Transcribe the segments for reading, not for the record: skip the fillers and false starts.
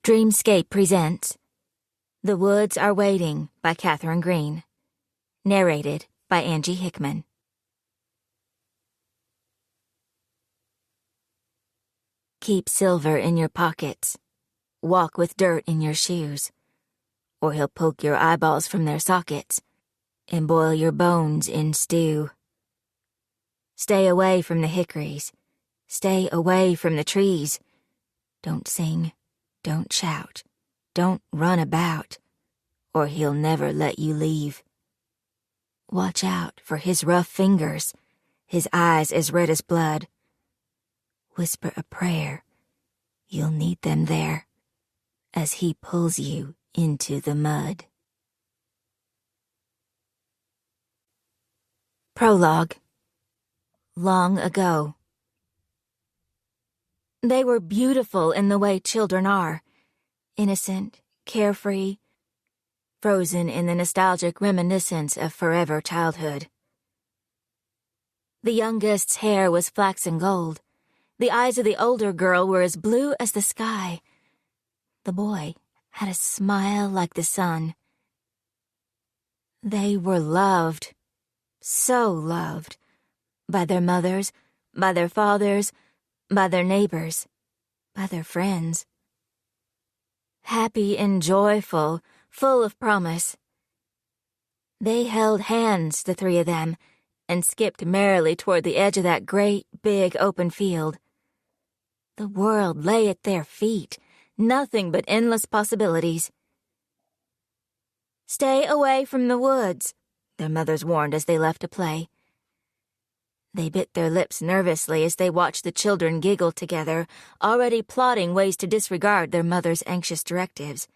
Dreamscape presents The Woods Are Waiting by Katherine Greene. Narrated by Angie Hickman. Keep silver in your pockets. Walk with dirt in your shoes. Or he'll poke your eyeballs from their sockets and boil your bones in stew. Stay away from the hickories. Stay away from the trees. Don't sing. Don't shout. Don't run about, or he'll never let you leave. Watch out for his rough fingers, his eyes as red as blood. Whisper a prayer. You'll need them there, as he pulls you into the mud. Prologue. Long ago. They were beautiful in the way children are, innocent, carefree, frozen in the nostalgic reminiscence of forever childhood. The youngest's hair was flaxen gold. The eyes of the older girl were as blue as the sky. The boy had a smile like the sun. They were loved, so loved, by their mothers, by their fathers, by their neighbors, by their friends. Happy and joyful, full of promise. They held hands, the three of them, and skipped merrily toward the edge of that great, big, open field. The world lay at their feet, nothing but endless possibilities. Stay away from the woods, their mothers warned as they left to play. They bit their lips nervously as they watched the children giggle together, already plotting ways to disregard their mother's anxious directives.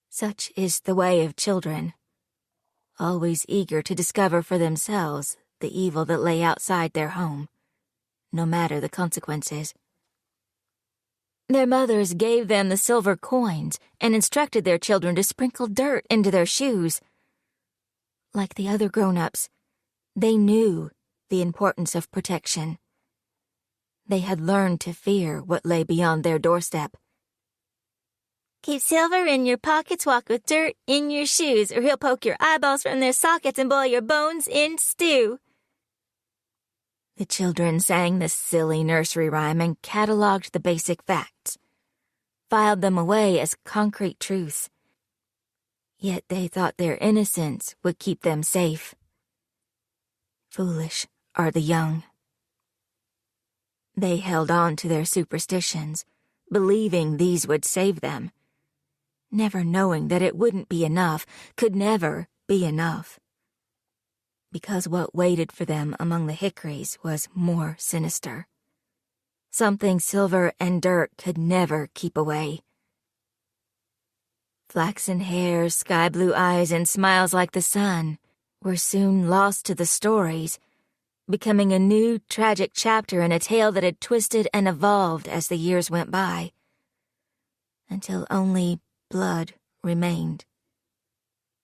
Such is the way of children, always eager to discover for themselves the evil that lay outside their home, no matter the consequences. Their mothers gave them the silver coins and instructed their children to sprinkle dirt into their shoes. Like the other grown-ups, they knew the importance of protection. They had learned to fear what lay beyond their doorstep. Keep silver in your pockets, walk with dirt in your shoes, or he'll poke your eyeballs from their sockets and boil your bones in stew. The children sang the silly nursery rhyme and cataloged the basic facts, filed them away as concrete truths. Yet they thought their innocence would keep them safe. Foolish are the young. They held on to their superstitions, believing these would save them, never knowing that it wouldn't be enough, could never be enough. Because what waited for them among the hickories was more sinister. Something silver and dirt could never keep away. Flaxen hair, sky-blue eyes, and smiles like the sun were soon lost to the stories, becoming a new tragic chapter in a tale that had twisted and evolved as the years went by, until only blood remained,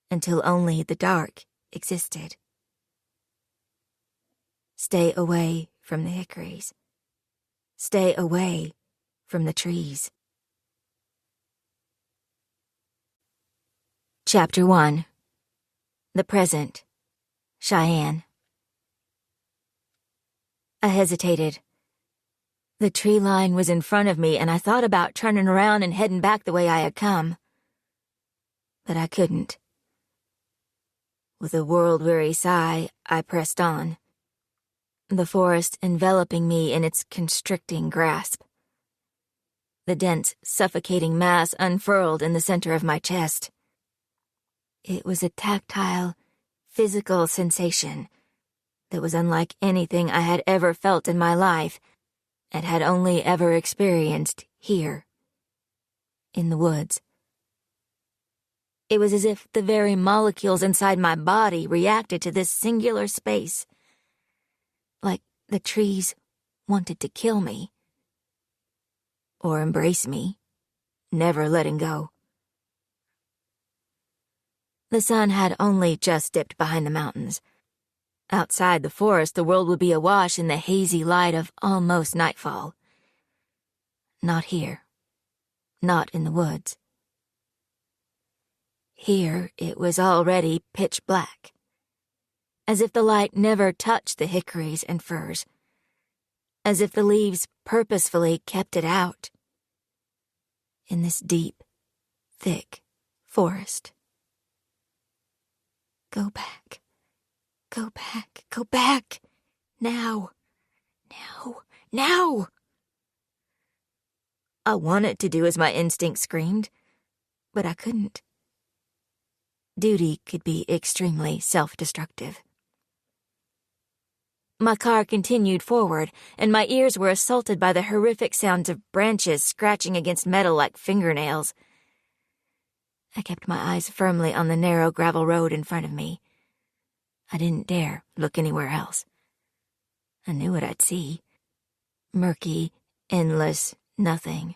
until only the dark existed. Stay away from the hickories. Stay away from the trees. Chapter 1. The Present. Cheyenne. I hesitated. The tree line was in front of me, and I thought about turning around and heading back the way I had come. But I couldn't. With a world-weary sigh, I pressed on, the forest enveloping me in its constricting grasp. The dense, suffocating mass unfurled in the center of my chest. It was a tactile, physical sensation that was unlike anything I had ever felt in my life and had only ever experienced here, in the woods. It was as if the very molecules inside my body reacted to this singular space, like the trees wanted to kill me, or embrace me, never letting go. The sun had only just dipped behind the mountains. Outside the forest, the world would be awash in the hazy light of almost nightfall. Not here. not in the woods. Here it was already pitch black, as if the light never touched the hickories and firs, as if the leaves purposefully kept it out. In this deep, thick forest. Go back. Go back. Go back. Now. Now. Now! I wanted to do as my instinct screamed, but I couldn't. Duty could be extremely self-destructive. My car continued forward, and my ears were assaulted by the horrific sounds of branches scratching against metal like fingernails. I kept my eyes firmly on the narrow gravel road in front of me. I didn't dare look anywhere else. I knew what I'd see. Murky, endless nothing.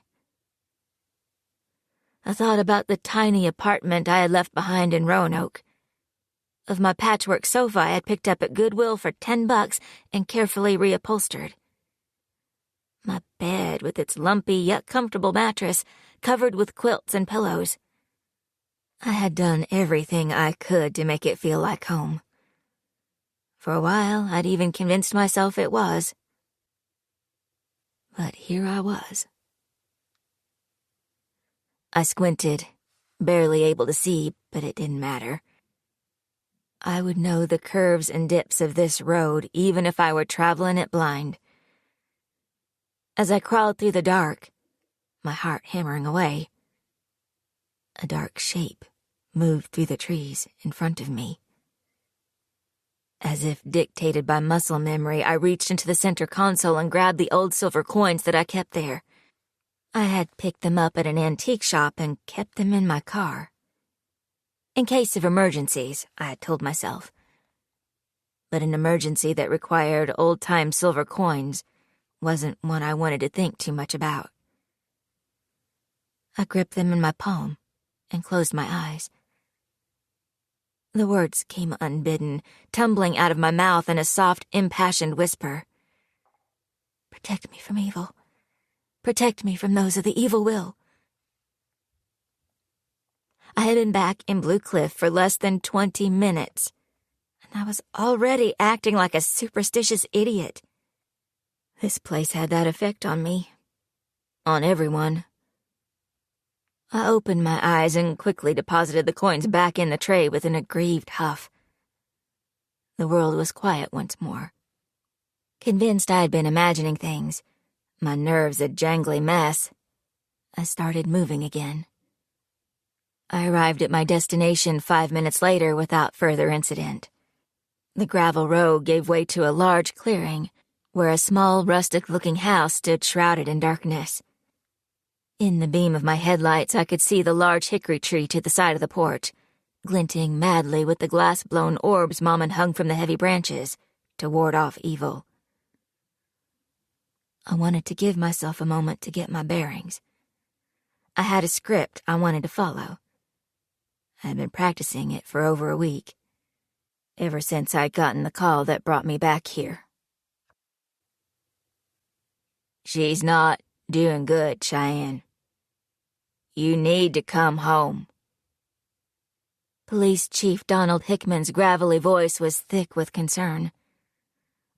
I thought about the tiny apartment I had left behind in Roanoke, of my patchwork sofa I had picked up at Goodwill for $10 and carefully reupholstered. My bed with its lumpy yet comfortable mattress covered with quilts and pillows. I had done everything I could to make it feel like home. For a while, I'd even convinced myself it was. But here I was. I squinted, barely able to see, but it didn't matter. I would know the curves and dips of this road even if I were traveling it blind. As I crawled through the dark, my heart hammering away, a dark shape moved through the trees in front of me. As if dictated by muscle memory, I reached into the center console and grabbed the old silver coins that I kept there. I had picked them up at an antique shop and kept them in my car. In case of emergencies, I had told myself. But an emergency that required old-time silver coins wasn't one I wanted to think too much about. I gripped them in my palm and closed my eyes. The words came unbidden, tumbling out of my mouth in a soft, impassioned whisper. Protect me from evil. Protect me from those of the evil will. I had been back in Blue Cliff for less than 20 minutes, and I was already acting like a superstitious idiot. This place had that effect on me. On everyone. I opened my eyes and quickly deposited the coins back in the tray with an aggrieved huff. The world was quiet once more. Convinced I had been imagining things, my nerves a jangly mess, I started moving again. I arrived at my destination 5 minutes later without further incident. The gravel road gave way to a large clearing, where a small, rustic-looking house stood shrouded in darkness. In the beam of my headlights, I could see the large hickory tree to the side of the porch, glinting madly with the glass-blown orbs Mom had hung from the heavy branches to ward off evil. I wanted to give myself a moment to get my bearings. I had a script I wanted to follow. I had been practicing it for over a week, ever since I'd gotten the call that brought me back here. She's not doing good, Cheyenne. You need to come home. Police Chief Donald Hickman's gravelly voice was thick with concern.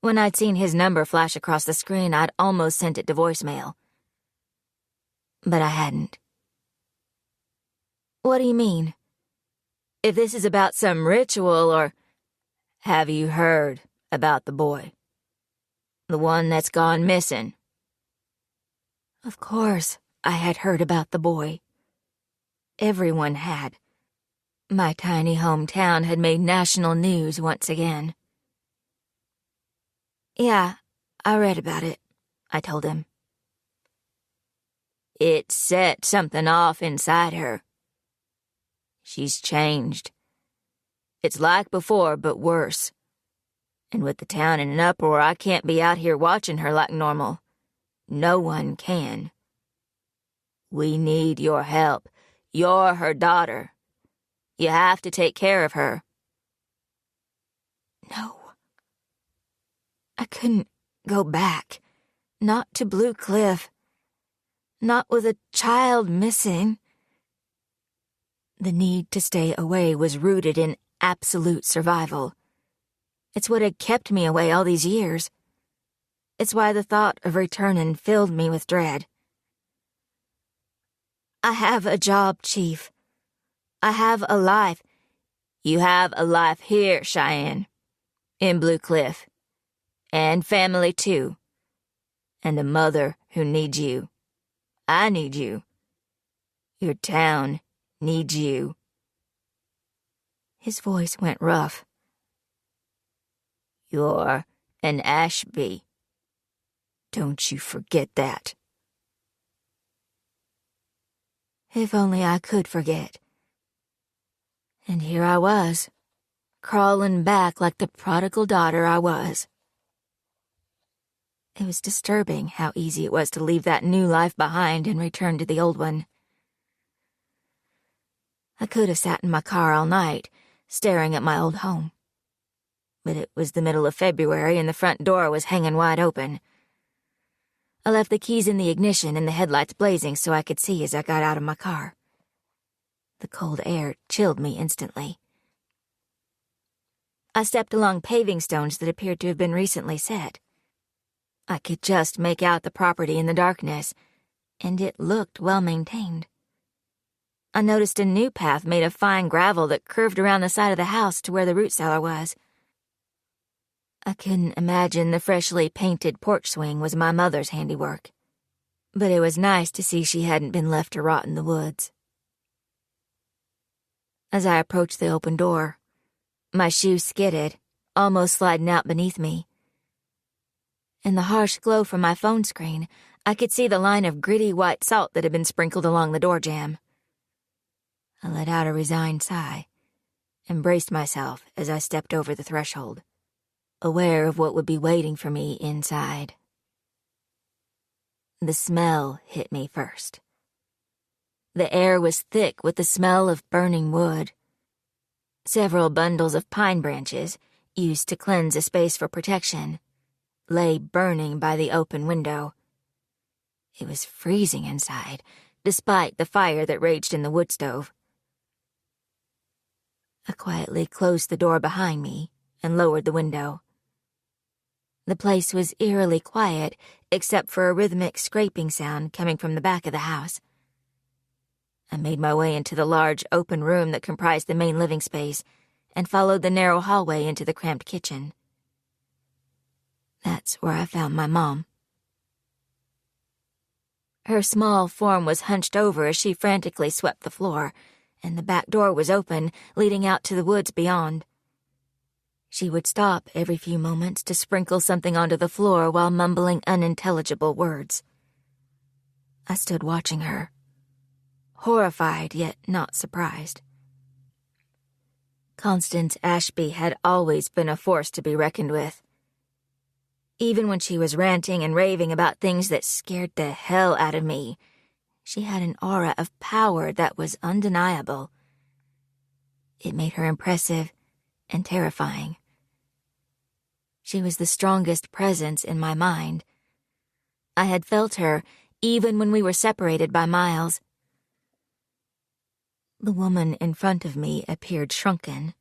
When I'd seen his number flash across the screen, I'd almost sent it to voicemail. But I hadn't. What do you mean? If this is about some ritual or... Have you heard about the boy? The one that's gone missing? Of course, I had heard about the boy. Everyone had. My tiny hometown had made national news once again. Yeah, I read about it, I told him. It set something off inside her. She's changed. It's like before, but worse. And with the town in an uproar, I can't be out here watching her like normal. No one can. We need your help. You're her daughter. You have to take care of her. No. I couldn't go back. Not to Blue Cliff. Not with a child missing. The need to stay away was rooted in absolute survival. It's what had kept me away all these years. It's why the thought of returning filled me with dread. I have a job, Chief. I have a life. You have a life here, Cheyenne. In Blue Cliff. And family, too. And a mother who needs you. I need you. Your town needs you. His voice went rough. You're an Ashby. Don't you forget that. If only I could forget. And here I was, crawling back like the prodigal daughter I was. It was disturbing how easy it was to leave that new life behind and return to the old one. I could have sat in my car all night, staring at my old home. But it was the middle of February and the front door was hanging wide open. I left the keys in the ignition and the headlights blazing so I could see as I got out of my car. The cold air chilled me instantly. I stepped along paving stones that appeared to have been recently set. I could just make out the property in the darkness, and it looked well-maintained. I noticed a new path made of fine gravel that curved around the side of the house to where the root cellar was. I couldn't imagine the freshly painted porch swing was my mother's handiwork, but it was nice to see she hadn't been left to rot in the woods. As I approached the open door, my shoe skidded, almost sliding out beneath me. In the harsh glow from my phone screen, I could see the line of gritty white salt that had been sprinkled along the door jamb. I let out a resigned sigh and braced myself as I stepped over the threshold, aware of what would be waiting for me inside. The smell hit me first. The air was thick with the smell of burning wood. Several bundles of pine branches, used to cleanse a space for protection, lay burning by the open window. It was freezing inside, despite the fire that raged in the wood stove. I quietly closed the door behind me and lowered the window. The place was eerily quiet, except for a rhythmic scraping sound coming from the back of the house. I made my way into the large open room that comprised the main living space and followed the narrow hallway into the cramped kitchen. That's where I found my mom. Her small form was hunched over as she frantically swept the floor, and the back door was open, leading out to the woods beyond. She would stop every few moments to sprinkle something onto the floor while mumbling unintelligible words. I stood watching her, horrified yet not surprised. Constance Ashby had always been a force to be reckoned with. Even when she was ranting and raving about things that scared the hell out of me, she had an aura of power that was undeniable. It made her impressive and terrifying. She was the strongest presence in my mind. I had felt her even when we were separated by miles. The woman in front of me appeared shrunken,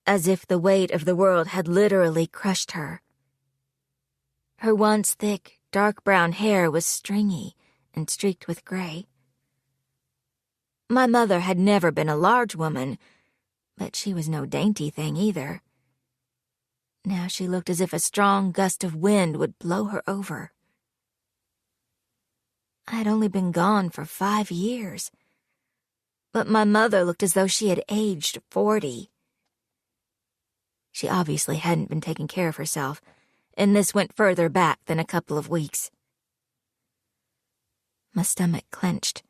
as if the weight of the world had literally crushed her. Her once thick, dark brown hair was stringy and streaked with gray. My mother had never been a large woman, but she was no dainty thing either. Now she looked as if a strong gust of wind would blow her over. I had only been gone for 5 years, but my mother looked as though she had aged 40. She obviously hadn't been taking care of herself, and this went further back than a couple of weeks. My stomach clenched,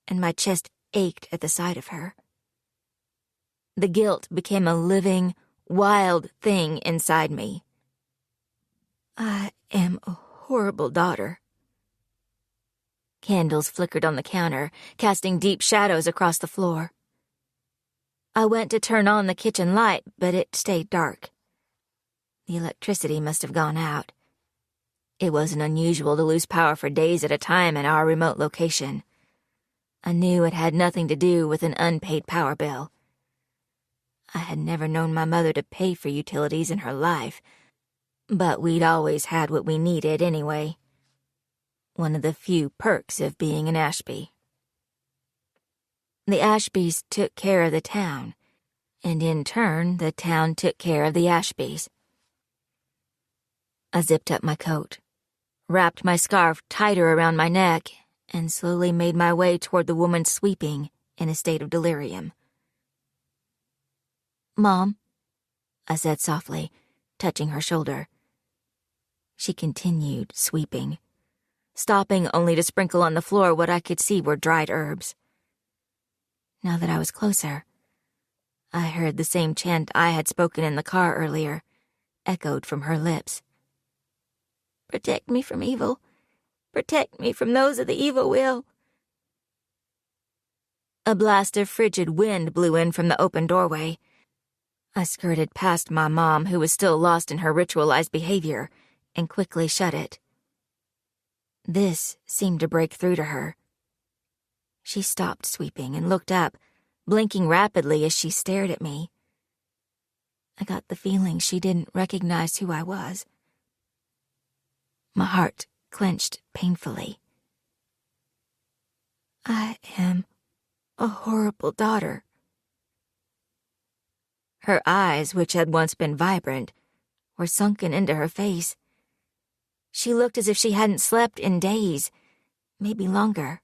and my chest ached at the sight of her. The guilt became a living, wild thing inside me. I am a horrible daughter. Candles flickered on the counter, casting deep shadows across the floor. I went to turn on the kitchen light, but it stayed dark. The electricity must have gone out. It wasn't unusual to lose power for days at a time in our remote location. I knew it had nothing to do with an unpaid power bill. I had never known my mother to pay for utilities in her life, but we'd always had what we needed anyway. One of the few perks of being an Ashby. The Ashbys took care of the town, and in turn, the town took care of the Ashbys. I zipped up my coat, wrapped my scarf tighter around my neck, and slowly made my way toward the woman sweeping in a state of delirium. "Mom," I said softly, touching her shoulder. She continued sweeping, stopping only to sprinkle on the floor what I could see were dried herbs. Now that I was closer, I heard the same chant I had spoken in the car earlier, echoed from her lips. "Protect me from evil. Protect me from those of the evil will." A blast of frigid wind blew in from the open doorway. I skirted past my mom, who was still lost in her ritualized behavior, and quickly shut it. This seemed to break through to her. She stopped sweeping and looked up, blinking rapidly as she stared at me. I got the feeling she didn't recognize who I was. My heart clenched painfully. I am a horrible daughter. Her eyes, which had once been vibrant, were sunken into her face. She looked as if she hadn't slept in days, maybe longer.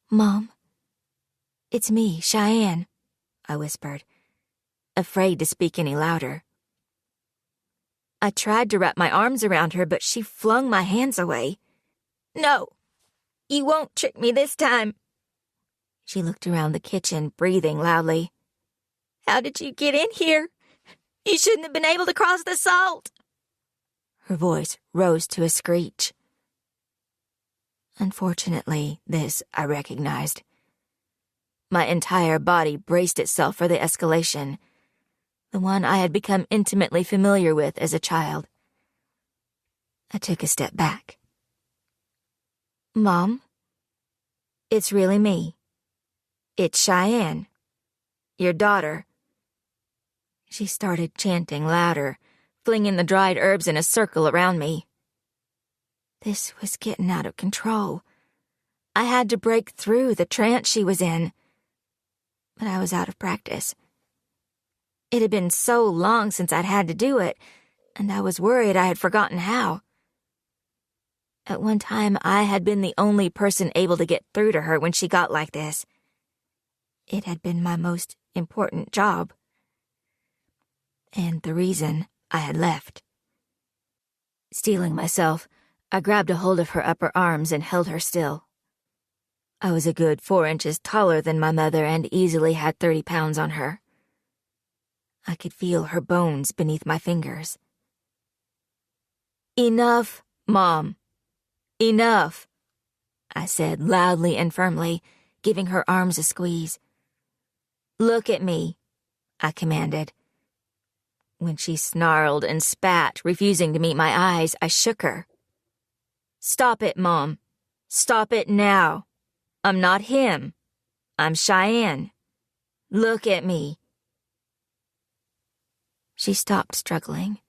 "Mom, it's me, Cheyenne," I whispered, afraid to speak any louder. I tried to wrap my arms around her, but she flung my hands away. "No, you won't trick me this time." She looked around the kitchen, breathing loudly. "How did you get in here? You shouldn't have been able to cross the salt." Her voice rose to a screech. Unfortunately, this I recognized. My entire body braced itself for the escalation, the one I had become intimately familiar with as a child. I took a step back. "Mom, it's really me. It's Cheyenne, your daughter." She started chanting louder, flinging the dried herbs in a circle around me. This was getting out of control. I had to break through the trance she was in. But I was out of practice. It had been so long since I'd had to do it, and I was worried I had forgotten how. At one time, I had been the only person able to get through to her when she got like this. It had been my most important job. And the reason I had left. Steeling myself, I grabbed a hold of her upper arms and held her still. I was a good 4 inches taller than my mother and easily had 30 pounds on her. I could feel her bones beneath my fingers. "Enough, Mom. Enough," I said loudly and firmly, giving her arms a squeeze. "Look at me," I commanded. When she snarled and spat, refusing to meet my eyes, I shook her. "Stop it, Mom. Stop it now. I'm not him. I'm Cheyenne. Look at me." She stopped struggling.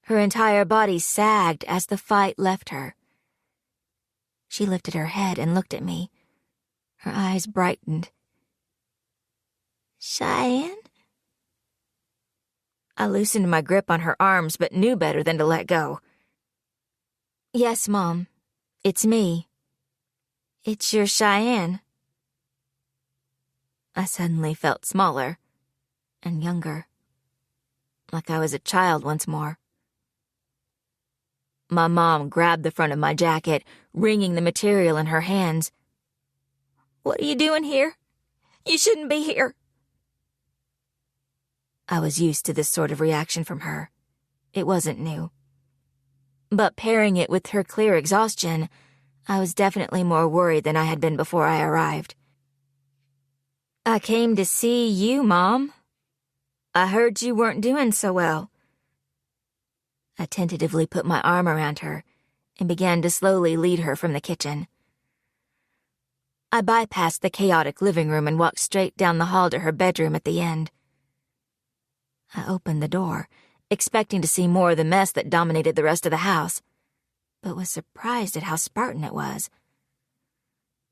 Her entire body sagged as the fight left her. She lifted her head and looked at me. Her eyes brightened. "Cheyenne?" I loosened my grip on her arms but knew better than to let go. "Yes, Mom. It's me. It's your Cheyenne." I suddenly felt smaller and younger, like I was a child once more. My mom grabbed the front of my jacket, wringing the material in her hands. "What are you doing here? You shouldn't be here." I was used to this sort of reaction from her. It wasn't new. But pairing it with her clear exhaustion, I was definitely more worried than I had been before I arrived. "I came to see you, Mom. I heard you weren't doing so well." I tentatively put my arm around her and began to slowly lead her from the kitchen. I bypassed the chaotic living room and walked straight down the hall to her bedroom at the end. I opened the door, expecting to see more of the mess that dominated the rest of the house, but was surprised at how Spartan it was.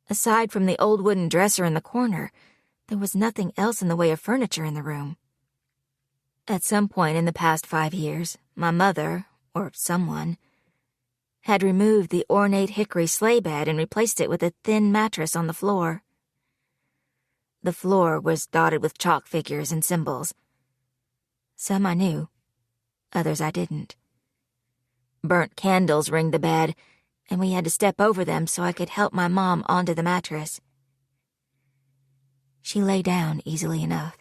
Aside from the old wooden dresser in the corner, there was nothing else in the way of furniture in the room. At some point in the past 5 years, my mother, or someone, had removed the ornate hickory sleigh bed and replaced it with a thin mattress on the floor. The floor was dotted with chalk figures and symbols. Some I knew, others I didn't. Burnt candles ringed the bed, and we had to step over them so I could help my mom onto the mattress. She lay down easily enough.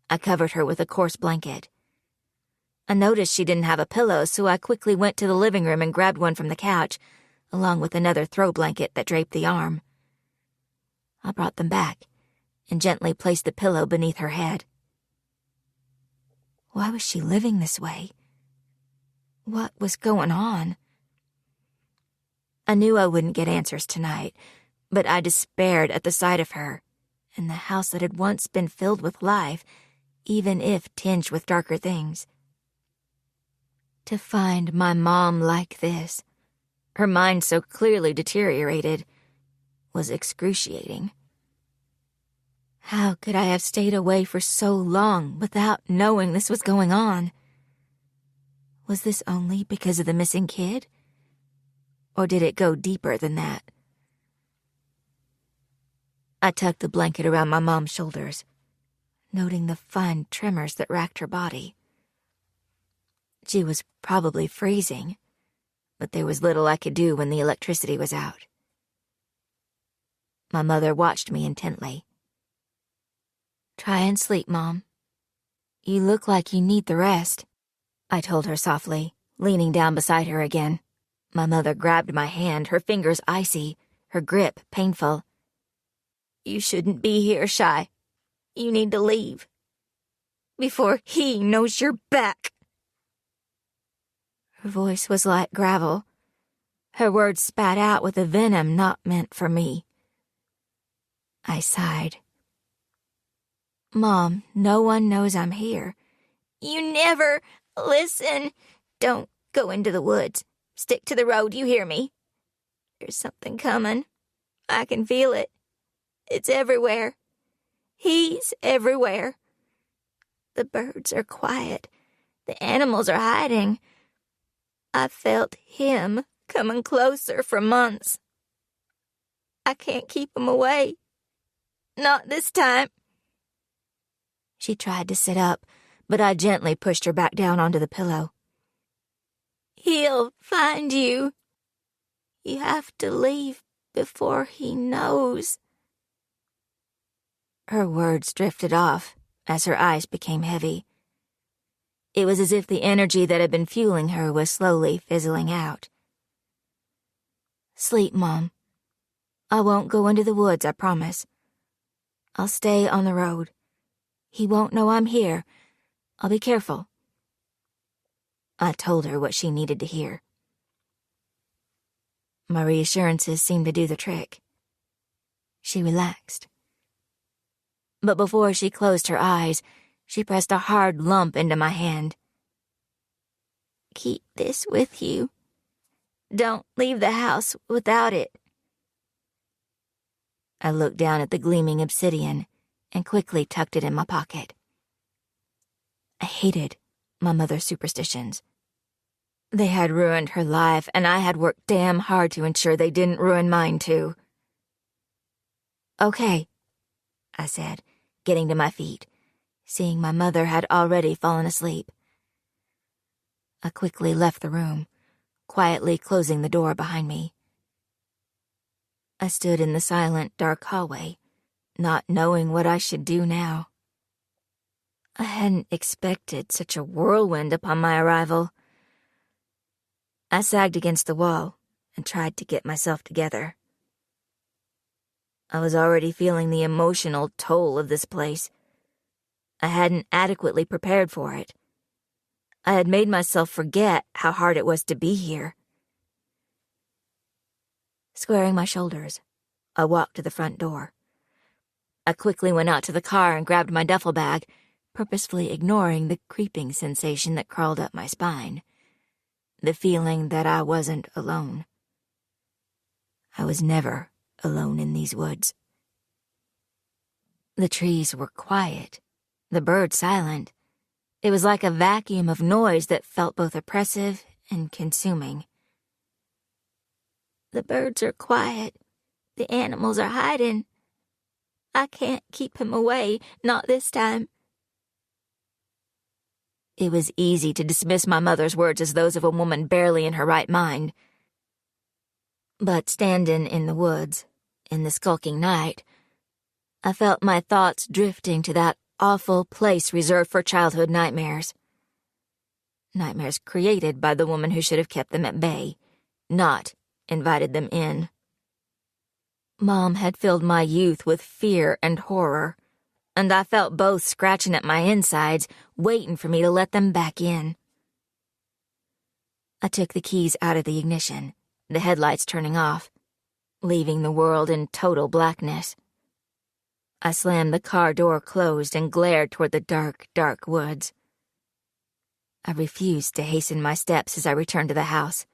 I covered her with a coarse blanket. I noticed she didn't have a pillow, so I quickly went to the living room and grabbed one from the couch, along with another throw blanket that draped the arm. I brought them back and gently placed the pillow beneath her head. Why was she living this way? What was going on? I knew I wouldn't get answers tonight, but I despaired at the sight of her in the house that had once been filled with life, even if tinged with darker things. To find my mom like this, her mind so clearly deteriorated, was excruciating. How could I have stayed away for so long without knowing this was going on? Was this only because of the missing kid? Or did it go deeper than that? I tucked the blanket around my mom's shoulders, noting the fine tremors that racked her body. She was probably freezing, but there was little I could do when the electricity was out. My mother watched me intently. "Try and sleep, Mom. You look like you need the rest," I told her softly, leaning down beside her again. My mother grabbed my hand, her fingers icy, her grip painful. "You shouldn't be here, Shy. You need to leave. Before he knows you're back." Her voice was like gravel. Her words spat out with a venom not meant for me. I sighed. "Mom, no one knows I'm here." "You never listen. Don't go into the woods. Stick to the road, you hear me? There's something coming. I can feel it. It's everywhere. He's everywhere. The birds are quiet. The animals are hiding. I felt him coming closer for months. I can't keep him away. Not this time." She tried to sit up, but I gently pushed her back down onto the pillow. "He'll find you. You have to leave before he knows." Her words drifted off as her eyes became heavy. It was as if the energy that had been fueling her was slowly fizzling out. "Sleep, Mom. I won't go into the woods, I promise. I'll stay on the road. He won't know I'm here. I'll be careful." I told her what she needed to hear. My reassurances seemed to do the trick. She relaxed. But before she closed her eyes, she pressed a hard lump into my hand. "Keep this with you. Don't leave the house without it." I looked down at the gleaming obsidian and quickly tucked it in my pocket. I hated my mother's superstitions. They had ruined her life, and I had worked damn hard to ensure they didn't ruin mine, too. "Okay," I said, getting to my feet, seeing my mother had already fallen asleep. I quickly left the room, quietly closing the door behind me. I stood in the silent, dark hallway, not knowing what I should do now. I hadn't expected such a whirlwind upon my arrival. I sagged against the wall and tried to get myself together. I was already feeling the emotional toll of this place. I hadn't adequately prepared for it. I had made myself forget how hard it was to be here. Squaring my shoulders, I walked to the front door. I quickly went out to the car and grabbed my duffel bag, purposefully ignoring the creeping sensation that crawled up my spine. The feeling that I wasn't alone. I was never alone in these woods. The trees were quiet, the birds silent. It was like a vacuum of noise that felt both oppressive and consuming. The birds are quiet. The animals are hiding. I can't keep him away, not this time. It was easy to dismiss my mother's words as those of a woman barely in her right mind. But standing in the woods, in the skulking night, I felt my thoughts drifting to that awful place reserved for childhood nightmares. Nightmares created by the woman who should have kept them at bay, not invited them in. Mom had filled my youth with fear and horror, and I felt both scratching at my insides, waiting for me to let them back in. I took the keys out of the ignition, the headlights turning off, leaving the world in total blackness. I slammed the car door closed and glared toward the dark, dark woods. I refused to hasten my steps as I returned to the house,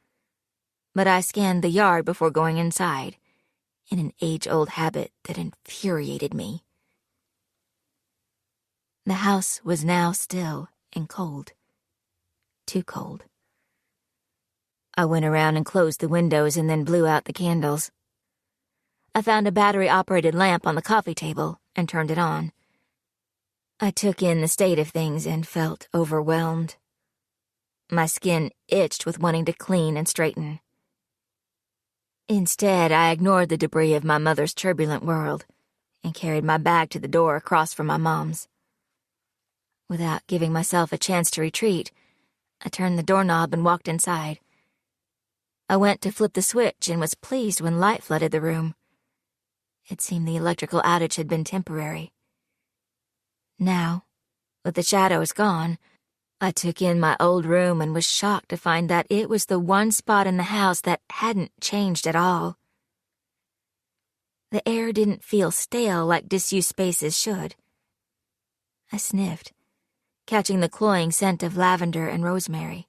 but I scanned the yard before going inside, in an age-old habit that infuriated me. The house was now still and cold. Too cold. I went around and closed the windows and then blew out the candles. I found a battery-operated lamp on the coffee table and turned it on. I took in the state of things and felt overwhelmed. My skin itched with wanting to clean and straighten. Instead, I ignored the debris of my mother's turbulent world and carried my bag to the door across from my mom's. Without giving myself a chance to retreat, I turned the doorknob and walked inside. I went to flip the switch and was pleased when light flooded the room. It seemed the electrical outage had been temporary. Now, with the shadows gone, I took in my old room and was shocked to find that it was the one spot in the house that hadn't changed at all. The air didn't feel stale like disused spaces should. I sniffed, catching the cloying scent of lavender and rosemary.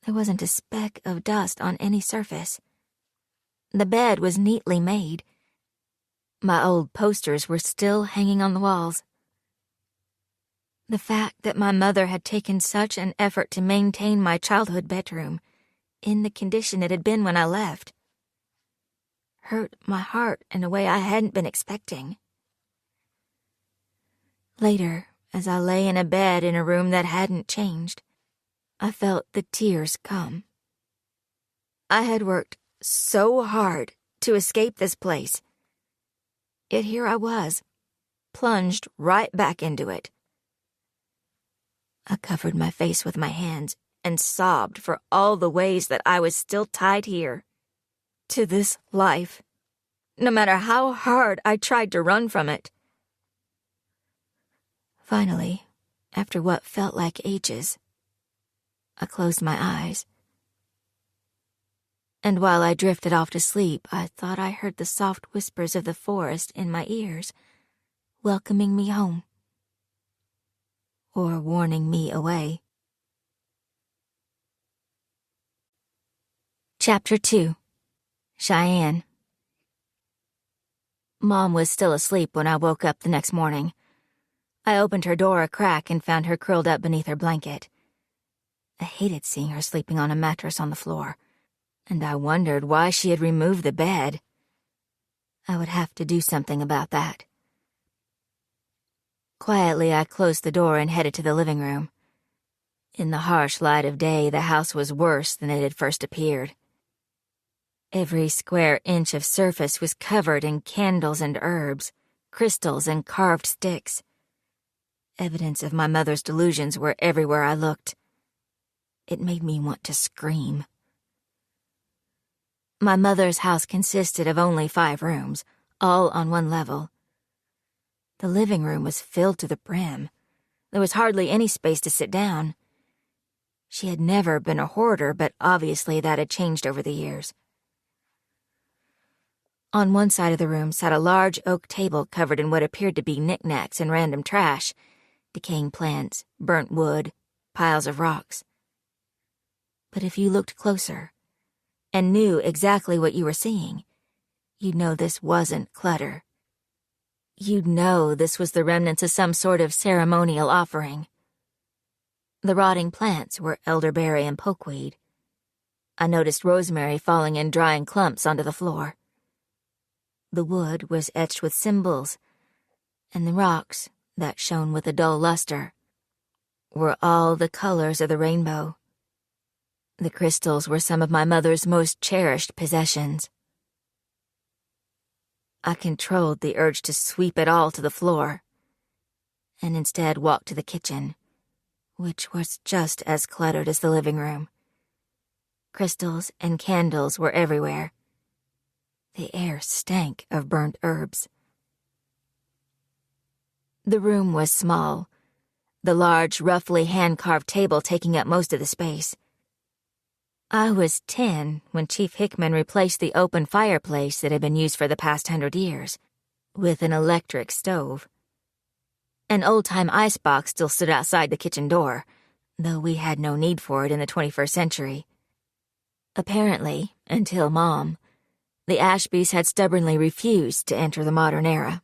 There wasn't a speck of dust on any surface. The bed was neatly made. My old posters were still hanging on the walls. The fact that my mother had taken such an effort to maintain my childhood bedroom, in the condition it had been when I left, hurt my heart in a way I hadn't been expecting. Later, as I lay in a bed in a room that hadn't changed, I felt the tears come. I had worked so hard to escape this place. Yet here I was, plunged right back into it. I covered my face with my hands and sobbed for all the ways that I was still tied here, to this life, no matter how hard I tried to run from it. Finally, after what felt like ages, I closed my eyes. And while I drifted off to sleep, I thought I heard the soft whispers of the forest in my ears, welcoming me home. Or warning me away. Chapter 2. Cheyenne. Mom was still asleep when I woke up the next morning. I opened her door a crack and found her curled up beneath her blanket. I hated seeing her sleeping on a mattress on the floor, and I wondered why she had removed the bed. I would have to do something about that. Quietly, I closed the door and headed to the living room. In the harsh light of day, the house was worse than it had first appeared. Every square inch of surface was covered in candles and herbs, crystals and carved sticks. Evidence of my mother's delusions were everywhere I looked. It made me want to scream. My mother's house consisted of only 5 rooms, all on one level. The living room was filled to the brim. There was hardly any space to sit down. She had never been a hoarder, but obviously that had changed over the years. On one side of the room sat a large oak table covered in what appeared to be knickknacks and random trash, decaying plants, burnt wood, piles of rocks. But if you looked closer and knew exactly what you were seeing, you'd know this wasn't clutter. You'd know this was the remnants of some sort of ceremonial offering. The rotting plants were elderberry and pokeweed. I noticed rosemary falling in drying clumps onto the floor. The wood was etched with symbols, and the rocks, that shone with a dull luster, were all the colors of the rainbow. The crystals were some of my mother's most cherished possessions. I controlled the urge to sweep it all to the floor, and instead walked to the kitchen, which was just as cluttered as the living room. Crystals and candles were everywhere. The air stank of burnt herbs. The room was small, the large, roughly hand-carved table taking up most of the space. I was 10 when Chief Hickman replaced the open fireplace that had been used for the past 100 years with an electric stove. An old-time icebox still stood outside the kitchen door, though we had no need for it in the 21st century. Apparently, until Mom, the Ashbys had stubbornly refused to enter the modern era.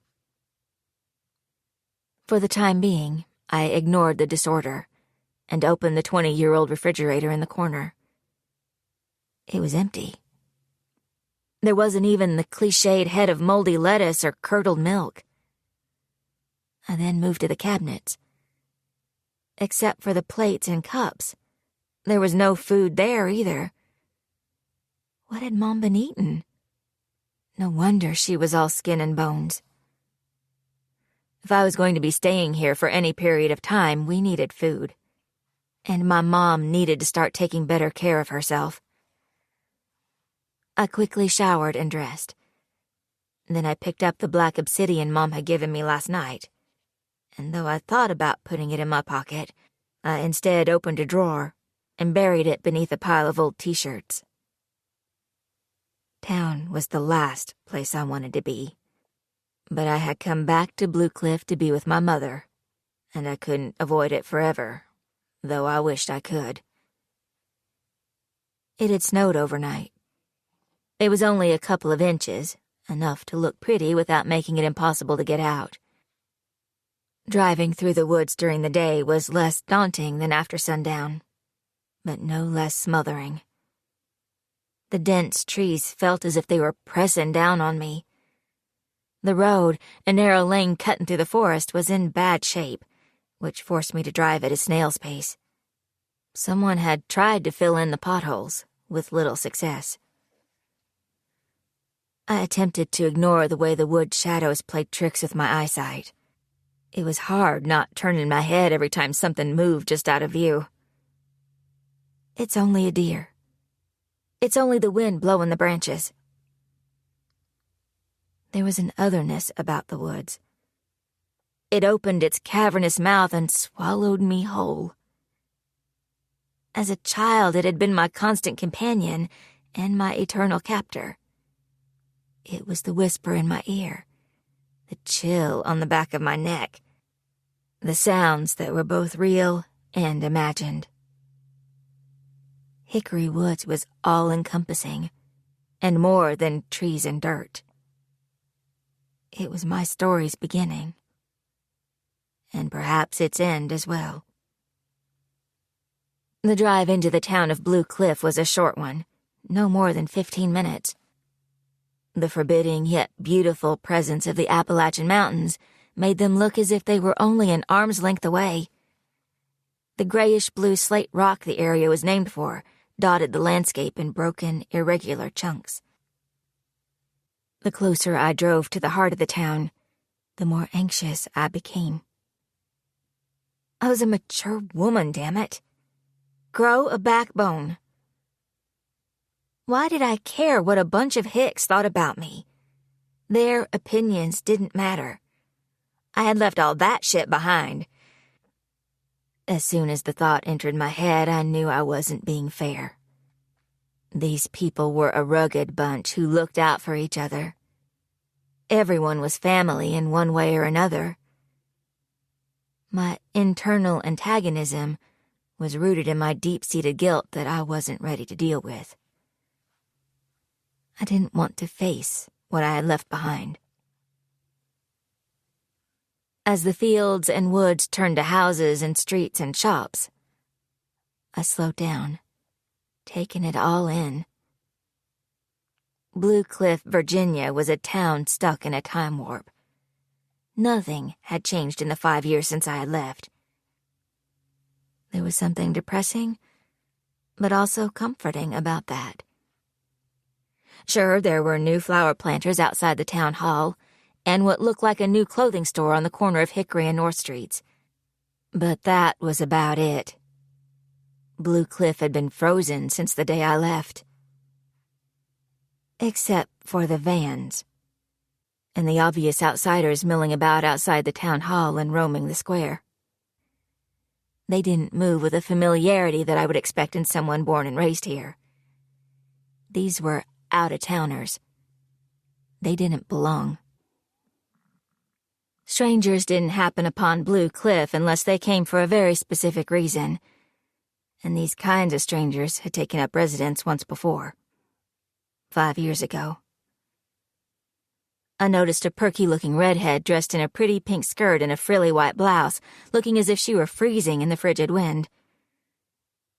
For the time being, I ignored the disorder and opened the 20-year-old refrigerator in the corner. It was empty. There wasn't even the cliched head of moldy lettuce or curdled milk. I then moved to the cabinets. Except for the plates and cups, there was no food there either. What had Mom been eating? No wonder she was all skin and bones. If I was going to be staying here for any period of time, we needed food. And my mom needed to start taking better care of herself. I quickly showered and dressed. Then I picked up the black obsidian Mom had given me last night. And though I thought about putting it in my pocket, I instead opened a drawer and buried it beneath a pile of old t-shirts. Town was the last place I wanted to be. But I had come back to Blue Cliff to be with my mother, and I couldn't avoid it forever, though I wished I could. It had snowed overnight. It was only a couple of inches, enough to look pretty without making it impossible to get out. Driving through the woods during the day was less daunting than after sundown, but no less smothering. The dense trees felt as if they were pressing down on me. The road, a narrow lane cutting through the forest, was in bad shape, which forced me to drive at a snail's pace. Someone had tried to fill in the potholes, with little success. I attempted to ignore the way the wood shadows played tricks with my eyesight. It was hard not turning my head every time something moved just out of view. It's only a deer. It's only the wind blowing the branches. There was an otherness about the woods. It opened its cavernous mouth and swallowed me whole. As a child, it had been my constant companion and my eternal captor. It was the whisper in my ear, the chill on the back of my neck, the sounds that were both real and imagined. Hickory Woods was all-encompassing, and more than trees and dirt. It was my story's beginning, and perhaps its end as well. The drive into the town of Blue Cliff was a short one, no more than 15 minutes. The forbidding yet beautiful presence of the Appalachian Mountains made them look as if they were only an arm's length away. The grayish-blue slate rock the area was named for dotted the landscape in broken, irregular chunks. The closer I drove to the heart of the town, the more anxious I became. I was a mature woman, damn it. Grow a backbone. Why did I care what a bunch of hicks thought about me? Their opinions didn't matter. I had left all that shit behind. As soon as the thought entered my head, I knew I wasn't being fair. These people were a rugged bunch who looked out for each other. Everyone was family in one way or another. My internal antagonism was rooted in my deep-seated guilt that I wasn't ready to deal with. I didn't want to face what I had left behind. As the fields and woods turned to houses and streets and shops, I slowed down, taking it all in. Blue Cliff, Virginia was a town stuck in a time warp. Nothing had changed in the 5 years since I had left. There was something depressing, but also comforting about that. Sure, there were new flower planters outside the town hall, and what looked like a new clothing store on the corner of Hickory and North Streets. But that was about it. Blue Cliff had been frozen since the day I left. Except for the vans, and the obvious outsiders milling about outside the town hall and roaming the square. They didn't move with a familiarity that I would expect in someone born and raised here. These were out-of-towners. They didn't belong. Strangers didn't happen upon Blue Cliff unless they came for a very specific reason, and these kinds of strangers had taken up residence once before. 5 years ago. I noticed a perky-looking redhead dressed in a pretty pink skirt and a frilly white blouse, looking as if she were freezing in the frigid wind.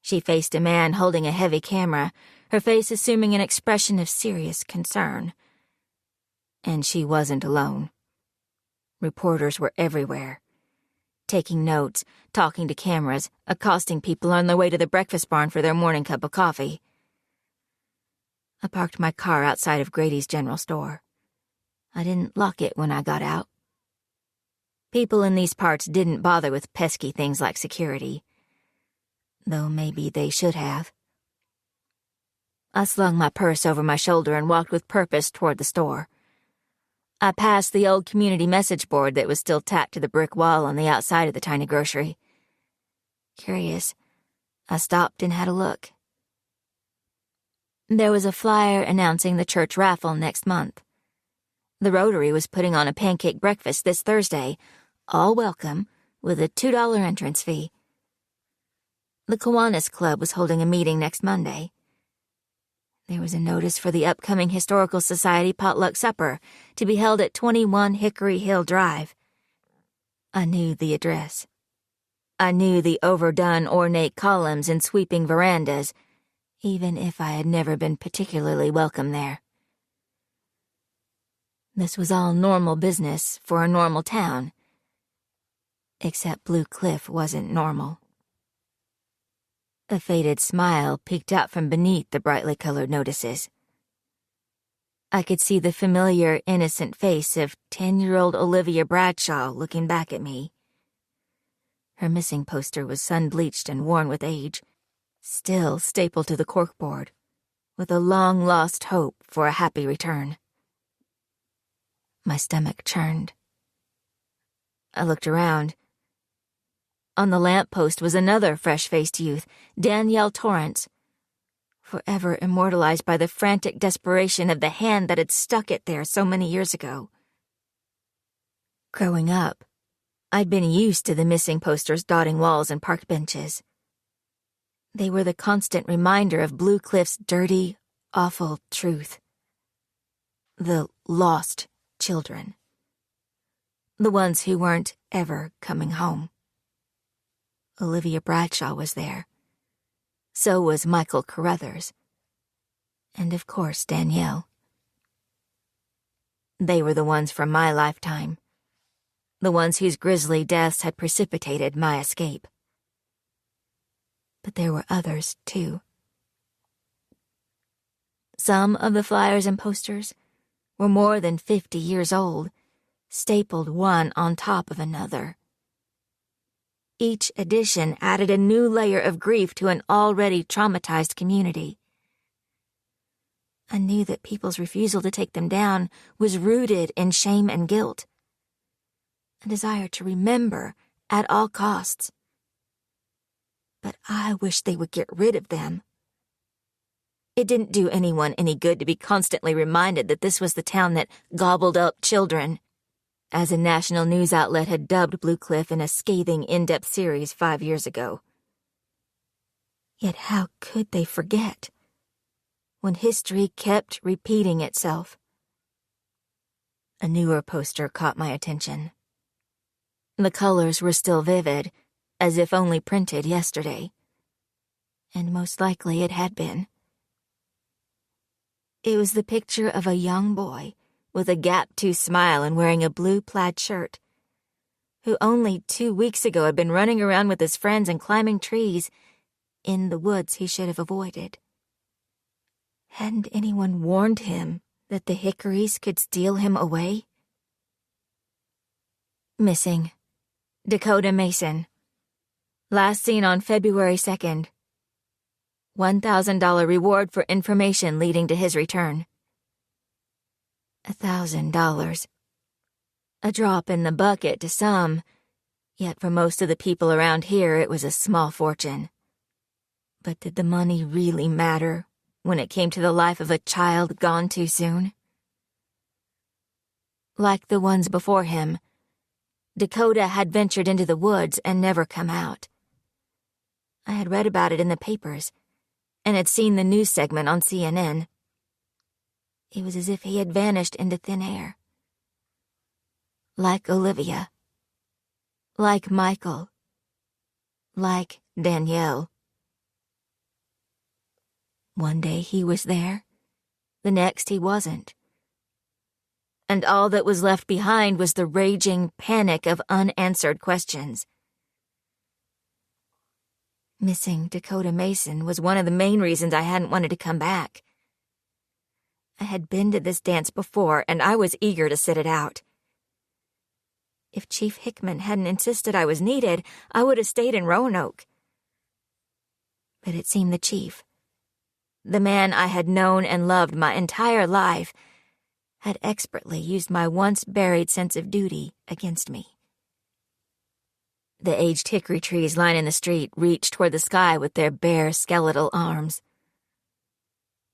She faced a man holding a heavy camera, her face assuming an expression of serious concern. And she wasn't alone. Reporters were everywhere, taking notes, talking to cameras, accosting people on their way to the breakfast barn for their morning cup of coffee. I parked my car outside of Grady's general store. I didn't lock it when I got out. People in these parts didn't bother with pesky things like security, though maybe they should have. I slung my purse over my shoulder and walked with purpose toward the store. I passed the old community message board that was still tacked to the brick wall on the outside of the tiny grocery. Curious, I stopped and had a look. There was a flyer announcing the church raffle next month. The Rotary was putting on a pancake breakfast this Thursday, all welcome, with a $2 entrance fee. The Kiwanis Club was holding a meeting next Monday. There was a notice for the upcoming Historical Society potluck supper to be held at 21 Hickory Hill Drive. I knew the address. I knew the overdone ornate columns and sweeping verandas, even if I had never been particularly welcome there. This was all normal business for a normal town. Except Blue Cliff wasn't normal. A faded smile peeked out from beneath the brightly colored notices. I could see the familiar, innocent face of 10-year-old Olivia Bradshaw looking back at me. Her missing poster was sun-bleached and worn with age, still stapled to the corkboard, with a long-lost hope for a happy return. My stomach churned. I looked around. On the lamppost was another fresh-faced youth, Danielle Torrance, forever immortalized by the frantic desperation of the hand that had stuck it there so many years ago. Growing up, I'd been used to the missing posters dotting walls and park benches. They were the constant reminder of Blue Cliff's dirty, awful truth. The lost children. The ones who weren't ever coming home. Olivia Bradshaw was there. So was Michael Carruthers. And of course, Danielle. They were the ones from my lifetime. The ones whose grisly deaths had precipitated my escape. But there were others, too. Some of the flyers and posters were more than 50 years old, stapled one on top of another. Each edition added a new layer of grief to an already traumatized community. I knew that people's refusal to take them down was rooted in shame and guilt, a desire to remember at all costs. But I wish they would get rid of them. It didn't do anyone any good to be constantly reminded that this was the town that gobbled up children, as a national news outlet had dubbed Blue Cliff in a scathing in-depth series 5 years ago. Yet how could they forget, when history kept repeating itself? A newer poster caught my attention. The colors were still vivid, as if only printed yesterday. And most likely it had been. It was the picture of a young boy with a gap-toothed smile and wearing a blue plaid shirt, who only 2 weeks ago had been running around with his friends and climbing trees in the woods he should have avoided. Hadn't anyone warned him that the hickories could steal him away? Missing. Dakota Mason. Last seen on February 2nd. $1,000 reward for information leading to his return. $1,000. A drop in the bucket to some, yet for most of the people around here it was a small fortune. But did the money really matter when it came to the life of a child gone too soon? Like the ones before him, Dakota had ventured into the woods and never come out. I had read about it in the papers and had seen the news segment on CNN. It was as if he had vanished into thin air. Like Olivia. Like Michael. Like Danielle. One day he was there, the next he wasn't. And all that was left behind was the raging panic of unanswered questions. Missing Dakota Mason was one of the main reasons I hadn't wanted to come back. I had been to this dance before, and I was eager to sit it out. If Chief Hickman hadn't insisted I was needed, I would have stayed in Roanoke. But it seemed the chief, the man I had known and loved my entire life, had expertly used my once-buried sense of duty against me. The aged hickory trees lining the street reached toward the sky with their bare, skeletal arms.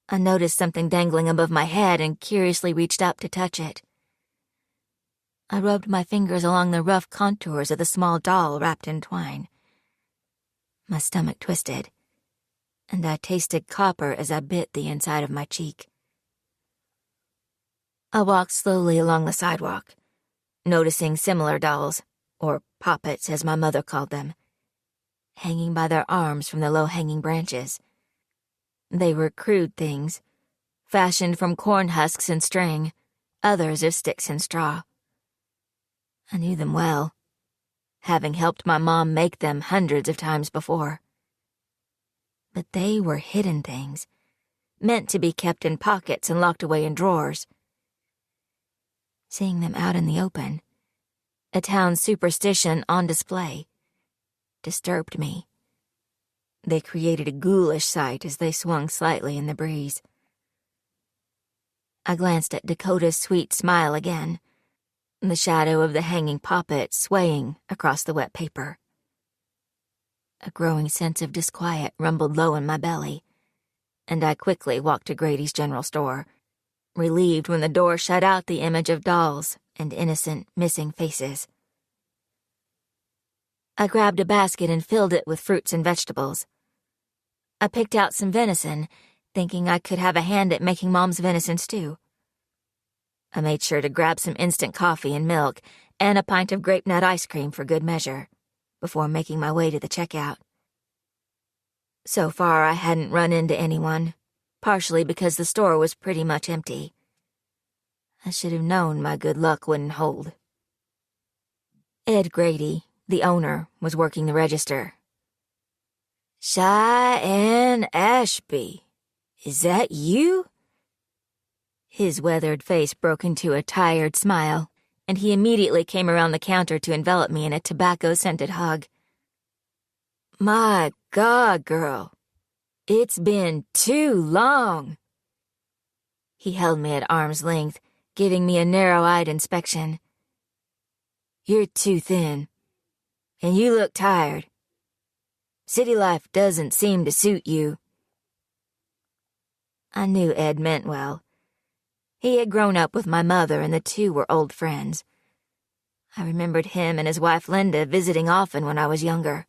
I noticed something dangling above my head and curiously reached up to touch it. I rubbed my fingers along the rough contours of the small doll wrapped in twine. My stomach twisted, and I tasted copper as I bit the inside of my cheek. I walked slowly along the sidewalk, noticing similar dolls, or poppets as my mother called them, hanging by their arms from the low-hanging branches. They were crude things, fashioned from corn husks and string, others of sticks and straw. I knew them well, having helped my mom make them hundreds of times before. But they were hidden things, meant to be kept in pockets and locked away in drawers. Seeing them out in the open, a town superstition on display, disturbed me. They created a ghoulish sight as they swung slightly in the breeze. I glanced at Dakota's sweet smile again, the shadow of the hanging poppet swaying across the wet paper. A growing sense of disquiet rumbled low in my belly, and I quickly walked to Grady's general store, relieved when the door shut out the image of dolls and innocent, missing faces. I grabbed a basket and filled it with fruits and vegetables. I picked out some venison, thinking I could have a hand at making Mom's venison stew. I made sure to grab some instant coffee and milk and a pint of grape nut ice cream for good measure, before making my way to the checkout. So far, I hadn't run into anyone, partially because the store was pretty much empty. I should have known my good luck wouldn't hold. Ed Grady, the owner, was working the register. "Cheyenne Ashby, is that you?" His weathered face broke into a tired smile, and he immediately came around the counter to envelop me in a tobacco-scented hug. "My God, girl, it's been too long." He held me at arm's length, giving me a narrow-eyed inspection. "You're too thin, and you look tired. City life doesn't seem to suit you." I knew Ed meant well. He had grown up with my mother, and the two were old friends. I remembered him and his wife Linda visiting often when I was younger.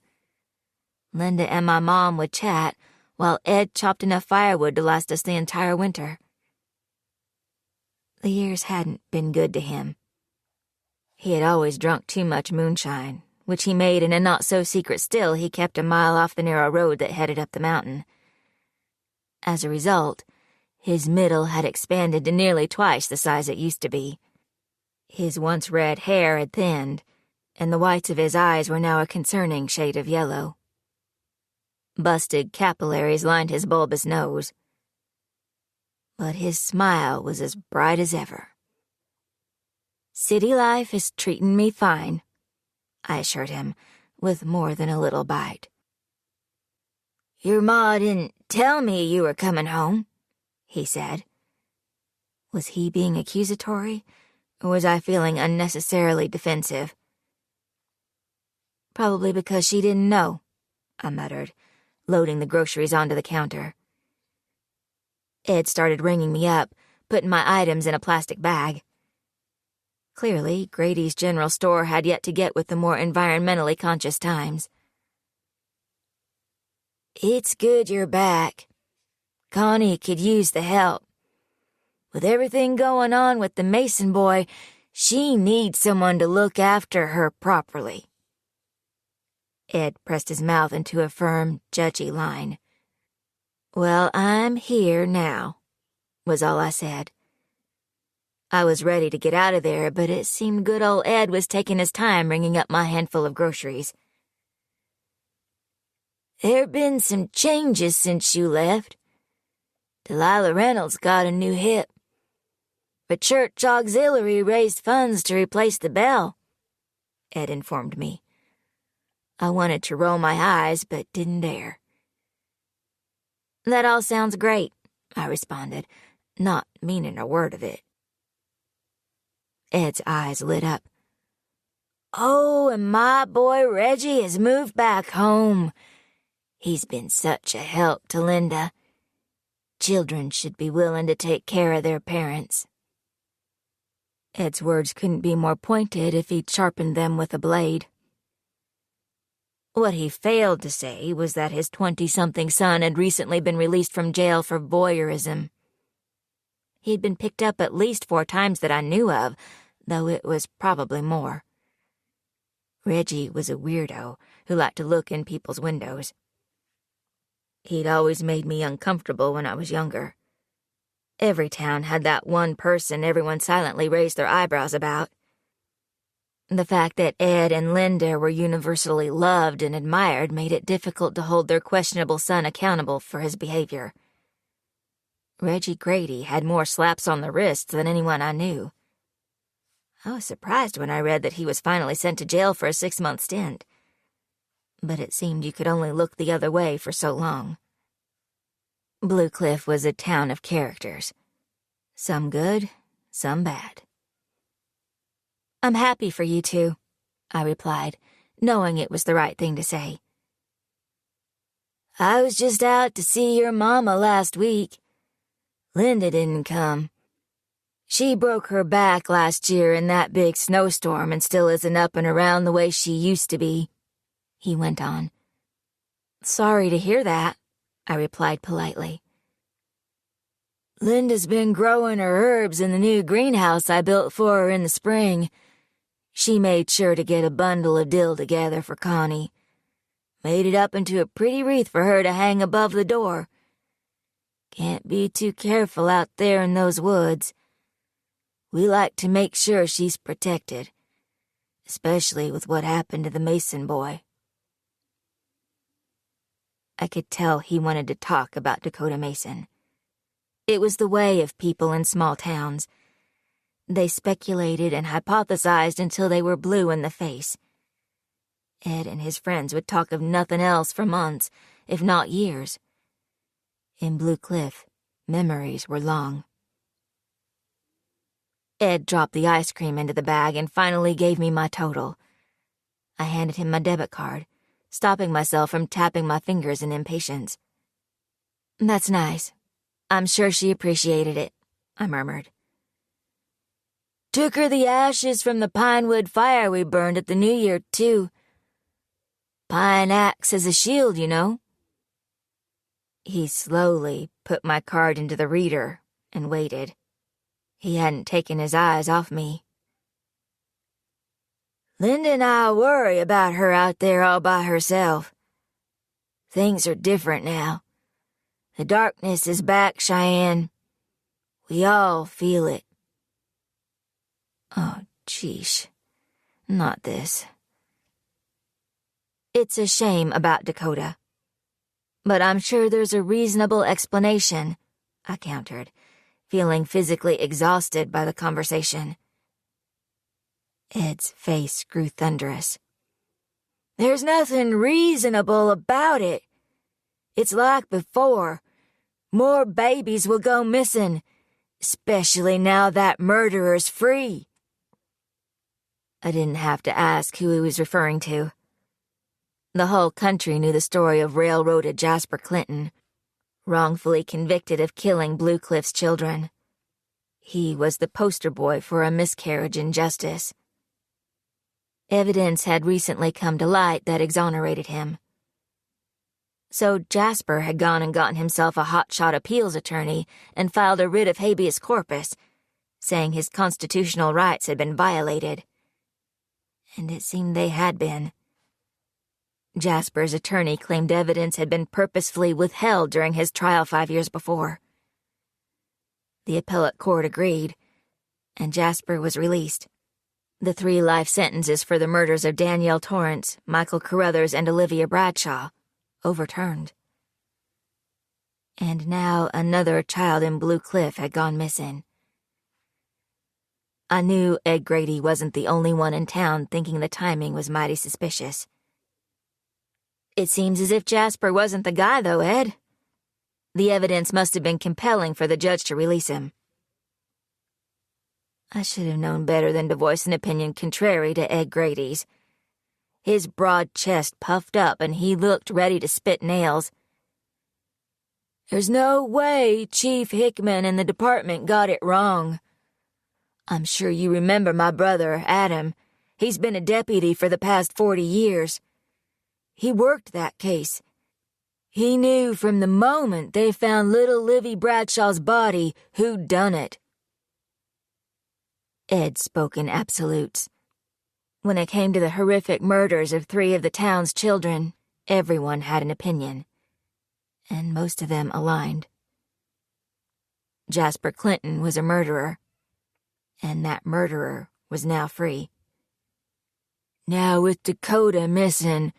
Linda and my mom would chat, while Ed chopped enough firewood to last us the entire winter. The years hadn't been good to him. He had always drunk too much moonshine, which he made in a not-so-secret still he kept a mile off the narrow road that headed up the mountain. As a result, his middle had expanded to nearly twice the size it used to be. His once red hair had thinned, and the whites of his eyes were now a concerning shade of yellow. Busted capillaries lined his bulbous nose. But his smile was as bright as ever. "City life is treating me fine," I assured him, with more than a little bite. "Your ma didn't tell me you were coming home," he said. Was he being accusatory, or was I feeling unnecessarily defensive? "Probably because she didn't know," I muttered, loading the groceries onto the counter. Ed started ringing me up, putting my items in a plastic bag. Clearly, Grady's general store had yet to get with the more environmentally conscious times. "It's good you're back. Connie could use the help. With everything going on with the Mason boy, she needs someone to look after her properly." Ed pressed his mouth into a firm, judgy line. "Well, I'm here now," was all I said. I was ready to get out of there, but it seemed good old Ed was taking his time ringing up my handful of groceries. "There've been some changes since you left. Delilah Reynolds got a new hip. The church auxiliary raised funds to replace the bell," Ed informed me. I wanted to roll my eyes, but didn't dare. "That all sounds great," I responded, not meaning a word of it. Ed's eyes lit up. "Oh, and my boy Reggie has moved back home. He's been such a help to Linda. Children should be willing to take care of their parents." Ed's words couldn't be more pointed if he'd sharpened them with a blade. What he failed to say was that his 20-something son had recently been released from jail for voyeurism. He'd been picked up at least 4 times that I knew of, though it was probably more. Reggie was a weirdo who liked to look in people's windows. He'd always made me uncomfortable when I was younger. Every town had that one person everyone silently raised their eyebrows about. The fact that Ed and Linda were universally loved and admired made it difficult to hold their questionable son accountable for his behavior. Reggie Grady had more slaps on the wrists than anyone I knew. I was surprised when I read that he was finally sent to jail for a 6-month stint. But it seemed you could only look the other way for so long. Blue Cliff was a town of characters. Some good, some bad. "I'm happy for you two," I replied, knowing it was the right thing to say. "I was just out to see your mama last week. Linda didn't come. She broke her back last year in that big snowstorm and still isn't up and around the way she used to be," he went on. "Sorry to hear that," I replied politely. "Linda's been growing her herbs in the new greenhouse I built for her in the spring. She made sure to get a bundle of dill together for Connie. Made it up into a pretty wreath for her to hang above the door. Can't be too careful out there in those woods. We like to make sure she's protected, especially with what happened to the Mason boy." I could tell he wanted to talk about Dakota Mason. It was the way of people in small towns. They speculated and hypothesized until they were blue in the face. Ed and his friends would talk of nothing else for months, if not years. In Blue Cliff, memories were long. Ed dropped the ice cream into the bag and finally gave me my total. I handed him my debit card, stopping myself from tapping my fingers in impatience. "That's nice. I'm sure she appreciated it," I murmured. "Took her the ashes from the pine wood fire we burned at the New Year, too. Pine axe as a shield, you know." He slowly put my card into the reader and waited. He hadn't taken his eyes off me. "Linda and I worry about her out there all by herself. Things are different now. The darkness is back, Cheyenne. We all feel it." Oh, geesh. Not this. "It's a shame about Dakota. But I'm sure there's a reasonable explanation," I countered, feeling physically exhausted by the conversation. Ed's face grew thunderous. "There's nothing reasonable about it. It's like before. More babies will go missing, especially now that murderer's free." I didn't have to ask who he was referring to. The whole country knew the story of railroaded Jasper Clinton, wrongfully convicted of killing Blue Cliff's children. He was the poster boy for a miscarriage in justice. Evidence had recently come to light that exonerated him. So Jasper had gone and gotten himself a hotshot appeals attorney and filed a writ of habeas corpus, saying his constitutional rights had been violated. And it seemed they had been. Jasper's attorney claimed evidence had been purposefully withheld during his trial 5 years before. The appellate court agreed, and Jasper was released. The 3 life sentences for the murders of Danielle Torrance, Michael Carruthers, and Olivia Bradshaw overturned. And now another child in Blue Cliff had gone missing. I knew Ed Grady wasn't the only one in town thinking the timing was mighty suspicious. "It seems as if Jasper wasn't the guy, though, Ed. The evidence must have been compelling for the judge to release him." I should have known better than to voice an opinion contrary to Ed Grady's. His broad chest puffed up and he looked ready to spit nails. "There's no way Chief Hickman and the department got it wrong. I'm sure you remember my brother, Adam. He's been a deputy for the past 40 years. He worked that case. He knew from the moment they found little Livy Bradshaw's body who'd done it." Ed spoke in absolutes. When it came to the horrific murders of 3 of the town's children, everyone had an opinion, and most of them aligned. Jasper Clinton was a murderer, and that murderer was now free. "Now with Dakota missing,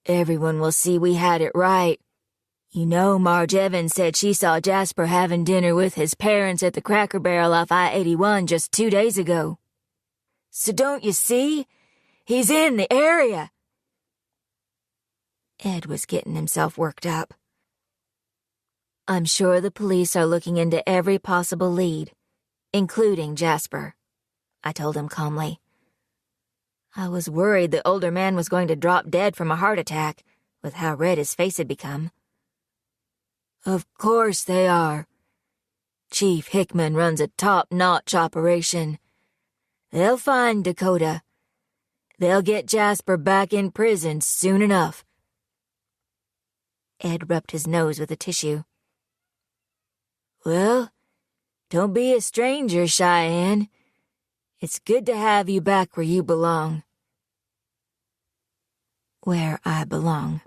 everyone will see we had it right. You know, Marge Evans said she saw Jasper having dinner with his parents at the Cracker Barrel off I-81 just 2 days ago. So don't you see? He's in the area." Ed was getting himself worked up. "I'm sure the police are looking into every possible lead, including Jasper," I told him calmly. I was worried the older man was going to drop dead from a heart attack, with how red his face had become. "Of course they are. Chief Hickman runs a top-notch operation. They'll find Dakota. They'll get Jasper back in prison soon enough." Ed rubbed his nose with a tissue. "Well, don't be a stranger, Cheyenne. It's good to have you back where you belong." Where I belong.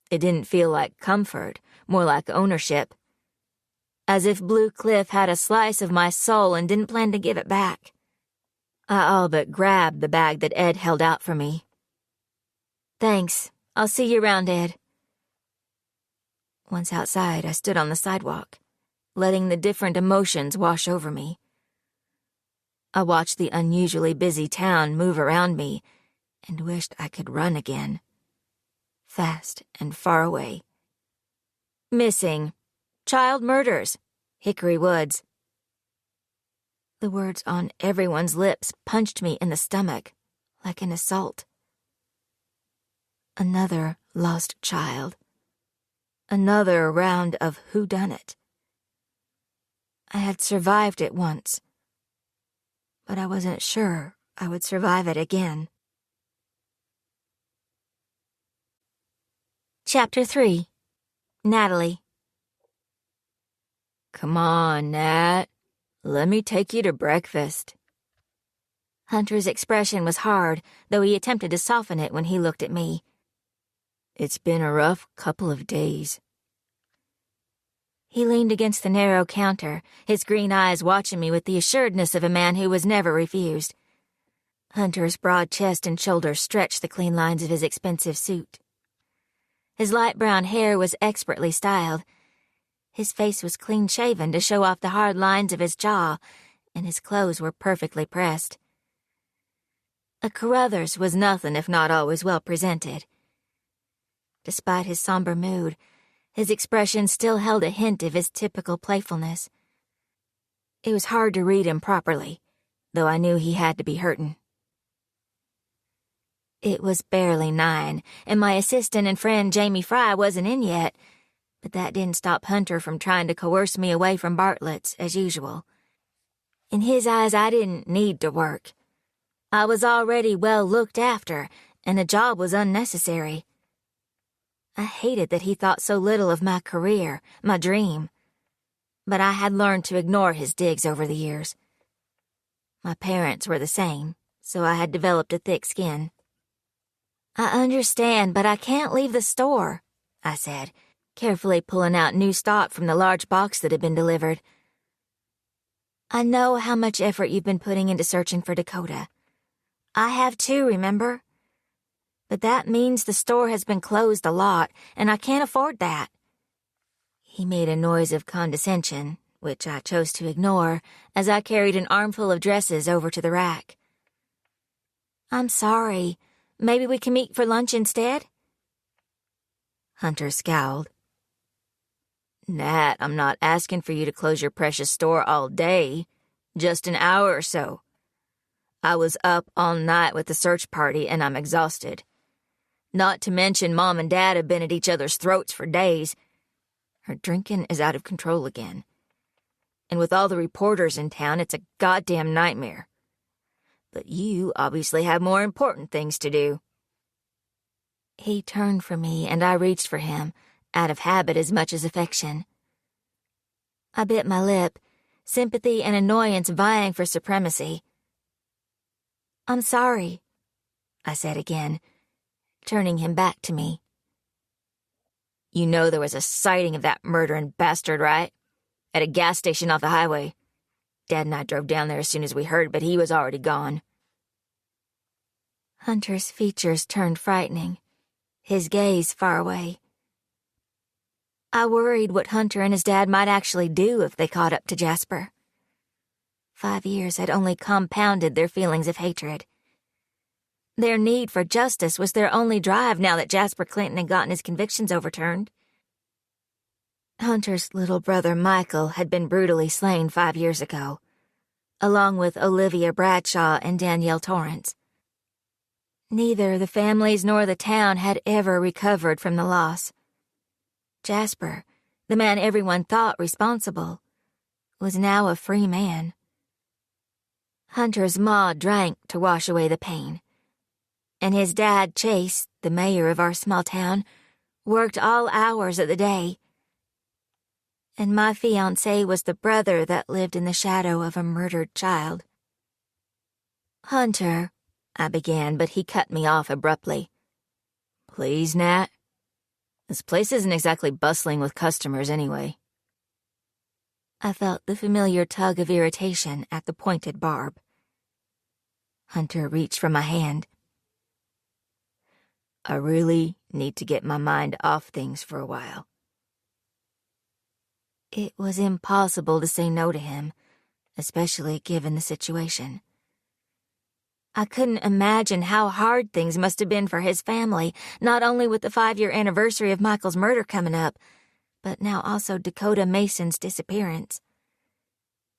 It didn't feel like comfort, more like ownership. As if Blue Cliff had a slice of my soul and didn't plan to give it back. I all but grabbed the bag that Ed held out for me. "Thanks. I'll see you around, Ed." Once outside, I stood on the sidewalk, letting the different emotions wash over me. I watched the unusually busy town move around me and wished I could run again. Fast and far away. Missing. Child murders. Hickory Woods. The words on everyone's lips punched me in the stomach, like an assault. Another lost child. Another round of whodunit. I had survived it once, but I wasn't sure I would survive it again. Chapter 3. Natalie. "Come on, Nat. Let me take you to breakfast." Hunter's expression was hard, though he attempted to soften it when he looked at me. "It's been a rough couple of days." He leaned against the narrow counter, his green eyes watching me with the assuredness of a man who was never refused. Hunter's broad chest and shoulders stretched the clean lines of his expensive suit. His light brown hair was expertly styled. His face was clean-shaven to show off the hard lines of his jaw, and his clothes were perfectly pressed. A Carruthers was nothing if not always well presented. Despite his somber mood, his expression still held a hint of his typical playfulness. It was hard to read him properly, though I knew he had to be hurtin'. It was barely 9, and my assistant and friend Jamie Fry wasn't in yet, but that didn't stop Hunter from trying to coerce me away from Bartlett's, as usual. In his eyes, I didn't need to work. I was already well looked after, and the job was unnecessary. I hated that he thought so little of my career, my dream. But I had learned to ignore his digs over the years. My parents were the same, so I had developed a thick skin. "I understand, but I can't leave the store," I said, carefully pulling out new stock from the large box that had been delivered. "I know how much effort you've been putting into searching for Dakota. I have too, remember? But that means the store has been closed a lot, and I can't afford that." He made a noise of condescension, which I chose to ignore, as I carried an armful of dresses over to the rack. "I'm sorry. Maybe we can meet for lunch instead?" Hunter scowled. "Nat, I'm not asking for you to close your precious store all day, just an hour or so. I was up all night with the search party, and I'm exhausted. Not to mention Mom and Dad have been at each other's throats for days. Her drinking is out of control again. And with all the reporters in town, it's a goddamn nightmare. But you obviously have more important things to do." He turned from me, and I reached for him, out of habit as much as affection. I bit my lip, sympathy and annoyance vying for supremacy. "I'm sorry," I said again, turning him back to me. "You know there was a sighting of that murdering bastard, right? At a gas station off the highway. Dad and I drove down there as soon as we heard, but he was already gone." Hunter's features turned frightening, his gaze far away. I worried what Hunter and his dad might actually do if they caught up to Jasper. 5 years had only compounded their feelings of hatred. Their need for justice was their only drive now that Jasper Clinton had gotten his convictions overturned. Hunter's little brother Michael had been brutally slain 5 years ago, along with Olivia Bradshaw and Danielle Torrance. Neither the families nor the town had ever recovered from the loss. Jasper, the man everyone thought responsible, was now a free man. Hunter's ma drank to wash away the pain, and his dad, Chase, the mayor of our small town, worked all hours of the day. And my fiancé was the brother that lived in the shadow of a murdered child. "Hunter," I began, but he cut me off abruptly. "Please, Nat? This place isn't exactly bustling with customers anyway." I felt the familiar tug of irritation at the pointed barb. Hunter reached for my hand. "I really need to get my mind off things for a while." It was impossible to say no to him, especially given the situation. I couldn't imagine how hard things must have been for his family, not only with the 5-year anniversary of Michael's murder coming up, but now also Dakota Mason's disappearance.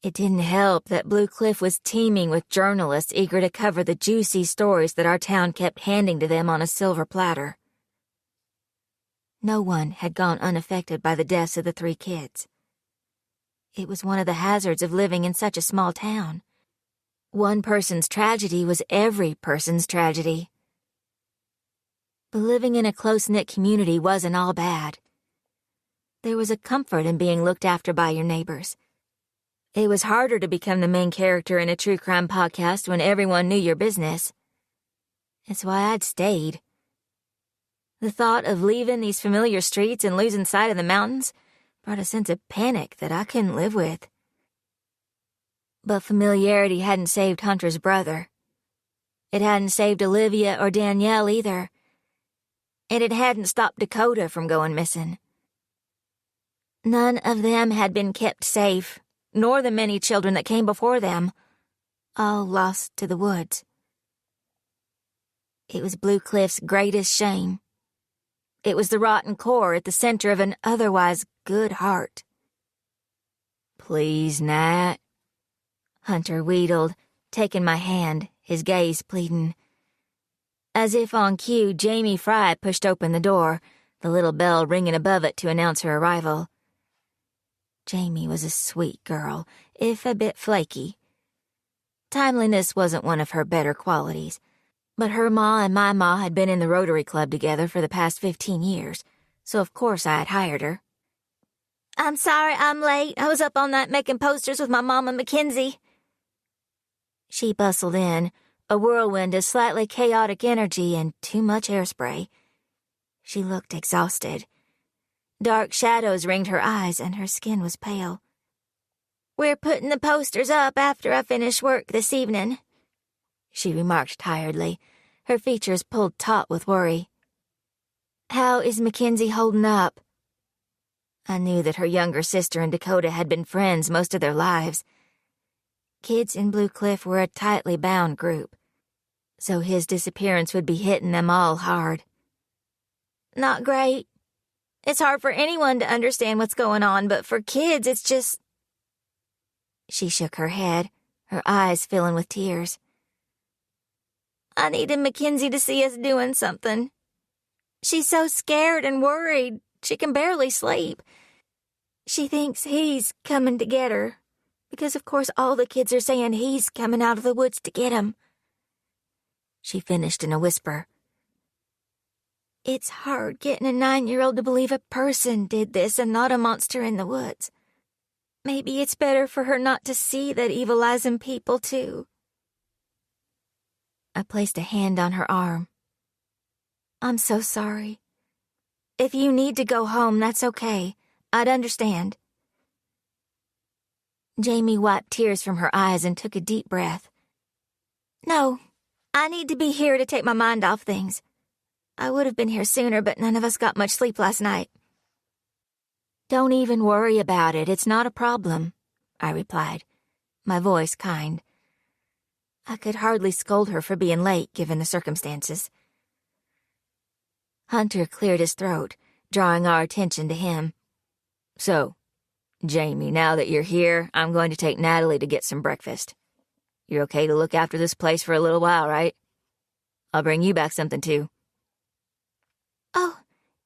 It didn't help that Blue Cliff was teeming with journalists eager to cover the juicy stories that our town kept handing to them on a silver platter. No one had gone unaffected by the deaths of the 3 kids. It was one of the hazards of living in such a small town. One person's tragedy was every person's tragedy. But living in a close-knit community wasn't all bad. There was a comfort in being looked after by your neighbors. It was harder to become the main character in a true crime podcast when everyone knew your business. It's why I'd stayed. The thought of leaving these familiar streets and losing sight of the mountains brought a sense of panic that I couldn't live with. But familiarity hadn't saved Hunter's brother. It hadn't saved Olivia or Danielle either. And it hadn't stopped Dakota from going missing. None of them had been kept safe, nor the many children that came before them, all lost to the woods. It was Blue Cliff's greatest shame. It was the rotten core at the center of an otherwise good heart. "Please, Nat," Hunter wheedled, taking my hand, his gaze pleading. As if on cue, Jamie Fry pushed open the door, the little bell ringing above it to announce her arrival. Jamie was a sweet girl, if a bit flaky. Timeliness wasn't one of her better qualities, but her ma and my ma had been in the Rotary Club together for the past 15 years, so of course I had hired her. "I'm sorry I'm late. I was up all night making posters with my mama Mackenzie." She bustled in, a whirlwind of slightly chaotic energy and too much hairspray. She looked exhausted. Dark shadows ringed her eyes and her skin was pale. "We're putting the posters up after I finish work this evening," she remarked tiredly, her features pulled taut with worry. "How is Mackenzie holding up?" I knew that her younger sister and Dakota had been friends most of their lives. Kids in Blue Cliff were a tightly bound group, so his disappearance would be hitting them all hard. "Not great. It's hard for anyone to understand what's going on, but for kids, it's just..." She shook her head, her eyes filling with tears. "I needed Mackenzie to see us doing something. She's so scared and worried, she can barely sleep. She thinks he's coming to get her, because of course all the kids are saying he's coming out of the woods to get him." She finished in a whisper. "It's hard getting a 9-year-old to believe a person did this and not a monster in the woods. Maybe it's better for her not to see that evil lies in people, too." I placed a hand on her arm. "I'm so sorry. If you need to go home, that's okay. I'd understand." Jamie wiped tears from her eyes and took a deep breath. "No, I need to be here to take my mind off things. I would have been here sooner, but none of us got much sleep last night." "Don't even worry about it. It's not a problem," I replied, my voice kind. I could hardly scold her for being late, given the circumstances. Hunter cleared his throat, drawing our attention to him. "So, Jamie, now that you're here, I'm going to take Natalie to get some breakfast. You're okay to look after this place for a little while, right? I'll bring you back something, too." "Oh,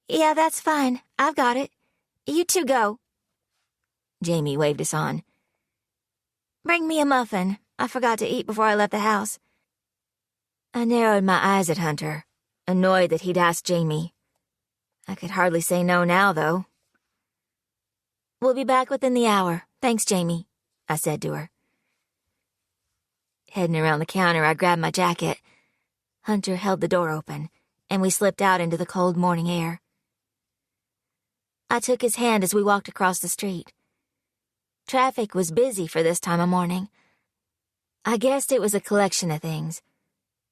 yeah, that's fine. I've got it. You two go." Jamie waved us on. "Bring me a muffin. I forgot to eat before I left the house." I narrowed my eyes at Hunter, annoyed that he'd asked Jamie. I could hardly say no now, though. "We'll be back within the hour. Thanks, Jamie," I said to her. Heading around the counter, I grabbed my jacket. Hunter held the door open, and we slipped out into the cold morning air. I took his hand as we walked across the street. Traffic was busy for this time of morning. I guessed it was a collection of things.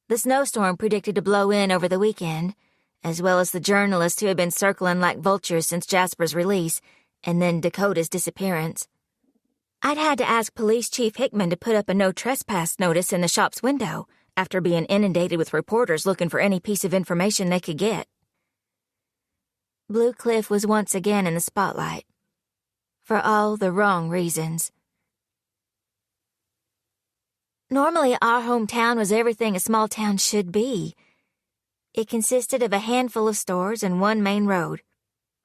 The snowstorm predicted to blow in over the weekend, as well as the journalists who had been circling like vultures since Jasper's release, and then Dakota's disappearance. I'd had to ask Police Chief Hickman to put up a no trespass notice in the shop's window after being inundated with reporters looking for any piece of information they could get. Blue Cliff was once again in the spotlight. For all the wrong reasons. Normally, our hometown was everything a small town should be. It consisted of a handful of stores and one main road,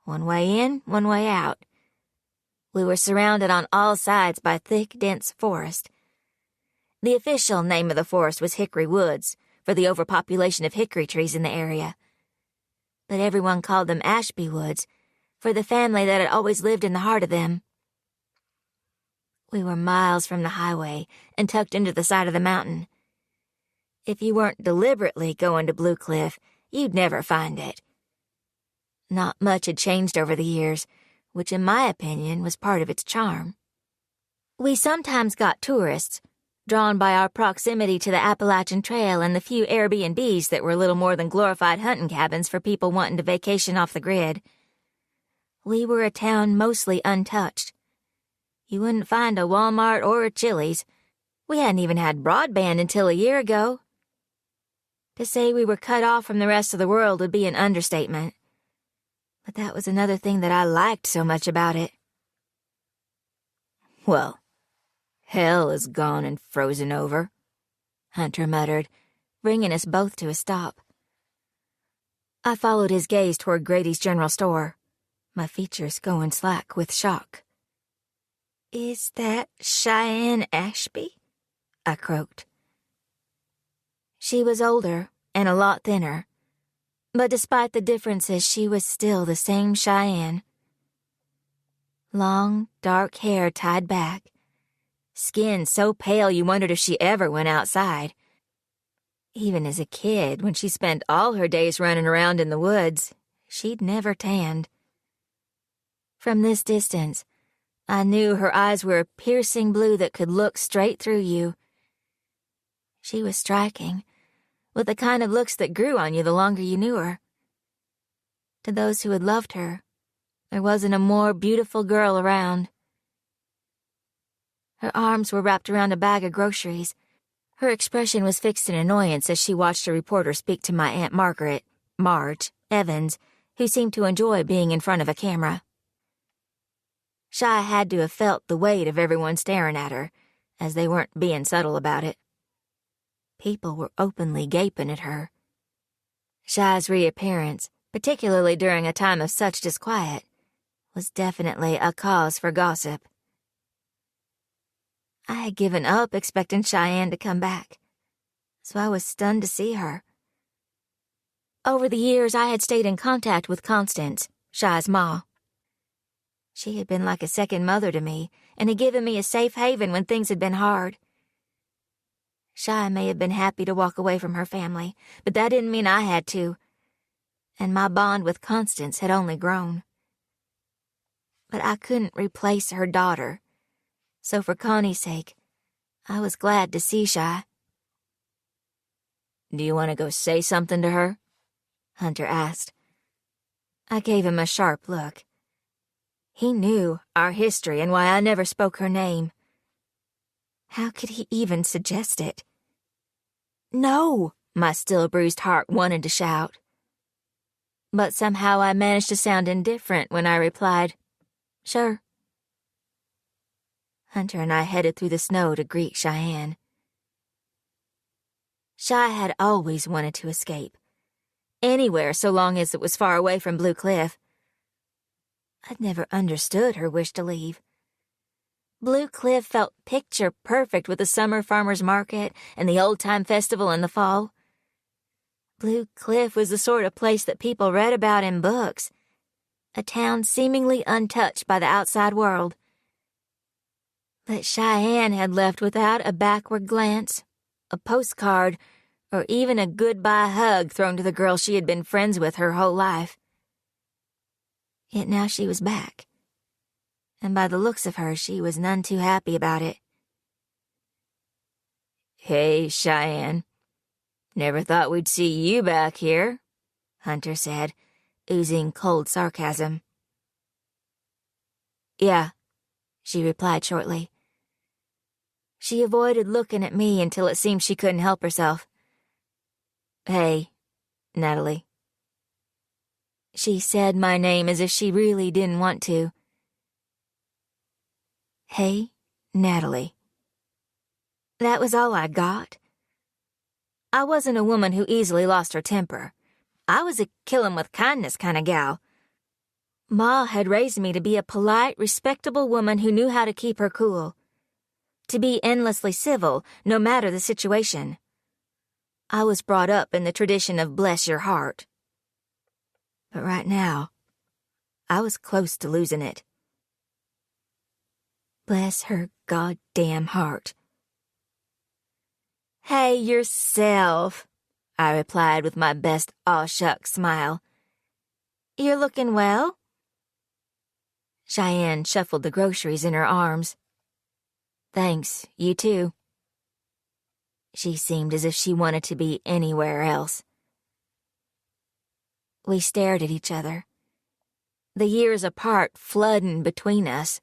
One way in, one way out. We were surrounded on all sides by thick, dense forest. The official name of the forest was Hickory Woods, for the overpopulation of hickory trees in the area. But everyone called them Ashby Woods, for the family that had always lived in the heart of them. We were miles from the highway and tucked into the side of the mountain. If you weren't deliberately going to Blue Cliff, you'd never find it. Not much had changed over the years, which in my opinion was part of its charm. We sometimes got tourists, drawn by our proximity to the Appalachian Trail and the few Airbnbs that were little more than glorified hunting cabins for people wanting to vacation off the grid. We were a town mostly untouched. You wouldn't find a Walmart or a Chili's. We hadn't even had broadband until a year ago. To say we were cut off from the rest of the world would be an understatement. But that was another thing that I liked so much about it. Well, hell is gone and frozen over, Hunter muttered, bringing us both to a stop. I followed his gaze toward Grady's general store, my features going slack with shock. "Is that Cheyenne Ashby?" I croaked. She was older and a lot thinner, but despite the differences, she was still the same Cheyenne. Long, dark hair tied back, skin so pale you wondered if she ever went outside. Even as a kid, when she spent all her days running around in the woods, she'd never tanned. From this distance, I knew her eyes were a piercing blue that could look straight through you. She was striking, with the kind of looks that grew on you the longer you knew her. To those who had loved her, there wasn't a more beautiful girl around. Her arms were wrapped around a bag of groceries. Her expression was fixed in annoyance as she watched a reporter speak to my Aunt Marge Evans, who seemed to enjoy being in front of a camera. Shy had to have felt the weight of everyone staring at her, as they weren't being subtle about it. People were openly gaping at her. Shy's reappearance, particularly during a time of such disquiet, was definitely a cause for gossip. I had given up expecting Cheyenne to come back, so I was stunned to see her. Over the years, I had stayed in contact with Constance, Shy's ma. She had been like a second mother to me and had given me a safe haven when things had been hard. Shy may have been happy to walk away from her family, but that didn't mean I had to, and my bond with Constance had only grown. But I couldn't replace her daughter, so for Connie's sake, I was glad to see Shy. "Do you want to go say something to her?" Hunter asked. I gave him a sharp look. He knew our history and why I never spoke her name. How could he even suggest it? "No!" my still bruised heart wanted to shout. But somehow I managed to sound indifferent when I replied, "Sure." Hunter and I headed through the snow to greet Cheyenne. Shy had always wanted to escape. Anywhere so long as it was far away from Blue Cliff. I'd never understood her wish to leave. Blue Cliff felt picture perfect with the summer farmer's market and the old-time festival in the fall. Blue Cliff was the sort of place that people read about in books, a town seemingly untouched by the outside world. But Cheyenne had left without a backward glance, a postcard, or even a goodbye hug thrown to the girl she had been friends with her whole life. Yet now she was back, and by the looks of her, she was none too happy about it. "Hey, Cheyenne. Never thought we'd see you back here," Hunter said, oozing cold sarcasm. "Yeah," she replied shortly. She avoided looking at me until it seemed she couldn't help herself. "Hey, Natalie." She said my name as if she really didn't want to. "Hey, Natalie." That was all I got. I wasn't a woman who easily lost her temper. I was a kill 'em with kindness kind of gal. Ma had raised me to be a polite, respectable woman who knew how to keep her cool. To be endlessly civil, no matter the situation. I was brought up in the tradition of bless your heart. But right now, I was close to losing it. Bless her goddamn heart. Hey, yourself, I replied with my best aw-shucks smile. You're looking well? Cheyenne shuffled the groceries in her arms. Thanks, you too. She seemed as if she wanted to be anywhere else. We stared at each other, the years apart flooding between us.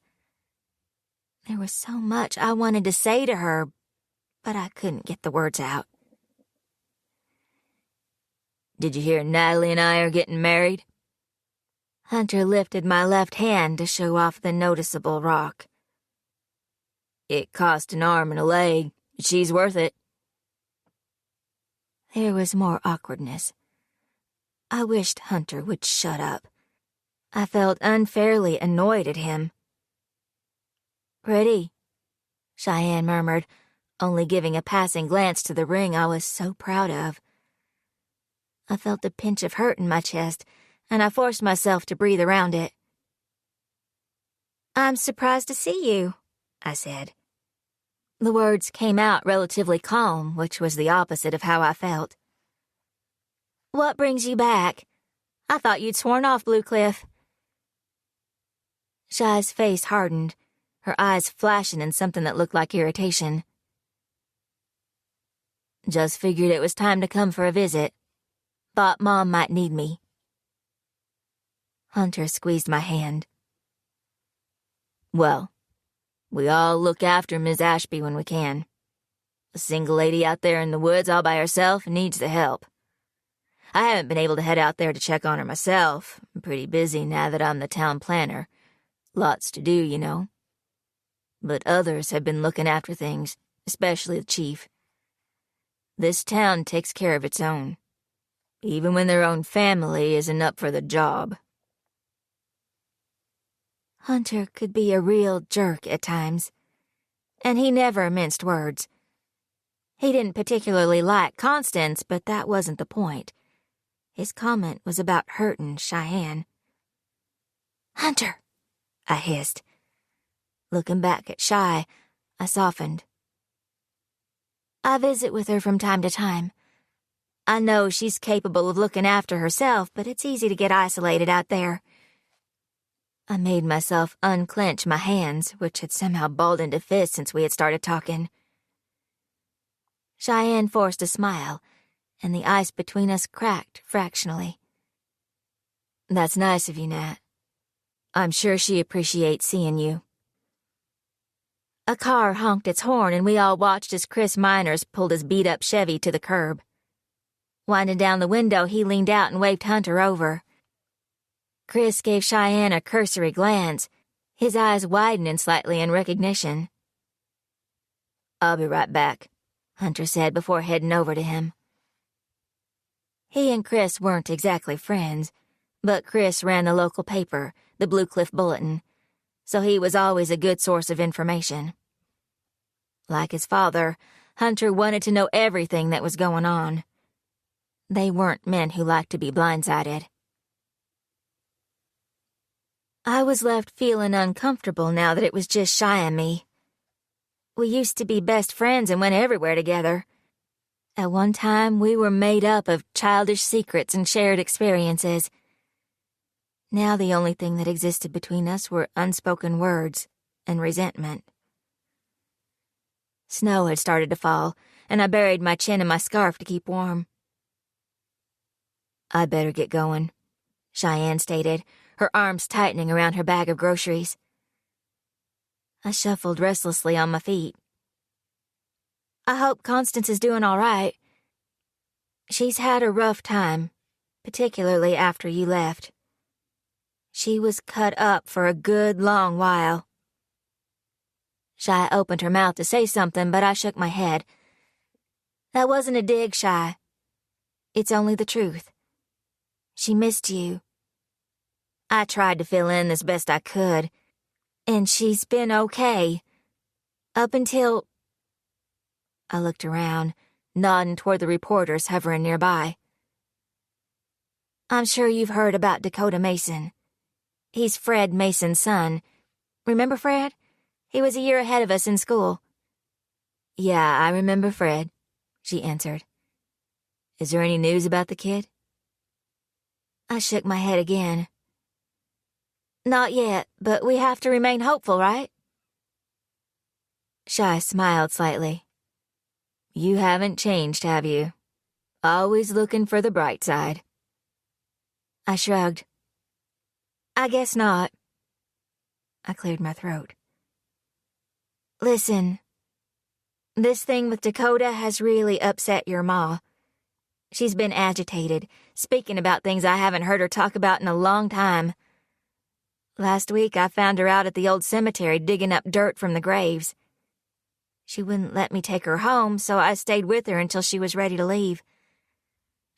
There was so much I wanted to say to her, but I couldn't get the words out. Did you hear Natalie and I are getting married? Hunter lifted my left hand to show off the noticeable rock. It cost an arm and a leg, but she's worth it. There was more awkwardness. I wished Hunter would shut up. I felt unfairly annoyed at him. Pretty, Cheyenne murmured, only giving a passing glance to the ring I was so proud of. I felt a pinch of hurt in my chest, and I forced myself to breathe around it. I'm surprised to see you, I said. The words came out relatively calm, which was the opposite of how I felt. What brings you back? I thought you'd sworn off Blue Cliff. Shy's face hardened, her eyes flashing in something that looked like irritation. Just figured it was time to come for a visit. Thought Mom might need me. Hunter squeezed my hand. Well, we all look after Miss Ashby when we can. A single lady out there in the woods all by herself needs the help. I haven't been able to head out there to check on her myself. I'm pretty busy now that I'm the town planner. Lots to do, you know. But others have been looking after things, especially the chief. This town takes care of its own, even when their own family isn't up for the job. Hunter could be a real jerk at times, and he never minced words. He didn't particularly like Constance, but that wasn't the point. His comment was about hurting Cheyenne. Hunter, I hissed. Looking back at Shy, I softened. I visit with her from time to time. I know she's capable of looking after herself, but it's easy to get isolated out there. I made myself unclench my hands, which had somehow balled into fists since we had started talking. Cheyenne forced a smile, and the ice between us cracked fractionally. That's nice of you, Nat. I'm sure she appreciates seeing you. A car honked its horn, and we all watched as Chris Miners pulled his beat-up Chevy to the curb. Winding down the window, he leaned out and waved Hunter over. Chris gave Cheyenne a cursory glance, his eyes widening slightly in recognition. I'll be right back, Hunter said before heading over to him. He and Chris weren't exactly friends, but Chris ran the local paper, the Blue Cliff Bulletin, so he was always a good source of information. Like his father, Hunter wanted to know everything that was going on. They weren't men who liked to be blindsided. I was left feeling uncomfortable now that it was just Shy and me. We used to be best friends and went everywhere together. At one time, we were made up of childish secrets and shared experiences. Now the only thing that existed between us were unspoken words and resentment. Snow had started to fall, and I buried my chin in my scarf to keep warm. I'd better get going, Cheyenne stated, her arms tightening around her bag of groceries. I shuffled restlessly on my feet. I hope Constance is doing all right. She's had a rough time, particularly after you left. She was cut up for a good long while. Shy opened her mouth to say something, but I shook my head. That wasn't a dig, Shy. It's only the truth. She missed you. I tried to fill in as best I could, and she's been okay. Up until... I looked around, nodding toward the reporters hovering nearby. I'm sure you've heard about Dakota Mason. He's Fred Mason's son. Remember Fred? He was a year ahead of us in school. Yeah, I remember Fred, she answered. Is there any news about the kid? I shook my head again. Not yet, but we have to remain hopeful, right? Shy smiled slightly. You haven't changed, have you? Always looking for the bright side. I shrugged. I guess not. I cleared my throat. Listen, this thing with Dakota has really upset your ma. She's been agitated, speaking about things I haven't heard her talk about in a long time. Last week I found her out at the old cemetery digging up dirt from the graves. She wouldn't let me take her home, so I stayed with her until she was ready to leave.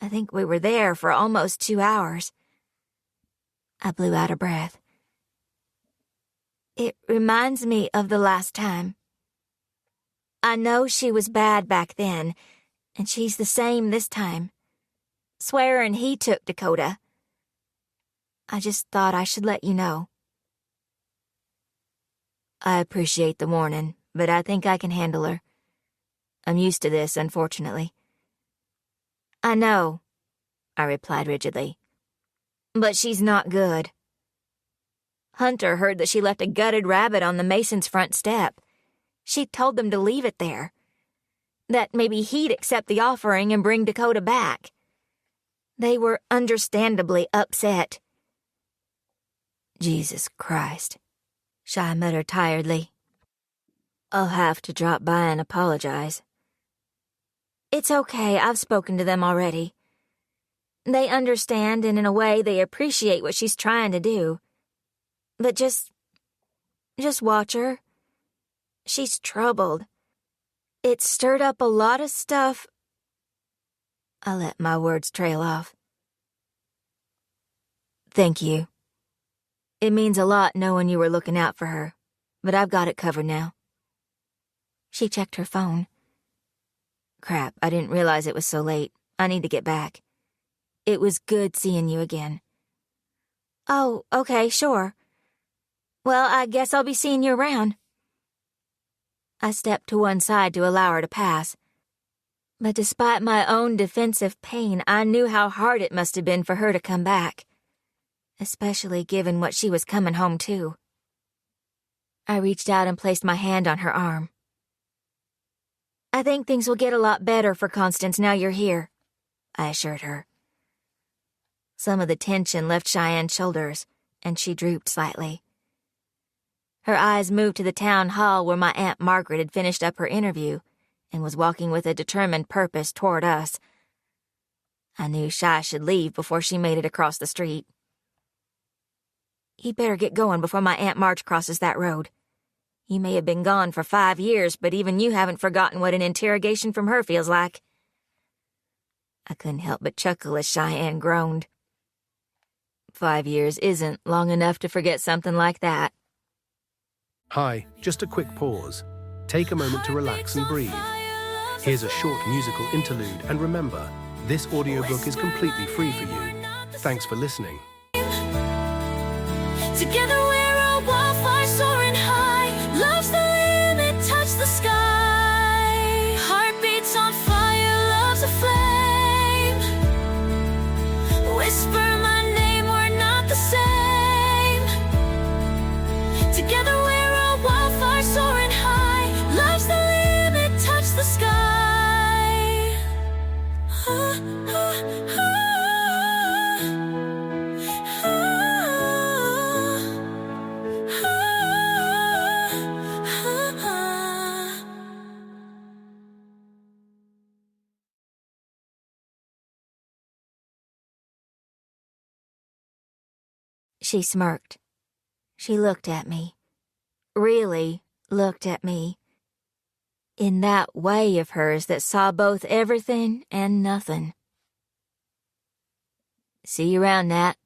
I think we were there for almost 2 hours. I blew out a breath. It reminds me of the last time. I know she was bad back then, and she's the same this time. Swearing he took Dakota. I just thought I should let you know. I appreciate the warning, but I think I can handle her. I'm used to this, unfortunately. I know, I replied rigidly. But she's not good. Hunter heard that she left a gutted rabbit on the Mason's front step. She told them to leave it there. That maybe he'd accept the offering and bring Dakota back. They were understandably upset. Jesus Christ, Shy muttered tiredly. I'll have to drop by and apologize. It's okay, I've spoken to them already. They understand, and in a way they appreciate what she's trying to do. But just watch her. She's troubled. It stirred up a lot of stuff. I let my words trail off. Thank you. It means a lot knowing you were looking out for her, but I've got it covered now. She checked her phone. Crap, I didn't realize it was so late. I need to get back. It was good seeing you again. Oh, okay, sure. Well, I guess I'll be seeing you around. I stepped to one side to allow her to pass. But despite my own defensive pain, I knew how hard it must have been for her to come back, especially given what she was coming home to. I reached out and placed my hand on her arm. I think things will get a lot better for Constance now you're here, I assured her. Some of the tension left Cheyenne's shoulders, and she drooped slightly. Her eyes moved to the town hall where my Aunt Margaret had finished up her interview and was walking with a determined purpose toward us. I knew Shy should leave before she made it across the street. He'd better get going before my Aunt Marge crosses that road. You may have been gone for 5 years, but even you haven't forgotten what an interrogation from her feels like. I couldn't help but chuckle as Cheyenne groaned. 5 years isn't long enough to forget something like that. Hi, just a quick pause. Take a moment to relax and breathe. Here's a short musical interlude, and remember, this audiobook is completely free for you. Thanks for listening. Together we're a wildfire soaring high. Love's the limit, touch the sky. Heartbeats on fire, love's a flame. Whisper my name, we're not the same. Together we're a wildfire soaring high. Love's the limit, touch the sky. She smirked. She looked at me. Really looked at me. In that way of hers that saw both everything and nothing. See you around, Nat.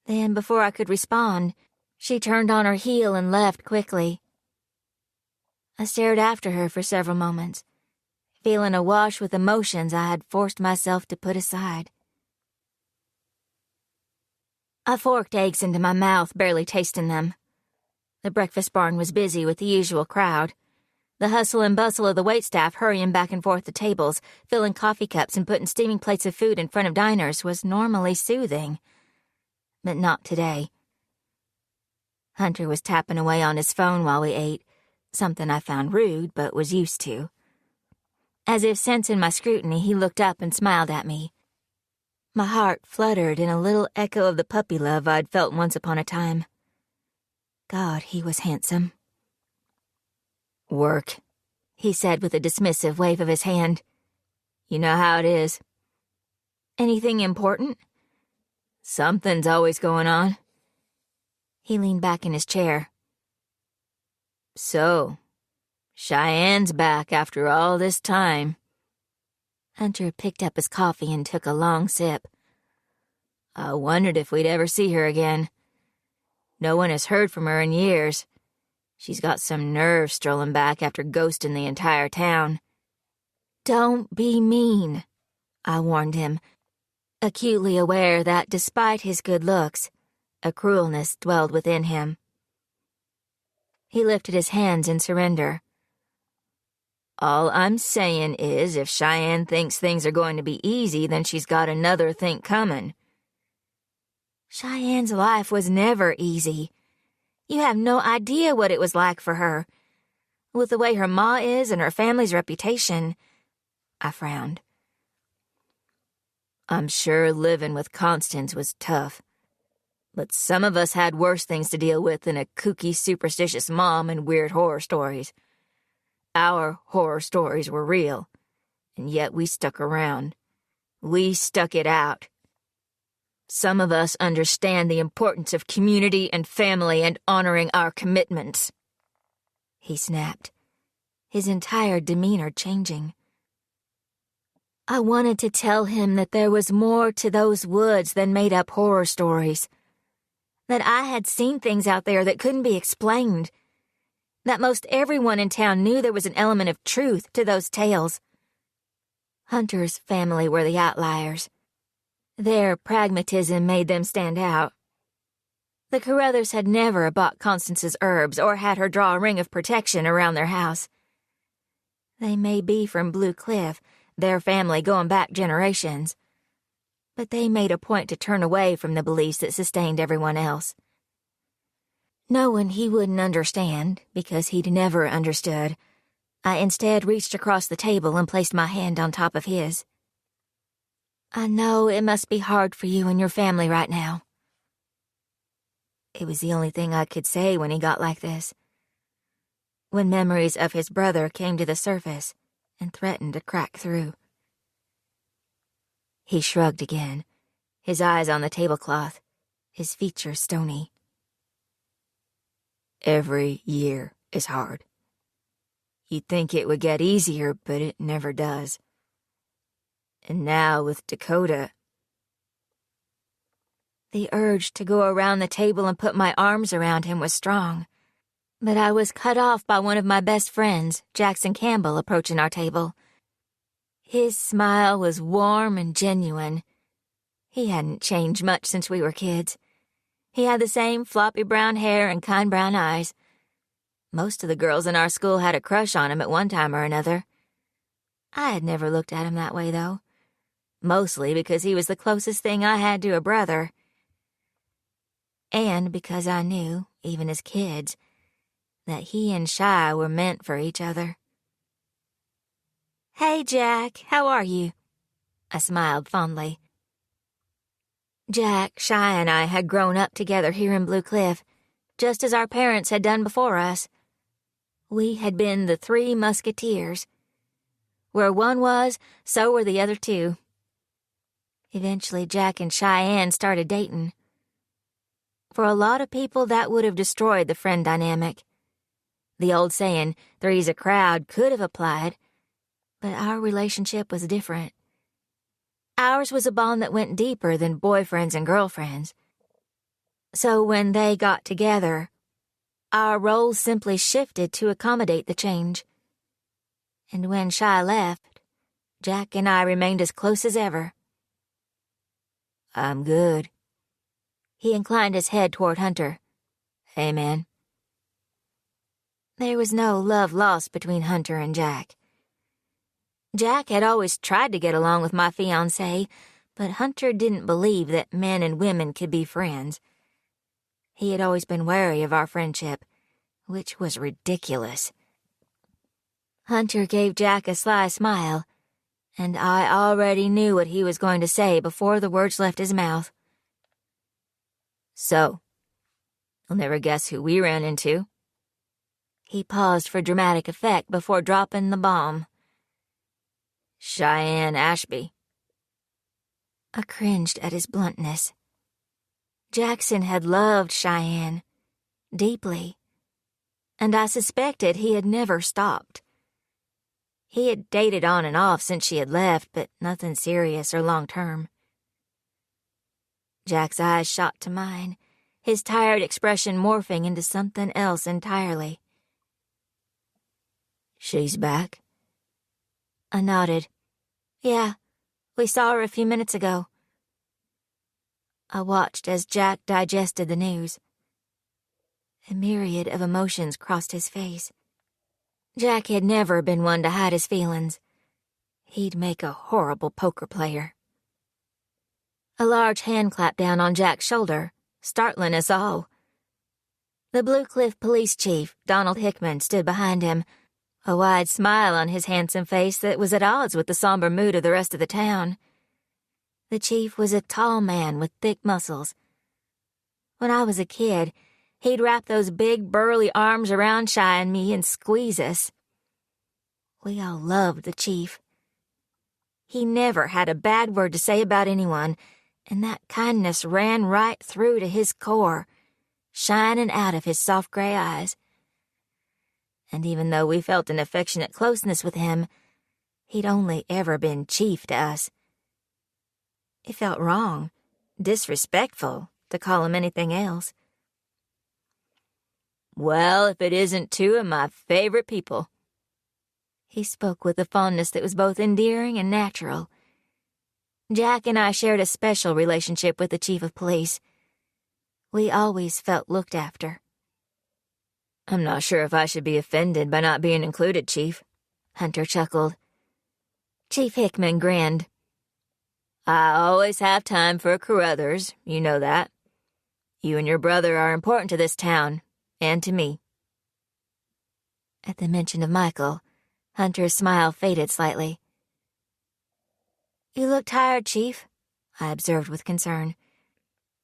Then, before I could respond, she turned on her heel and left quickly. I stared after her for several moments, feeling awash with emotions I had forced myself to put aside. I forked eggs into my mouth, barely tasting them. The breakfast barn was busy with the usual crowd. The hustle and bustle of the waitstaff hurrying back and forth to tables, filling coffee cups and putting steaming plates of food in front of diners was normally soothing. But not today. Hunter was tapping away on his phone while we ate, something I found rude but was used to. As if sensing my scrutiny, he looked up and smiled at me. My heart fluttered in a little echo of the puppy love I'd felt once upon a time. God, he was handsome. Work, he said with a dismissive wave of his hand. You know how it is. Anything important? Something's always going on. He leaned back in his chair. So, Cheyenne's back after all this time. Hunter picked up his coffee and took a long sip. I wondered if we'd ever see her again. No one has heard from her in years. She's got some nerve strolling back after ghosting the entire town. Don't be mean, I warned him, acutely aware that despite his good looks, a cruelness dwelled within him. He lifted his hands in surrender. All I'm saying is if Cheyenne thinks things are going to be easy, then she's got another think coming. Cheyenne's life was never easy. You have no idea what it was like for her. With the way her ma is and her family's reputation, I frowned. I'm sure living with Constance was tough. But some of us had worse things to deal with than a kooky, superstitious mom and weird horror stories. Our horror stories were real, and yet we stuck around. We stuck it out. Some of us understand the importance of community and family and honoring our commitments. He snapped, his entire demeanor changing. I wanted to tell him that there was more to those woods than made-up horror stories. That I had seen things out there that couldn't be explained. That most everyone in town knew there was an element of truth to those tales. Hunter's family were the outliers. Their pragmatism made them stand out. The Carruthers had never bought Constance's herbs or had her draw a ring of protection around their house. They may be from Blue Cliff, their family going back generations, but they made a point to turn away from the beliefs that sustained everyone else. Knowing he wouldn't understand, because he'd never understood, I instead reached across the table and placed my hand on top of his. I know it must be hard for you and your family right now. It was the only thing I could say when he got like this. When memories of his brother came to the surface and threatened to crack through. He shrugged again, his eyes on the tablecloth, his features stony. Every year is hard. You'd think it would get easier, but it never does. And now with Dakota... The urge to go around the table and put my arms around him was strong, but I was cut off by one of my best friends, Jackson Campbell, approaching our table. His smile was warm and genuine. He hadn't changed much since we were kids. He had the same floppy brown hair and kind brown eyes. Most of the girls in our school had a crush on him at one time or another. I had never looked at him that way, though. Mostly because he was the closest thing I had to a brother. And because I knew, even as kids, that he and Shy were meant for each other. "Hey, Jack, how are you?" I smiled fondly. Jack, Shy, and I had grown up together here in Blue Cliff, just as our parents had done before us. We had been the Three Musketeers. Where one was, so were the other two. Eventually, Jack and Cheyenne started dating. For a lot of people, that would have destroyed the friend dynamic. The old saying, "three's a crowd," could have applied, but our relationship was different. Ours was a bond that went deeper than boyfriends and girlfriends. So when they got together, our roles simply shifted to accommodate the change. And when Shy left, Jack and I remained as close as ever. I'm good. He inclined his head toward Hunter. Hey, man. There was no love lost between Hunter and Jack. Jack had always tried to get along with my fiancé, but Hunter didn't believe that men and women could be friends. He had always been wary of our friendship, which was ridiculous. Hunter gave Jack a sly smile, and I already knew what he was going to say before the words left his mouth. So, you'll never guess who we ran into. He paused for dramatic effect before dropping the bomb. Cheyenne Ashby. I cringed at his bluntness. Jackson had loved Cheyenne, deeply, and I suspected he had never stopped. He had dated on and off since she had left, but nothing serious or long-term. Jack's eyes shot to mine, his tired expression morphing into something else entirely. She's back? I nodded. Yeah, we saw her a few minutes ago. I watched as Jack digested the news. A myriad of emotions crossed his face. Jack had never been one to hide his feelings. He'd make a horrible poker player. A large hand clapped down on Jack's shoulder, startling us all. The Blue Cliff police chief, Donald Hickman, stood behind him, a wide smile on his handsome face that was at odds with the somber mood of the rest of the town. The chief was a tall man with thick muscles. When I was a kid, he'd wrap those big, burly arms around Shy and me and squeeze us. We all loved the chief. He never had a bad word to say about anyone, and that kindness ran right through to his core, shining out of his soft gray eyes. And even though we felt an affectionate closeness with him, he'd only ever been chief to us. It felt wrong, disrespectful, to call him anything else. Well, if it isn't two of my favorite people. He spoke with a fondness that was both endearing and natural. Jack and I shared a special relationship with the chief of police. We always felt looked after. I'm not sure if I should be offended by not being included, Chief. Hunter chuckled. Chief Hickman grinned. I always have time for Carruthers, you know that. You and your brother are important to this town, and to me. At the mention of Michael, Hunter's smile faded slightly. You look tired, Chief, I observed with concern.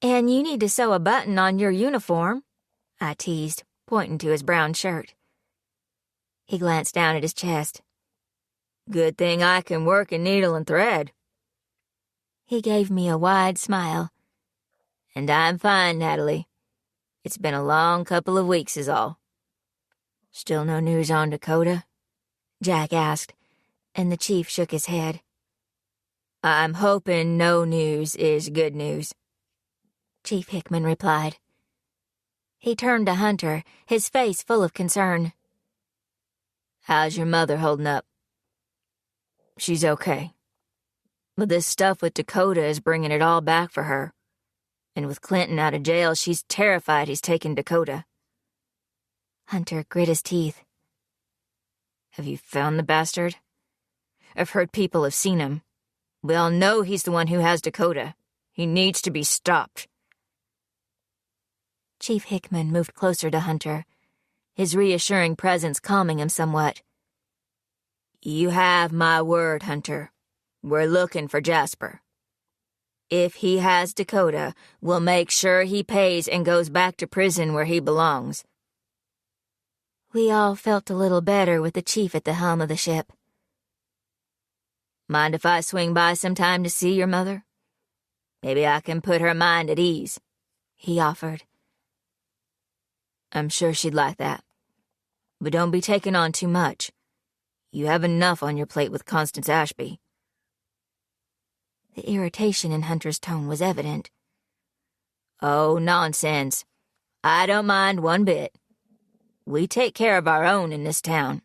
And you need to sew a button on your uniform, I teased, pointing to his brown shirt. He glanced down at his chest. Good thing I can work in needle and thread. He gave me a wide smile. And I'm fine, Natalie. It's been a long couple of weeks is all. Still no news on Dakota? Jack asked, and the chief shook his head. I'm hoping no news is good news, Chief Hickman replied. He turned to Hunter, his face full of concern. How's your mother holding up? She's okay. But this stuff with Dakota is bringing it all back for her. And with Clinton out of jail, she's terrified he's taken Dakota. Hunter grit his teeth. Have you found the bastard? I've heard people have seen him. We all know he's the one who has Dakota. He needs to be stopped. Chief Hickman moved closer to Hunter, his reassuring presence calming him somewhat. You have my word, Hunter. We're looking for Jasper. If he has Dakota, we'll make sure he pays and goes back to prison where he belongs. We all felt a little better with the chief at the helm of the ship. Mind if I swing by sometime to see your mother? Maybe I can put her mind at ease, he offered. I'm sure she'd like that. But don't be taking on too much. You have enough on your plate with Constance Ashby. The irritation in Hunter's tone was evident. Oh, nonsense. I don't mind one bit. We take care of our own in this town.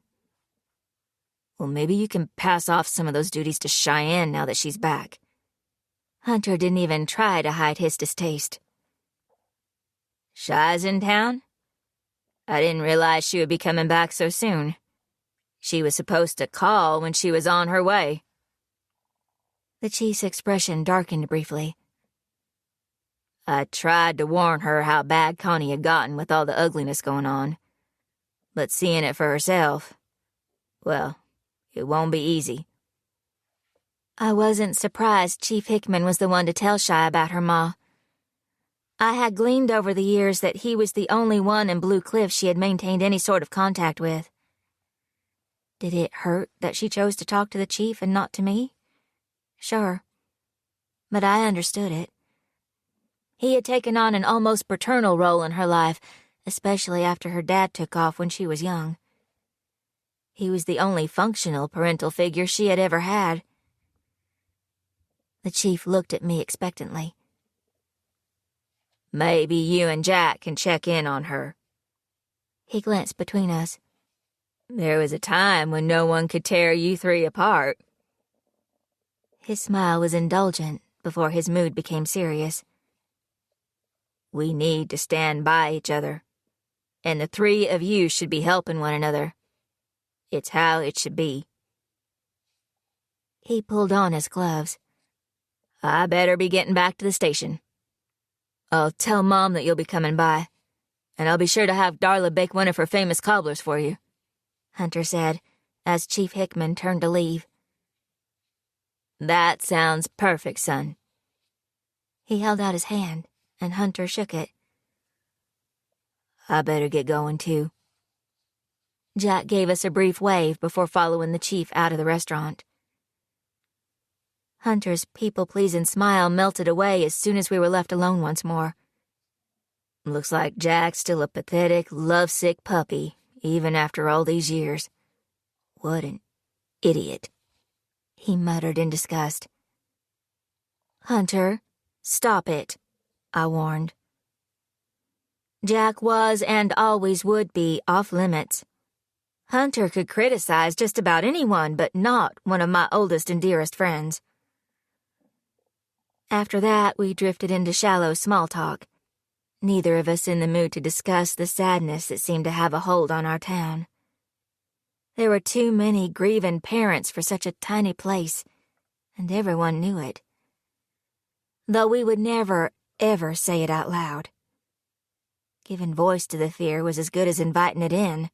Well, maybe you can pass off some of those duties to Cheyenne now that she's back. Hunter didn't even try to hide his distaste. Shy's in town? I didn't realize she would be coming back so soon. She was supposed to call when she was on her way. The chief's expression darkened briefly. I tried to warn her how bad Connie had gotten with all the ugliness going on. But seeing it for herself, well, it won't be easy. I wasn't surprised Chief Hickman was the one to tell Shy about her ma. I had gleaned over the years that he was the only one in Blue Cliff she had maintained any sort of contact with. Did it hurt that she chose to talk to the chief and not to me? Sure. But I understood it. He had taken on an almost paternal role in her life, especially after her dad took off when she was young. He was the only functional parental figure she had ever had. The chief looked at me expectantly. Maybe you and Jack can check in on her. He glanced between us. There was a time when no one could tear you three apart. His smile was indulgent before his mood became serious. We need to stand by each other, and the three of you should be helping one another. It's how it should be. He pulled on his gloves. I better be getting back to the station. I'll tell Mom that you'll be coming by, and I'll be sure to have Darla bake one of her famous cobblers for you, Hunter said, as Chief Hickman turned to leave. That sounds perfect, son. He held out his hand, and Hunter shook it. I better get going, too. Jack gave us a brief wave before following the chief out of the restaurant. Hunter's people-pleasing smile melted away as soon as we were left alone once more. Looks like Jack's still a pathetic, lovesick puppy, even after all these years. What an idiot, he muttered in disgust. Hunter, stop it, I warned. Jack was and always would be off-limits. Hunter could criticize just about anyone, but not one of my oldest and dearest friends. After that, we drifted into shallow small talk, neither of us in the mood to discuss the sadness that seemed to have a hold on our town. There were too many grieving parents for such a tiny place, and everyone knew it. Though we would never, ever say it out loud. Giving voice to the fear was as good as inviting it in,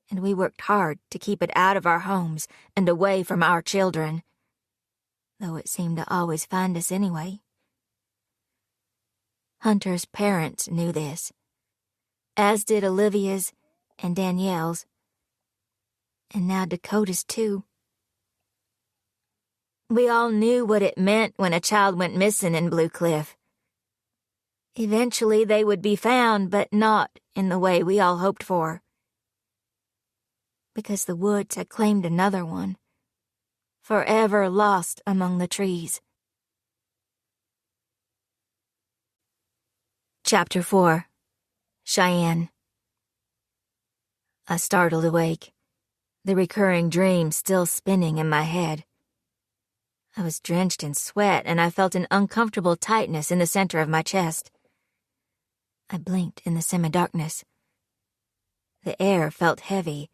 and we worked hard to keep it out of our homes and away from our children, though it seemed to always find us anyway. Hunter's parents knew this, as did Olivia's and Danielle's, and now Dakota's too. We all knew what it meant when a child went missing in Blue Cliff. Eventually they would be found, but not in the way we all hoped for. Because the woods had claimed another one, forever lost among the trees. Chapter 4. Cheyenne. I startled awake, the recurring dream still spinning in my head. I was drenched in sweat, and I felt an uncomfortable tightness in the center of my chest. I blinked in the semi-darkness. The air felt heavy,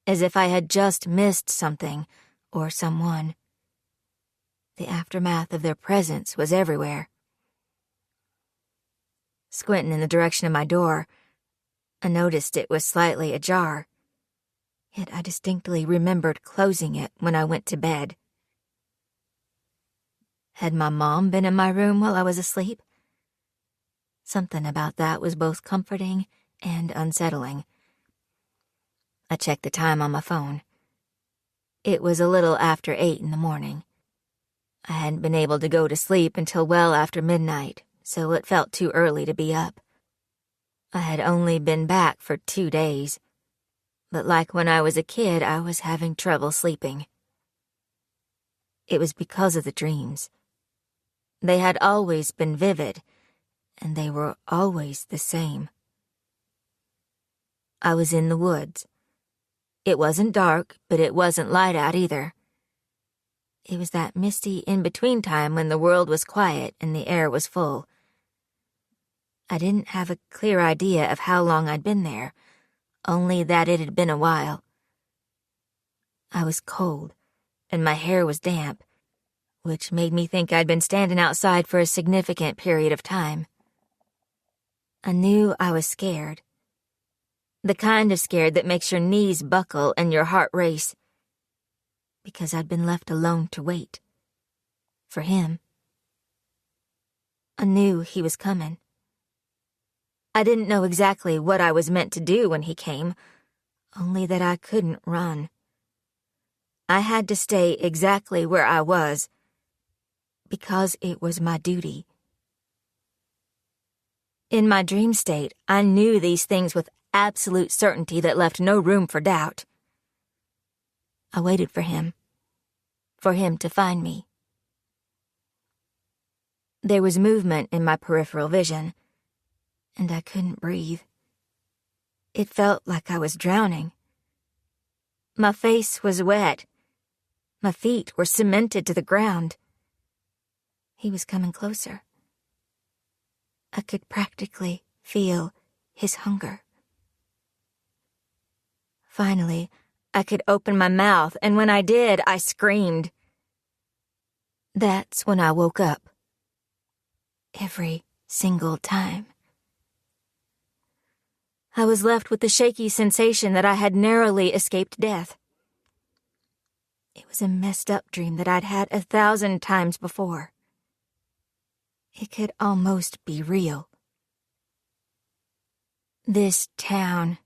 as if I had just missed something or someone. The aftermath of their presence was everywhere. Squinting in the direction of my door, I noticed it was slightly ajar, yet I distinctly remembered closing it when I went to bed. Had my mom been in my room while I was asleep? Something about that was both comforting and unsettling. I checked the time on my phone. It was a little after 8 in the morning. I hadn't been able to go to sleep until well after midnight, so it felt too early to be up. I had only been back for 2 days, but like when I was a kid, I was having trouble sleeping. It was because of the dreams. They had always been vivid, and they were always the same. I was in the woods. It wasn't dark, but it wasn't light out either. It was that misty in-between time when the world was quiet and the air was full. I didn't have a clear idea of how long I'd been there, only that it had been a while. I was cold, and my hair was damp, which made me think I'd been standing outside for a significant period of time. I knew I was scared. The kind of scared that makes your knees buckle and your heart race. Because I'd been left alone to wait. For him. I knew he was coming. I didn't know exactly what I was meant to do when he came, only that I couldn't run. I had to stay exactly where I was, because it was my duty. In my dream state, I knew these things with absolute certainty that left no room for doubt. I waited for him to find me. There was movement in my peripheral vision, and I couldn't breathe. It felt like I was drowning. My face was wet. My feet were cemented to the ground. He was coming closer. I could practically feel his hunger. Finally, I could open my mouth, and when I did, I screamed. That's when I woke up. Every single time. I was left with the shaky sensation that I had narrowly escaped death. It was a messed-up dream that I'd had 1,000 times before. It could almost be real. This town,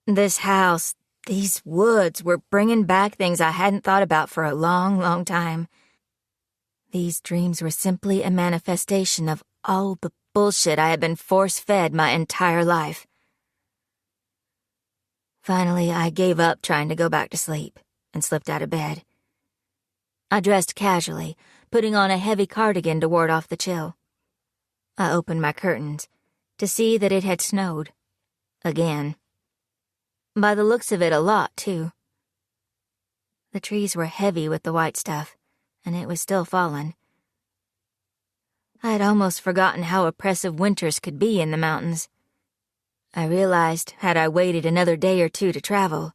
this house, these woods were bringing back things I hadn't thought about for a long, long time. These dreams were simply a manifestation of all the bullshit I had been force-fed my entire life. Finally, I gave up trying to go back to sleep and slipped out of bed. I dressed casually, putting on a heavy cardigan to ward off the chill. I opened my curtains to see that it had snowed. Again. By the looks of it, a lot, too. The trees were heavy with the white stuff, and it was still falling. I had almost forgotten how oppressive winters could be in the mountains. I realized, had I waited another day or two to travel,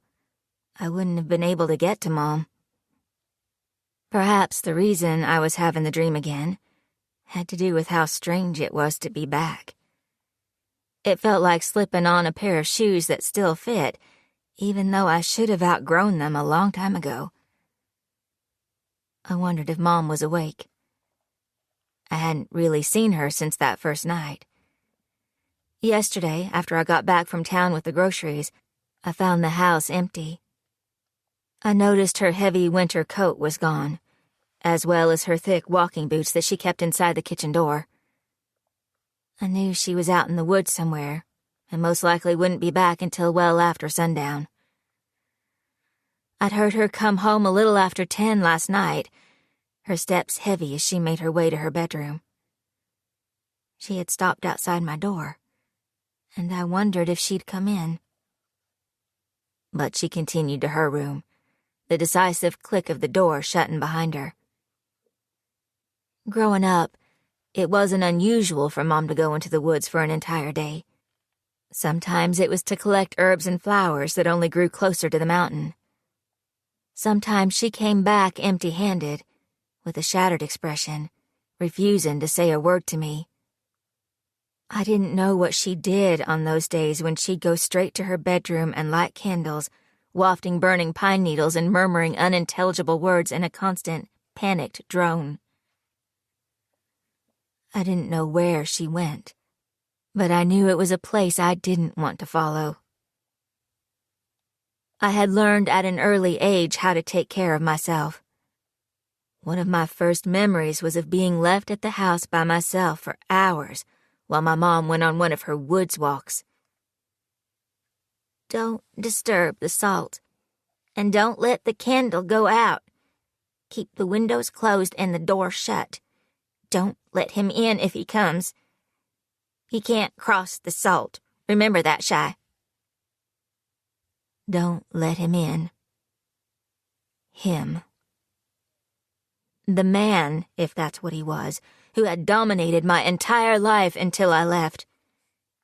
I wouldn't have been able to get to Mom. Perhaps the reason I was having the dream again had to do with how strange it was to be back. It felt like slipping on a pair of shoes that still fit, even though I should have outgrown them a long time ago. I wondered if Mom was awake. I hadn't really seen her since that first night. Yesterday, after I got back from town with the groceries, I found the house empty. I noticed her heavy winter coat was gone, as well as her thick walking boots that she kept inside the kitchen door. I knew she was out in the woods somewhere, and most likely wouldn't be back until well after sundown. I'd heard her come home a little after 10 last night, her steps heavy as she made her way to her bedroom. She had stopped outside my door, and I wondered if she'd come in. But she continued to her room, the decisive click of the door shutting behind her. Growing up, it wasn't unusual for Mom to go into the woods for an entire day. Sometimes it was to collect herbs and flowers that only grew closer to the mountain. Sometimes she came back empty-handed, with a shattered expression, refusing to say a word to me. I didn't know what she did on those days when she'd go straight to her bedroom and light candles, wafting burning pine needles and murmuring unintelligible words in a constant, panicked drone. I didn't know where she went, but I knew it was a place I didn't want to follow. I had learned at an early age how to take care of myself. One of my first memories was of being left at the house by myself for hours while my mom went on one of her woods walks. Don't disturb the salt, and don't let the candle go out. Keep the windows closed and the door shut. Don't let him in if he comes. He can't cross the salt. Remember that, Shy. Don't let him in. Him. The man, if that's what he was, who had dominated my entire life until I left,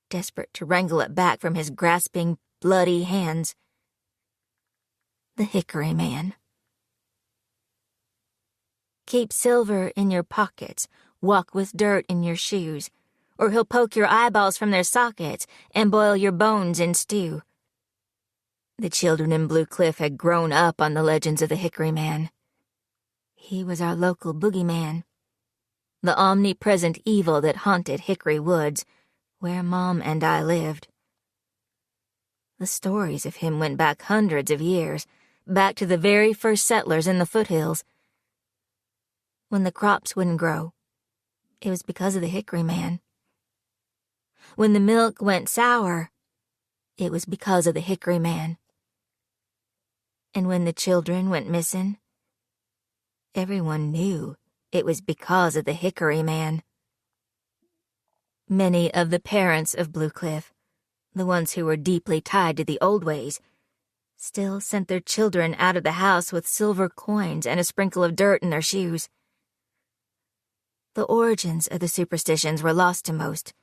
desperate to wrangle it back from his grasping, bloody hands. The Hickory Man. Keep silver in your pockets, walk with dirt in your shoes, or he'll poke your eyeballs from their sockets and boil your bones in stew. The children in Blue Cliff had grown up on the legends of the Hickory Man. He was our local boogeyman, the omnipresent evil that haunted Hickory Woods, where Mom and I lived. The stories of him went back hundreds of years, back to the very first settlers in the foothills. When the crops wouldn't grow, it was because of the Hickory Man. When the milk went sour, it was because of the Hickory Man. And when the children went missing, everyone knew it was because of the Hickory Man. Many of the parents of Blue Cliff, the ones who were deeply tied to the old ways, still sent their children out of the house with silver coins and a sprinkle of dirt in their shoes. The origins of the superstitions were lost to most,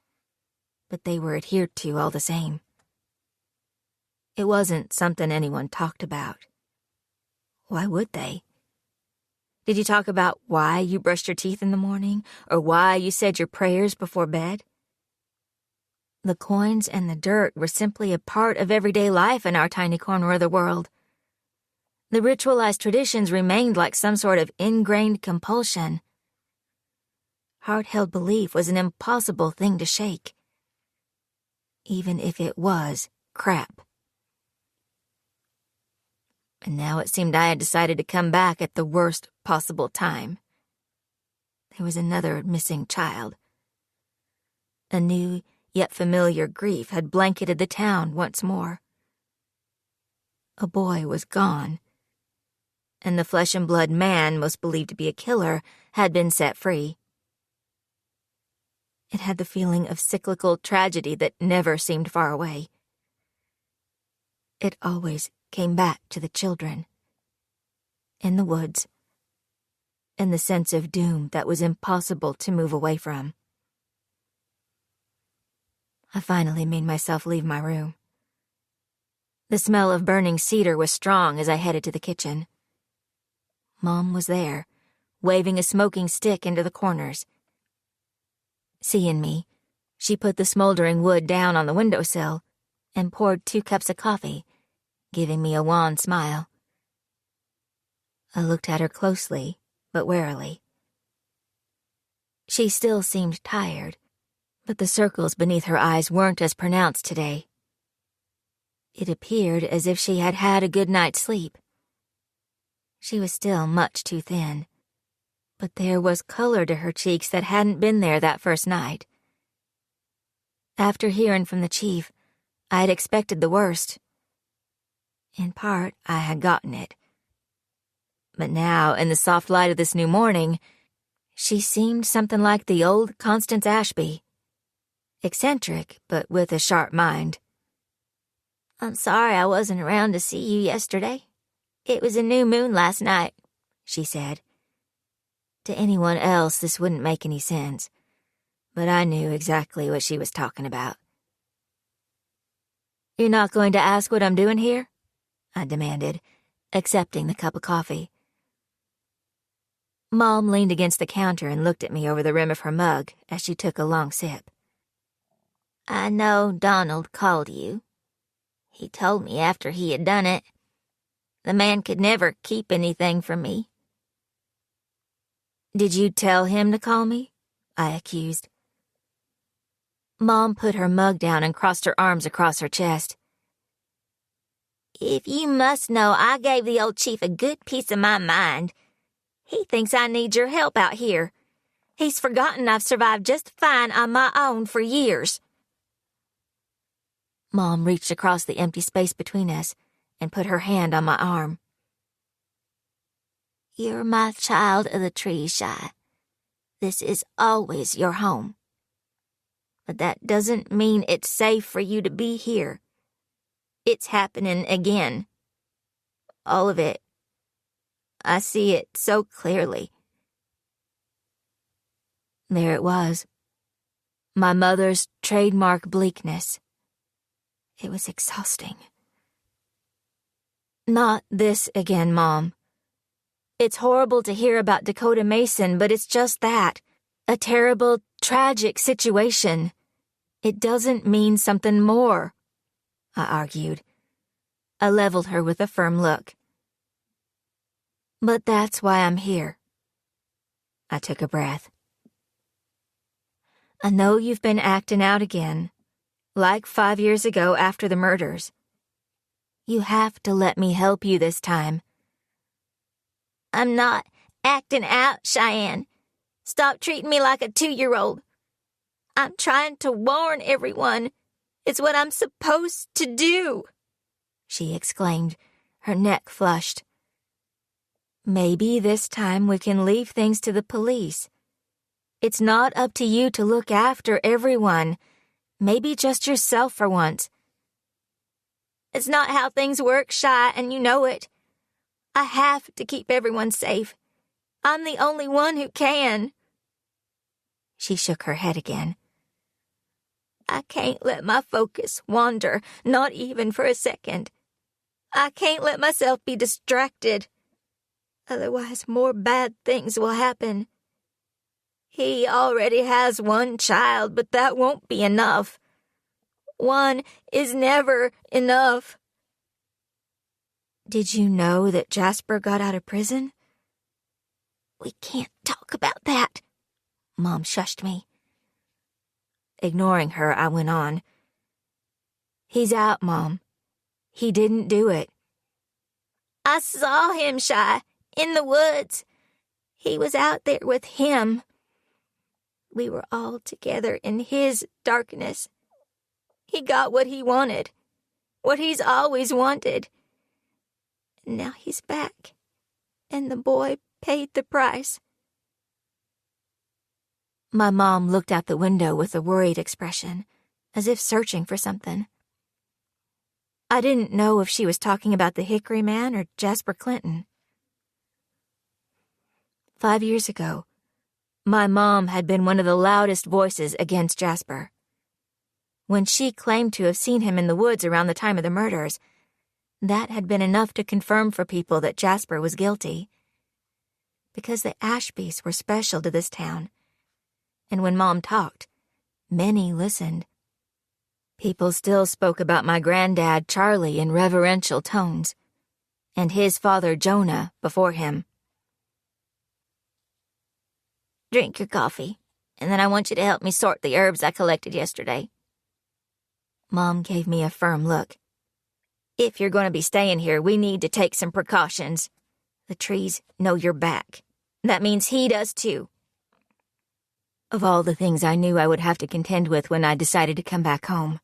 but they were adhered to all the same. It wasn't something anyone talked about. Why would they? Did you talk about why you brushed your teeth in the morning, or why you said your prayers before bed? The coins and the dirt were simply a part of everyday life in our tiny corner of the world. The ritualized traditions remained like some sort of ingrained compulsion. Heart-held belief was an impossible thing to shake, even if it was crap. And now it seemed I had decided to come back at the worst possible time. There was another missing child. A new, yet familiar grief had blanketed the town once more. A boy was gone, and the flesh-and-blood man, most believed to be a killer, had been set free. It had the feeling of cyclical tragedy that never seemed far away. It always came back to the children, in the woods, and the sense of doom that was impossible to move away from. I finally made myself leave my room. The smell of burning cedar was strong as I headed to the kitchen. Mom was there, waving a smoking stick into the corners. Seeing me, she put the smoldering wood down on the windowsill and poured 2 cups of coffee, giving me a wan smile. I looked at her closely, but warily. She still seemed tired, but the circles beneath her eyes weren't as pronounced today. It appeared as if she had had a good night's sleep. She was still much too thin, but there was color to her cheeks that hadn't been there that first night. After hearing from the chief, I had expected the worst. In part, I had gotten it. But now, in the soft light of this new morning, she seemed something like the old Constance Ashby. Eccentric, but with a sharp mind. "I'm sorry I wasn't around to see you yesterday. It was a new moon last night," she said. To anyone else, this wouldn't make any sense, but I knew exactly what she was talking about. "You're not going to ask what I'm doing here?" I demanded, accepting the cup of coffee. Mom leaned against the counter and looked at me over the rim of her mug as she took a long sip. "I know Donald called you. He told me after he had done it. The man could never keep anything from me." "Did you tell him to call me?" I accused. Mom put her mug down and crossed her arms across her chest. "If you must know, I gave the old chief a good piece of my mind. He thinks I need your help out here. He's forgotten I've survived just fine on my own for years." Mom reached across the empty space between us and put her hand on my arm. "You're my child of the tree, Shy. This is always your home." But that doesn't mean it's safe for you to be here. It's happening again. All of it. I see it so clearly. There it was. My mother's trademark bleakness. It was exhausting. Not this again, Mom. It's horrible to hear about Dakota Mason, but it's just that. A terrible, tragic situation. It doesn't mean something more, I argued. I leveled her with a firm look. But that's why I'm here. I took a breath. I know you've been acting out again, like 5 years ago after the murders. You have to let me help you this time. I'm not acting out, Cheyenne. Stop treating me like a 2-year-old. I'm trying to warn everyone. It's what I'm supposed to do, she exclaimed, her neck flushed. Maybe this time we can leave things to the police. It's not up to you to look after everyone. Maybe just yourself for once. It's not how things work, Shy, and you know it. I have to keep everyone safe. I'm the only one who can. She shook her head again. I can't let my focus wander, not even for a second. I can't let myself be distracted. Otherwise, more bad things will happen. He already has one child, but that won't be enough. One is never enough. Did you know that Jasper got out of prison? We can't talk about that. Mom shushed me. Ignoring her, I went on. He's out, Mom. He didn't do it. I saw him, Shy, in the woods. He was out there with him. We were all together in his darkness. He got what he wanted, what he's always wanted. And now he's back, and the boy paid the price. My mom looked out the window with a worried expression, as if searching for something. I didn't know if she was talking about the Hickory Man or Jasper Clinton. 5 years ago, my mom had been one of the loudest voices against Jasper. When she claimed to have seen him in the woods around the time of the murders, that had been enough to confirm for people that Jasper was guilty. Because the Ashbys were special to this town, and when Mom talked, many listened. People still spoke about my granddad, Charlie, in reverential tones, and his father, Jonah, before him. Drink your coffee, and then I want you to help me sort the herbs I collected yesterday. Mom gave me a firm look. If you're going to be staying here, we need to take some precautions. The trees know you're back. That means he does too. Of all the things I knew I would have to contend with when I decided to come back home,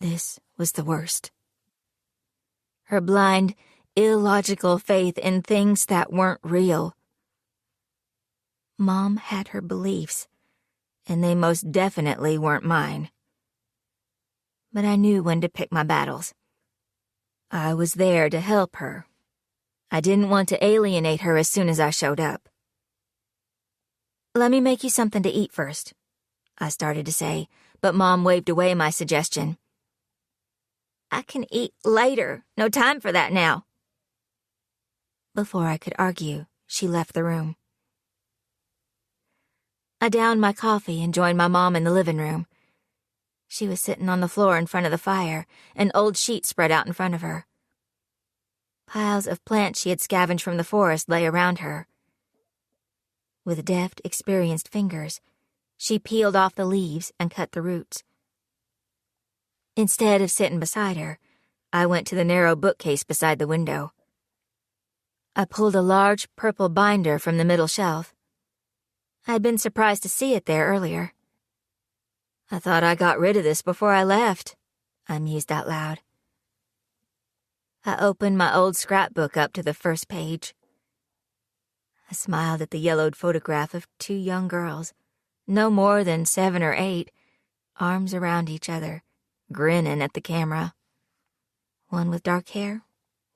this was the worst. Her blind, illogical faith in things that weren't real. Mom had her beliefs, and they most definitely weren't mine. But I knew when to pick my battles. I was there to help her. I didn't want to alienate her as soon as I showed up. Let me make you something to eat first, I started to say, but Mom waved away my suggestion. I can eat later. No time for that now. Before I could argue, she left the room. I downed my coffee and joined my mom in the living room. She was sitting on the floor in front of the fire, an old sheet spread out in front of her. Piles of plants she had scavenged from the forest lay around her. With deft, experienced fingers, she peeled off the leaves and cut the roots. Instead of sitting beside her, I went to the narrow bookcase beside the window. I pulled a large purple binder from the middle shelf. I'd been surprised to see it there earlier. I thought I got rid of this before I left, I mused out loud. I opened my old scrapbook up to the first page. I smiled at the yellowed photograph of 2 young girls, no more than 7 or 8, arms around each other, grinning at the camera. One with dark hair,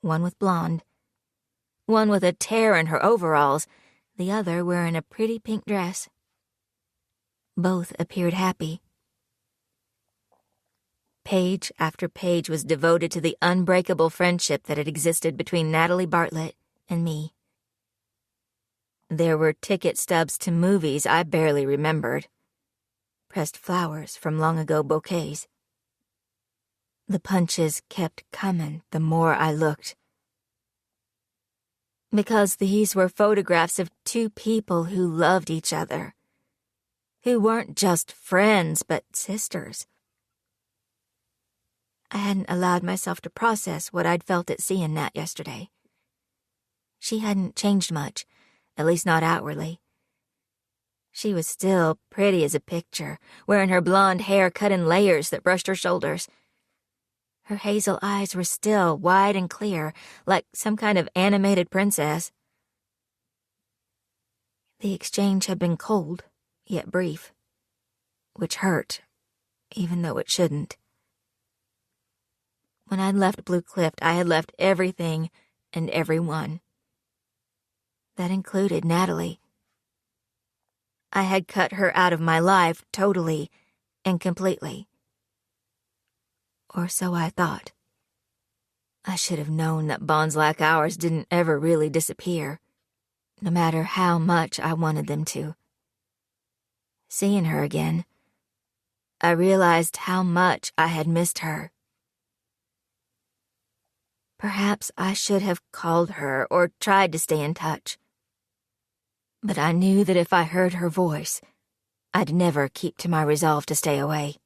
one with blonde. One with a tear in her overalls, the other wearing a pretty pink dress. Both appeared happy. Page after page was devoted to the unbreakable friendship that had existed between Natalie Bartlett and me. There were ticket stubs to movies I barely remembered, pressed flowers from long-ago bouquets. The punches kept coming the more I looked. Because these were photographs of two people who loved each other, who weren't just friends but sisters. I hadn't allowed myself to process what I'd felt at seeing Nat yesterday. She hadn't changed much, at least not outwardly. She was still pretty as a picture, wearing her blonde hair cut in layers that brushed her shoulders. Her hazel eyes were still wide and clear, like some kind of animated princess. The exchange had been cold, yet brief, which hurt, even though it shouldn't. When I'd left Blue Cliff, I had left everything and everyone. That included Natalie. I had cut her out of my life totally and completely. Or so I thought. I should have known that bonds like ours didn't ever really disappear, no matter how much I wanted them to. Seeing her again, I realized how much I had missed her. Perhaps I should have called her or tried to stay in touch. But I knew that if I heard her voice, I'd never keep to my resolve to stay away.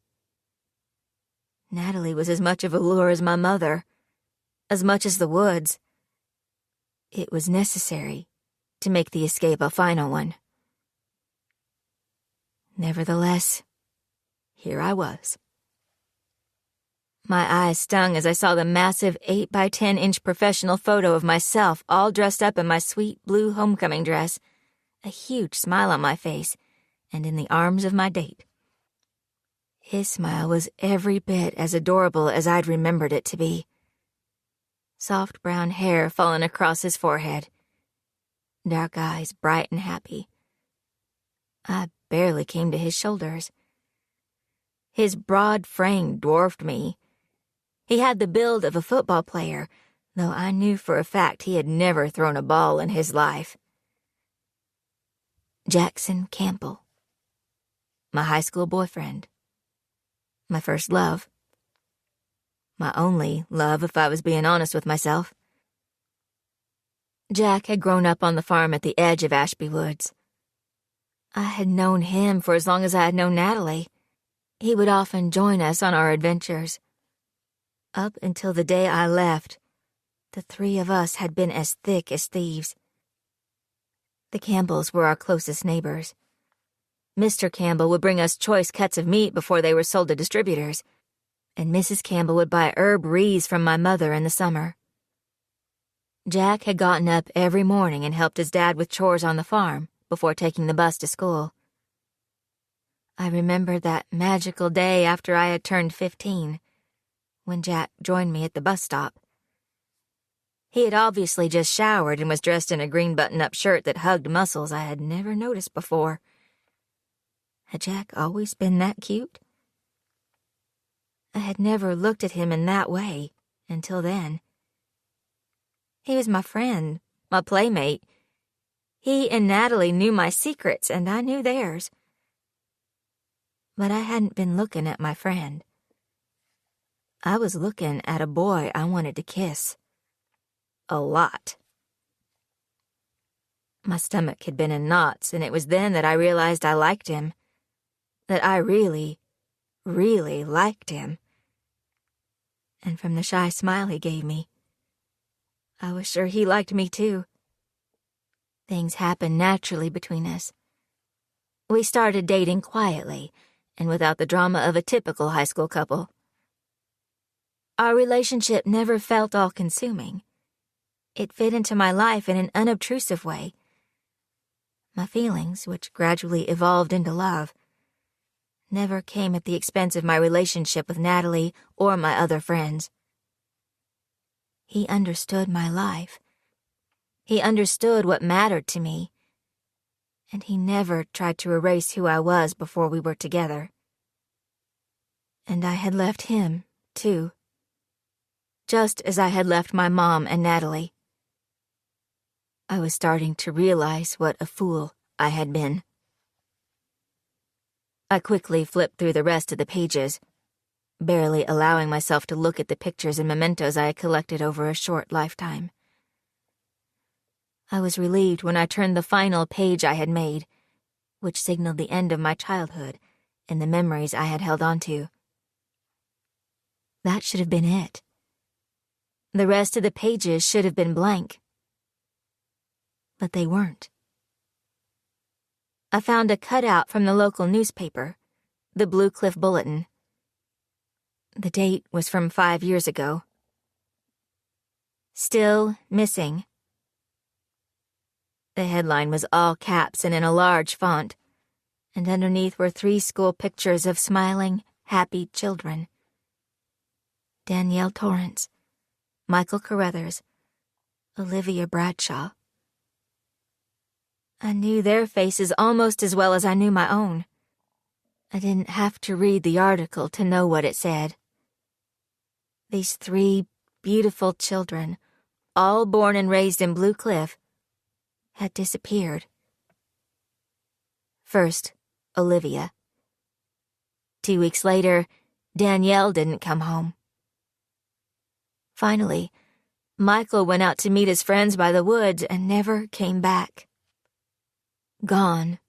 Natalie was as much of a lure as my mother, as much as the woods. It was necessary to make the escape a final one. Nevertheless, here I was. My eyes stung as I saw the massive 8 by 10 inch professional photo of myself all dressed up in my sweet blue homecoming dress, a huge smile on my face, and in the arms of my date. His smile was every bit as adorable as I'd remembered it to be. Soft brown hair falling across his forehead. Dark eyes bright and happy. I barely came to his shoulders. His broad frame dwarfed me. He had the build of a football player, though I knew for a fact he had never thrown a ball in his life. Jackson Campbell. My high school boyfriend. My first love. My only love, if I was being honest with myself. Jack had grown up on the farm at the edge of Ashby Woods. I had known him for as long as I had known Natalie. He would often join us on our adventures. Up until the day I left, the three of us had been as thick as thieves. The Campbells were our closest neighbors. Mr. Campbell would bring us choice cuts of meat before they were sold to distributors, and Mrs. Campbell would buy herb wreaths from my mother in the summer. Jack had gotten up every morning and helped his dad with chores on the farm before taking the bus to school. I remembered that magical day after I had turned 15, when Jack joined me at the bus stop. He had obviously just showered and was dressed in a green button-up shirt that hugged muscles I had never noticed before. Had Jack always been that cute? I had never looked at him in that way until then. He was my friend, my playmate. He and Natalie knew my secrets, and I knew theirs. But I hadn't been looking at my friend. I was looking at a boy I wanted to kiss. A lot. My stomach had been in knots, and it was then that I realized I liked him. That I really, really liked him. And from the shy smile he gave me, I was sure he liked me too. Things happened naturally between us. We started dating quietly and without the drama of a typical high school couple. Our relationship never felt all-consuming. It fit into my life in an unobtrusive way. My feelings, which gradually evolved into love, never came at the expense of my relationship with Natalie or my other friends. He understood my life. He understood what mattered to me. And he never tried to erase who I was before we were together. And I had left him, too. Just as I had left my mom and Natalie. I was starting to realize what a fool I had been. I quickly flipped through the rest of the pages, barely allowing myself to look at the pictures and mementos I had collected over a short lifetime. I was relieved when I turned the final page I had made, which signaled the end of my childhood and the memories I had held onto. That should have been it. The rest of the pages should have been blank. But they weren't. I found a cutout from the local newspaper, the Blue Cliff Bulletin. The date was from 5 years ago. Still missing. The headline was all caps and in a large font, and underneath were 3 school pictures of smiling, happy children. Danielle Torrance, Michael Carruthers, Olivia Bradshaw. I knew their faces almost as well as I knew my own. I didn't have to read the article to know what it said. These 3 beautiful children, all born and raised in Blue Cliff, had disappeared. First, Olivia. 2 weeks later, Danielle didn't come home. Finally, Michael went out to meet his friends by the woods and never came back. Gone.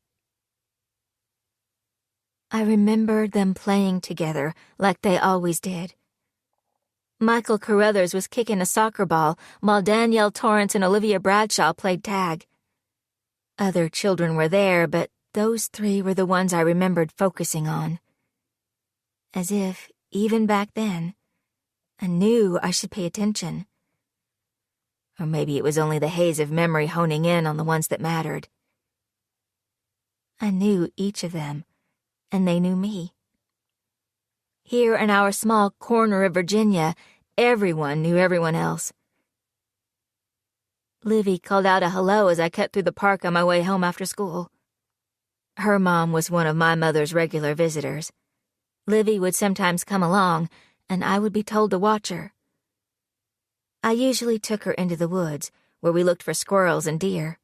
I remembered them playing together like they always did. Michael Carruthers was kicking a soccer ball while Danielle Torrance and Olivia Bradshaw played tag. Other children were there, but those 3 were the ones I remembered focusing on. As if, even back then, I knew I should pay attention. Or maybe it was only the haze of memory honing in on the ones that mattered. I knew each of them, and they knew me. Here in our small corner of Virginia, everyone knew everyone else. Livy called out a hello as I cut through the park on my way home after school. Her mom was one of my mother's regular visitors. Livy would sometimes come along, and I would be told to watch her. I usually took her into the woods, where we looked for squirrels and deer.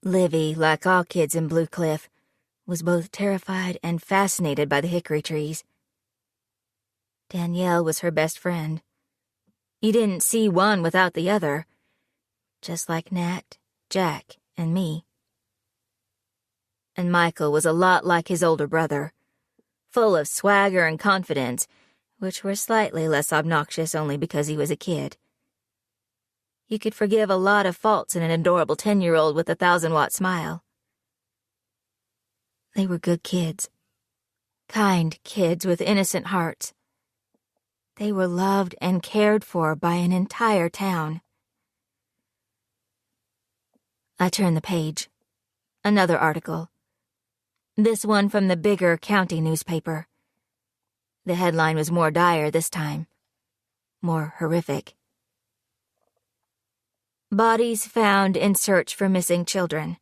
Livy, like all kids in Blue Cliff, was both terrified and fascinated by the hickory trees. Danielle was her best friend. You didn't see one without the other, just like Nat, Jack, and me. And Michael was a lot like his older brother, full of swagger and confidence, which were slightly less obnoxious only because he was a kid. You could forgive a lot of faults in an adorable 10-year-old with a 1,000-watt smile. They were good kids. Kind kids with innocent hearts. They were loved and cared for by an entire town. I turned the page. Another article. This one from the bigger county newspaper. The headline was more dire this time. More horrific. Bodies found in search for missing children.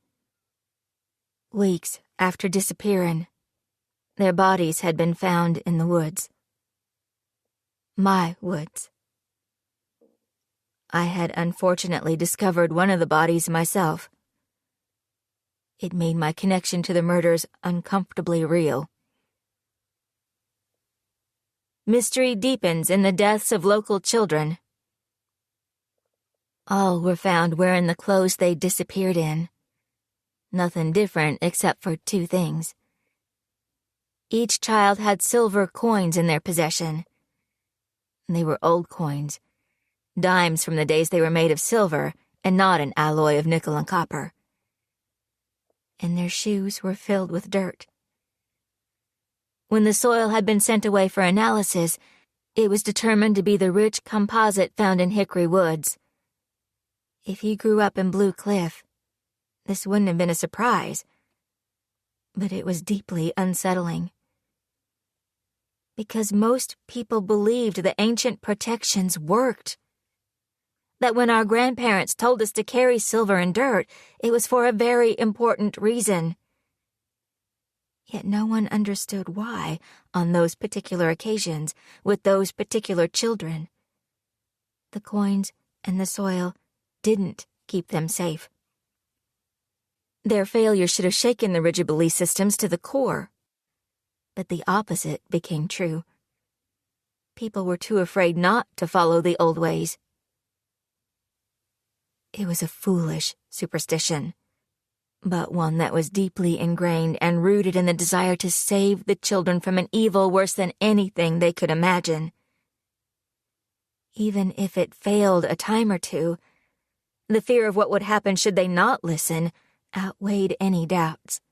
Weeks after disappearing, their bodies had been found in the woods. My woods. I had unfortunately discovered one of the bodies myself. It made my connection to the murders uncomfortably real. Mystery deepens in the deaths of local children. All were found wearing the clothes they disappeared in. Nothing different except for 2 things. Each child had silver coins in their possession. They were old coins, dimes from the days they were made of silver and not an alloy of nickel and copper. And their shoes were filled with dirt. When the soil had been sent away for analysis, it was determined to be the rich composite found in hickory woods. If you grew up in Blue Cliff, this wouldn't have been a surprise, but it was deeply unsettling. Because most people believed the ancient protections worked. That when our grandparents told us to carry silver and dirt, it was for a very important reason. Yet no one understood why, on those particular occasions, with those particular children. The coins and the soil didn't keep them safe. Their failure should have shaken the rigid belief systems to the core. But the opposite became true. People were too afraid not to follow the old ways. It was a foolish superstition, but one that was deeply ingrained and rooted in the desire to save the children from an evil worse than anything they could imagine. Even if it failed a time or two, the fear of what would happen should they not listen outweighed any doubts.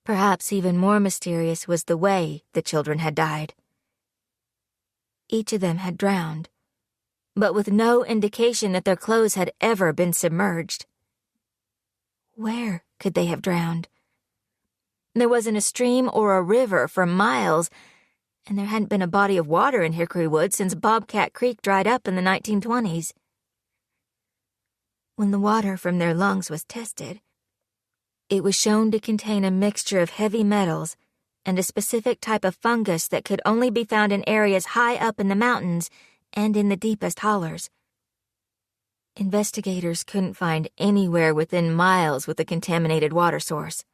Perhaps even more mysterious was the way the children had died. Each of them had drowned, but with no indication that their clothes had ever been submerged. Where could they have drowned? There wasn't a stream or a river for miles, and there hadn't been a body of water in Hickory Wood since Bobcat Creek dried up in the 1920s. When the water from their lungs was tested, it was shown to contain a mixture of heavy metals and a specific type of fungus that could only be found in areas high up in the mountains and in the deepest hollers. Investigators couldn't find anywhere within miles with a contaminated water source,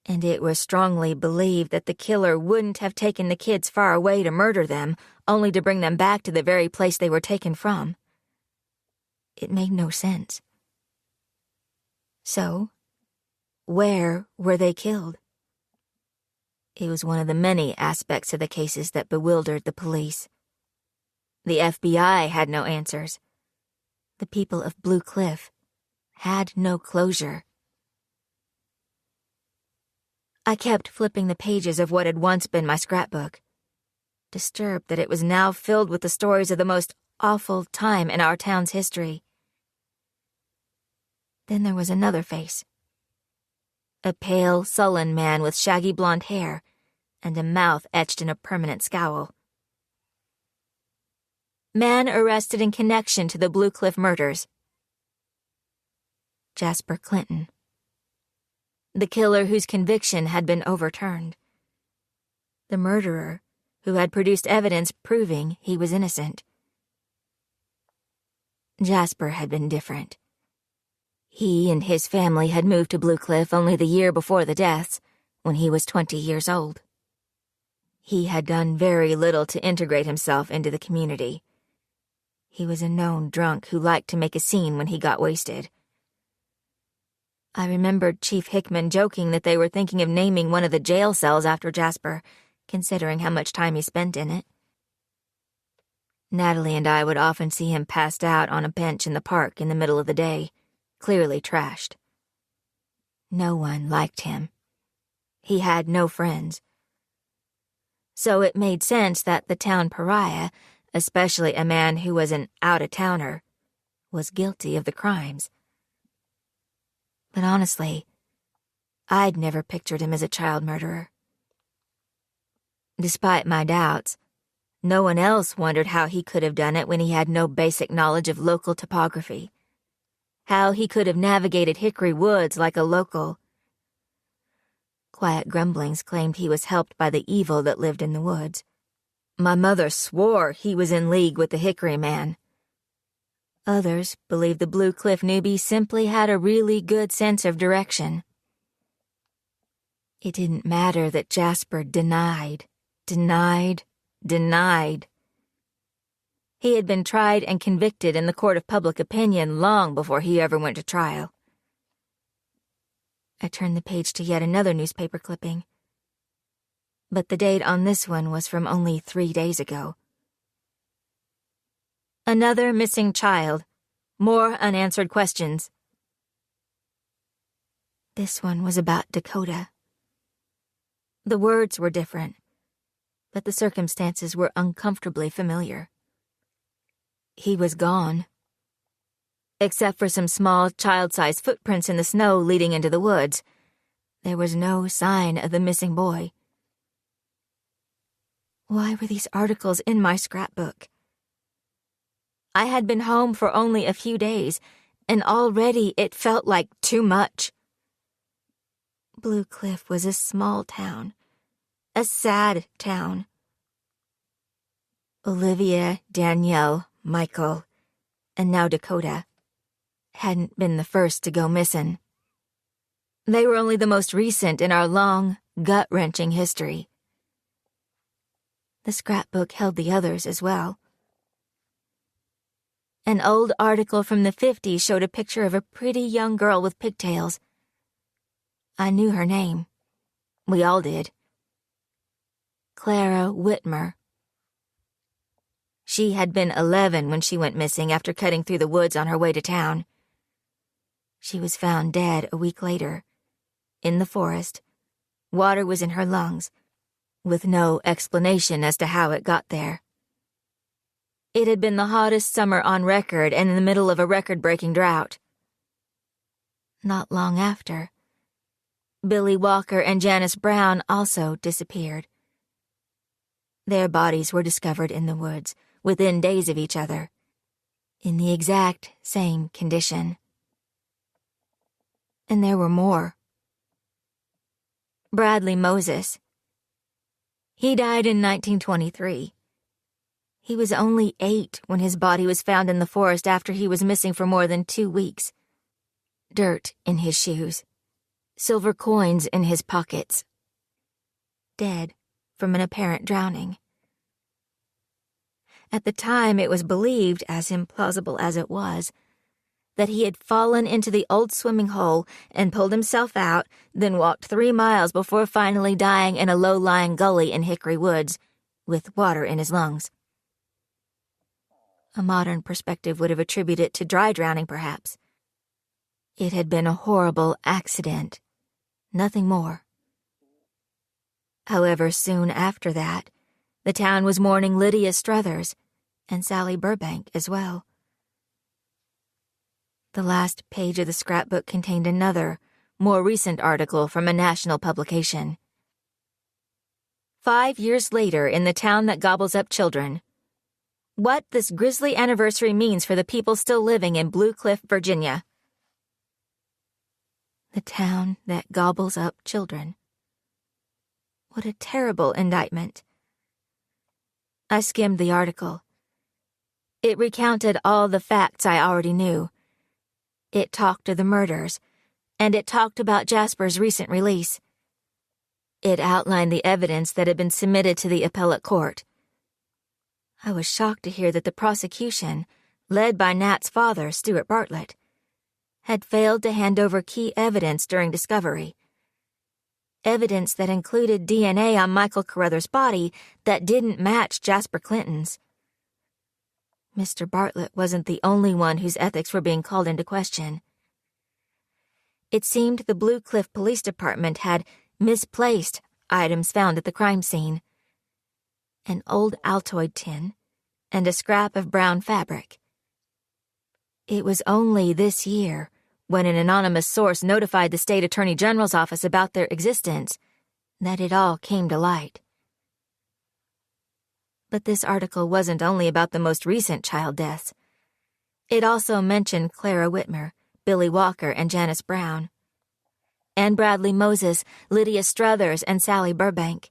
and it was strongly believed that the killer wouldn't have taken the kids far away to murder them, only to bring them back to the very place they were taken from. It made no sense. So, where were they killed? It was one of the many aspects of the cases that bewildered the police. The FBI had no answers. The people of Blue Cliff had no closure. I kept flipping the pages of what had once been my scrapbook, disturbed that it was now filled with the stories of the most awful time in our town's history. Then there was another face. A pale, sullen man with shaggy blonde hair and a mouth etched in a permanent scowl. Man arrested in connection to the Blue Cliff murders. Jasper Clinton. The killer whose conviction had been overturned. The murderer who had produced evidence proving he was innocent. Jasper had been different. He and his family had moved to Blue Cliff only the year before the deaths, when he was 20 years old. He had done very little to integrate himself into the community. He was a known drunk who liked to make a scene when he got wasted. I remembered Chief Hickman joking that they were thinking of naming one of the jail cells after Jasper, considering how much time he spent in it. Natalie and I would often see him passed out on a bench in the park in the middle of the day, clearly trashed. No one liked him. He had no friends. So it made sense that the town pariah, especially a man who was an out-of-towner, was guilty of the crimes. But honestly, I'd never pictured him as a child murderer. Despite my doubts, no one else wondered how he could have done it when he had no basic knowledge of local topography. How he could have navigated Hickory Woods like a local. Quiet grumblings claimed he was helped by the evil that lived in the woods. My mother swore he was in league with the Hickory man. Others believed the Blue Cliff newbie simply had a really good sense of direction. It didn't matter that Jasper denied. He had been tried and convicted in the court of public opinion long before he ever went to trial. I turned the page to yet another newspaper clipping. But the date on this one was from only 3 days ago. Another missing child. More unanswered questions. This one was about Dakota. The words were different, but the circumstances were uncomfortably familiar. He was gone. Except for some small, child-sized footprints in the snow leading into the woods, there was no sign of the missing boy. Why were these articles in my scrapbook? I had been home for only a few days, and already it felt like too much. Blue Cliff was a small town, a sad town. Olivia, Danielle, Michael, and now Dakota hadn't been the first to go missing. They were only the most recent in our long, gut-wrenching history. The scrapbook held the others as well. An old article from the 50s showed a picture of a pretty young girl with pigtails. I knew her name. We all did. Clara Whitmer. She had been 11 when she went missing after cutting through the woods on her way to town. She was found dead a week later. In the forest. Water was in her lungs, with no explanation as to how it got there. It had been the hottest summer on record and in the middle of a record-breaking drought. Not long after, Billy Walker and Janice Brown also disappeared. Their bodies were discovered in the woods, within days of each other, in the exact same condition. And there were more. Bradley Moses. He died in 1923. He was only 8 when his body was found in the forest after he was missing for more than 2 weeks. Dirt in his shoes. Silver coins in his pockets. Dead from an apparent drowning. At the time, it was believed, as implausible as it was, that he had fallen into the old swimming hole and pulled himself out, then walked 3 miles before finally dying in a low-lying gully in Hickory Woods, with water in his lungs. A modern perspective would have attributed it to dry drowning, perhaps. It had been a horrible accident. Nothing more. However, soon after that, the town was mourning Lydia Struthers and Sally Burbank as well. The last page of the scrapbook contained another, more recent article from a national publication. 5 years later, in the town that gobbles up children. What this grisly anniversary means for the people still living in Blue Cliff, Virginia. The town that gobbles up children. What a terrible indictment. I skimmed the article. It recounted all the facts I already knew. It talked of the murders, and it talked about Jasper's recent release. It outlined the evidence that had been submitted to the appellate court. I was shocked to hear that the prosecution, led by Nat's father, Stuart Bartlett, had failed to hand over key evidence during discovery. Evidence that included DNA on Michael Carruthers' body that didn't match Jasper Clinton's. Mr. Bartlett wasn't the only one whose ethics were being called into question. It seemed the Blue Cliff Police Department had misplaced items found at the crime scene. An old Altoid tin, and a scrap of brown fabric. It was only this year, when an anonymous source notified the state attorney general's office about their existence, that it all came to light. But this article wasn't only about the most recent child deaths. It also mentioned Clara Whitmer, Billy Walker, and Janice Brown. And Bradley Moses, Lydia Struthers, and Sally Burbank.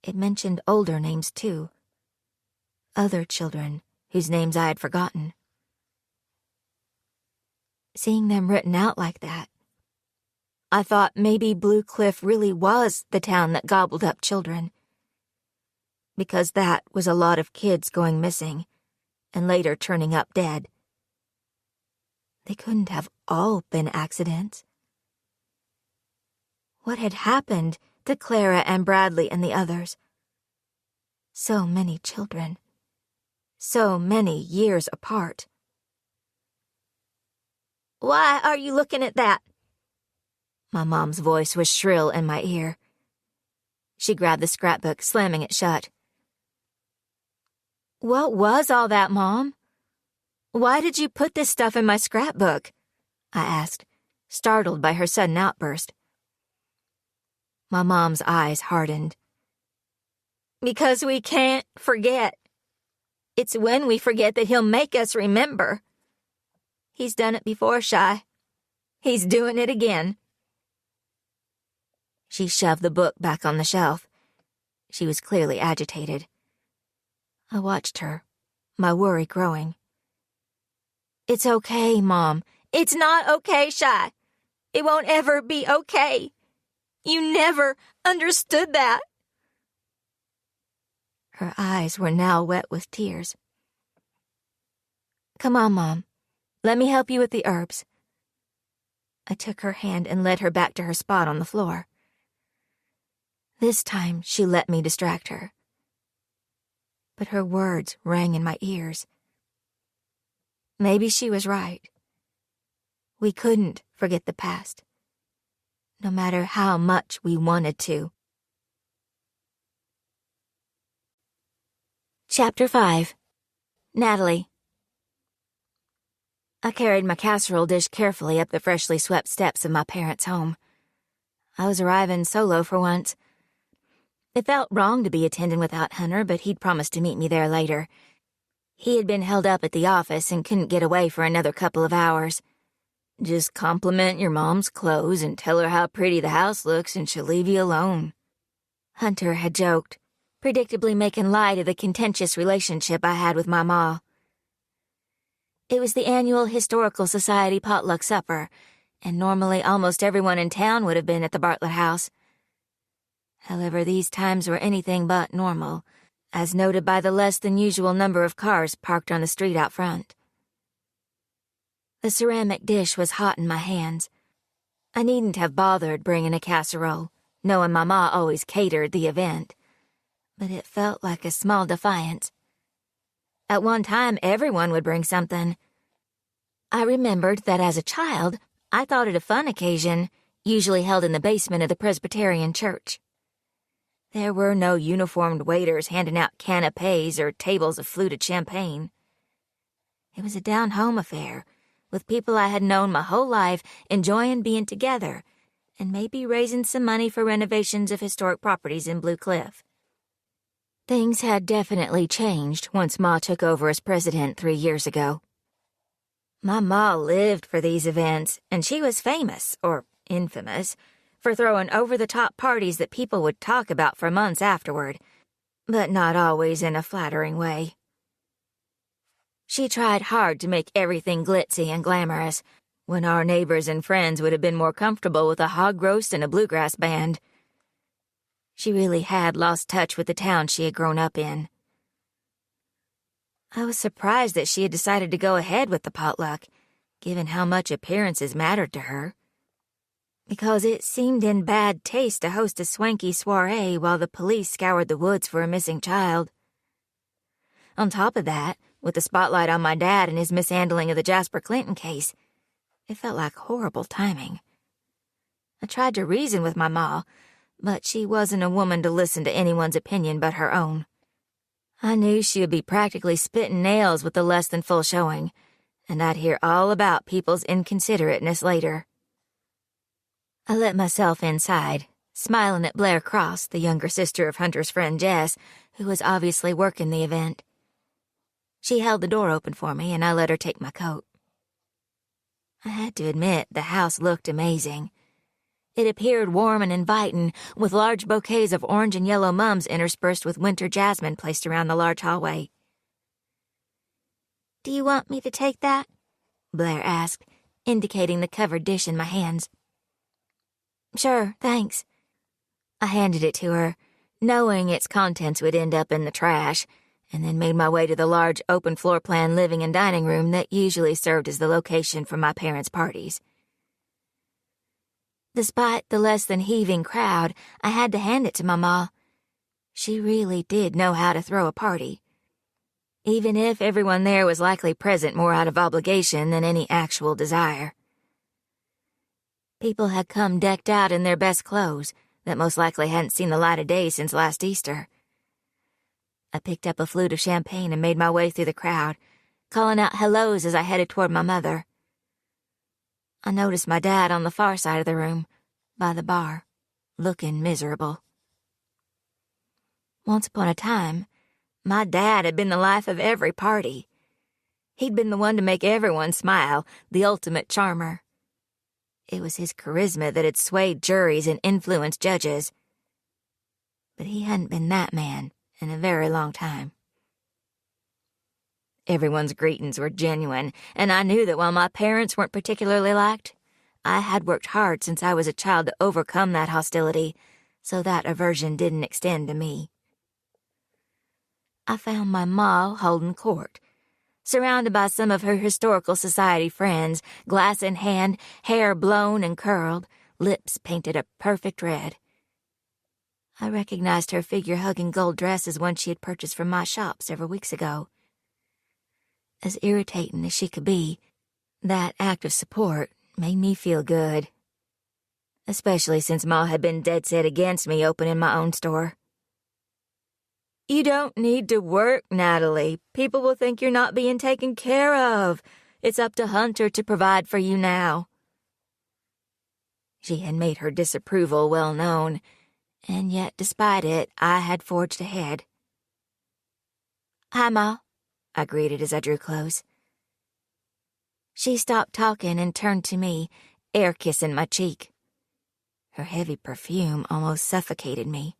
It mentioned older names, too. Other children, whose names I had forgotten. Seeing them written out like that, I thought maybe Blue Cliff really was the town that gobbled up children. Because that was a lot of kids going missing, and later turning up dead. They couldn't have all been accidents. What had happened to Clara and Bradley and the others? So many children. So many years apart. "Why are you looking at that?" My mom's voice was shrill in my ear. She grabbed the scrapbook, slamming it shut. "What was all that, Mom? Why did you put this stuff in my scrapbook?" I asked, startled by her sudden outburst. My mom's eyes hardened. Because we can't forget. It's when we forget that he'll make us remember. He's done it before, Shy. He's doing it again. She shoved the book back on the shelf. She was clearly agitated. I watched her, my worry growing. It's okay, Mom. It's not okay, Shy. It won't ever be okay. You never understood that. Her eyes were now wet with tears. Come on, Mom. Let me help you with the herbs. I took her hand and led her back to her spot on the floor. This time, she let me distract her. But her words rang in my ears. Maybe she was right. We couldn't forget the past, no matter how much we wanted to. Chapter 5. Natalie. I carried my casserole dish carefully up the freshly swept steps of my parents' home. I was arriving solo for once. It felt wrong to be attending without Hunter, but he'd promised to meet me there later. He had been held up at the office and couldn't get away for another couple of hours. Just compliment your mom's clothes and tell her how pretty the house looks and she'll leave you alone, Hunter had joked, predictably making light of the contentious relationship I had with my ma. It was the annual Historical Society potluck supper, and normally almost everyone in town would have been at the Bartlett house. However, these times were anything but normal, as noted by the less-than-usual number of cars parked on the street out front. The ceramic dish was hot in my hands. I needn't have bothered bringing a casserole, knowing my ma always catered the event. But it felt like a small defiance. At one time, everyone would bring something. I remembered that as a child, I thought it a fun occasion, usually held in the basement of the Presbyterian church. There were no uniformed waiters handing out canapes or tables of fluted champagne. It was a down-home affair, with people I had known my whole life enjoying being together and maybe raising some money for renovations of historic properties in Blue Cliff. Things had definitely changed once Ma took over as president 3 years ago. My ma lived for these events, and she was famous, or infamous, for throwing over-the-top parties that people would talk about for months afterward, but not always in a flattering way. She tried hard to make everything glitzy and glamorous, when our neighbors and friends would have been more comfortable with a hog roast and a bluegrass band. She really had lost touch with the town she had grown up in. I was surprised that she had decided to go ahead with the potluck, given how much appearances mattered to her. Because it seemed in bad taste to host a swanky soiree while the police scoured the woods for a missing child. On top of that, with the spotlight on my dad and his mishandling of the Jasper Clinton case, it felt like horrible timing. I tried to reason with my ma, but she wasn't a woman to listen to anyone's opinion but her own. I knew she would be practically spitting nails with the less-than-full showing, and I'd hear all about people's inconsiderateness later. I let myself inside, smiling at Blair Cross, the younger sister of Hunter's friend Jess, who was obviously working the event. She held the door open for me, and I let her take my coat. I had to admit the house looked amazing. It appeared warm and inviting, with large bouquets of orange and yellow mums interspersed with winter jasmine placed around the large hallway. "Do you want me to take that?" Blair asked, indicating the covered dish in my hands. "Sure, thanks." I handed it to her, knowing its contents would end up in the trash, and then made my way to the large open floor-plan living and dining room that usually served as the location for my parents' parties. Despite the less-than-heaving crowd, I had to hand it to my ma. She really did know how to throw a party, even if everyone there was likely present more out of obligation than any actual desire. People had come decked out in their best clothes that most likely hadn't seen the light of day since last Easter. I picked up a flute of champagne and made my way through the crowd, calling out hellos as I headed toward my mother. I noticed my dad on the far side of the room, by the bar, looking miserable. Once upon a time, my dad had been the life of every party. He'd been the one to make everyone smile, the ultimate charmer. It was his charisma that had swayed juries and influenced judges. But he hadn't been that man in a very long time. Everyone's greetings were genuine, and I knew that while my parents weren't particularly liked, I had worked hard since I was a child to overcome that hostility, so that aversion didn't extend to me. I found my ma holding court, surrounded by some of her historical society friends, glass in hand, hair blown and curled, lips painted a perfect red. I recognized her figure-hugging gold dress as one she had purchased from my shop several weeks ago. As irritating as she could be, that act of support made me feel good, especially since Ma had been dead set against me opening my own store. "You don't need to work, Natalie. People will think you're not being taken care of. It's up to Hunter to provide for you now." She had made her disapproval well known, and yet despite it, I had forged ahead. "Hi, Ma," I greeted as I drew close. She stopped talking and turned to me, air kissing my cheek. Her heavy perfume almost suffocated me.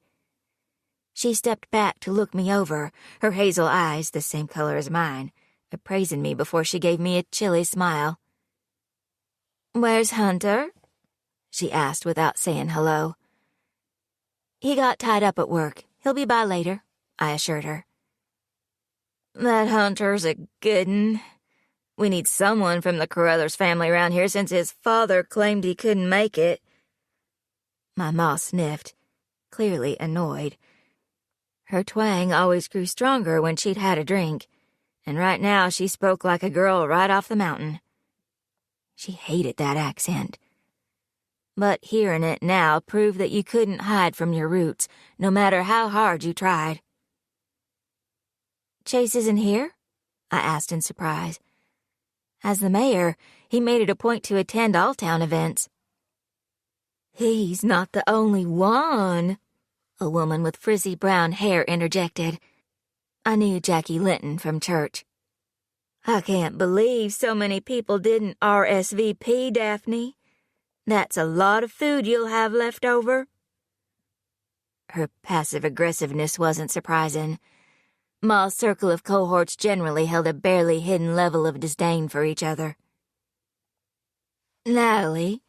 She stepped back to look me over, her hazel eyes, the same color as mine, appraising me before she gave me a chilly smile. "Where's Hunter?" she asked without saying hello. "He got tied up at work. He'll be by later," I assured her. "That Hunter's a good 'un. We need someone from the Carruthers family around here since his father claimed he couldn't make it." My ma sniffed, clearly annoyed. Her twang always grew stronger when she'd had a drink, and right now she spoke like a girl right off the mountain. She hated that accent. But hearing it now proved that you couldn't hide from your roots, no matter how hard you tried. "Chase isn't here?" I asked in surprise. As the mayor, he made it a point to attend all town events. "He's not the only one," a woman with frizzy brown hair interjected. I knew Jackie Linton from church. "I can't believe so many people didn't RSVP, Daphne. That's a lot of food you'll have left over." Her passive aggressiveness wasn't surprising. Ma's circle of cohorts generally held a barely hidden level of disdain for each other. "Natalie,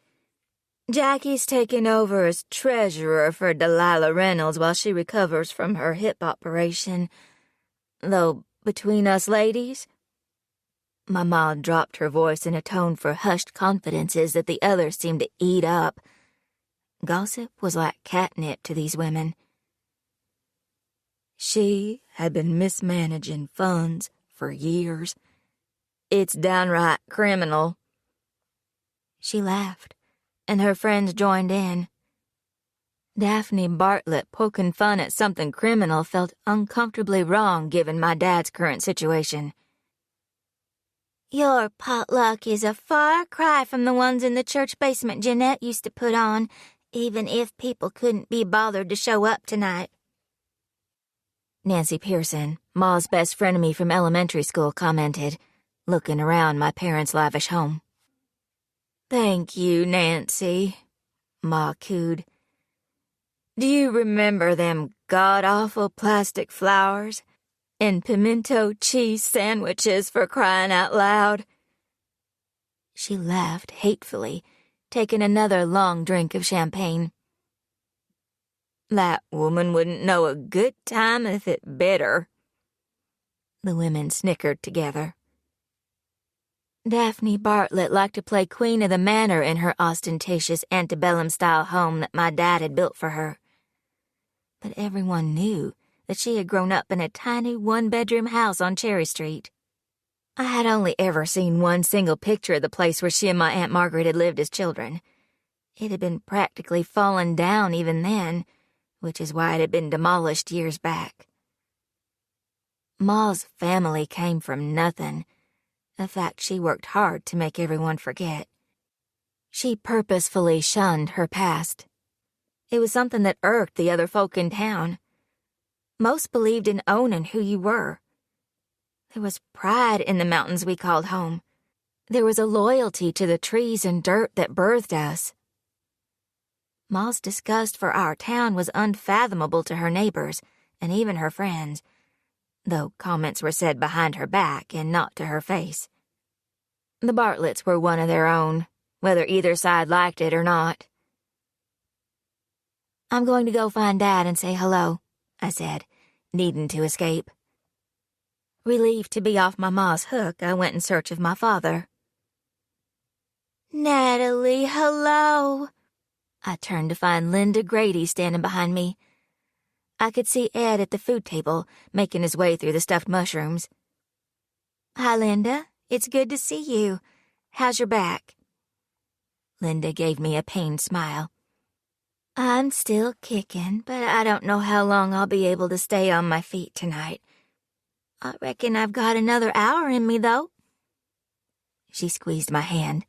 Jackie's taking over as treasurer for Delilah Reynolds while she recovers from her hip operation. Though, between us ladies..." My ma dropped her voice in a tone for hushed confidences that the others seemed to eat up. Gossip was like catnip to these women. "She had been mismanaging funds for years. It's downright criminal." She laughed, and her friends joined in. Daphne Bartlett poking fun at something criminal felt uncomfortably wrong given my dad's current situation. "Your potluck is a far cry from the ones in the church basement Jeanette used to put on, even if people couldn't be bothered to show up tonight." Nancy Pearson, Ma's best frenemy from elementary school, commented, looking around my parents' lavish home. "Thank you, Nancy," Ma cooed. "Do you remember them god-awful plastic flowers and pimento cheese sandwiches, for crying out loud?" She laughed hatefully, taking another long drink of champagne. "That woman wouldn't know a good time if it bit her." The women snickered together. Daphne Bartlett liked to play queen of the manor in her ostentatious antebellum-style home that my dad had built for her. But everyone knew that she had grown up in a tiny one-bedroom house on Cherry Street. I had only ever seen one single picture of the place where she and my Aunt Margaret had lived as children. It had been practically fallen down even then, which is why it had been demolished years back. Ma's family came from nothing, a fact she worked hard to make everyone forget. She purposefully shunned her past. It was something that irked the other folk in town. Most believed in owning who you were. There was pride in the mountains we called home. There was a loyalty to the trees and dirt that birthed us. Ma's disgust for our town was unfathomable to her neighbors and even her friends, though comments were said behind her back and not to her face. The Bartletts were one of their own, whether either side liked it or not. "I'm going to go find Dad and say hello," I said, needing to escape. Relieved to be off my ma's hook, I went in search of my father. "Natalie, hello!" I turned to find Linda Grady standing behind me. I could see Ed at the food table, making his way through the stuffed mushrooms. "Hi, Linda. It's good to see you. How's your back?" Linda gave me a pained smile. "I'm still kicking, but I don't know how long I'll be able to stay on my feet tonight. I reckon I've got another hour in me, though." She squeezed my hand.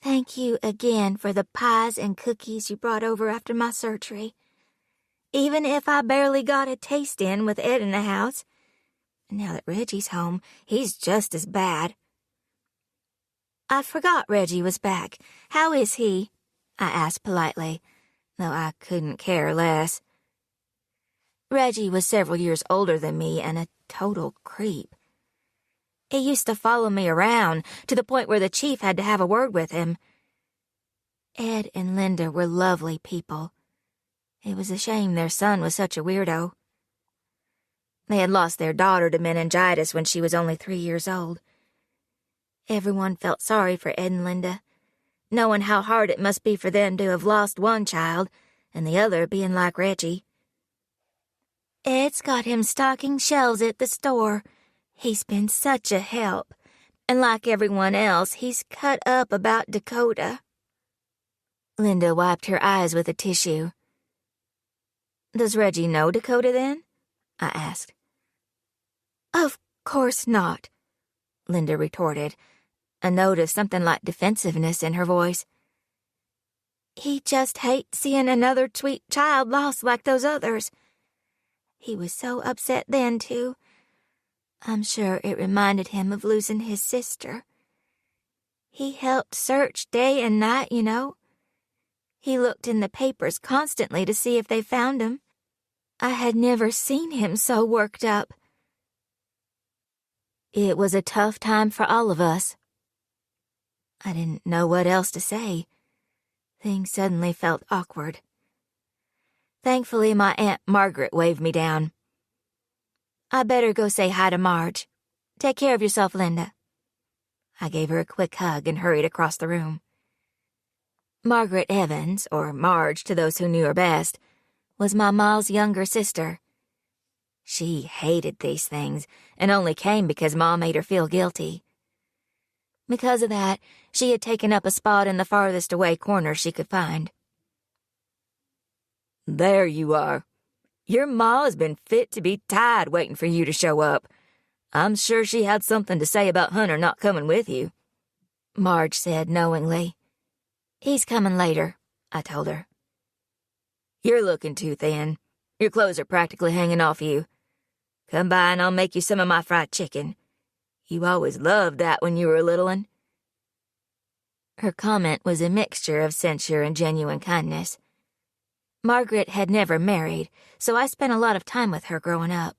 "Thank you again for the pies and cookies you brought over after my surgery. Even if I barely got a taste in with Ed in the house. Now that Reggie's home, he's just as bad." "I forgot Reggie was back. How is he?" I asked politely, though I couldn't care less. Reggie was several years older than me and a total creep. He used to follow me around to the point where the chief had to have a word with him. Ed and Linda were lovely people. It was a shame their son was such a weirdo. They had lost their daughter to meningitis when she was only 3 years old. Everyone felt sorry for Ed and Linda, knowing how hard it must be for them to have lost one child and the other being like Reggie. "Ed's got him stocking shelves at the store. He's been such a help, and like everyone else, he's cut up about Dakota." Linda wiped her eyes with a tissue. "Does Reggie know Dakota then?" I asked. "Of course not," Linda retorted, a note of something like defensiveness in her voice. "He just hates seeing another sweet child lost like those others. He was so upset then, too. I'm sure it reminded him of losing his sister. He helped search day and night, you know. He looked in the papers constantly to see if they found him. I had never seen him so worked up." It was a tough time for all of us. I didn't know what else to say. Things suddenly felt awkward. Thankfully, my Aunt Margaret waved me down. "I better go say hi to Marge. Take care of yourself, Linda." I gave her a quick hug and hurried across the room. Margaret Evans, or Marge to those who knew her best, was my ma's younger sister. She hated these things and only came because Ma made her feel guilty. Because of that, she had taken up a spot in the farthest away corner she could find. "There you are. Your Ma has been fit to be tied waiting for you to show up. I'm sure she had something to say about Hunter not coming with you," Marge said knowingly. "He's coming later," I told her. "You're looking too thin. Your clothes are practically hanging off you. Come by and I'll make you some of my fried chicken. You always loved that when you were a little one." Her comment was a mixture of censure and genuine kindness. Margaret had never married, so I spent a lot of time with her growing up.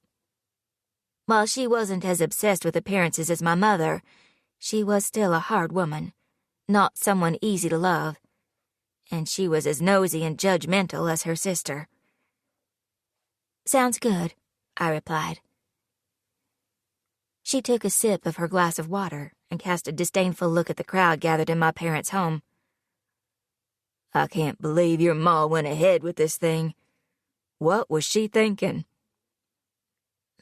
While she wasn't as obsessed with appearances as my mother, she was still a hard woman, not someone easy to love, and she was as nosy and judgmental as her sister. "Sounds good," I replied. She took a sip of her glass of water and cast a disdainful look at the crowd gathered in my parents' home. "I can't believe your Ma went ahead with this thing. What was she thinking?"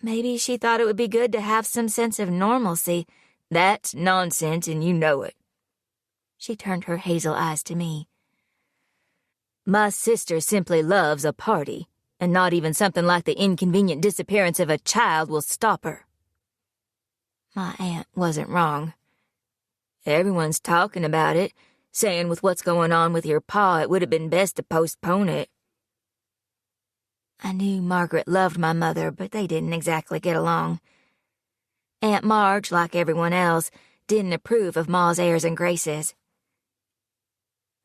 "Maybe she thought it would be good to have some sense of normalcy." "That's nonsense, and you know it." She turned her hazel eyes to me. "My sister simply loves a party, and not even something like the inconvenient disappearance of a child will stop her." My aunt wasn't wrong. "Everyone's talking about it, saying with what's going on with your pa, it would have been best to postpone it." I knew Margaret loved my mother, but they didn't exactly get along. Aunt Marge, like everyone else, didn't approve of Ma's airs and graces.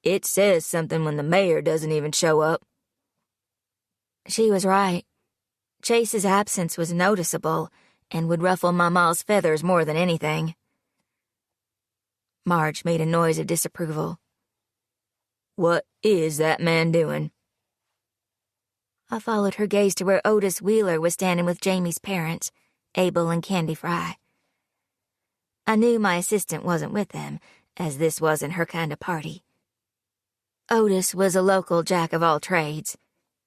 It says something when the mayor doesn't even show up. She was right. Chase's absence was noticeable and would ruffle my ma's feathers more than anything. Marge made a noise of disapproval. What is that man doing? I followed her gaze to where Otis Wheeler was standing with Jamie's parents, Abel and Candy Fry. I knew my assistant wasn't with them, as this wasn't her kind of party. Otis was a local jack-of-all-trades.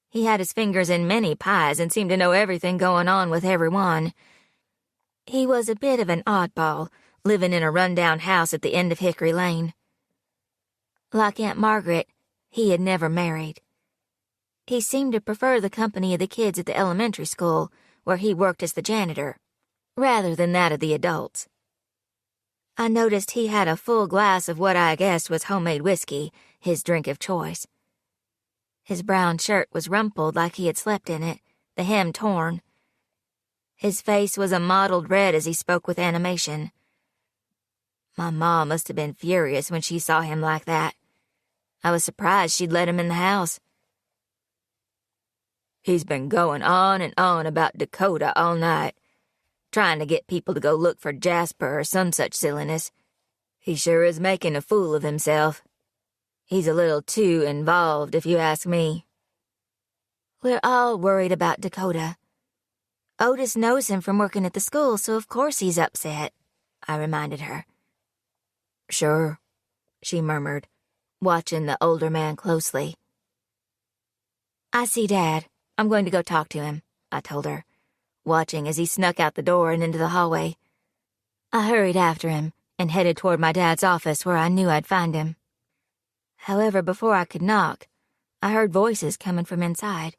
He had his fingers in many pies and seemed to know everything going on with everyone. He was a bit of an oddball, living in a run-down house at the end of Hickory Lane. Like Aunt Margaret, he had never married. He seemed to prefer the company of the kids at the elementary school, where he worked as the janitor, rather than that of the adults. I noticed he had a full glass of what I guessed was homemade whiskey, his drink of choice. His brown shirt was rumpled like he had slept in it, the hem torn. His face was a mottled red as he spoke with animation. My ma must have been furious when she saw him like that. I was surprised she'd let him in the house. He's been going on and on about Dakota all night, trying to get people to go look for Jasper or some such silliness. He sure is making a fool of himself. He's a little too involved, if you ask me. We're all worried about Dakota. Otis knows him from working at the school, so of course he's upset, I reminded her. Sure, she murmured, watching the older man closely. I see Dad. I'm going to go talk to him, I told her, watching as he snuck out the door and into the hallway. I hurried after him and headed toward my dad's office where I knew I'd find him. However, before I could knock, I heard voices coming from inside.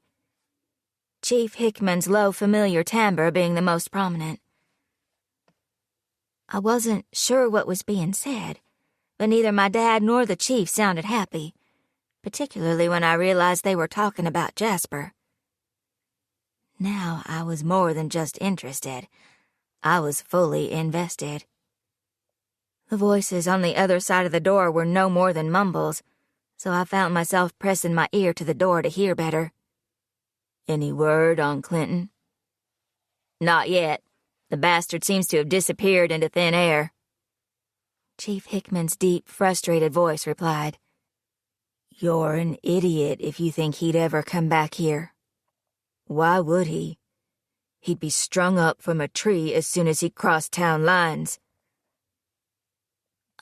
Chief Hickman's low, familiar timbre being the most prominent. I wasn't sure what was being said, but neither my dad nor the chief sounded happy, particularly when I realized they were talking about Jasper. Now I was more than just interested. I was fully invested. The voices on the other side of the door were no more than mumbles, so I found myself pressing my ear to the door to hear better. Any word on Clinton? Not yet. The bastard seems to have disappeared into thin air. Chief Hickman's deep, frustrated voice replied. You're an idiot if you think he'd ever come back here. Why would he? He'd be strung up from a tree as soon as he crossed town lines.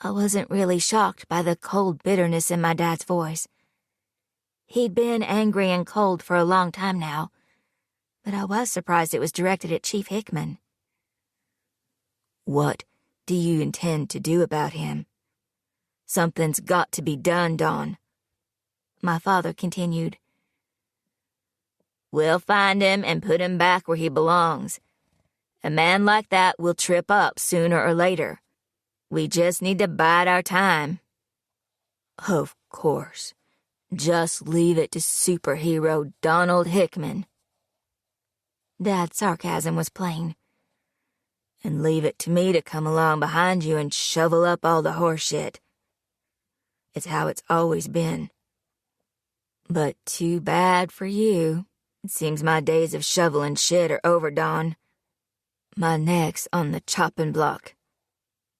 I wasn't really shocked by the cold bitterness in my dad's voice. He'd been angry and cold for a long time now, but I was surprised it was directed at Chief Hickman. What do you intend to do about him? Something's got to be done, Dawn. My father continued. We'll find him and put him back where he belongs. A man like that will trip up sooner or later. We just need to bide our time. Of course. Just leave it to superhero Donald Hickman. Dad's sarcasm was plain. And leave it to me to come along behind you and shovel up all the horse shit. It's how it's always been. But too bad for you. It seems my days of shoveling shit are over, Dawn. My neck's on the chopping block.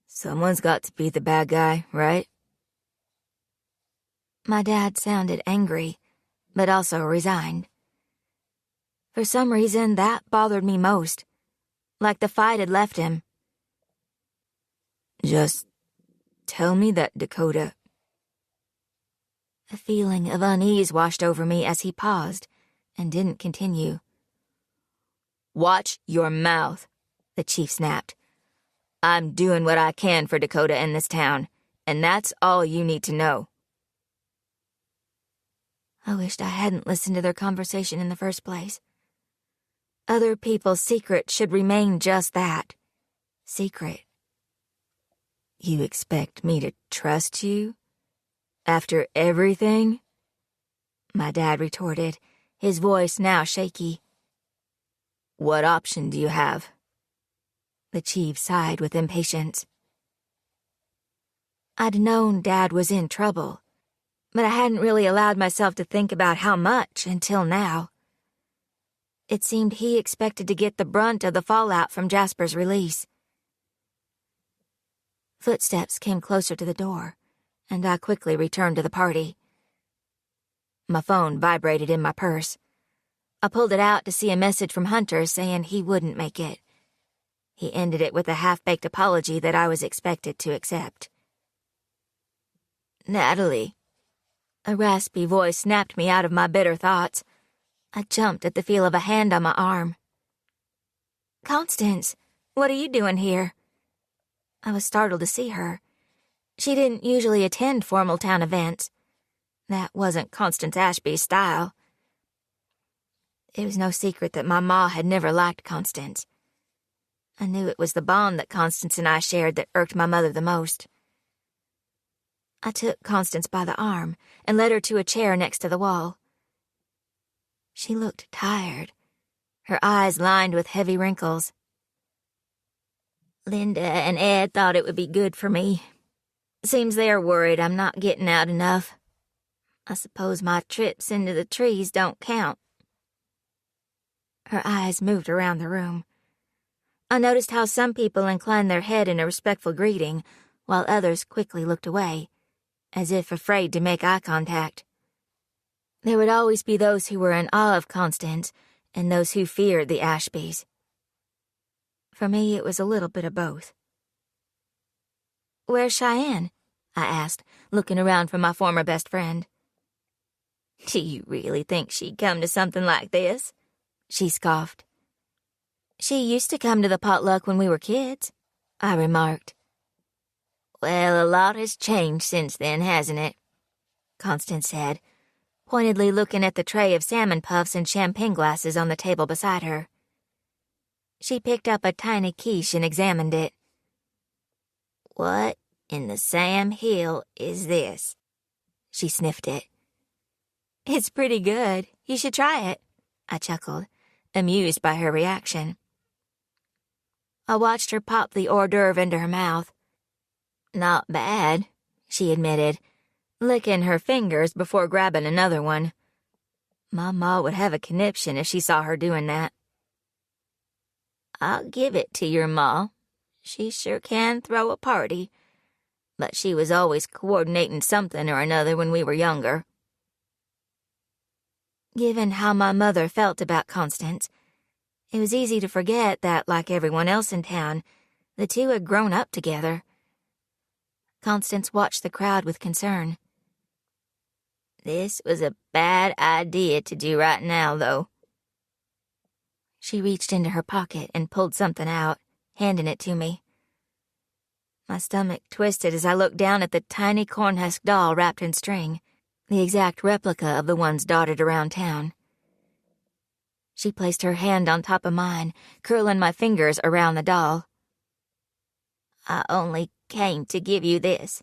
Someone's got to be the bad guy, right? My dad sounded angry, but also resigned. For some reason, that bothered me most, like the fight had left him. Just tell me that Dakota... A feeling of unease washed over me as he paused and didn't continue. Watch your mouth, the chief snapped. I'm doing what I can for Dakota in this town, and that's all you need to know. I wished I hadn't listened to their conversation in the first place. Other people's secrets should remain just that. Secret. You expect me to trust you? After everything? My dad retorted, his voice now shaky. What option do you have? The chief sighed with impatience. I'd known Dad was in trouble, but I hadn't really allowed myself to think about how much until now. It seemed he expected to get the brunt of the fallout from Jasper's release. Footsteps came closer to the door, and I quickly returned to the party. My phone vibrated in my purse. I pulled it out to see a message from Hunter saying he wouldn't make it. He ended it with a half-baked apology that I was expected to accept. Natalie. A raspy voice snapped me out of my bitter thoughts. I jumped at the feel of a hand on my arm. Constance, what are you doing here? I was startled to see her. She didn't usually attend formal town events. That wasn't Constance Ashby's style. It was no secret that my ma had never liked Constance. I knew it was the bond that Constance and I shared that irked my mother the most. I took Constance by the arm and led her to a chair next to the wall. She looked tired, her eyes lined with heavy wrinkles. Linda and Ed thought it would be good for me. Seems they're worried I'm not getting out enough. I suppose my trips into the trees don't count. Her eyes moved around the room. I noticed how some people inclined their head in a respectful greeting, while others quickly looked away, as if afraid to make eye contact. There would always be those who were in awe of Constance and those who feared the Ashbys. For me, it was a little bit of both. "Where's Cheyenne?" I asked, looking around for my former best friend. "Do you really think she'd come to something like this?" she scoffed. "She used to come to the potluck when we were kids," I remarked. "Well, a lot has changed since then, hasn't it?" Constance said, pointedly looking at the tray of salmon puffs and champagne glasses on the table beside her. She picked up a tiny quiche and examined it. "What in the Sam Hill is this?" She sniffed it. "It's pretty good. You should try it," I chuckled, amused by her reaction. I watched her pop the hors d'oeuvre into her mouth. "Not bad," she admitted, licking her fingers before grabbing another one. My ma would have a conniption if she saw her doing that. "I'll give it to your ma. She sure can throw a party. But she was always coordinating something or another when we were younger." Given how my mother felt about Constance, it was easy to forget that, like everyone else in town, the two had grown up together. Constance watched the crowd with concern. "This was a bad idea to do right now, though." She reached into her pocket and pulled something out, handing it to me. My stomach twisted as I looked down at the tiny cornhusk doll wrapped in string, the exact replica of the ones dotted around town. She placed her hand on top of mine, curling my fingers around the doll. "I only came to give you this,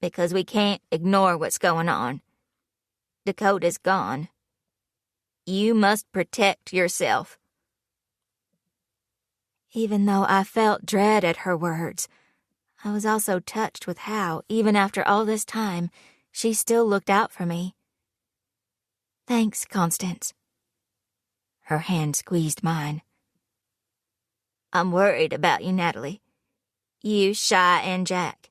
because we can't ignore what's going on. Dakota's gone. You must protect yourself." Even though I felt dread at her words, I was also touched with how, even after all this time, she still looked out for me. "Thanks, Constance." Her hand squeezed mine. "I'm worried about you, Natalie. You, Shy, and Jack.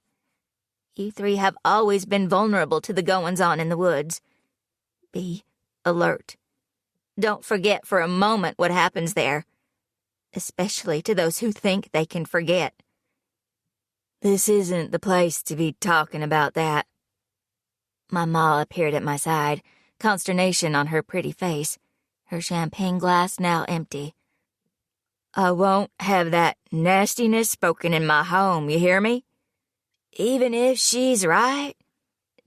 You three have always been vulnerable to the goings-on in the woods. Be alert. Don't forget for a moment what happens there, especially to those who think they can forget." "This isn't the place to be talking about that." My ma appeared at my side, consternation on her pretty face, her champagne glass now empty. "I won't have that nastiness spoken in my home, you hear me? Even if she's right,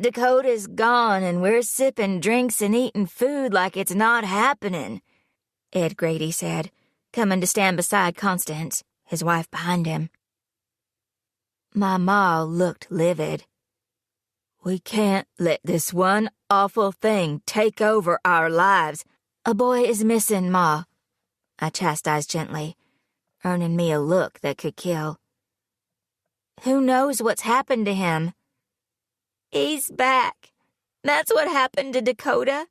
Dakota's gone and we're sipping drinks and eating food like it's not happening," Ed Grady said, coming to stand beside Constance, his wife behind him. My ma looked livid. "We can't let this one awful thing take over our lives "A boy is missing, Ma," I chastised gently, earning me a look that could kill. "Who knows what's happened to him?" "He's back. That's what happened to Dakota."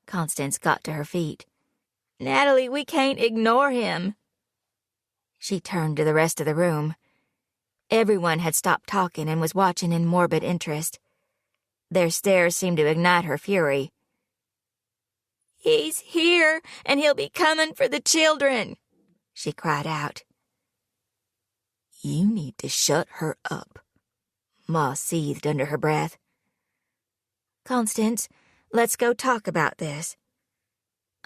Constance got to her feet. "Natalie, we can't ignore him." She turned to the rest of the room. Everyone had stopped talking and was watching in morbid interest. Their stares seemed to ignite her fury. "He's here, and he'll be coming for the children," she cried out. "You need to shut her up," Ma seethed under her breath. "Constance, let's go talk about this."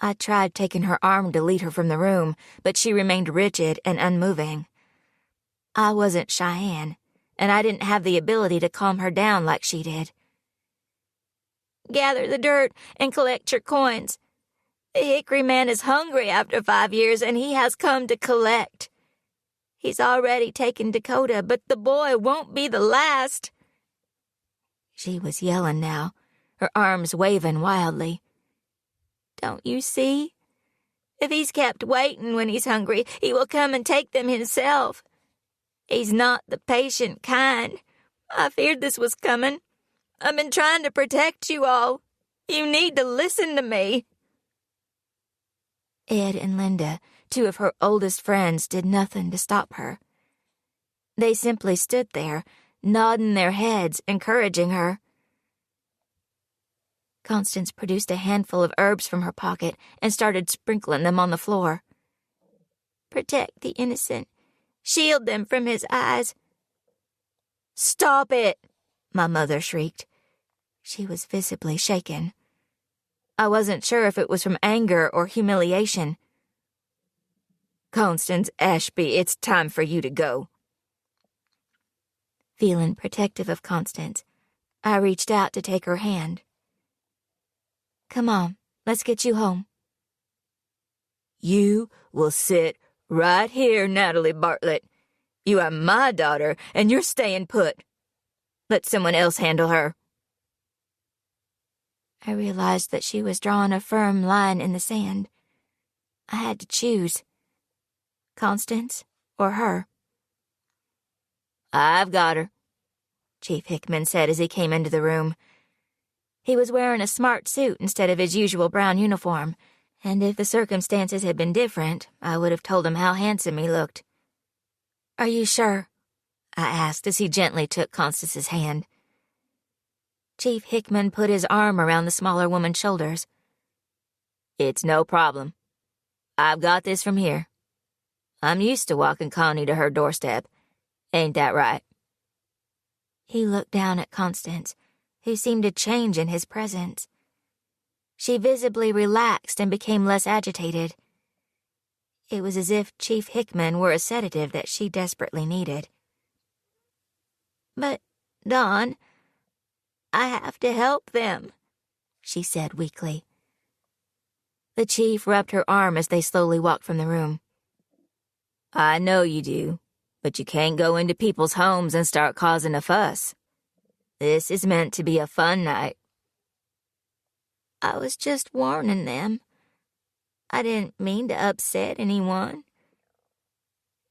I tried taking her arm to lead her from the room, but she remained rigid and unmoving. I wasn't Cheyenne, and I didn't have the ability to calm her down like she did. "Gather the dirt and collect your coins. The Hickory man is hungry after 5 years, and he has come to collect. He's already taken Dakota, but the boy won't be the last." She was yelling now, her arms waving wildly. "Don't you see? If he's kept waiting when he's hungry, he will come and take them himself. He's not the patient kind. I feared this was coming. I've been trying to protect you all. You need to listen to me." Ed and Linda, two of her oldest friends, did nothing to stop her. They simply stood there, nodding their heads, encouraging her. Constance produced a handful of herbs from her pocket and started sprinkling them on the floor. "Protect the innocent. Shield them from his eyes." "Stop it!" my mother shrieked. She was visibly shaken. I wasn't sure if it was from anger or humiliation. "Constance Ashby, it's time for you to go." Feeling protective of Constance, I reached out to take her hand. "Come on, let's get you home." "You will sit right here, Natalie Bartlett. You are my daughter, and you're staying put. Let someone else handle her." I realized that she was drawing a firm line in the sand. I had to choose. Constance or her. "I've got her," Chief Hickman said as he came into the room. He was wearing a smart suit instead of his usual brown uniform, and if the circumstances had been different, I would have told him how handsome he looked. "Are you sure?" I asked as he gently took Constance's hand. Chief Hickman put his arm around the smaller woman's shoulders. "It's no problem. I've got this from here. I'm used to walking Connie to her doorstep. Ain't that right?" He looked down at Constance, who seemed to change in his presence. She visibly relaxed and became less agitated. It was as if Chief Hickman were a sedative that she desperately needed. "But, Dawn, I have to help them," she said weakly. The chief rubbed her arm as they slowly walked from the room. "I know you do, but you can't go into people's homes and start causing a fuss. This is meant to be a fun night." "I was just warning them. I didn't mean to upset anyone."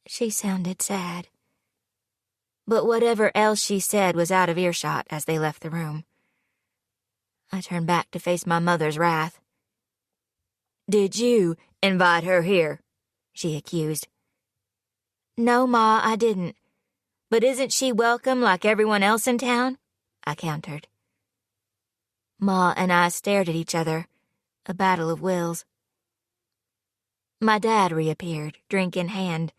She sounded sad. But whatever else she said was out of earshot as they left the room. I turned back to face my mother's wrath. "Did you invite her here?" she accused. "No, Ma, I didn't. But isn't she welcome like everyone else in town?" I countered. Ma and I stared at each other, a battle of wills. My dad reappeared, drink in hand.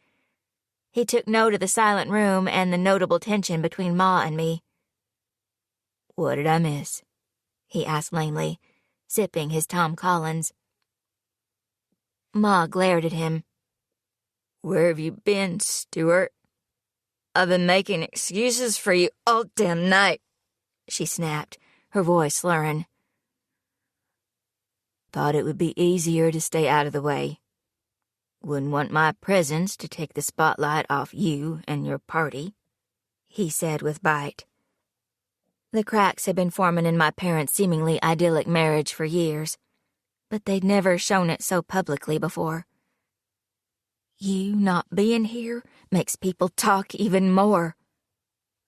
He took note of the silent room and the notable tension between Ma and me. "What did I miss?" he asked lamely, sipping his Tom Collins. Ma glared at him. "Where have you been, Stuart? I've been making excuses for you all damn night," she snapped, her voice slurring. "Thought it would be easier to stay out of the way. Wouldn't want my presence to take the spotlight off you and your party," he said with bite. The cracks had been forming in my parents' seemingly idyllic marriage for years. but they'd never shown it so publicly before. You not being here makes people talk even more.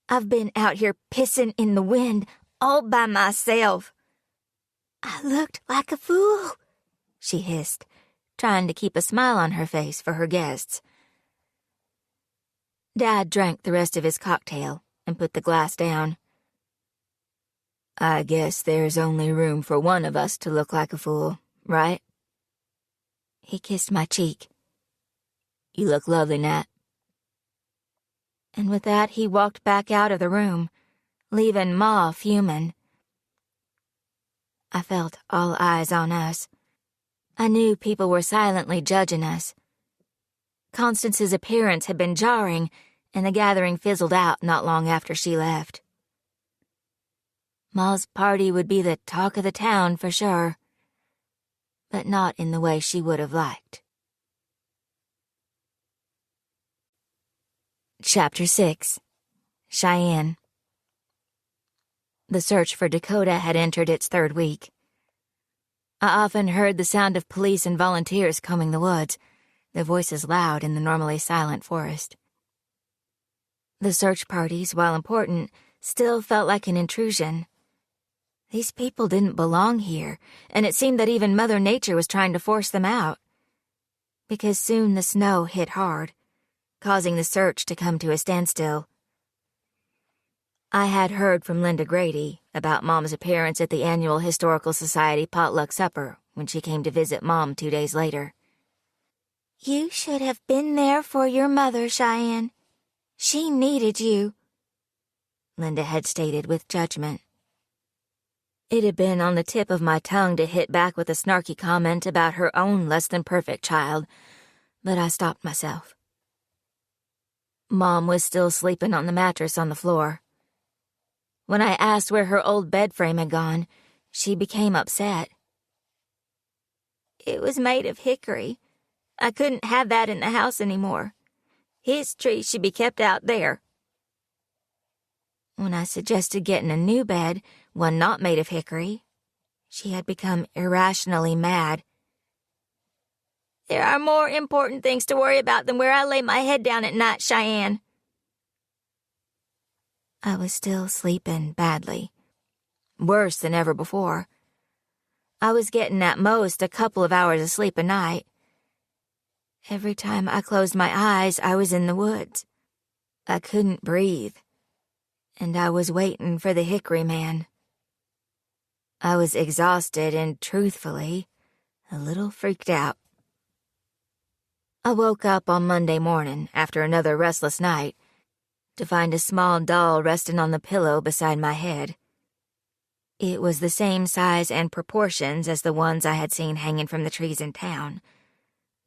I've been out here pissing in the wind all by myself. I looked like a fool, she hissed, trying to keep a smile on her face for her guests. Dad drank the rest of his cocktail and put the glass down. I guess there's only room for one of us to look like a fool, right? He kissed my cheek. You look lovely, Nat. And with that, he walked back out of the room, leaving Ma fuming. I felt all eyes on us. I knew people were silently judging us. Constance's appearance had been jarring, and the gathering fizzled out not long after she left. Ma's party would be the talk of the town for sure, but not in the way she would have liked. Chapter 6. Cheyenne. The search for Dakota had entered its third week. I often heard the sound of police and volunteers combing the woods, their voices loud in the normally silent forest. The search parties, while important, still felt like an intrusion. These people didn't belong here, and it seemed that even Mother Nature was trying to force them out. Because soon the snow hit hard, causing the search to come to a standstill. I had heard from Linda Grady about Mom's appearance at the annual Historical Society potluck supper when she came to visit Mom 2 days later. You should have been there for your mother, Cheyenne. She needed you, Linda had stated with judgment. It had been on the tip of my tongue to hit back with a snarky comment about her own less-than-perfect child, but I stopped myself. Mom was still sleeping on the mattress on the floor. When I asked where her old bed frame had gone, she became upset. It was made of hickory. I couldn't have that in the house anymore. His tree should be kept out there. When I suggested getting a new bed, one not made of hickory, she had become irrationally mad. There are more important things to worry about than where I lay my head down at night, Cheyenne. I was still sleeping badly. Worse than ever before. I was getting at most a couple of hours of sleep a night. Every time I closed my eyes, I was in the woods. I couldn't breathe, and I was waiting for the hickory man. I was exhausted and, truthfully, a little freaked out. I woke up on Monday morning after another restless night to find a small doll resting on the pillow beside my head. It was the same size and proportions as the ones I had seen hanging from the trees in town,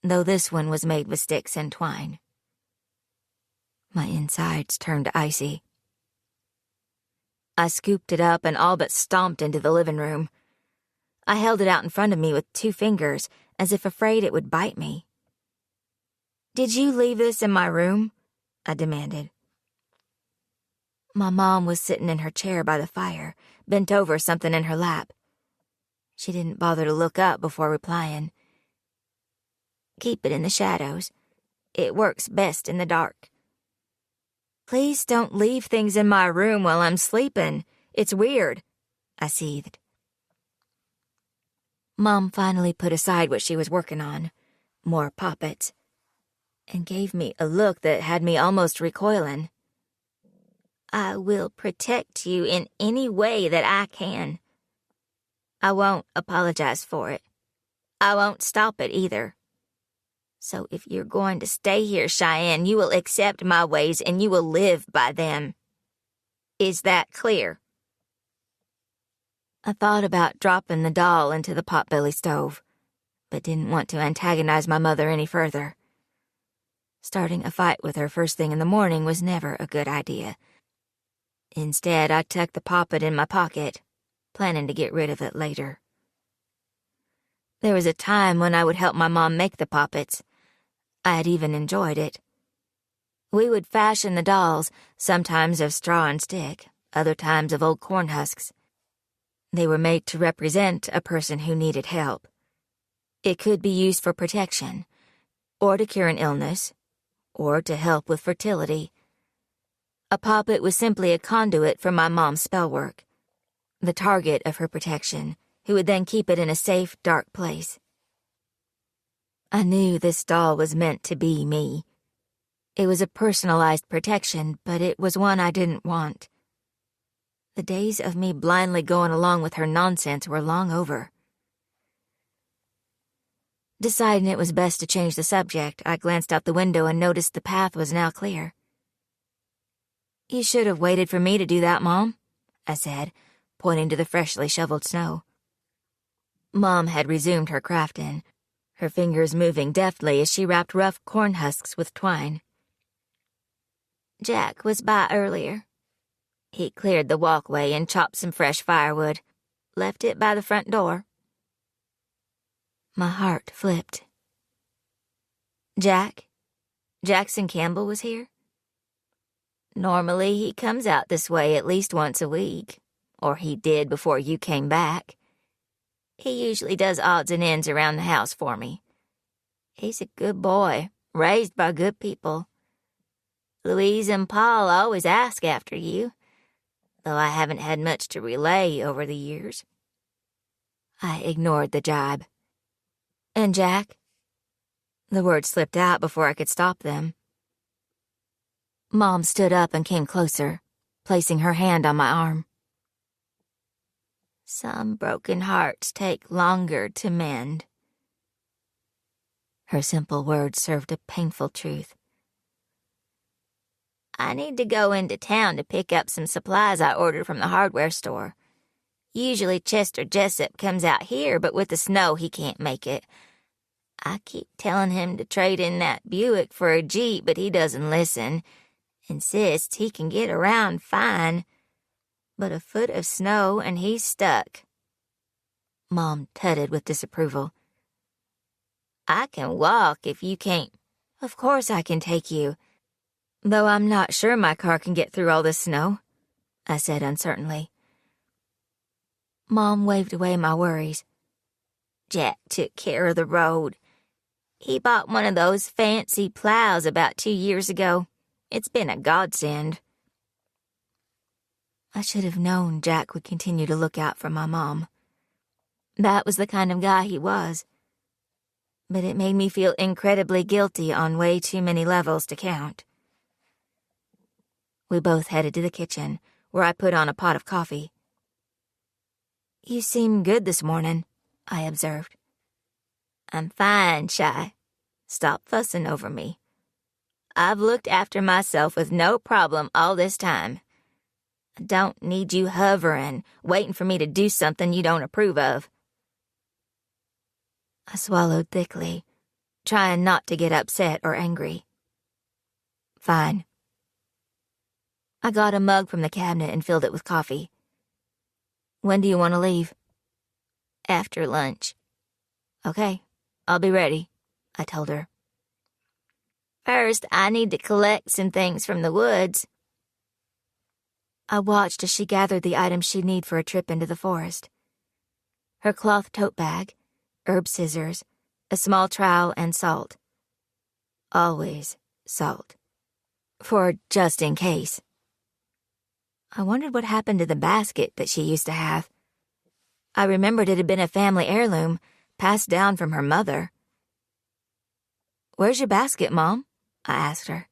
though this one was made with sticks and twine. My insides turned icy. I scooped it up and all but stomped into the living room. I held it out in front of me with 2 fingers, as if afraid it would bite me. Did you leave this in my room? I demanded. My mom was sitting in her chair by the fire, bent over something in her lap. She didn't bother to look up before replying. Keep it in the shadows. It works best in the dark. Please don't leave things in my room while I'm sleeping. It's weird, I seethed. Mom finally put aside what she was working on, more poppets, and gave me a look that had me almost recoiling. I will protect you in any way that I can. I won't apologize for it. I won't stop it either. So if you're going to stay here, Cheyenne, you will accept my ways and you will live by them. Is that clear? I thought about dropping the doll into the potbelly stove, but didn't want to antagonize my mother any further. Starting a fight with her first thing in the morning was never a good idea. Instead, I tucked the poppet in my pocket, planning to get rid of it later. There was a time when I would help my mom make the poppets. I had even enjoyed it. We would fashion the dolls, sometimes of straw and stick, other times of old corn husks. They were made to represent a person who needed help, It could be used for protection, or to cure an illness, or to help with fertility. A poppet was simply a conduit for my mom's spell work, the target of her protection, who would then keep it in a safe, dark place. I knew this doll was meant to be me. It was a personalized protection, but it was one I didn't want. The days of me blindly going along with her nonsense were long over. Deciding it was best to change the subject, I glanced out the window and noticed the path was now clear. "You should have waited for me to do that, Mom," I said, pointing to the freshly shoveled snow. Mom had resumed her crafting, her fingers moving deftly as she wrapped rough corn husks with twine. "Jack was by earlier. He cleared the walkway and chopped some fresh firewood. Left it by the front door." My heart flipped. Jackson Campbell was here? "Normally he comes out this way at least once a week, or he did before you came back. He usually does odds and ends around the house for me. He's a good boy, raised by good people. Louise and Paul always ask after you, though I haven't had much to relay over the years." I ignored the jibe. "And Jack?" The words slipped out before I could stop them. Mom stood up and came closer, placing her hand on my arm. "Some broken hearts take longer to mend." Her simple words served a painful truth. "I need to go into town to pick up some supplies I ordered from the hardware store. Usually Chester Jessup comes out here, but with the snow he can't make it. I keep telling him to trade in that Buick for a Jeep, but he doesn't listen. Insists he can get around fine. But a foot of snow and he's stuck." Mom tutted with disapproval. "I can walk if you can't." "Of course I can take you, though I'm not sure my car can get through all this snow," I said uncertainly. Mom waved away my worries. "Jack took care of the road. He bought one of those fancy plows about 2 years ago. It's been a godsend." I should have known Jack would continue to look out for my mom. That was the kind of guy he was. But it made me feel incredibly guilty on way too many levels to count. We both headed to the kitchen, where I put on a pot of coffee. "You seem good this morning," I observed. "I'm fine, Shy. Stop fussing over me. I've looked after myself with no problem all this time. I don't need you hovering, waiting for me to do something you don't approve of." I swallowed thickly, trying not to get upset or angry. "Fine." I got a mug from the cabinet and filled it with coffee. "When do you want to leave?" "After lunch." "Okay, I'll be ready," I told her. "First, I need to collect some things from the woods." I watched as she gathered the items she'd need for a trip into the forest. Her cloth tote bag, herb scissors, a small trowel, and salt. Always salt. For just in case. I wondered what happened to the basket that she used to have. I remembered it had been a family heirloom, passed down from her mother. "Where's your basket, Mom?" I asked her.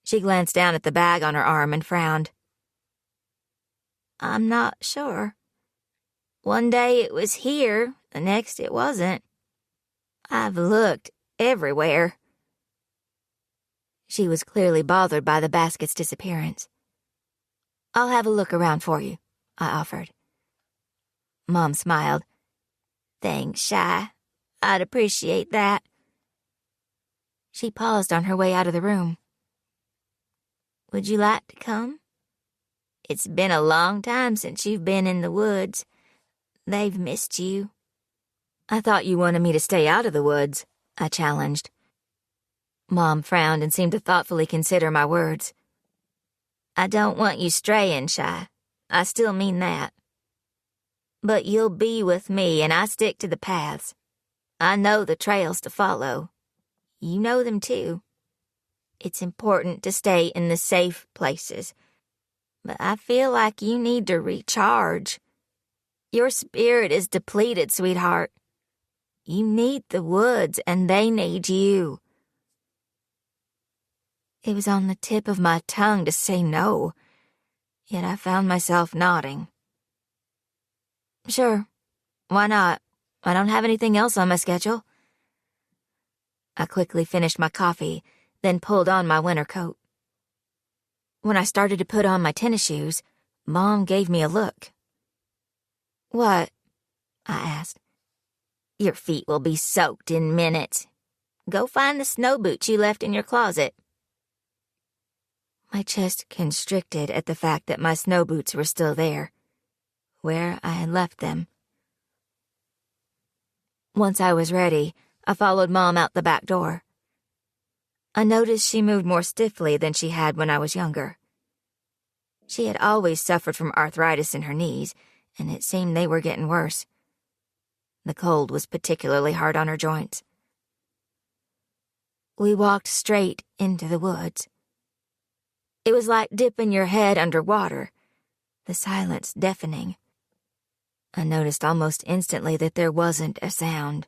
She glanced down at the bag on her arm and frowned. "I'm not sure. One day it was here, the next it wasn't. I've looked everywhere." She was clearly bothered by the basket's disappearance. "I'll have a look around for you," I offered. Mom smiled. "Thanks, Shy. I'd appreciate that." She paused on her way out of the room. "Would you like to come? It's been a long time since you've been in the woods. They've missed you." "I thought you wanted me to stay out of the woods," I challenged. Mom frowned and seemed to thoughtfully consider my words. "I don't want you straying, Shy. I still mean that. But you'll be with me, and I stick to the paths. I know the trails to follow. You know them too. It's important to stay in the safe places. But I feel like you need to recharge. Your spirit is depleted, sweetheart. You need the woods, and they need you. It was on the tip of my tongue to say no, yet I found myself nodding. Sure, why not? I don't have anything else on my schedule. I quickly finished my coffee, then pulled on my winter coat. When I started to put on my tennis shoes, Mom gave me a look. What? I asked. Your feet will be soaked in minutes. Go find the snow boots you left in your closet. My chest constricted at the fact that my snow boots were still there, where I had left them. Once I was ready, I followed Mom out the back door. I noticed she moved more stiffly than she had when I was younger. She had always suffered from arthritis in her knees, and it seemed they were getting worse. The cold was particularly hard on her joints. We walked straight into the woods. It was like dipping your head under water, the silence deafening. I noticed almost instantly that there wasn't a sound.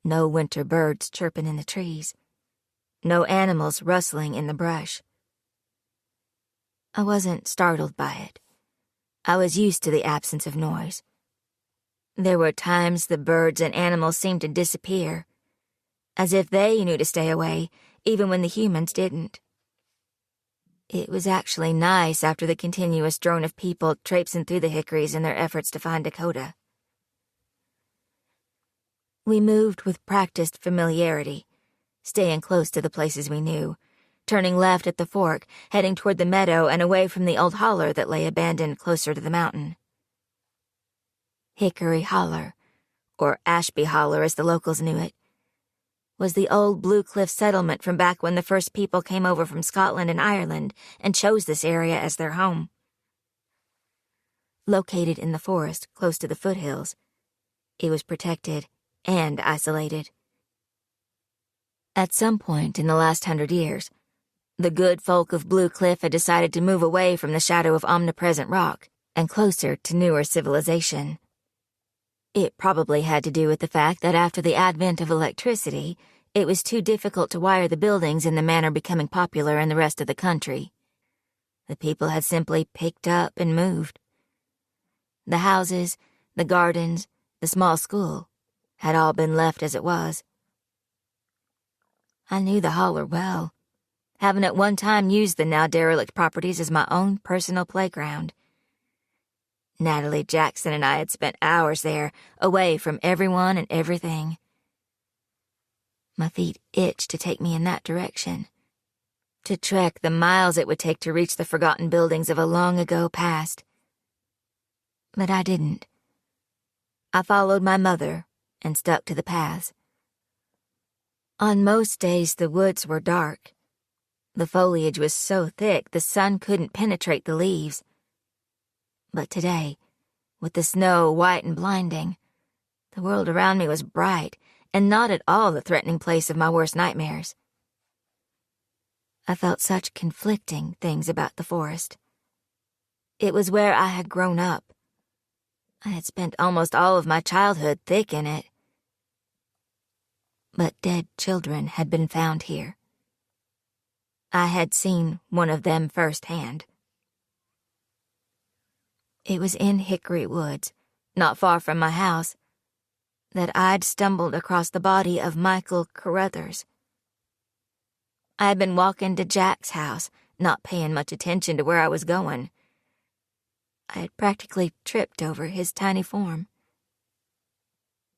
No winter birds chirping in the trees. No animals rustling in the brush. I wasn't startled by it. I was used to the absence of noise. There were times the birds and animals seemed to disappear, as if they knew to stay away, even when the humans didn't. It was actually nice after the continuous drone of people traipsing through the hickories in their efforts to find Dakota. We moved with practiced familiarity, staying close to the places we knew, turning left at the fork, heading toward the meadow and away from the old holler that lay abandoned closer to the mountain. Hickory Holler, or Ashby Holler as the locals knew it, was the old Blue Cliff settlement from back when the first people came over from Scotland and Ireland and chose this area as their home. Located in the forest close to the foothills, it was protected and isolated. At some point in the last 100 years, the good folk of Blue Cliff had decided to move away from the shadow of omnipresent rock and closer to newer civilization. It probably had to do with the fact that after the advent of electricity, it was too difficult to wire the buildings in the manner becoming popular in the rest of the country. The people had simply picked up and moved. The houses, the gardens, the small school had all been left as it was. I knew the holler well, having at one time used the now derelict properties as my own personal playground. Natalie Jackson and I had spent hours there, away from everyone and everything. My feet itched to take me in that direction, to trek the miles it would take to reach the forgotten buildings of a long-ago past. But I didn't. I followed my mother and stuck to the paths. On most days, the woods were dark. The foliage was so thick the sun couldn't penetrate the leaves. But today, with the snow white and blinding, the world around me was bright and not at all the threatening place of my worst nightmares. I felt such conflicting things about the forest. It was where I had grown up. I had spent almost all of my childhood thick in it. But dead children had been found here. I had seen one of them firsthand. It was in Hickory Woods, not far from my house, that I'd stumbled across the body of Michael Carruthers. I had been walking to Jack's house, not paying much attention to where I was going. I had practically tripped over his tiny form.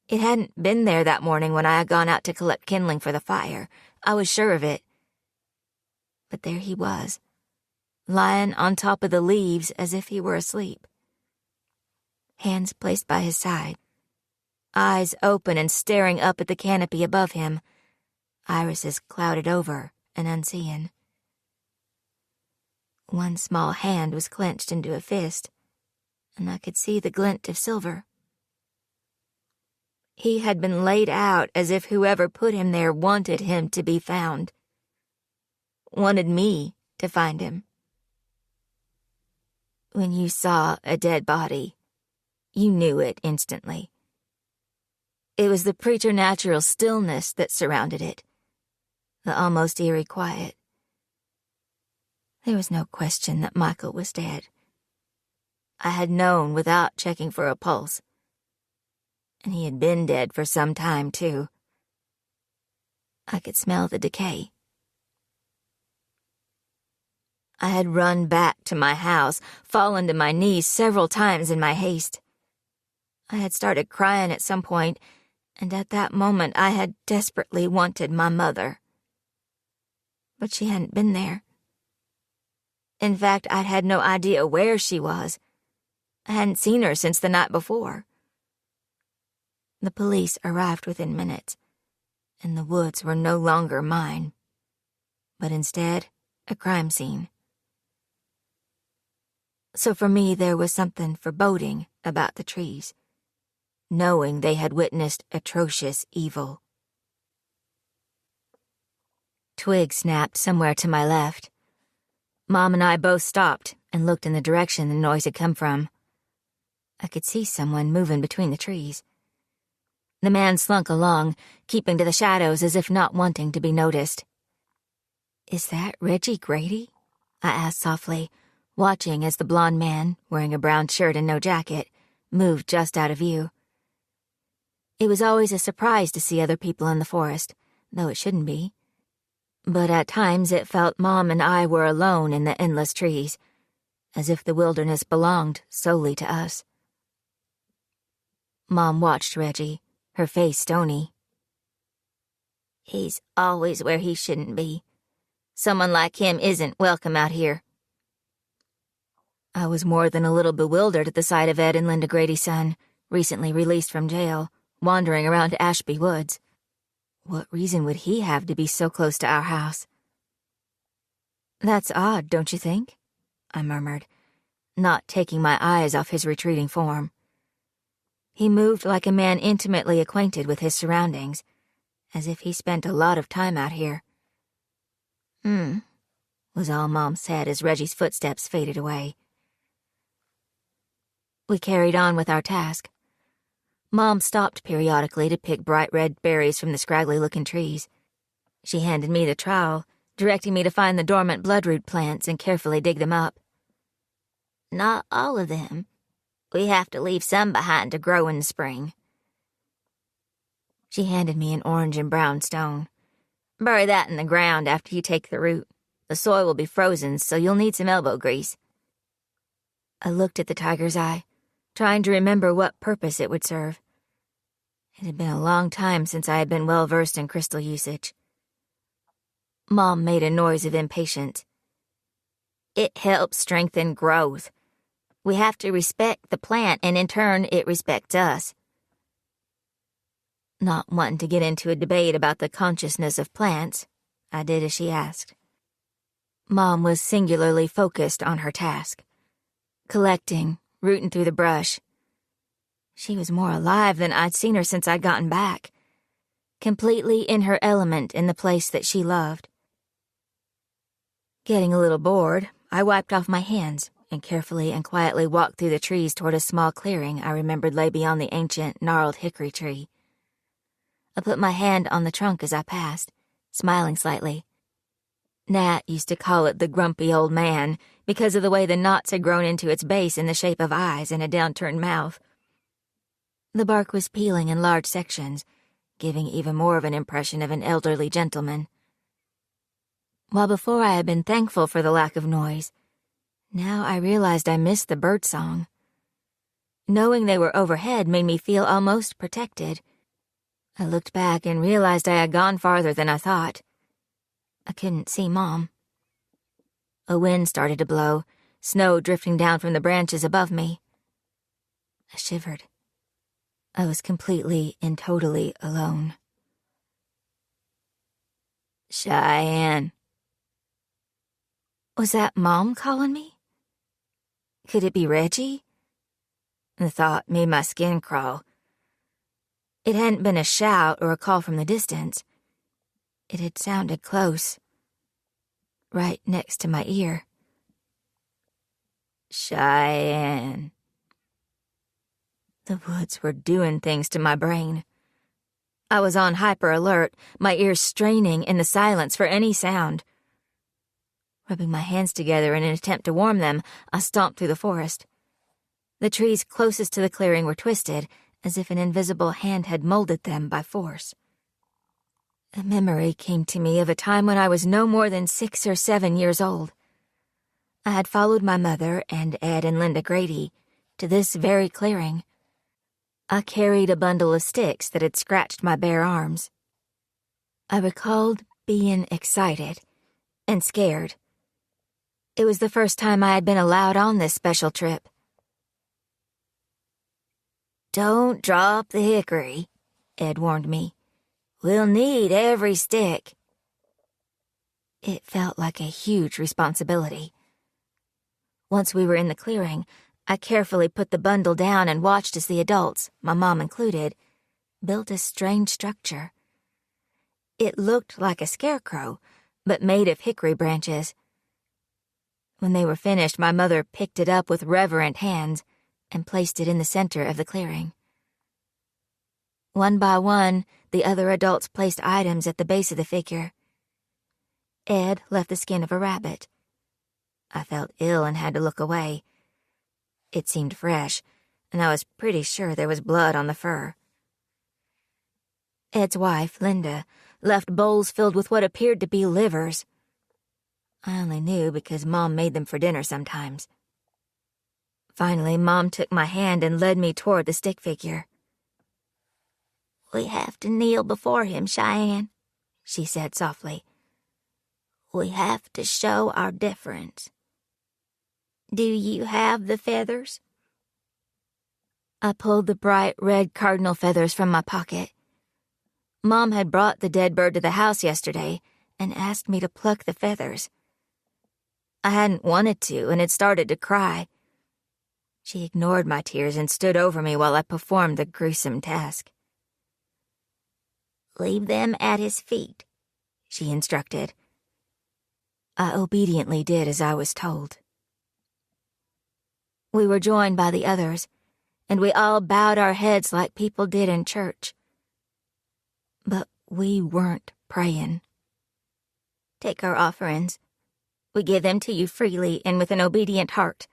It hadn't been there that morning when I had gone out to collect kindling for the fire. I was sure of it. But there he was, lying on top of the leaves as if he were asleep. Hands placed by his side, eyes open and staring up at the canopy above him, irises clouded over and unseeing. One small hand was clenched into a fist, and I could see the glint of silver. He had been laid out as if whoever put him there wanted him to be found. Wanted me to find him. When you saw a dead body, you knew it instantly. It was the preternatural stillness that surrounded it, the almost eerie quiet. There was no question that Michael was dead. I had known without checking for a pulse. And he had been dead for some time, too. I could smell the decay. I had run back to my house, fallen to my knees several times in my haste. I had started crying at some point, and at that moment I had desperately wanted my mother. But she hadn't been there. In fact, I'd had no idea where she was. I hadn't seen her since the night before. The police arrived within minutes, and the woods were no longer mine, but instead a crime scene. So for me there was something foreboding about the trees, knowing they had witnessed atrocious evil. Twigs snapped somewhere to my left. Mom and I both stopped and looked in the direction the noise had come from. I could see someone moving between the trees. The man slunk along, keeping to the shadows as if not wanting to be noticed. "Is that Reggie Grady?" I asked softly, watching as the blond man, wearing a brown shirt and no jacket, moved just out of view. It was always a surprise to see other people in the forest, though it shouldn't be. But at times it felt Mom and I were alone in the endless trees, as if the wilderness belonged solely to us. Mom watched Reggie, her face stony. "He's always where he shouldn't be. Someone like him isn't welcome out here." I was more than a little bewildered at the sight of Ed and Linda Grady's son, recently released from jail, wandering around Ashby Woods. What reason would he have to be so close to our house? "That's odd, don't you think?" I murmured, not taking my eyes off his retreating form. He moved like a man intimately acquainted with his surroundings, as if he spent a lot of time out here. Was all Mom said as Reggie's footsteps faded away. We carried on with our task. Mom stopped periodically to pick bright red berries from the scraggly-looking trees. She handed me the trowel, directing me to find the dormant bloodroot plants and carefully dig them up. "Not all of them. We have to leave some behind to grow in the spring." She handed me an orange and brown stone. "Bury that in the ground after you take the root. The soil will be frozen, so you'll need some elbow grease." I looked at the tiger's eye, trying to remember what purpose it would serve. It had been a long time since I had been well-versed in crystal usage. Mom made a noise of impatience. "It helps strengthen growth. We have to respect the plant, and in turn, it respects us." Not wanting to get into a debate about the consciousness of plants, I did as she asked. Mom was singularly focused on her task, collecting, rooting through the brush. She was more alive than I'd seen her since I'd gotten back, completely in her element in the place that she loved. Getting a little bored, I wiped off my hands and carefully and quietly walked through the trees toward a small clearing I remembered lay beyond the ancient, gnarled hickory tree. I put my hand on the trunk as I passed, smiling slightly. Nat used to call it the grumpy old man because of the way the knots had grown into its base in the shape of eyes and a downturned mouth. The bark was peeling in large sections, giving even more of an impression of an elderly gentleman. While before I had been thankful for the lack of noise, now I realized I missed the bird song. Knowing they were overhead made me feel almost protected. I looked back and realized I had gone farther than I thought. I couldn't see Mom. A wind started to blow, snow drifting down from the branches above me. I shivered. I was completely and totally alone. "Cheyenne." Was that Mom calling me? Could it be Reggie? The thought made my skin crawl. It hadn't been a shout or a call from the distance. It had sounded close, right next to my ear. Cheyenne. The woods were doing things to my brain. I was on hyper alert, my ears straining in the silence for any sound. Rubbing my hands together in an attempt to warm them, I stomped through the forest. The trees closest to the clearing were twisted, as if an invisible hand had molded them by force. A memory came to me of a time when I was no more than 6 or 7 years old. I had followed my mother and Ed and Linda Grady to this very clearing. I carried a bundle of sticks that had scratched my bare arms. I recalled being excited and scared. It was the first time I had been allowed on this special trip. "Don't drop the hickory," Ed warned me. "We'll need every stick." It felt like a huge responsibility. Once we were in the clearing, I carefully put the bundle down and watched as the adults, my mom included, built a strange structure. It looked like a scarecrow, but made of hickory branches. When they were finished, my mother picked it up with reverent hands and placed it in the center of the clearing. One by one, the other adults placed items at the base of the figure. Ed left the skin of a rabbit. I felt ill and had to look away. It seemed fresh, and I was pretty sure there was blood on the fur. Ed's wife, Linda, left bowls filled with what appeared to be livers. I only knew because Mom made them for dinner sometimes. Finally, Mom took my hand and led me toward the stick figure. "We have to kneel before him, Cheyenne," she said softly. "We have to show our deference. Do you have the feathers?" I pulled the bright red cardinal feathers from my pocket. Mom had brought the dead bird to the house yesterday and asked me to pluck the feathers. I hadn't wanted to and had started to cry. She ignored my tears and stood over me while I performed the gruesome task. "Leave them at his feet," she instructed. I obediently did as I was told. We were joined by the others, and we all bowed our heads like people did in church. But we weren't praying. "Take our offerings. We give them to you freely and with an obedient heart."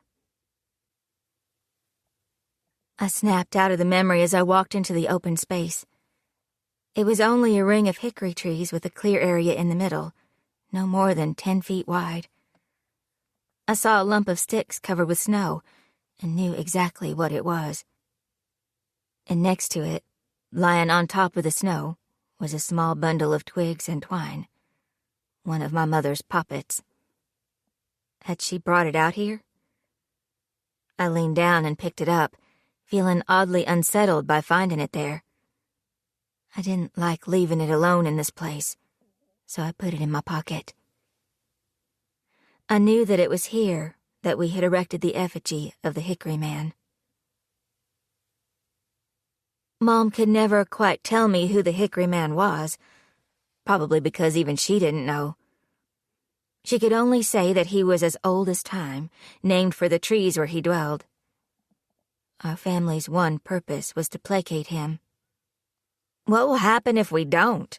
I snapped out of the memory as I walked into the open space. It was only a ring of hickory trees with a clear area in the middle, no more than 10 feet wide. I saw a lump of sticks covered with snow and knew exactly what it was. And next to it, lying on top of the snow, was a small bundle of twigs and twine, one of my mother's poppets. Had she brought it out here? I leaned down and picked it up, feeling oddly unsettled by finding it there. I didn't like leaving it alone in this place, so I put it in my pocket. I knew that it was here that we had erected the effigy of the Hickory Man. Mom could never quite tell me who the Hickory Man was, probably because even she didn't know. She could only say that he was as old as time, named for the trees where he dwelled. Our family's one purpose was to placate him. "What will happen if we don't?"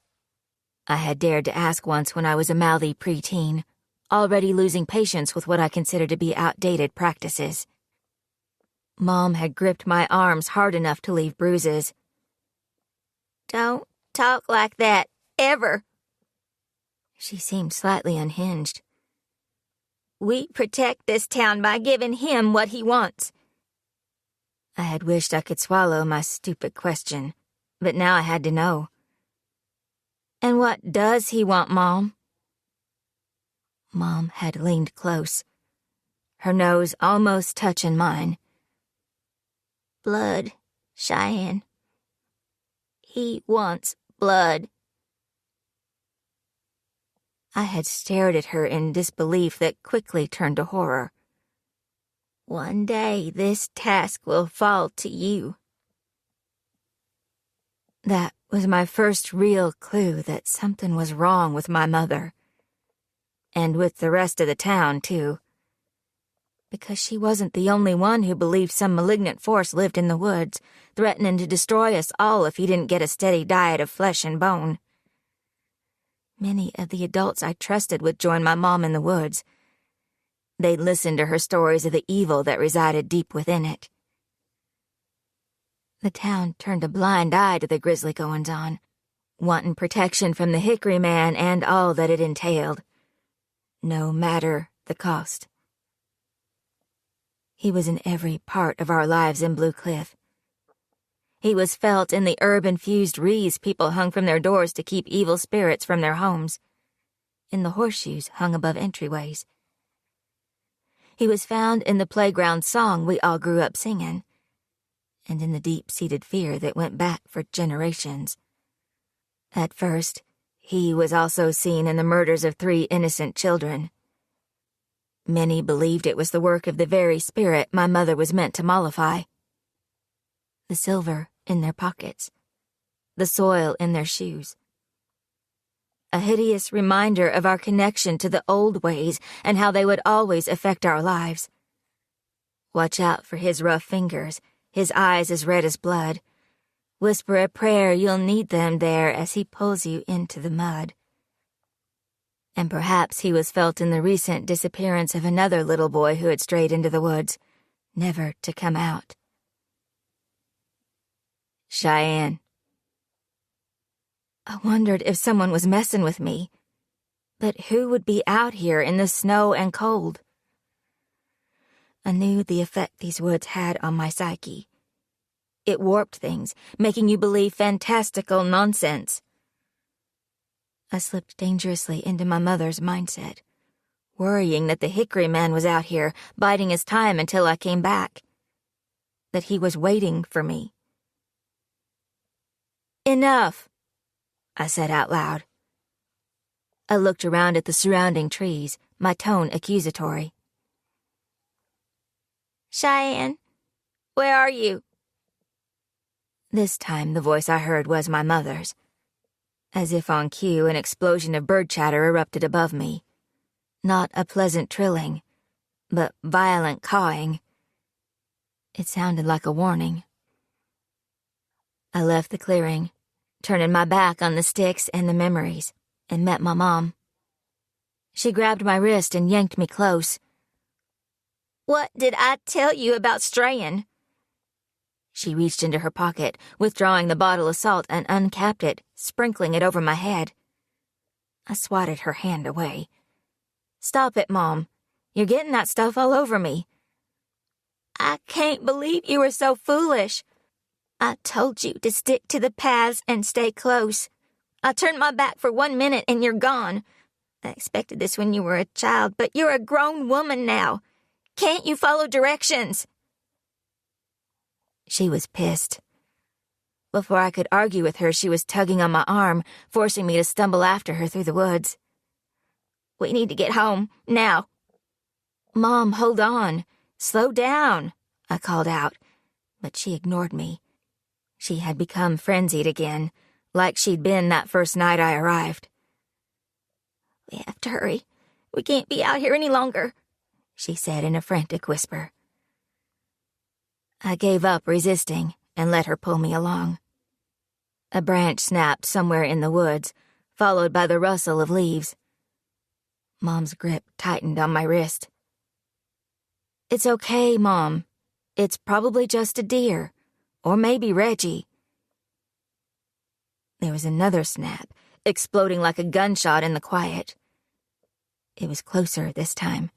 I had dared to ask once when I was a mouthy preteen, already losing patience with what I considered to be outdated practices. Mom had gripped my arms hard enough to leave bruises. "Don't talk like that, ever." She seemed slightly unhinged. "We protect this town by giving him what he wants." I had wished I could swallow my stupid question, but now I had to know. "And what does he want, Mom?" Mom had leaned close, her nose almost touching mine. "Blood, Cheyenne. He wants blood." I had stared at her in disbelief that quickly turned to horror. "One day this task will fall to you." That was my first real clue that something was wrong with my mother. And with the rest of the town, too. Because she wasn't the only one who believed some malignant force lived in the woods, threatening to destroy us all if he didn't get a steady diet of flesh and bone. Many of the adults I trusted would join my mom in the woods. They'd listen to her stories of the evil that resided deep within it. The town turned a blind eye to the grisly goings-on, wanting protection from the Hickory Man and all that it entailed, no matter the cost. He was in every part of our lives in Blue Cliff. He was felt in the herb-infused wreaths people hung from their doors to keep evil spirits from their homes, in the horseshoes hung above entryways. He was found in the playground song we all grew up singing, and in the deep-seated fear that went back for generations. At first, he was also seen in the murders of 3 innocent children. Many believed it was the work of the very spirit my mother was meant to mollify. The silver in their pockets, the soil in their shoes. A hideous reminder of our connection to the old ways and how they would always affect our lives. Watch out for his rough fingers, his eyes as red as blood. Whisper a prayer, you'll need them there as he pulls you into the mud. And perhaps he was felt in the recent disappearance of another little boy who had strayed into the woods, never to come out. Cheyenne. I wondered if someone was messing with me. But who would be out here in the snow and cold? I knew the effect these woods had on my psyche. It warped things, making you believe fantastical nonsense. I slipped dangerously into my mother's mindset, worrying that the Hickory Man was out here, biding his time until I came back. That he was waiting for me. Enough, I said out loud. I looked around at the surrounding trees, my tone accusatory. Cheyenne, where are you? This time the voice I heard was my mother's. As if on cue, an explosion of bird chatter erupted above me. Not a pleasant trilling, but violent cawing. It sounded like a warning. I left the clearing, turning my back on the sticks and the memories, and met my mom. She grabbed my wrist and yanked me close. What did I tell you about straying? She reached into her pocket, withdrawing the bottle of salt, and uncapped it, sprinkling it over my head. I swatted her hand away. Stop it, Mom. You're getting that stuff all over me. I can't believe you were so foolish. I told you to stick to the paths and stay close. I turned my back for 1 minute and you're gone. I expected this when you were a child, but you're a grown woman now. Can't you follow directions? She was pissed. Before I could argue with her, she was tugging on my arm, forcing me to stumble after her through the woods. We need to get home, now. Mom, hold on. Slow down, I called out, but she ignored me. She had become frenzied again, like she'd been that first night I arrived. We have to hurry. We can't be out here any longer, she said in a frantic whisper. I gave up resisting and let her pull me along. A branch snapped somewhere in the woods, followed by the rustle of leaves. Mom's grip tightened on my wrist. It's okay, Mom. It's probably just a deer, or maybe Reggie. There was another snap, exploding like a gunshot in the quiet. It was closer this time,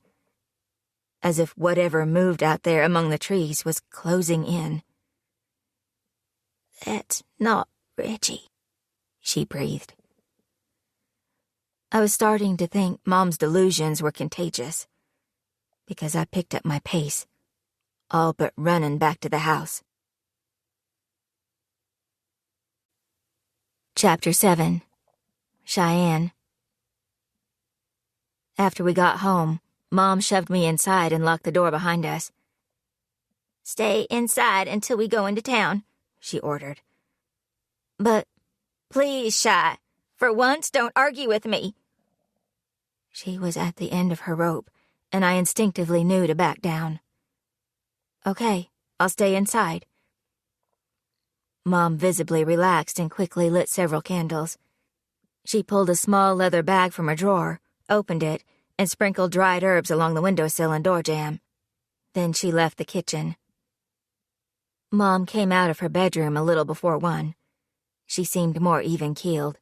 as if whatever moved out there among the trees was closing in. That's not Reggie, she breathed. I was starting to think Mom's delusions were contagious, because I picked up my pace, all but running back to the house. Chapter 7. Cheyenne. After we got home, Mom shoved me inside and locked the door behind us. Stay inside until we go into town, she ordered. But please, Shy, for once don't argue with me. She was at the end of her rope, and I instinctively knew to back down. Okay, I'll stay inside. Mom visibly relaxed and quickly lit several candles. She pulled a small leather bag from her drawer, opened it, and sprinkled dried herbs along the windowsill and door jamb. Then she left the kitchen. Mom came out of her bedroom a little before 1. She seemed more even-keeled.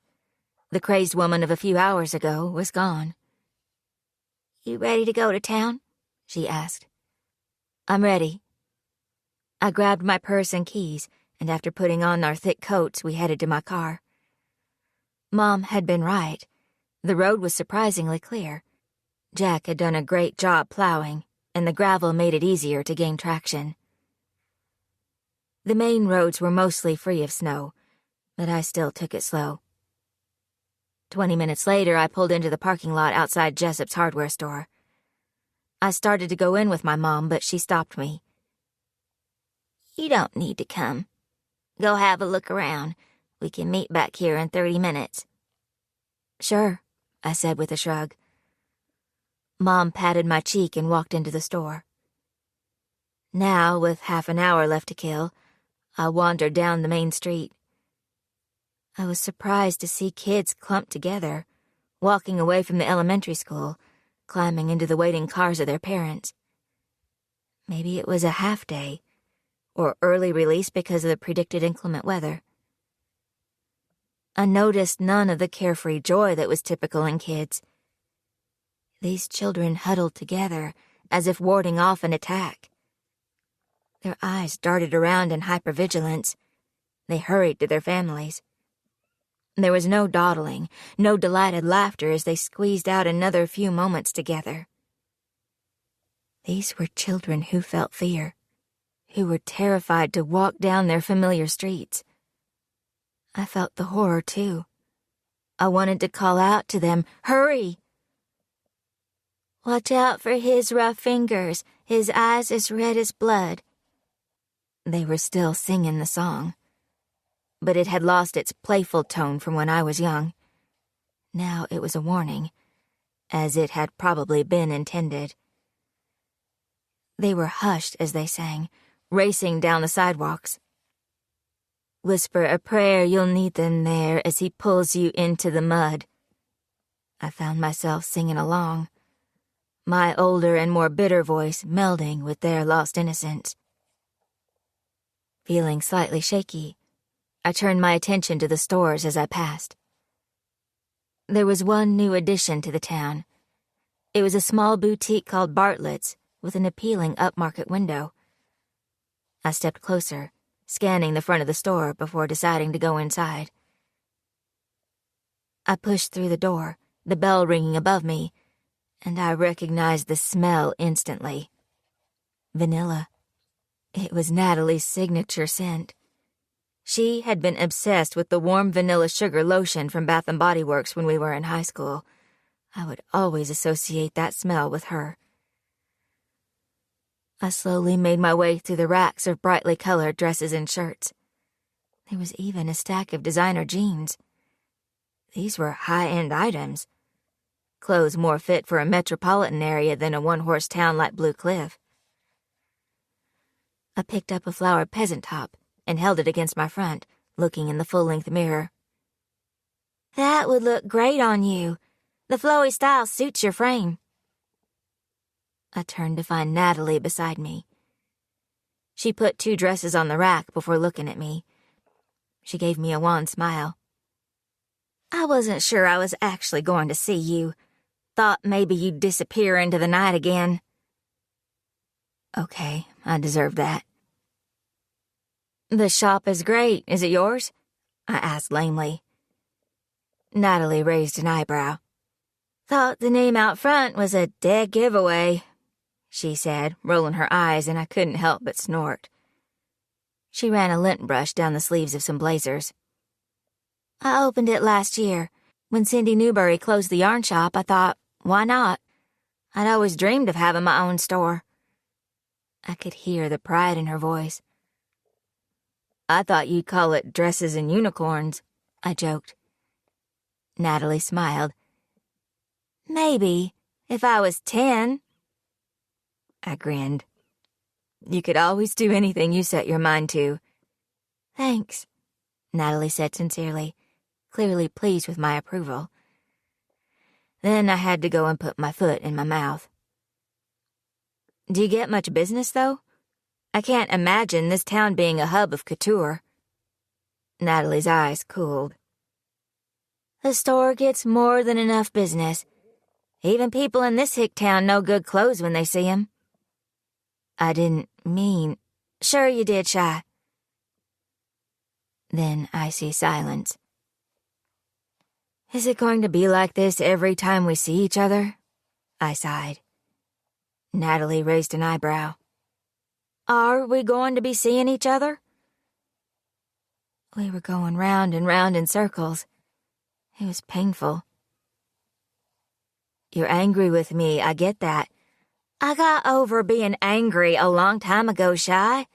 The crazed woman of a few hours ago was gone. You ready to go to town? She asked. I'm ready. I grabbed my purse and keys, and after putting on our thick coats, we headed to my car. Mom had been right. The road was surprisingly clear. Jack had done a great job plowing, and the gravel made it easier to gain traction. The main roads were mostly free of snow, but I still took it slow. 20 minutes later, I pulled into the parking lot outside Jessup's hardware store. I started to go in with my mom, but she stopped me. You don't need to come. Go have a look around. We can meet back here in 30 minutes. Sure, I said with a shrug. Mom patted my cheek and walked into the store. Now, with half an hour left to kill, I wandered down the main street. I was surprised to see kids clumped together, walking away from the elementary school, climbing into the waiting cars of their parents. Maybe it was a half day, or early release because of the predicted inclement weather. I noticed none of the carefree joy that was typical in kids. These children huddled together as if warding off an attack. Their eyes darted around in hypervigilance. They hurried to their families. There was no dawdling, no delighted laughter as they squeezed out another few moments together. These were children who felt fear, who were terrified to walk down their familiar streets. I felt the horror, too. I wanted to call out to them, "Hurry!" Watch out for his rough fingers, his eyes as red as blood. They were still singing the song, but it had lost its playful tone from when I was young. Now it was a warning, as it had probably been intended. They were hushed as they sang, racing down the sidewalks. Whisper a prayer, you'll need them there as he pulls you into the mud. I found myself singing along, my older and more bitter voice melding with their lost innocence. Feeling slightly shaky, I turned my attention to the stores as I passed. There was one new addition to the town. It was a small boutique called Bartlett's with an appealing upmarket window. I stepped closer, scanning the front of the store before deciding to go inside. I pushed through the door, the bell ringing above me, and I recognized the smell instantly. Vanilla. It was Natalie's signature scent. She had been obsessed with the warm vanilla sugar lotion from Bath & Body Works when we were in high school. I would always associate that smell with her. I slowly made my way through the racks of brightly colored dresses and shirts. There was even a stack of designer jeans. These were high-end items. Clothes more fit for a metropolitan area than a one-horse town like Blue Cliff. I picked up a flowered peasant top and held it against my front, looking in the full-length mirror. That would look great on you. The flowy style suits your frame. I turned to find Natalie beside me. She put 2 dresses on the rack before looking at me. She gave me a wan smile. I wasn't sure I was actually going to see you. Thought maybe you'd disappear into the night again. Okay, I deserve that. The shop is great. Is it yours? I asked lamely. Natalie raised an eyebrow. Thought the name out front was a dead giveaway, she said, rolling her eyes, and I couldn't help but snort. She ran a lint brush down the sleeves of some blazers. I opened it last year. When Cindy Newberry closed the yarn shop, I thought, why not? I'd always dreamed of having my own store. I could hear the pride in her voice. I thought you'd call it dresses and unicorns, I joked. Natalie smiled. Maybe, if I was 10. I grinned. You could always do anything you set your mind to. Thanks, Natalie said sincerely, clearly pleased with my approval. Then I had to go and put my foot in my mouth. Do you get much business, though? I can't imagine this town being a hub of couture. Natalie's eyes cooled. The store gets more than enough business. Even people in this hick town know good clothes when they see 'em. I didn't mean... Sure you did, Shy. Then I see silence. Is it going to be like this every time we see each other? I sighed. Natalie raised an eyebrow. Are we going to be seeing each other? We were going round and round in circles. It was painful. You're angry with me, I get that. I got over being angry a long time ago, Shy.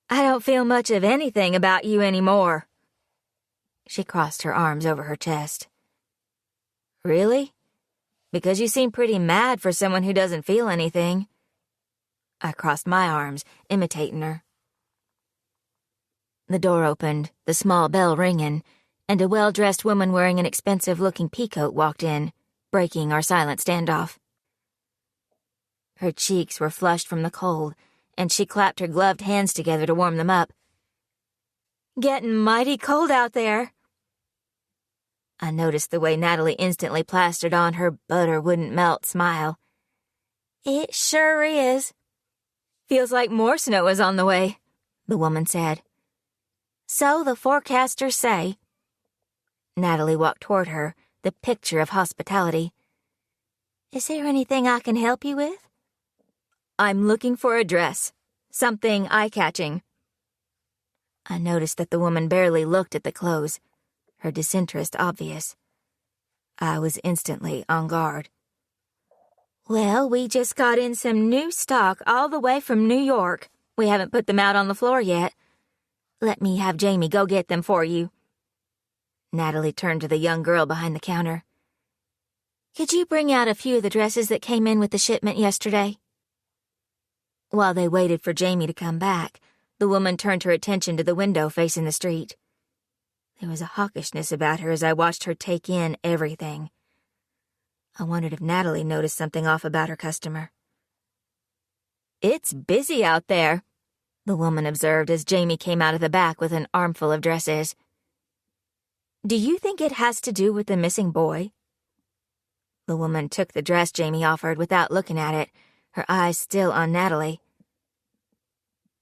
I don't feel much of anything about you anymore. She crossed her arms over her chest. Really? Because you seem pretty mad for someone who doesn't feel anything. I crossed my arms, imitating her. The door opened, the small bell ringing, and a well-dressed woman wearing an expensive-looking peacoat walked in, breaking our silent standoff. Her cheeks were flushed from the cold, and she clapped her gloved hands together to warm them up. Getting mighty cold out there. I noticed the way Natalie instantly plastered on her butter-wouldn't-melt smile. It sure is. Feels like more snow is on the way, the woman said. So the forecasters say. Natalie walked toward her, the picture of hospitality. Is there anything I can help you with? I'm looking for a dress. Something eye-catching. I noticed that the woman barely looked at the clothes, her disinterest obvious. I was instantly on guard. Well, we just got in some new stock all the way from New York. We haven't put them out on the floor yet. Let me have Jamie go get them for you. Natalie turned to the young girl behind the counter. Could you bring out a few of the dresses that came in with the shipment yesterday? While they waited for Jamie to come back, the woman turned her attention to the window facing the street. There was a hawkishness about her as I watched her take in everything. I wondered if Natalie noticed something off about her customer. It's busy out there, the woman observed as Jamie came out of the back with an armful of dresses. Do you think it has to do with the missing boy? The woman took the dress Jamie offered without looking at it, her eyes still on Natalie.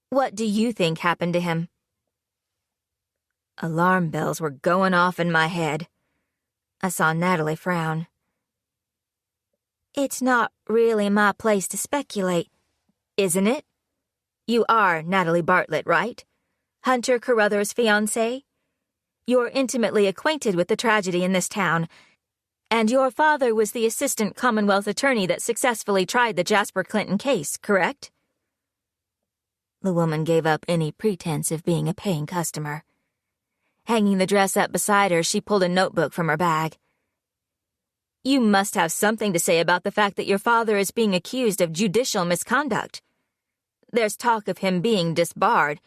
What do you think happened to him? Alarm bells were going off in my head. I saw Natalie frown. It's not really my place to speculate, isn't it? You are Natalie Bartlett, right? Hunter Carruthers' fiancée? You're intimately acquainted with the tragedy in this town, and your father was the assistant Commonwealth attorney that successfully tried the Jasper Clinton case, correct? The woman gave up any pretense of being a paying customer. Hanging the dress up beside her, she pulled a notebook from her bag. You must have something to say about the fact that your father is being accused of judicial misconduct. There's talk of him being disbarred.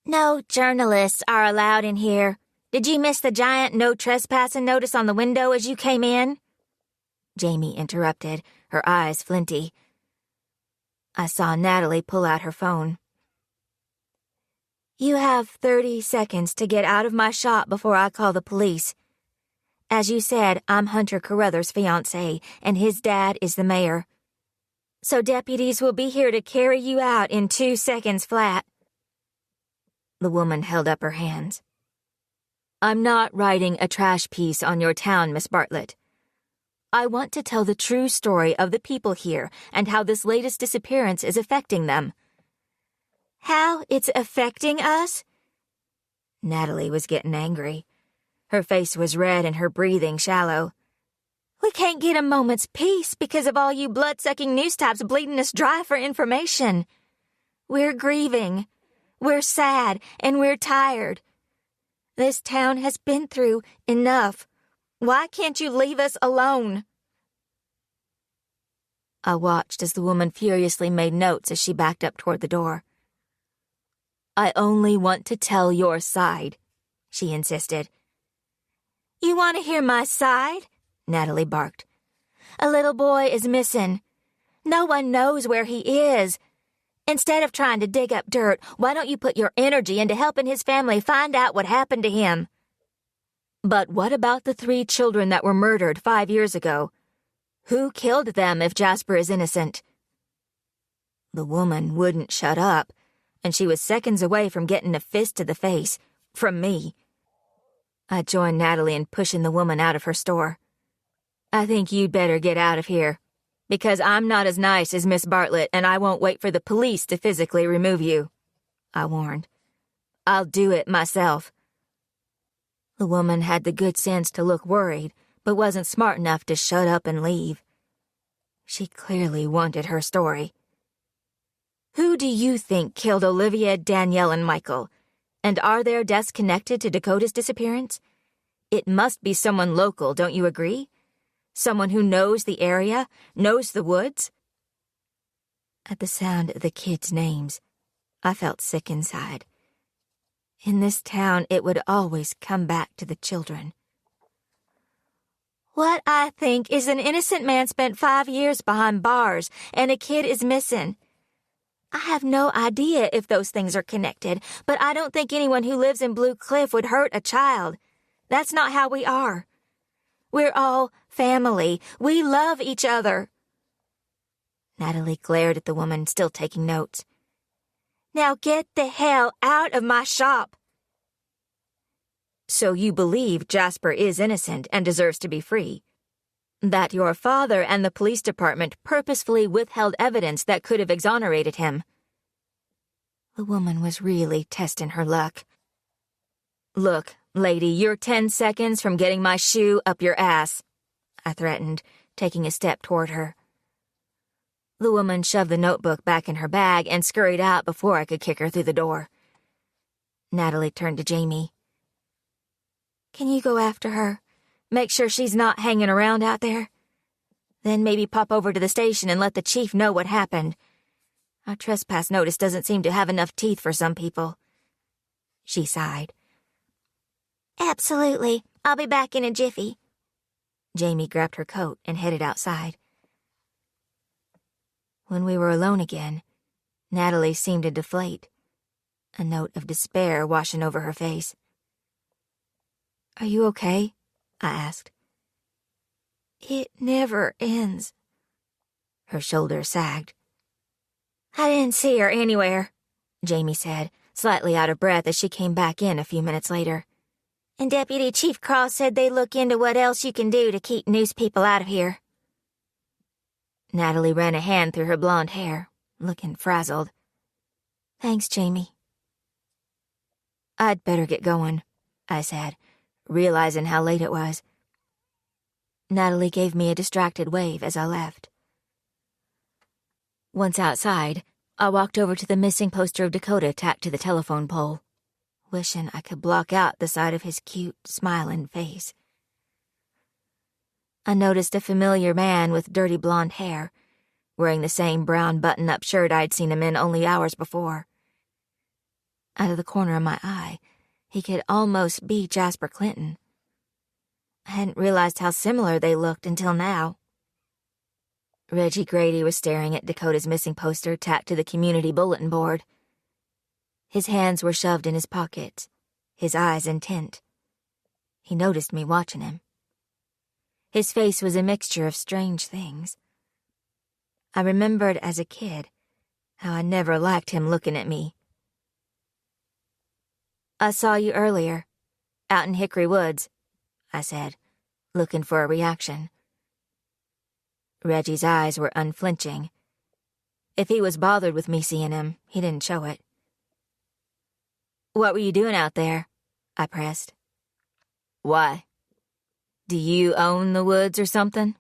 No journalists are allowed in here. Did you miss the giant no trespassing notice on the window as you came in? Jamie interrupted, her eyes flinty. I saw Natalie pull out her phone. You have 30 seconds to get out of my shop before I call the police. As you said, I'm Hunter Carruthers' fiancé, and his dad is the mayor. So deputies will be here to carry you out in 2 seconds flat. The woman held up her hands. I'm not writing a trash piece on your town, Miss Bartlett. I want to tell the true story of the people here and how this latest disappearance is affecting them. How it's affecting us? Natalie was getting angry. Her face was red and her breathing shallow. We can't get a moment's peace because of all you blood-sucking news types bleeding us dry for information. We're grieving. We're sad and we're tired. This town has been through enough. Why can't you leave us alone?" I watched as the woman furiously made notes as she backed up toward the door. "I only want to tell your side," she insisted. "You want to hear my side?" Natalie barked. "A little boy is missing. No one knows where he is. Instead of trying to dig up dirt, why don't you put your energy into helping his family find out what happened to him?" "But what about the 3 children that were murdered 5 years ago? Who killed them if Jasper is innocent?" The woman wouldn't shut up, and she was seconds away from getting a fist to the face, from me. I joined Natalie in pushing the woman out of her store. "I think you'd better get out of here, because I'm not as nice as Miss Bartlett, and I won't wait for the police to physically remove you," I warned. "I'll do it myself." The woman had the good sense to look worried, but wasn't smart enough to shut up and leave. She clearly wanted her story. "Who do you think killed Olivia, Danielle, and Michael? And are their deaths connected to Dakota's disappearance? It must be someone local, don't you agree? Someone who knows the area, knows the woods?" At the sound of the kids' names, I felt sick inside. In this town, it would always come back to the children. "What I think is an innocent man spent 5 years behind bars, and a kid is missing. I have no idea if those things are connected, but I don't think anyone who lives in Blue Cliff would hurt a child. That's not how we are. We're all family. We love each other." Natalie glared at the woman, still taking notes. "Now get the hell out of my shop." "So you believe Jasper is innocent and deserves to be free? That your father and the police department purposefully withheld evidence that could have exonerated him?" The woman was really testing her luck. "Look, lady, you're 10 seconds from getting my shoe up your ass," I threatened, taking a step toward her. The woman shoved the notebook back in her bag and scurried out before I could kick her through the door. Natalie turned to Jamie. "Can you go after her? Make sure she's not hanging around out there? Then maybe pop over to the station and let the chief know what happened. Our trespass notice doesn't seem to have enough teeth for some people." She sighed. "Absolutely. I'll be back in a jiffy." Jamie grabbed her coat and headed outside. When we were alone again, Natalie seemed to deflate, a note of despair washing over her face. "Are you okay?" I asked. "It never ends." Her shoulders sagged. "I didn't see her anywhere," Jamie said, slightly out of breath as she came back in a few minutes later. "And Deputy Chief Cross said they look into what else you can do to keep news people out of here." Natalie ran a hand through her blonde hair, looking frazzled. "Thanks, Jamie." "I'd better get going," I said, realizing how late it was. Natalie gave me a distracted wave as I left. Once outside, I walked over to the missing poster of Dakota tacked to the telephone pole, wishing I could block out the side of his cute, smiling face. I noticed a familiar man with dirty blonde hair, wearing the same brown button-up shirt I'd seen him in only hours before. Out of the corner of my eye, he could almost be Jasper Clinton. I hadn't realized how similar they looked until now. Reggie Grady was staring at Dakota's missing poster tacked to the community bulletin board. His hands were shoved in his pockets, his eyes intent. He noticed me watching him. His face was a mixture of strange things. I remembered as a kid how I never liked him looking at me. "I saw you earlier, out in Hickory Woods," I said, looking for a reaction. Reggie's eyes were unflinching. If he was bothered with me seeing him, he didn't show it. "What were you doing out there?" I pressed. "Why? Do you own the woods or something?"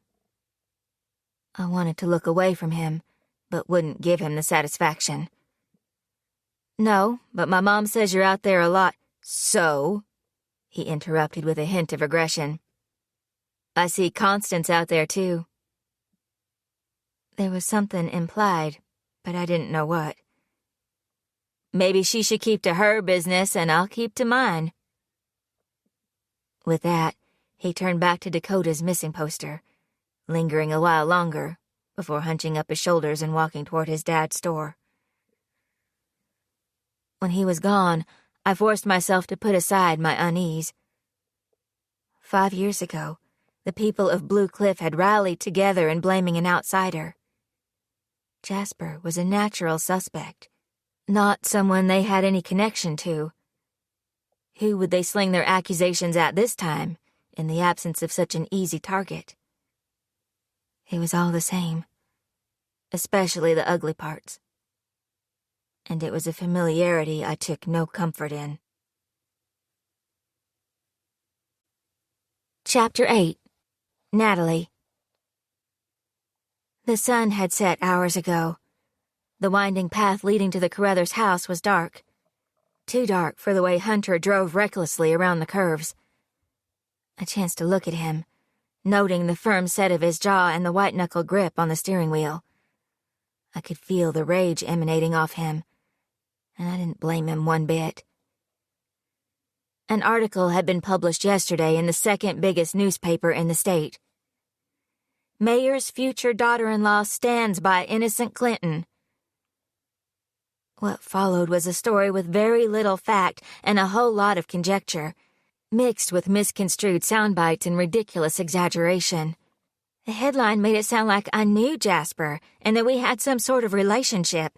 I wanted to look away from him, but wouldn't give him the satisfaction. No, but my mom says you're out there a lot. So? He interrupted with a hint of aggression. I see Constance out there, too. There was something implied, but I didn't know what. Maybe she should keep to her business and I'll keep to mine. With that, he turned back to Dakota's missing poster, lingering a while longer before hunching up his shoulders and walking toward his dad's store. When he was gone, I forced myself to put aside my unease. 5 years ago, the people of Blue Cliff had rallied together in blaming an outsider. Jasper was a natural suspect, not someone they had any connection to. Who would they sling their accusations at this time, in the absence of such an easy target? It was all the same, especially the ugly parts. And it was a familiarity I took no comfort in. Chapter 8. Natalie. The sun had set hours ago. The winding path leading to the Carruthers' house was dark. Too dark for the way Hunter drove recklessly around the curves. I chanced to look at him, noting the firm set of his jaw and the white-knuckle grip on the steering wheel. I could feel the rage emanating off him, and I didn't blame him one bit. An article had been published yesterday in the second biggest newspaper in the state. Mayor's future daughter-in-law stands by innocent Clinton. What followed was a story with very little fact and a whole lot of conjecture, mixed with misconstrued sound bites and ridiculous exaggeration. The headline made it sound like I knew Jasper and that we had some sort of relationship.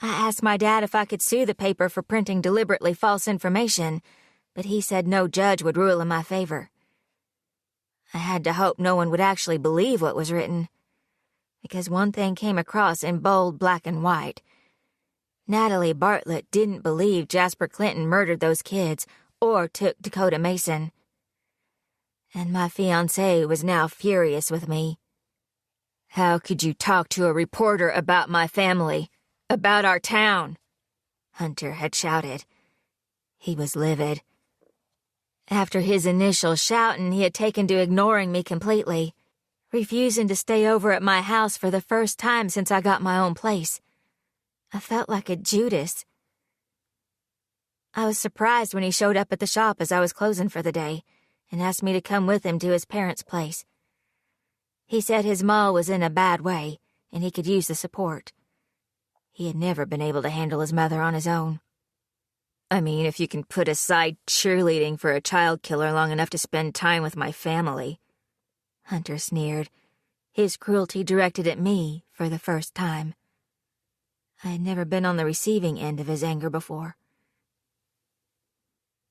I asked my dad if I could sue the paper for printing deliberately false information, but he said no judge would rule in my favor. I had to hope no one would actually believe what was written, because one thing came across in bold black and white. Natalie Bartlett didn't believe Jasper Clinton murdered those kids or took Dakota Mason. And my fiancé was now furious with me. How could you talk to a reporter about my family? About our town? Hunter had shouted. He was livid. After his initial shouting, he had taken to ignoring me completely, refusing to stay over at my house for the first time since I got my own place. I felt like a Judas. I was surprised when he showed up at the shop as I was closing for the day and asked me to come with him to his parents' place. He said his ma was in a bad way and he could use the support. He had never been able to handle his mother on his own. I mean, if you can put aside cheerleading for a child killer long enough to spend time with my family. Hunter sneered, his cruelty directed at me for the first time. I had never been on the receiving end of his anger before.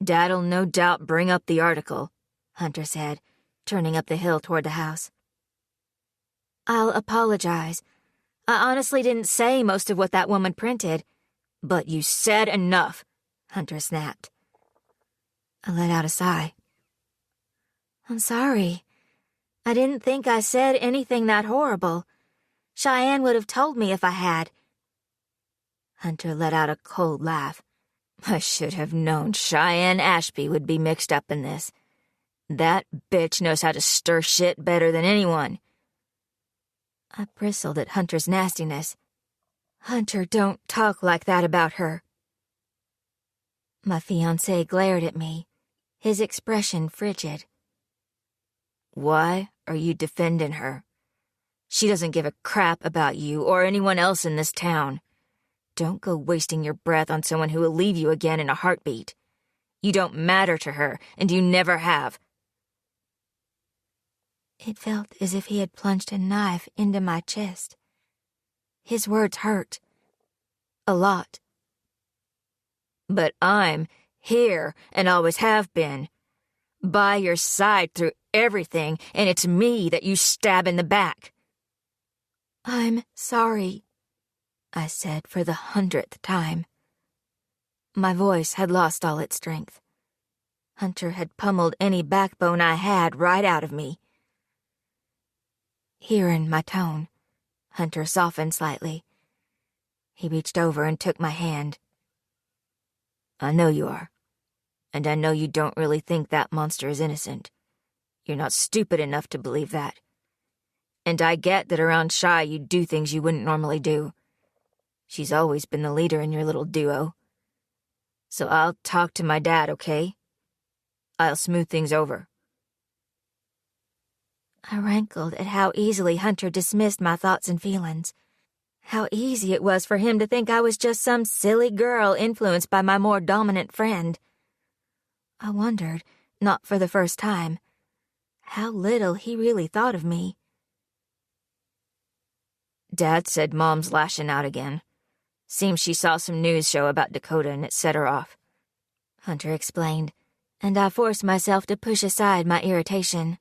Dad'll no doubt bring up the article, Hunter said, turning up the hill toward the house. I'll apologize. I honestly didn't say most of what that woman printed. But you said enough, Hunter snapped. I let out a sigh. I'm sorry. I didn't think I said anything that horrible. Cheyenne would have told me if I had. Hunter let out a cold laugh. I should have known Cheyenne Ashby would be mixed up in this. That bitch knows how to stir shit better than anyone. I bristled at Hunter's nastiness. Hunter, don't talk like that about her. My fiancé glared at me, his expression frigid. Why are you defending her? She doesn't give a crap about you or anyone else in this town. Don't go wasting your breath on someone who will leave you again in a heartbeat. You don't matter to her, and you never have. It felt as if he had plunged a knife into my chest. His words hurt. A lot. But I'm here and always have been. By your side through everything, and it's me that you stab in the back. I'm sorry, I said for the 100th time. My voice had lost all its strength. Hunter had pummeled any backbone I had right out of me. Hearing my tone, Hunter softened slightly. He reached over and took my hand, I know you are. And I know you don't really think that monster is innocent. You're not stupid enough to believe that. And I get that around Shy you do things you wouldn't normally do. She's always been the leader in your little duo. So I'll talk to my dad, okay? I'll smooth things over. I rankled at how easily Hunter dismissed my thoughts and feelings. How easy it was for him to think I was just some silly girl influenced by my more dominant friend. I wondered, not for the first time, how little he really thought of me. Dad said Mom's lashing out again. Seems she saw some news show about Dakota and it set her off. Hunter explained, and I forced myself to push aside my irritation.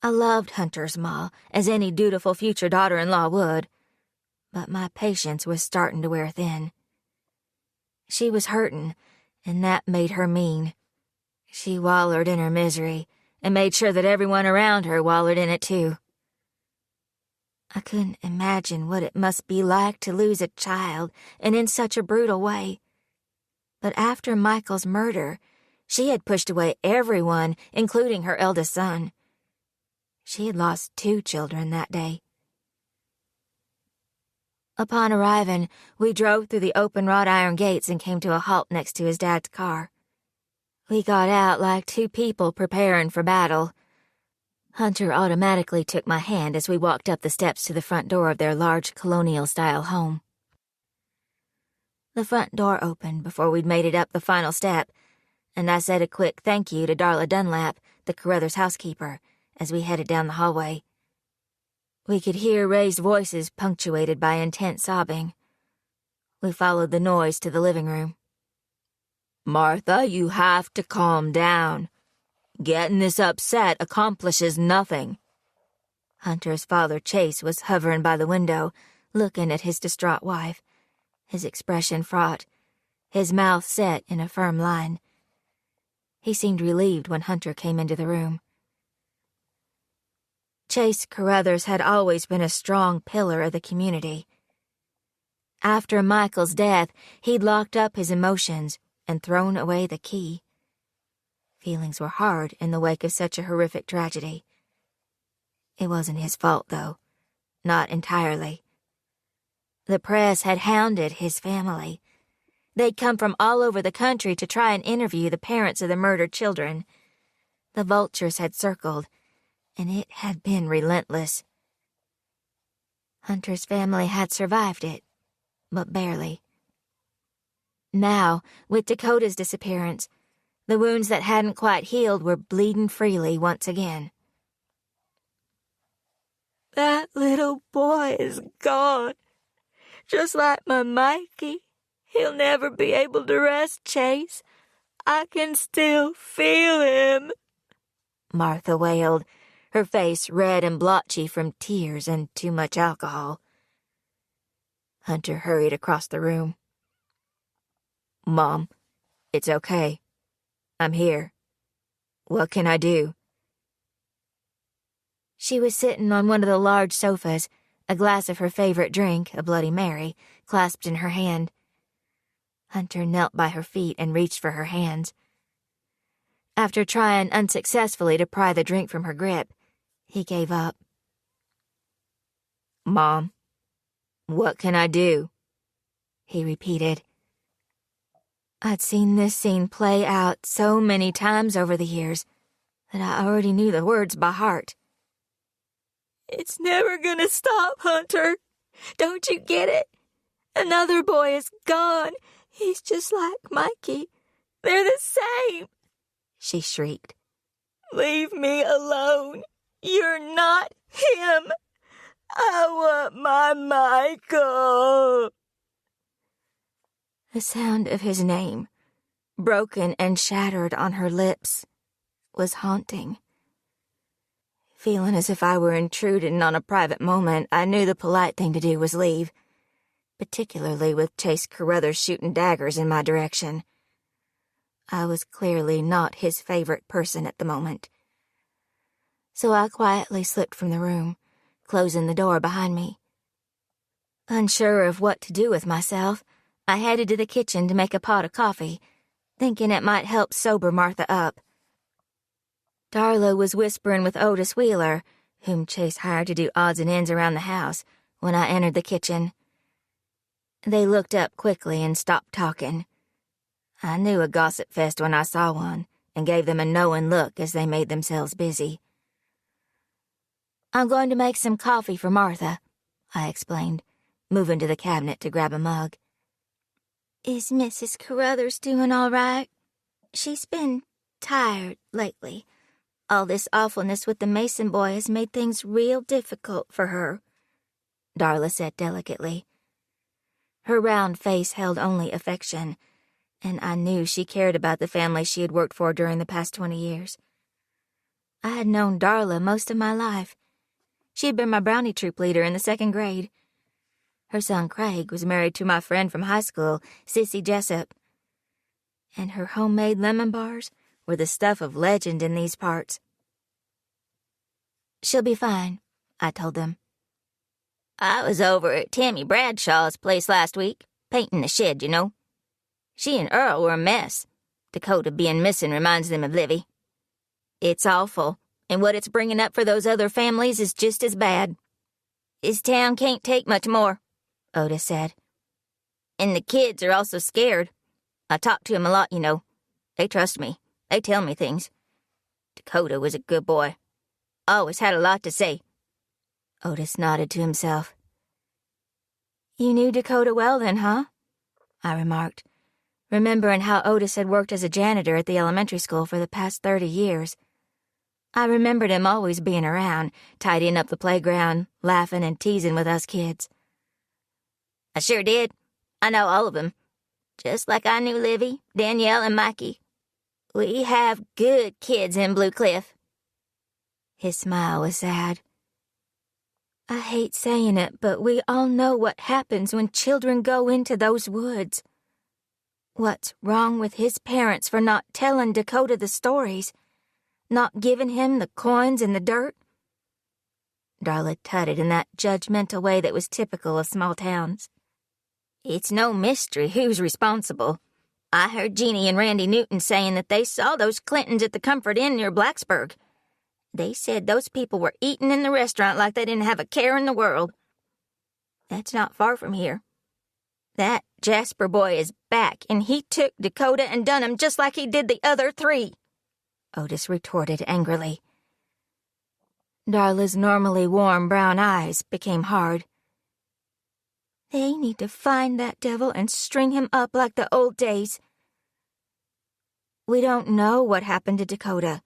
I loved Hunter's ma, as any dutiful future daughter-in-law would, but my patience was starting to wear thin. She was hurting, and that made her mean. She wallowed in her misery, and made sure that everyone around her wallowed in it too. I couldn't imagine what it must be like to lose a child, and in such a brutal way. But after Michael's murder, she had pushed away everyone, including her eldest son. She had lost 2 children that day. Upon arriving, we drove through the open wrought iron gates and came to a halt next to his dad's car. We got out like 2 people preparing for battle. Hunter automatically took my hand as we walked up the steps to the front door of their large colonial-style home. The front door opened before we'd made it up the final step, and I said a quick thank you to Darla Dunlap, the Carruthers housekeeper, as we headed down the hallway. We could hear raised voices punctuated by intense sobbing. We followed the noise to the living room. Martha, you have to calm down. Getting this upset accomplishes nothing. Hunter's father, Chase, was hovering by the window, looking at his distraught wife, his expression fraught, his mouth set in a firm line. He seemed relieved when Hunter came into the room. Chase Carruthers had always been a strong pillar of the community. After Michael's death, he'd locked up his emotions and thrown away the key. Feelings were hard in the wake of such a horrific tragedy. It wasn't his fault, though. Not entirely. The press had hounded his family. They'd come from all over the country to try and interview the parents of the murdered children. The vultures had circled, and it had been relentless. Hunter's family had survived it, but barely. Now, with Dakota's disappearance, the wounds that hadn't quite healed were bleeding freely once again. That little boy is gone. Just like my Mikey. He'll never be able to rest, Chase. I can still feel him, Martha wailed, her face red and blotchy from tears and too much alcohol. Hunter hurried across the room. Mom, it's okay. I'm here. What can I do? She was sitting on one of the large sofas, a glass of her favorite drink, a Bloody Mary, clasped in her hand. Hunter knelt by her feet and reached for her hands. After trying unsuccessfully to pry the drink from her grip, he gave up. Mom, what can I do? He repeated. I'd seen this scene play out so many times over the years that I already knew the words by heart. It's never gonna stop, Hunter. Don't you get it? Another boy is gone. He's just like Mikey. They're the same, she shrieked. Leave me alone. You're not him. I want my Michael. The sound of his name, broken and shattered on her lips, was haunting. Feeling as if I were intruding on a private moment, I knew the polite thing to do was leave, particularly with Chase Carruthers shooting daggers in my direction. I was clearly not his favorite person at the moment. So I quietly slipped from the room, closing the door behind me. Unsure of what to do with myself, I headed to the kitchen to make a pot of coffee, thinking it might help sober Martha up. Darla was whispering with Otis Wheeler, whom Chase hired to do odds and ends around the house, when I entered the kitchen. They looked up quickly and stopped talking. I knew a gossip fest when I saw one, and gave them a knowing look as they made themselves busy. "I'm going to make some coffee for Martha," I explained, moving to the cabinet to grab a mug. "Is Mrs. Carruthers doing all right? She's been tired lately. All this awfulness with the Mason boy has made things real difficult for her," Darla said delicately. Her round face held only affection, and I knew she cared about the family she had worked for during the past 20 years. I had known Darla most of my life. She had been my brownie troop leader in the 2nd grade. Her son Craig was married to my friend from high school, Sissy Jessup. And her homemade lemon bars were the stuff of legend in these parts. "She'll be fine," I told them. I was over at Tammy Bradshaw's place last week, painting the shed, you know. She and Earl were a mess. Dakota being missing reminds them of Livy. It's awful, and what it's bringing up for those other families is just as bad. This town can't take much more," Otis said. "And the kids are also scared. I talk to them a lot, you know. They trust me. They tell me things. Dakota was a good boy. Always had a lot to say." Otis nodded to himself. "You knew Dakota well then, huh?" I remarked, remembering how Otis had worked as a janitor at the elementary school for the past 30 years. I remembered him always being around, tidying up the playground, laughing and teasing with us kids. "I sure did. I know all of them. Just like I knew Livy, Danielle, and Mikey. We have good kids in Blue Cliff." His smile was sad. I hate saying it, but we all know what happens when children go into those woods. What's wrong with his parents for not telling Dakota the stories? Not giving him the coins and the dirt? Darla tutted in that judgmental way that was typical of small towns. "It's no mystery who's responsible. I heard Jeannie and Randy Newton saying that they saw those Clintons at the Comfort Inn near Blacksburg. They said those people were eating in the restaurant like they didn't have a care in the world. That's not far from here. That Jasper boy is back, and he took Dakota and done him just like he did the other 3. Otis retorted angrily. Darla's normally warm brown eyes became hard. "They need to find that devil and string him up like the old days." "We don't know what happened to Dakota.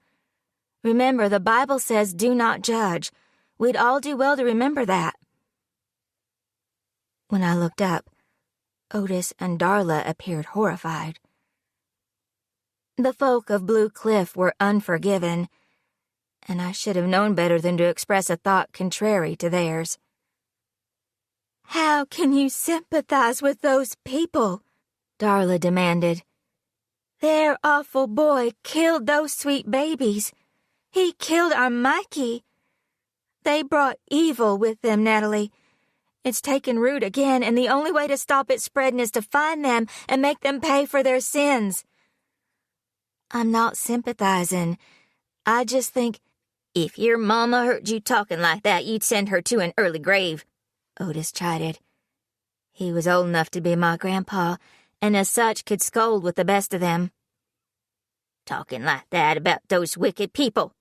Remember, the Bible says do not judge. We'd all do well to remember that." When I looked up, Otis and Darla appeared horrified. The folk of Blue Cliff were unforgiving, and I should have known better than to express a thought contrary to theirs. "How can you sympathize with those people?" Darla demanded. "Their awful boy killed those sweet babies. He killed our Mikey. They brought evil with them, Natalie. It's taken root again, and the only way to stop it spreading is to find them and make them pay for their sins." "I'm not sympathizing. I just think—" "If your mama heard you talking like that, you'd send her to an early grave," Otis chided. He was old enough to be my grandpa, and as such could scold with the best of them. "Talking like that about those wicked people."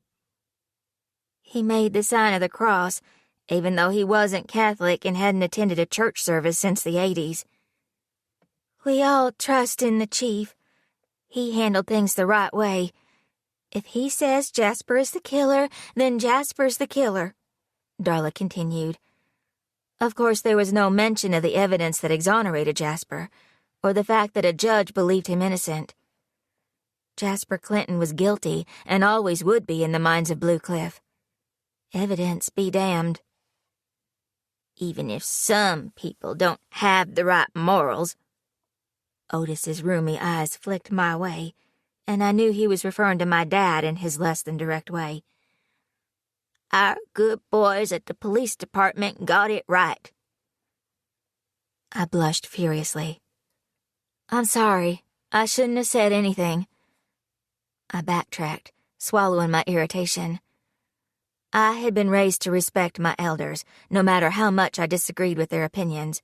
He made the sign of the cross, even though he wasn't Catholic and hadn't attended a church service since the 80s. "We all trust in the chief. He handled things the right way. If he says Jasper is the killer, then Jasper's the killer," Darla continued. Of course, there was no mention of the evidence that exonerated Jasper, or the fact that a judge believed him innocent. Jasper Clinton was guilty and always would be in the minds of Blue Cliff. Evidence be damned. "Even if some people don't have the right morals." Otis's roomy eyes flicked my way, and I knew he was referring to my dad in his less than direct way. "Our good boys at the police department got it right." I blushed furiously. I'm sorry. I shouldn't have said anything. I backtracked, swallowing my irritation. I had been raised to respect my elders, no matter how much I disagreed with their opinions,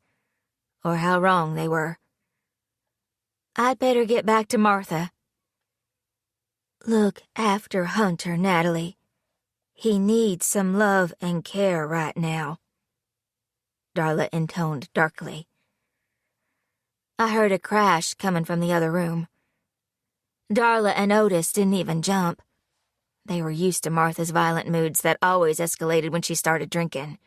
or how wrong they were. I'd better get back to Martha. Look after Hunter, Natalie. He needs some love and care right now, Darla intoned darkly. I heard a crash coming from the other room. Darla and Otis didn't even jump. They were used to Martha's violent moods that always escalated when she started drinking.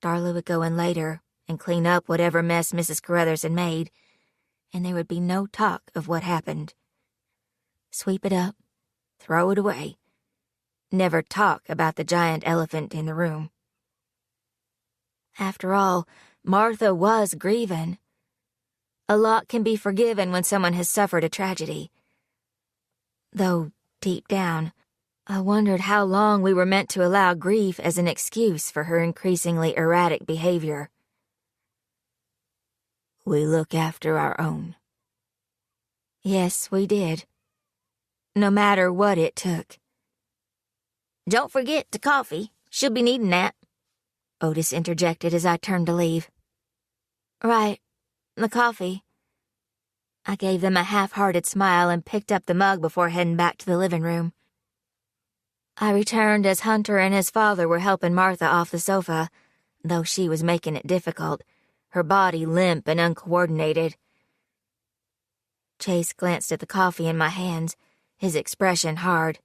Darla would go in later and clean up whatever mess Mrs. Carruthers had made, and there would be no talk of what happened. Sweep it up, throw it away. Never talk about the giant elephant in the room. After all, Martha was grieving. A lot can be forgiven when someone has suffered a tragedy. Though, deep down, I wondered how long we were meant to allow grief as an excuse for her increasingly erratic behavior. We look after our own. Yes, we did. No matter what it took. Don't forget the coffee. She'll be needing that, Otis interjected as I turned to leave. Right, the coffee. I gave them a half-hearted smile and picked up the mug before heading back to the living room. I returned as Hunter and his father were helping Martha off the sofa, though she was making it difficult, her body limp and uncoordinated. Chase glanced at the coffee in my hands, his expression hard.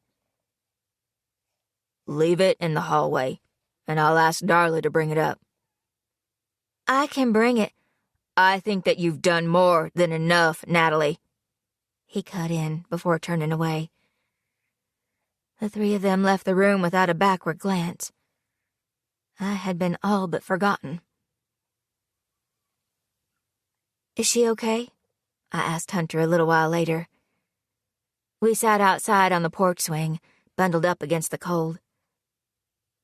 Leave it in the hallway, and I'll ask Darla to bring it up. I can bring it. I think that you've done more than enough, Natalie. He cut in before turning away. The three of them left the room without a backward glance. I had been all but forgotten. Is she okay? I asked Hunter a little while later. We sat outside on the porch swing, bundled up against the cold.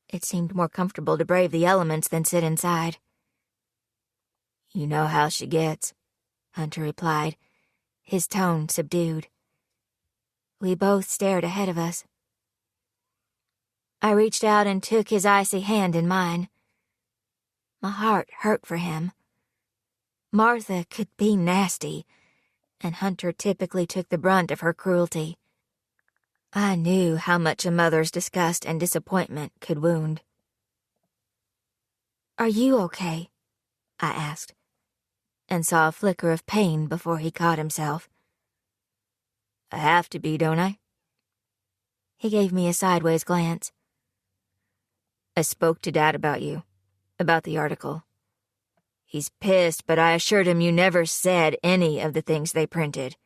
It seemed more comfortable to brave the elements than sit inside. You know how she gets, Hunter replied, his tone subdued. We both stared ahead of us. I reached out and took his icy hand in mine. My heart hurt for him. Martha could be nasty, and Hunter typically took the brunt of her cruelty. I knew how much a mother's disgust and disappointment could wound. Are you okay? I asked, and saw a flicker of pain before he caught himself. I have to be, don't I? He gave me a sideways glance. I spoke to Dad about you, about the article. He's pissed, but I assured him you never said any of the things they printed.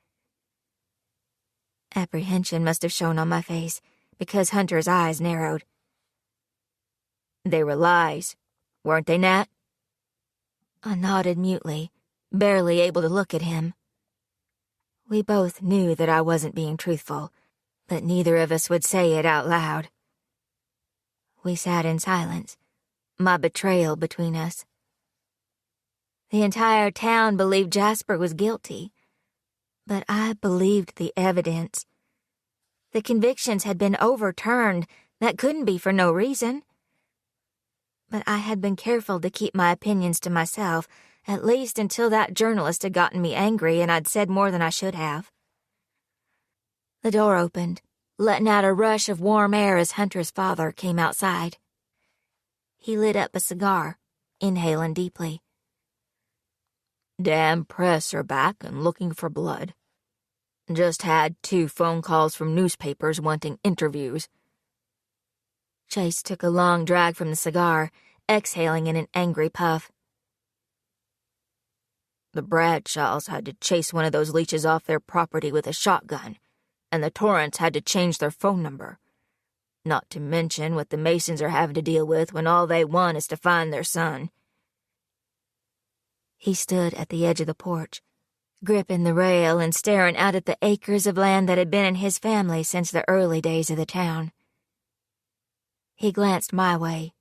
Apprehension must have shown on my face, because Hunter's eyes narrowed. They were lies, weren't they, Nat? I nodded mutely, barely able to look at him. We both knew that I wasn't being truthful, but neither of us would say it out loud. We sat in silence, my betrayal between us. The entire town believed Jasper was guilty, but I believed the evidence. The convictions had been overturned. That couldn't be for no reason. But I had been careful to keep my opinions to myself, at least until that journalist had gotten me angry and I'd said more than I should have. The door opened, letting out a rush of warm air as Hunter's father came outside. He lit up a cigar, inhaling deeply. Damn press are back and looking for blood. Just had 2 phone calls from newspapers wanting interviews. Chase took a long drag from the cigar, exhaling in an angry puff. The Bradshaws had to chase one of those leeches off their property with a shotgun, and the Torrants had to change their phone number. Not to mention what the Masons are having to deal with when all they want is to find their son. He stood at the edge of the porch, gripping the rail and staring out at the acres of land that had been in his family since the early days of the town. He glanced my way,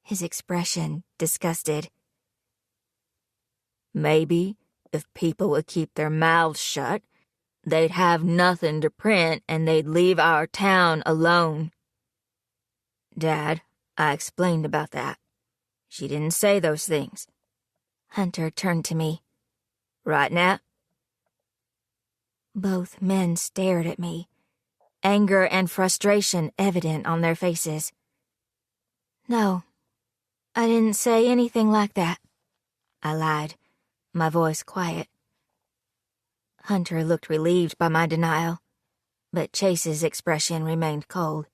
his expression disgusted. Maybe If people would keep their mouths shut, they'd have nothing to print and they'd leave our town alone. Dad, I explained about that. She didn't say those things. Hunter turned to me. Right, Nat? Both men stared at me, anger and frustration evident on their faces. No, I didn't say anything like that, I lied, my voice quiet. Hunter looked relieved by my denial, but Chase's expression remained cold.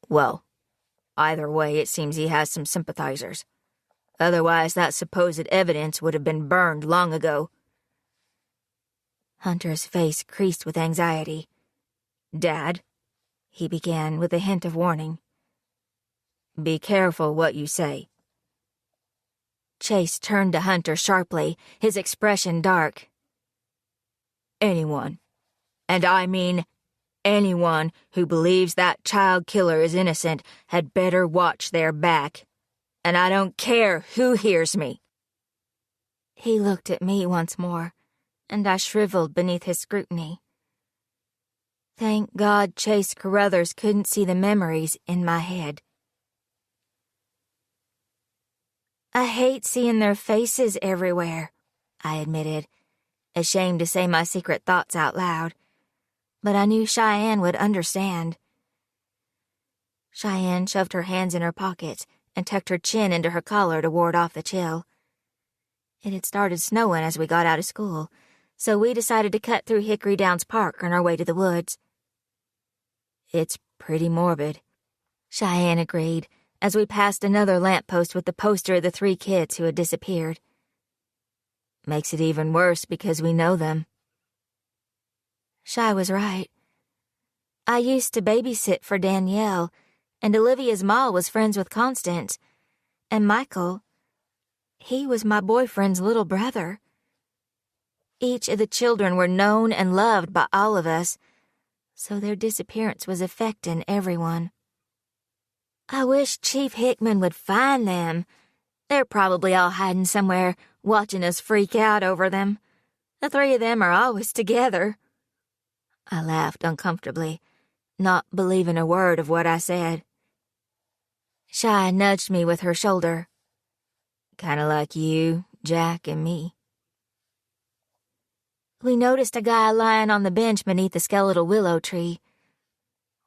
Well, either way, it seems he has some sympathizers. Otherwise, that supposed evidence would have been burned long ago. Hunter's face creased with anxiety. Dad, he began with a hint of warning. Be careful what you say. Chase turned to Hunter sharply, his expression dark. Anyone, and I mean anyone who believes that child killer is innocent had better watch their back. And I don't care who hears me. He looked at me once more, and I shriveled beneath his scrutiny. Thank God Chase Carruthers couldn't see the memories in my head. I hate seeing their faces everywhere, I admitted, ashamed to say my secret thoughts out loud, but I knew Cheyenne would understand. Cheyenne shoved her hands in her pockets and tucked her chin into her collar to ward off the chill. It had started snowing as we got out of school, so we decided to cut through Hickory Downs Park on our way to the woods. It's pretty morbid, Cheyenne agreed, as we passed another lamppost with the poster of the 3 kids who had disappeared. Makes it even worse because we know them. Shy was right. I used to babysit for Danielle, and Olivia's ma was friends with Constance, and Michael, he was my boyfriend's little brother. Each of the children were known and loved by all of us, so their disappearance was affecting everyone. I wish Chief Hickman would find them. They're probably all hiding somewhere, watching us freak out over them. The 3 of them are always together. I laughed uncomfortably, not believing a word of what I said. Shy nudged me with her shoulder. Kinda like you, Jack, and me. We noticed a guy lying on the bench beneath the skeletal willow tree.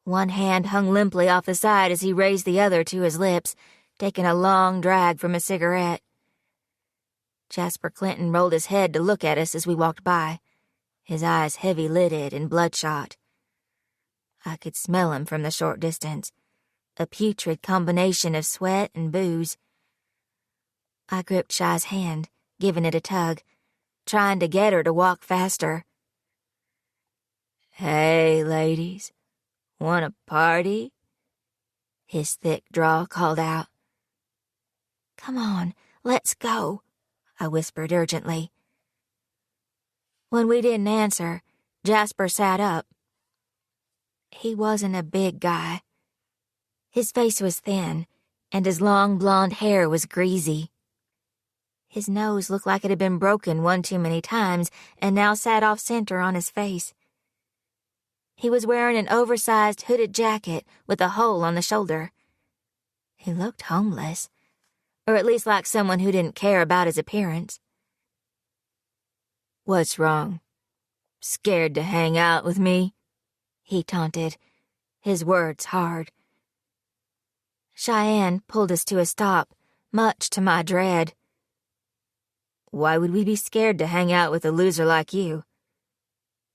One hand hung limply off the side as he raised the other to his lips, taking a long drag from a cigarette. Jasper Clinton rolled his head to look at us as we walked by, his eyes heavy-lidded and bloodshot. I could smell him from the short distance, a putrid combination of sweat and booze. I gripped Shy's hand, giving it a tug, trying to get her to walk faster. Hey, ladies, want a party? His thick drawl called out. Come on, let's go, I whispered urgently. When we didn't answer, Jasper sat up. He wasn't a big guy. His face was thin, and his long blonde hair was greasy. His nose looked like it had been broken one too many times and now sat off-center on his face. He was wearing an oversized hooded jacket with a hole on the shoulder. He looked homeless, or at least like someone who didn't care about his appearance. What's wrong? Scared to hang out with me? He taunted, his words hard. Cheyenne pulled us to a stop, much to my dread. Why would we be scared to hang out with a loser like you?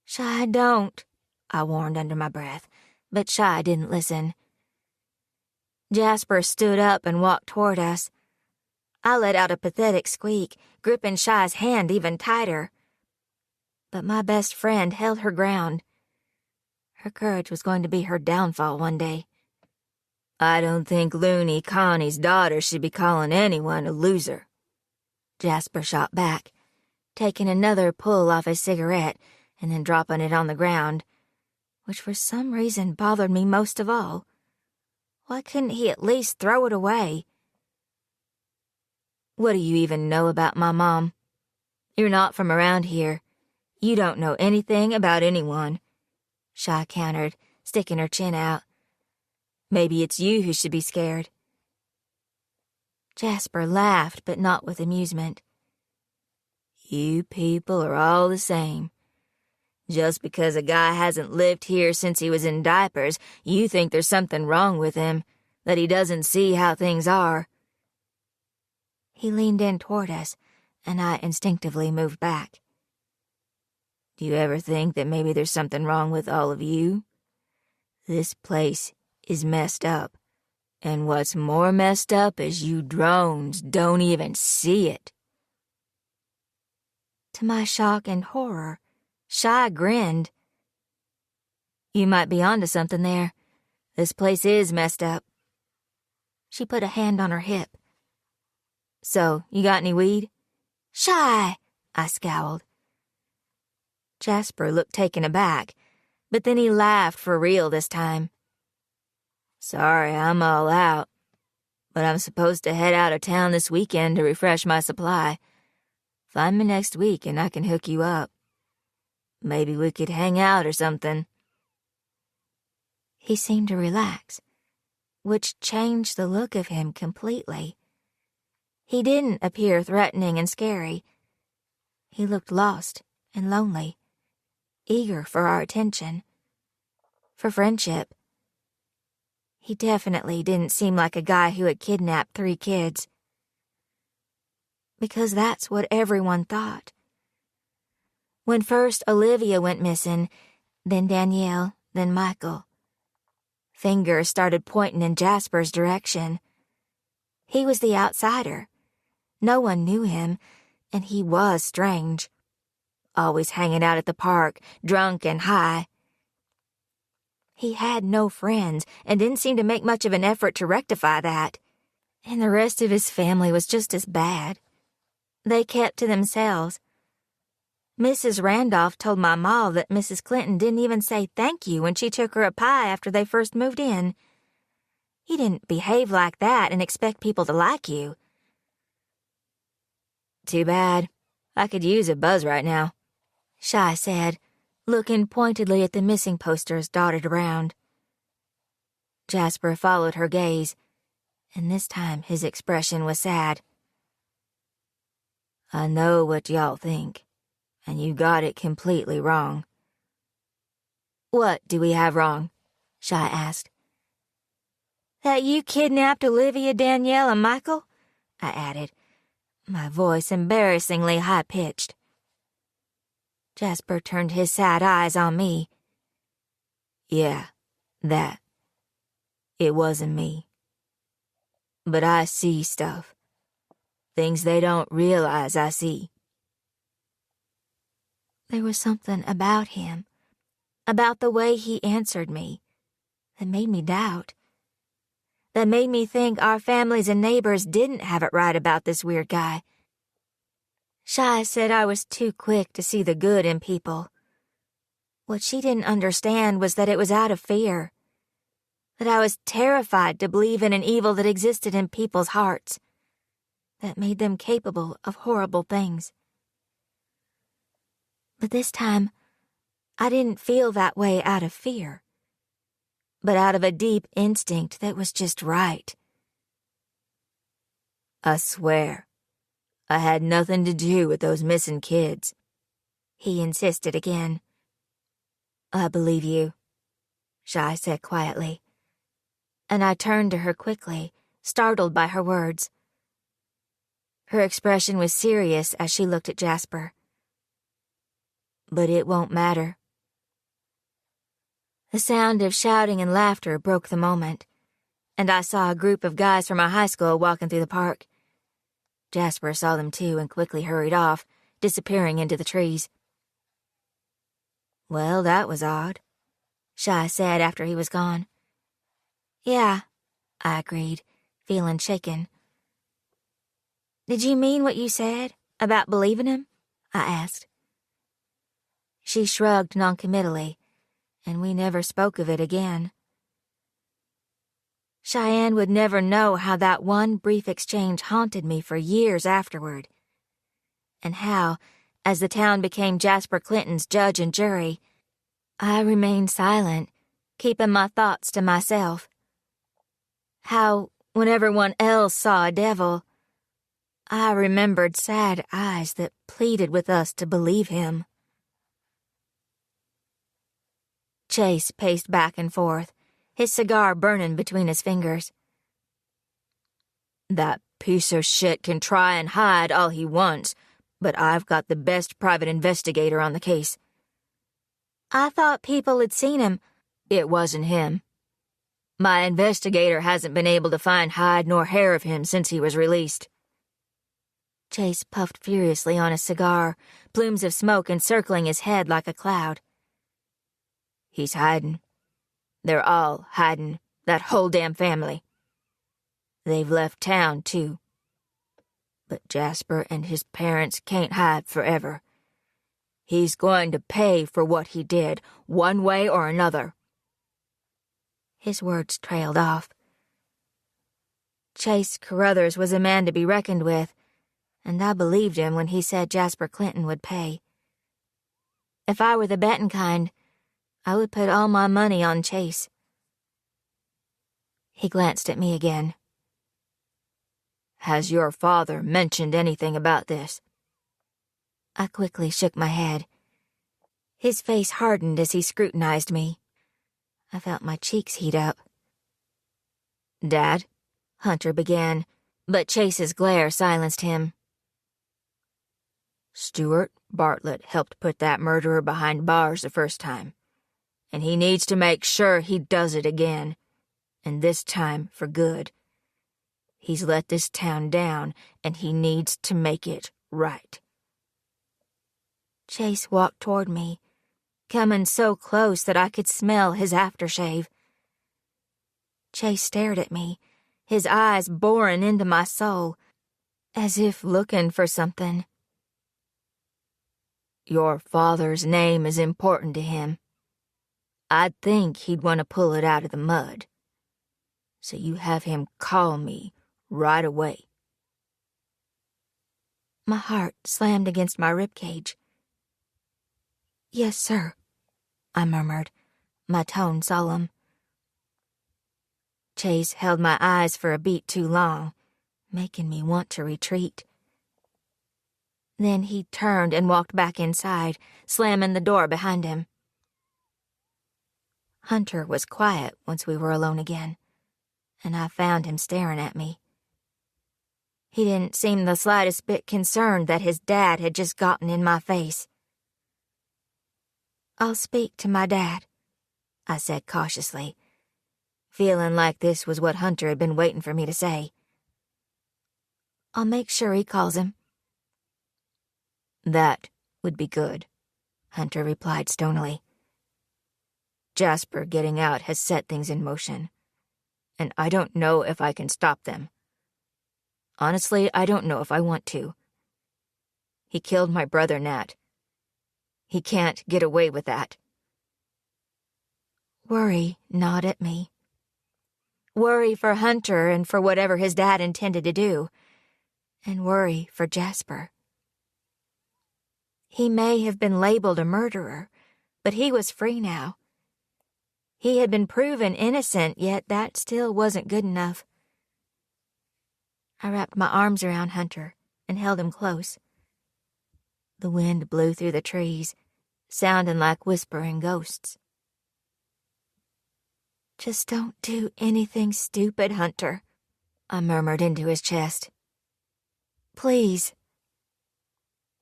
Shy, don't, I warned under my breath, but Shy didn't listen. Jasper stood up and walked toward us. I let out a pathetic squeak, gripping Shy's hand even tighter. But my best friend held her ground. Her courage was going to be her downfall one day. I don't think Looney Connie's daughter should be calling anyone a loser, Jasper shot back, taking another pull off his cigarette and then dropping it on the ground, which for some reason bothered me most of all. Why couldn't he at least throw it away? What do you even know about my mom? You're not from around here. You don't know anything about anyone, Shy countered, sticking her chin out. Maybe it's you who should be scared. Jasper laughed, but not with amusement. You people are all the same. Just because a guy hasn't lived here since he was in diapers, you think there's something wrong with him, that he doesn't see how things are. He leaned in toward us, and I instinctively moved back. Do you ever think that maybe there's something wrong with all of you? This place is messed up, and what's more messed up is you drones don't even see it. To my shock and horror, Shy grinned. You might be onto something there. This place is messed up. She put a hand on her hip. So, you got any weed? Shy, I scowled. Jasper looked taken aback, but then he laughed for real this time. Sorry, I'm all out, but I'm supposed to head out of town this weekend to refresh my supply. Find me next week and I can hook you up. Maybe we could hang out or something. He seemed to relax, which changed the look of him completely. He didn't appear threatening and scary. He looked lost and lonely, eager for our attention, for friendship. He definitely didn't seem like a guy who had kidnapped 3 kids. Because that's what everyone thought. When first Olivia went missing, then Danielle, then Michael. Fingers started pointing in Jasper's direction. He was the outsider. No one knew him, and he was strange. Always hanging out at the park, drunk and high. He had no friends and didn't seem to make much of an effort to rectify that. And the rest of his family was just as bad. They kept to themselves. Mrs. Randolph told my ma that Mrs. Clinton didn't even say thank you when she took her a pie after they first moved in. You didn't behave like that and expect people to like you. Too bad. I could use a buzz right now, Shy said, looking pointedly at the missing posters dotted around. Jasper followed her gaze, and this time his expression was sad. I know what y'all think, and you got it completely wrong. What do we have wrong? Shy asked. That you kidnapped Olivia, Danielle, and Michael? I added, my voice embarrassingly high-pitched. Jasper turned his sad eyes on me. Yeah, that. It wasn't me. But I see stuff. Things they don't realize I see. There was something about him, about the way he answered me, that made me doubt. That made me think our families and neighbors didn't have it right about this weird guy. Shy said I was too quick to see the good in people. What she didn't understand was that it was out of fear. That I was terrified to believe in an evil that existed in people's hearts, that made them capable of horrible things. But this time, I didn't feel that way out of fear, but out of a deep instinct that was just right. I swear, I had nothing to do with those missing kids, he insisted again. I believe you, Shy said quietly, and I turned to her quickly, startled by her words. Her expression was serious as she looked at Jasper. But it won't matter. The sound of shouting and laughter broke the moment, and I saw a group of guys from our high school walking through the park. Jasper saw them too and quickly hurried off, disappearing into the trees. Well, that was odd, Shy said after he was gone. Yeah, I agreed, feeling shaken. Did you mean what you said about believing him? I asked. She shrugged noncommittally, and we never spoke of it again. Cheyenne would never know how that one brief exchange haunted me for years afterward, and how, as the town became Jasper Clinton's judge and jury, I remained silent, keeping my thoughts to myself. How, when everyone else saw a devil, I remembered sad eyes that pleaded with us to believe him. Chase paced back and forth, his cigar burning between his fingers. That piece of shit can try and hide all he wants, but I've got the best private investigator on the case. I thought people had seen him. It wasn't him. My investigator hasn't been able to find hide nor hair of him since he was released. Chase puffed furiously on his cigar, plumes of smoke encircling his head like a cloud. He's hiding. They're all hiding, that whole damn family. They've left town, too. But Jasper and his parents can't hide forever. He's going to pay for what he did, one way or another. His words trailed off. Chase Carruthers was a man to be reckoned with, and I believed him when he said Jasper Clinton would pay. If I were the betting kind, I would put all my money on Chase. He glanced at me again. Has your father mentioned anything about this? I quickly shook my head. His face hardened as he scrutinized me. I felt my cheeks heat up. Dad? Hunter began, but Chase's glare silenced him. Stuart Bartlett helped put that murderer behind bars the first time, and he needs to make sure he does it again, and this time for good. He's let this town down, and he needs to make it right. Chase walked toward me, coming so close that I could smell his aftershave. Chase stared at me, his eyes boring into my soul, as if looking for something. Your father's name is important to him. I'd think he'd want to pull it out of the mud. So you have him call me right away. My heart slammed against my ribcage. Yes, sir, I murmured, my tone solemn. Chase held my eyes for a beat too long, making me want to retreat. Then he turned and walked back inside, slamming the door behind him. Hunter was quiet once we were alone again, and I found him staring at me. He didn't seem the slightest bit concerned that his dad had just gotten in my face. I'll speak to my dad, I said cautiously, feeling like this was what Hunter had been waiting for me to say. I'll make sure he calls him. That would be good, Hunter replied stonily. Jasper getting out has set things in motion, and I don't know if I can stop them. Honestly, I don't know if I want to. He killed my brother, Nat. He can't get away with that. Worry gnawed at me. Worry for Hunter and for whatever his dad intended to do, and worry for Jasper. He may have been labeled a murderer, but he was free now. He had been proven innocent, yet that still wasn't good enough. I wrapped my arms around Hunter and held him close. The wind blew through the trees, sounding like whispering ghosts. Just don't do anything stupid, Hunter, I murmured into his chest. Please.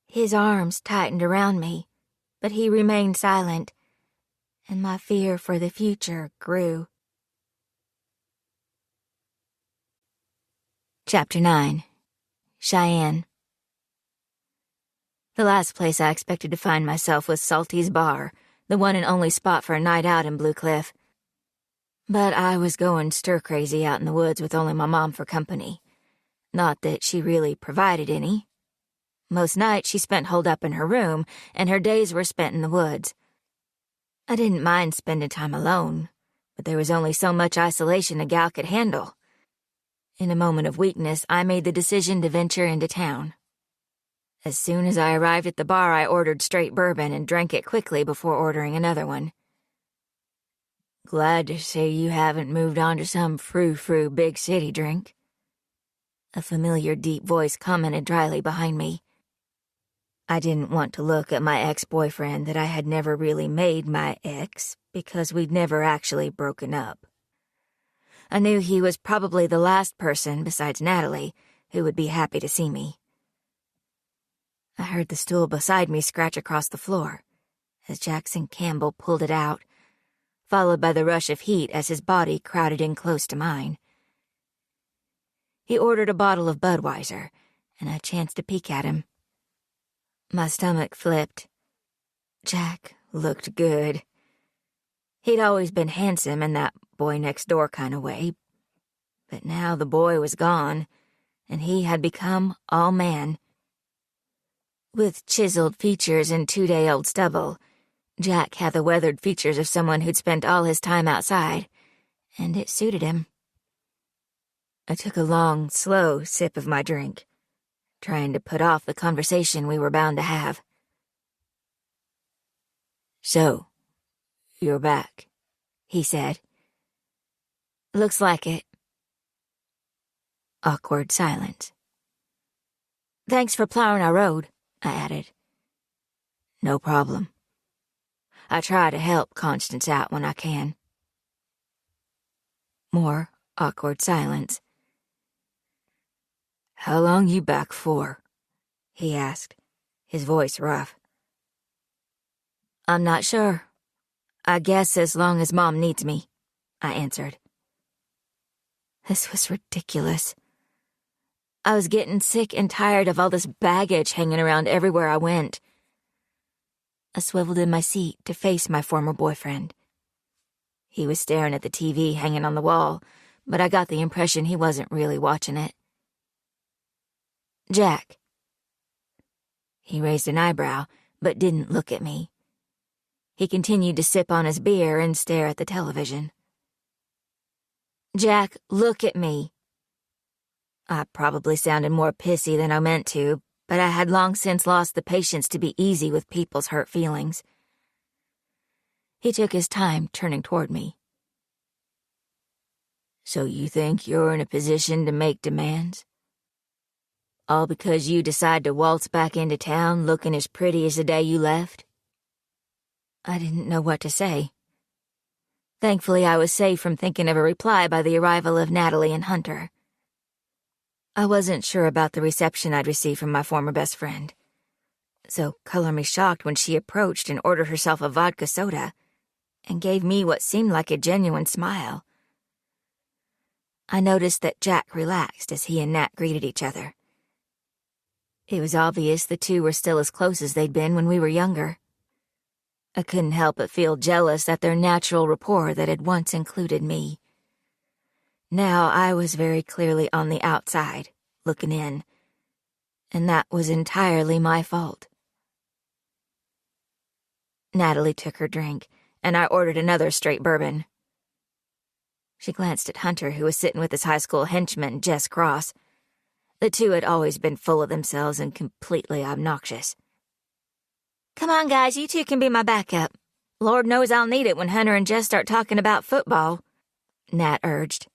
His arms tightened around me, but he remained silent, and my fear for the future grew. Chapter 9. Cheyenne. The last place I expected to find myself was Salty's Bar, the one and only spot for a night out in Blue Cliff. But I was going stir-crazy out in the woods with only my mom for company. Not that she really provided any. Most nights she spent holed up in her room, and her days were spent in the woods. I didn't mind spending time alone, but there was only so much isolation a gal could handle. In a moment of weakness, I made the decision to venture into town. As soon as I arrived at the bar, I ordered straight bourbon and drank it quickly before ordering another one. "Glad to see you haven't moved on to some frou-frou big city drink." A familiar deep voice commented dryly behind me. I didn't want to look at my ex-boyfriend that I had never really made my ex because we'd never actually broken up. I knew he was probably the last person, besides Natalie, who would be happy to see me. I heard the stool beside me scratch across the floor as Jackson Campbell pulled it out, followed by the rush of heat as his body crowded in close to mine. He ordered a bottle of Budweiser, and I chanced to peek at him. My stomach flipped. Jack looked good. He'd always been handsome in that boy-next-door kind of way, but now the boy was gone, and he had become all man. With chiseled features and 2-day-old stubble, Jack had the weathered features of someone who'd spent all his time outside, and it suited him. I took a long, slow sip of my drink, trying to put off the conversation we were bound to have. "So, you're back," he said. "Looks like it." Awkward silence. "Thanks for plowing our road," I added. "No problem. I try to help Constance out when I can." More awkward silence. "How long you back for?" he asked, his voice rough. "I'm not sure. I guess as long as Mom needs me," I answered. This was ridiculous. I was getting sick and tired of all this baggage hanging around everywhere I went. I swiveled in my seat to face my former boyfriend. He was staring at the TV hanging on the wall, but I got the impression he wasn't really watching it. "Jack." He raised an eyebrow, but didn't look at me. He continued to sip on his beer and stare at the television. "Jack, look at me." I probably sounded more pissy than I meant to, but I had long since lost the patience to be easy with people's hurt feelings. He took his time turning toward me. "So you think you're in a position to make demands? All because you decide to waltz back into town looking as pretty as the day you left?" I didn't know what to say. Thankfully, I was safe from thinking of a reply by the arrival of Natalie and Hunter. I wasn't sure about the reception I'd received from my former best friend, so color me shocked when she approached and ordered herself a vodka soda and gave me what seemed like a genuine smile. I noticed that Jack relaxed as he and Nat greeted each other. It was obvious the two were still as close as they'd been when we were younger. I couldn't help but feel jealous at their natural rapport that had once included me. Now I was very clearly on the outside, looking in, and that was entirely my fault. Natalie took her drink, and I ordered another straight bourbon. She glanced at Hunter, who was sitting with his high school henchman, Jess Cross. The two had always been full of themselves and completely obnoxious. Come on, guys, you two can be my backup. Lord knows I'll need it when Hunter and Jess start talking about football," Nat urged.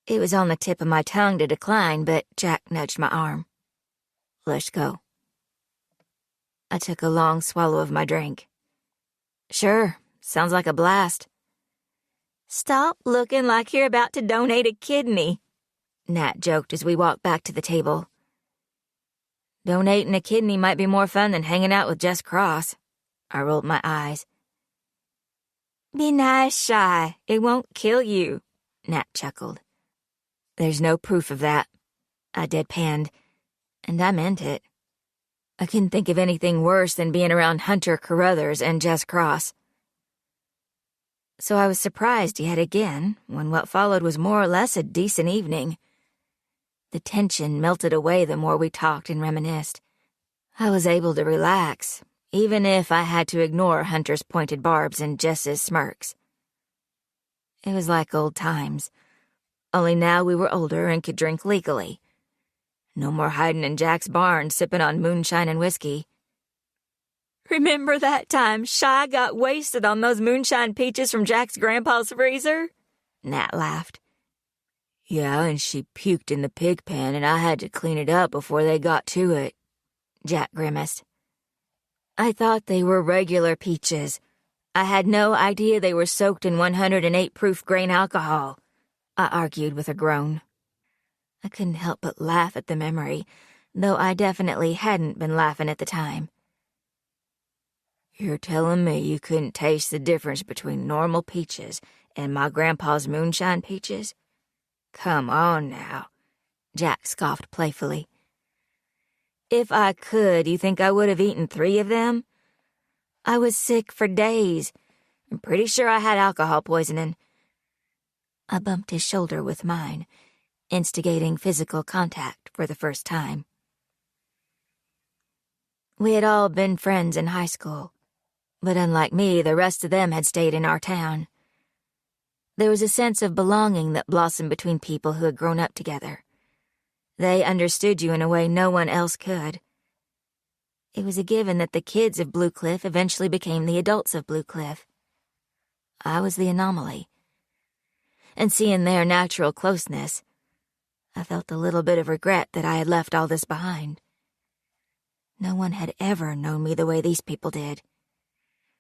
It was on the tip of my tongue to decline, but Jack nudged my arm. "Let's go." I took a long swallow of my drink. "Sure, sounds like a blast." "Stop looking like you're about to donate a kidney," Nat joked as we walked back to the table. Donating a kidney might be more fun than hanging out with Jess Cross. I rolled my eyes. "Be nice, Shy. It won't kill you," Nat chuckled. "There's no proof of that," I deadpanned, and I meant it. I couldn't think of anything worse than being around Hunter Carruthers and Jess Cross. So I was surprised yet again when what followed was more or less a decent evening. The tension melted away the more we talked and reminisced. I was able to relax, even if I had to ignore Hunter's pointed barbs and Jess's smirks. It was like old times. Only now we were older and could drink legally. No more hiding in Jack's barn sipping on moonshine and whiskey. Remember that time Shy got wasted on those moonshine peaches from Jack's grandpa's freezer? Nat laughed. Yeah, and she puked in the pig pen and I had to clean it up before they got to it. Jack grimaced. I thought they were regular peaches. I had no idea they were soaked in 108 proof grain alcohol, I argued with a groan. I couldn't help but laugh at the memory, though I definitely hadn't been laughing at the time. You're telling me you couldn't taste the difference between normal peaches and my grandpa's moonshine peaches? Come on now, Jack scoffed playfully. If I could, you think I would have eaten 3 of them? I was sick for days. I'm pretty sure I had alcohol poisoning. I bumped his shoulder with mine, instigating physical contact for the first time. We had all been friends in high school, but unlike me, the rest of them had stayed in our town. There was a sense of belonging that blossomed between people who had grown up together. They understood you in a way no one else could. It was a given that the kids of Blue Cliff eventually became the adults of Blue Cliff. I was the anomaly. And seeing their natural closeness, I felt a little bit of regret that I had left all this behind. No one had ever known me the way these people did,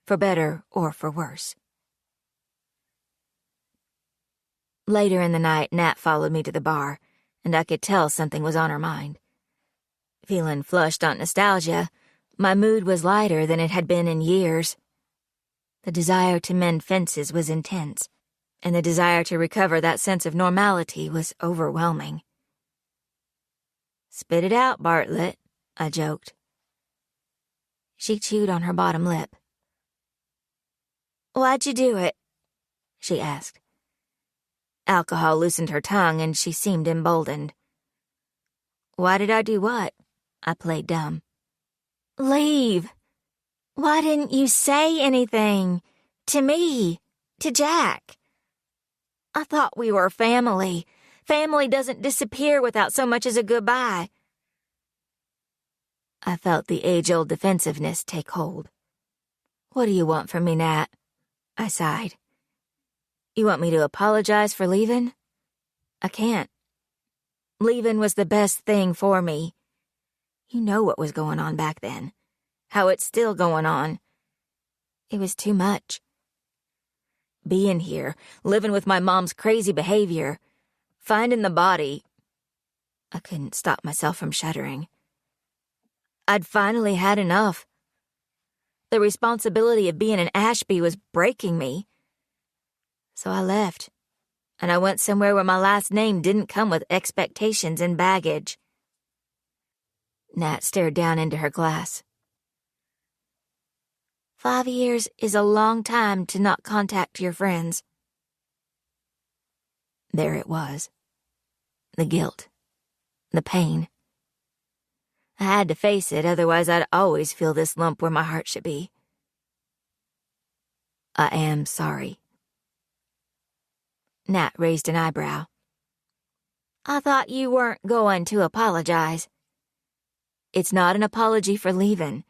for better or for worse. Later in the night, Nat followed me to the bar, and I could tell something was on her mind. Feeling flushed on nostalgia, my mood was lighter than it had been in years. The desire to mend fences was intense, and the desire to recover that sense of normality was overwhelming. Spit it out, Bartlett, I joked. She chewed on her bottom lip. Why'd you do it? She asked. Alcohol loosened her tongue, and she seemed emboldened. Why did I do what? I played dumb. Leave. Why didn't you say anything? To me. To Jack. I thought we were family. Family doesn't disappear without so much as a goodbye. I felt the age-old defensiveness take hold. What do you want from me, Nat? I sighed. You want me to apologize for leaving? I can't. Leaving was the best thing for me. You know what was going on back then. How it's still going on. It was too much. Being here, living with my mom's crazy behavior, finding the body. I couldn't stop myself from shuddering. I'd finally had enough. The responsibility of being an Ashby was breaking me. So I left, and I went somewhere where my last name didn't come with expectations and baggage. Nat stared down into her glass. 5 years is a long time to not contact your friends. There it was. The guilt. The pain. I had to face it, otherwise I'd always feel this lump where my heart should be. I am sorry. Nat raised an eyebrow. I thought you weren't going to apologize. It's not an apology for leaving.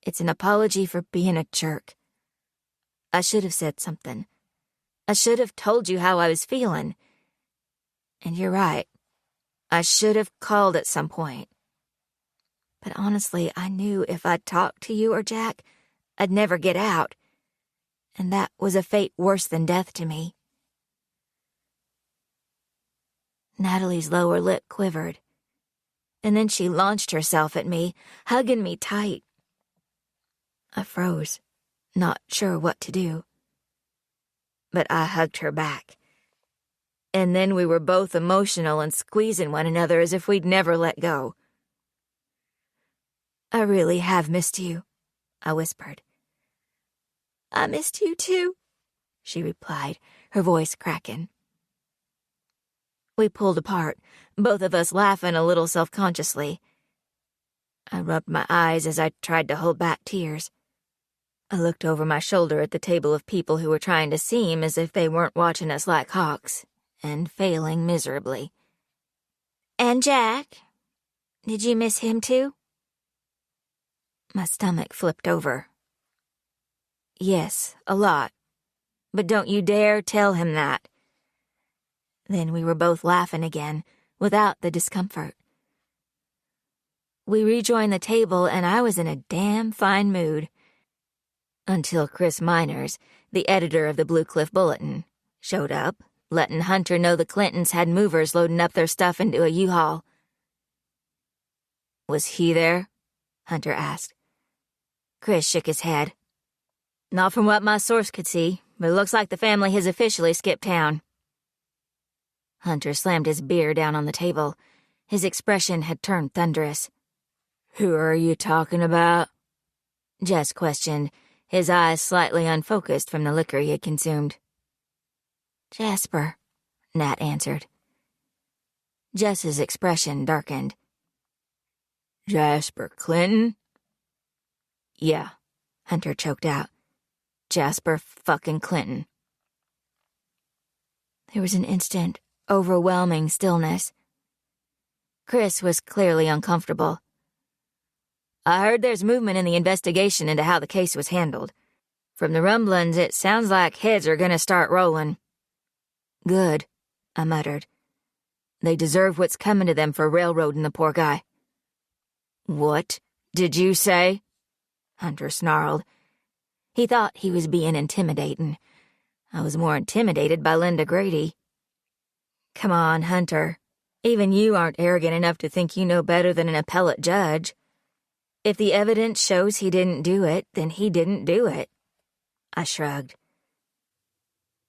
It's an apology for being a jerk. I should have said something. I should have told you how I was feeling. And you're right. I should have called at some point. But honestly, I knew if I talked to you or Jack, I'd never get out. And that was a fate worse than death to me. Natalie's lower lip quivered, and then she launched herself at me, hugging me tight. I froze, not sure what to do. But I hugged her back. And then we were both emotional and squeezing one another as if we'd never let go. I really have missed you, I whispered. I missed you too, she replied, her voice cracking. We pulled apart, both of us laughing a little self-consciously. I rubbed my eyes as I tried to hold back tears. I looked over my shoulder at the table of people who were trying to seem as if they weren't watching us like hawks, and failing miserably. And Jack? Did you miss him too? My stomach flipped over. Yes, a lot. But don't you dare tell him that. Then we were both laughing again, without the discomfort. We rejoined the table, and I was in a damn fine mood. Until Chris Miners, the editor of the Blue Cliff Bulletin, showed up, letting Hunter know the Clintons had movers loading up their stuff into a U-Haul. Was he there? Hunter asked. Chris shook his head. Not from what my source could see, but it looks like the family has officially skipped town. Hunter slammed his beer down on the table. His expression had turned thunderous. Who are you talking about? Jess questioned, his eyes slightly unfocused from the liquor he had consumed. Jasper, Nat answered. Jess's expression darkened. Jasper Clinton? Yeah, Hunter choked out. Jasper fucking Clinton. There was an instant, overwhelming stillness. Chris was clearly uncomfortable. I heard there's movement in the investigation into how the case was handled. From the rumblings, it sounds like heads are gonna start rolling. Good, I muttered. They deserve what's coming to them for railroading the poor guy. What did you say? Hunter snarled. He thought he was being intimidating. I was more intimidated by Linda Grady. Come on, Hunter. Even you aren't arrogant enough to think you know better than an appellate judge. If the evidence shows he didn't do it, then he didn't do it. I shrugged.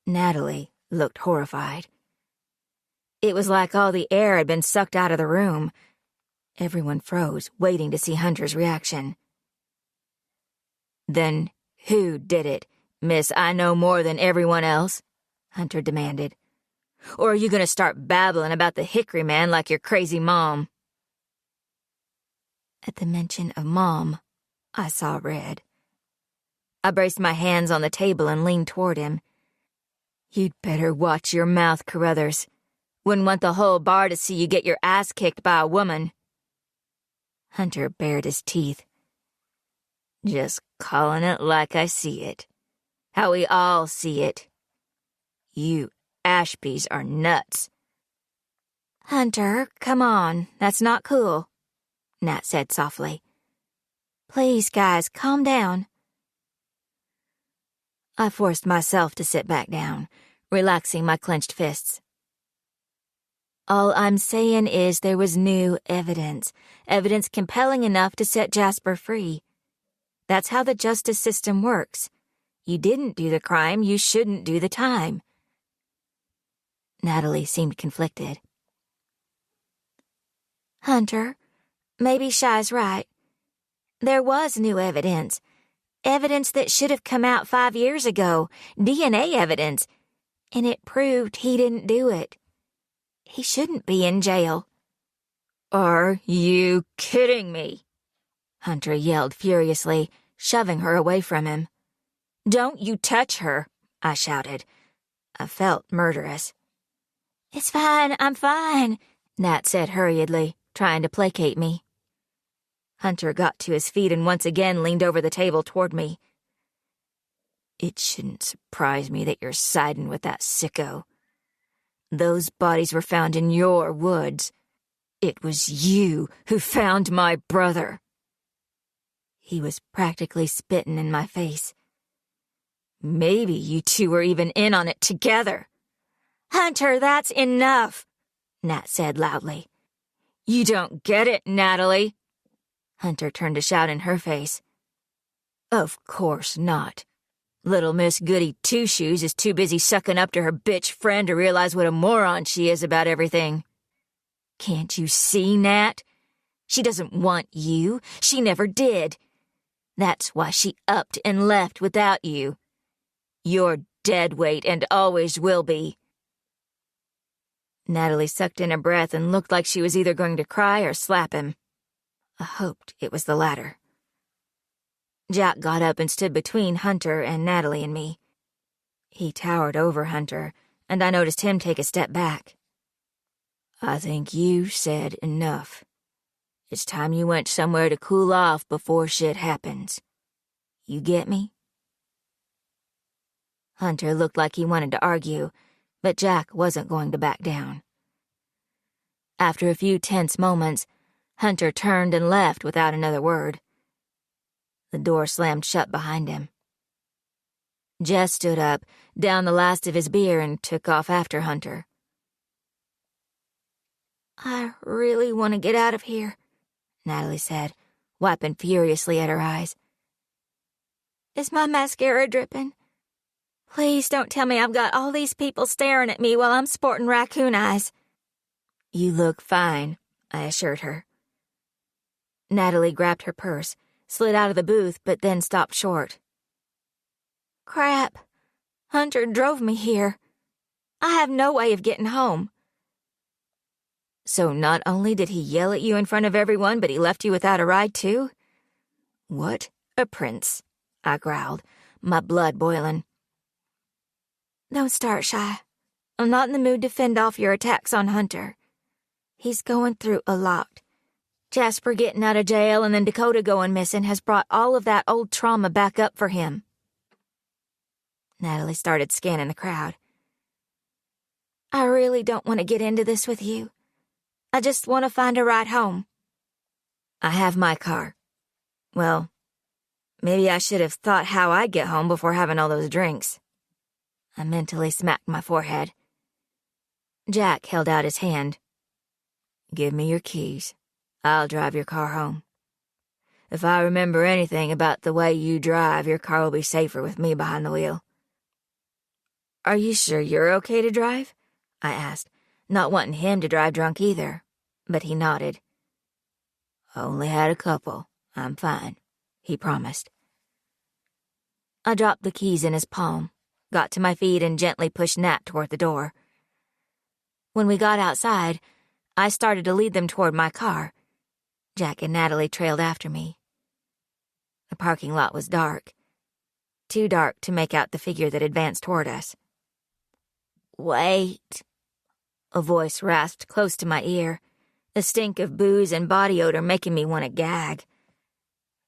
Natalie looked horrified. It was like all the air had been sucked out of the room. Everyone froze, waiting to see Hunter's reaction. Then who did it, Miss I know more than everyone else? Hunter demanded. Or are you going to start babbling about the Hickory man like your crazy mom? At the mention of Mom, I saw red. I braced my hands on the table and leaned toward him. You'd better watch your mouth, Carruthers. Wouldn't want the whole bar to see you get your ass kicked by a woman. Hunter bared his teeth. Just calling it like I see it. How we all see it. You Ashbys are nuts. Hunter, come on, that's not cool, Nat said softly. Please, guys, calm down. I forced myself to sit back down, relaxing my clenched fists. All I'm saying is there was new evidence compelling enough to set Jasper free. That's how the justice system works. You didn't do the crime, you shouldn't do the time. Natalie seemed conflicted. Hunter, maybe Shy's right. There was new evidence. Evidence that should have come out 5 years ago. DNA evidence. And it proved he didn't do it. He shouldn't be in jail. Are you kidding me? Hunter yelled furiously, shoving her away from him. Don't you touch her, I shouted. I felt murderous. It's fine, I'm fine, Nat said hurriedly, trying to placate me. Hunter got to his feet and once again leaned over the table toward me. It shouldn't surprise me that you're siding with that sicko. Those bodies were found in your woods. It was you who found my brother. He was practically spitting in my face. Maybe you two were even in on it together. Hunter, that's enough, Nat said loudly. You don't get it, Natalie. Hunter turned to shout in her face. Of course not. Little Miss Goody Two-Shoes is too busy sucking up to her bitch friend to realize what a moron she is about everything. Can't you see, Nat? She doesn't want you. She never did. That's why she upped and left without you. You're dead weight and always will be. Natalie sucked in a breath and looked like she was either going to cry or slap him. I hoped it was the latter. Jack got up and stood between Hunter and Natalie and me. He towered over Hunter, and I noticed him take a step back. I think you said enough. It's time you went somewhere to cool off before shit happens. You get me? Hunter looked like he wanted to argue, but Jack wasn't going to back down. After a few tense moments, Hunter turned and left without another word. The door slammed shut behind him. Jess stood up, downed the last of his beer, and took off after Hunter. I really want to get out of here, Natalie said, wiping furiously at her eyes. Is my mascara dripping? Please don't tell me I've got all these people staring at me while I'm sporting raccoon eyes. You look fine, I assured her. Natalie grabbed her purse, slid out of the booth, but then stopped short. Crap. Hunter drove me here. I have no way of getting home. So not only did he yell at you in front of everyone, but he left you without a ride, too? What a prince, I growled, my blood boiling. Don't start, Shy. I'm not in the mood to fend off your attacks on Hunter. He's going through a lot. Jasper getting out of jail and then Dakota going missing has brought all of that old trauma back up for him. Natalie started scanning the crowd. I really don't want to get into this with you. I just want to find a ride home. I have my car. Well, maybe I should have thought how I'd get home before having all those drinks. I mentally smacked my forehead. Jack held out his hand. Give me your keys. I'll drive your car home. If I remember anything about the way you drive, your car will be safer with me behind the wheel. Are you sure you're okay to drive? I asked, not wanting him to drive drunk either, but he nodded. Only had a couple. I'm fine, he promised. I dropped the keys in his palm, got to my feet, and gently pushed Nat toward the door. When we got outside, I started to lead them toward my car. Jack and Natalie trailed after me. The parking lot was dark, too dark to make out the figure that advanced toward us. Wait. A voice rasped close to my ear, the stink of booze and body odor making me want to gag.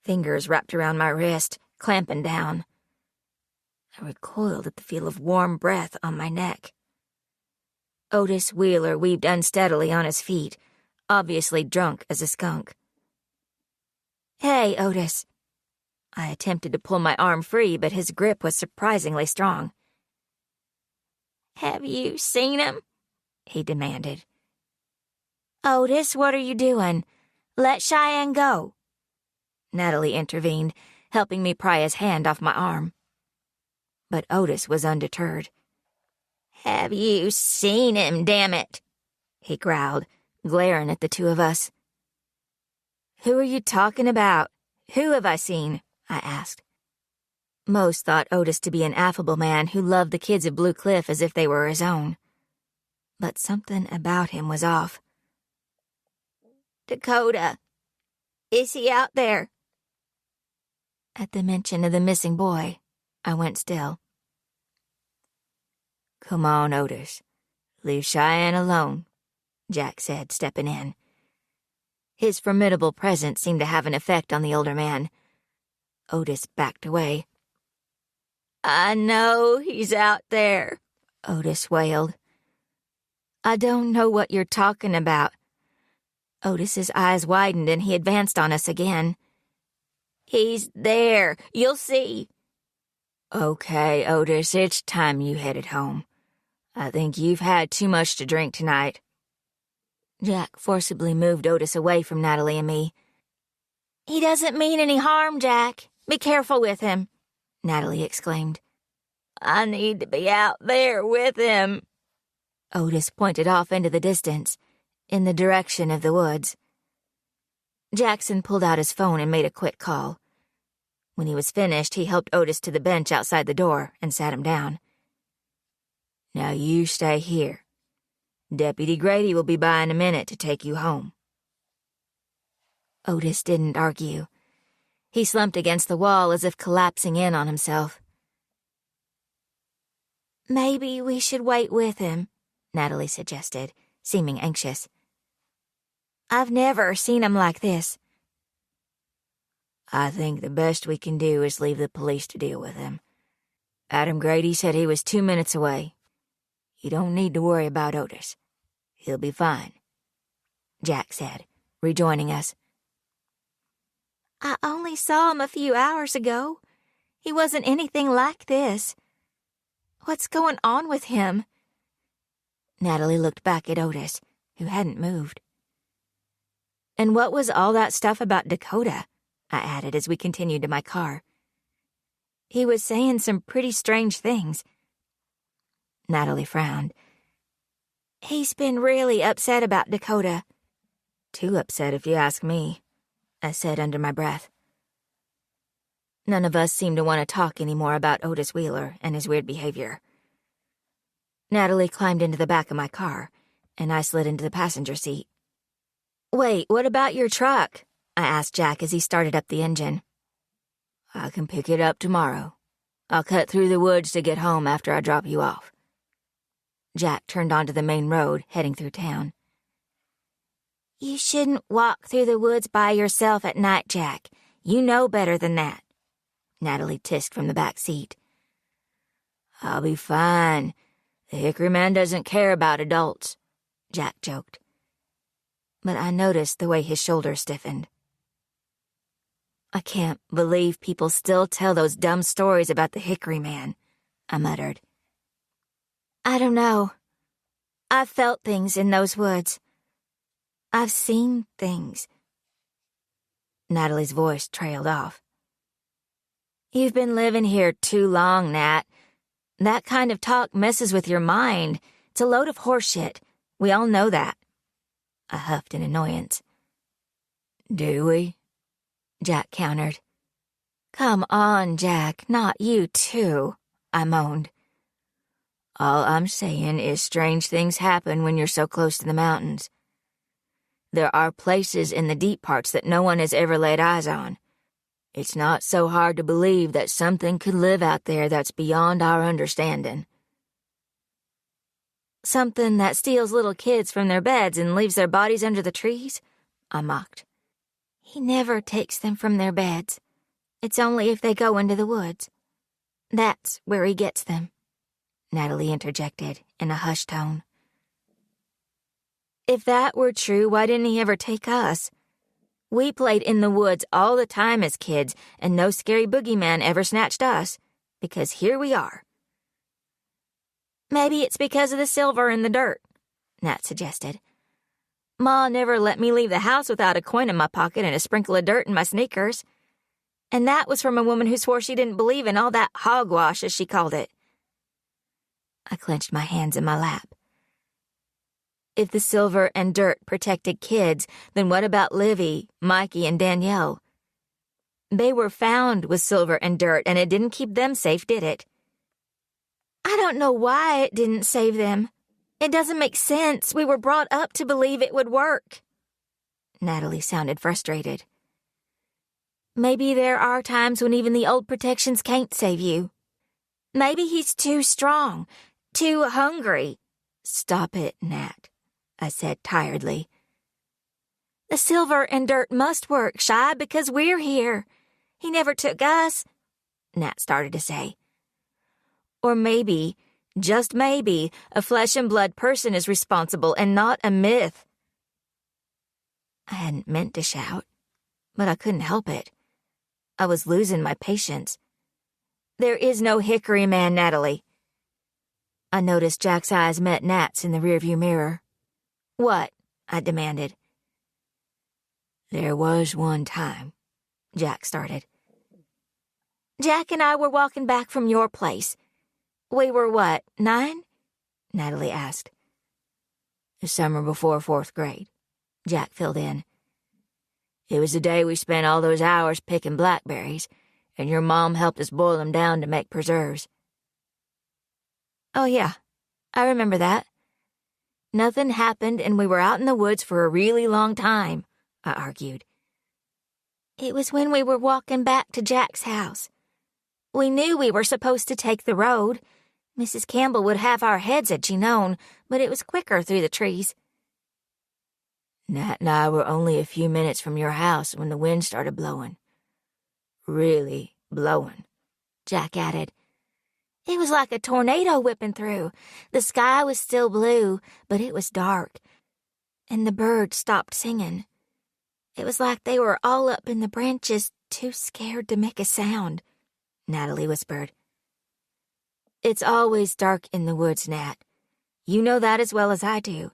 Fingers wrapped around my wrist, clamping down. I recoiled at the feel of warm breath on my neck. Otis Wheeler weaved unsteadily on his feet, obviously drunk as a skunk. Hey, Otis. I attempted to pull my arm free, but his grip was surprisingly strong. Have you seen him? He demanded. Otis, what are you doing? Let Cheyenne go. Natalie intervened, helping me pry his hand off my arm. But Otis was undeterred. Have you seen him, damn it? He growled, glaring at the two of us. Who are you talking about? Who have I seen? I asked. Most thought Otis to be an affable man who loved the kids of Blue Cliff as if they were his own. But something about him was off. Dakota. Is he out there? At the mention of the missing boy, I went still. Come on, Otis. Leave Cheyenne alone, Jack said, stepping in. His formidable presence seemed to have an effect on the older man. Otis backed away. I know he's out there, Otis wailed. I don't know what you're talking about. Otis's eyes widened and he advanced on us again. He's there. You'll see. Okay, Otis, it's time you headed home. I think you've had too much to drink tonight. Jack forcibly moved Otis away from Natalie and me. He doesn't mean any harm, Jack. Be careful with him, Natalie exclaimed. I need to be out there with him. Otis pointed off into the distance, in the direction of the woods. Jackson pulled out his phone and made a quick call. When he was finished, he helped Otis to the bench outside the door and sat him down. Now you stay here. Deputy Grady will be by in a minute to take you home. Otis didn't argue. He slumped against the wall as if collapsing in on himself. Maybe we should wait with him, Natalie suggested, seeming anxious. I've never seen him like this. I think the best we can do is leave the police to deal with him. Adam Grady said he was 2 minutes away. You don't need to worry about Otis. He'll be fine, Jack said, rejoining us. I only saw him a few hours ago. He wasn't anything like this. What's going on with him? Natalie looked back at Otis, who hadn't moved. And what was all that stuff about Dakota? I added as we continued to my car. He was saying some pretty strange things. Natalie frowned. He's been really upset about Dakota. Too upset if you ask me, I said under my breath. None of us seemed to want to talk anymore about Otis Wheeler and his weird behavior. Natalie climbed into the back of my car, and I slid into the passenger seat. Wait, what about your truck? I asked Jack as he started up the engine. I can pick it up tomorrow. I'll cut through the woods to get home after I drop you off. Jack turned onto the main road, heading through town. You shouldn't walk through the woods by yourself at night, Jack. You know better than that, Natalie tissed from the back seat. I'll be fine. The Hickory Man doesn't care about adults, Jack joked. But I noticed the way his shoulders stiffened. I can't believe people still tell those dumb stories about the Hickory Man, I muttered. I don't know. I've felt things in those woods. I've seen things. Natalie's voice trailed off. You've been living here too long, Nat. That kind of talk messes with your mind. It's a load of horseshit. We all know that. I huffed in annoyance. Do we? Jack countered. Come on, Jack, not you too, I moaned. All I'm saying is strange things happen when you're so close to the mountains. There are places in the deep parts that no one has ever laid eyes on. It's not so hard to believe that something could live out there that's beyond our understanding. Something that steals little kids from their beds and leaves their bodies under the trees? I mocked. He never takes them from their beds. It's only if they go into the woods. That's where he gets them, Natalie interjected in a hushed tone. If that were true, why didn't he ever take us? We played in the woods all the time as kids, and no scary boogeyman ever snatched us, because here we are. Maybe it's because of the silver in the dirt, Nat suggested. Ma never let me leave the house without a coin in my pocket and a sprinkle of dirt in my sneakers. And that was from a woman who swore she didn't believe in all that hogwash, as she called it. I clenched my hands in my lap. If the silver and dirt protected kids, then what about Livy, Mikey, and Danielle? They were found with silver and dirt, and it didn't keep them safe, did it? I don't know why it didn't save them. It doesn't make sense. We were brought up to believe it would work. Natalie sounded frustrated. Maybe there are times when even the old protections can't save you. Maybe he's too strong, too hungry. Stop it, Nat, I said tiredly. The silver and dirt must work, Shy, because we're here. He never took us, Nat started to say. Or maybe, just maybe, a flesh and blood person is responsible and not a myth. I hadn't meant to shout, but I couldn't help it. I was losing my patience. There is no Hickory Man, Natalie. I noticed Jack's eyes met Nat's in the rearview mirror. What? I demanded. There was one time, Jack started. Jack and I were walking back from your place. We were what, 9? Natalie asked. The summer before 4th grade, Jack filled in. It was the day we spent all those hours picking blackberries, and your mom helped us boil them down to make preserves. Oh, yeah, I remember that. Nothing happened, and we were out in the woods for a really long time, I argued. It was when we were walking back to Jack's house. We knew we were supposed to take the road. Mrs. Campbell would have our heads had she known, but it was quicker through the trees. Nat and I were only a few minutes from your house when the wind started blowing. Really blowing, Jack added. It was like a tornado whipping through. The sky was still blue, but it was dark. And the birds stopped singing. It was like they were all up in the branches, too scared to make a sound, Natalie whispered. It's always dark in the woods, Nat. You know that as well as I do.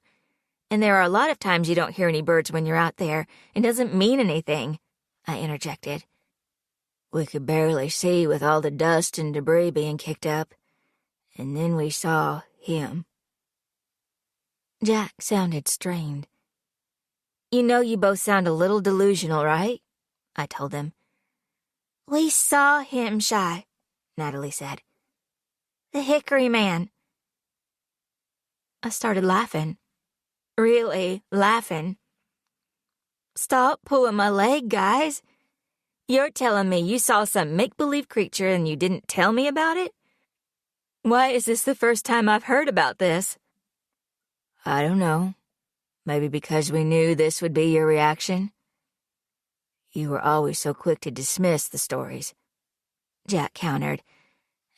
And there are a lot of times you don't hear any birds when you're out there. It doesn't mean anything, I interjected. We could barely see with all the dust and debris being kicked up. And then we saw him. Jack sounded strained. You know you both sound a little delusional, right? I told him. We saw him, Shy, Natalie said. The Hickory Man. I started laughing. Really laughing. Stop pulling my leg, guys. You're telling me you saw some make-believe creature and you didn't tell me about it? Why is this the first time I've heard about this? I don't know. Maybe because we knew this would be your reaction. You were always so quick to dismiss the stories, Jack countered,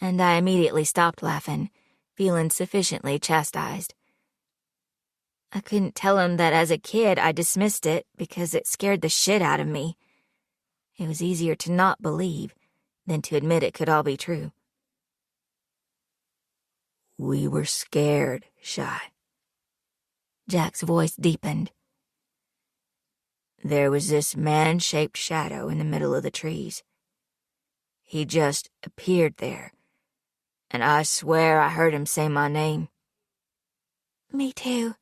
and I immediately stopped laughing, feeling sufficiently chastised. I couldn't tell him that as a kid I dismissed it because it scared the shit out of me. It was easier to not believe than to admit it could all be true. We were scared, Shy. Jack's voice deepened. There was this man-shaped shadow in the middle of the trees. He just appeared there, and I swear I heard him say my name. Me too.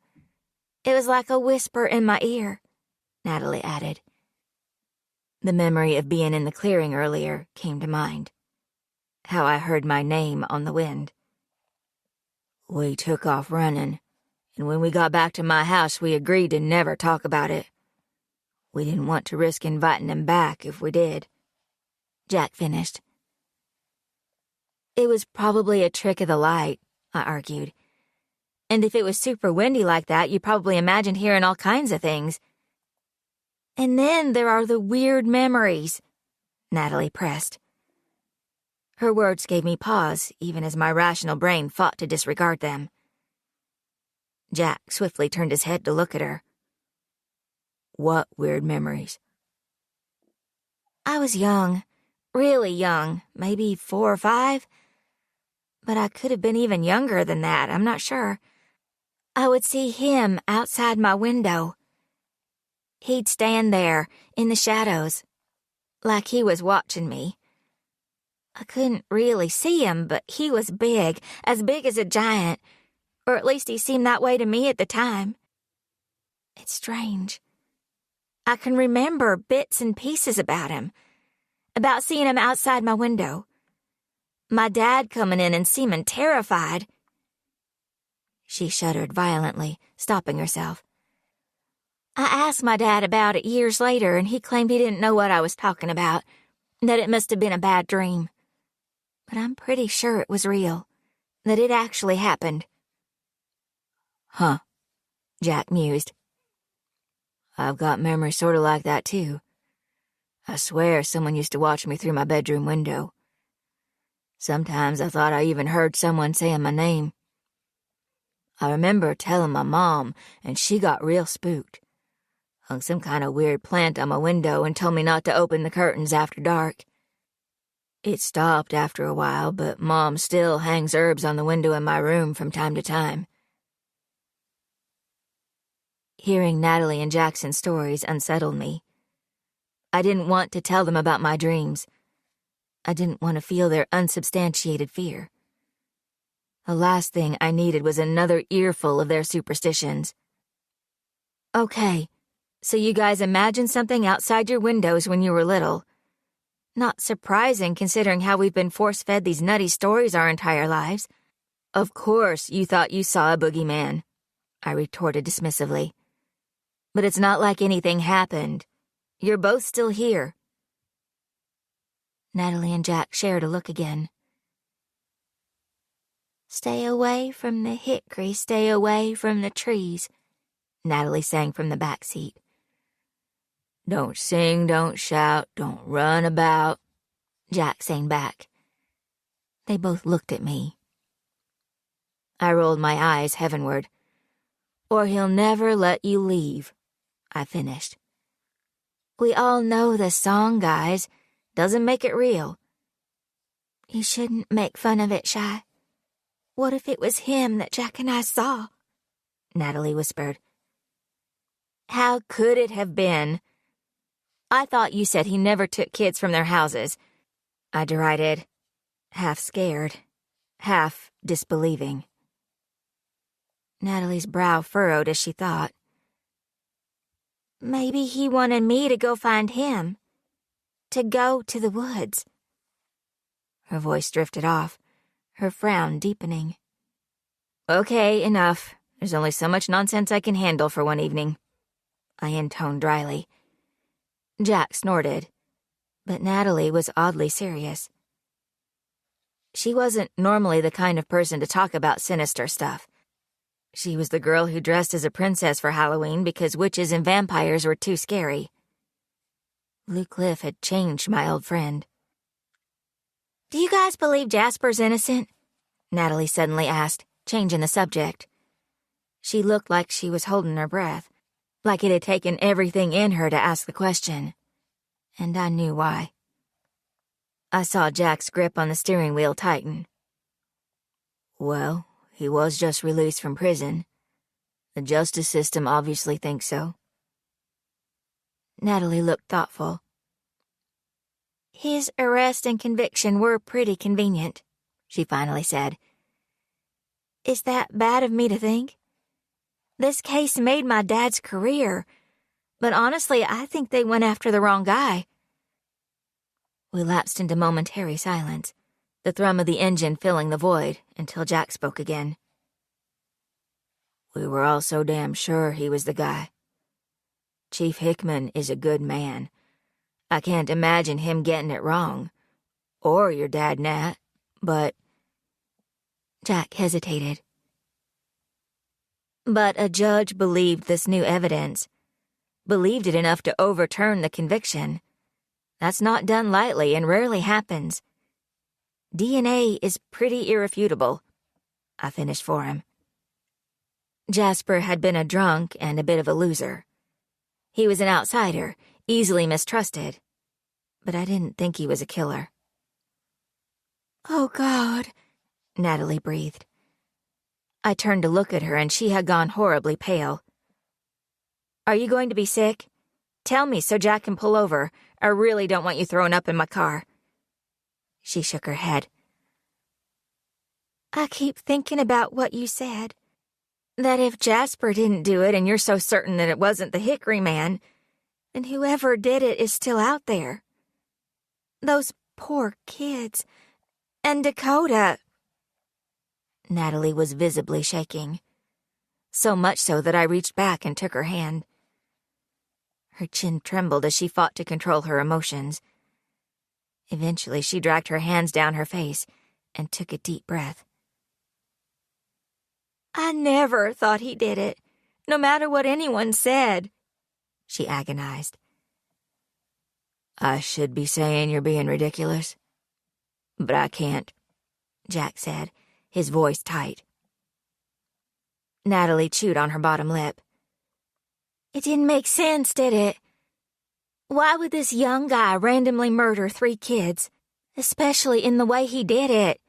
It was like a whisper in my ear, Natalie added. The memory of being in the clearing earlier came to mind. How I heard my name on the wind. We took off running, and when we got back to my house, we agreed to never talk about it. We didn't want to risk inviting them back if we did. Jack finished. It was probably a trick of the light, I argued. And if it was super windy like that, you probably imagined hearing all kinds of things. And then there are the weird memories, Natalie pressed. Her words gave me pause, even as my rational brain fought to disregard them. Jack swiftly turned his head to look at her. What weird memories? I was young, really young, maybe 4 or 5. But I could have been even younger than that, I'm not sure. I would see him outside my window. He'd stand there, in the shadows, like he was watching me. I couldn't really see him, but he was big as a giant, or at least he seemed that way to me at the time. It's strange. I can remember bits and pieces about him, about seeing him outside my window. My dad coming in and seeming terrified. She shuddered violently, stopping herself. I asked my dad about it years later, and he claimed he didn't know what I was talking about, that it must have been a bad dream. But I'm pretty sure it was real, that it actually happened. Huh, Jack mused. I've got memories sort of like that, too. I swear someone used to watch me through my bedroom window. Sometimes I thought I even heard someone saying my name. I remember telling my mom, and she got real spooked. Hung some kind of weird plant on my window and told me not to open the curtains after dark. It stopped after a while, but Mom still hangs herbs on the window in my room from time to time. Hearing Natalie and Jackson's stories unsettled me. I didn't want to tell them about my dreams. I didn't want to feel their unsubstantiated fear. The last thing I needed was another earful of their superstitions. Okay, so you guys imagined something outside your windows when you were little. Not surprising considering how we've been force-fed these nutty stories our entire lives. Of course you thought you saw a boogeyman, I retorted dismissively. But it's not like anything happened. You're both still here. Natalie and Jack shared a look again. Stay away from the hickory, stay away from the trees, Natalie sang from the back seat. Don't sing, don't shout, don't run about, Jack sang back. They both looked at me. I rolled my eyes heavenward. Or he'll never let you leave, I finished. We all know the song, guys. Doesn't make it real. You shouldn't make fun of it, Shy. What if it was him that Jack and I saw? Natalie whispered. How could it have been? I thought you said he never took kids from their houses, I derided, half scared, half disbelieving. Natalie's brow furrowed as she thought. Maybe he wanted me to go find him. To go to the woods. Her voice drifted off, her frown deepening. Okay, enough. There's only so much nonsense I can handle for one evening, I intoned dryly. Jack snorted, but Natalie was oddly serious. She wasn't normally the kind of person to talk about sinister stuff. She was the girl who dressed as a princess for Halloween because witches and vampires were too scary. Blue Cliff had changed my old friend. Do you guys believe Jasper's innocent? Natalie suddenly asked, changing the subject. She looked like she was holding her breath, like it had taken everything in her to ask the question. And I knew why. I saw Jack's grip on the steering wheel tighten. Well, he was just released from prison. The justice system obviously thinks so. Natalie looked thoughtful. His arrest and conviction were pretty convenient, she finally said. Is that bad of me to think? This case made my dad's career, but honestly, I think they went after the wrong guy. We lapsed into momentary silence, the thrum of the engine filling the void, until Jack spoke again. We were all so damn sure he was the guy. Chief Hickman is a good man. I can't imagine him getting it wrong. Or your dad, Nat, but... Jack hesitated. But a judge believed this new evidence, believed it enough to overturn the conviction. That's not done lightly and rarely happens. DNA is pretty irrefutable, I finished for him. Jasper had been a drunk and a bit of a loser. He was an outsider, easily mistrusted, but I didn't think he was a killer. Oh, God, Natalie breathed. I turned to look at her, and she had gone horribly pale. Are you going to be sick? Tell me so Jack can pull over. I really don't want you throwing up in my car. She shook her head. I keep thinking about what you said. That if Jasper didn't do it and you're so certain that it wasn't the Hickory man, then whoever did it is still out there. Those poor kids. And Dakota. Natalie was visibly shaking. So much so that I reached back and took her hand. Her chin trembled as she fought to control her emotions. Eventually, she dragged her hands down her face and took a deep breath. I never thought he did it, no matter what anyone said, she agonized. I should be saying you're being ridiculous, but I can't, Jack said, his voice tight. Natalie chewed on her bottom lip. It didn't make sense, did it? Why would this young guy randomly murder 3 kids, especially in the way he did it?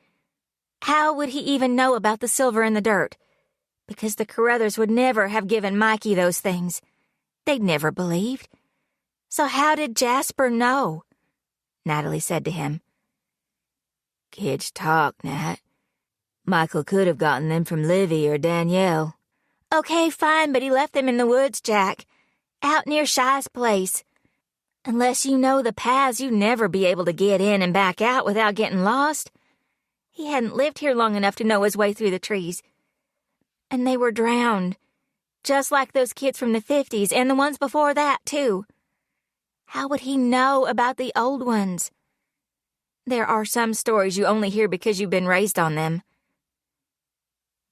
How would he even know about the silver in the dirt? Because the Carruthers would never have given Mikey those things. They'd never believed. So how did Jasper know? Natalie said to him. Kids talk, Nat. Michael could have gotten them from Livy or Danielle. Okay, fine, but he left them in the woods, Jack. Out near Shy's place. Unless you know the paths, you'd never be able to get in and back out without getting lost. He hadn't lived here long enough to know his way through the trees. And they were drowned. Just like those kids from the 50s and the ones before that, too. How would he know about the old ones? There are some stories you only hear because you've been raised on them.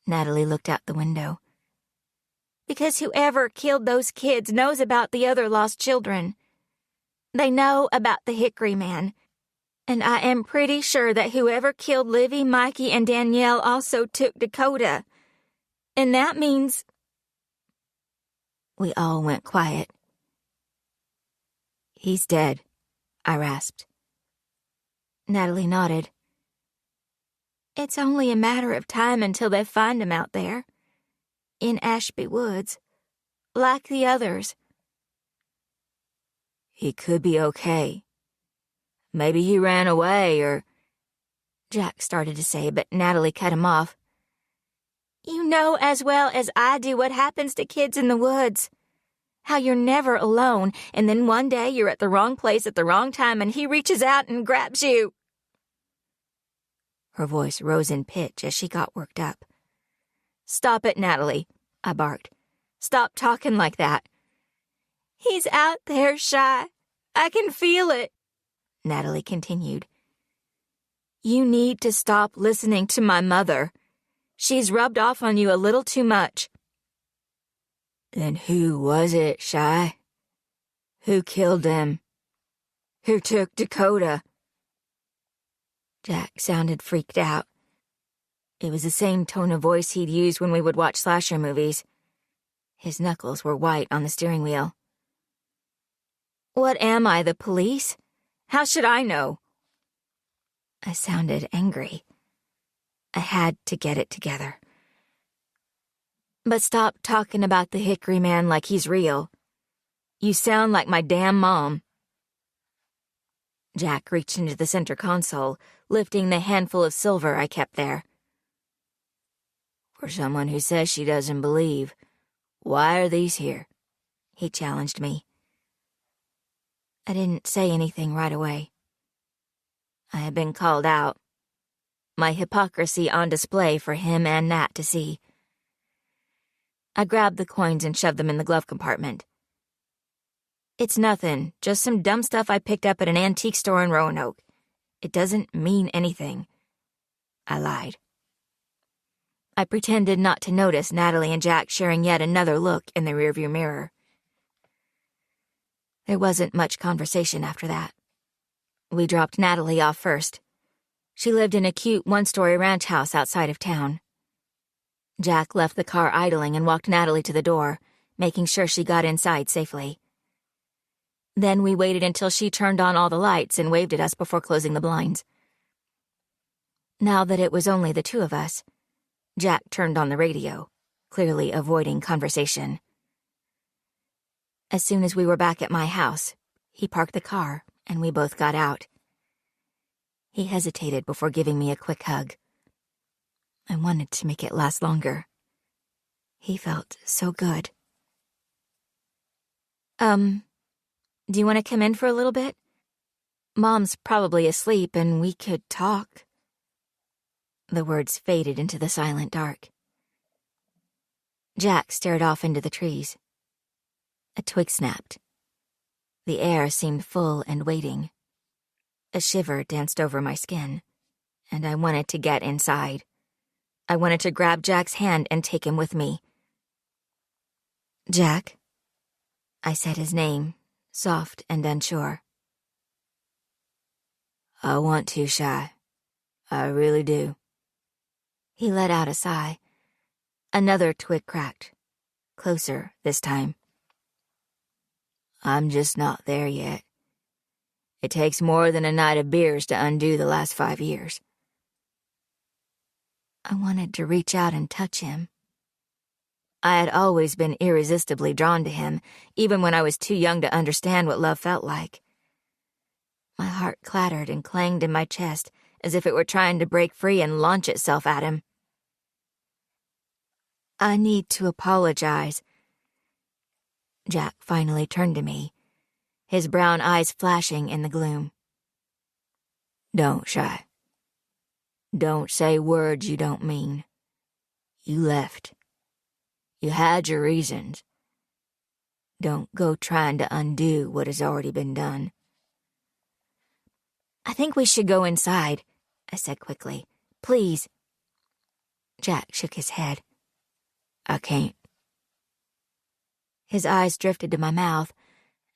Natalie looked out the window. Because whoever killed those kids knows about the other lost children. They know about the Hickory Man. And I am pretty sure that whoever killed Livy, Mikey, and Danielle also took Dakota. And that means... We all went quiet. He's dead, I rasped. Natalie nodded. It's only a matter of time until they find him out there. In Ashby Woods. Like the others. He could be okay. Maybe he ran away, or... Jack started to say, but Natalie cut him off. You know as well as I do what happens to kids in the woods. How you're never alone, and then one day you're at the wrong place at the wrong time and he reaches out and grabs you. Her voice rose in pitch as she got worked up. Stop it, Natalie, I barked. Stop talking like that. He's out there, Shy. I can feel it. Natalie continued. You need to stop listening to my mother. She's rubbed off on you a little too much. Then who was it, Shy? Who killed him? Who took Dakota? Jack sounded freaked out. It was the same tone of voice he'd used when we would watch slasher movies. His knuckles were white on the steering wheel. What am I, the police? How should I know? I sounded angry. I had to get it together. But stop talking about the Hickory Man like he's real. You sound like my damn mom. Jack reached into the center console, lifting the handful of silver I kept there. For someone who says she doesn't believe, why are these here? He challenged me. I didn't say anything right away. I had been called out. My hypocrisy on display for him and Nat to see. I grabbed the coins and shoved them in the glove compartment. It's nothing, just some dumb stuff I picked up at an antique store in Roanoke. It doesn't mean anything. I lied. I pretended not to notice Natalie and Jack sharing yet another look in the rearview mirror. There wasn't much conversation after that. We dropped Natalie off first. She lived in a cute one-story ranch house outside of town. Jack left the car idling and walked Natalie to the door, making sure she got inside safely. Then we waited until she turned on all the lights and waved at us before closing the blinds. Now that it was only the two of us, Jack turned on the radio, clearly avoiding conversation. As soon as we were back at my house, he parked the car and we both got out. He hesitated before giving me a quick hug. I wanted to make it last longer. He felt so good. Do you want to come in for a little bit? Mom's probably asleep and we could talk. The words faded into the silent dark. Jack stared off into the trees. A twig snapped. The air seemed full and waiting. A shiver danced over my skin, and I wanted to get inside. I wanted to grab Jack's hand and take him with me. Jack? I said his name, soft and unsure. I want to, Shy. I really do. He let out a sigh. Another twig cracked. Closer this time. I'm just not there yet. It takes more than a night of beers to undo the last 5 years. I wanted to reach out and touch him. I had always been irresistibly drawn to him, even when I was too young to understand what love felt like. My heart clattered and clanged in my chest as if it were trying to break free and launch itself at him. I need to apologize. Jack finally turned to me, his brown eyes flashing in the gloom. Don't, Shy. Don't say words you don't mean. You left. You had your reasons. Don't go trying to undo what has already been done. "I think we should go inside," I said quickly. "Please." Jack shook his head. "I can't." His eyes drifted to my mouth,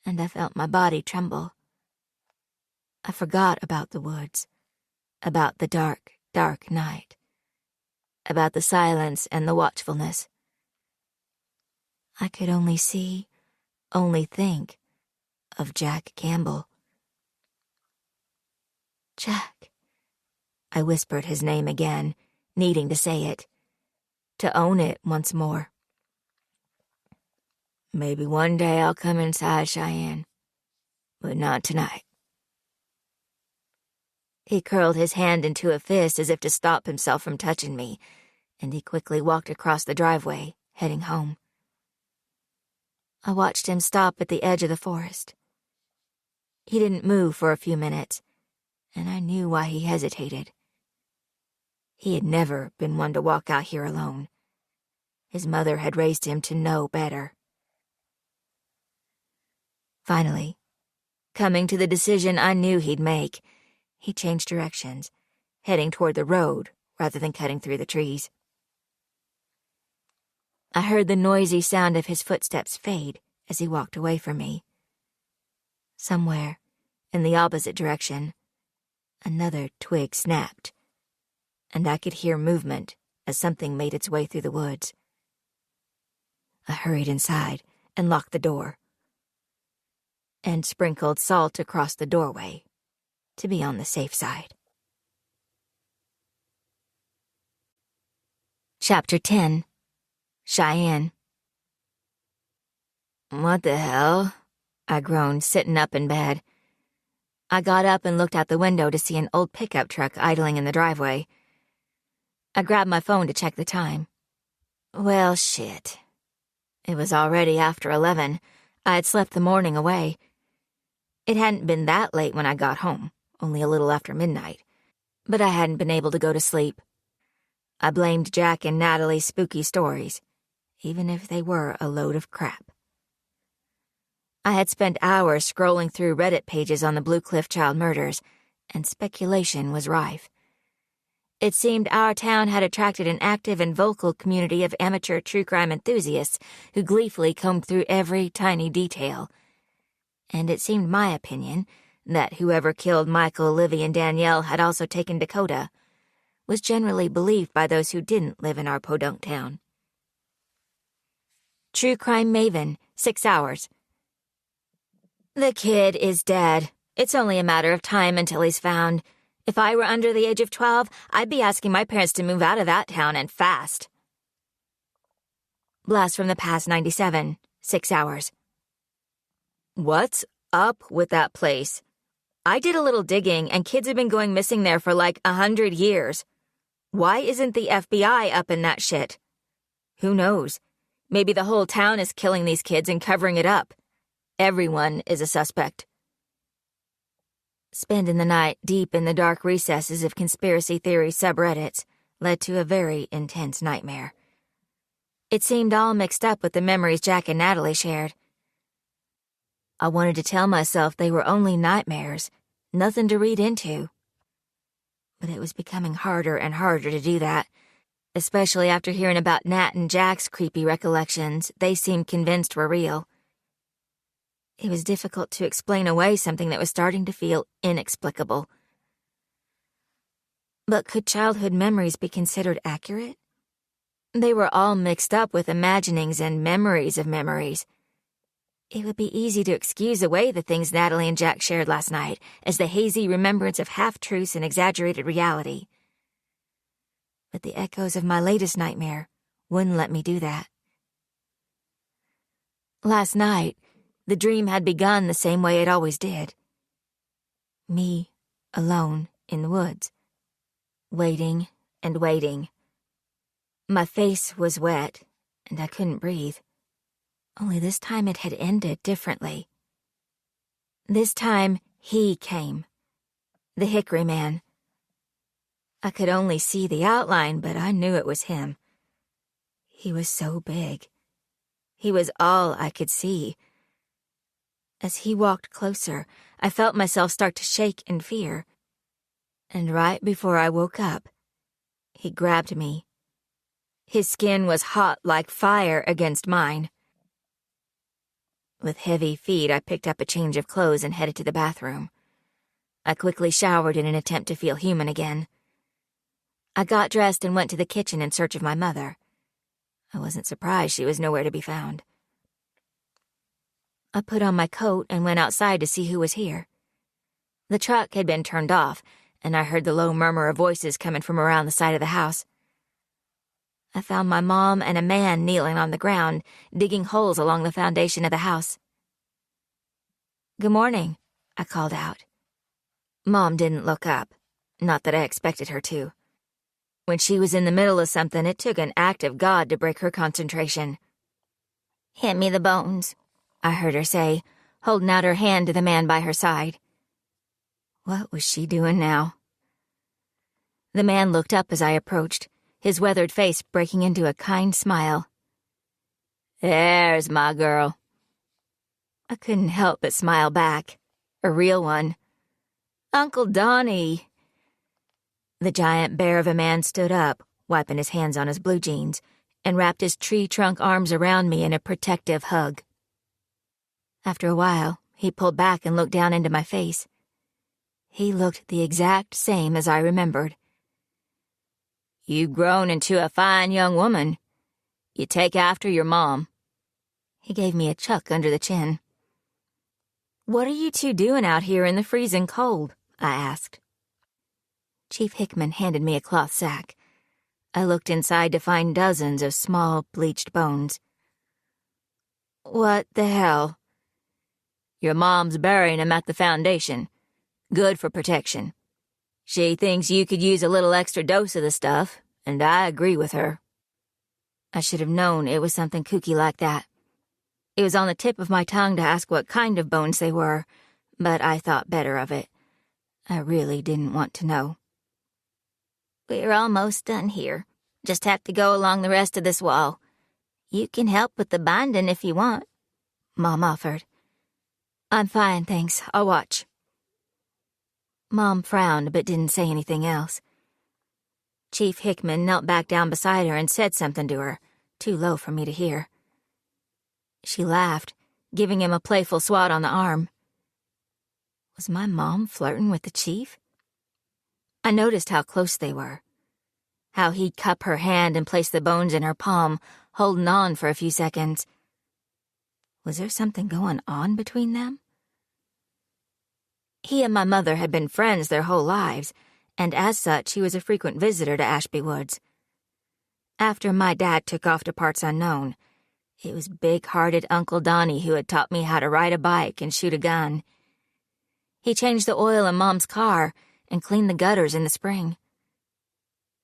and I felt my body tremble. I forgot about the woods, about the dark, dark night, about the silence and the watchfulness. I could only see, only think of Jack Campbell. "Jack," I whispered his name again, needing to say it, to own it once more. "Maybe one day I'll come inside, Cheyenne, but not tonight." He curled his hand into a fist as if to stop himself from touching me, and he quickly walked across the driveway, heading home. I watched him stop at the edge of the forest. He didn't move for a few minutes, and I knew why he hesitated. He had never been one to walk out here alone. His mother had raised him to know better. Finally, coming to the decision I knew he'd make, he changed directions, heading toward the road rather than cutting through the trees. I heard the noisy sound of his footsteps fade as he walked away from me. Somewhere, in the opposite direction, another twig snapped, and I could hear movement as something made its way through the woods. I hurried inside and locked the door, and sprinkled salt across the doorway to be on the safe side. Chapter 10. Cheyenne. "What the hell?" I groaned, sitting up in bed. I got up and looked out the window to see an old pickup truck idling in the driveway. I grabbed my phone to check the time. Well, shit. It was already after 11. I had slept the morning away. It hadn't been that late when I got home, only a little after midnight, but I hadn't been able to go to sleep. I blamed Jack and Natalie's spooky stories, even if they were a load of crap. I had spent hours scrolling through Reddit pages on the Blue Cliff child murders, and speculation was rife. It seemed our town had attracted an active and vocal community of amateur true crime enthusiasts who gleefully combed through every tiny detail. And it seemed my opinion that whoever killed Michael, Livy, and Danielle had also taken Dakota was generally believed by those who didn't live in our podunk town. True crime maven, 6 hours. The kid is dead. It's only a matter of time until he's found. If I were under the age of 12, I'd be asking my parents to move out of that town and fast. Blast from the past 97, 6 hours. What's up with that place? I did a little digging, and kids have been going missing there for like 100 years. Why isn't the FBI up in that shit? Who knows? Maybe the whole town is killing these kids and covering it up. Everyone is a suspect. Spending the night deep in the dark recesses of conspiracy theory subreddits led to a very intense nightmare. It seemed all mixed up with the memories Jack and Natalie shared. I wanted to tell myself they were only nightmares, nothing to read into. But it was becoming harder and harder to do that, especially after hearing about Nat and Jack's creepy recollections they seemed convinced were real. It was difficult to explain away something that was starting to feel inexplicable. But could childhood memories be considered accurate? They were all mixed up with imaginings and memories of memories. It would be easy to excuse away the things Natalie and Jack shared last night as the hazy remembrance of half-truths and exaggerated reality. But the echoes of my latest nightmare wouldn't let me do that. Last night, the dream had begun the same way it always did. Me, alone, in the woods. Waiting and waiting. My face was wet, and I couldn't breathe. Only this time it had ended differently. This time, he came. The Hickory Man. I could only see the outline, but I knew it was him. He was so big. He was all I could see. As he walked closer, I felt myself start to shake in fear, And right before I woke up, he grabbed me. His skin was hot like fire against mine. With heavy feet, I picked up a change of clothes and headed to the bathroom. I quickly showered in an attempt to feel human again. I got dressed and went to the kitchen in search of my mother. I wasn't surprised she was nowhere to be found. I put on my coat and went outside to see who was here. The truck had been turned off, and I heard the low murmur of voices coming from around the side of the house. I found my mom and a man kneeling on the ground, digging holes along the foundation of the house. "Good morning," I called out. Mom didn't look up, not that I expected her to. When she was in the middle of something, it took an act of God to break her concentration. "Hand me the bones," I heard her say, holding out her hand to the man by her side. What was she doing now? The man looked up as I approached, his weathered face breaking into a kind smile. "There's my girl." I couldn't help but smile back, a real one. "Uncle Donnie." The giant bear of a man stood up, wiping his hands on his blue jeans, and wrapped his tree trunk arms around me in a protective hug. After a while, he pulled back and looked down into my face. He looked the exact same as I remembered. "You've grown into a fine young woman. You take after your mom." He gave me a chuck under the chin. "What are you two doing out here in the freezing cold?" I asked. Chief Hickman handed me a cloth sack. I looked inside to find dozens of small, bleached bones. "What the hell?" "Your mom's burying 'em at the foundation. Good for protection. She thinks you could use a little extra dose of the stuff, and I agree with her." I should have known it was something kooky like that. It was on the tip of my tongue to ask what kind of bones they were, but I thought better of it. I really didn't want to know. "We're almost done here. Just have to go along the rest of this wall. You can help with the binding if you want," Mom offered. "I'm fine, thanks. I'll watch." Mom frowned but didn't say anything else. Chief Hickman knelt back down beside her and said something to her, too low for me to hear. She laughed, giving him a playful swat on the arm. Was my mom flirting with the chief? I noticed how close they were, how he'd cup her hand and place the bones in her palm, holding on for a few seconds. Was there something going on between them? He and my mother had been friends their whole lives, and as such he was a frequent visitor to Ashby Woods. After my dad took off to parts unknown, it was big-hearted Uncle Donnie who had taught me how to ride a bike and shoot a gun. He changed the oil in Mom's car and cleaned the gutters in the spring.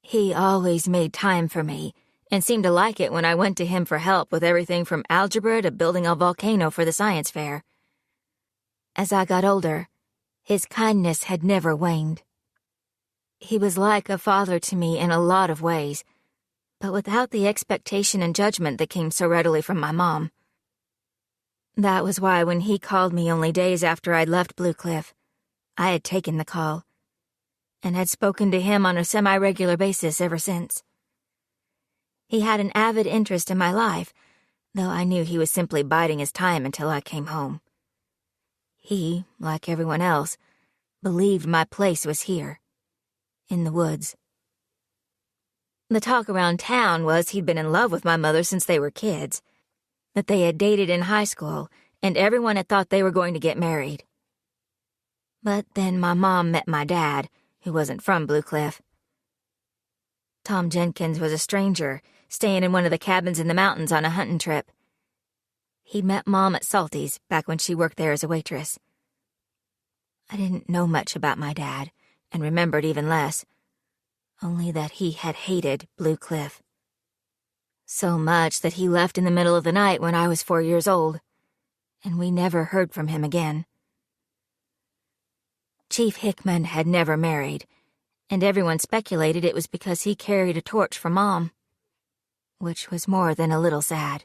He always made time for me and seemed to like it when I went to him for help with everything from algebra to building a volcano for the science fair. As I got older, his kindness had never waned. He was like a father to me in a lot of ways, but without the expectation and judgment that came so readily from my mom. That was why when he called me only days after I'd left Blue Cliff, I had taken the call, and had spoken to him on a semi-regular basis ever since. He had an avid interest in my life, though I knew he was simply biding his time until I came home. He, like everyone else, believed my place was here, in the woods. The talk around town was he'd been in love with my mother since they were kids, that they had dated in high school, and everyone had thought they were going to get married. But then my mom met my dad, who wasn't from Blue Cliff. Tom Jenkins was a stranger, staying in one of the cabins in the mountains on a hunting trip. He'd met Mom at Salty's back when she worked there as a waitress. I didn't know much about my dad, and remembered even less, only that he had hated Blue Cliff. So much that he left in the middle of the night when I was 4 years old, and we never heard from him again. Chief Hickman had never married, and everyone speculated it was because he carried a torch for Mom, which was more than a little sad.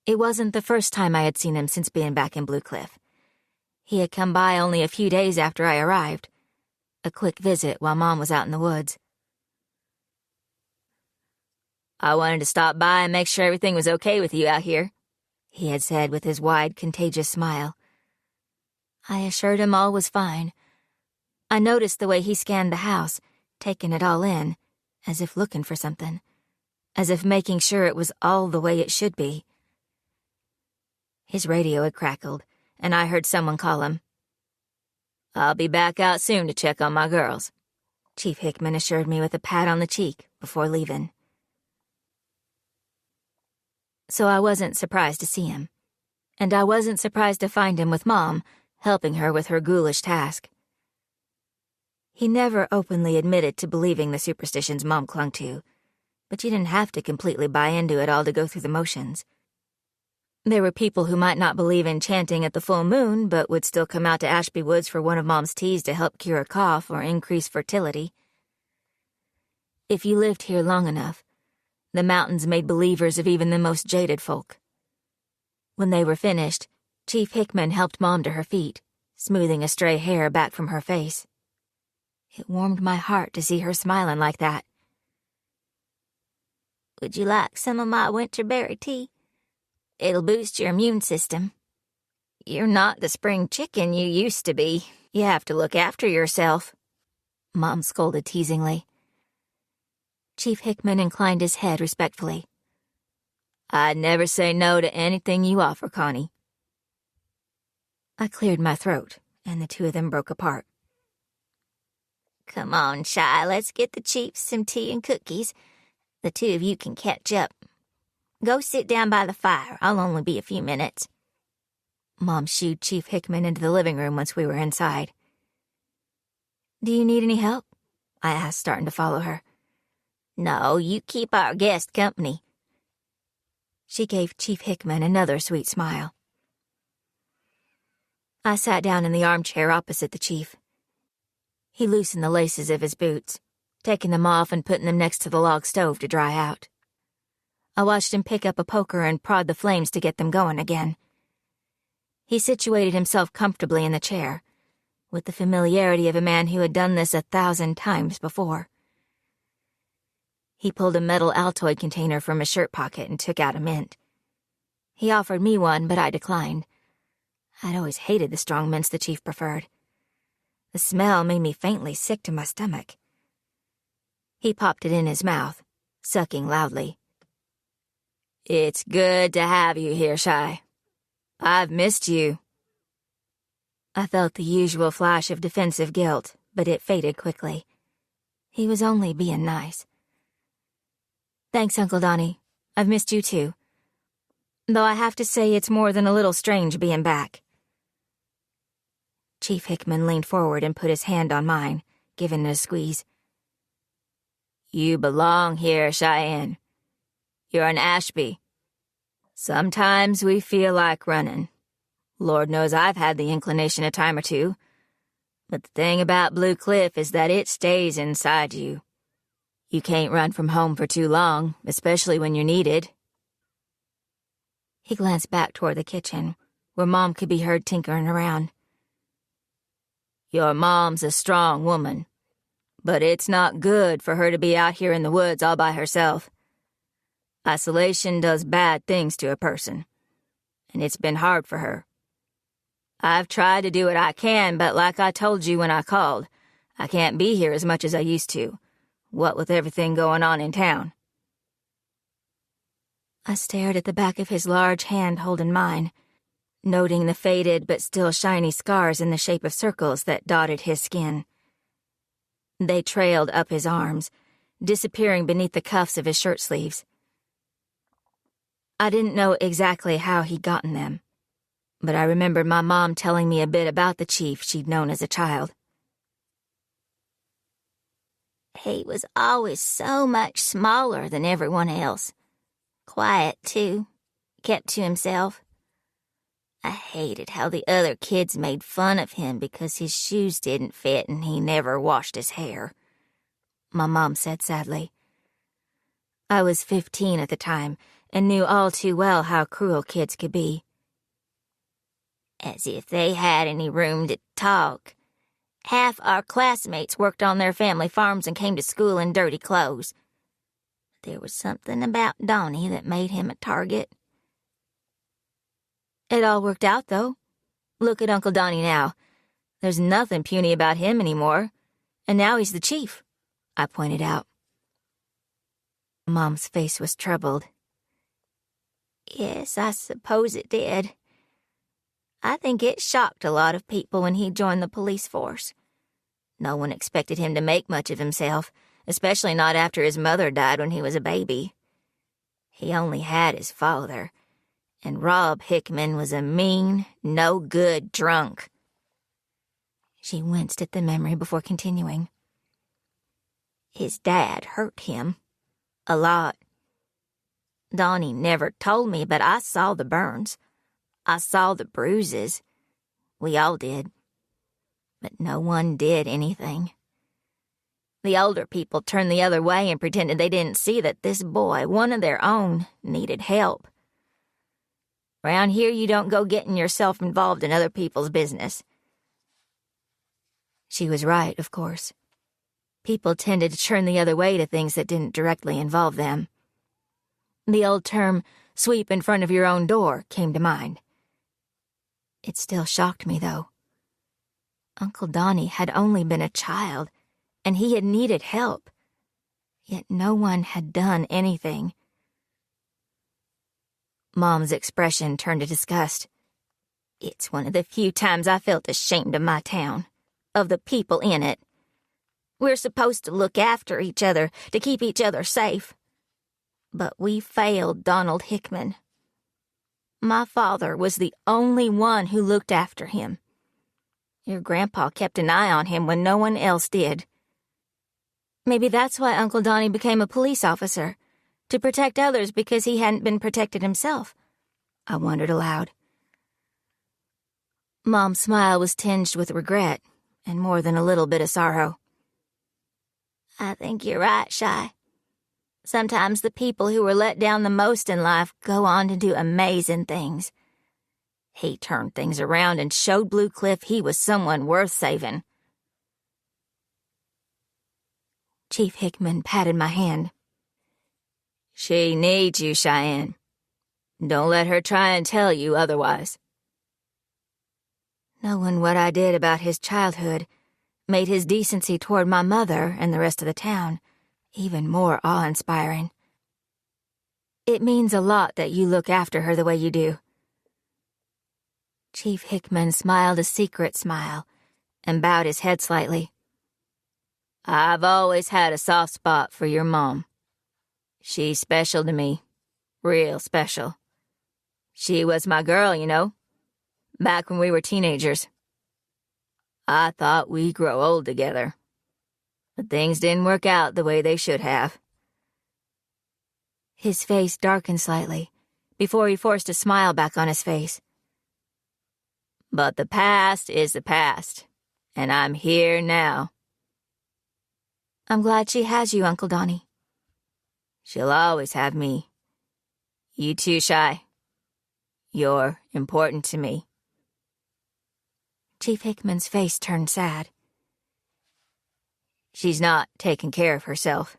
It wasn't the first time I had seen him since being back in Blue Cliff. He had come by only a few days after I arrived. a quick visit while Mom was out in the woods. "I wanted to stop by and make sure everything was okay with you out here," he had said with his wide, contagious smile. I assured him all was fine. I noticed the way he scanned the house, taking it all in, as if looking for something, as if making sure it was all the way it should be. His radio had crackled, and I heard someone call him. "I'll be back out soon to check on my girls," Chief Hickman assured me with a pat on the cheek before leaving. So I wasn't surprised to see him, and I wasn't surprised to find him with Mom, helping her with her ghoulish task. He never openly admitted to believing the superstitions Mom clung to, but you didn't have to completely buy into it all to go through the motions. There were people who might not believe in chanting at the full moon, but would still come out to Ashby Woods for one of Mom's teas to help cure a cough or increase fertility. If you lived here long enough, the mountains made believers of even the most jaded folk. When they were finished, Chief Hickman helped Mom to her feet, smoothing a stray hair back from her face. It warmed my heart to see her smiling like that. "Would you like some of my winterberry tea? It'll boost your immune system. You're not the spring chicken you used to be. You have to look after yourself," Mom scolded teasingly. Chief Hickman inclined his head respectfully. "I'd never say no to anything you offer, Connie." I cleared my throat, and the two of them broke apart. "Come on, Shy, let's get the Chiefs some tea and cookies. The two of you can catch up. Go sit down by the fire. I'll only be a few minutes." Mom shooed Chief Hickman into the living room once we were inside. "Do you need any help?" I asked, starting to follow her. "No, you keep our guest company." She gave Chief Hickman another sweet smile. I sat down in the armchair opposite the chief. He loosened the laces of his boots, taking them off and putting them next to the log stove to dry out. I watched him pick up a poker and prod the flames to get them going again. He situated himself comfortably in the chair, with the familiarity of a man who had done this 1,000 times before. He pulled a metal Altoid container from his shirt pocket and took out a mint. He offered me one, but I declined. I'd always hated the strong mints the chief preferred. The smell made me faintly sick to my stomach. He popped it in his mouth, sucking loudly. "It's good to have you here, Shy. I've missed you." I felt the usual flash of defensive guilt, but it faded quickly. He was only being nice. "Thanks, Uncle Donnie. I've missed you too. Though I have to say it's more than a little strange being back." Chief Hickman leaned forward and put his hand on mine, giving it a squeeze. "You belong here, Cheyenne. You're an Ashby. Sometimes we feel like running. Lord knows I've had the inclination a time or two. But the thing about Blue Cliff is that it stays inside you. You can't run from home for too long, especially when you're needed." He glanced back toward the kitchen, where Mom could be heard tinkering around. "Your mom's a strong woman, but it's not good for her to be out here in the woods all by herself. Isolation does bad things to a person, and it's been hard for her. I've tried to do what I can, but like I told you when I called, I can't be here as much as I used to, what with everything going on in town." I stared at the back of his large hand holding mine, noting the faded but still shiny scars in the shape of circles that dotted his skin. They trailed up his arms, disappearing beneath the cuffs of his shirt sleeves. I didn't know exactly how he'd gotten them, but I remembered my mom telling me a bit about the chief she'd known as a child. "He was always so much smaller than everyone else. Quiet, too. Kept to himself. I hated how the other kids made fun of him because his shoes didn't fit and he never washed his hair," my mom said sadly. I was 15 at the time and knew all too well how cruel kids could be. "As if they had any room to talk. Half our classmates worked on their family farms and came to school in dirty clothes. There was something about Donnie that made him a target. It all worked out, though. Look at Uncle Donnie now. There's nothing puny about him anymore. And now he's the chief, I pointed out. Mom's face was troubled. Yes, I suppose it did. I think it shocked a lot of people when he joined the police force. No one expected him to make much of himself, especially not after his mother died when he was a baby. He only had his father, and Rob Hickman was a mean, no-good drunk. She winced at the memory before continuing. His dad hurt him. A lot. Donnie never told me, but I saw the burns. I saw the bruises. We all did. But no one did anything. The older people turned the other way and pretended they didn't see that this boy, one of their own, needed help. Round here, you don't go getting yourself involved in other people's business. She was right, of course. People tended to turn the other way to things that didn't directly involve them. The old term, sweep in front of your own door, came to mind. It still shocked me, though. Uncle Donnie had only been a child, and he had needed help. Yet no one had done anything. Mom's expression turned to disgust. It's one of the few times I felt ashamed of my town, of the people in it. We're supposed to look after each other, to keep each other safe. But we failed Donald Hickman. My father was the only one who looked after him. Your grandpa kept an eye on him when no one else did. Maybe that's why Uncle Donnie became a police officer, to protect others because he hadn't been protected himself, I wondered aloud. Mom's smile was tinged with regret, and more than a little bit of sorrow. I think you're right, Shy. Sometimes the people who were let down the most in life go on to do amazing things. He turned things around and showed Blue Cliff he was someone worth saving. Chief Hickman patted my hand. She needs you, Cheyenne. Don't let her try and tell you otherwise. Knowing what I did about his childhood made his decency toward my mother and the rest of the town even more awe-inspiring. It means a lot that you look after her the way you do. Chief Hickman smiled a secret smile and bowed his head slightly. I've always had a soft spot for your mom. She's special to me. Real special. She was my girl, you know, back when we were teenagers. I thought we'd grow old together, but things didn't work out the way they should have. His face darkened slightly before he forced a smile back on his face. But the past is the past, and I'm here now. I'm glad she has you, Uncle Donnie. She'll always have me. You too, Shy. You're important to me. Chief Hickman's face turned sad. She's not taking care of herself.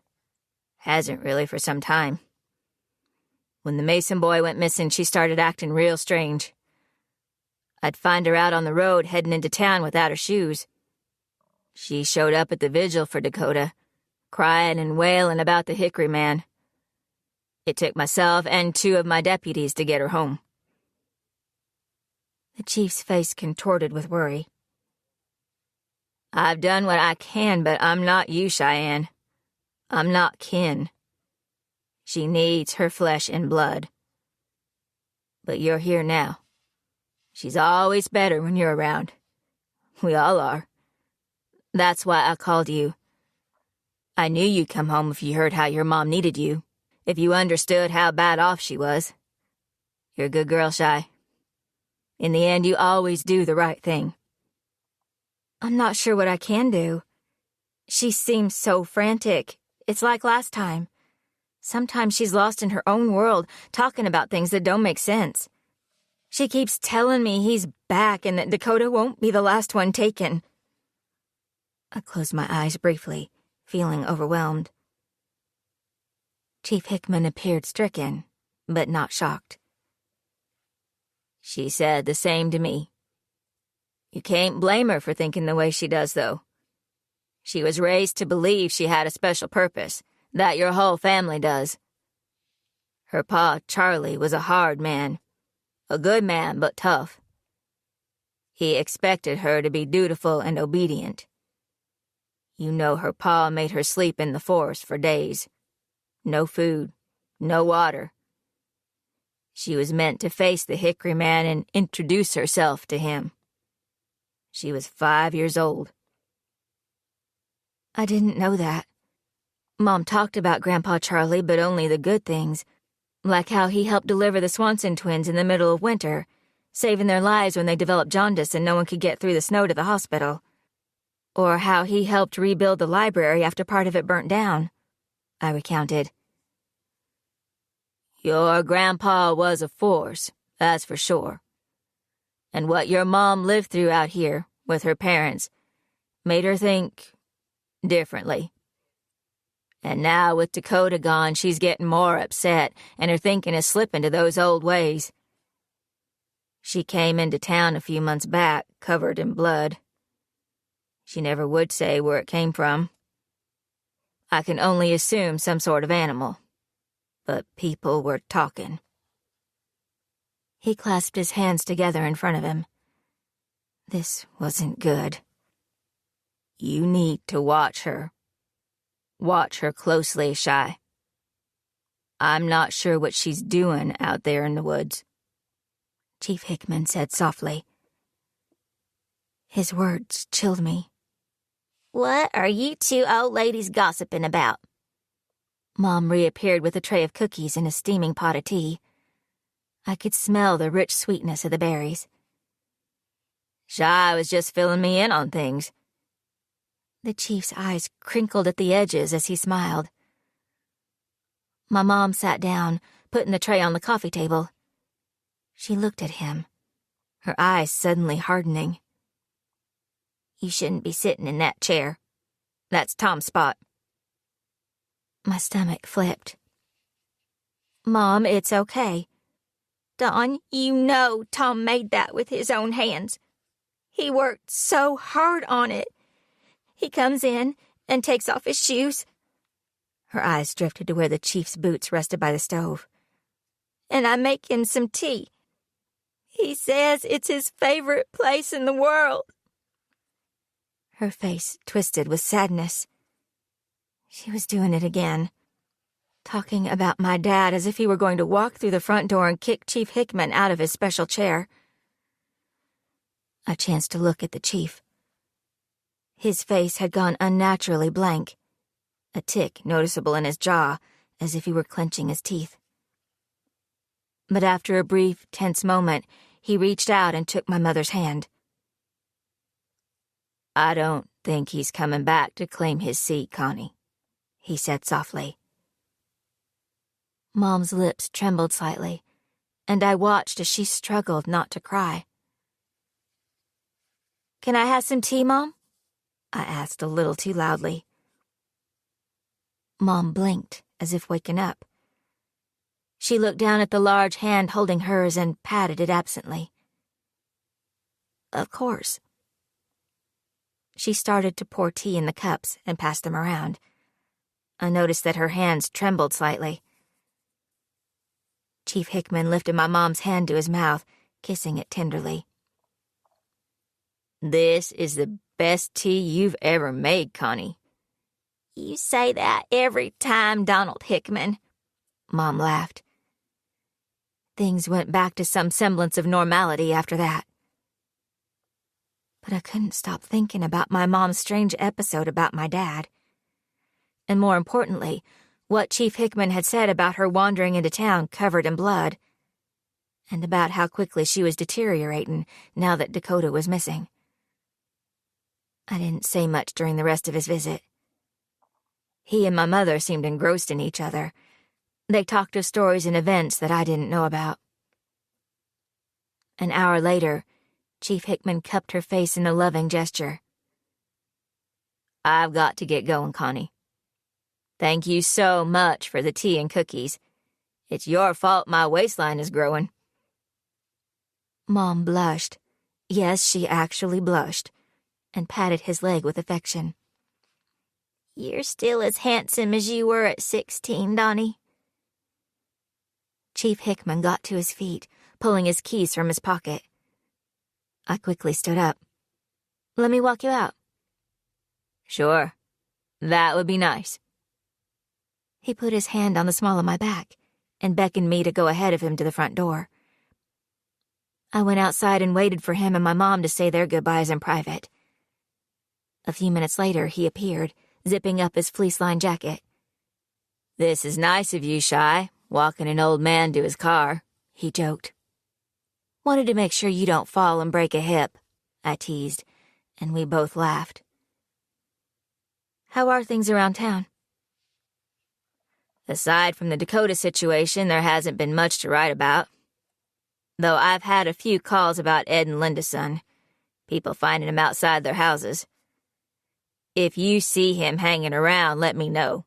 Hasn't really for some time. When the Mason boy went missing, she started acting real strange. I'd find her out on the road heading into town without her shoes. She showed up at the vigil for Dakota, crying and wailing about the Hickory man. It took myself and 2 of my deputies to get her home. The chief's face contorted with worry. I've done what I can, but I'm not you, Cheyenne. I'm not kin. She needs her flesh and blood. But you're here now. She's always better when you're around. We all are. That's why I called you. I knew you'd come home if you heard how your mom needed you, if you understood how bad off she was. You're a good girl, Shy. In the end, you always do the right thing. I'm not sure what I can do. She seems so frantic. It's like last time. Sometimes she's lost in her own world, talking about things that don't make sense. She keeps telling me he's back and that Dakota won't be the last one taken. I closed my eyes briefly, feeling overwhelmed. Chief Hickman appeared stricken, but not shocked. She said the same to me. You can't blame her for thinking the way she does, though. She was raised to believe she had a special purpose, that your whole family does. Her pa, Charlie, was a hard man. A good man, but tough. He expected her to be dutiful and obedient. You know her pa made her sleep in the forest for days. No food, no water. She was meant to face the Hickory man and introduce herself to him. She was 5 years old. I didn't know that. Mom talked about Grandpa Charlie, but only the good things, like how he helped deliver the Swanson twins in the middle of winter, saving their lives when they developed jaundice and no one could get through the snow to the hospital. Or how he helped rebuild the library after part of it burnt down, I recounted. Your grandpa was a force, that's for sure. And what your mom lived through out here, with her parents, made her think differently. And now with Dakota gone, she's getting more upset, and her thinking is slipping to those old ways. She came into town a few months back, covered in blood. She never would say where it came from. I can only assume some sort of animal. But people were talking. He clasped his hands together in front of him. This wasn't good. You need to watch her. Watch her closely, Shy. I'm not sure what she's doing out there in the woods, Chief Hickman said softly. His words chilled me. What are you two old ladies gossiping about? Mom reappeared with a tray of cookies and a steaming pot of tea. I could smell the rich sweetness of the berries. Shy was just filling me in on things. The chief's eyes crinkled at the edges as he smiled. My mom sat down, putting the tray on the coffee table. She looked at him, her eyes suddenly hardening. You shouldn't be sitting in that chair. That's Tom's spot. My stomach flipped. Mom, it's okay. Dawn, you know Tom made that with his own hands. He worked so hard on it. He comes in and takes off his shoes. Her eyes drifted to where the chief's boots rested by the stove. And I make him some tea. He says it's his favorite place in the world. Her face twisted with sadness. She was doing it again. Talking about my dad as if he were going to walk through the front door and kick Chief Hickman out of his special chair. I chanced to look at the chief. His face had gone unnaturally blank, a tick noticeable in his jaw, as if he were clenching his teeth. But after a brief, tense moment, he reached out and took my mother's hand. I don't think he's coming back to claim his seat, Connie, he said softly. Mom's lips trembled slightly, and I watched as she struggled not to cry. Can I have some tea, Mom? I asked a little too loudly. Mom blinked, as if waking up. She looked down at the large hand holding hers and patted it absently. Of course. She started to pour tea in the cups and pass them around. I noticed that her hands trembled slightly. Chief Hickman lifted my mom's hand to his mouth, kissing it tenderly. This is the best tea you've ever made, Connie. You say that every time, Donald Hickman. Mom laughed. Things went back to some semblance of normality after that. But I couldn't stop thinking about my mom's strange episode about my dad. And more importantly, what Chief Hickman had said about her wandering into town covered in blood, and about how quickly she was deteriorating now that Dakota was missing. I didn't say much during the rest of his visit. He and my mother seemed engrossed in each other. They talked of stories and events that I didn't know about. An hour later, Chief Hickman cupped her face in a loving gesture. I've got to get going, Connie. Thank you so much for the tea and cookies. It's your fault my waistline is growing. Mom blushed. Yes, she actually blushed, and patted his leg with affection. You're still as handsome as you were at 16, Donnie. Chief Hickman got to his feet, pulling his keys from his pocket. I quickly stood up. Let me walk you out. Sure. That would be nice. He put his hand on the small of my back and beckoned me to go ahead of him to the front door. I went outside and waited for him and my mom to say their goodbyes in private. A few minutes later, he appeared, zipping up his fleece-lined jacket. This is nice of you, Shy, walking an old man to his car, he joked. Wanted to make sure you don't fall and break a hip, I teased, and we both laughed. How are things around town? Aside from the Dakota situation, there hasn't been much to write about. Though I've had a few calls about Ed and Linda's son, people finding him outside their houses. If you see him hanging around, let me know.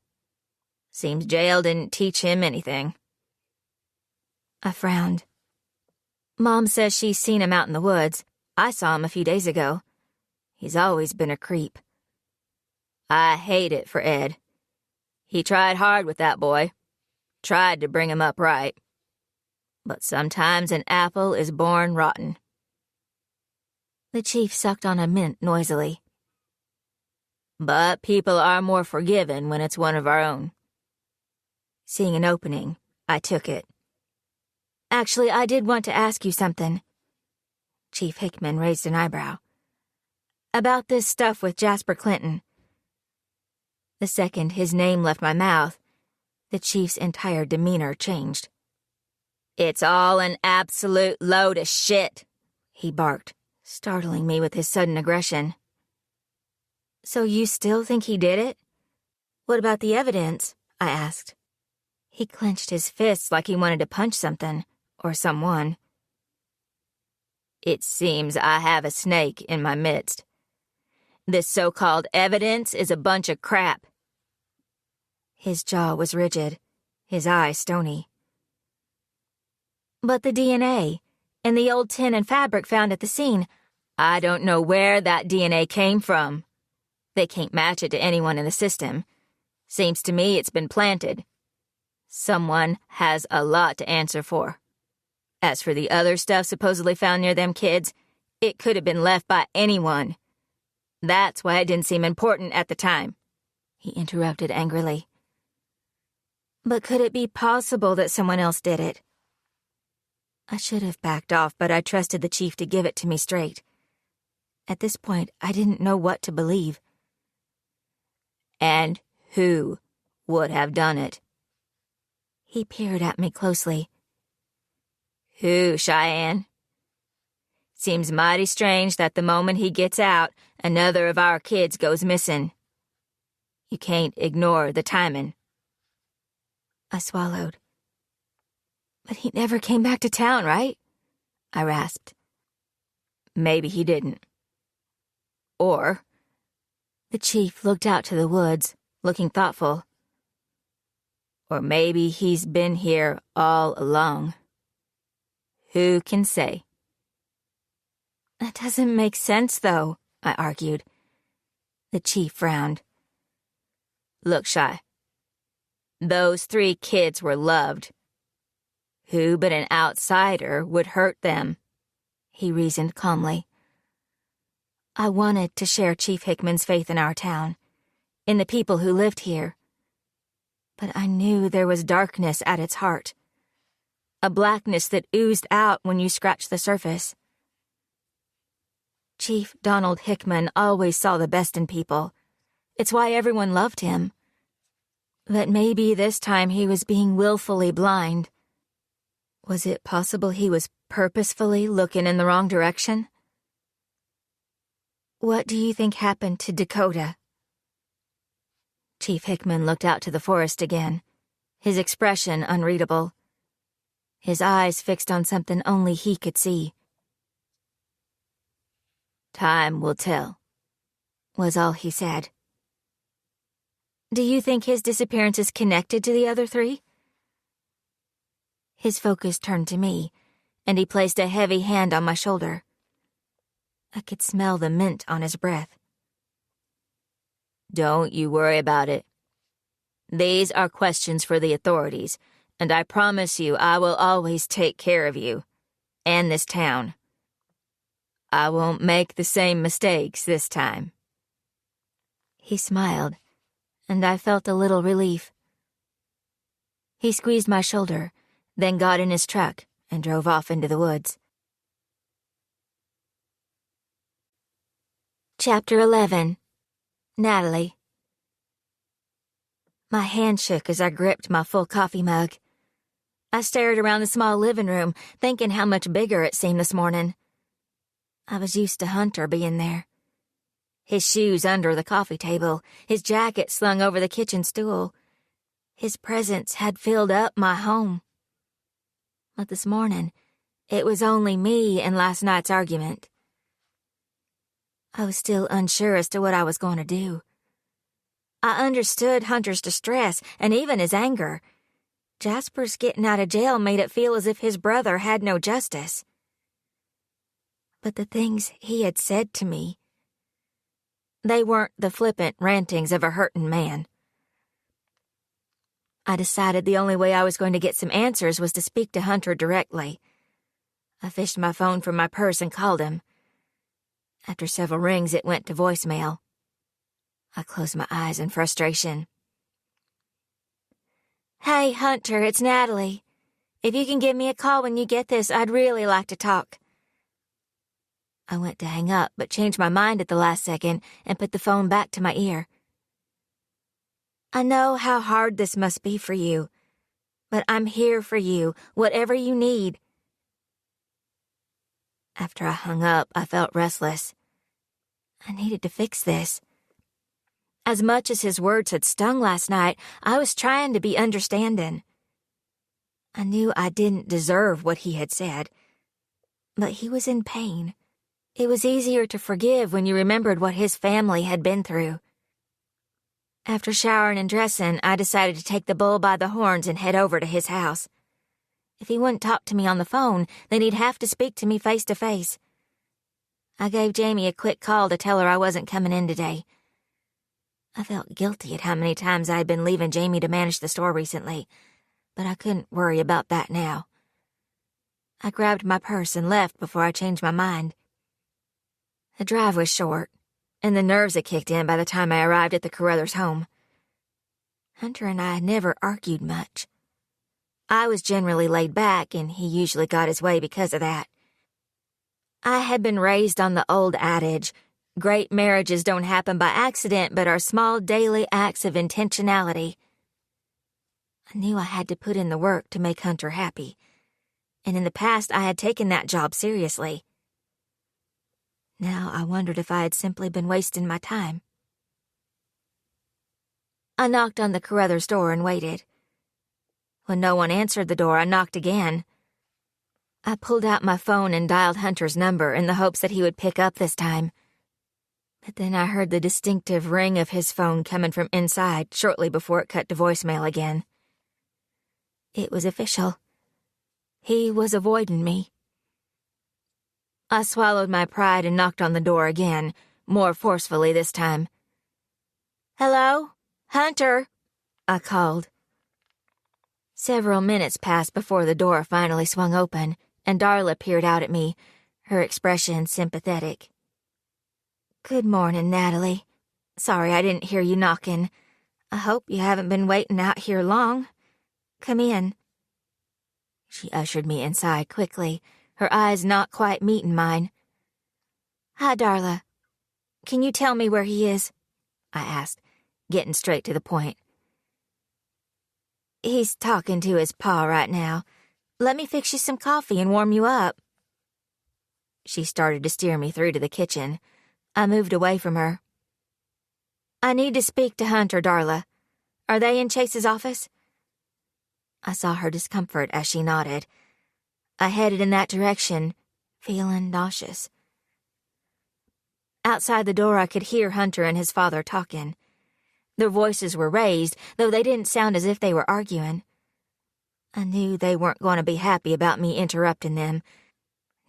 Seems jail didn't teach him anything. I frowned. Mom says she's seen him out in the woods. I saw him a few days ago. He's always been a creep. I hate it for Ed. He tried hard with that boy. Tried to bring him up right. But sometimes an apple is born rotten. The chief sucked on a mint noisily. But people are more forgiving when it's one of our own. Seeing an opening, I took it. Actually, I did want to ask you something. Chief Hickman raised an eyebrow. About this stuff with Jasper Clinton. The second his name left my mouth, the chief's entire demeanor changed. It's all an absolute load of shit, he barked, startling me with his sudden aggression. So you still think he did it? What about the evidence? I asked. He clenched his fists like he wanted to punch something, or someone. It seems I have a snake in my midst. This so-called evidence is a bunch of crap. His jaw was rigid, his eyes stony. But the DNA, and the old tin and fabric found at the scene, I don't know where that DNA came from. They can't match it to anyone in the system. Seems to me it's been planted. Someone has a lot to answer for. As for the other stuff supposedly found near them kids, it could have been left by anyone. That's why it didn't seem important at the time, he interrupted angrily. But could it be possible that someone else did it? I should have backed off, but I trusted the chief to give it to me straight. At this point, I didn't know what to believe. And who would have done it? He peered at me closely. Who, Cheyenne? Seems mighty strange that the moment he gets out, another of our kids goes missing. You can't ignore the timing. I swallowed. But he never came back to town, right? I rasped. Maybe he didn't. Or... The chief looked out to the woods, looking thoughtful. Or maybe he's been here all along. Who can say? That doesn't make sense, though, I argued. The chief frowned. Look, Shy. Those 3 kids were loved. Who but an outsider would hurt them? He reasoned calmly. I wanted to share Chief Hickman's faith in our town, in the people who lived here. But I knew there was darkness at its heart. A blackness that oozed out when you scratched the surface. Chief Donald Hickman always saw the best in people. It's why everyone loved him. But maybe this time he was being willfully blind. Was it possible he was purposefully looking in the wrong direction? What do you think happened to Dakota? Chief Hickman looked out to the forest again, his expression unreadable. His eyes fixed on something only he could see. Time will tell, was all he said. Do you think his disappearance is connected to the other three? His focus turned to me, and he placed a heavy hand on my shoulder. I could smell the mint on his breath. Don't you worry about it. These are questions for the authorities, and I promise you I will always take care of you and this town. I won't make the same mistakes this time. He smiled, and I felt a little relief. He squeezed my shoulder, then got in his truck and drove off into the woods. Chapter 11. Natalie. My hand shook as I gripped my full coffee mug. I stared around the small living room, thinking how much bigger it seemed this morning. I was used to Hunter being there. His shoes under the coffee table, his jacket slung over the kitchen stool. His presence had filled up my home. But this morning, it was only me and last night's argument. I was still unsure as to what I was going to do. I understood Hunter's distress and even his anger. Jasper's getting out of jail made it feel as if his brother had no justice. But the things he had said to me, they weren't the flippant rantings of a hurting man. I decided the only way I was going to get some answers was to speak to Hunter directly. I fished my phone from my purse and called him. After several rings, it went to voicemail. I closed my eyes in frustration. Hey, Hunter, it's Natalie. If you can give me a call when you get this, I'd really like to talk. I went to hang up, but changed my mind at the last second and put the phone back to my ear. I know how hard this must be for you, but I'm here for you, whatever you need. After I hung up, I felt restless. I needed to fix this. As much as his words had stung last night, I was trying to be understanding. I knew I didn't deserve what he had said, but he was in pain. It was easier to forgive when you remembered what his family had been through. After showering and dressing, I decided to take the bull by the horns and head over to his house. If he wouldn't talk to me on the phone, then he'd have to speak to me face to face. I gave Jamie a quick call to tell her I wasn't coming in today. I felt guilty at how many times I had been leaving Jamie to manage the store recently, but I couldn't worry about that now. I grabbed my purse and left before I changed my mind. The drive was short, and the nerves had kicked in by the time I arrived at the Carruthers' home. Hunter and I had never argued much. I was generally laid back, and he usually got his way because of that. I had been raised on the old adage, great marriages don't happen by accident but are small daily acts of intentionality. I knew I had to put in the work to make Hunter happy, and in the past I had taken that job seriously. Now I wondered if I had simply been wasting my time. I knocked on the Carruthers' door and waited. When no one answered the door, I knocked again. I pulled out my phone and dialed Hunter's number in the hopes that he would pick up this time. But then I heard the distinctive ring of his phone coming from inside shortly before it cut to voicemail again. It was official. He was avoiding me. I swallowed my pride and knocked on the door again, more forcefully this time. "Hello? Hunter?" I called. Several minutes passed before the door finally swung open, and Darla peered out at me, her expression sympathetic. "Good morning, Natalie. Sorry I didn't hear you knocking. I hope you haven't been waiting out here long. Come in." She ushered me inside quickly, her eyes not quite meeting mine. "Hi, Darla. Can you tell me where he is?" I asked, getting straight to the point. "He's talking to his pa right now. Let me fix you some coffee and warm you up." She started to steer me through to the kitchen. I moved away from her. "I need to speak to Hunter, Darla. Are they in Chase's office?" I saw her discomfort as she nodded. I headed in that direction, feeling nauseous. Outside the door, I could hear Hunter and his father talking. Their voices were raised, though they didn't sound as if they were arguing. I knew they weren't going to be happy about me interrupting them.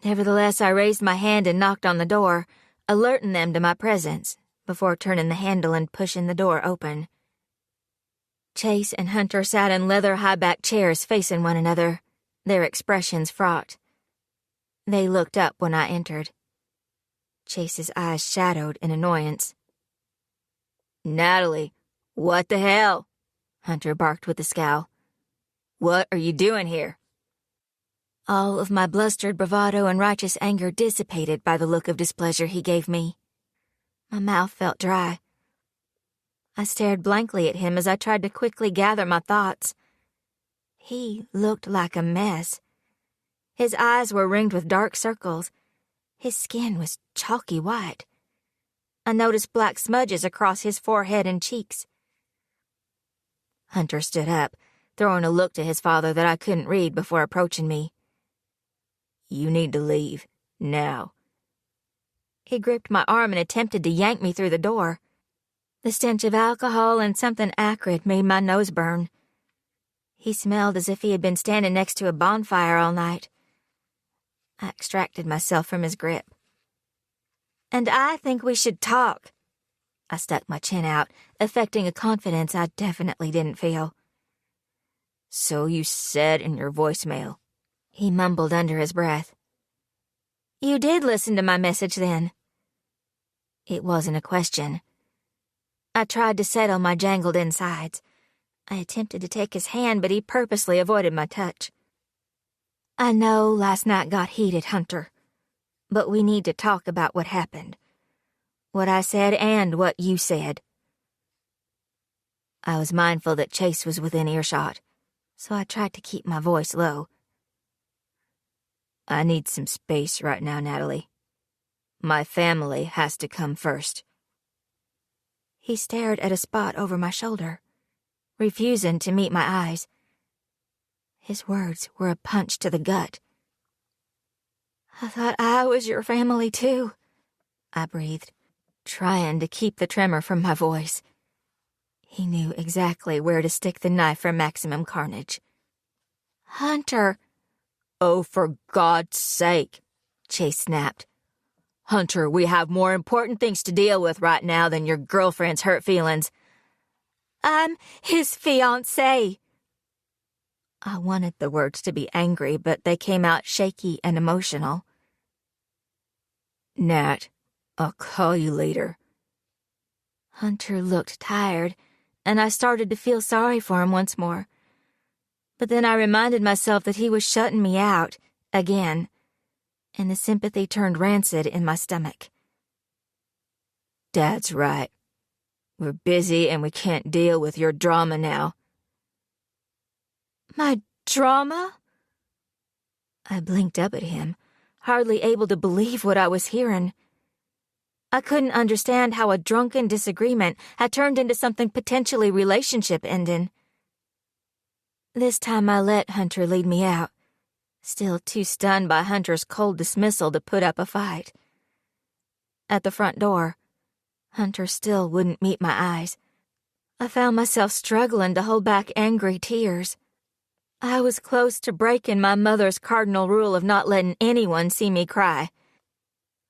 Nevertheless, I raised my hand and knocked on the door, alerting them to my presence, before turning the handle and pushing the door open. Chase and Hunter sat in leather high-backed chairs facing one another, their expressions fraught. They looked up when I entered. Chase's eyes shadowed in annoyance. "Natalie, what the hell?" Hunter barked with a scowl. "What are you doing here?" All of my blustered bravado and righteous anger dissipated by the look of displeasure he gave me. My mouth felt dry. I stared blankly at him as I tried to quickly gather my thoughts. He looked like a mess. His eyes were ringed with dark circles. His skin was chalky white. I noticed black smudges across his forehead and cheeks. Hunter stood up, throwing a look to his father that I couldn't read before approaching me. "You need to leave, now." He gripped my arm and attempted to yank me through the door. The stench of alcohol and something acrid made my nose burn. He smelled as if he had been standing next to a bonfire all night. I extracted myself from his grip. "And I think we should talk." I stuck my chin out, affecting a confidence I definitely didn't feel. "So you said in your voicemail," he mumbled under his breath. "You did listen to my message then." It wasn't a question. I tried to settle my jangled insides. I attempted to take his hand, but he purposely avoided my touch. "I know last night got heated, Hunter, but we need to talk about what happened. What I said and what you said." I was mindful that Chase was within earshot, so I tried to keep my voice low. "I need some space right now, Natalie. My family has to come first." He stared at a spot over my shoulder, refusing to meet my eyes. His words were a punch to the gut. "I thought I was your family too," I breathed, trying to keep the tremor from my voice. He knew exactly where to stick the knife for maximum carnage. "Hunter." "Oh, for God's sake," Chase snapped. "Hunter, we have more important things to deal with right now than your girlfriend's hurt feelings." "I'm his fiancée." I wanted the words to be angry, but they came out shaky and emotional. "Nat, I'll call you later." Hunter looked tired, and I started to feel sorry for him once more. But then I reminded myself that he was shutting me out, again, and the sympathy turned rancid in my stomach. "Dad's right. We're busy and we can't deal with your drama now." "My drama?" I blinked up at him, hardly able to believe what I was hearing. I couldn't understand how a drunken disagreement had turned into something potentially relationship-ending. This time I let Hunter lead me out, still too stunned by Hunter's cold dismissal to put up a fight. At the front door, Hunter still wouldn't meet my eyes. I found myself struggling to hold back angry tears. I was close to breaking my mother's cardinal rule of not letting anyone see me cry.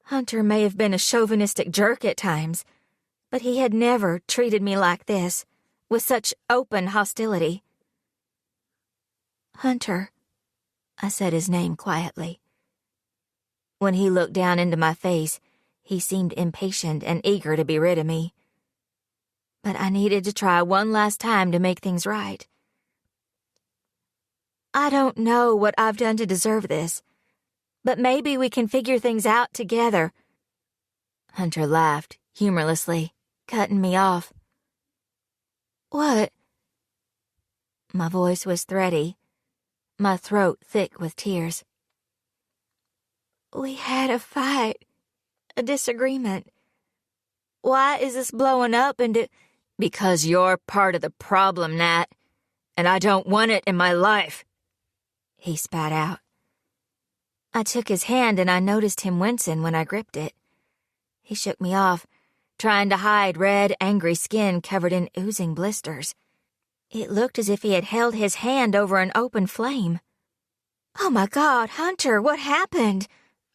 Hunter may have been a chauvinistic jerk at times, but he had never treated me like this, with such open hostility. "Hunter," I said his name quietly. When he looked down into my face, he seemed impatient and eager to be rid of me. But I needed to try one last time to make things right. "I don't know what I've done to deserve this, but maybe we can figure things out together." Hunter laughed, humorlessly, cutting me off. "What?" My voice was thready, my throat thick with tears. "We had a fight, a disagreement. Why is this blowing up into—" "Because you're part of the problem, Nat, and I don't want it in my life," he spat out. I took his hand and I noticed him wincing when I gripped it. He shook me off, trying to hide red, angry skin covered in oozing blisters. It looked as if he had held his hand over an open flame. "Oh my God, Hunter, what happened?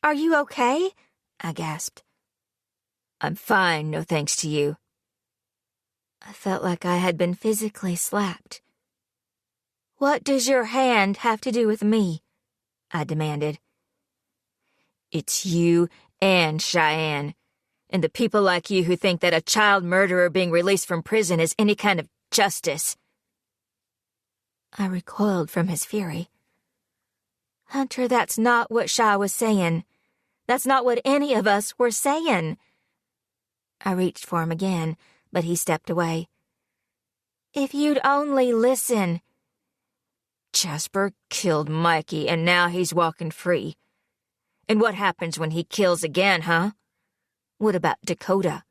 Are you okay?" I gasped. "I'm fine, no thanks to you." I felt like I had been physically slapped. "What does your hand have to do with me?" I demanded. "It's you and Cheyenne, and the people like you who think that a child murderer being released from prison is any kind of justice." I recoiled from his fury. "Hunter, that's not what Shy was saying. That's not what any of us were saying." I reached for him again, but he stepped away. "If you'd only listen." "Jasper killed Mikey, and now he's walking free. And what happens when he kills again, huh? What about Dakota?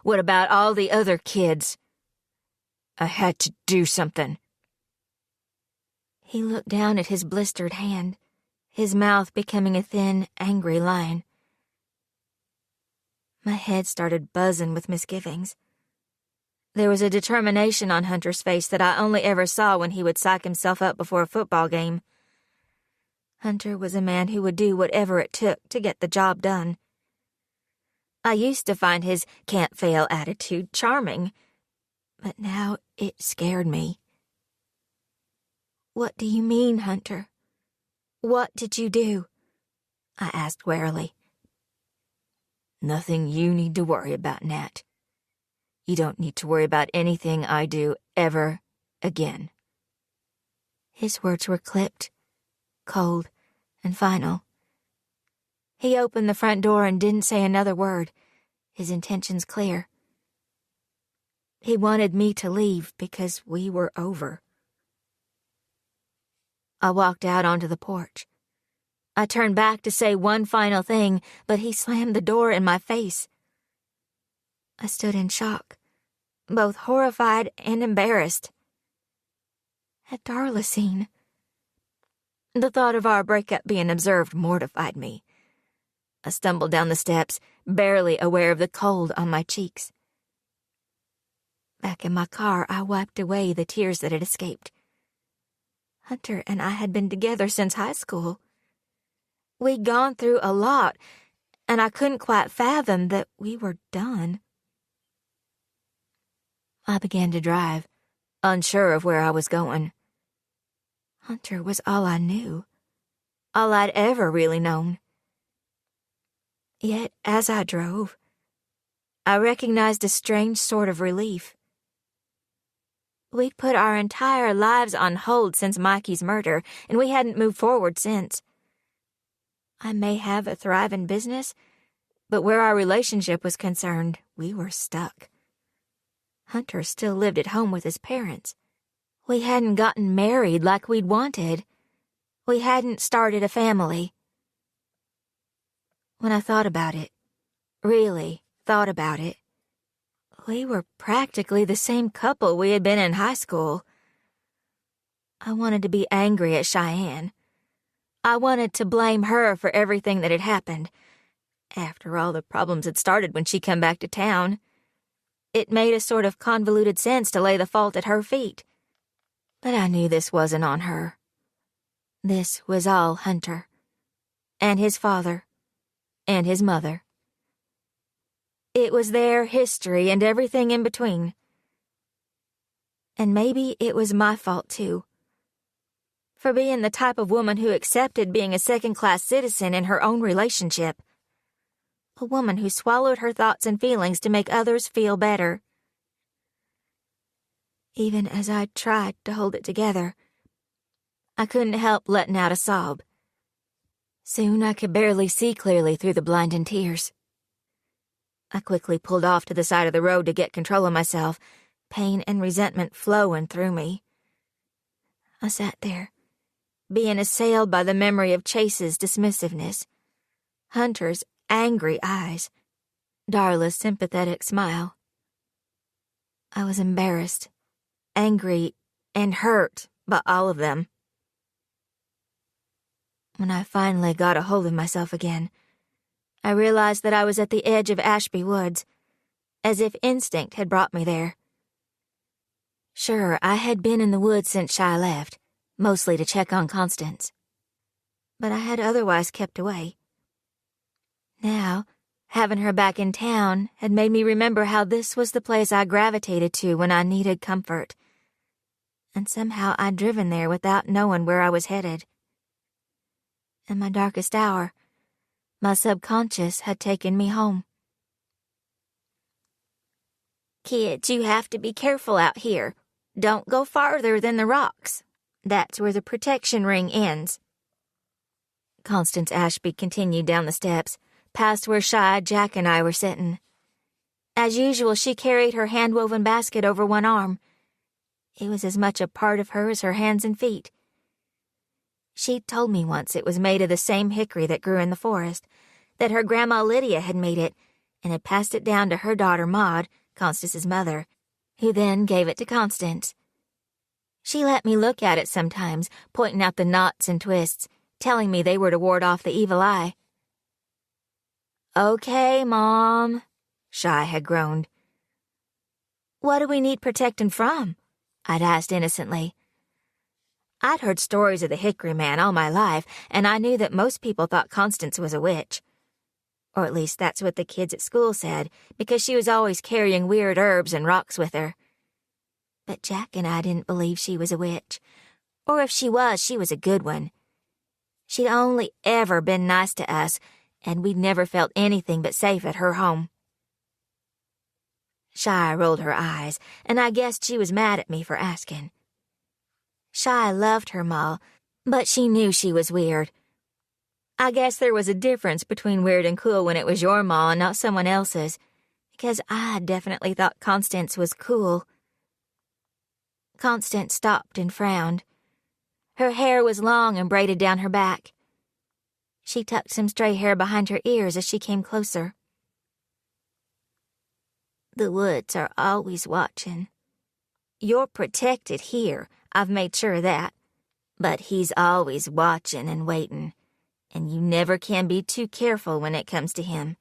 What about all the other kids? I had to do something." He looked down at his blistered hand, his mouth becoming a thin, angry line. My head started buzzing with misgivings. There was a determination on Hunter's face that I only ever saw when he would psych himself up before a football game. Hunter was a man who would do whatever it took to get the job done. I used to find his can't-fail attitude charming, but now it scared me. "What do you mean, Hunter? What did you do?" I asked warily. "Nothing you need to worry about, Nat. You don't need to worry about anything I do ever again." His words were clipped, cold, and final. He opened the front door and didn't say another word, his intentions clear. He wanted me to leave because we were over. I walked out onto the porch. I turned back to say one final thing, but he slammed the door in my face. I stood in shock, both horrified and embarrassed. Had Darla seen? The thought of our breakup being observed mortified me. I stumbled down the steps, barely aware of the cold on my cheeks. Back in my car, I wiped away the tears that had escaped. Hunter and I had been together since high school. We'd gone through a lot, and I couldn't quite fathom that we were done. I began to drive, unsure of where I was going. Hunter was all I knew, all I'd ever really known. Yet, as I drove, I recognized a strange sort of relief. We'd put our entire lives on hold since Mikey's murder, and we hadn't moved forward since. I may have a thriving business, but where our relationship was concerned, we were stuck. Hunter still lived at home with his parents. We hadn't gotten married like we'd wanted. We hadn't started a family. When I thought about it, really thought about it, we were practically the same couple we had been in high school. I wanted to be angry at Cheyenne. I wanted to blame her for everything that had happened. After all, the problems had started when she came back to town. It made a sort of convoluted sense to lay the fault at her feet. But I knew this wasn't on her. This was all Hunter, and his father, and his mother. It was their history and everything in between. And maybe it was my fault, too. For being the type of woman who accepted being a second-class citizen in her own relationship. A woman who swallowed her thoughts and feelings to make others feel better. Even as I tried to hold it together, I couldn't help letting out a sob. Soon I could barely see clearly through the blinding tears. I quickly pulled off to the side of the road to get control of myself, pain and resentment flowing through me. I sat there, being assailed by the memory of Chase's dismissiveness, Hunter's angry eyes, Darla's sympathetic smile. I was embarrassed, angry, and hurt by all of them. When I finally got a hold of myself again, I realized that I was at the edge of Ashby Woods, as if instinct had brought me there. Sure, I had been in the woods since Shy left, mostly to check on Constance. But I had otherwise kept away. Now, having her back in town had made me remember how this was the place I gravitated to when I needed comfort. And somehow I'd driven there without knowing where I was headed. In my darkest hour, my subconscious had taken me home. Kids, you have to be careful out here. Don't go farther than the rocks. That's where the protection ring ends. Constance Ashby continued down the steps, past where Shy, Jack, and I were sitting. As usual, she carried her hand-woven basket over one arm. It was as much a part of her as her hands and feet. She'd told me once it was made of the same hickory that grew in the forest, that her Grandma Lydia had made it, and had passed it down to her daughter Maud, Constance's mother, who then gave it to Constance. She let me look at it sometimes, pointing out the knots and twists, telling me they were to ward off the evil eye. "Okay, Mom," Shy had groaned. "What do we need protecting from?" I'd asked innocently. I'd heard stories of the Hickory Man all my life, and I knew that most people thought Constance was a witch. Or at least that's what the kids at school said, because she was always carrying weird herbs and rocks with her. But Jack and I didn't believe she was a witch. Or if she was a good one. She'd only ever been nice to us, and we'd never felt anything but safe at her home. Shy rolled her eyes, and I guessed she was mad at me for asking. Shy loved her ma, but she knew she was weird. I guess there was a difference between weird and cool when it was your ma and not someone else's, because I definitely thought Constance was cool. Constance stopped and frowned. Her hair was long and braided down her back. She tucked some stray hair behind her ears as she came closer. "The woods are always watching. You're protected here, I've made sure of that. But he's always watching and waiting, and you never can be too careful when it comes to him.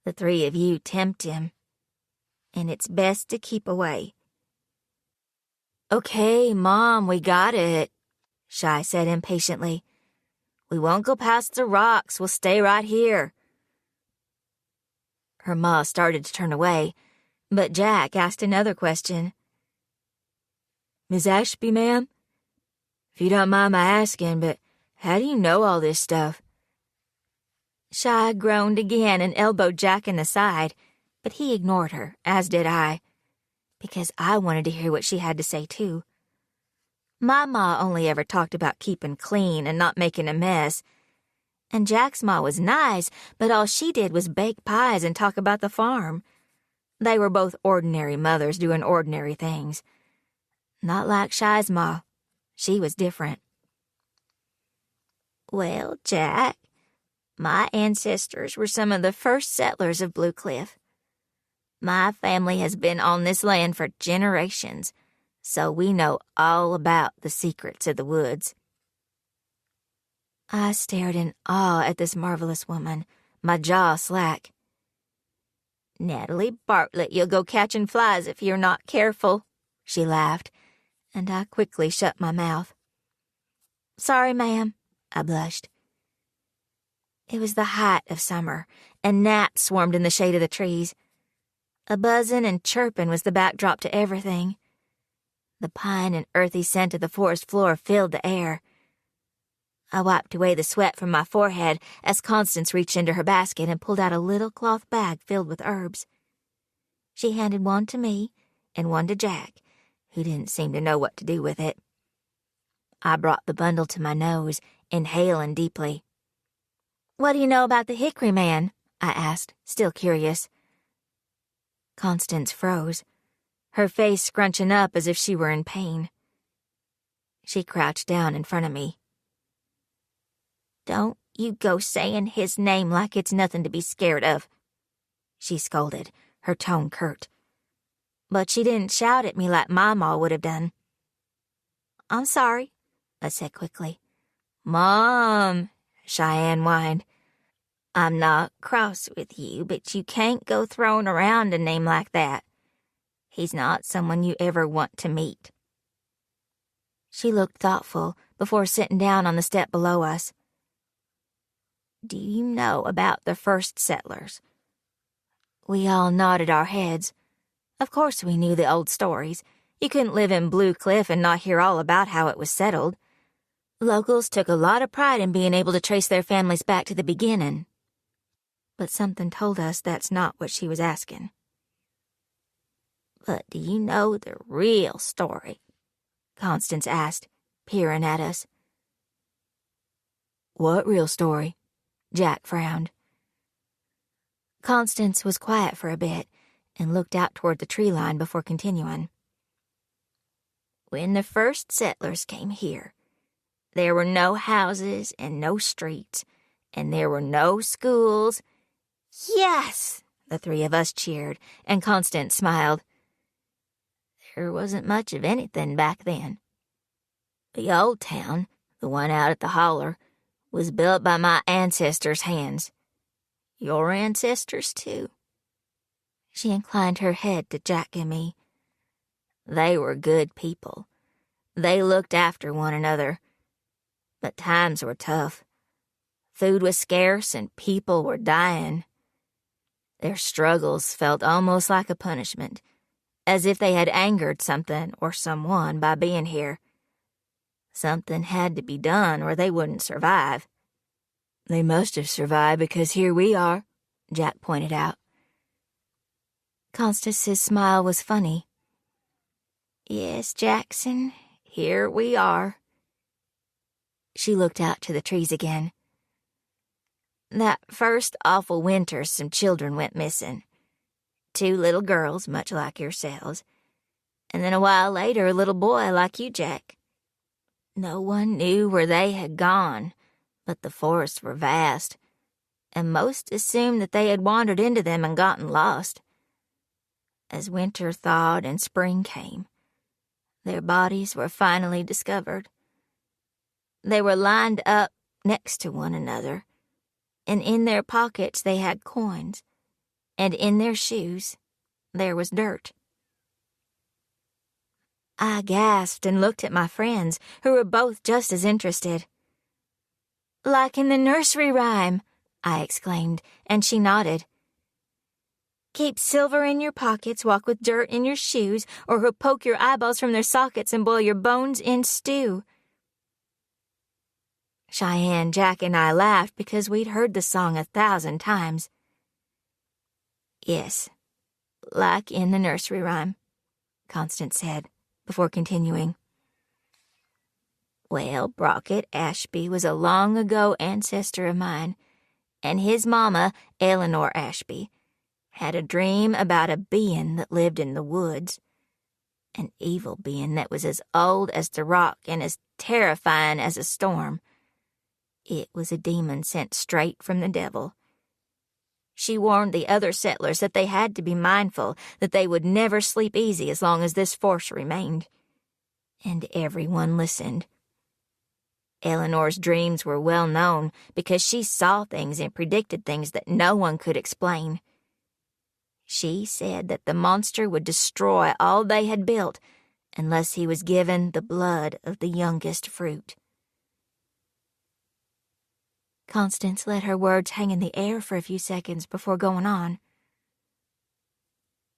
The three of you tempt him, and it's best to keep away." "Okay, Mom, we got it," Shy said impatiently. "We won't go past the rocks, we'll stay right here." Her ma started to turn away, but Jack asked another question. "Miss Ashby, ma'am? If you don't mind my asking, but how do you know all this stuff?" Shy groaned again and elbowed Jack in the side, but he ignored her, as did I, because I wanted to hear what she had to say too. My ma only ever talked about keeping clean and not making a mess, and Jack's ma was nice, but all she did was bake pies and talk about the farm. They were both ordinary mothers doing ordinary things. Not like Shy's ma. She was different. "Well, Jack, my ancestors were some of the first settlers of Blue Cliff. My family has been on this land for generations, so we know all about the secrets of the woods." I stared in awe at this marvelous woman, my jaw slack. "Natalie Bartlett, you'll go catching flies if you're not careful," she laughed, and I quickly shut my mouth. "Sorry, ma'am," I blushed. It was the height of summer, and gnats swarmed in the shade of the trees. A buzzing and chirping was the backdrop to everything. The pine and earthy scent of the forest floor filled the air. I wiped away the sweat from my forehead as Constance reached into her basket and pulled out a little cloth bag filled with herbs. She handed one to me and one to Jack, who didn't seem to know what to do with it. I brought the bundle to my nose, inhaling deeply. "What do you know about the Hickory Man?" I asked, still curious. Constance froze, her face scrunching up as if she were in pain. She crouched down in front of me. "Don't you go saying his name like it's nothing to be scared of," she scolded, her tone curt. But she didn't shout at me like my ma would have done. "I'm sorry," I said quickly. "Mom," Cheyenne whined. I'm not cross with you, but you can't go throwing around a name like that. He's not someone you ever want to meet." She looked thoughtful before sitting down on the step below us. "Do you know about the first settlers?" We all nodded our heads. Of course we knew the old stories. You couldn't live in Blue Cliff and not hear all about how it was settled. Locals took a lot of pride in being able to trace their families back to the beginning. But something told us that's not what she was asking. "But do you know the real story?" Constance asked, peering at us. "What real story?" Jack frowned. Constance was quiet for a bit and looked out toward the tree line before continuing. "When the first settlers came here, there were no houses and no streets, and there were no schools." "Yes!" the three of us cheered, and Constance smiled. "There wasn't much of anything back then. The old town, the one out at the holler, was built by my ancestors' hands. Your ancestors, too." She inclined her head to Jack and me. "They were good people. They looked after one another. But times were tough. Food was scarce and people were dying. Their struggles felt almost like a punishment, as if they had angered something or someone by being here. Something had to be done or they wouldn't survive." "They must have survived because here we are," Jack pointed out. Constance's smile was funny. "Yes, Jackson, here we are." She looked out to the trees again. "That first awful winter, some children went missing. 2 little girls, much like yourselves. And then a while later, a little boy like you, Jack. No one knew where they had gone, but the forests were vast, and most assumed that they had wandered into them and gotten lost. As winter thawed and spring came, their bodies were finally discovered. They were lined up next to one another, and in their pockets they had coins, and in their shoes there was dirt." I gasped and looked at my friends, who were both just as interested. "Like in the nursery rhyme," I exclaimed, and she nodded. "Keep silver in your pockets, walk with dirt in your shoes, or he'll poke your eyeballs from their sockets and boil your bones in stew." Cheyenne, Jack, and I laughed because we'd heard the song 1,000 times. "Yes, like in the nursery rhyme," Constance said, before continuing. "Well, Brockett Ashby was a long-ago ancestor of mine, and his mama, Eleanor Ashby, had a dream about a being that lived in the woods. An evil being that was as old as the rock and as terrifying as a storm. It was a demon sent straight from the devil. She warned the other settlers that they had to be mindful, that they would never sleep easy as long as this force remained. And everyone listened. Eleanor's dreams were well known because she saw things and predicted things that no one could explain. She said that the monster would destroy all they had built unless he was given the blood of the youngest fruit." Constance let her words hang in the air for a few seconds before going on.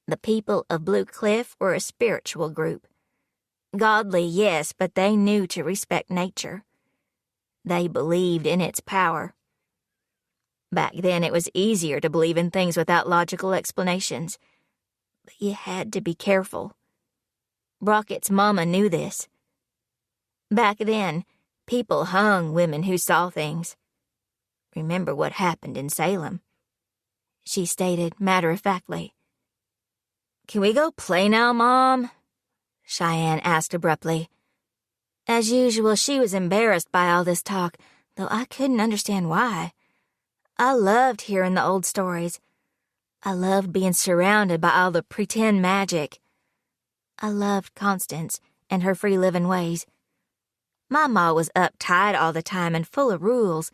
"The people of Blue Cliff were a spiritual group. Godly, yes, but they knew to respect nature. They believed in its power. Back then it was easier to believe in things without logical explanations, but you had to be careful. Brockett's mama knew this. Back then, people hung women who saw things. Remember what happened in Salem?" She stated matter-of-factly. "Can we go play now, Mom?" Cheyenne asked abruptly. As usual, she was embarrassed by all this talk, though I couldn't understand why. I loved hearing the old stories. I loved being surrounded by all the pretend magic. I loved Constance and her free-living ways. My ma was uptight all the time and full of rules.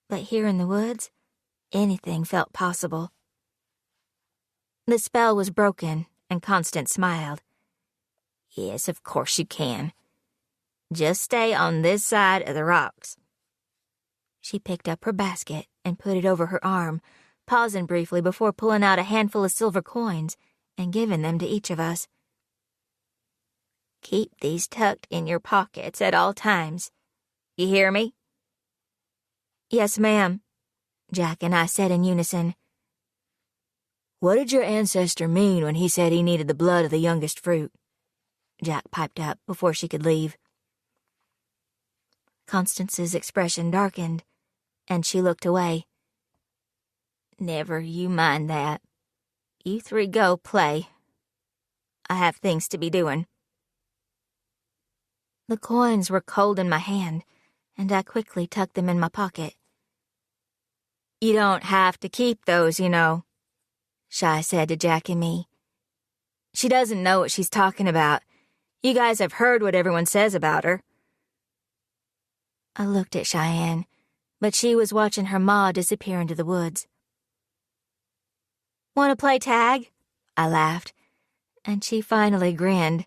But here in the woods, Anything felt possible. The spell was broken, and Constance smiled. Yes, of course you can. Just stay on this side of the rocks. She picked up her basket and put it over her arm, pausing briefly before pulling out a handful of silver coins and giving them to each of us. Keep these tucked in your pockets at all times. You hear me? Yes, ma'am, Jack and I said in unison. What did your ancestor mean when he said he needed the blood of the youngest fruit? Jack piped up before she could leave. Constance's expression darkened, and she looked away. Never you mind that. You three go play. I have things to be doing. The coins were cold in my hand, and I quickly tucked them in my pocket. You don't have to keep those, you know, Shy said to Jack and me. She doesn't know what she's talking about. You guys have heard what everyone says about her. I looked at Cheyenne, but she was watching her ma disappear into the woods. Want to play tag? I laughed, and she finally grinned.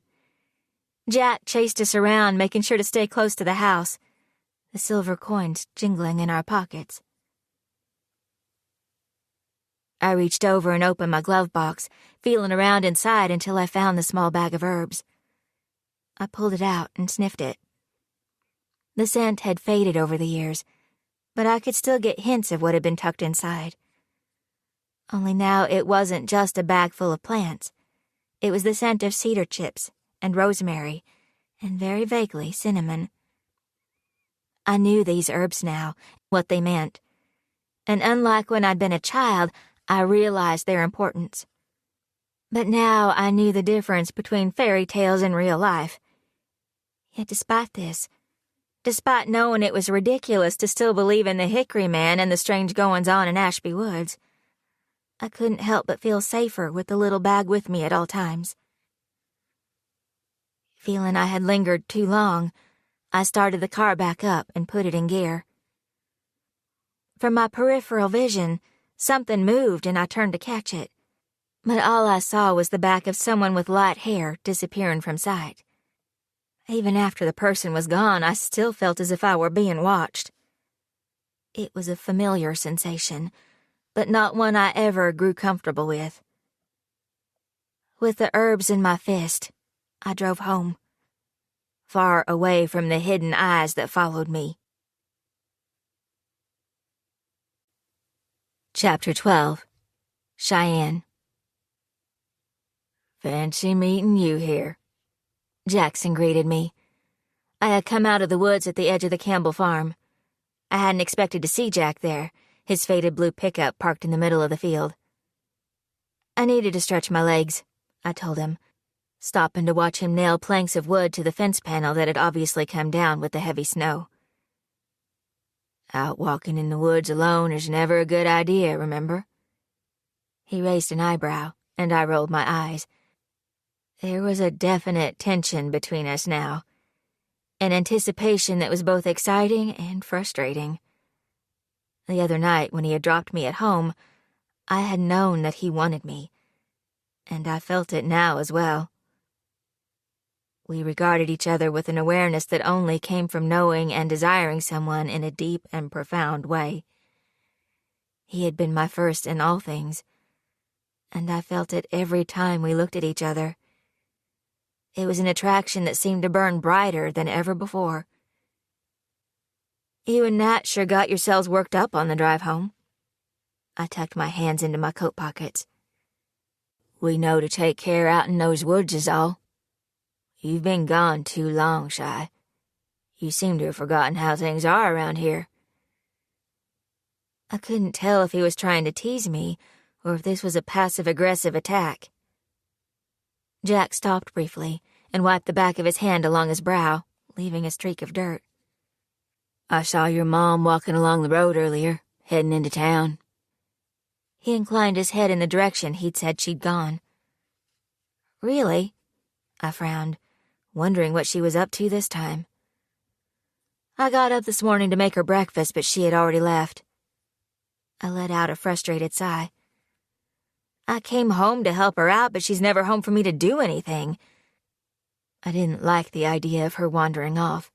Jack chased us around, making sure to stay close to the house, the silver coins jingling in our pockets. I reached over and opened my glove box, feeling around inside until I found the small bag of herbs. I pulled it out and sniffed it. The scent had faded over the years, but I could still get hints of what had been tucked inside. Only now it wasn't just a bag full of plants. It was the scent of cedar chips and rosemary, and very vaguely cinnamon. I knew these herbs now, what they meant, and unlike when I'd been a child, I realized their importance. But now I knew the difference between fairy tales and real life. Yet despite this, despite knowing it was ridiculous to still believe in the Hickory Man and the strange goings-on in Ashby Woods, I couldn't help but feel safer with the little bag with me at all times. Feeling I had lingered too long, I started the car back up and put it in gear. From my peripheral vision, something moved and I turned to catch it, but all I saw was the back of someone with light hair disappearing from sight. Even after the person was gone, I still felt as if I were being watched. It was a familiar sensation, but not one I ever grew comfortable with. With the herbs in my fist, I drove home, far away from the hidden eyes that followed me. Chapter 12. Cheyenne. Fancy meeting you here, Jackson greeted me. I had come out of the woods at the edge of the Campbell farm. I hadn't expected to see Jack there, his faded blue pickup parked in the middle of the field. I needed to stretch my legs, I told him, stopping to watch him nail planks of wood to the fence panel that had obviously come down with the heavy snow. Out walking in the woods alone is never a good idea, remember? He raised an eyebrow, and I rolled my eyes. There was a definite tension between us now, an anticipation that was both exciting and frustrating. The other night, when he had dropped me at home, I had known that he wanted me, and I felt it now as well. We regarded each other with an awareness that only came from knowing and desiring someone in a deep and profound way. He had been my first in all things, and I felt it every time we looked at each other. It was an attraction that seemed to burn brighter than ever before. You and Nat sure got yourselves worked up on the drive home. I tucked my hands into my coat pockets. We know to take care out in those woods is all. You've been gone too long, Shy. You seem to have forgotten how things are around here. I couldn't tell if he was trying to tease me or if this was a passive-aggressive attack. Jack stopped briefly and wiped the back of his hand along his brow, leaving a streak of dirt. I saw your mom walking along the road earlier, heading into town. He inclined his head in the direction he'd said she'd gone. Really? I frowned, wondering what she was up to this time. I got up this morning to make her breakfast, but she had already left. I let out a frustrated sigh. I came home to help her out, but she's never home for me to do anything. I didn't like the idea of her wandering off.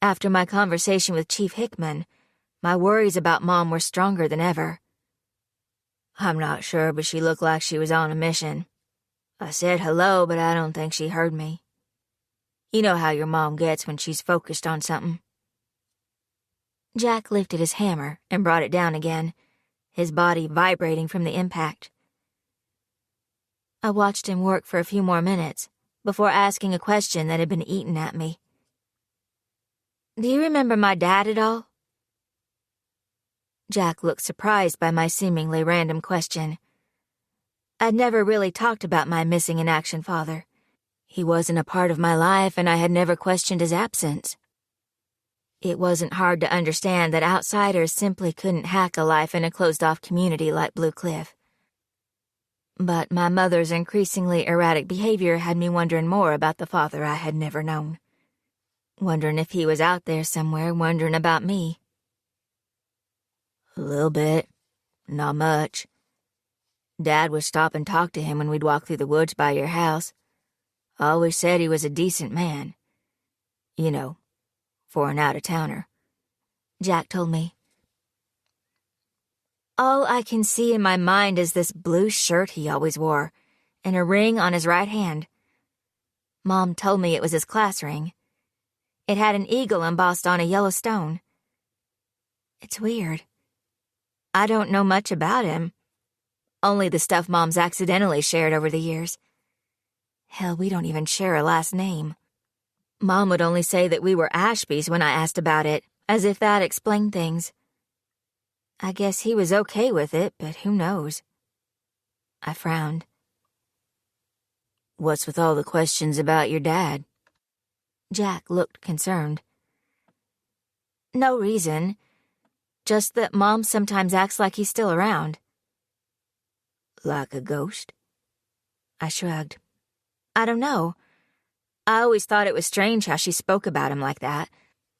After my conversation with Chief Hickman, my worries about Mom were stronger than ever. I'm not sure, but she looked like she was on a mission. I said hello, but I don't think she heard me. You know how your mom gets when she's focused on something. Jack lifted his hammer and brought it down again, his body vibrating from the impact. I watched him work for a few more minutes before asking a question that had been eaten at me. Do you remember my dad at all? Jack looked surprised by my seemingly random question. I'd never really talked about my missing in action father. He wasn't a part of my life, and I had never questioned his absence. It wasn't hard to understand that outsiders simply couldn't hack a life in a closed-off community like Blue Cliff. But my mother's increasingly erratic behavior had me wondering more about the father I had never known. Wondering if he was out there somewhere, wondering about me. A little bit. Not much. Dad would stop and talk to him when we'd walk through the woods by your house. Always said he was a decent man. You know, for an out-of-towner. Jack told me. All I can see in my mind is this blue shirt he always wore, and a ring on his right hand. Mom told me it was his class ring. It had an eagle embossed on a yellow stone. It's weird. I don't know much about him. Only the stuff Mom's accidentally shared over the years. Hell, we don't even share a last name. Mom would only say that we were Ashbys when I asked about it, as if that explained things. I guess he was okay with it, but who knows? I frowned. What's with all the questions about your dad? Jack looked concerned. No reason. Just that Mom sometimes acts like he's still around. Like a ghost? I shrugged. I don't know. I always thought it was strange how she spoke about him like that.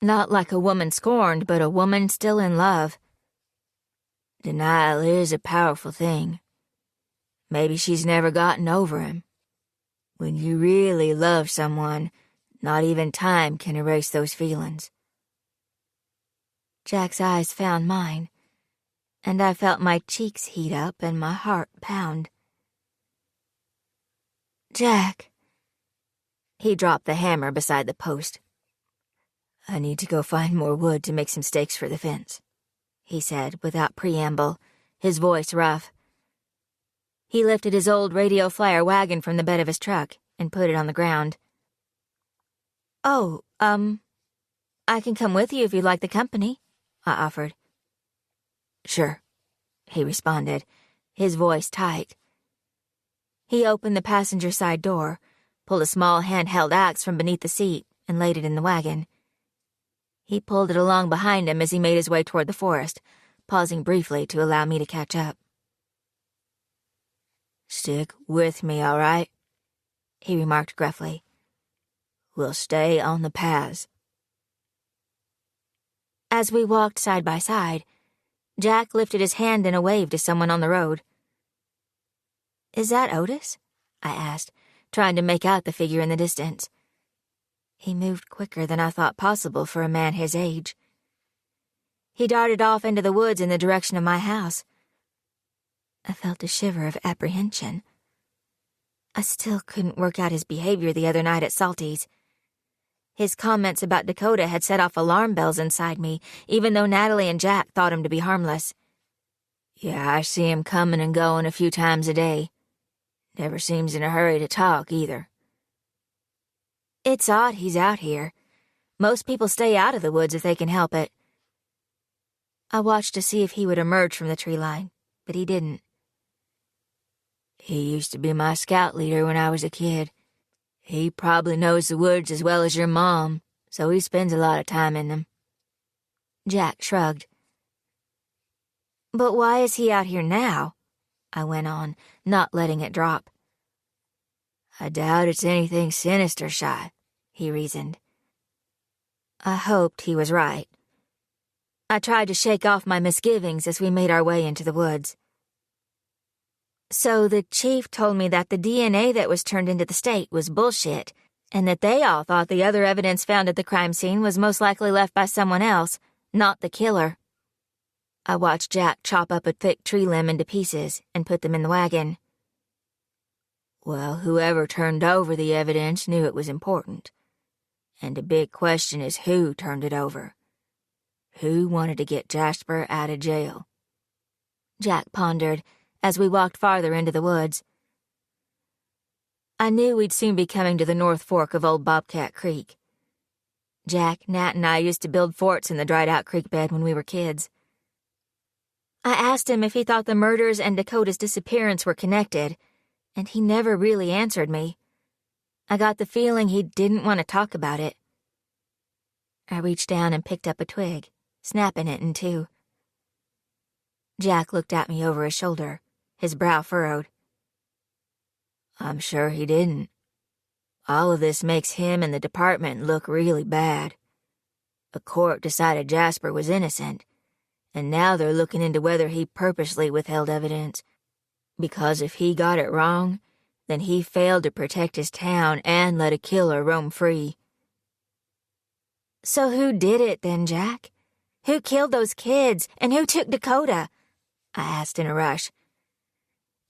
Not like a woman scorned, but a woman still in love. Denial is a powerful thing. Maybe she's never gotten over him. When you really love someone, not even time can erase those feelings. Jack's eyes found mine, and I felt my cheeks heat up and my heart pound. Jack. He dropped the hammer beside the post. I need to go find more wood to make some stakes for the fence, he said without preamble, his voice rough. He lifted his old radio flyer wagon from the bed of his truck and put it on the ground. Oh, I can come with you if you'd like the company, I offered. Sure, he responded, his voice tight. He opened the passenger side door, pulled a small handheld axe from beneath the seat, and laid it in the wagon. He pulled it along behind him as he made his way toward the forest, pausing briefly to allow me to catch up. Stick with me, all right? He remarked gruffly. We'll stay on the paths. As we walked side by side, Jack lifted his hand in a wave to someone on the road. Is that Otis? I asked, trying to make out the figure in the distance. He moved quicker than I thought possible for a man his age. He darted off into the woods in the direction of my house. I felt a shiver of apprehension. I still couldn't work out his behavior the other night at Salty's. His comments about Dakota had set off alarm bells inside me, even though Natalie and Jack thought him to be harmless. Yeah, I see him coming and going a few times a day. Never seems in a hurry to talk, either. It's odd he's out here. Most people stay out of the woods if they can help it. I watched to see if he would emerge from the tree line, but he didn't. He used to be my scout leader when I was a kid. He probably knows the woods as well as your mom, so he spends a lot of time in them. Jack shrugged. But why is he out here now? I went on, not letting it drop. I doubt it's anything sinister, Shy, he reasoned. I hoped he was right. I tried to shake off my misgivings as we made our way into the woods. So the chief told me that the DNA that was turned into the state was bullshit, and that they all thought the other evidence found at the crime scene was most likely left by someone else, not the killer. I watched Jack chop up a thick tree limb into pieces and put them in the wagon. Well, whoever turned over the evidence knew it was important. And the big question is who turned it over. Who wanted to get Jasper out of jail? Jack pondered as we walked farther into the woods. I knew we'd soon be coming to the North Fork of Old Bobcat Creek. Jack, Nat, and I used to build forts in the dried-out creek bed when we were kids. I asked him if he thought the murders and Dakota's disappearance were connected, and he never really answered me. I got the feeling he didn't want to talk about it. I reached down and picked up a twig, snapping it in two. Jack looked at me over his shoulder, his brow furrowed. I'm sure he didn't. All of this makes him and the department look really bad. A court decided Jasper was innocent, and now they're looking into whether he purposely withheld evidence. Because if he got it wrong, then he failed to protect his town and let a killer roam free. So who did it then, Jack? Who killed those kids, and who took Dakota? I asked in a rush.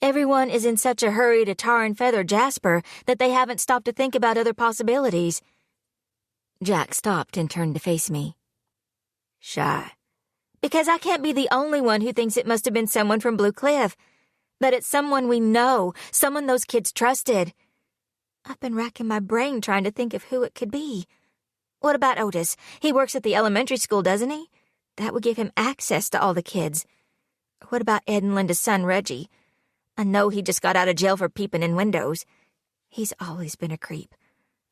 Everyone is in such a hurry to tar and feather Jasper that they haven't stopped to think about other possibilities. Jack stopped and turned to face me. Shy. Because I can't be the only one who thinks it must have been someone from Blue Cliff. That it's someone we know, someone those kids trusted. I've been racking my brain trying to think of who it could be. What about Otis? He works at the elementary school, doesn't he? That would give him access to all the kids. What about Ed and Linda's son, Reggie? I know he just got out of jail for peeping in windows. He's always been a creep.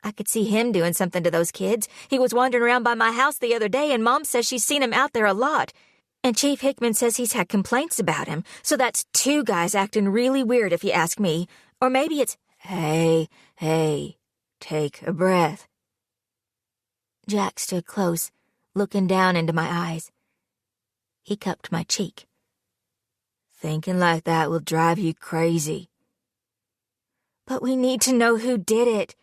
I could see him doing something to those kids. He was wandering around by my house the other day, and Mom says she's seen him out there a lot. And Chief Hickman says he's had complaints about him, so that's two guys acting really weird if you ask me. Or maybe it's, hey, take a breath. Jack stood close, looking down into my eyes. He cupped my cheek. Thinking like that will drive you crazy. But we need to know who did it.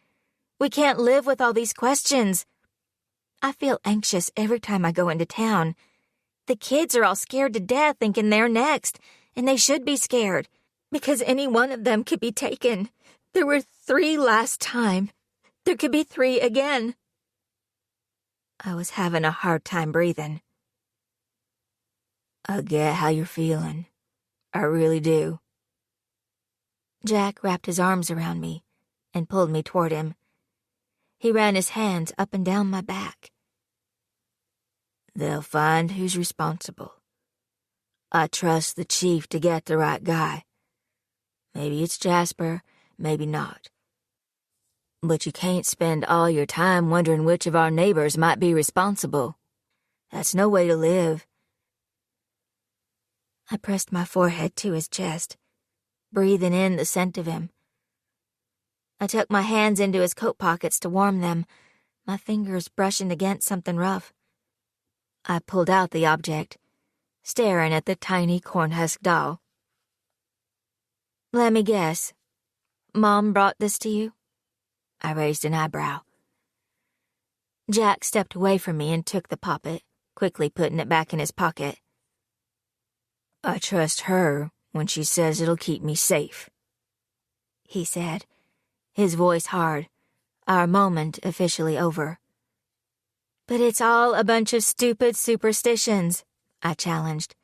We can't live with all these questions. I feel anxious every time I go into town. The kids are all scared to death thinking they're next, and they should be scared, because any one of them could be taken. There were 3 last time. There could be 3 again. I was having a hard time breathing. I get how you're feeling. I really do. Jack wrapped his arms around me and pulled me toward him. He ran his hands up and down my back. They'll find who's responsible. I trust the chief to get the right guy. Maybe it's Jasper, maybe not. But you can't spend all your time wondering which of our neighbors might be responsible. That's no way to live. I pressed my forehead to his chest, breathing in the scent of him. I tucked my hands into his coat pockets to warm them, my fingers brushing against something rough. I pulled out the object, staring at the tiny cornhusk doll. Let me guess. Mom brought this to you? I raised an eyebrow. Jack stepped away from me and took the poppet, quickly putting it back in his pocket. I trust her when she says it'll keep me safe, he said, his voice hard, our moment officially over. But it's all a bunch of stupid superstitions, I challenged.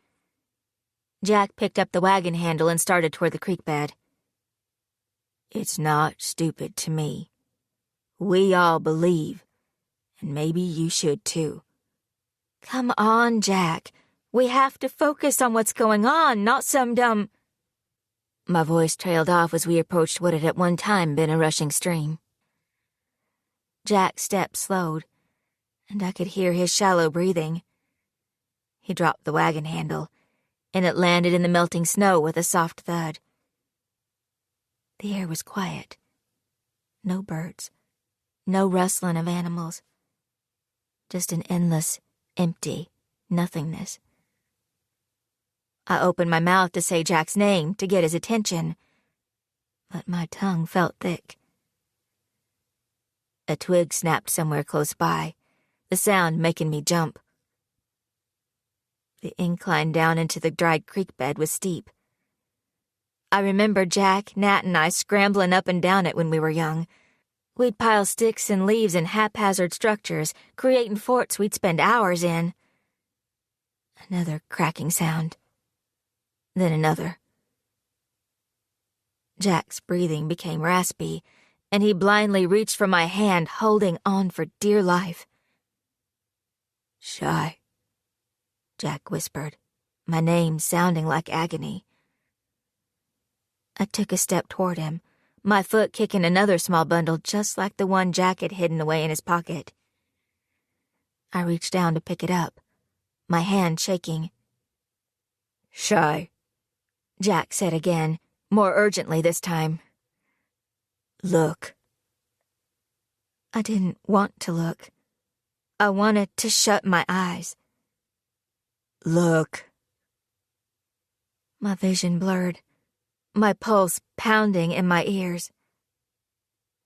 Jack picked up the wagon handle and started toward the creek bed. It's not stupid to me. We all believe, and maybe you should too. Come on, Jack. We have to focus on what's going on, not some dumb... My voice trailed off as we approached what had at one time been a rushing stream. Jack's steps slowed, and I could hear his shallow breathing. He dropped the wagon handle, and it landed in the melting snow with a soft thud. The air was quiet. No birds. No rustling of animals. Just an endless, empty, Nothingness. I opened my mouth to say Jack's name to get his attention, but my tongue felt thick. A twig snapped somewhere close by, the sound making me jump. The incline down into the dried creek bed was steep. I remember Jack, Nat, and I scrambling up and down it when we were young. We'd pile sticks and leaves in haphazard structures, creating forts we'd spend hours in. Another cracking sound. Then another. Jack's breathing became raspy, and he blindly reached for my hand, holding on for dear life. "Shy," Jack whispered, my name sounding like agony. I took a step toward him, my foot kicking another small bundle just like the one Jack had hidden away in his pocket. I reached down to pick it up, my hand shaking. "Shy," Jack said again, more urgently this time. "Look." I didn't want to look. I wanted to shut my eyes. "Look." My vision blurred, my pulse pounding in my ears.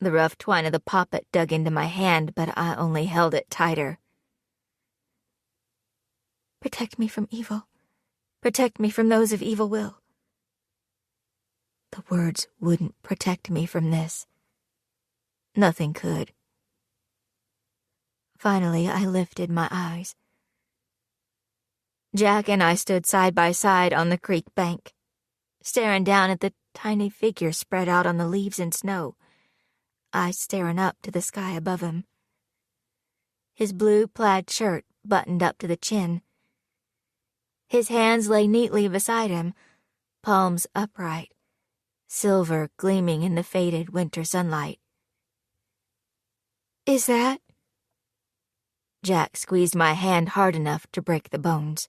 The rough twine of the poppet dug into my hand, but I only held it tighter. "Protect me from evil. Protect me from those of evil will." The words wouldn't protect me from this. Nothing could. Finally, I lifted my eyes. Jack and I stood side by side on the creek bank, staring down at the tiny figure spread out on the leaves and snow, eyes staring up to the sky above him. His blue plaid shirt buttoned up to the chin. His hands lay neatly beside him, palms upright, silver gleaming in the faded winter sunlight. "Is that?" Jack squeezed my hand hard enough to break the bones.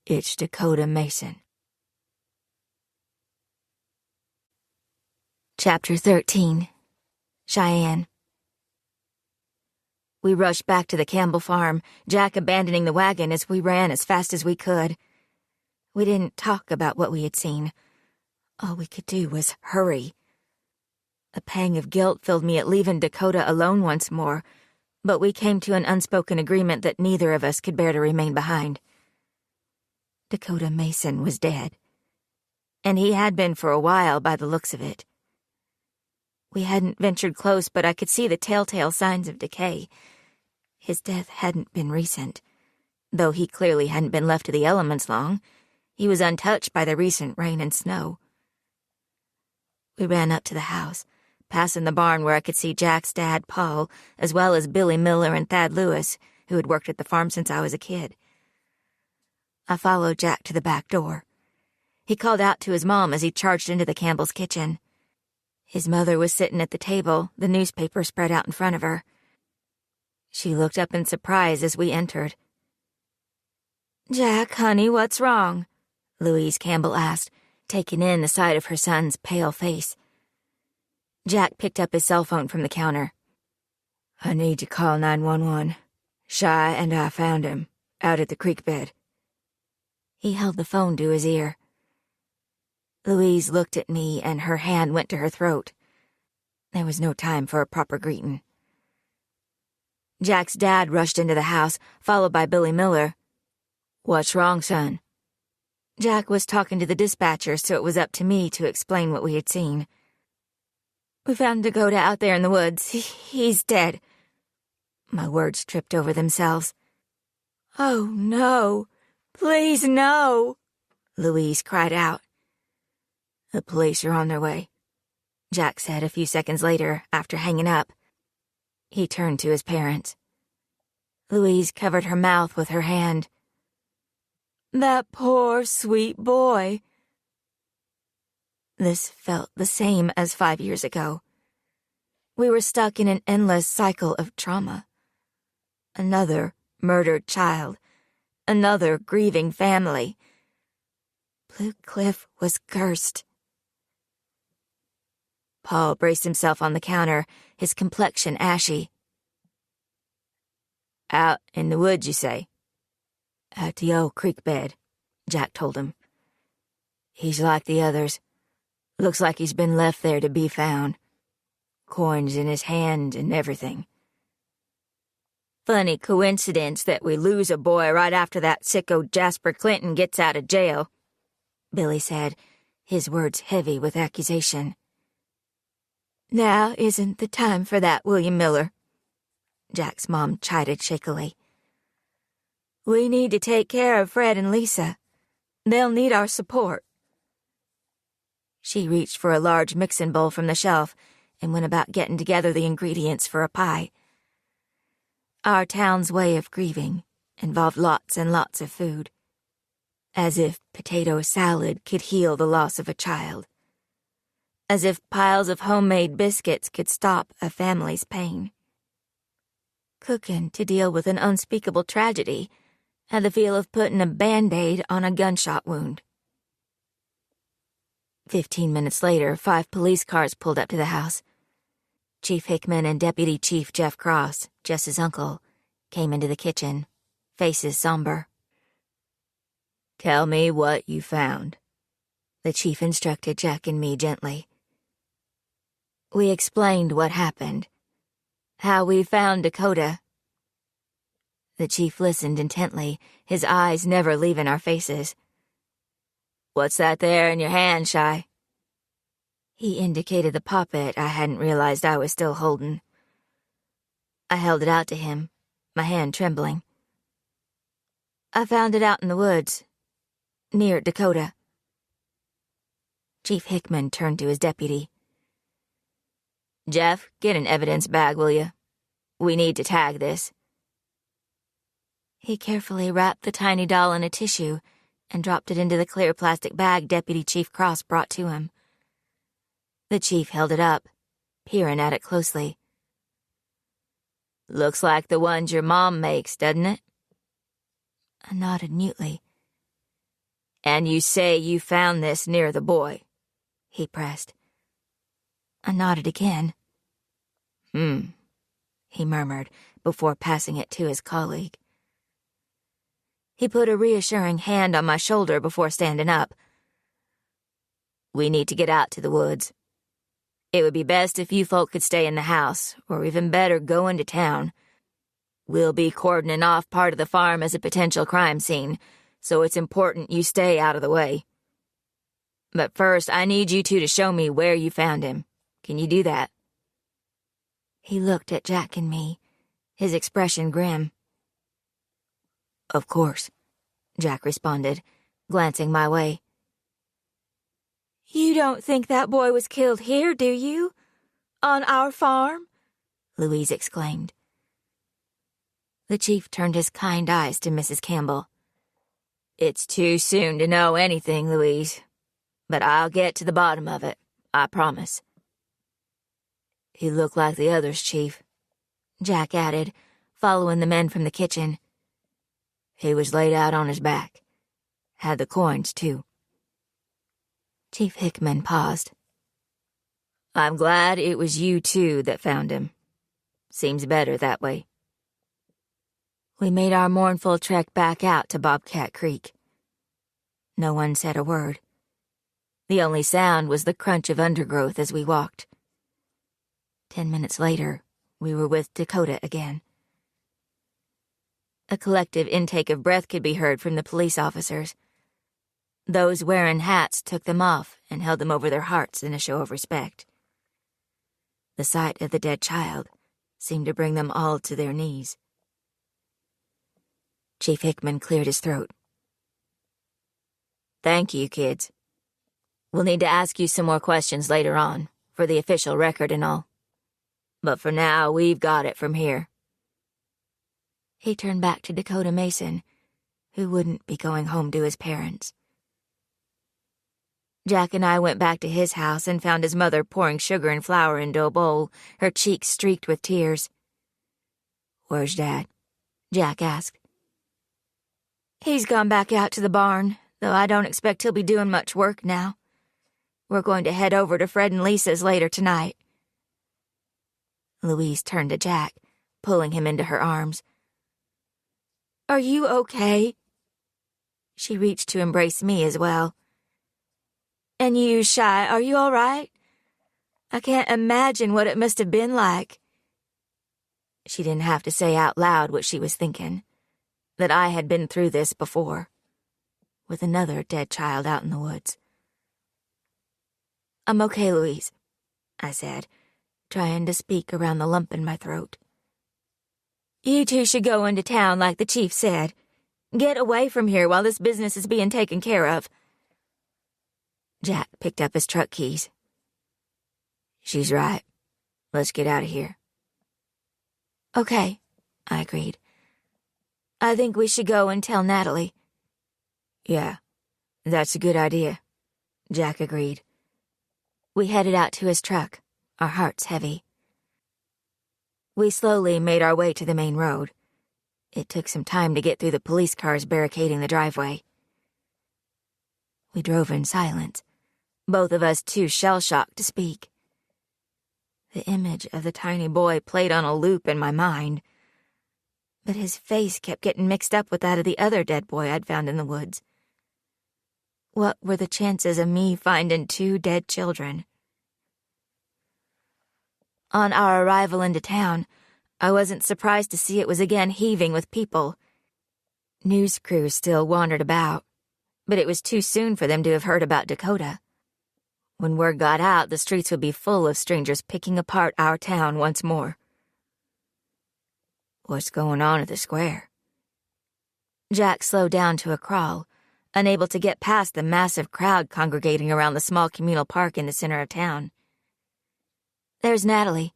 "It's Dakota Mason." Chapter 13. Cheyenne. We rushed back to the Campbell farm, Jack abandoning the wagon as we ran as fast as we could. We didn't talk about what we had seen. All we could do was hurry. A pang of guilt filled me at leaving Dakota alone once more, but we came to an unspoken agreement that neither of us could bear to remain behind. Dakota Mason was dead, and he had been for a while by the looks of it. We hadn't ventured close, but I could see the telltale signs of decay. His death hadn't been recent, though he clearly hadn't been left to the elements long. He was untouched by the recent rain and snow. We ran up to the house, passing the barn where I could see Jack's dad, Paul, as well as Billy Miller and Thad Lewis, who had worked at the farm since I was a kid. I followed Jack to the back door. He called out to his mom as he charged into the Campbell's kitchen. His mother was sitting at the table, the newspaper spread out in front of her. She looked up in surprise as we entered. "Jack, honey, what's wrong?" Louise Campbell asked, taking in the sight of her son's pale face. Jack picked up his cell phone from the counter. "I need to call 911. Shy and I found him, out at the creek bed." He held the phone to his ear. Louise looked at me and her hand went to her throat. There was no time for a proper greeting. Jack's dad rushed into the house, followed by Billy Miller. "What's wrong, son?" Jack was talking to the dispatcher, so it was up to me to explain what we had seen. "We found Dakota out there in the woods. He's dead." My words tripped over themselves. "Oh, no. Please, no," Louise cried out. "The police are on their way," Jack said a few seconds later after hanging up. He turned to his parents. Louise covered her mouth with her hand. "That poor, sweet boy." This felt the same as 5 years ago. We were stuck in an endless cycle of trauma. Another murdered child. Another grieving family. Blue Cliff was cursed. Paul braced himself on the counter, his complexion ashy. Out in the woods, you say? At the old creek bed, Jack told him. He's like the others. Looks like he's been left there to be found. Coins in his hand and everything. Funny coincidence that we lose a boy right after that sicko Jasper Clinton gets out of jail, Billy said, his words heavy with accusation. Now isn't the time for that, William Miller, Jack's mom chided shakily. We need to take care of Fred and Lisa. They'll need our support. She reached for a large mixing bowl from the shelf and went about getting together the ingredients for a pie. Our town's way of grieving involved lots and lots of food. As if potato salad could heal the loss of a child. As if piles of homemade biscuits could stop a family's pain. Cooking to deal with an unspeakable tragedy had the feel of putting a Band-Aid on a gunshot wound. 15 minutes later, 5 police cars pulled up to the house. Chief Hickman and Deputy Chief Jeff Cross, Jess's uncle, came into the kitchen, faces somber. Tell me what you found, the chief instructed Jack and me gently. We explained what happened, how we found Dakota. The chief listened intently, his eyes never leaving our faces. What's that there in your hand, Shy? He indicated the poppet I hadn't realized I was still holding. I held it out to him, my hand trembling. I found it out in the woods, near Dakota. Chief Hickman turned to his deputy. Jeff, get an evidence bag, will you? We need to tag this. He carefully wrapped the tiny doll in a tissue and dropped it into the clear plastic bag Deputy Chief Cross brought to him. The chief held it up, peering at it closely. Looks like the ones your mom makes, doesn't it? I nodded mutely. And you say you found this near the boy? He pressed. I nodded again. He murmured before passing it to his colleague. He put a reassuring hand on my shoulder before standing up. We need to get out to the woods. It would be best if you folk could stay in the house, or even better, go into town. We'll be cordoning off part of the farm as a potential crime scene, so it's important you stay out of the way. But first, I need you two to show me where you found him. Can you do that? He looked at Jack and me, his expression grim. Of course, Jack responded, glancing my way. You don't think that boy was killed here, do you? On our farm? Louise exclaimed. The chief turned his kind eyes to Mrs. Campbell. It's too soon to know anything, Louise, but I'll get to the bottom of it, I promise. He looked like the others, Chief, Jack added, following the men from the kitchen. He was laid out on his back. Had the coins, too. Chief Hickman paused. I'm glad it was you two that found him. Seems better that way. We made our mournful trek back out to Bobcat Creek. No one said a word. The only sound was the crunch of undergrowth as we walked. 10 minutes later, we were with Dakota again. A collective intake of breath could be heard from the police officers. Those wearing hats took them off and held them over their hearts in a show of respect. The sight of the dead child seemed to bring them all to their knees. Chief Hickman cleared his throat. Thank you, kids. We'll need to ask you some more questions later on, for the official record and all. But for now, we've got it from here. He turned back to Dakota Mason, who wouldn't be going home to his parents. Jack and I went back to his house and found his mother pouring sugar and flour into a bowl, her cheeks streaked with tears. "Where's Dad?" Jack asked. He's gone back out to the barn, though I don't expect he'll be doing much work now. We're going to head over to Fred and Lisa's later tonight. Louise turned to Jack, pulling him into her arms. Are you okay? She reached to embrace me as well. And you, Shy, are you all right? I can't imagine what it must have been like. She didn't have to say out loud what she was thinking, that I had been through this before, with another dead child out in the woods. I'm okay, Louise, I said, trying to speak around the lump in my throat. You two should go into town like the chief said. Get away from here while this business is being taken care of. Jack picked up his truck keys. She's right. Let's get out of here. Okay, I agreed. I think we should go and tell Natalie. Yeah, that's a good idea, Jack agreed. We headed out to his truck, our hearts heavy. We slowly made our way to the main road. It took some time to get through the police cars barricading the driveway. We drove in silence, both of us too shell-shocked to speak. The image of the tiny boy played on a loop in my mind, but his face kept getting mixed up with that of the other dead boy I'd found in the woods. What were the chances of me finding 2 dead children? On our arrival into town, I wasn't surprised to see it was again heaving with people. News crews still wandered about, but it was too soon for them to have heard about Dakota. When word got out, the streets would be full of strangers picking apart our town once more. What's going on at the square? Jack slowed down to a crawl, unable to get past the massive crowd congregating around the small communal park in the center of town. There's Natalie,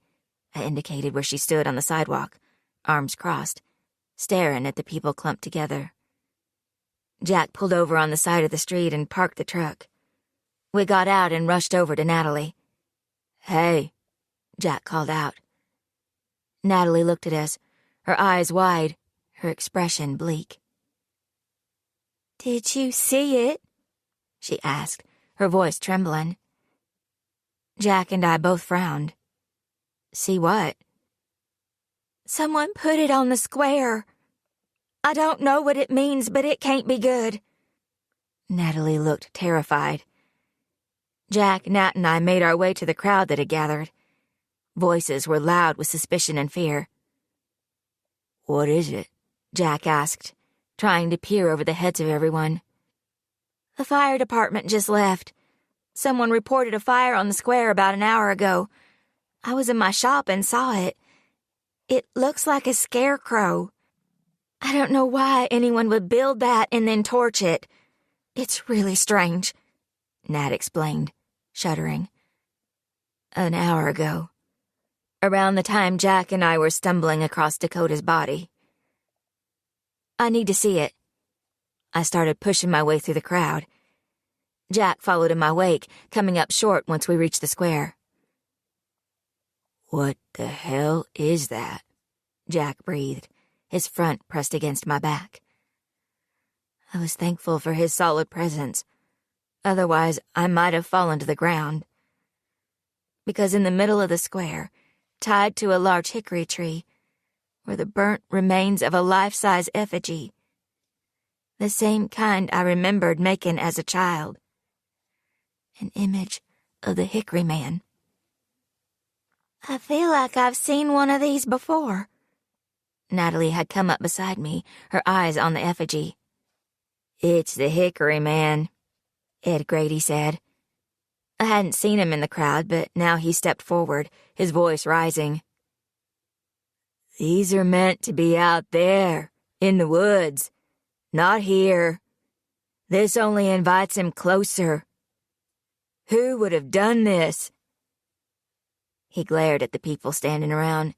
I indicated where she stood on the sidewalk, arms crossed, staring at the people clumped together. Jack pulled over on the side of the street and parked the truck. We got out and rushed over to Natalie. Hey, Jack called out. Natalie looked at us, her eyes wide, her expression bleak. Did you see it? She asked, her voice trembling. Jack and I both frowned. See what? Someone put it on the square. I don't know what it means, but it can't be good. Natalie looked terrified. Jack, Nat, and I made our way to the crowd that had gathered. Voices were loud with suspicion and fear. What is it? Jack asked, trying to peer over the heads of everyone. The fire department just left. Someone reported a fire on the square about an hour ago. I was in my shop and saw it. It looks like a scarecrow. I don't know why anyone would build that and then torch it. It's really strange, Nat explained, shuddering. An hour ago, around the time Jack and I were stumbling across Dakota's body. I need to see it. I started pushing my way through the crowd. Jack followed in my wake, coming up short once we reached the square. What the hell is that? Jack breathed, his front pressed against my back. I was thankful for his solid presence. Otherwise, I might have fallen to the ground. Because in the middle of the square, tied to a large hickory tree, were the burnt remains of a life-size effigy. The same kind I remembered making as a child. An image of the Hickory Man. I feel like I've seen one of these before. Natalie had come up beside me, her eyes on the effigy. It's the Hickory Man, Ed Grady said. I hadn't seen him in the crowd, but now he stepped forward, his voice rising. These are meant to be out there, in the woods, not here. This only invites him closer. Who would have done this? He glared at the people standing around.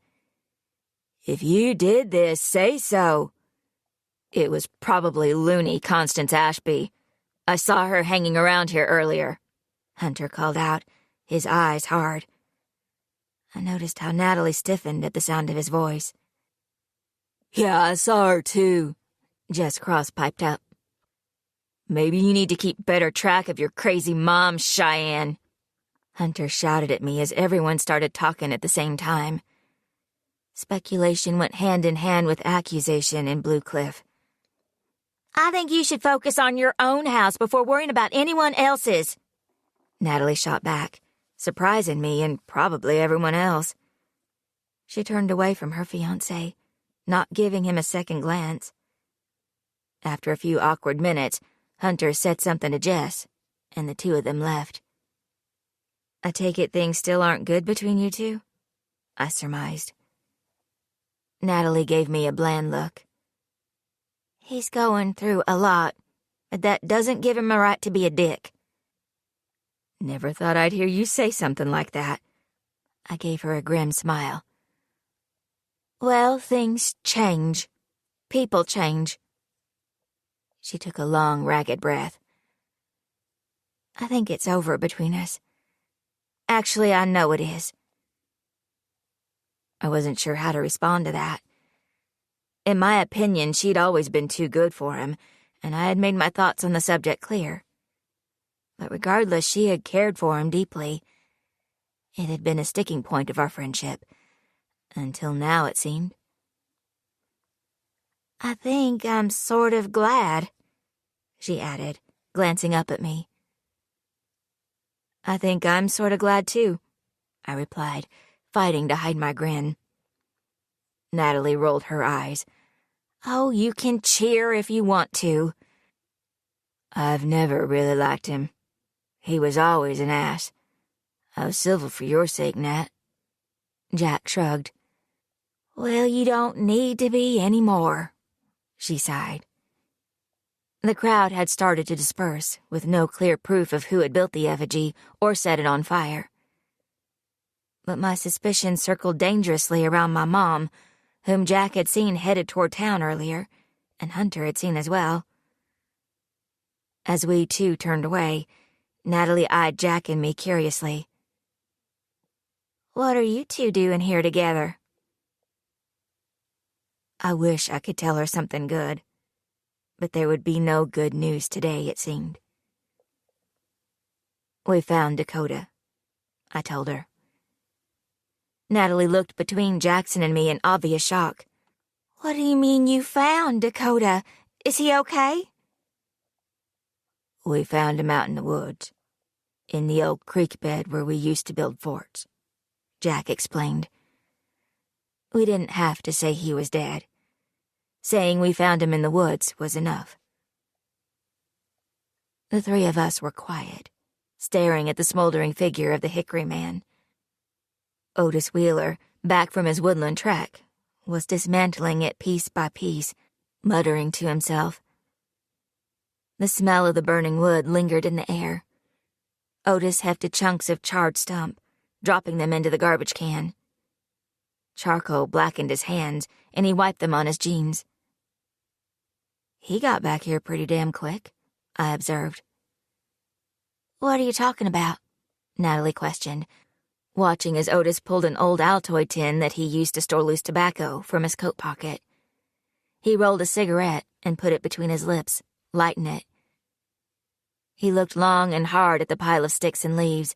If you did this, say so. It was probably loony Constance Ashby. I saw her hanging around here earlier, Hunter called out, his eyes hard. I noticed how Natalie stiffened at the sound of his voice. Yeah, I saw her too, Jess Cross piped up. Maybe you need to keep better track of your crazy mom, Cheyenne. Hunter shouted at me as everyone started talking at the same time. Speculation went hand in hand with accusation in Blue Cliff. I think you should focus on your own house before worrying about anyone else's, Natalie shot back, surprising me and probably everyone else. She turned away from her fiancé, not giving him a second glance. After a few awkward minutes, Hunter said something to Jess, and the two of them left. I take it things still aren't good between you two? I surmised. Natalie gave me a bland look. He's going through a lot, but that doesn't give him a right to be a dick. Never thought I'd hear you say something like that. I gave her a grim smile. Well, things change. People change. She took a long, ragged breath. I think it's over between us. Actually, I know it is. I wasn't sure how to respond to that. In my opinion, she'd always been too good for him, and I had made my thoughts on the subject clear. But regardless, she had cared for him deeply. It had been a sticking point of our friendship. Until now, it seemed. I think I'm sort of glad, she added, glancing up at me. I think I'm sort of glad, too, I replied, fighting to hide my grin. Natalie rolled her eyes. Oh, you can cheer if you want to. I've never really liked him. He was always an ass. I was civil for your sake, Nat. Jack shrugged. Well, you don't need to be anymore, she sighed. The crowd had started to disperse, with no clear proof of who had built the effigy or set it on fire. But my suspicions circled dangerously around my mom, whom Jack had seen headed toward town earlier, and Hunter had seen as well. As we two turned away, Natalie eyed Jack and me curiously. What are you two doing here together? I wish I could tell her something good, but there would be no good news today, it seemed. We found Dakota, I told her. Natalie looked between Jackson and me in obvious shock. What do you mean you found Dakota? Is he okay? We found him out in the woods, in the old creek bed where we used to build forts, Jack explained. We didn't have to say he was dead. Saying we found him in the woods was enough. The three of us were quiet, staring at the smoldering figure of the Hickory Man. Otis Wheeler, back from his woodland trek, was dismantling it piece by piece, muttering to himself. The smell of the burning wood lingered in the air. Otis hefted chunks of charred stump, dropping them into the garbage can. Charcoal blackened his hands, and he wiped them on his jeans. He got back here pretty damn quick, I observed. What are you talking about? Natalie questioned, watching as Otis pulled an old Altoid tin that he used to store loose tobacco from his coat pocket. He rolled a cigarette and put it between his lips, lighting it. He looked long and hard at the pile of sticks and leaves,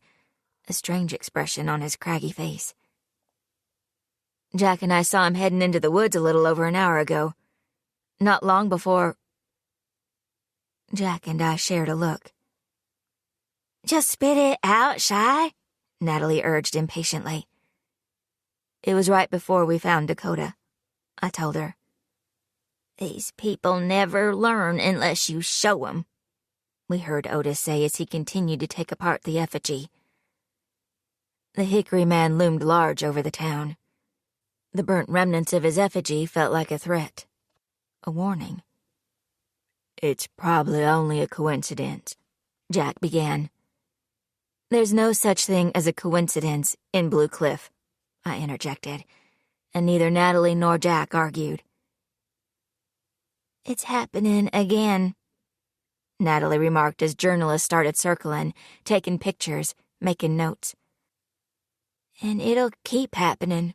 a strange expression on his craggy face. Jack and I saw him heading into the woods a little over an hour ago. Not long before... Jack and I shared a look. Just spit it out, Shy, Natalie urged impatiently. It was right before we found Dakota, I told her. These people never learn unless you show 'em, we heard Otis say as he continued to take apart the effigy. The Hickory Man loomed large over the town. The burnt remnants of his effigy felt like a threat, a warning. It's probably only a coincidence, Jack began. There's no such thing as a coincidence in Blue Cliff, I interjected, and neither Natalie nor Jack argued. It's happening again, Natalie remarked as journalists started circling, taking pictures, making notes. And it'll keep happening.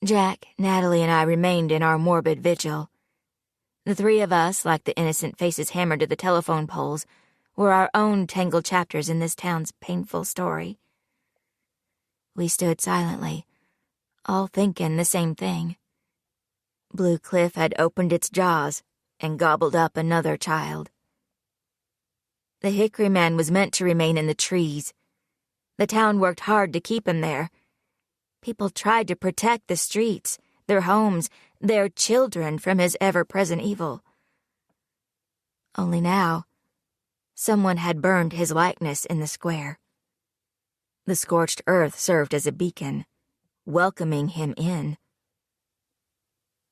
Jack, Natalie, and I remained in our morbid vigil. The three of us, like the innocent faces hammered to the telephone poles, were our own tangled chapters in this town's painful story. We stood silently, all thinking the same thing. Blue Cliff had opened its jaws and gobbled up another child. The Hickory Man was meant to remain in the trees. The town worked hard to keep him there. People tried to protect the streets, their homes, their children from his ever-present evil. Only now, someone had burned his likeness in the square. The scorched earth served as a beacon, welcoming him in.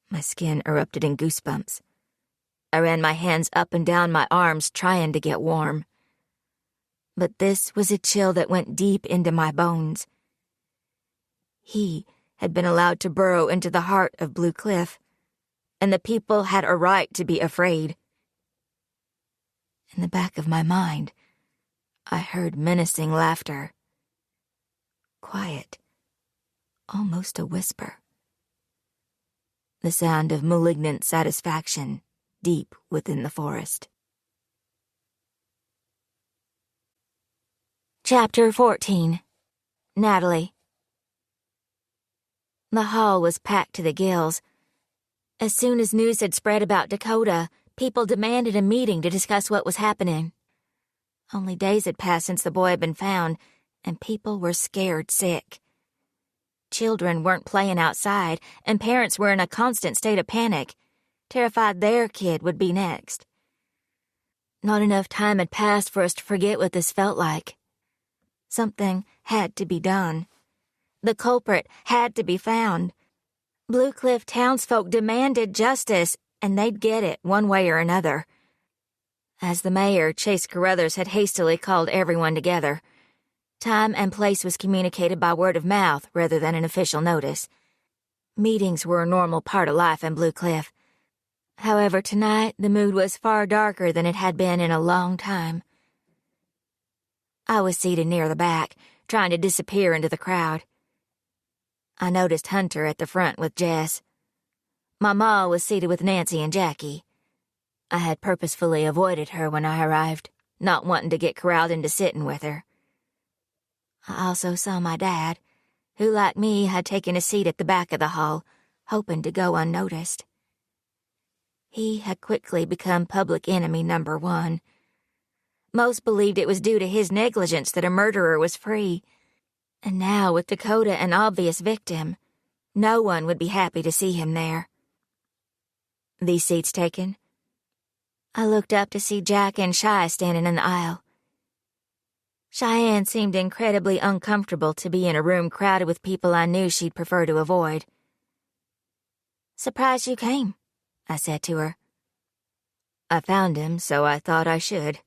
My skin erupted in goosebumps. I ran my hands up and down my arms, trying to get warm. But this was a chill that went deep into my bones. He had been allowed to burrow into the heart of Blue Cliff, and the people had a right to be afraid. In the back of my mind, I heard menacing laughter. Quiet, almost a whisper. The sound of malignant satisfaction deep within the forest. Chapter 14. Natalie. The hall was packed to the gills. As soon as news had spread about Dakota, people demanded a meeting to discuss what was happening. Only days had passed since the boy had been found, and people were scared sick. Children weren't playing outside, and parents were in a constant state of panic, terrified their kid would be next. Not enough time had passed for us to forget what this felt like. Something had to be done. The culprit had to be found. Blue Cliff townsfolk demanded justice, and they'd get it one way or another. As the mayor, Chase Carruthers, had hastily called everyone together, time and place was communicated by word of mouth rather than an official notice. Meetings were a normal part of life in Blue Cliff. However, tonight the mood was far darker than it had been in a long time. I was seated near the back, trying to disappear into the crowd. I noticed Hunter at the front with Jess. My ma was seated with Nancy and Jackie. I had purposefully avoided her when I arrived, not wanting to get corralled into sitting with her. I also saw my dad, who, like me, had taken a seat at the back of the hall, hoping to go unnoticed. He had quickly become public enemy number one. Most believed it was due to his negligence that a murderer was free. And now, with Dakota an obvious victim, no one would be happy to see him there. These seats taken? I looked up to see Jack and Shy standing in the aisle. Cheyenne seemed incredibly uncomfortable to be in a room crowded with people I knew she'd prefer to avoid. "Surprised you came," I said to her. "I found him, so I thought I should."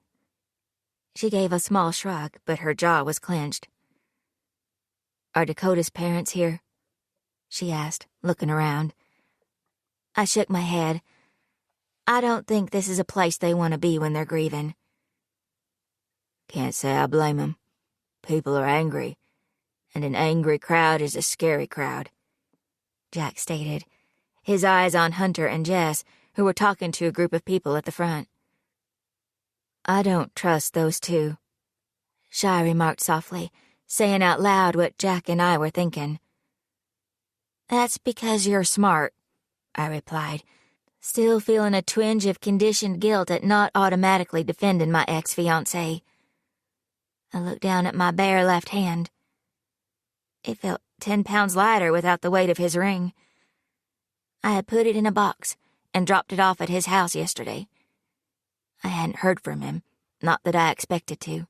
She gave a small shrug, but her jaw was clenched. "Are Dakota's parents here?" she asked, looking around. I shook my head. I don't think this is a place they want to be when they're grieving. "Can't say I blame 'em. People are angry, and an angry crowd is a scary crowd," Jack stated, his eyes on Hunter and Jess, who were talking to a group of people at the front. "I don't trust those two," Shy remarked softly, saying out loud what Jack and I were thinking. "That's because you're smart," I replied, still feeling a twinge of conditioned guilt at not automatically defending my ex-fiancé. I looked down at my bare left hand. It felt 10 pounds lighter without the weight of his ring. I had put it in a box and dropped it off at his house yesterday. I hadn't heard from him, not that I expected to.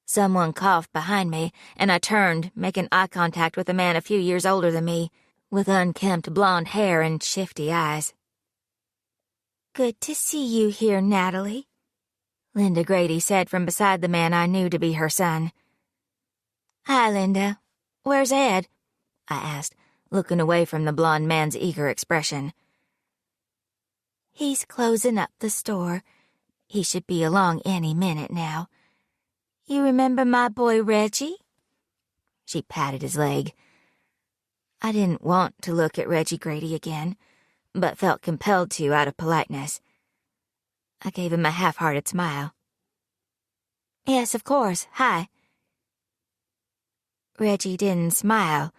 Someone coughed behind me, and I turned, making eye contact with a man a few years older than me, with unkempt blonde hair and shifty eyes. "Good to see you here, Natalie," Linda Grady said from beside the man I knew to be her son. "Hi, Linda. Where's Ed?" I asked, looking away from the blonde man's eager expression. "He's closing up the store. He should be along any minute now. You remember my boy Reggie?" She patted his leg. I didn't want to look at Reggie Grady again, but felt compelled to out of politeness. I gave him a half-hearted smile. "Yes, of course. Hi." Reggie didn't smile,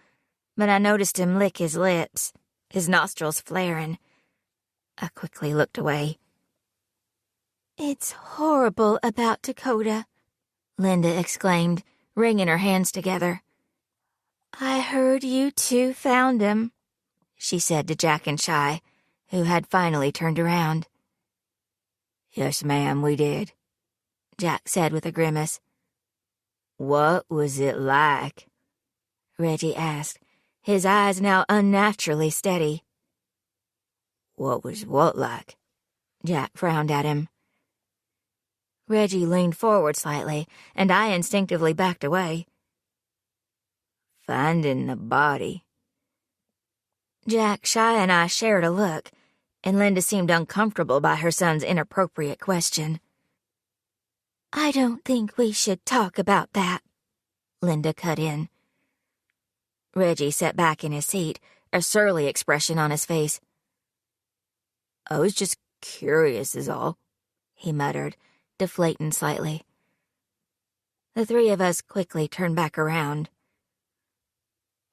but I noticed him lick his lips, his nostrils flaring. I quickly looked away. "It's horrible about Dakota," Linda exclaimed, wringing her hands together. "I heard you two found him," she said to Jack and Shy, who had finally turned around. "Yes, ma'am, we did," Jack said with a grimace. "What was it like?" Reggie asked, his eyes now unnaturally steady. "What was what like?" Jack frowned at him. Reggie leaned forward slightly, and I instinctively backed away. "Finding the body." Jack, Shy, and I shared a look, and Linda seemed uncomfortable by her son's inappropriate question. "I don't think we should talk about that," Linda cut in. Reggie sat back in his seat, a surly expression on his face. "I was just curious is all," he muttered, deflating slightly. The three of us quickly turned back around.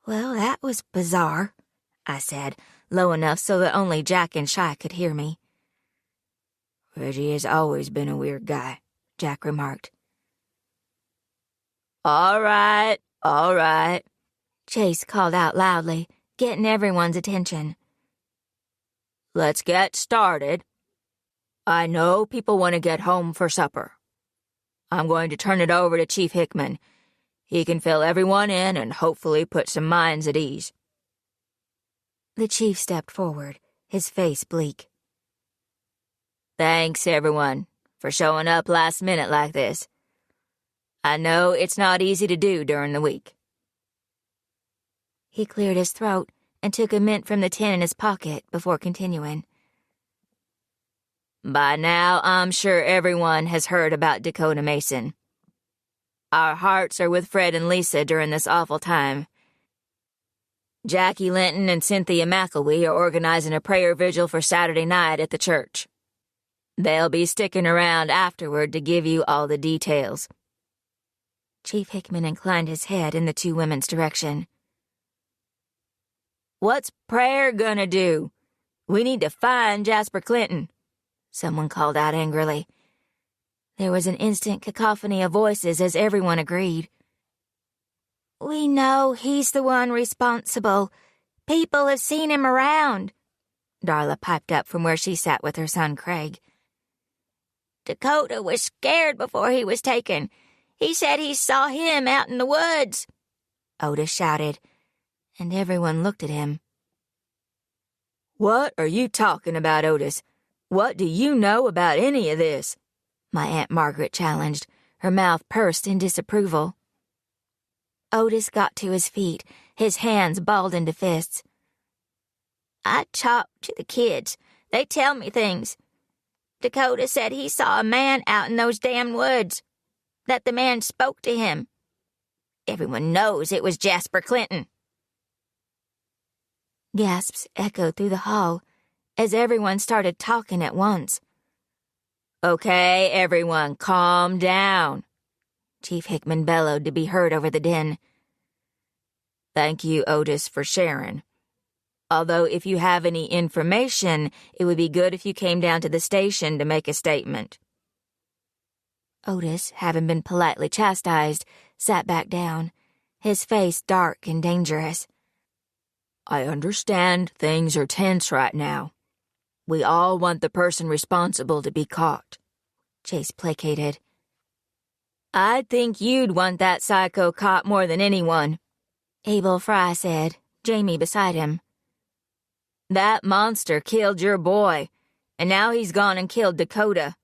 "Well, that was bizarre," I said, low enough so that only Jack and Shy could hear me. "Reggie has always been a weird guy," Jack remarked. All right, Chase called out loudly, getting everyone's attention. "Let's get started. I know people want to get home for supper. I'm going to turn it over to Chief Hickman. He can fill everyone in and hopefully put some minds at ease." The chief stepped forward, his face bleak. "Thanks, everyone, for showing up last minute like this. I know it's not easy to do during the week." He cleared his throat and took a mint from the tin in his pocket before continuing. "By now, I'm sure everyone has heard about Dakota Mason. Our hearts are with Fred and Lisa during this awful time. Jackie Linton and Cynthia McElwee are organizing a prayer vigil for Saturday night at the church. They'll be sticking around afterward to give you all the details." Chief Hickman inclined his head in the two women's direction. "What's prayer gonna do? We need to find Jasper Clinton," someone called out angrily. There was an instant cacophony of voices as everyone agreed. "We know he's the one responsible. People have seen him around," Darla piped up from where she sat with her son Craig. "Dakota was scared before he was taken. He said he saw him out in the woods," Otis shouted, and everyone looked at him. "What are you talking about, Otis? What do you know about any of this?" my Aunt Margaret challenged, her mouth pursed in disapproval. Otis got to his feet, his hands balled into fists. "I talk to the kids. They tell me things. Dakota said he saw a man out in those damn woods, that the man spoke to him. Everyone knows it was Jasper Clinton." Gasps echoed through the hall as everyone started talking at once. "Okay, everyone, calm down," Chief Hickman bellowed to be heard over the din. "Thank you, Otis, for sharing. Although if you have any information, it would be good if you came down to the station to make a statement." Otis, having been politely chastised, sat back down, his face dark and dangerous. "I understand things are tense right now. We all want the person responsible to be caught," Chase placated. "I think you'd want that psycho caught more than anyone," Abel Fry said, Jamie beside him. "That monster killed your boy, and now he's gone and killed Dakota.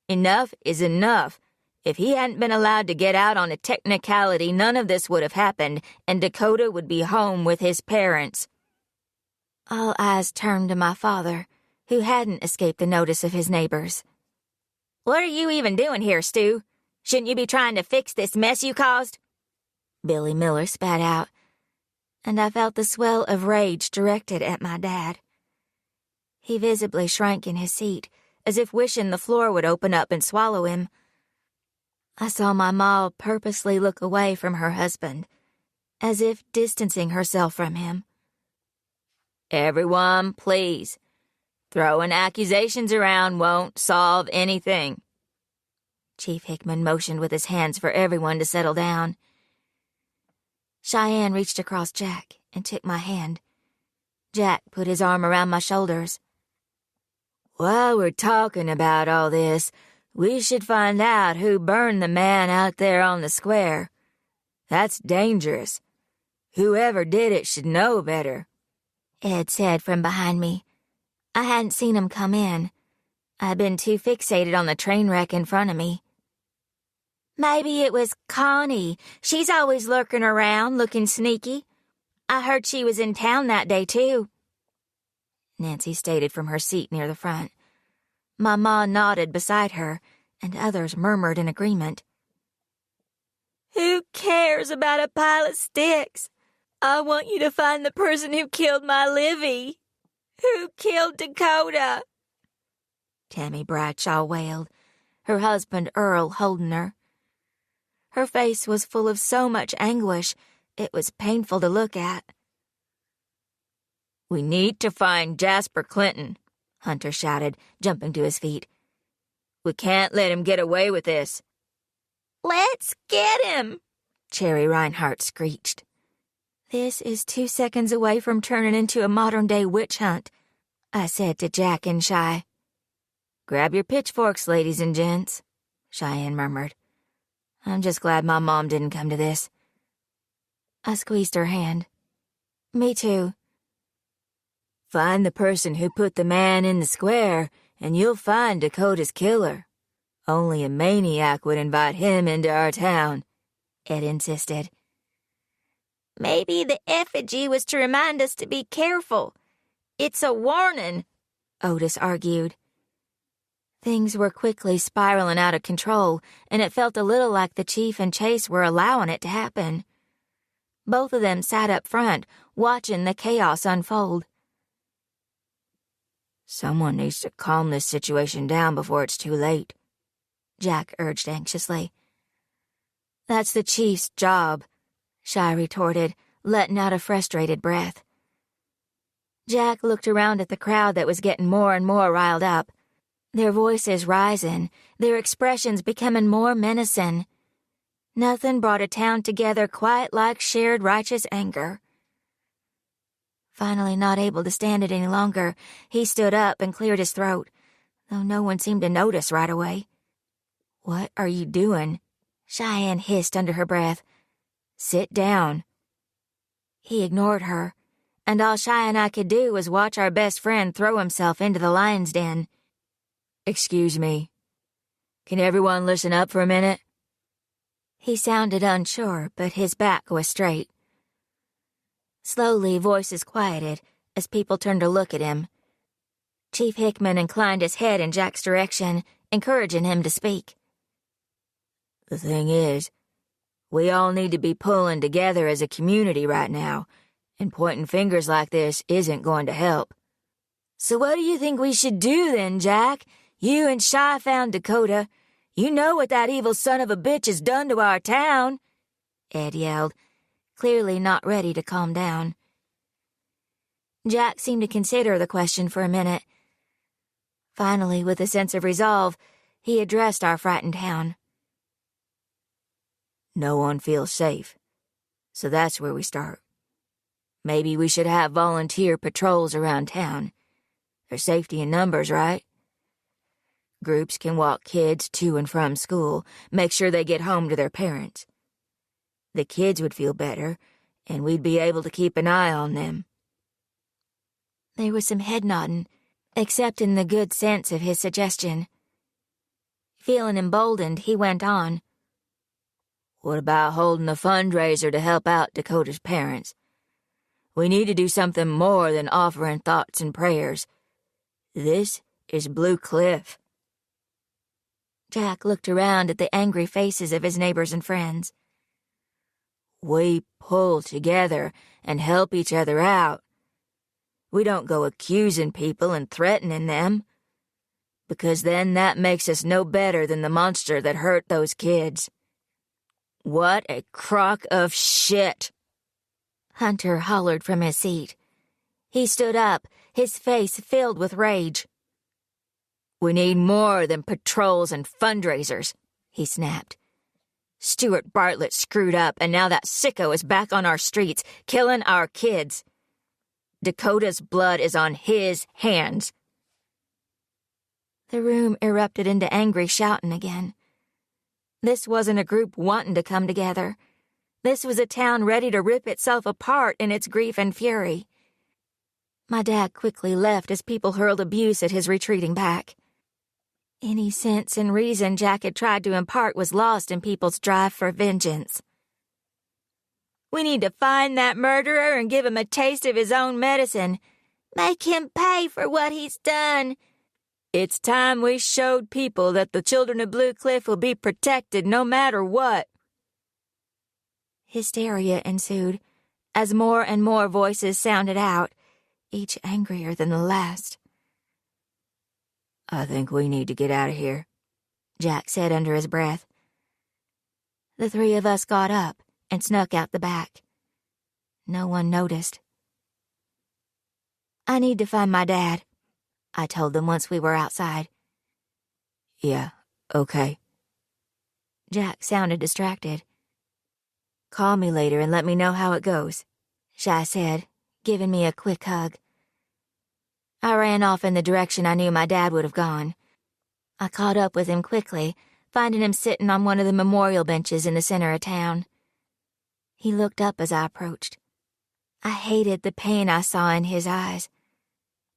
Enough is enough. If he hadn't been allowed to get out on a technicality, none of this would have happened, and Dakota would be home with his parents." All eyes turned to my father, who hadn't escaped the notice of his neighbors. "What are you even doing here, Stu? Shouldn't you be trying to fix this mess you caused?" Billy Miller spat out, and I felt the swell of rage directed at my dad. He visibly shrank in his seat, as if wishing the floor would open up and swallow him. I saw my ma purposely look away from her husband, as if distancing herself from him. Everyone, please. Throwing accusations around won't solve anything. Chief Hickman motioned with his hands for everyone to settle down. Cheyenne reached across Jack and took my hand. Jack put his arm around my shoulders. While we're talking about all this, we should find out who burned the man out there on the square. That's dangerous. Whoever did it should know better. Ed said from behind me. I hadn't seen him come in. I'd been too fixated on the train wreck in front of me. Maybe it was Connie. She's always lurking around, looking sneaky. I heard she was in town that day, too. Nancy stated from her seat near the front. My ma nodded beside her, and others murmured in agreement. Who cares about a pile of sticks? I want you to find the person who killed my Livy. Who killed Dakota? Tammy Bradshaw wailed, her husband Earl holding her. Her face was full of so much anguish, it was painful to look at. We need to find Jasper Clinton, Hunter shouted, jumping to his feet. We can't let him get away with this. Let's get him, Cherry Reinhardt screeched. This is 2 seconds away from turning into a modern-day witch hunt, I said to Jack and Shy. Grab your pitchforks, ladies and gents, Cheyenne murmured. I'm just glad my mom didn't come to this. I squeezed her hand. Me too. Find the person who put the man in the square, and you'll find Dakota's killer. Only a maniac would invite him into our town, Ed insisted. Maybe the effigy was to remind us to be careful. It's a warning, Otis argued. Things were quickly spiraling out of control, and it felt a little like the chief and Chase were allowing it to happen. Both of them sat up front, watching the chaos unfold. Someone needs to calm this situation down before it's too late, Jack urged anxiously. That's the chief's job, Shy retorted, letting out a frustrated breath. Jack looked around at the crowd that was getting more and more riled up, their voices rising, their expressions becoming more menacing. Nothing brought a town together quite like shared righteous anger. Finally, not able to stand it any longer, he stood up and cleared his throat, though no one seemed to notice right away. What are you doing? Cheyenne hissed under her breath. Sit down. He ignored her, and all Shy and I could do was watch our best friend throw himself into the lion's den. Excuse me. Can everyone listen up for a minute? He sounded unsure, but his back was straight. Slowly, voices quieted as people turned to look at him. Chief Hickman inclined his head in Jack's direction, encouraging him to speak. The thing is, we all need to be pulling together as a community right now, and pointing fingers like this isn't going to help. So what do you think we should do then, Jack? You and Shy found Dakota. You know what that evil son of a bitch has done to our town, Ed yelled, clearly not ready to calm down. Jack seemed to consider the question for a minute. Finally, with a sense of resolve, he addressed our frightened town. No one feels safe, so that's where we start. Maybe we should have volunteer patrols around town. There's safety in numbers, right? Groups can walk kids to and from school, make sure they get home to their parents. The kids would feel better, and we'd be able to keep an eye on them. There was some head nodding, accepting the good sense of his suggestion. Feeling emboldened, he went on. What about holding a fundraiser to help out Dakota's parents? We need to do something more than offering thoughts and prayers. This is Blue Cliff. Jack looked around at the angry faces of his neighbors and friends. We pull together and help each other out. We don't go accusing people and threatening them, because then that makes us no better than the monster that hurt those kids. What a crock of shit! Hunter hollered from his seat. He stood up, his face filled with rage. "We need more than patrols and fundraisers," he snapped. "Stuart Bartlett screwed up, and now that sicko is back on our streets, killing our kids. Dakota's blood is on his hands." The room erupted into angry shouting again. This wasn't a group wanting to come together. This was a town ready to rip itself apart in its grief and fury. My dad quickly left as people hurled abuse at his retreating back. Any sense and reason Jack had tried to impart was lost in people's drive for vengeance. "We need to find that murderer and give him a taste of his own medicine. Make him pay for what he's done. It's time we showed people that the children of Blue Cliff will be protected no matter what." Hysteria ensued as more and more voices sounded out, each angrier than the last. "I think we need to get out of here," Jack said under his breath. The three of us got up and snuck out the back. No one noticed. "I need to find my dad," I told them once we were outside. "Yeah, okay." Jack sounded distracted. "Call me later and let me know how it goes," Shy said, giving me a quick hug. I ran off in the direction I knew my dad would have gone. I caught up with him quickly, finding him sitting on one of the memorial benches in the center of town. He looked up as I approached. I hated the pain I saw in his eyes.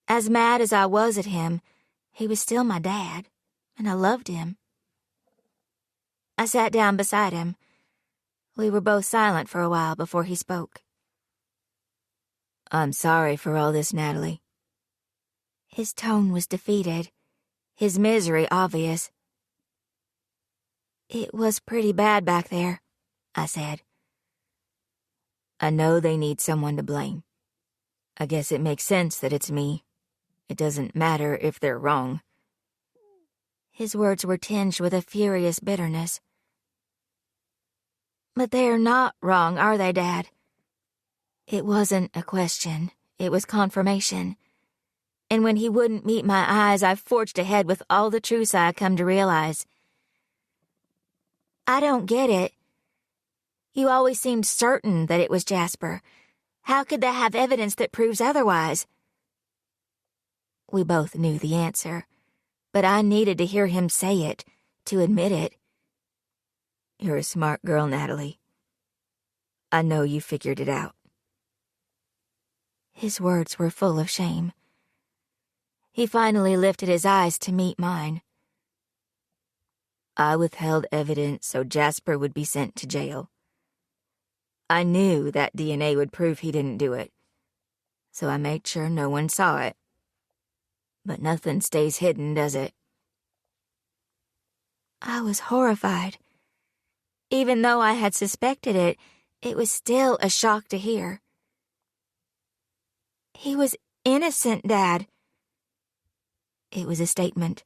As mad as I was at him, he was still my dad, and I loved him. I sat down beside him. We were both silent for a while before he spoke. "I'm sorry for all this, Natalie." His tone was defeated, his misery obvious. "It was pretty bad back there," I said. "I know they need someone to blame. I guess it makes sense that it's me. It doesn't matter if they're wrong." His words were tinged with a furious bitterness. "But they're not wrong, are they, Dad?" It wasn't a question, it was confirmation. And when he wouldn't meet my eyes, I forged ahead with all the truths I had come to realize. "I don't get it. You always seemed certain that it was Jasper. How could they have evidence that proves otherwise?" We both knew the answer, but I needed to hear him say it, to admit it. "You're a smart girl, Natalie. I know you figured it out." His words were full of shame. He finally lifted his eyes to meet mine. "I withheld evidence so Jasper would be sent to jail. I knew that DNA would prove he didn't do it, so I made sure no one saw it. But nothing stays hidden, does it?" I was horrified. Even though I had suspected it, it was still a shock to hear. "He was innocent, Dad." It was a statement,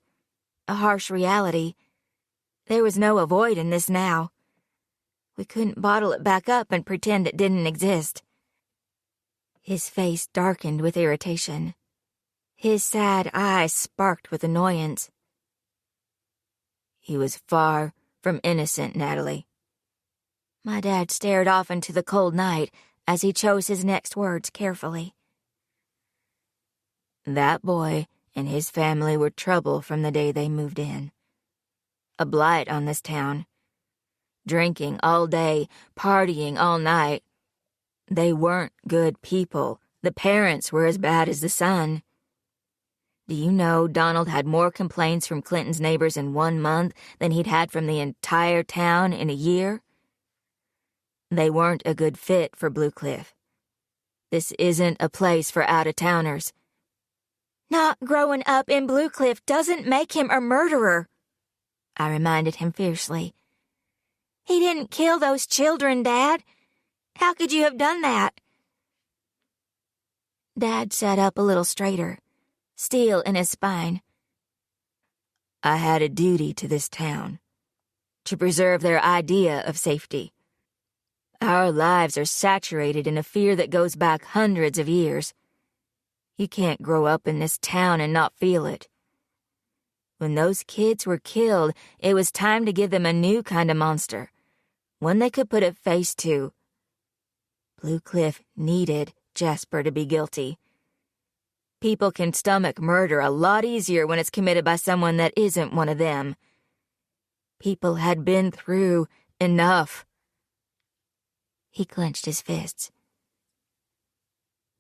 a harsh reality. There was no avoiding this now. We couldn't bottle it back up and pretend it didn't exist. His face darkened with irritation. His sad eyes sparked with annoyance. "He was far from innocent, Natalie." My dad stared off into the cold night as he chose his next words carefully. "That boy and his family were trouble from the day they moved in. A blight on this town. Drinking all day, partying all night. They weren't good people. The parents were as bad as the son. Do you know Donald had more complaints from Clinton's neighbors in 1 month than he'd had from the entire town in a year? They weren't a good fit for Blue Cliff. This isn't a place for out-of-towners." "Not growing up in Blue Cliff doesn't make him a murderer," I reminded him fiercely. "He didn't kill those children, Dad. How could you have done that?" Dad sat up a little straighter, steel in his spine. "I had a duty to this town, to preserve their idea of safety. Our lives are saturated in a fear that goes back hundreds of years. You can't grow up in this town and not feel it. When those kids were killed, it was time to give them a new kind of monster, one they could put a face to. Blue Cliff needed Jasper to be guilty. People can stomach murder a lot easier when it's committed by someone that isn't one of them. People had been through enough. He clenched his fists.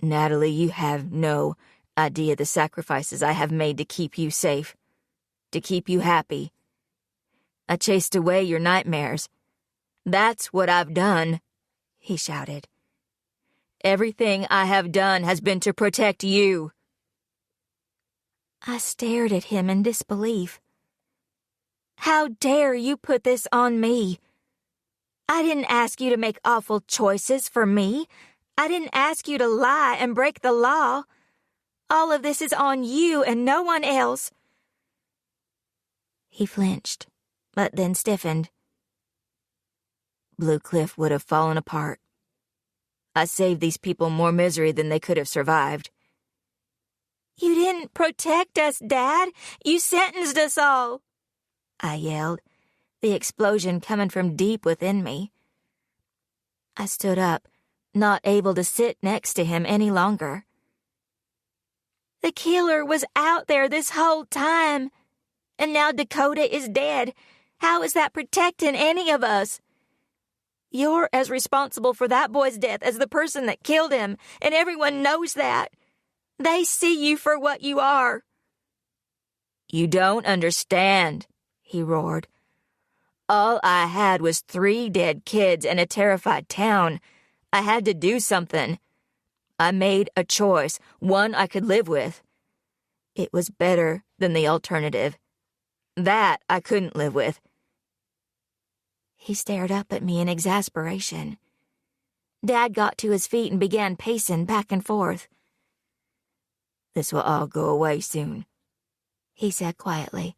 Natalie, you have no idea the sacrifices I have made to keep you safe, to keep you happy. I chased away your nightmares. That's what I've done, he shouted. Everything I have done has been to protect you. I stared at him in disbelief. How dare you put this on me? I didn't ask you to make awful choices for me. I didn't ask you to lie and break the law. All of this is on you and no one else. He flinched, but then stiffened. Blue Cliff would have fallen apart. I saved these people more misery than they could have survived. You didn't protect us, Dad. You sentenced us all, I yelled, the explosion coming from deep within me. I stood up, not able to sit next to him any longer. The killer was out there this whole time, and now Dakota is dead. How is that protecting any of us? You're as responsible for that boy's death as the person that killed him, and everyone knows that. They see you for what you are. You don't understand, he roared. All I had was 3 dead kids and a terrified town. I had to do something. I made a choice, one I could live with. It was better than the alternative. That I couldn't live with. He stared up at me in exasperation. Dad got to his feet and began pacing back and forth. This will all go away soon, he said quietly,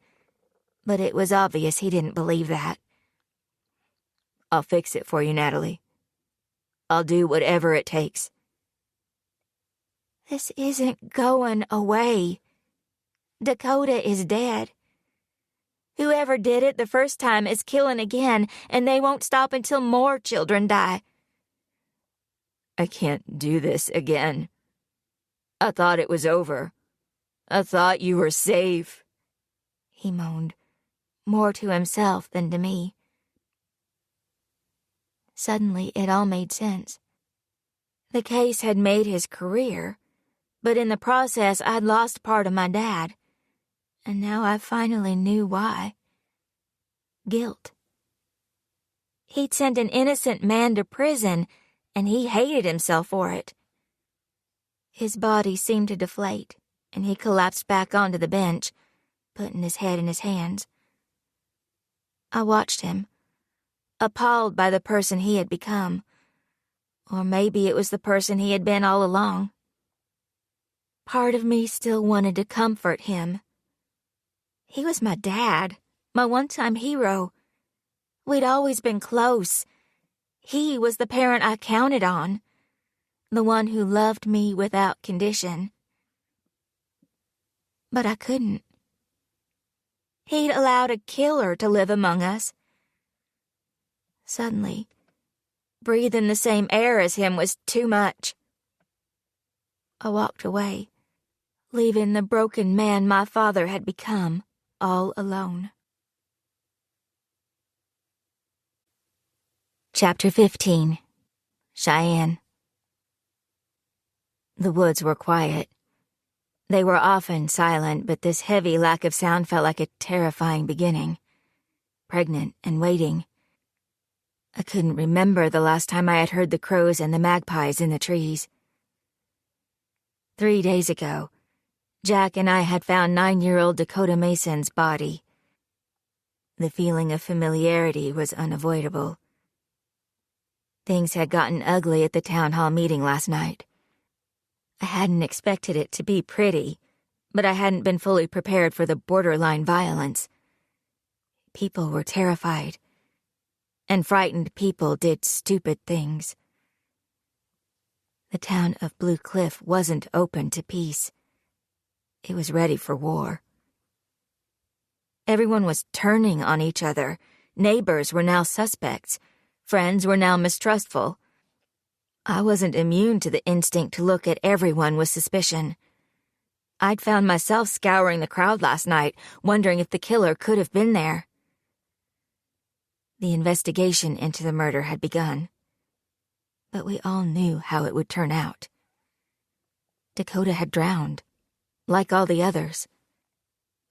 but it was obvious he didn't believe that. I'll fix it for you, Natalie. I'll do whatever it takes. This isn't going away. Dakota is dead. Whoever did it the first time is killing again, and they won't stop until more children die. I can't do this again. I thought it was over. I thought you were safe, he moaned, more to himself than to me. Suddenly, it all made sense. The case had made his career, but in the process, I'd lost part of my dad, and now I finally knew why. Guilt. He'd sent an innocent man to prison, and he hated himself for it. His body seemed to deflate, and he collapsed back onto the bench, putting his head in his hands. I watched him, appalled by the person he had become. Or maybe it was the person he had been all along. Part of me still wanted to comfort him. He was my dad, my one-time hero. We'd always been close. He was the parent I counted on, the one who loved me without condition. But I couldn't. He'd allowed a killer to live among us. Suddenly, breathing the same air as him was too much. I walked away, leaving the broken man my father had become all alone. Chapter 15. Cheyenne. The woods were quiet. They were often silent, but this heavy lack of sound felt like a terrifying beginning. Pregnant and waiting. I couldn't remember the last time I had heard the crows and the magpies in the trees. 3 days ago, Jack and I had found 9-year-old Dakota Mason's body. The feeling of familiarity was unavoidable. Things had gotten ugly at the town hall meeting last night. I hadn't expected it to be pretty, but I hadn't been fully prepared for the borderline violence. People were terrified, and frightened people did stupid things. The town of Blue Cliff wasn't open to peace. It was ready for war. Everyone was turning on each other. Neighbors were now suspects. Friends were now mistrustful. I wasn't immune to the instinct to look at everyone with suspicion. I'd found myself scouring the crowd last night, wondering if the killer could have been there. The investigation into the murder had begun. But we all knew how it would turn out. Dakota had drowned, like all the others,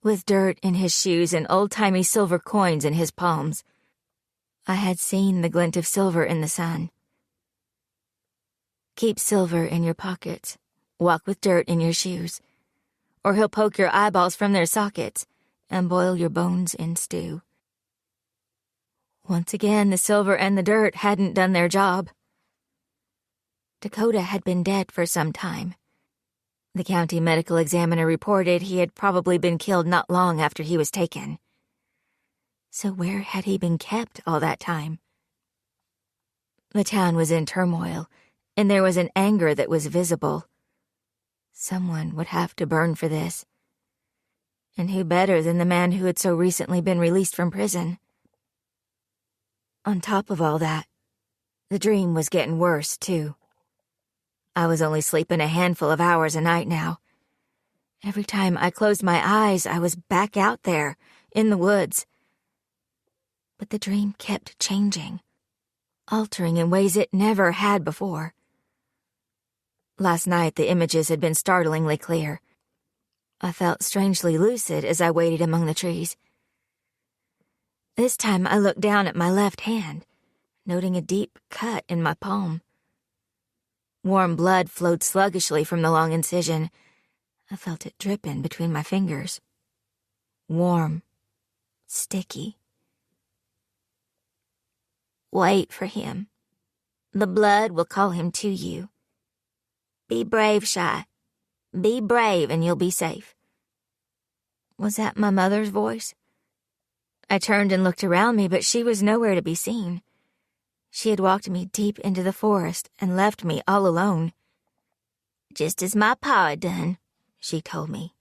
with dirt in his shoes and old-timey silver coins in his palms. I had seen the glint of silver in the sun. Keep silver in your pockets. Walk with dirt in your shoes. Or he'll poke your eyeballs from their sockets and boil your bones in stew. Once again, the silver and the dirt hadn't done their job. Dakota had been dead for some time. The county medical examiner reported he had probably been killed not long after he was taken. So where had he been kept all that time? The town was in turmoil, and there was an anger that was visible. Someone would have to burn for this. And who better than the man who had so recently been released from prison? On top of all that, the dream was getting worse, too. I was only sleeping a handful of hours a night now. Every time I closed my eyes, I was back out there, in the woods. But the dream kept changing, altering in ways it never had before. Last night, the images had been startlingly clear. I felt strangely lucid as I waited among the trees. This time, I looked down at my left hand, noting a deep cut in my palm. Warm blood flowed sluggishly from the long incision. I felt it dripping between my fingers. Warm. Sticky. Wait for him. The blood will call him to you. Be brave, Shy. Be brave and you'll be safe. Was that my mother's voice? I turned and looked around me, but she was nowhere to be seen. She had walked me deep into the forest and left me all alone. Just as my pa had done, she told me.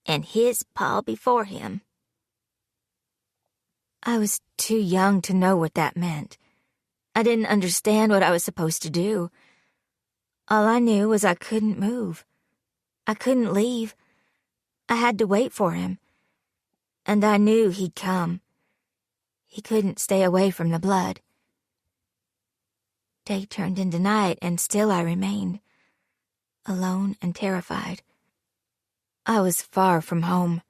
And his pa before him. I was too young to know what that meant. I didn't understand what I was supposed to do. All I knew was I couldn't move. I couldn't leave. I had to wait for him. And I knew he'd come. He couldn't stay away from the blood. Day turned into night, and still I remained, alone and terrified. I was far from home.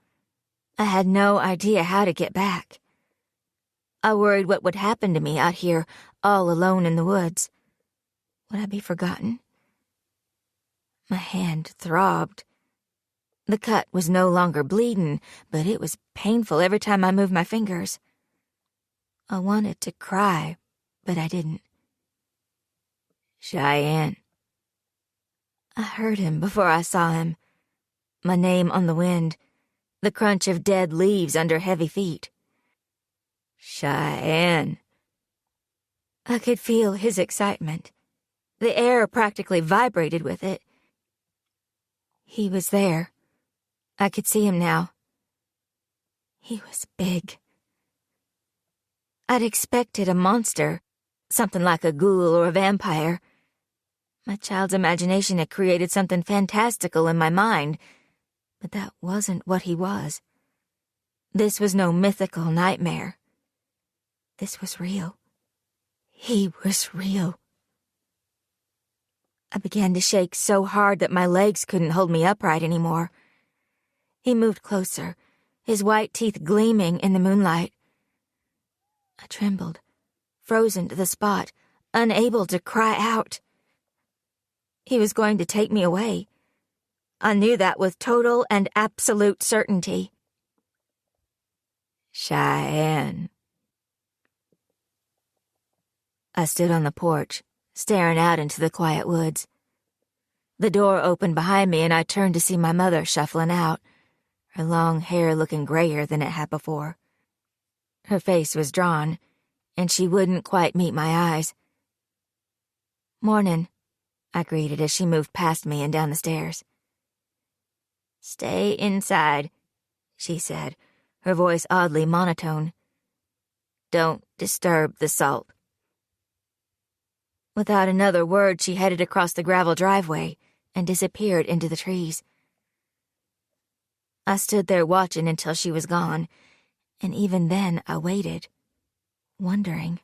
I had no idea how to get back. I worried what would happen to me out here, all alone in the woods. Would I be forgotten? My hand throbbed. The cut was no longer bleeding, but it was painful every time I moved my fingers. I wanted to cry, but I didn't. Cheyenne. I heard him before I saw him. My name on the wind, the crunch of dead leaves under heavy feet. Cheyenne. I could feel his excitement. The air practically vibrated with it. He was there. I could see him now. He was big. I'd expected a monster, something like a ghoul or a vampire. My child's imagination had created something fantastical in my mind, but that wasn't what he was. This was no mythical nightmare. This was real. He was real. I began to shake so hard that my legs couldn't hold me upright anymore. He moved closer, his white teeth gleaming in the moonlight. I trembled, frozen to the spot, unable to cry out. He was going to take me away. I knew that with total and absolute certainty. Cheyenne. I stood on the porch, staring out into the quiet woods. The door opened behind me and I turned to see my mother shuffling out, her long hair looking grayer than it had before. Her face was drawn, and she wouldn't quite meet my eyes. Morning, I greeted as she moved past me and down the stairs. "Stay inside," she said, her voice oddly monotone. "Don't disturb the salt." Without another word, she headed across the gravel driveway and disappeared into the trees. I stood there watching until she was gone, and even then I waited, wondering.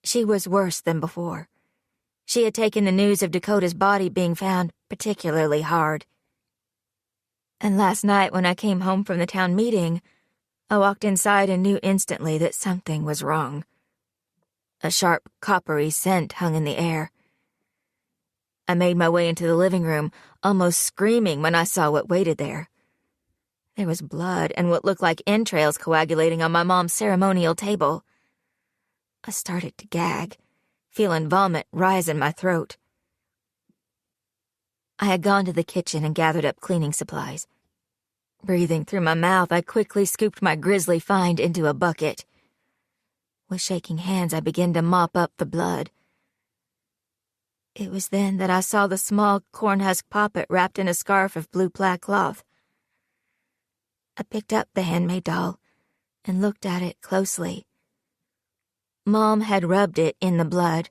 She was worse than before. She had taken the news of Dakota's body being found particularly hard. And last night when I came home from the town meeting, I walked inside and knew instantly that something was wrong. A sharp, coppery scent hung in the air. I made my way into the living room, almost screaming when I saw what waited there. There was blood and what looked like entrails coagulating on my mom's ceremonial table. I started to gag, feeling vomit rise in my throat. I had gone to the kitchen and gathered up cleaning supplies. Breathing through my mouth, I quickly scooped my grisly find into a bucket. With shaking hands, I began to mop up the blood. It was then that I saw the small cornhusk poppet wrapped in a scarf of blue plaid cloth. I picked up the handmade doll and looked at it closely. Mom had rubbed it in the blood.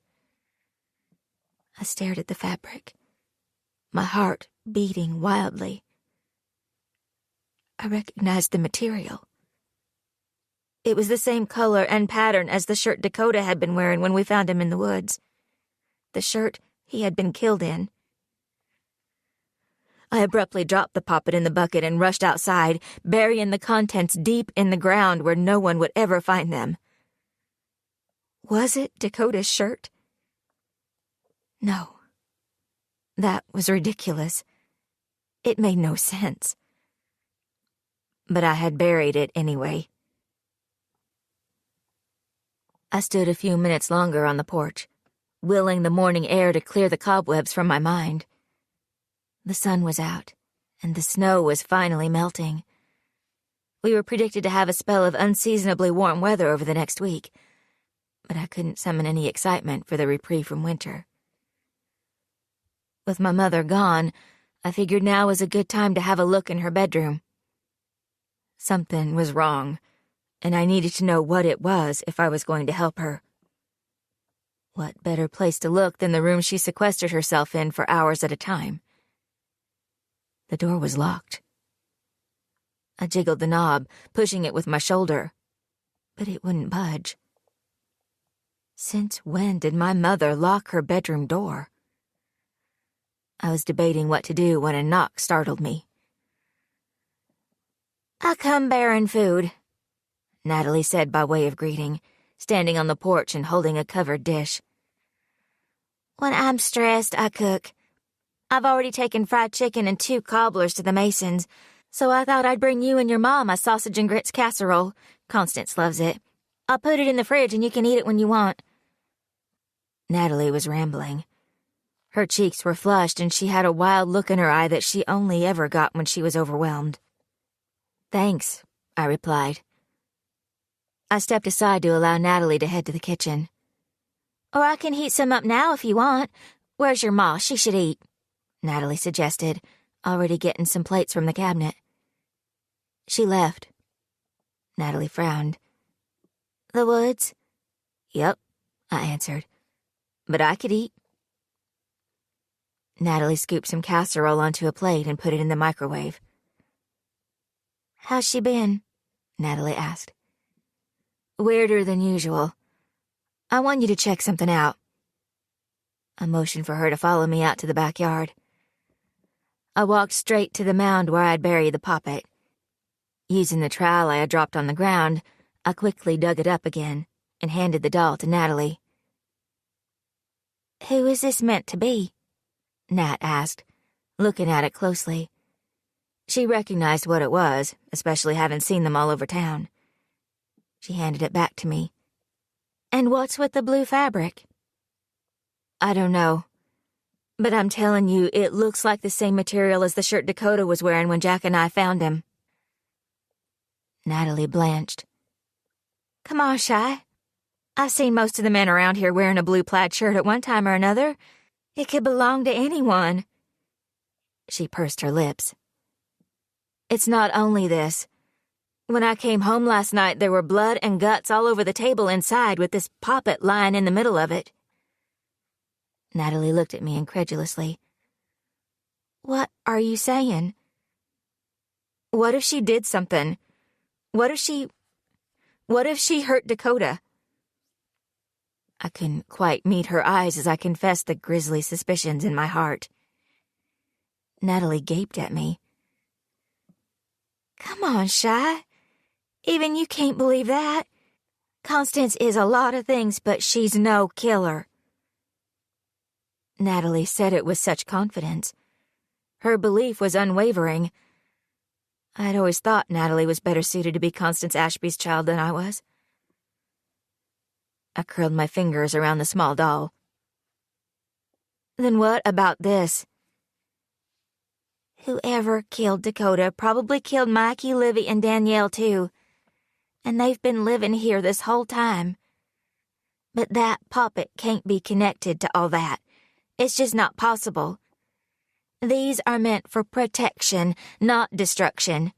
I stared at the fabric, my heart beating wildly. I recognized the material. It was the same color and pattern as the shirt Dakota had been wearing when we found him in the woods. The shirt he had been killed in. I abruptly dropped the poppet in the bucket and rushed outside, burying the contents deep in the ground where no one would ever find them. Was it Dakota's shirt? No. That was ridiculous. It made no sense. But I had buried it anyway. I stood a few minutes longer on the porch, willing the morning air to clear the cobwebs from my mind. The sun was out, and the snow was finally melting. We were predicted to have a spell of unseasonably warm weather over the next week, but I couldn't summon any excitement for the reprieve from winter. With my mother gone, I figured now was a good time to have a look in her bedroom. Something was wrong, and I needed to know what it was if I was going to help her. What better place to look than the room she sequestered herself in for hours at a time? The door was locked. I jiggled the knob, pushing it with my shoulder, but it wouldn't budge. Since when did my mother lock her bedroom door? I was debating what to do when a knock startled me. "I come bearing food," Natalie said by way of greeting, standing on the porch and holding a covered dish. "When I'm stressed, I cook. I've already taken fried chicken and 2 cobblers to the Masons, so I thought I'd bring you and your mom a sausage and grits casserole. Constance loves it. I'll put it in the fridge and you can eat it when you want." Natalie was rambling. Her cheeks were flushed and she had a wild look in her eye that she only ever got when she was overwhelmed. "Thanks," I replied. I stepped aside to allow Natalie to head to the kitchen. "Or I can heat some up now if you want. Where's your ma? She should eat," Natalie suggested, already getting some plates from the cabinet. "She left." Natalie frowned. "The woods?" "Yep," I answered. "But I could eat." Natalie scooped some casserole onto a plate and put it in the microwave. "How's she been?" Natalie asked. "Weirder than usual. I want you to check something out." I motioned for her to follow me out to the backyard. I walked straight to the mound where I'd buried the poppet. Using the trowel I had dropped on the ground, I quickly dug it up again and handed the doll to Natalie. "Who is this meant to be?" Nat asked, looking at it closely. She recognized what it was, especially having seen them all over town. She handed it back to me. "And what's with the blue fabric?" "I don't know. But I'm telling you, it looks like the same material as the shirt Dakota was wearing when Jack and I found him." Natalie blanched. "Come on, Shy. I've seen most of the men around here wearing a blue plaid shirt at one time or another. It could belong to anyone. She pursed her lips. It's not only this. When I came home last night, there were blood and guts all over the table inside with this poppet lying in the middle of it. Natalie looked at me incredulously. What are you saying? What if she did something? What if she hurt Dakota? I couldn't quite meet her eyes as I confessed the grisly suspicions in my heart. Natalie gaped at me. Come on, Shy. Even you can't believe that. Constance is a lot of things, but she's no killer. Natalie said it with such confidence. Her belief was unwavering. I'd always thought Natalie was better suited to be Constance Ashby's child than I was. I curled my fingers around the small doll. Then what about this? Whoever killed Dakota probably killed Mikey, Livy, and Danielle, too. And they've been living here this whole time. But that poppet can't be connected to all that. It's just not possible. These are meant for protection, not destruction.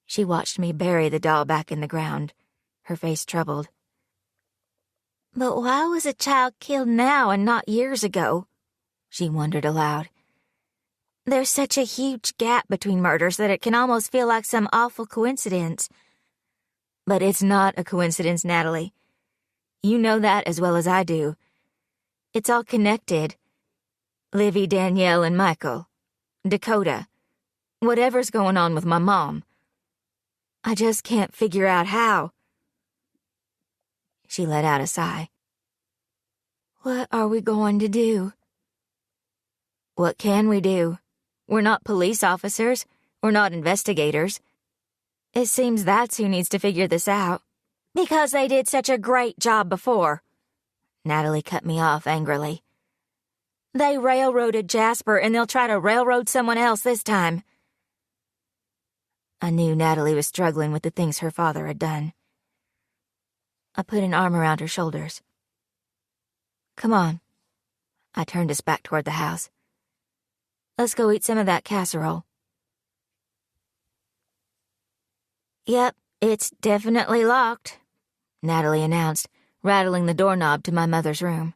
She watched me bury the doll back in the ground, her face troubled. But why was a child killed now and not years ago? She wondered aloud. There's such a huge gap between murders that it can almost feel like some awful coincidence. But it's not a coincidence, Natalie. You know that as well as I do. It's all connected. Livy, Danielle, and Michael. Dakota. Whatever's going on with my mom. I just can't figure out how. She let out a sigh. What are we going to do? What can we do? We're not police officers. We're not investigators. It seems that's who needs to figure this out. Because they did such a great job before. Natalie cut me off angrily. They railroaded Jasper, and they'll try to railroad someone else this time. I knew Natalie was struggling with the things her father had done. I put an arm around her shoulders. Come on. I turned us back toward the house. Let's go eat some of that casserole. Yep, it's definitely locked, Natalie announced, rattling the doorknob to my mother's room.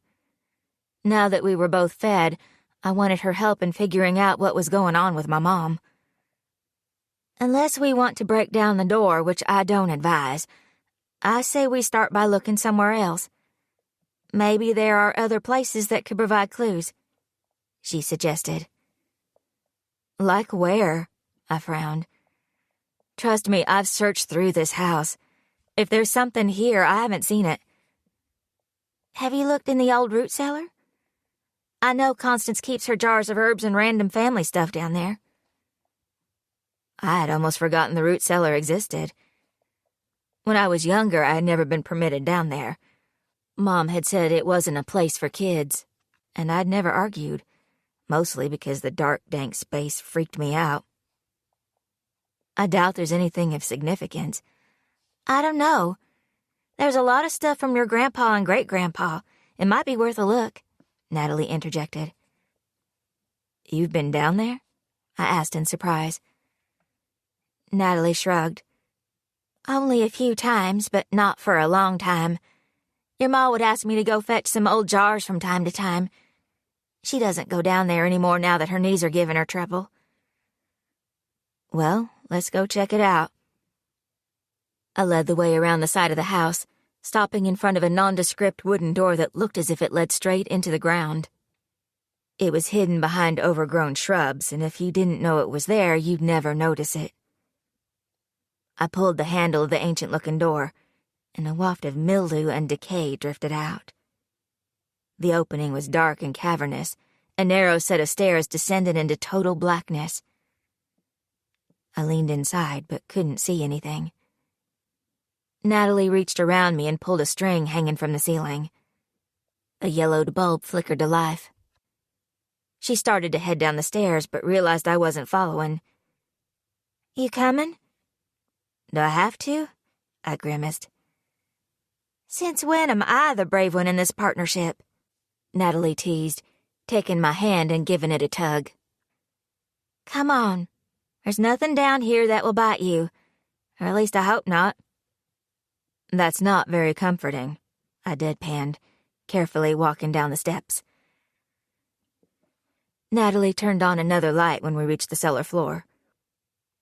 Now that we were both fed, I wanted her help in figuring out what was going on with my mom. Unless we want to break down the door, which I don't advise, I say we start by looking somewhere else. Maybe there are other places that could provide clues, she suggested. Like where? I frowned. Trust me, I've searched through this house. If there's something here, I haven't seen it. Have you looked in the old root cellar? I know Constance keeps her jars of herbs and random family stuff down there. I had almost forgotten the root cellar existed. When I was younger, I had never been permitted down there. Mom had said it wasn't a place for kids, and I'd never argued, mostly because the dark, dank space freaked me out. I doubt there's anything of significance. I don't know. There's a lot of stuff from your grandpa and great-grandpa. It might be worth a look, Natalie interjected. You've been down there? I asked in surprise. Natalie shrugged. Only a few times, but not for a long time. Your ma would ask me to go fetch some old jars from time to time. She doesn't go down there anymore now that her knees are giving her trouble. Well, let's go check it out. I led the way around the side of the house, stopping in front of a nondescript wooden door that looked as if it led straight into the ground. It was hidden behind overgrown shrubs, and if you didn't know it was there, you'd never notice it. I pulled the handle of the ancient-looking door, and a waft of mildew and decay drifted out. The opening was dark and cavernous. A narrow set of stairs descended into total blackness. I leaned inside, but couldn't see anything. Natalie reached around me and pulled a string hanging from the ceiling. A yellowed bulb flickered to life. She started to head down the stairs, but realized I wasn't following. You coming? Do I have to? I grimaced. Since when am I the brave one in this partnership? Natalie teased, taking my hand and giving it a tug. Come on. There's nothing down here that will bite you. Or at least I hope not. That's not very comforting, I deadpanned, carefully walking down the steps. Natalie turned on another light when we reached the cellar floor.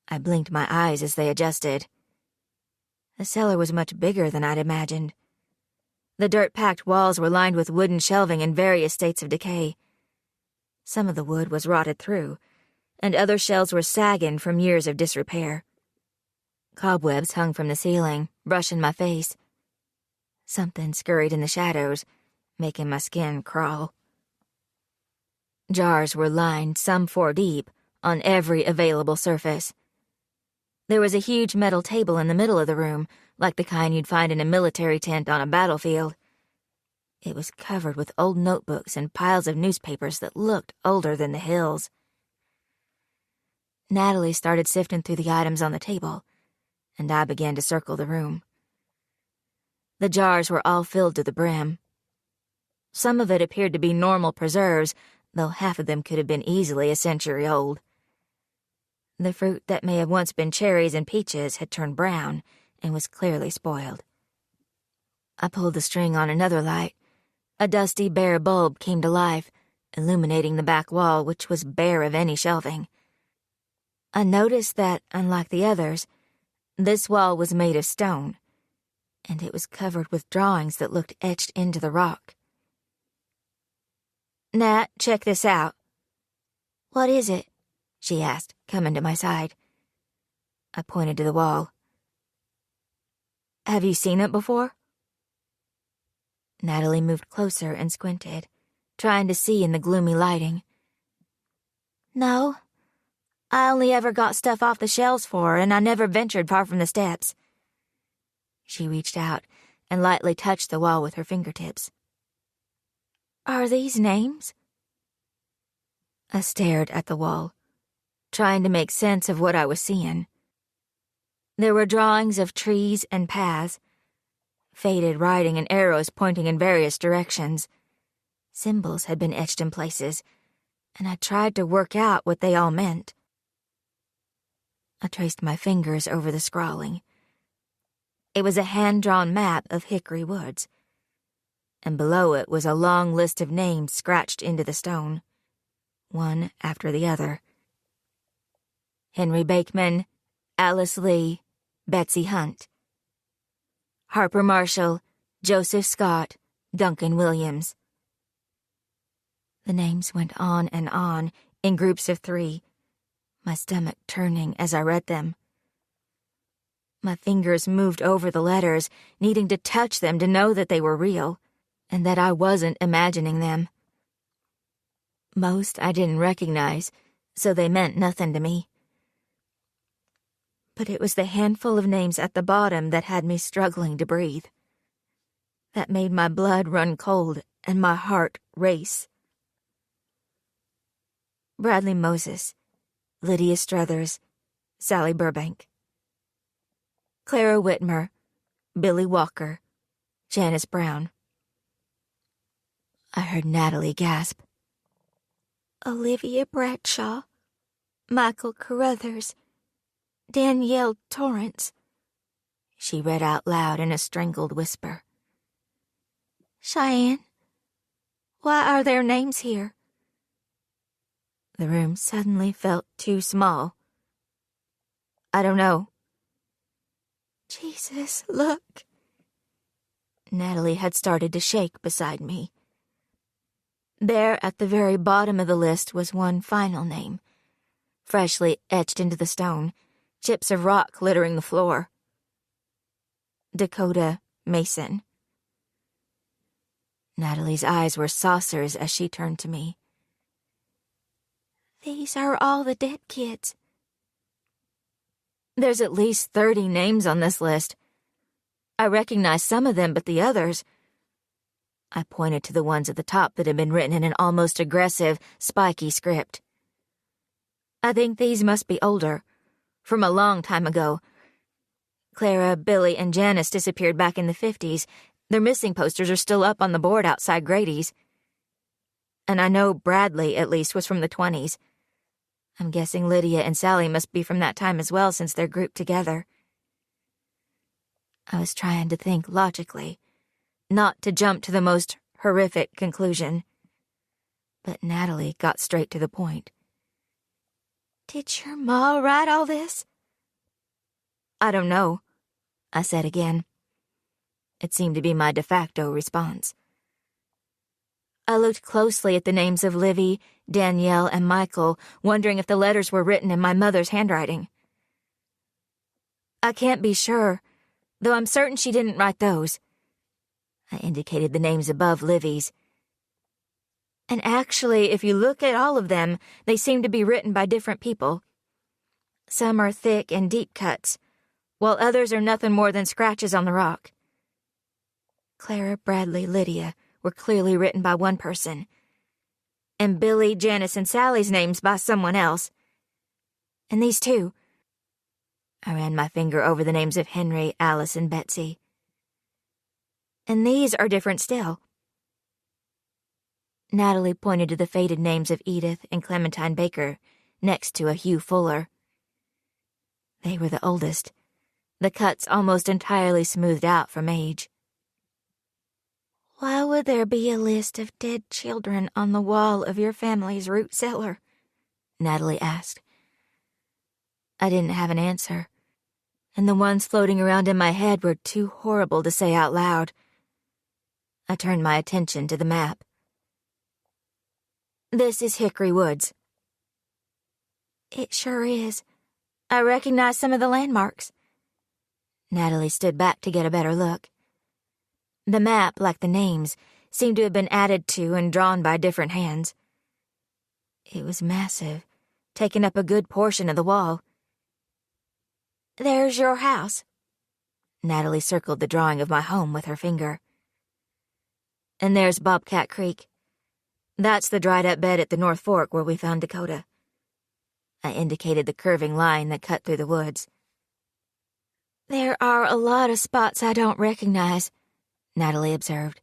I blinked my eyes as they adjusted. The cellar was much bigger than I'd imagined. The dirt-packed walls were lined with wooden shelving in various states of decay. Some of the wood was rotted through, and other shelves were sagging from years of disrepair. Cobwebs hung from the ceiling, brushing my face. Something scurried in the shadows, making my skin crawl. Jars were lined, some 4 deep, on every available surface. There was a huge metal table in the middle of the room, like the kind you'd find in a military tent on a battlefield. It was covered with old notebooks and piles of newspapers that looked older than the hills. Natalie started sifting through the items on the table, and I began to circle the room. The jars were all filled to the brim. Some of it appeared to be normal preserves, though half of them could have been easily a century old. The fruit that may have once been cherries and peaches had turned brown and was clearly spoiled. I pulled the string on another light. A dusty, bare bulb came to life, illuminating the back wall, which was bare of any shelving. I noticed that, unlike the others, this wall was made of stone, and it was covered with drawings that looked etched into the rock. Nat, check this out. What is it? She asked, coming to my side. I pointed to the wall. Have you seen it before? Natalie moved closer and squinted, trying to see in the gloomy lighting. No. I only ever got stuff off the shelves for her, and I never ventured far from the steps. She reached out and lightly touched the wall with her fingertips. Are these names? I stared at the wall, trying to make sense of what I was seeing. There were drawings of trees and paths, faded writing and arrows pointing in various directions. Symbols had been etched in places, and I tried to work out what they all meant. I traced my fingers over the scrawling. It was a hand-drawn map of Hickory Woods, and below it was a long list of names scratched into the stone, one after the other. Henry Bakeman, Alice Lee, Betsy Hunt. Harper Marshall, Joseph Scott, Duncan Williams. The names went on and on, in groups of 3, my stomach turning as I read them. My fingers moved over the letters, needing to touch them to know that they were real, and that I wasn't imagining them. Most I didn't recognize, so they meant nothing to me. But it was the handful of names at the bottom that had me struggling to breathe. That made my blood run cold and my heart race. Bradley Moses, Lydia Struthers, Sally Burbank. Clara Whitmer, Billy Walker, Janice Brown. I heard Natalie gasp. Olivia Bradshaw, Michael Carruthers, Danielle Torrance, she read out loud in a strangled whisper. Cheyenne, why are their names here? The room suddenly felt too small. I don't know. Jesus, look. Natalie had started to shake beside me. There at the very bottom of the list was one final name, freshly etched into the stone, chips of rock littering the floor. Dakota Mason. Natalie's eyes were saucers as she turned to me. These are all the dead kids. There's at least 30 names on this list. I recognize some of them, but the others... I pointed to the ones at the top that had been written in an almost aggressive, spiky script. I think these must be older, from a long time ago. Clara, Billy, and Janice disappeared back in the 50s. Their missing posters are still up on the board outside Grady's. And I know Bradley, at least, was from the 20s. I'm guessing Lydia and Sally must be from that time as well, since they're grouped together. I was trying to think logically, not to jump to the most horrific conclusion. But Natalie got straight to the point. Did your ma write all this? I don't know, I said again. It seemed to be my de facto response. I looked closely at the names of Livy, Danielle, and Michael, wondering if the letters were written in my mother's handwriting. I can't be sure, though I'm certain she didn't write those. I indicated the names above Livy's. And actually, if you look at all of them, they seem to be written by different people. Some are thick and deep cuts, while others are nothing more than scratches on the rock. Clara, Bradley, Lydia were clearly written by one person, and Billy, Janice, and Sally's names by someone else. And these two. I ran my finger over the names of Henry, Alice, and Betsy. And these are different still. Natalie pointed to the faded names of Edith and Clementine Baker next to a Hugh Fuller. They were the oldest, the cuts almost entirely smoothed out from age. Why would there be a list of dead children on the wall of your family's root cellar? Natalie asked. I didn't have an answer, and the ones floating around in my head were too horrible to say out loud. I turned my attention to the map. This is Hickory Woods. It sure is. I recognize some of the landmarks. Natalie stood back to get a better look. The map, like the names, seemed to have been added to and drawn by different hands. It was massive, taking up a good portion of the wall. There's your house. Natalie circled the drawing of my home with her finger. And there's Bobcat Creek. That's the dried-up bed at the North Fork where we found Dakota. I indicated the curving line that cut through the woods. There are a lot of spots I don't recognize, Natalie observed.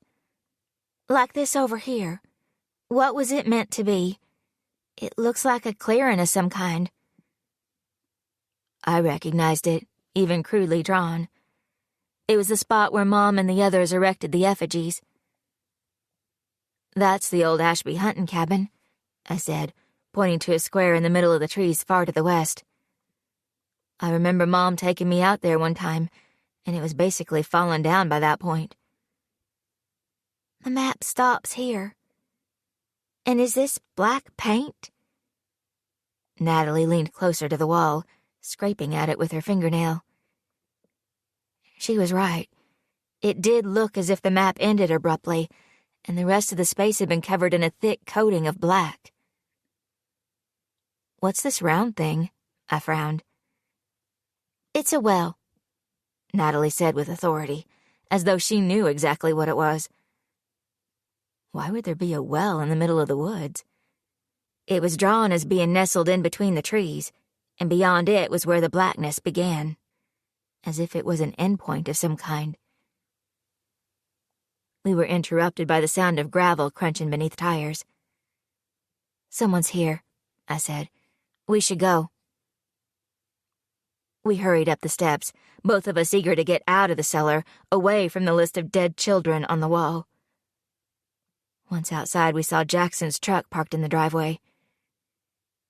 Like this over here. What was it meant to be? It looks like a clearing of some kind. I recognized it, even crudely drawn. It was the spot where Mom and the others erected the effigies. That's the old Ashby hunting cabin, I said, pointing to a square in the middle of the trees far to the west. I remember Mom taking me out there one time, and it was basically fallen down by that point. The map stops here. And is this black paint? Natalie leaned closer to the wall, scraping at it with her fingernail. She was right. It did look as if the map ended abruptly, and the rest of the space had been covered in a thick coating of black. What's this round thing? I frowned. It's a well, Natalie said with authority, as though she knew exactly what it was. Why would there be a well in the middle of the woods? It was drawn as being nestled in between the trees, and beyond it was where the blackness began, as if it was an endpoint of some kind. We were interrupted by the sound of gravel crunching beneath tires. Someone's here, I said. We should go. We hurried up the steps, both of us eager to get out of the cellar, away from the list of dead children on the wall. Once outside, we saw Jackson's truck parked in the driveway.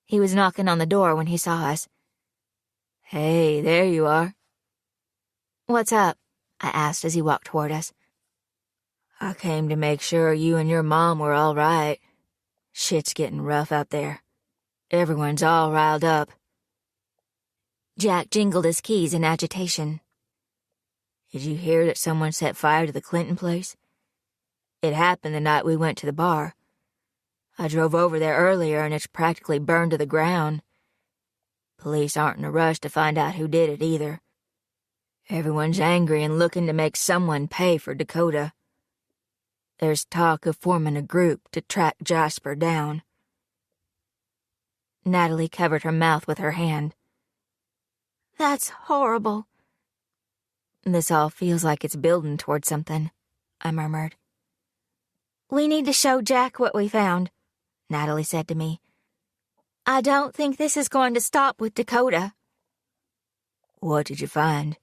He was knocking on the door when he saw us. Hey, there you are. What's up? I asked as he walked toward us. I came to make sure you and your mom were all right. Shit's getting rough out there. Everyone's all riled up. Jack jingled his keys in agitation. Did you hear that someone set fire to the Clinton place? It happened the night we went to the bar. I drove over there earlier and it's practically burned to the ground. Police aren't in a rush to find out who did it either. Everyone's angry and looking to make someone pay for Dakota. There's talk of forming a group to track Jasper down. Natalie covered her mouth with her hand. That's horrible. This all feels like it's building toward something, I murmured. We need to show Jack what we found, Natalie said to me. I don't think this is going to stop with Dakota. What did you find?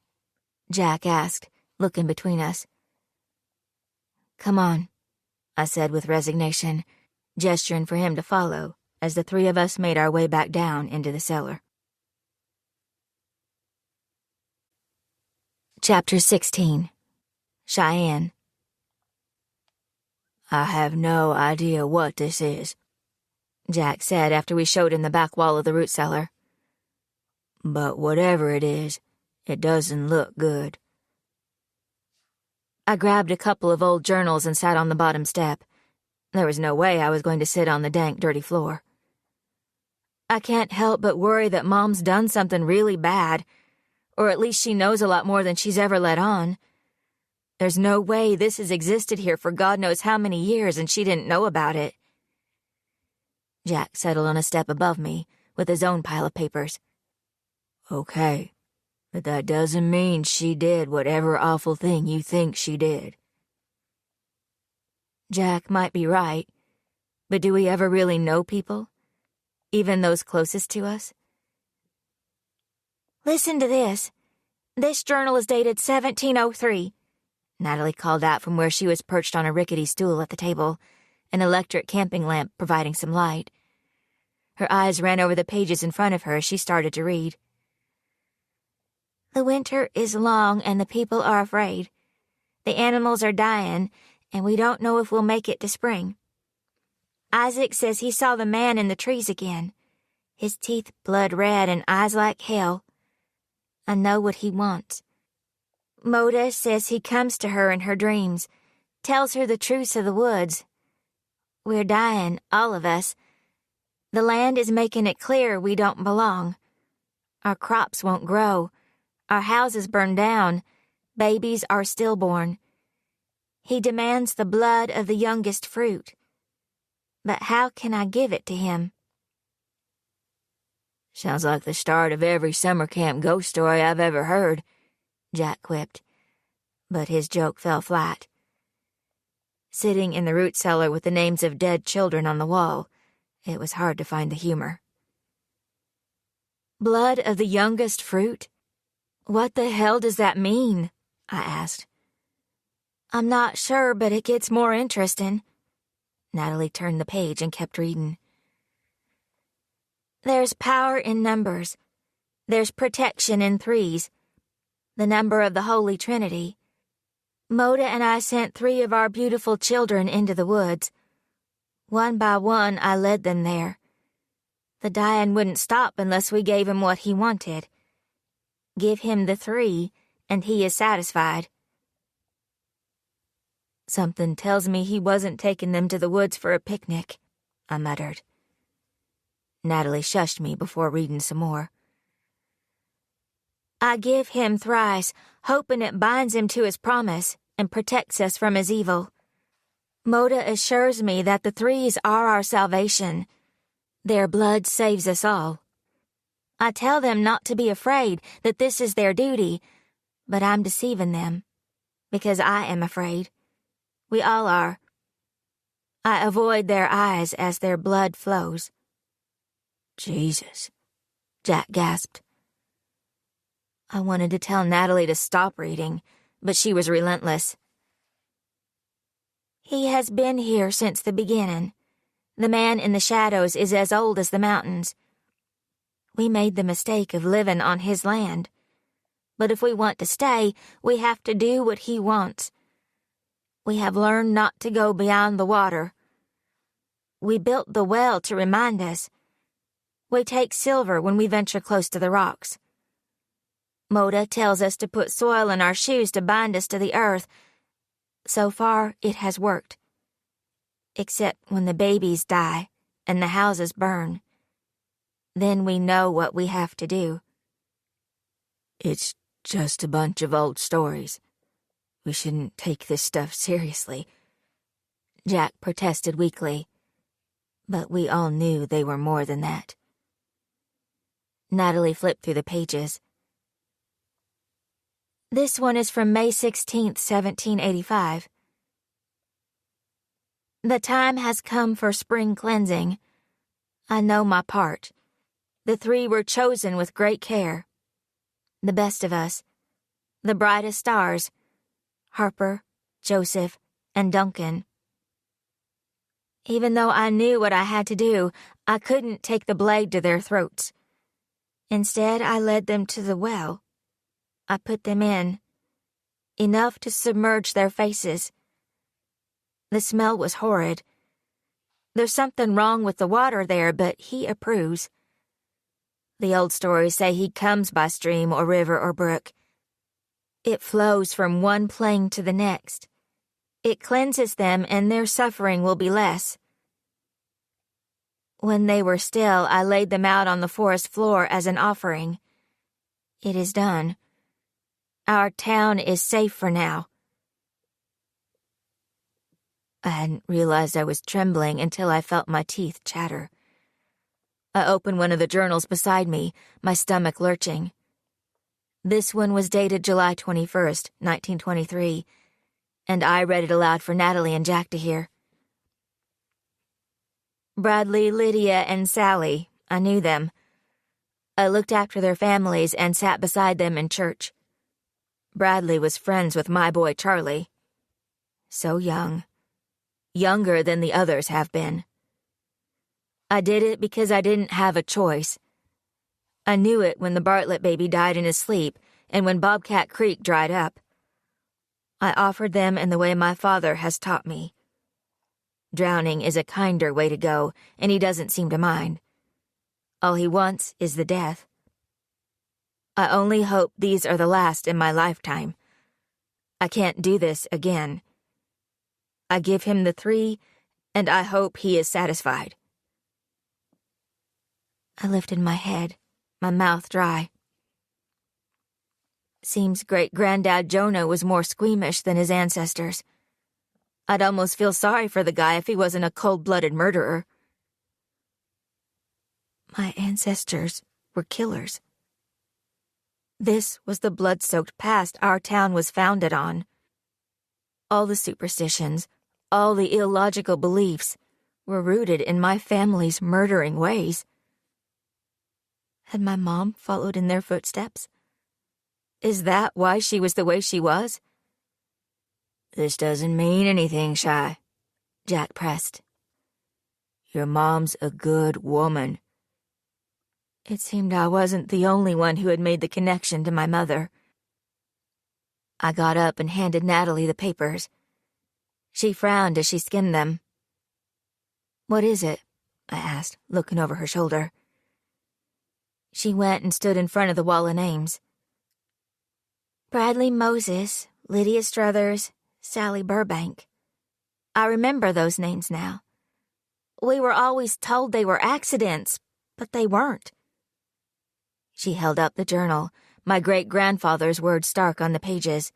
Jack asked, looking between us. Come on, I said with resignation, gesturing for him to follow as the three of us made our way back down into the cellar. Chapter 16. Cheyenne. I have no idea what this is, Jack said after we showed him the back wall of the root cellar. But whatever it is, it doesn't look good. I grabbed a couple of old journals and sat on the bottom step. There was no way I was going to sit on the dank, dirty floor. I can't help but worry that Mom's done something really bad, or at least she knows a lot more than she's ever let on. There's no way this has existed here for God knows how many years and she didn't know about it. Jack settled on a step above me with his own pile of papers. Okay, but that doesn't mean she did whatever awful thing you think she did. Jack might be right, but do we ever really know people? Even those closest to us? Listen to this. This journal is dated 1703. Natalie called out from where she was perched on a rickety stool at the table, an electric camping lamp providing some light. Her eyes ran over the pages in front of her as she started to read. The winter is long and the people are afraid. The animals are dying, and we don't know if we'll make it to spring. Isaac says he saw the man in the trees again. His teeth blood red and eyes like hell. I know what he wants. Moda says he comes to her in her dreams, tells her the truths of the woods. We're dying, all of us. The land is making it clear we don't belong. Our crops won't grow. Our houses burn down. Babies are stillborn. He demands the blood of the youngest fruit. But how can I give it to him? Sounds like the start of every summer camp ghost story I've ever heard, Jack quipped, but his joke fell flat. Sitting in the root cellar with the names of dead children on the wall, it was hard to find the humor. Blood of the youngest fruit? What the hell does that mean? I asked. I'm not sure, but it gets more interesting. Natalie turned the page and kept reading. There's power in numbers. There's protection in threes. The number of the Holy Trinity. Moda and I sent 3 of our beautiful children into the woods. One by one, I led them there. The dying wouldn't stop unless we gave him what he wanted. Give him the 3, and he is satisfied. Something tells me he wasn't taking them to the woods for a picnic, I muttered. Natalie shushed me before reading some more. I give him thrice, hoping it binds him to his promise and protects us from his evil. Moda assures me that the 3s are our salvation. Their blood saves us all. I tell them not to be afraid, that this is their duty, but I'm deceiving them, because I am afraid. We all are. I avoid their eyes as their blood flows. Jesus, Jack gasped. I wanted to tell Natalie to stop reading, but she was relentless. He has been here since the beginning. The man in the shadows is as old as the mountains. We made the mistake of living on his land. But if we want to stay, we have to do what he wants. We have learned not to go beyond the water. We built the well to remind us. We take silver when we venture close to the rocks. Moda tells us to put soil in our shoes to bind us to the earth. So far, it has worked. Except when the babies die and the houses burn. Then we know what we have to do. It's just a bunch of old stories. We shouldn't take this stuff seriously. Jack protested weakly, but we all knew they were more than that. Natalie flipped through the pages. This one is from May 16th, 1785. The time has come for spring cleansing. I know my part. The 3 were chosen with great care. The best of us. The brightest stars. Harper, Joseph, and Duncan. Even though I knew what I had to do, I couldn't take the blade to their throats. Instead, I led them to the well. I put them in. Enough to submerge their faces. The smell was horrid. There's something wrong with the water there, but he approves. The old stories say he comes by stream or river or brook. It flows from one plane to the next. It cleanses them and their suffering will be less. When they were still, I laid them out on the forest floor as an offering. It is done. Our town is safe for now. I hadn't realized I was trembling until I felt my teeth chatter. I opened one of the journals beside me, my stomach lurching. This one was dated July 21st, 1923, and I read it aloud for Natalie and Jack to hear. Bradley, Lydia, and Sally, I knew them. I looked after their families and sat beside them in church. Bradley was friends with my boy Charlie. So young. Younger than the others have been. I did it because I didn't have a choice. I knew it when the Bartlett baby died in his sleep and when Bobcat Creek dried up. I offered them in the way my father has taught me. Drowning is a kinder way to go, and he doesn't seem to mind. All he wants is the death. I only hope these are the last in my lifetime. I can't do this again. I give him the 3, and I hope he is satisfied. I lifted my head, my mouth dry. Seems great-granddad Jonah was more squeamish than his ancestors. I'd almost feel sorry for the guy if he wasn't a cold-blooded murderer. My ancestors were killers. This was the blood-soaked past our town was founded on. All the superstitions, all the illogical beliefs, were rooted in my family's murdering ways. Had my mom followed in their footsteps? Is that why she was the way she was? This doesn't mean anything, Shy, Jack pressed. Your mom's a good woman. It seemed I wasn't the only one who had made the connection to my mother. I got up and handed Natalie the papers. She frowned as she skimmed them. What is it? I asked, looking over her shoulder. She went and stood in front of the wall of names. Bradley Moses, Lydia Struthers, Sally Burbank. I remember those names now. We were always told they were accidents, but they weren't. She held up the journal, my great-grandfather's words stark on the pages.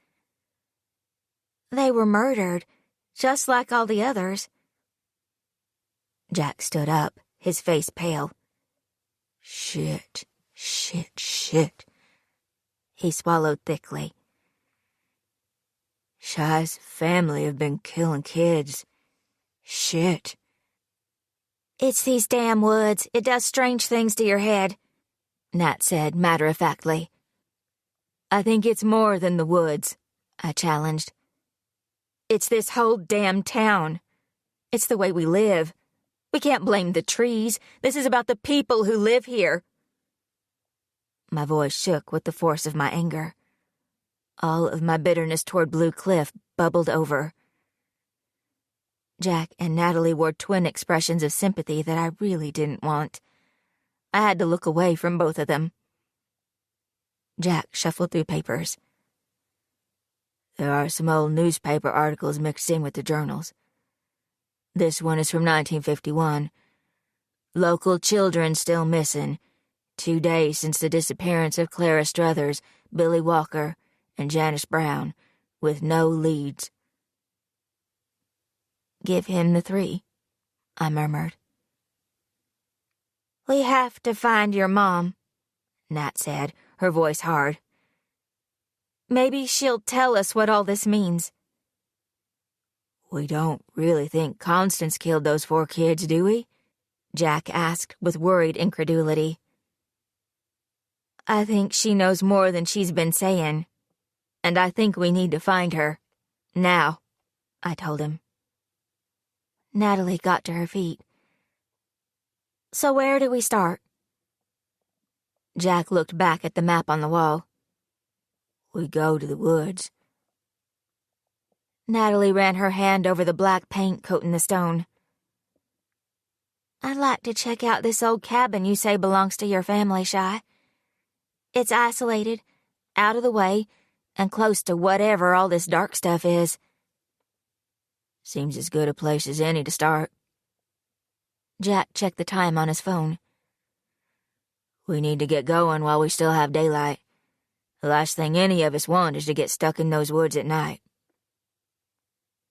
They were murdered, just like all the others. Jack stood up, his face pale. Shit. He swallowed thickly. Shy's family have been killing kids. Shit. It's these damn woods. It does strange things to your head, Nat said matter-of-factly. I think it's more than the woods, I challenged. It's this whole damn town. It's the way we live. We can't blame the trees. This is about the people who live here. My voice shook with the force of my anger. All of my bitterness toward Blue Cliff bubbled over. Jack and Natalie wore twin expressions of sympathy that I really didn't want. I had to look away from both of them. Jack shuffled through papers. There are some old newspaper articles mixed in with the journals. This one is from 1951. Local children still missing. 2 days since the disappearance of Clara Struthers, Billy Walker, and Janice Brown, with no leads. Give him the 3, I murmured. We have to find your mom, Nat said, her voice hard. Maybe she'll tell us what all this means. We don't really think Constance killed those 4 kids, do we? Jack asked with worried incredulity. I think she knows more than she's been saying, and I think we need to find her. Now, I told him. Natalie got to her feet. So where do we start? Jack looked back at the map on the wall. We go to the woods. Natalie ran her hand over the black paint coating the stone. I'd like to check out this old cabin you say belongs to your family, Shy. It's isolated, out of the way, and close to whatever all this dark stuff is. Seems as good a place as any to start. Jack checked the time on his phone. We need to get going while we still have daylight. The last thing any of us want is to get stuck in those woods at night.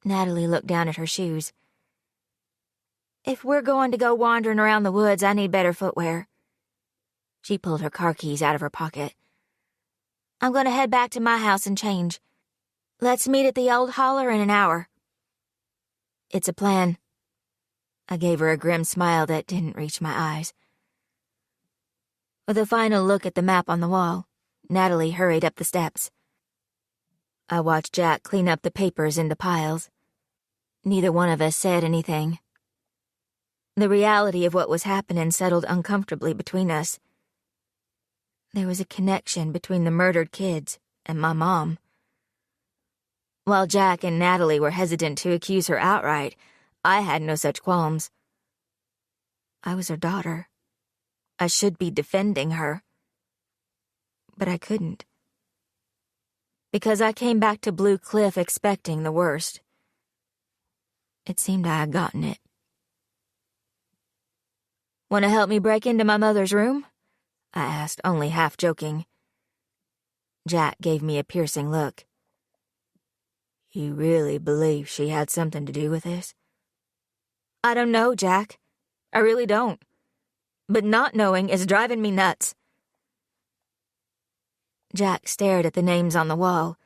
Natalie looked down at her shoes. If we're going to go wandering around the woods, I need better footwear. She pulled her car keys out of her pocket. I'm going to head back to my house and change. Let's meet at the old holler in an hour. It's a plan. I gave her a grim smile that didn't reach my eyes. With a final look at the map on the wall, Natalie hurried up the steps. I watched Jack clean up the papers into piles. Neither one of us said anything. The reality of what was happening settled uncomfortably between us. There was a connection between the murdered kids and my mom. While Jack and Natalie were hesitant to accuse her outright, I had no such qualms. I was her daughter. I should be defending her. But I couldn't. Because I came back to Blue Cliff expecting the worst. It seemed I had gotten it. Want to help me break into my mother's room? I asked, only half joking. Jack gave me a piercing look. You really believe she had something to do with this? I don't know, Jack. I really don't. But not knowing is driving me nuts. Jack stared at the names on the wall,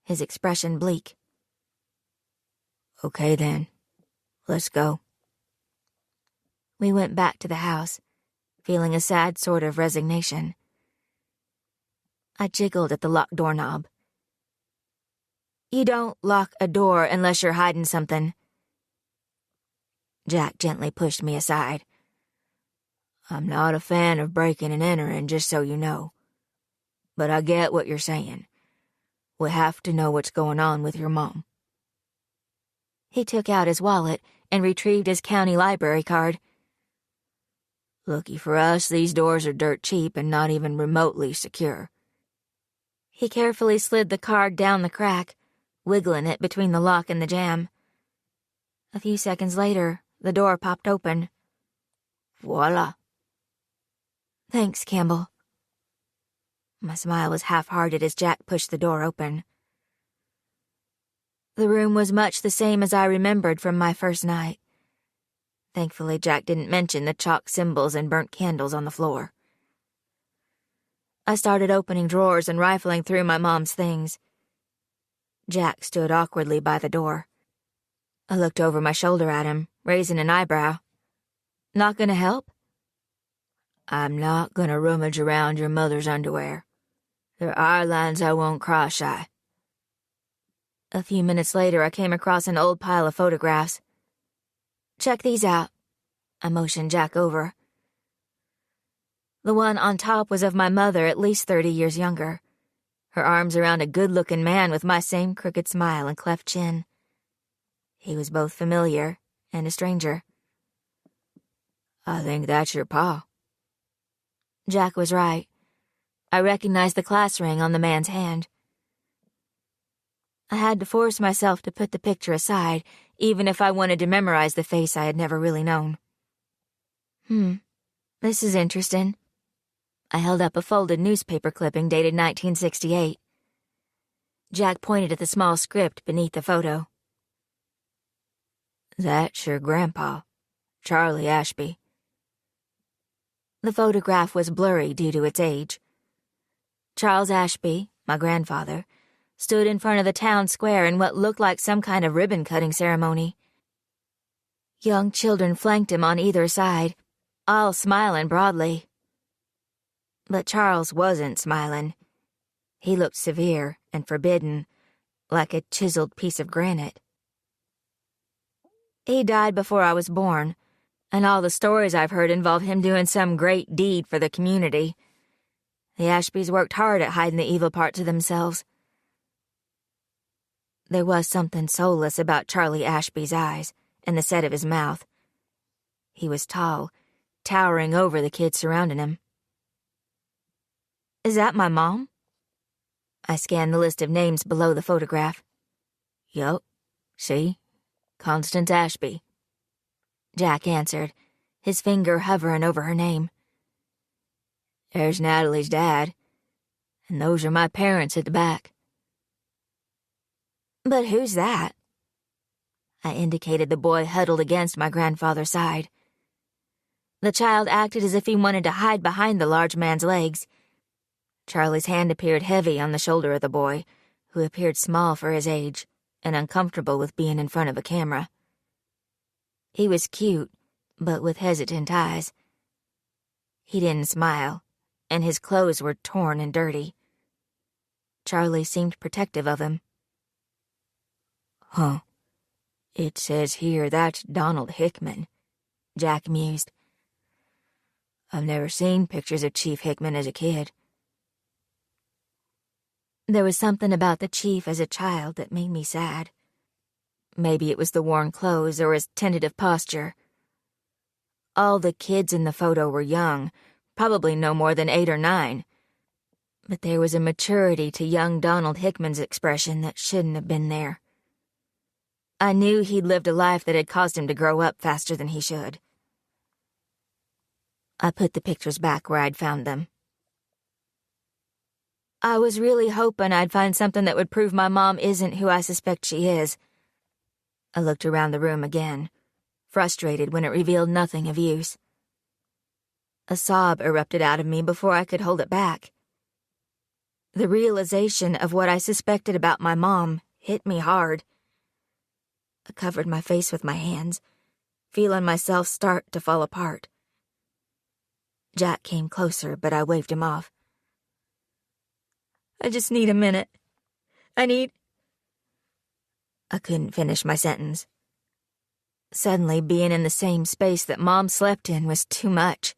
his expression bleak. Okay then, let's go. We went back to the house, feeling a sad sort of resignation. I jiggled at the locked doorknob. You don't lock a door unless you're hiding something. Jack gently pushed me aside. I'm not a fan of breaking and entering, just so you know. But I get what you're saying. We have to know what's going on with your mom. He took out his wallet and retrieved his county library card. Lucky for us, these doors are dirt cheap and not even remotely secure. He carefully slid the card down the crack, wiggling it between the lock and the jamb. A few seconds later, the door popped open. Voila. Thanks, Campbell. My smile was half-hearted as Jack pushed the door open. The room was much the same as I remembered from my first night. Thankfully, Jack didn't mention the chalk symbols and burnt candles on the floor. I started opening drawers and rifling through my mom's things. Jack stood awkwardly by the door. I looked over my shoulder at him, raising an eyebrow. Not gonna help? I'm not gonna rummage around your mother's underwear. There are lines I won't cross, Shy. A few minutes later, I came across an old pile of photographs. Check these out. I motioned Jack over. The one on top was of my mother, at least 30 years younger. Her arms around a good-looking man with my same crooked smile and cleft chin. He was both familiar and a stranger. I think that's your pa. Jack was right. I recognized the class ring on the man's hand. I had to force myself to put the picture aside, even if I wanted to memorize the face I had never really known. This is interesting. I held up a folded newspaper clipping dated 1968. Jack pointed at the small script beneath the photo. That's your grandpa, Charlie Ashby. The photograph was blurry due to its age. Charles Ashby, my grandfather, stood in front of the town square in what looked like some kind of ribbon-cutting ceremony. Young children flanked him on either side, all smiling broadly. But Charles wasn't smiling. He looked severe and forbidding, like a chiseled piece of granite. He died before I was born, and all the stories I've heard involve him doing some great deed for the community. The Ashbys worked hard at hiding the evil parts of themselves. There was something soulless about Charlie Ashby's eyes and the set of his mouth. He was tall, towering over the kids surrounding him. Is that my mom? I scanned the list of names below the photograph. Yup, see? Constance Ashby. Jack answered, his finger hovering over her name. There's Natalie's dad, and those are my parents at the back. But who's that? I indicated the boy huddled against my grandfather's side. The child acted as if he wanted to hide behind the large man's legs. Charlie's hand appeared heavy on the shoulder of the boy, who appeared small for his age and uncomfortable with being in front of a camera. He was cute, but with hesitant eyes. He didn't smile, and his clothes were torn and dirty. Charlie seemed protective of him. Huh. It says here that's Donald Hickman, Jack mused. I've never seen pictures of Chief Hickman as a kid. There was something about the chief as a child that made me sad. Maybe it was the worn clothes or his tentative posture. All the kids in the photo were young, probably no more than 8 or 9. But there was a maturity to young Donald Hickman's expression that shouldn't have been there. I knew he'd lived a life that had caused him to grow up faster than he should. I put the pictures back where I'd found them. I was really hoping I'd find something that would prove my mom isn't who I suspect she is. I looked around the room again, frustrated when it revealed nothing of use. A sob erupted out of me before I could hold it back. The realization of what I suspected about my mom hit me hard. I covered my face with my hands, feeling myself start to fall apart. Jack came closer, but I waved him off. I just need a minute. I couldn't finish my sentence. Suddenly, being in the same space that Mom slept in was too much.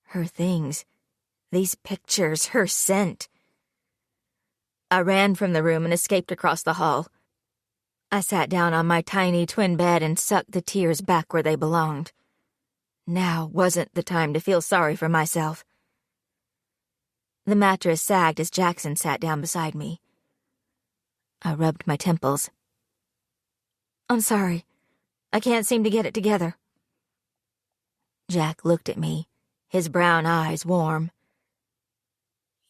Her things, these pictures, her scent. I ran from the room and escaped across the hall. I sat down on my tiny twin bed and sucked the tears back where they belonged. Now wasn't the time to feel sorry for myself. The mattress sagged as Jackson sat down beside me. I rubbed my temples. I'm sorry. I can't seem to get it together. Jack looked at me, his brown eyes warm.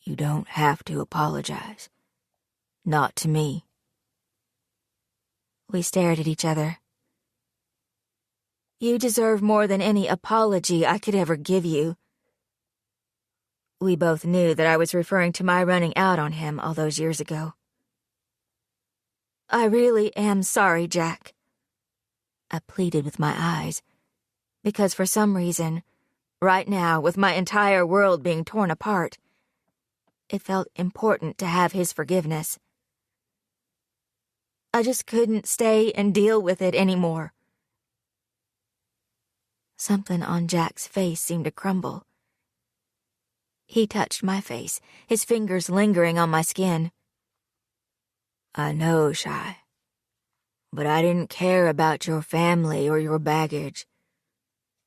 You don't have to apologize. Not to me. We stared at each other. You deserve more than any apology I could ever give you. We both knew that I was referring to my running out on him all those years ago. I really am sorry, Jack. I pleaded with my eyes, because for some reason, right now, with my entire world being torn apart, it felt important to have his forgiveness. I just couldn't stay and deal with it anymore. Something on Jack's face seemed to crumble. He touched my face, his fingers lingering on my skin. I know, Shy, but I didn't care about your family or your baggage.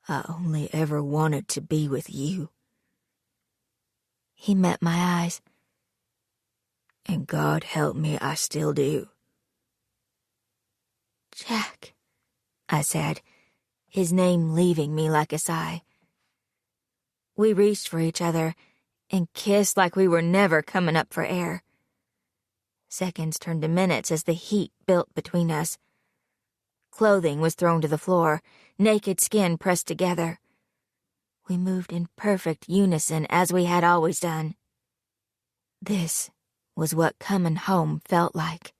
I only ever wanted to be with you. He met my eyes. And God help me, I still do. Jack, I said, his name leaving me like a sigh. We reached for each other and kissed like we were never coming up for air. Seconds turned to minutes as the heat built between us. Clothing was thrown to the floor, naked skin pressed together. We moved in perfect unison as we had always done. This was what coming home felt like.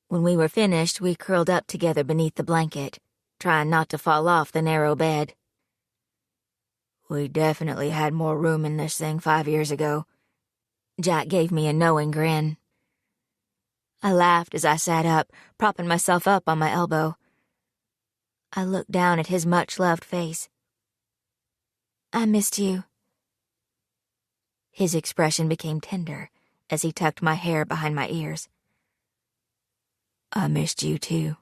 When we were finished, we curled up together beneath the blanket, trying not to fall off the narrow bed. We definitely had more room in this thing 5 years ago. Jack gave me a knowing grin. I laughed as I sat up, propping myself up on my elbow. I looked down at his much-loved face. I missed you. His expression became tender as he tucked my hair behind my ears. I missed you too.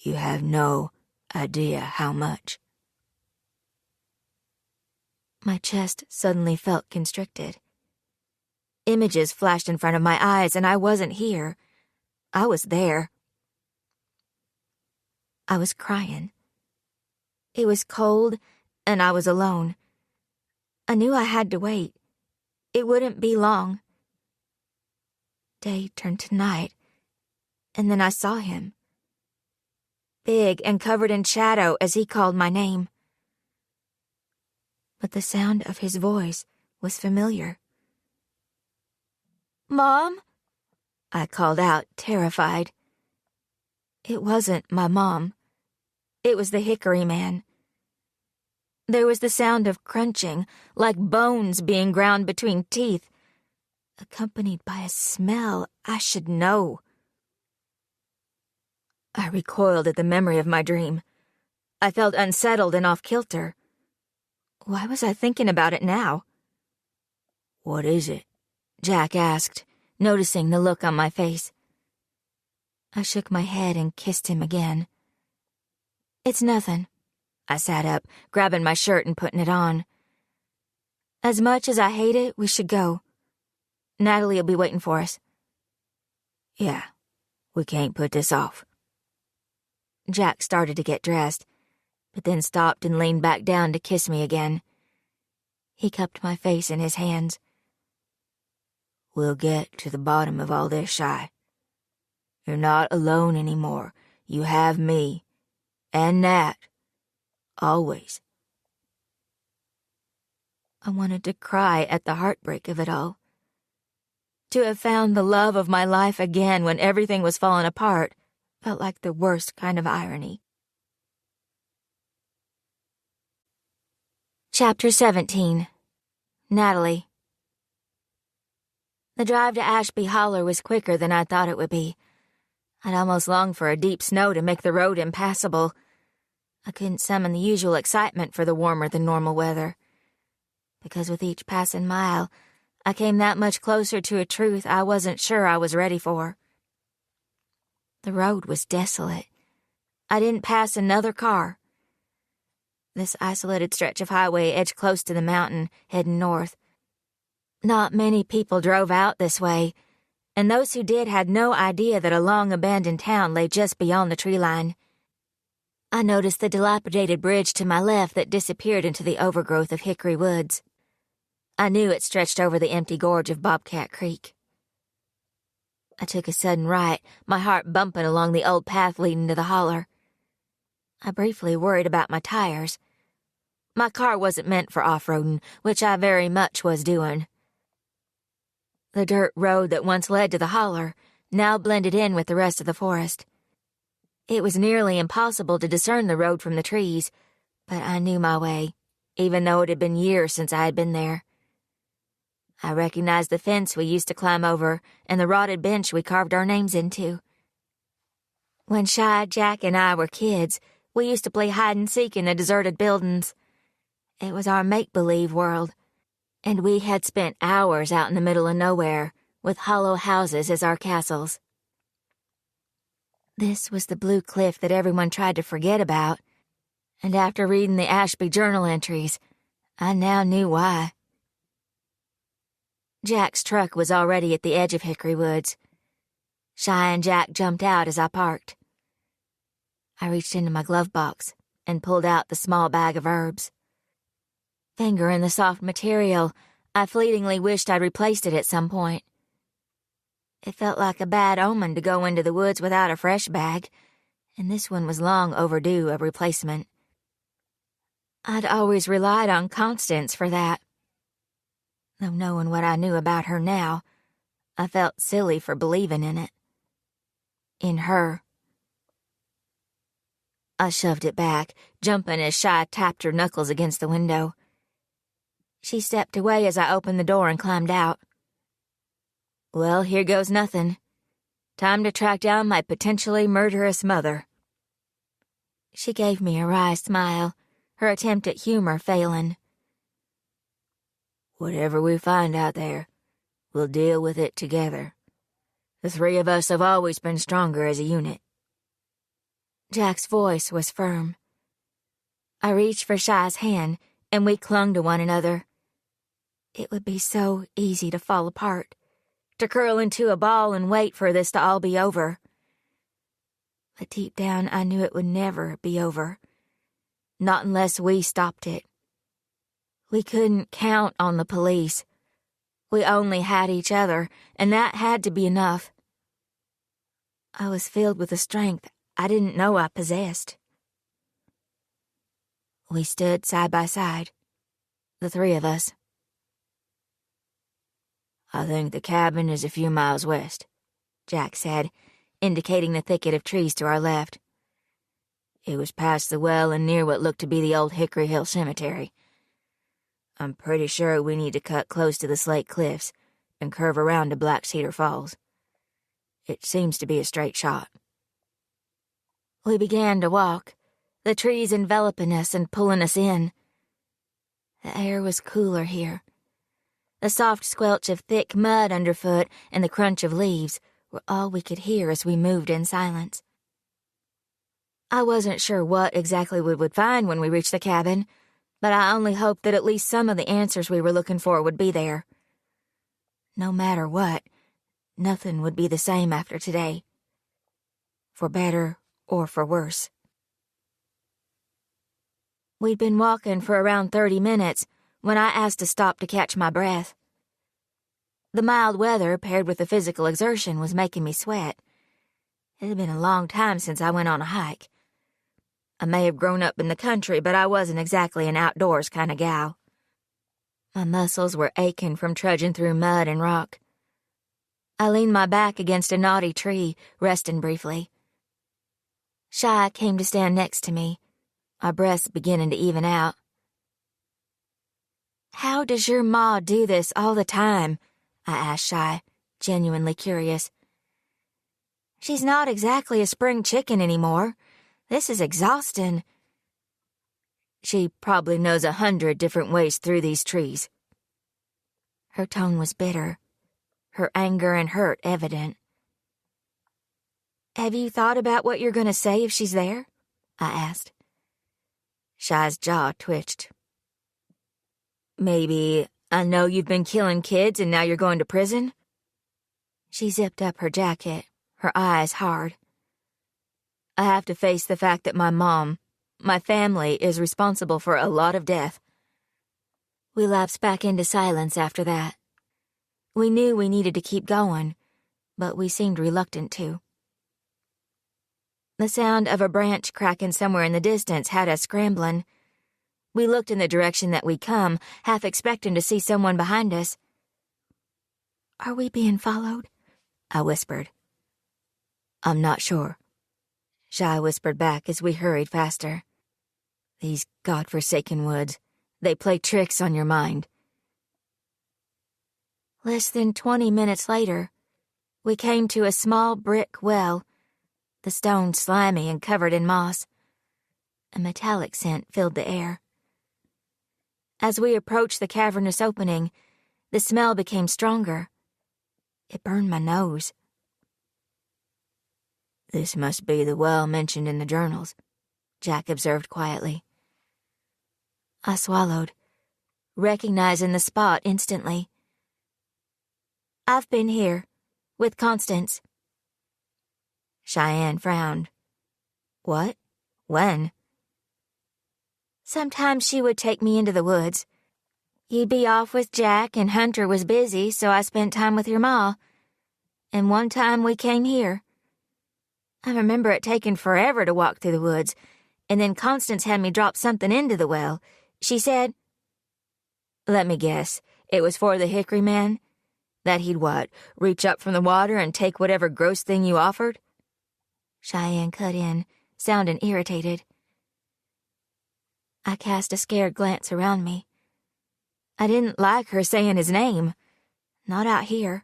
You have no idea how much. My chest suddenly felt constricted. Images flashed in front of my eyes, and I wasn't here. I was there. I was crying. It was cold, and I was alone. I knew I had to wait. It wouldn't be long. Day turned to night, and then I saw him. Big and covered in shadow as he called my name. But the sound of his voice was familiar. Mom? I called out, terrified. It wasn't my mom. It was the Hickory Man. There was the sound of crunching, like bones being ground between teeth, accompanied by a smell I should know. I recoiled at the memory of my dream. I felt unsettled and off-kilter. Why was I thinking about it now? What is it? Jack asked, noticing the look on my face. I shook my head and kissed him again. It's nothing. I sat up, grabbing my shirt and putting it on. As much as I hate it, we should go. Natalie will be waiting for us. Yeah, we can't put this off. Jack started to get dressed, but then stopped and leaned back down to kiss me again. He cupped my face in his hands. We'll get to the bottom of all this, Shy. You're not alone anymore. You have me. And Nat. Always. I wanted to cry at the heartbreak of it all. To have found the love of my life again when everything was falling apart felt like the worst kind of irony. Chapter 17. Natalie. The drive to Ashby Holler was quicker than I thought it would be. I'd almost longed for a deep snow to make the road impassable. I couldn't summon the usual excitement for the warmer-than-normal weather. Because with each passing mile, I came that much closer to a truth I wasn't sure I was ready for. The road was desolate. I didn't pass another car. This isolated stretch of highway edged close to the mountain, heading north. Not many people drove out this way, and those who did had no idea that a long-abandoned town lay just beyond the tree line. I noticed the dilapidated bridge to my left that disappeared into the overgrowth of hickory woods. I knew it stretched over the empty gorge of Bobcat Creek. I took a sudden right, my heart bumping along the old path leading to the holler. I briefly worried about my tires. My car wasn't meant for off-roading, which I very much was doing. The dirt road that once led to the holler now blended in with the rest of the forest. It was nearly impossible to discern the road from the trees, but I knew my way, even though it had been years since I had been there. I recognized the fence we used to climb over and the rotted bench we carved our names into. When Shy, Jack, and I were kids, we used to play hide-and-seek in the deserted buildings. It was our make-believe world, and we had spent hours out in the middle of nowhere, with hollow houses as our castles. This was the blue cliff that everyone tried to forget about, and after reading the Ashby journal entries, I now knew why. Jack's truck was already at the edge of Hickory Woods. Shy and Jack jumped out as I parked. I reached into my glove box and pulled out the small bag of herbs. Fingering the soft material, I fleetingly wished I'd replaced it at some point. It felt like a bad omen to go into the woods without a fresh bag, and this one was long overdue a replacement. I'd always relied on Constance for that. Though knowing what I knew about her now, I felt silly for believing in it. In her. I shoved it back, jumping as Shy tapped her knuckles against the window. She stepped away as I opened the door and climbed out. Well, here goes nothing. Time to track down my potentially murderous mother. She gave me a wry smile, her attempt at humor failing. Whatever we find out there, we'll deal with it together. The three of us have always been stronger as a unit. Jack's voice was firm. I reached for Shy's hand, and we clung to one another. It would be so easy to fall apart, to curl into a ball and wait for this to all be over. But deep down, I knew it would never be over. Not unless we stopped it. We couldn't count on the police. We only had each other, and that had to be enough. I was filled with a strength I didn't know I possessed. We stood side by side, the three of us. I think the cabin is a few miles west, Jack said, indicating the thicket of trees to our left. It was past the well and near what looked to be the old Hickory Hill Cemetery. I'm pretty sure we need to cut close to the Slate Cliffs and curve around to Black Cedar Falls. It seems to be a straight shot. We began to walk, the trees enveloping us and pulling us in. The air was cooler here. The soft squelch of thick mud underfoot and the crunch of leaves were all we could hear as we moved in silence. I wasn't sure what exactly we would find when we reached the cabin, but I only hoped that at least some of the answers we were looking for would be there. No matter what, nothing would be the same after today. For better or for worse. We'd been walking for around 30 minutes when I asked to stop to catch my breath. The mild weather paired with the physical exertion was making me sweat. It had been a long time since I went on a hike. I may have grown up in the country, but I wasn't exactly an outdoors kind of gal. My muscles were aching from trudging through mud and rock. I leaned my back against a knotty tree, resting briefly. Shy came to stand next to me, our breaths beginning to even out. How does your ma do this all the time? I asked Shy, genuinely curious. She's not exactly a spring chicken anymore. This is exhausting. She probably knows 100 different ways through these trees. Her tone was bitter, her anger and hurt evident. Have you thought about what you're going to say if she's there? I asked. Shy's jaw twitched. Maybe, I know you've been killing kids and now you're going to prison? She zipped up her jacket, her eyes hard. I have to face the fact that my mom, my family, is responsible for a lot of death. We lapsed back into silence after that. We knew we needed to keep going, but we seemed reluctant to. The sound of a branch cracking somewhere in the distance had us scrambling. We looked in the direction that we'd come, half expecting to see someone behind us. Are we being followed? I whispered. I'm not sure. Shy whispered back as we hurried faster. These godforsaken woods, they play tricks on your mind. Less than 20 minutes later, we came to a small brick well, the stone slimy and covered in moss. A metallic scent filled the air. As we approached the cavernous opening, the smell became stronger. It burned my nose. This must be the well mentioned in the journals, Jack observed quietly. I swallowed, recognizing the spot instantly. I've been here, with Constance. Cheyenne frowned. What? When? Sometimes she would take me into the woods. You'd be off with Jack and Hunter was busy, so I spent time with your ma. And one time we came here. I remember it taking forever to walk through the woods, and then Constance had me drop something into the well. She said, Let me guess, it was for the hickory man? That he'd what, reach up from the water and take whatever gross thing you offered? Cheyenne cut in, sounding irritated. I cast a scared glance around me. I didn't like her saying his name. Not out here.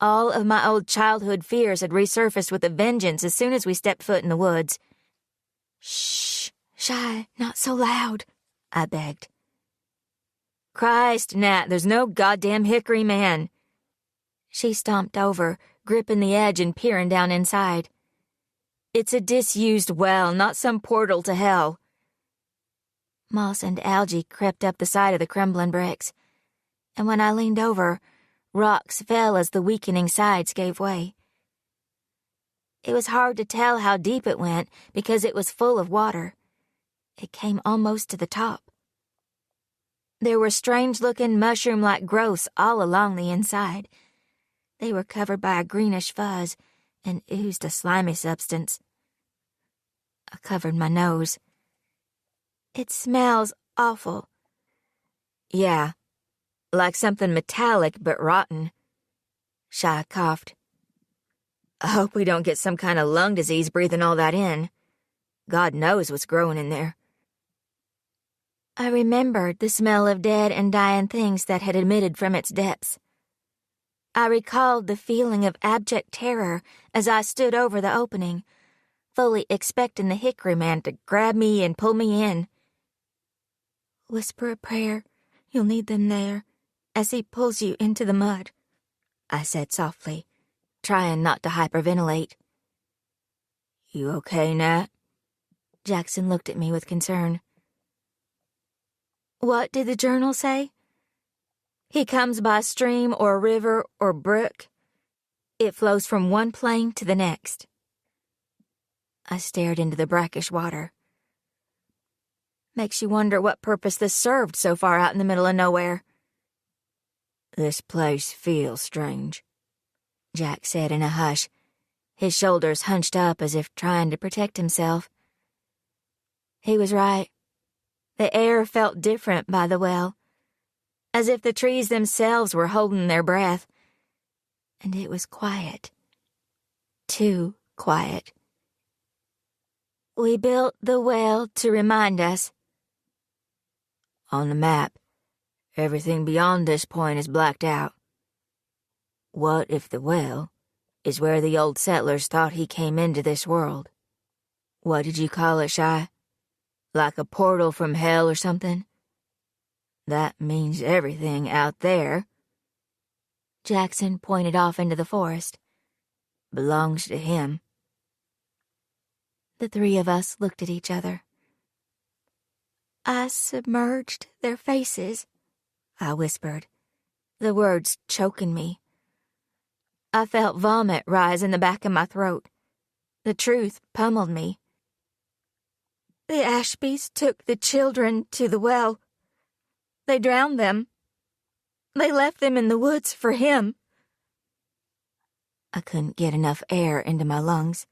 All of my old childhood fears had resurfaced with a vengeance as soon as we stepped foot in the woods. "Shh, Shy, not so loud," I begged. "Christ, Nat, there's no goddamn hickory man." She stomped over, gripping the edge and peering down inside. "It's a disused well, not some portal to hell." Moss and algae crept up the side of the crumbling bricks, and when I leaned over, rocks fell as the weakening sides gave way. It was hard to tell how deep it went because it was full of water. It came almost to the top. There were strange-looking mushroom-like growths all along the inside. They were covered by a greenish fuzz and oozed a slimy substance. I covered my nose. "It smells awful." "Yeah, like something metallic but rotten." Shy coughed. "I hope we don't get some kind of lung disease breathing all that in. God knows what's growing in there." I remembered the smell of dead and dying things that had emitted from its depths. I recalled the feeling of abject terror as I stood over the opening, fully expecting the hickory man to grab me and pull me in. "Whisper a prayer. You'll need them there, as he pulls you into the mud," I said softly, trying not to hyperventilate. "You okay, Nat?" Jackson looked at me with concern. "What did the journal say?" "He comes by stream or river or brook. It flows from one plain to the next." I stared into the brackish water. "Makes you wonder what purpose this served so far out in the middle of nowhere." "This place feels strange," Jack said in a hush, his shoulders hunched up as if trying to protect himself. He was right. The air felt different by the well, as if the trees themselves were holding their breath. And it was quiet. Too quiet. "We built the well to remind us." "On the map, everything beyond this point is blacked out. What if the well is where the old settlers thought he came into this world? What did you call it, Shy? Like a portal from hell or something? That means everything out there," Jackson pointed off into the forest, "belongs to him." The three of us looked at each other. "I submerged their faces," I whispered, the words choking me. I felt vomit rise in the back of my throat. The truth pummeled me. "The Ashbys took the children to the well. They drowned them. They left them in the woods for him." I couldn't get enough air into my lungs.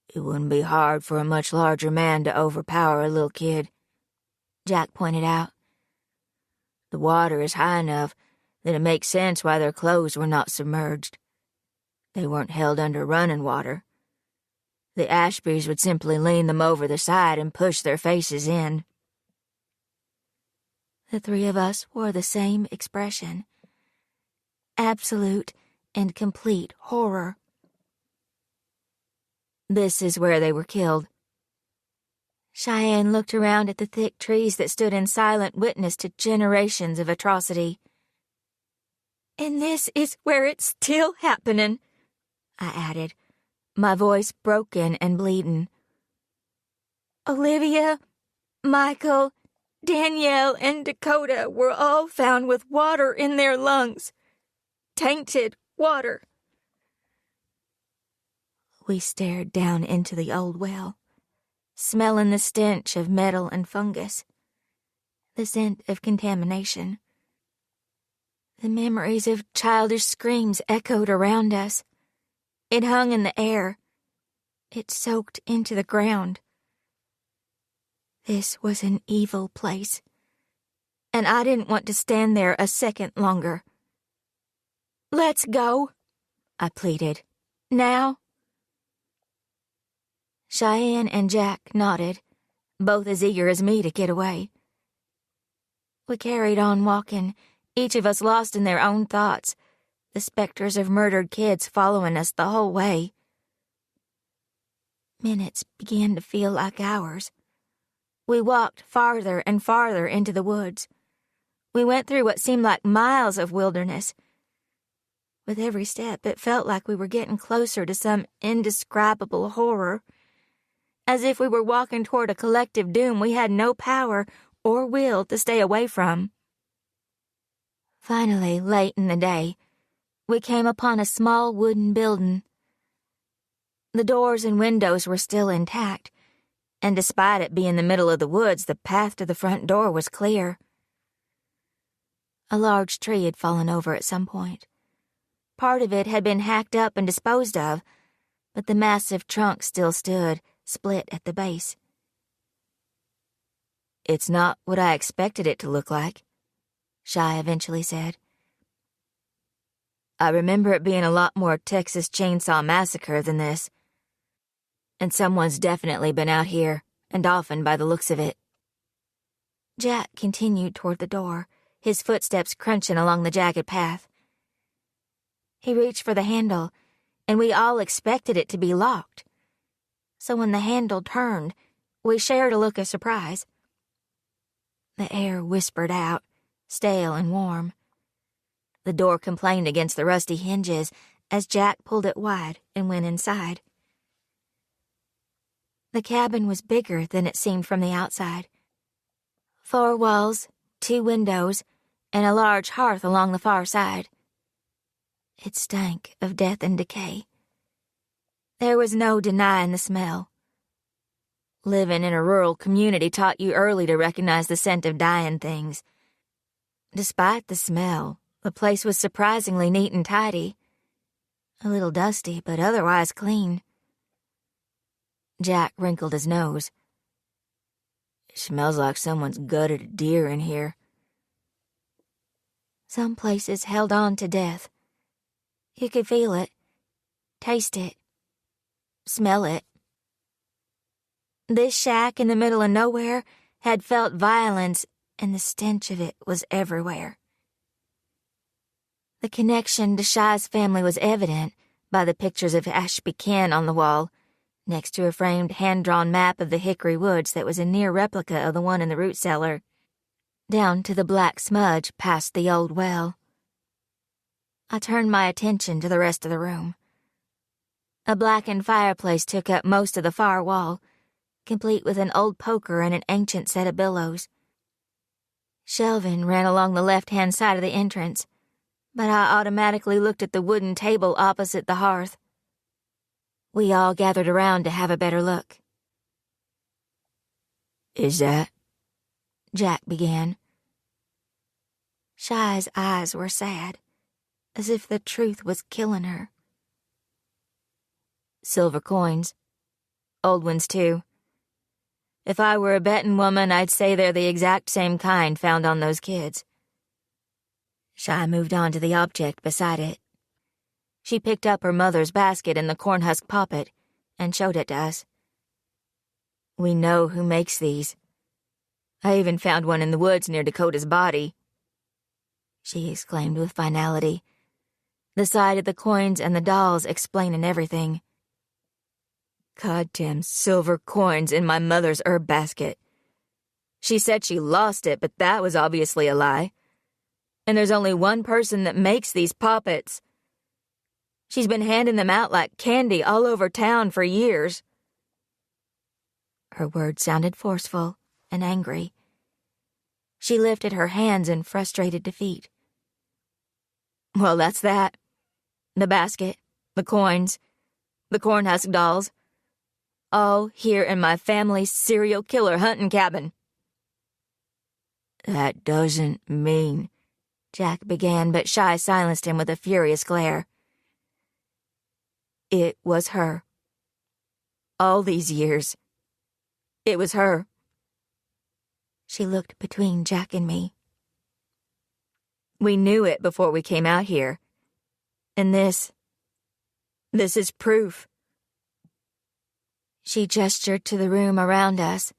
"It wouldn't be hard for a much larger man to overpower a little kid," Jack pointed out. "The water is high enough that it makes sense why their clothes were not submerged. They weren't held under running water. The Ashbys would simply lean them over the side and push their faces in." The three of us wore the same expression. Absolute and complete horror. "This is where they were killed." Cheyenne looked around at the thick trees that stood in silent witness to generations of atrocity. "And this is where it's still happening," I added, my voice broken and bleeding. "Olivia, Michael, Danielle, and Dakota were all found with water in their lungs. Tainted water." We stared down into the old well, smelling the stench of metal and fungus, the scent of contamination. The memories of childish screams echoed around us. It hung in the air. It soaked into the ground. This was an evil place, and I didn't want to stand there a second longer. "Let's go," I pleaded. "Now?" Cheyenne and Jack nodded, both as eager as me to get away. We carried on walking, each of us lost in their own thoughts, the specters of murdered kids following us the whole way. Minutes began to feel like hours. We walked farther and farther into the woods. We went through what seemed like miles of wilderness. With every step, it felt like we were getting closer to some indescribable horror, as if we were walking toward a collective doom we had no power or will to stay away from. Finally, late in the day, we came upon a small wooden building. The doors and windows were still intact, and despite it being the middle of the woods, the path to the front door was clear. A large tree had fallen over at some point. Part of it had been hacked up and disposed of, but the massive trunk still stood, split at the base. "It's not what I expected it to look like," Shy eventually said. "I remember it being a lot more Texas Chainsaw Massacre than this. And someone's definitely been out here, and often by the looks of it." Jack continued toward the door, his footsteps crunching along the jagged path. He reached for the handle, and we all expected it to be locked. So when the handle turned, we shared a look of surprise. The air whispered out, stale and warm. The door complained against the rusty hinges as Jack pulled it wide and went inside. The cabin was bigger than it seemed from the outside. 4 walls, 2 windows, and a large hearth along the far side. It stank of death and decay. There was no denying the smell. Living in a rural community taught you early to recognize the scent of dying things. Despite the smell, the place was surprisingly neat and tidy. A little dusty, but otherwise clean. Jack wrinkled his nose. "It smells like someone's gutted a deer in here." Some places held on to death. You could feel it, taste it, smell it. This shack in the middle of nowhere had felt violence, and the stench of it was everywhere. The connection to Shy's family was evident by the pictures of Ashby Ken on the wall, next to a framed hand-drawn map of the Hickory Woods that was a near replica of the one in the root cellar, down to the black smudge past the old well. I turned my attention to the rest of the room. A blackened fireplace took up most of the far wall, complete with an old poker and an ancient set of billows. Shelving ran along the left-hand side of the entrance, but I automatically looked at the wooden table opposite the hearth. We all gathered around to have a better look. "Is that?" Jack began. Shy's eyes were sad, as if the truth was killing her. "Silver coins. Old ones, too. If I were a betting woman, I'd say they're the exact same kind found on those kids." Shy moved on to the object beside it. She picked up her mother's basket and the cornhusk poppet and showed it to us. "We know who makes these. I even found one in the woods near Dakota's body," she exclaimed with finality, the sight of the coins and the dolls explaining everything. "Goddamn silver coins in my mother's herb basket. She said she lost it, but that was obviously a lie. And there's only one person that makes these poppets. She's been handing them out like candy all over town for years." Her words sounded forceful and angry. She lifted her hands in frustrated defeat. "Well, that's that. The basket, the coins, the cornhusk dolls. All here in my family's serial killer hunting cabin." "That doesn't mean," Jack began, but Shy silenced him with a furious glare. "It was her. All these years. It was her." She looked between Jack and me, We knew it before we came out here. And this is proof. She gestured to the room around us,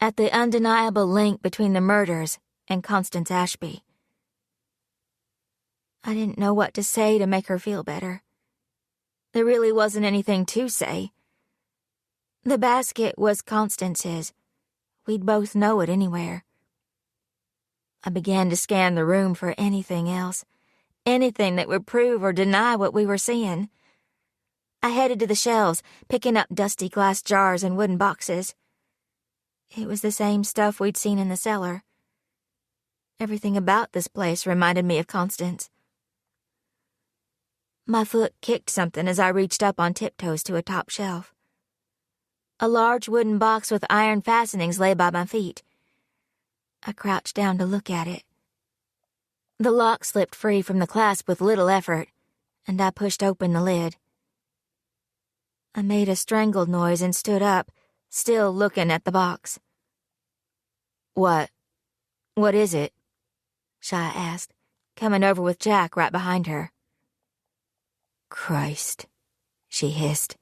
at the undeniable link between the murders and Constance Ashby. I didn't know what to say to make her feel better. There really wasn't anything to say. The basket was Constance's. We'd both know it anywhere. I began to scan the room for anything else, anything that would prove or deny what we were seeing. I headed to the shelves, picking up dusty glass jars and wooden boxes. It was the same stuff we'd seen in the cellar. Everything about this place reminded me of Constance. My foot kicked something as I reached up on tiptoes to a top shelf. A large wooden box with iron fastenings lay by my feet. I crouched down to look at it. The lock slipped free from the clasp with little effort, and I pushed open the lid. I made a strangled noise and stood up, still looking at the box. What is it? Shy asked, coming over with Jack right behind her. Christ, she hissed.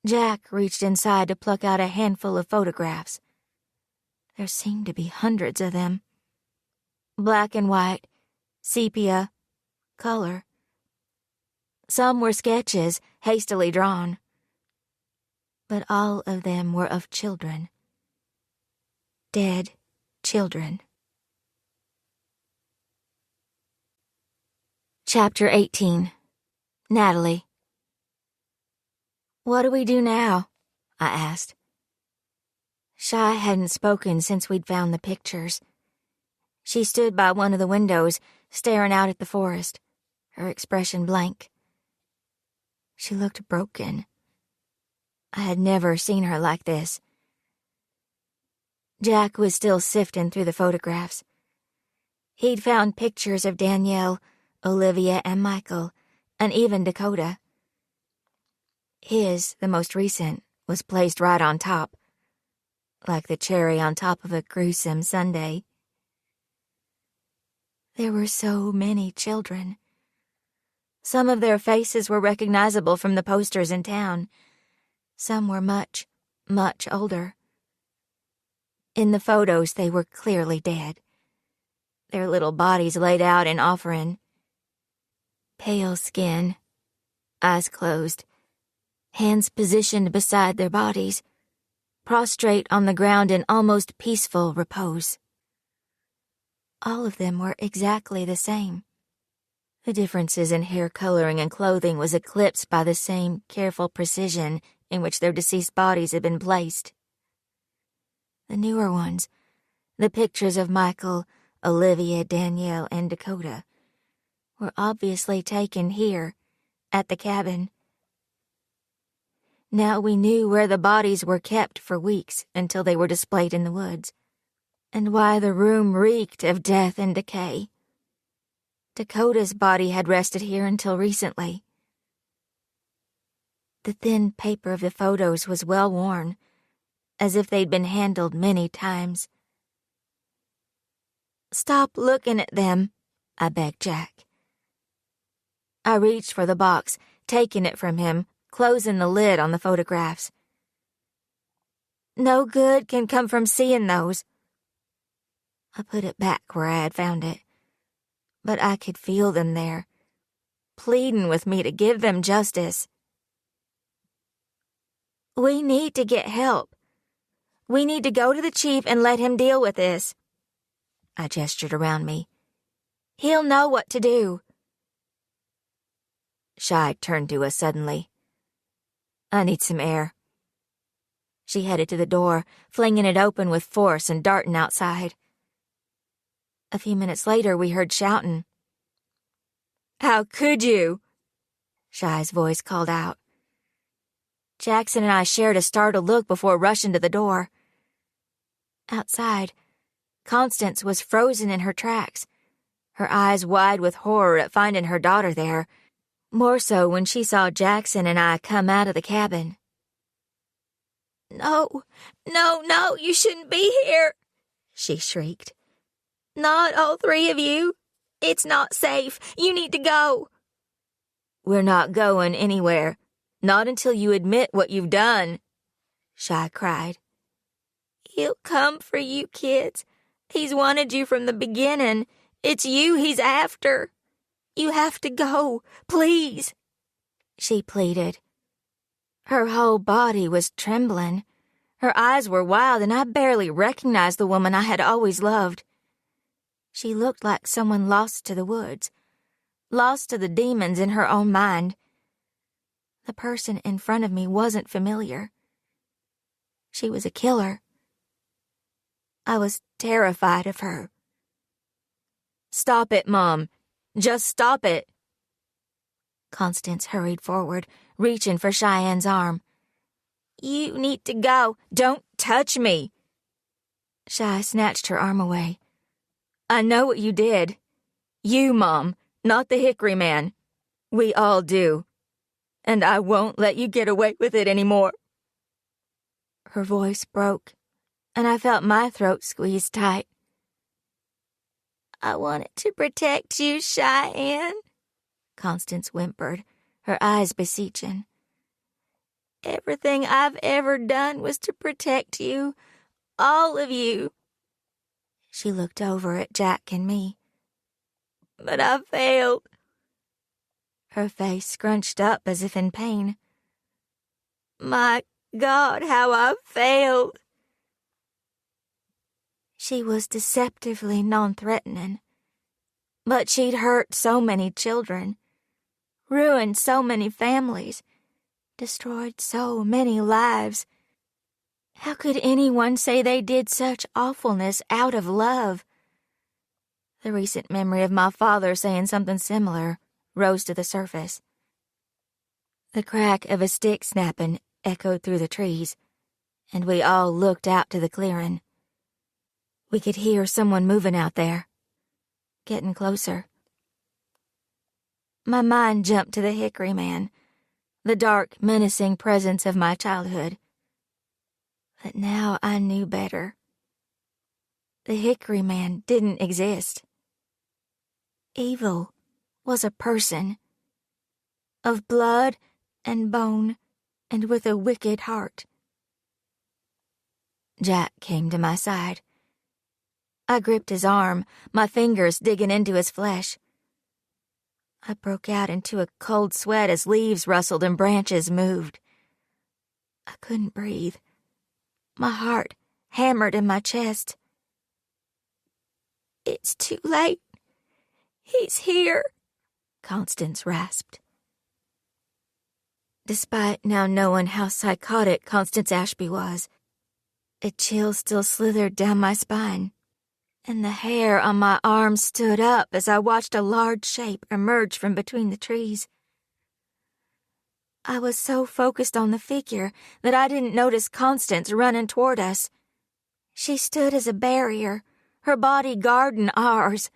Jack reached inside to pluck out a handful of photographs. There seemed to be hundreds of them. Black and white, sepia, color. Some were sketches, hastily drawn. But all of them were of children. Dead children. Chapter 18. Natalie. "What do we do now?" I asked. Shy hadn't spoken since we'd found the pictures. She stood by one of the windows, staring out at the forest, her expression blank. She looked broken. I had never seen her like this. Jack was still sifting through the photographs. He'd found pictures of Danielle, Olivia, and Michael, and even Dakota. His, the most recent, was placed right on top, like the cherry on top of a gruesome sundae. There were so many children. Some of their faces were recognizable from the posters in town. Some were much, much older. In the photos, they were clearly dead, their little bodies laid out in offering. Pale skin, eyes closed, hands positioned beside their bodies, prostrate on the ground in almost peaceful repose. All of them were exactly the same. The differences in hair coloring and clothing was eclipsed by the same careful precision in which their deceased bodies had been placed. The newer ones, the pictures of Michael, Olivia, Danielle, and Dakota, were obviously taken here, at the cabin. Now we knew where the bodies were kept for weeks until they were displayed in the woods, and why the room reeked of death and decay. Dakota's body had rested here until recently. The thin paper of the photos was well worn, as if they'd been handled many times. "Stop looking at them," I begged Jack. I reached for the box, taking it from him, closing the lid on the photographs. "No good can come from seeing those." I put it back where I had found it, but I could feel them there, pleading with me to give them justice. "We need to get help. We need to go to the chief and let him deal with this." I gestured around me. "He'll know what to do." Shy turned to us suddenly. "I need some air." She headed to the door, flinging it open with force and darting outside. A few minutes later, we heard shouting. "How could you?" Shy's voice called out. Jackson and I shared a startled look before rushing to the door. Outside, Constance was frozen in her tracks, her eyes wide with horror at finding her daughter there, more so when she saw Jackson and I come out of the cabin. "No, no, no, you shouldn't be here," she shrieked. Not all three of you. It's not safe. You need to go. We're not going anywhere. Not until you admit what you've done, Shy cried. He'll come for you, kids. He's wanted you from the beginning. It's you he's after. You have to go, please, she pleaded. Her whole body was trembling. Her eyes were wild, and I barely recognized the woman I had always loved. She looked like someone lost to the woods, lost to the demons in her own mind. The person in front of me wasn't familiar. She was a killer. I was terrified of her. Stop it, Mom. Just stop it. Constance hurried forward, reaching for Cheyenne's arm. You need to go. Don't touch me. Chey snatched her arm away. I know what you did. You, Mom, not the Hickory man. We all do. And I won't let you get away with it anymore. Her voice broke, and I felt my throat squeezed tight. I wanted to protect you, Cheyenne, Constance whimpered, her eyes beseeching. Everything I've ever done was to protect you, all of you. She looked over at Jack and me. But I failed. Her face scrunched up as if in pain. My God, how I failed. She was deceptively non-threatening. But she'd hurt so many children, ruined so many families, destroyed so many lives. How could anyone say they did such awfulness out of love? The recent memory of my father saying something similar rose to the surface. The crack of a stick snapping echoed through the trees, and we all looked out to the clearing. We could hear someone moving out there, getting closer. My mind jumped to the Hickory man, the dark, menacing presence of my childhood. But now I knew better. The Hickory man didn't exist. Evil was a person, of blood and bone, and with a wicked heart. Jack came to my side. I gripped his arm, my fingers digging into his flesh. I broke out into a cold sweat as leaves rustled and branches moved. I couldn't breathe. My heart hammered in my chest. It's too late. He's here, Constance rasped. Despite now knowing how psychotic Constance Ashby was, a chill still slithered down my spine, and the hair on my arm stood up as I watched a large shape emerge from between the trees. I was so focused on the figure that I didn't notice Constance running toward us. She stood as a barrier, her body guarding ours.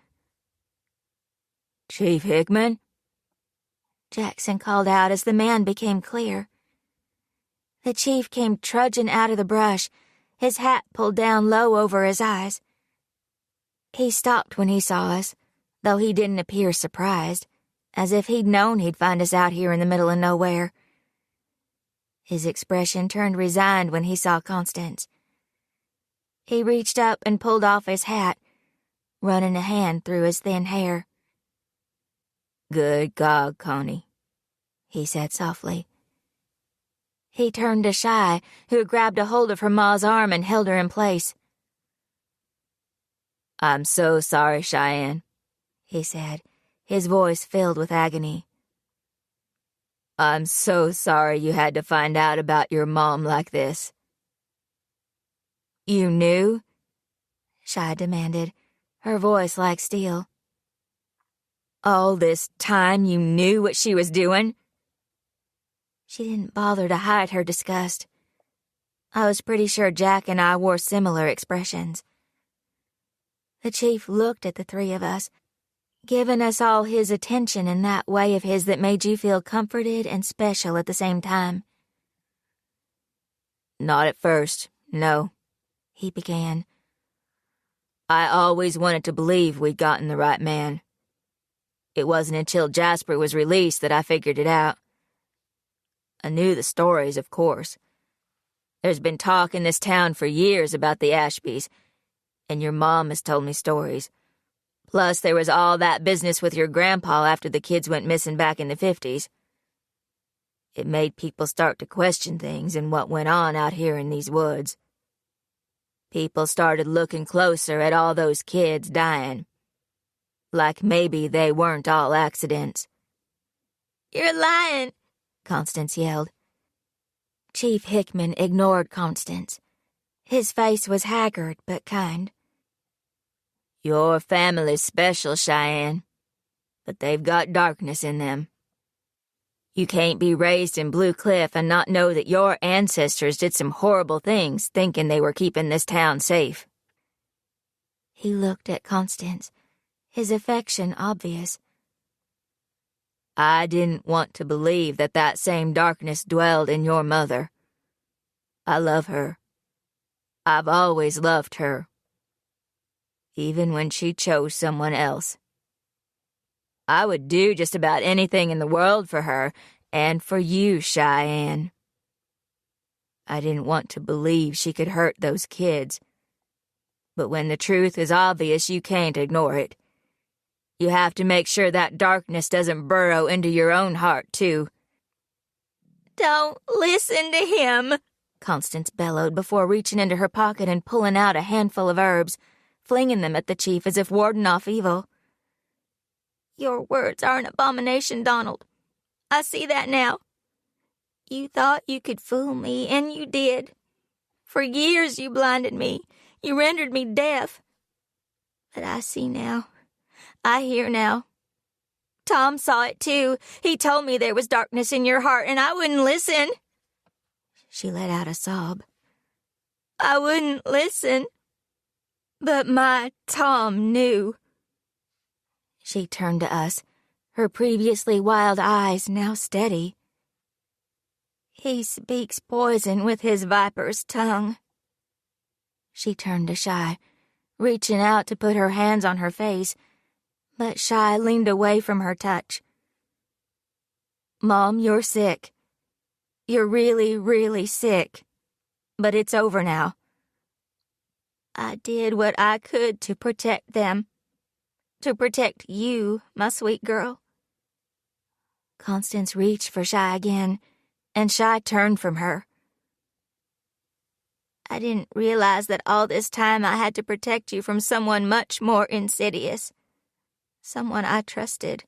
Chief Hickman? Jackson called out as the man became clear. The chief came trudging out of the brush, his hat pulled down low over his eyes. He stopped when he saw us, though he didn't appear surprised, as if he'd known he'd find us out here in the middle of nowhere. His expression turned resigned when he saw Constance. He reached up and pulled off his hat, running a hand through his thin hair. "Good God, Connie," he said softly. He turned to Chey, who grabbed a hold of her ma's arm and held her in place. "I'm so sorry, Cheyenne," he said, his voice filled with agony. "I'm so sorry you had to find out about your mom like this." "You knew?" Chey demanded, her voice like steel. "All this time you knew what she was doing?" She didn't bother to hide her disgust. I was pretty sure Jack and I wore similar expressions. The chief looked at the three of us, giving us all his attention in that way of his that made you feel comforted and special at the same time. "Not at first, no," he began. I always wanted to believe we'd gotten the right man. It wasn't until Jasper was released that I figured it out. I knew the stories, of course. There's been talk in this town for years about the Ashbys, and your mom has told me stories. Plus, there was all that business with your grandpa after the kids went missing back in the 50s. It made people start to question things and what went on out here in these woods. People started looking closer at all those kids dying. Like maybe they weren't all accidents. "You're lying," Constance yelled. Chief Hickman ignored Constance. His face was haggard but kind. Your family's special, Cheyenne, but they've got darkness in them. You can't be raised in Blue Cliff and not know that your ancestors did some horrible things thinking they were keeping this town safe. He looked at Constance, his affection obvious. I didn't want to believe that that same darkness dwelled in your mother. I love her. I've always loved her. Even when she chose someone else. I would do just about anything in the world for her, and for you, Cheyenne. I didn't want to believe she could hurt those kids. But when the truth is obvious, you can't ignore it. You have to make sure that darkness doesn't burrow into your own heart, too. "Don't listen to him," Constance bellowed before reaching into her pocket and pulling out a handful of herbs, flinging them at the chief as if warding off evil. "Your words are an abomination, Donald. I see that now. You thought you could fool me, and you did. For years you blinded me. You rendered me deaf. But I see now. I hear now. Tom saw it too. He told me there was darkness in your heart, and I wouldn't listen." She let out a sob. "I wouldn't listen. But my Tom knew." She turned to us, her previously wild eyes now steady. "He speaks poison with his viper's tongue." She turned to Shy, reaching out to put her hands on her face, but Shy leaned away from her touch. "Mom, you're sick. You're really, really sick. But it's over now. I did what I could to protect them. To protect you, my sweet girl." Constance reached for Shy again, and Shy turned from her. "I didn't realize that all this time I had to protect you from someone much more insidious. Someone I trusted.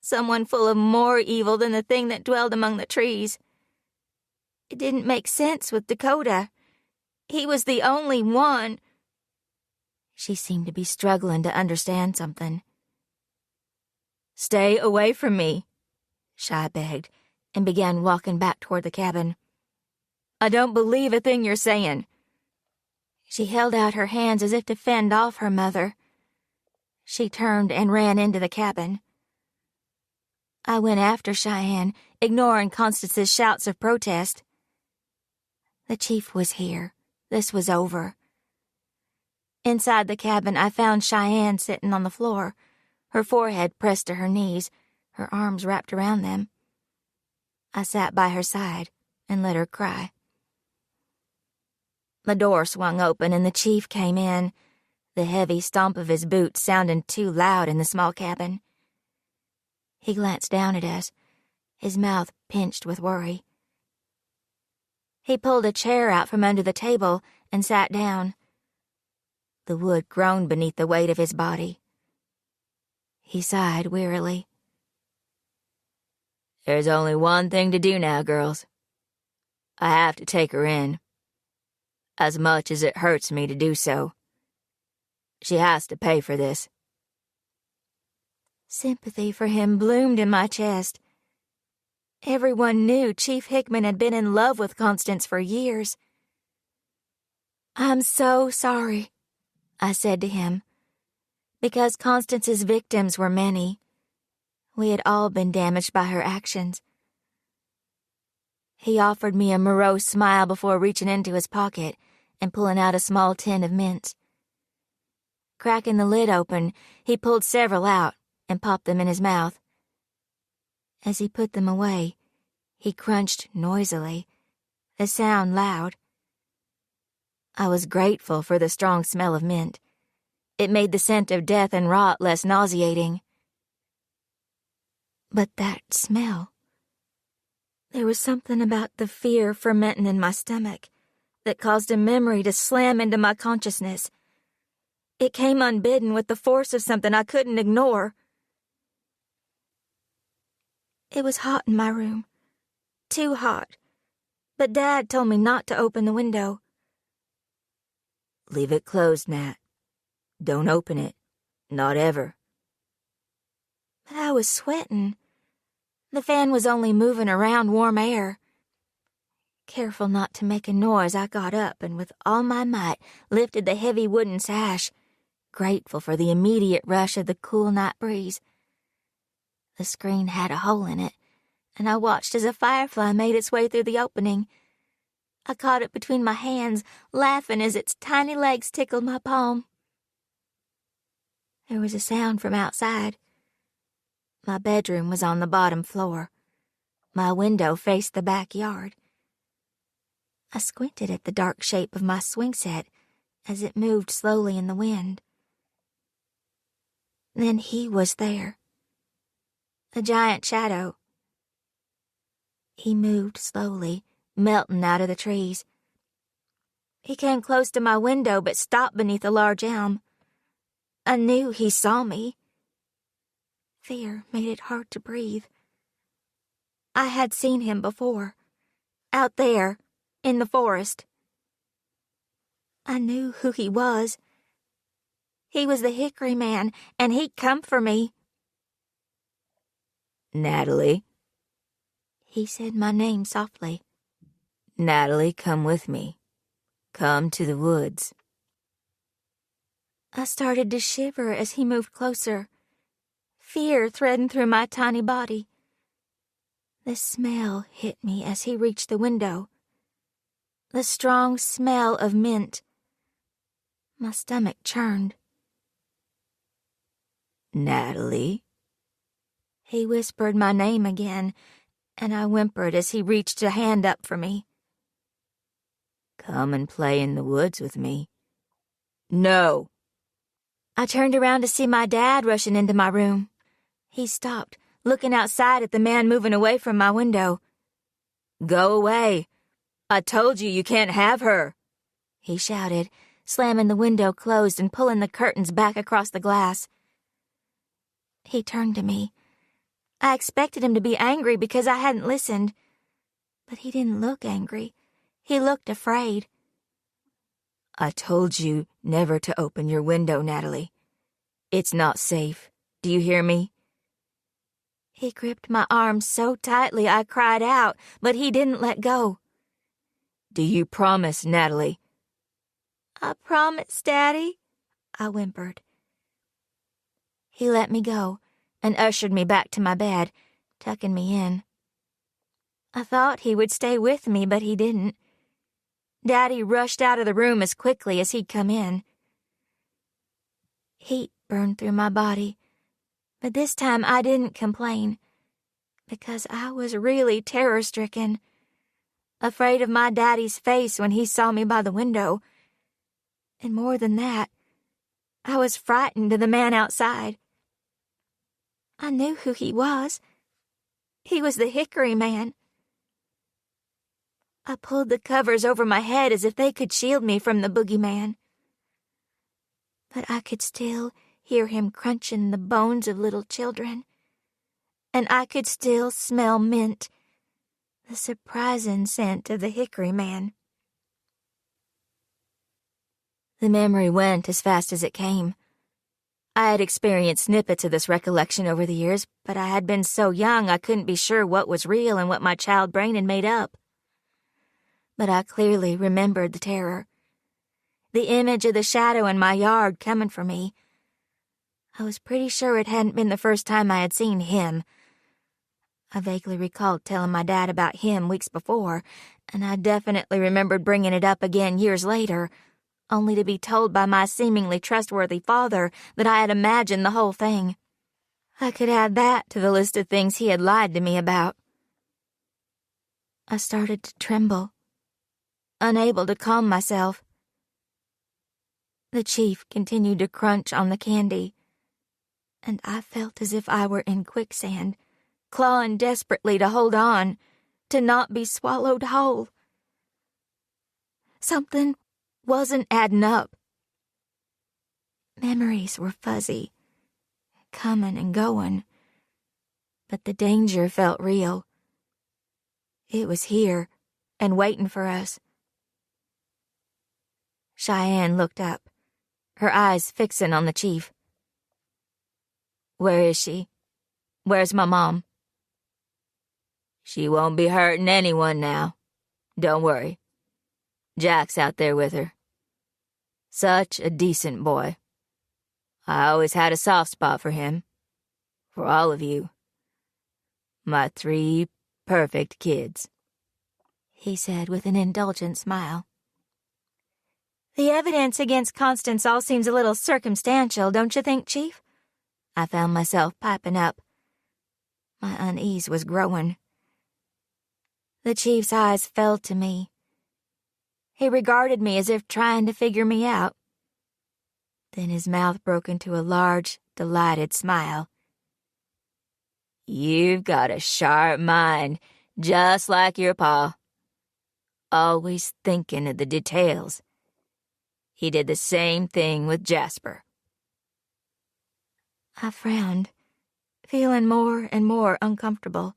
Someone full of more evil than the thing that dwelled among the trees. It didn't make sense with Dakota. He was the only one." She seemed to be struggling to understand something. "Stay away from me," Shy begged, and began walking back toward the cabin. "I don't believe a thing you're saying." She held out her hands as if to fend off her mother. She turned and ran into the cabin. I went after Cheyenne, ignoring Constance's shouts of protest. The chief was here. This was over. Inside the cabin, I found Cheyenne sitting on the floor, her forehead pressed to her knees, her arms wrapped around them. I sat by her side and let her cry. The door swung open and the chief came in, the heavy stomp of his boots sounding too loud in the small cabin. He glanced down at us, his mouth pinched with worry. He pulled a chair out from under the table and sat down. The wood groaned beneath the weight of his body. He sighed wearily. "There's only one thing to do now, girls. I have to take her in. As much as it hurts me to do so. She has to pay for this." Sympathy for him bloomed in my chest. Everyone knew Chief Hickman had been in love with Constance for years. "I'm so sorry," I said to him, because Constance's victims were many. We had all been damaged by her actions. He offered me a morose smile before reaching into his pocket and pulling out a small tin of mints. Cracking the lid open, he pulled several out and popped them in his mouth. As he put them away, he crunched noisily, a sound loud. I was grateful for the strong smell of mint. It made the scent of death and rot less nauseating. But that smell... There was something about the fear fermenting in my stomach that caused a memory to slam into my consciousness. It came unbidden with the force of something I couldn't ignore. It was hot in my room. Too hot. But Dad told me not to open the window. Leave it closed, Nat. Don't open it. Not ever. But I was sweating. The fan was only moving around warm air. Careful not to make a noise, I got up and with all my might lifted the heavy wooden sash, grateful for the immediate rush of the cool night breeze. The screen had a hole in it, and I watched as a firefly made its way through the opening. I caught it between my hands, laughing as its tiny legs tickled my palm. There was a sound from outside. My bedroom was on the bottom floor. My window faced the backyard. I squinted at the dark shape of my swing set as it moved slowly in the wind. Then he was there. A giant shadow. He moved slowly, melting out of the trees. He came close to my window but stopped beneath a large elm. I knew he saw me. Fear made it hard to breathe. I had seen him before, out there, in the forest. I knew who he was. He was the Hickory Man, and he'd come for me. Natalie. He said my name softly. Natalie, come with me. Come to the woods. I started to shiver as he moved closer. Fear threading through my tiny body. The smell hit me as he reached the window. The strong smell of mint. My stomach churned. Natalie. He whispered my name again, and I whimpered as he reached a hand up for me. Come and play in the woods with me. No. I turned around to see my dad rushing into my room. He stopped, looking outside at the man moving away from my window. Go away. I told you you can't have her, he shouted, slamming the window closed and pulling the curtains back across the glass. He turned to me. I expected him to be angry because I hadn't listened, but he didn't look angry. He looked afraid. I told you never to open your window, Natalie. It's not safe. Do you hear me? He gripped my arm so tightly I cried out, but he didn't let go. Do you promise, Natalie? I promise, Daddy, I whimpered. He let me go and ushered me back to my bed, tucking me in. I thought he would stay with me, but he didn't. Daddy rushed out of the room as quickly as he'd come in. Heat burned through my body, but this time I didn't complain, because I was really terror-stricken, afraid of my daddy's face when he saw me by the window. And more than that, I was frightened of the man outside. I knew who he was. He was the Hickory Man. I pulled the covers over my head as if they could shield me from the boogeyman. But I could still hear him crunching the bones of little children. And I could still smell mint, the surprising scent of the Hickory Man. The memory went as fast as it came. I had experienced snippets of this recollection over the years, but I had been so young I couldn't be sure what was real and what my child brain had made up. But I clearly remembered the terror. The image of the shadow in my yard coming for me. I was pretty sure it hadn't been the first time I had seen him. I vaguely recalled telling my dad about him weeks before, and I definitely remembered bringing it up again years later, only to be told by my seemingly trustworthy father that I had imagined the whole thing. I could add that to the list of things he had lied to me about. I started to tremble, unable to calm myself. The chief continued to crunch on the candy, and I felt as if I were in quicksand, clawing desperately to hold on, to not be swallowed whole. Something wasn't adding up. Memories were fuzzy, coming and going, but the danger felt real. It was here and waiting for us. Cheyenne looked up, her eyes fixing on the chief. "Where is she? Where's my mom?" "She won't be hurting anyone now. Don't worry. Jack's out there with her. Such a decent boy. I always had a soft spot for him. For all of you. My 3 perfect kids," he said with an indulgent smile. "The evidence against Constance all seems a little circumstantial, don't you think, Chief?" I found myself piping up. My unease was growing. The chief's eyes fell to me. He regarded me as if trying to figure me out. Then his mouth broke into a large, delighted smile. "You've got a sharp mind, just like your pa. Always thinking of the details. He did the same thing with Jasper." I frowned, feeling more and more uncomfortable.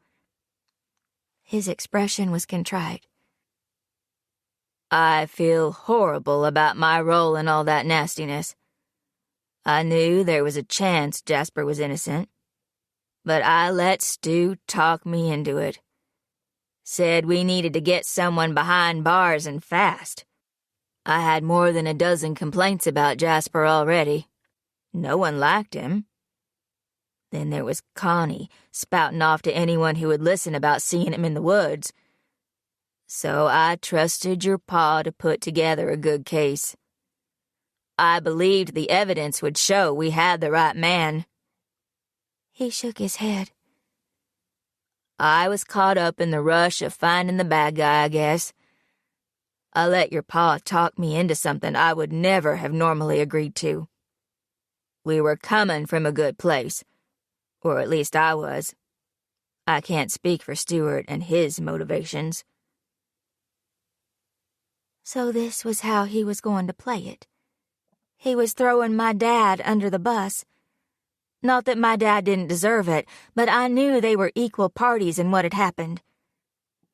His expression was contrite. "I feel horrible about my role in all that nastiness. I knew there was a chance Jasper was innocent, but I let Stu talk me into it. Said we needed to get someone behind bars and fast. I had more than a dozen complaints about Jasper already. No one liked him. Then there was Connie spouting off to anyone who would listen about seeing him in the woods. So I trusted your pa to put together a good case. I believed the evidence would show we had the right man." He shook his head. "I was caught up in the rush of finding the bad guy, I guess. I let your pa talk me into something I would never have normally agreed to. We were coming from a good place, or at least I was. I can't speak for Stuart and his motivations." So this was how he was going to play it. He was throwing my dad under the bus. Not that my dad didn't deserve it, but I knew they were equal parties in what had happened.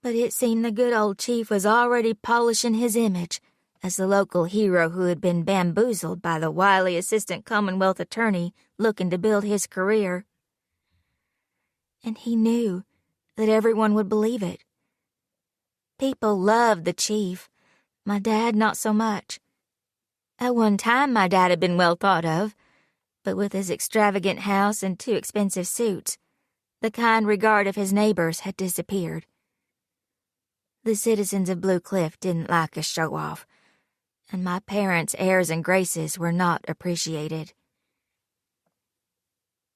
But it seemed the good old chief was already polishing his image as the local hero who had been bamboozled by the wily assistant Commonwealth attorney looking to build his career. And he knew that everyone would believe it. People loved the chief. My dad, not so much. At one time, my dad had been well thought of, but with his extravagant house and 2 expensive suits, the kind regard of his neighbors had disappeared. The citizens of Blue Cliff didn't like a show-off, and my parents' airs and graces were not appreciated.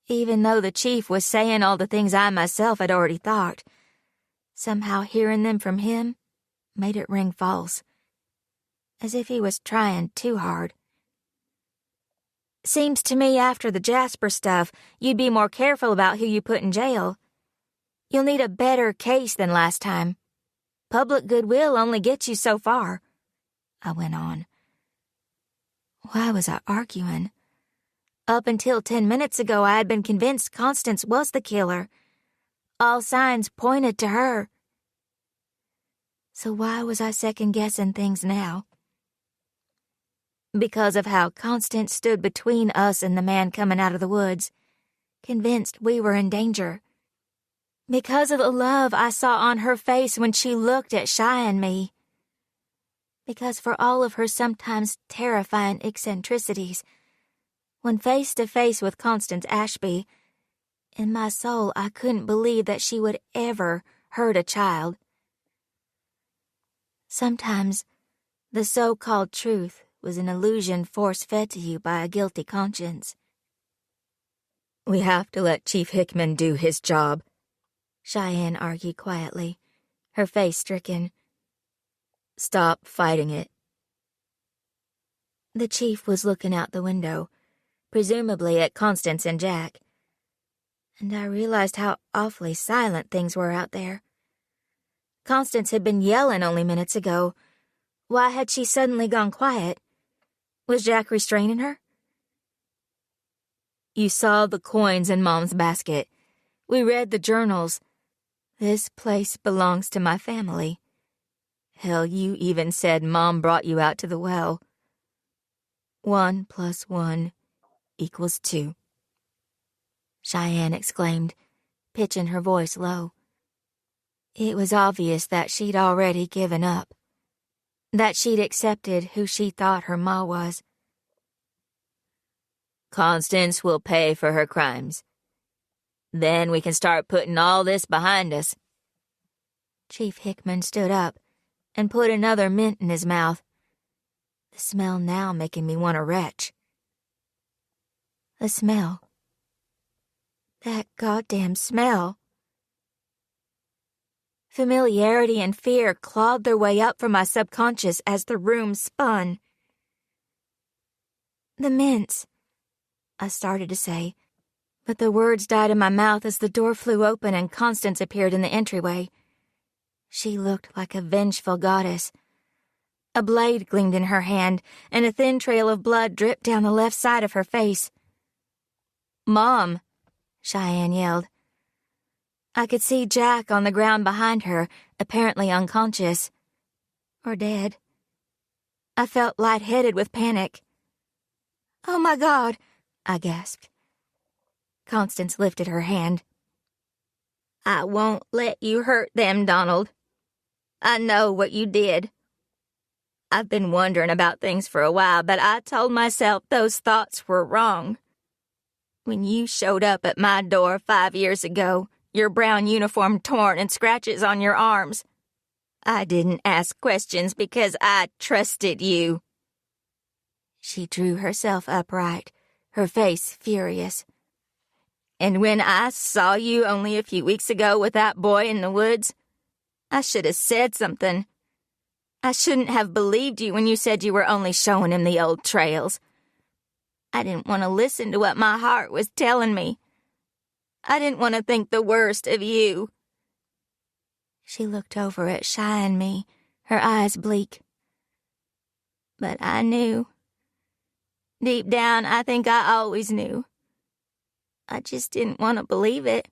Even though the chief was saying all the things I myself had already thought, somehow hearing them from him made it ring false, as if he was trying too hard. "Seems to me after the Jasper stuff, you'd be more careful about who you put in jail. You'll need a better case than last time. Public goodwill only gets you so far," I went on. Why was I arguing? Up until 10 minutes ago, I had been convinced Constance was the killer. All signs pointed to her. So why was I second-guessing things now? Because of how Constance stood between us and the man coming out of the woods, convinced we were in danger. Because of the love I saw on her face when she looked at Shy and me. Because for all of her sometimes terrifying eccentricities, when face to face with Constance Ashby, in my soul I couldn't believe that she would ever hurt a child. Sometimes the so-called truth was an illusion force-fed to you by a guilty conscience. We have to let Chief Hickman do his job, Cheyenne argued quietly, her face stricken. Stop fighting it. The chief was looking out the window, presumably at Constance and Jack, and I realized how awfully silent things were out there. Constance had been yelling only minutes ago. Why had she suddenly gone quiet? Was Jack restraining her? You saw the coins in Mom's basket. We read the journals. This place belongs to my family. Hell, you even said Mom brought you out to the well. 1 + 1 = 2. Cheyenne exclaimed, pitching her voice low. It was obvious that she'd already given up, that she'd accepted who she thought her ma was. Constance will pay for her crimes. Then we can start putting all this behind us. Chief Hickman stood up and put another mint in his mouth, the smell now making me want to retch. The smell. That goddamn smell. Familiarity and fear clawed their way up from my subconscious as the room spun. The mints, I started to say, but the words died in my mouth as the door flew open and Constance appeared in the entryway. She looked like a vengeful goddess. A blade gleamed in her hand, and a thin trail of blood dripped down the left side of her face. "Mom!" Cheyenne yelled. I could see Jack on the ground behind her, apparently unconscious. Or dead. I felt lightheaded with panic. "Oh my God!" I gasped. Constance lifted her hand. "I won't let you hurt them, Donald. I know what you did. I've been wondering about things for a while, but I told myself those thoughts were wrong. When you showed up at my door 5 years ago, your brown uniform torn and scratches on your arms, I didn't ask questions because I trusted you." She drew herself upright, her face furious. "And when I saw you only a few weeks ago with that boy in the woods, I should have said something. I shouldn't have believed you when you said you were only showing him the old trails. I didn't want to listen to what my heart was telling me. I didn't want to think the worst of you." She looked over at Shy and me, her eyes bleak. "But I knew. Deep down, I think I always knew. I just didn't want to believe it.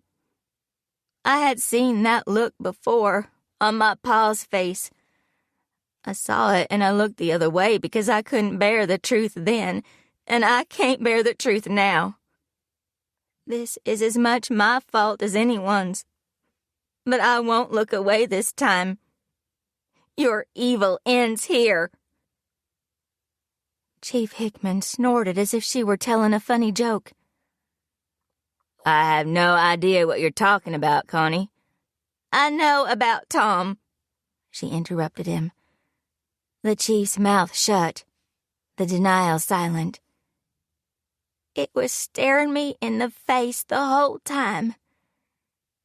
I had seen that look before, on my pa's face. I saw it and I looked the other way because I couldn't bear the truth then, and I can't bear the truth now. This is as much my fault as anyone's. But I won't look away this time. Your evil ends here." Chief Hickman snorted as if she were telling a funny joke. "I have no idea what you're talking about, Connie." "I know about Tom," she interrupted him. The chief's mouth shut, the denial silent. "It was staring me in the face the whole time.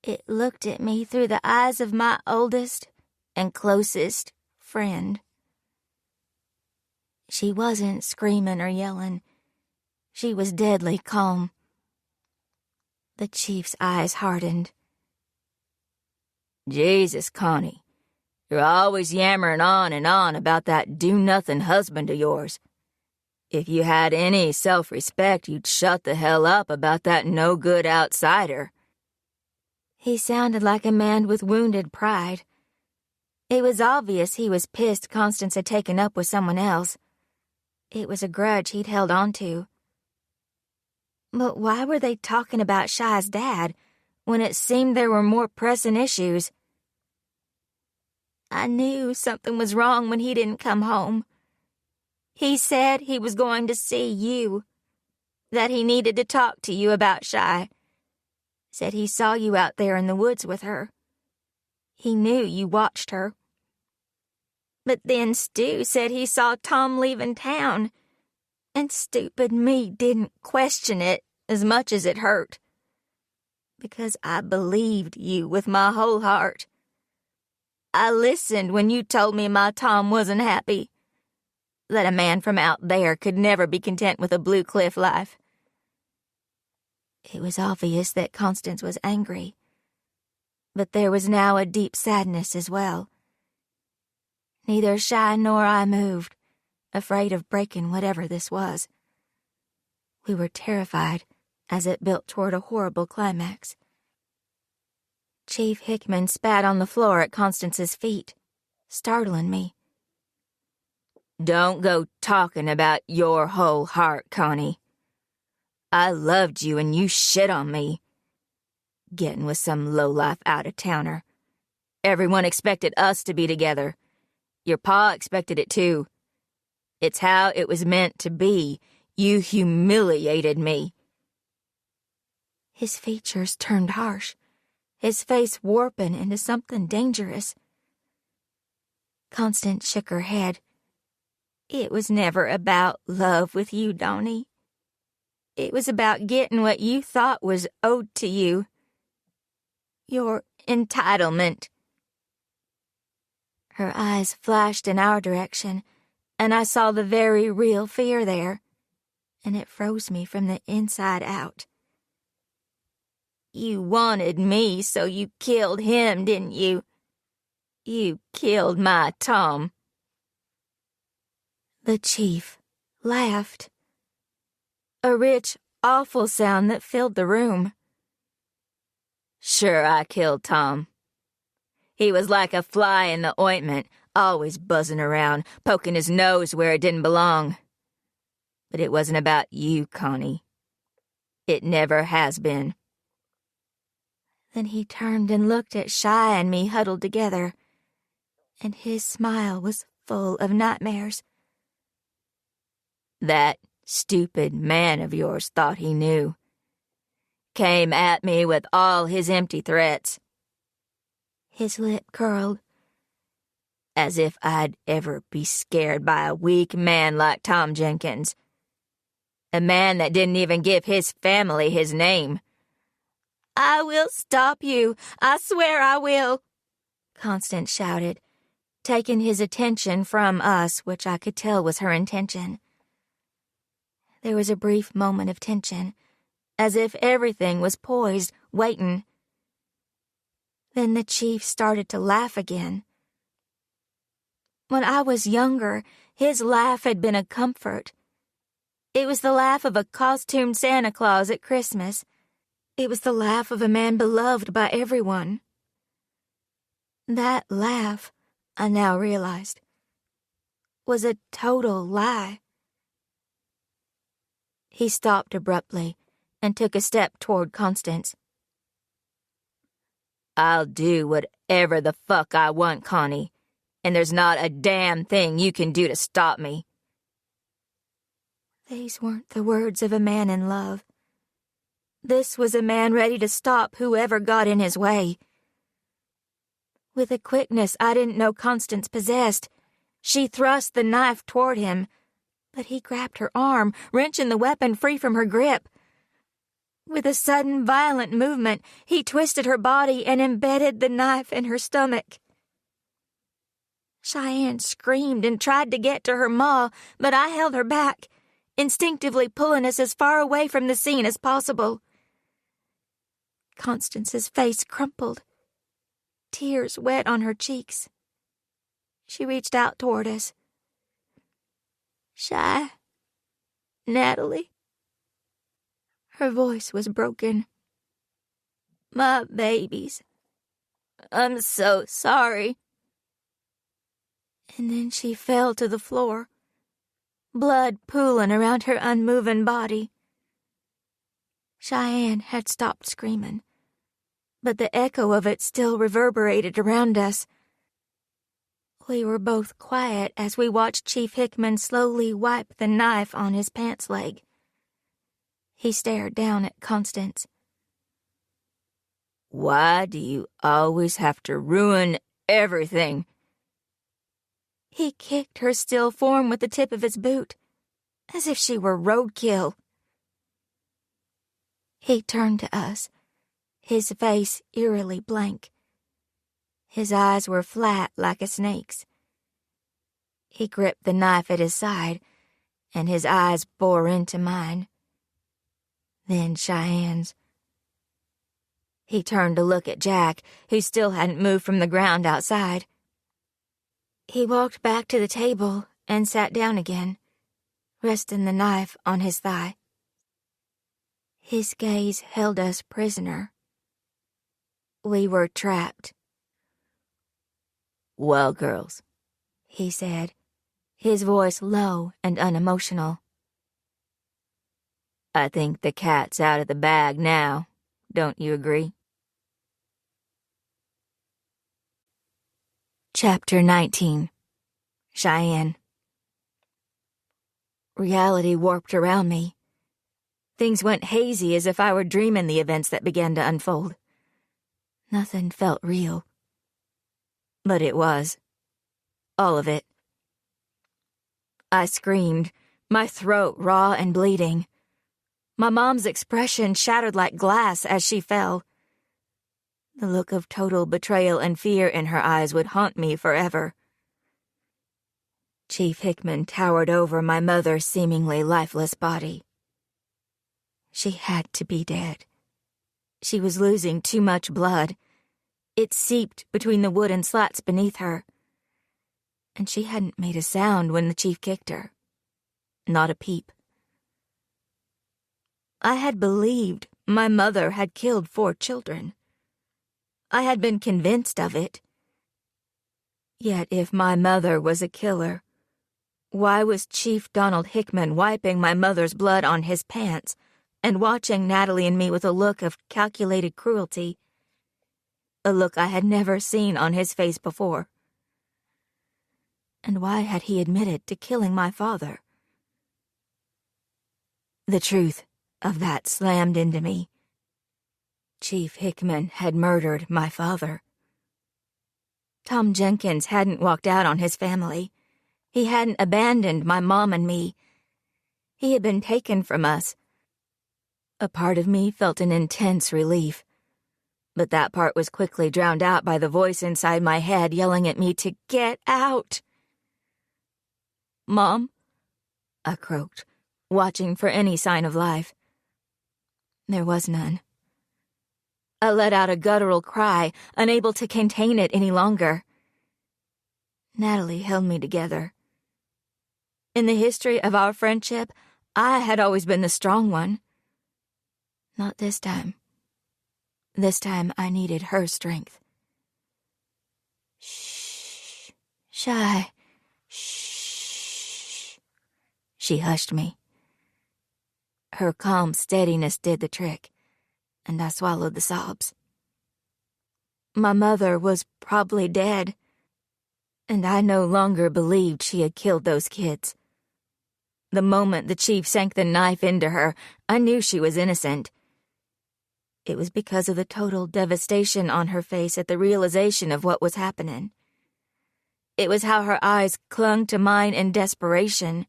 It looked at me through the eyes of my oldest and closest friend." She wasn't screaming or yelling. She was deadly calm. The chief's eyes hardened. "Jesus, Connie, you're always yammering on and on about that do-nothing husband of yours. If you had any self-respect, you'd shut the hell up about that no-good outsider." He sounded like a man with wounded pride. It was obvious he was pissed Constance had taken up with someone else. It was a grudge he'd held on to. But why were they talking about Shy's dad when it seemed there were more pressing issues? "I knew something was wrong when he didn't come home. He said he was going to see you, that he needed to talk to you about Shy. Said he saw you out there in the woods with her. He knew you watched her." But then Stu said he saw Tom leaving town, and stupid me didn't question it as much as it hurt. Because I believed you with my whole heart. I listened when you told me my Tom wasn't happy, that a man from out there could never be content with a Blue Cliff life. It was obvious that Constance was angry, but there was now a deep sadness as well. Neither Shy nor I moved, afraid of breaking whatever this was. We were terrified as it built toward a horrible climax. Chief Hickman spat on the floor at Constance's feet, startling me. Don't go talking about your whole heart, Connie. I loved you and you shit on me. Getting with some lowlife out-of-towner. Everyone expected us to be together. Your pa expected it too. It's how it was meant to be. You humiliated me. His features turned harsh, his face warping into something dangerous. Constance shook her head. It was never about love with you, Donnie. It was about getting what you thought was owed to you. Your entitlement. Her eyes flashed in our direction, and I saw the very real fear there, and it froze me from the inside out. You wanted me, so you killed him, didn't you? You killed my Tom. The chief laughed. A rich, awful sound that filled the room. Sure, I killed Tom. He was like a fly in the ointment, always buzzing around, poking his nose where it didn't belong. But it wasn't about you, Connie. It never has been. Then he turned and looked at Shy and me huddled together, and his smile was full of nightmares. That stupid man of yours thought he knew. Came at me with all his empty threats. His lip curled. As if I'd ever be scared by a weak man like Tom Jenkins. A man that didn't even give his family his name. I will stop you. I swear I will, Constance shouted, taking his attention from us, which I could tell was her intention. There was a brief moment of tension, as if everything was poised, waiting. Then the chief started to laugh again. When I was younger, his laugh had been a comfort. It was the laugh of a costumed Santa Claus at Christmas. It was the laugh of a man beloved by everyone. That laugh, I now realized, was a total lie. He stopped abruptly and took a step toward Constance. I'll do whatever the fuck I want, Connie, and there's not a damn thing you can do to stop me. These weren't the words of a man in love. This was a man ready to stop whoever got in his way. With a quickness I didn't know Constance possessed, she thrust the knife toward him, but he grabbed her arm, wrenching the weapon free from her grip. With a sudden, violent movement, he twisted her body and embedded the knife in her stomach. Cheyenne screamed and tried to get to her maw, but I held her back, instinctively pulling us as far away from the scene as possible. Constance's face crumpled, tears wet on her cheeks. She reached out toward us. Shy, Natalie. Her voice was broken. My babies. I'm so sorry. And then she fell to the floor, blood pooling around her unmoving body. Cheyenne had stopped screaming, but the echo of it still reverberated around us. We were both quiet as we watched Chief Hickman slowly wipe the knife on his pants leg. He stared down at Constance. Why do you always have to ruin everything? He kicked her still form with the tip of his boot, as if she were roadkill. He turned to us, his face eerily blank. His eyes were flat like a snake's. He gripped the knife at his side, and his eyes bore into mine. Then Cheyenne's. He turned to look at Jack, who still hadn't moved from the ground outside. He walked back to the table and sat down again, resting the knife on his thigh. His gaze held us prisoner. We were trapped. "Well, girls," he said, his voice low and unemotional. "I think the cat's out of the bag now. Don't you agree?" Chapter 19. Cheyenne. Reality warped around me. Things went hazy as if I were dreaming the events that began to unfold. Nothing felt real. But it was. All of it. I screamed, my throat raw and bleeding. My mom's expression shattered like glass as she fell. The look of total betrayal and fear in her eyes would haunt me forever. Chief Hickman towered over my mother's seemingly lifeless body. She had to be dead. She was losing too much blood. It seeped between the wooden slats beneath her. And she hadn't made a sound when the chief kicked her. Not a peep. I had believed my mother had killed 4 children. I had been convinced of it. Yet if my mother was a killer, why was Chief Donald Hickman wiping my mother's blood on his pants and watching Natalie and me with a look of calculated cruelty? A look I had never seen on his face before. And why had he admitted to killing my father? The truth of that slammed into me. Chief Hickman had murdered my father. Tom Jenkins hadn't walked out on his family. He hadn't abandoned my mom and me. He had been taken from us. A part of me felt an intense relief, but that part was quickly drowned out by the voice inside my head yelling at me to get out. "Mom?" I croaked, watching for any sign of life. There was none. I let out a guttural cry, unable to contain it any longer. Natalie held me together. In the history of our friendship, I had always been the strong one. Not this time. This time I needed her strength. "Shh, Shy, shh." She hushed me. Her calm steadiness did the trick, and I swallowed the sobs. My mother was probably dead, and I no longer believed she had killed those kids. The moment the chief sank the knife into her, I knew she was innocent. It was because of the total devastation on her face at the realization of what was happening. It was how her eyes clung to mine in desperation.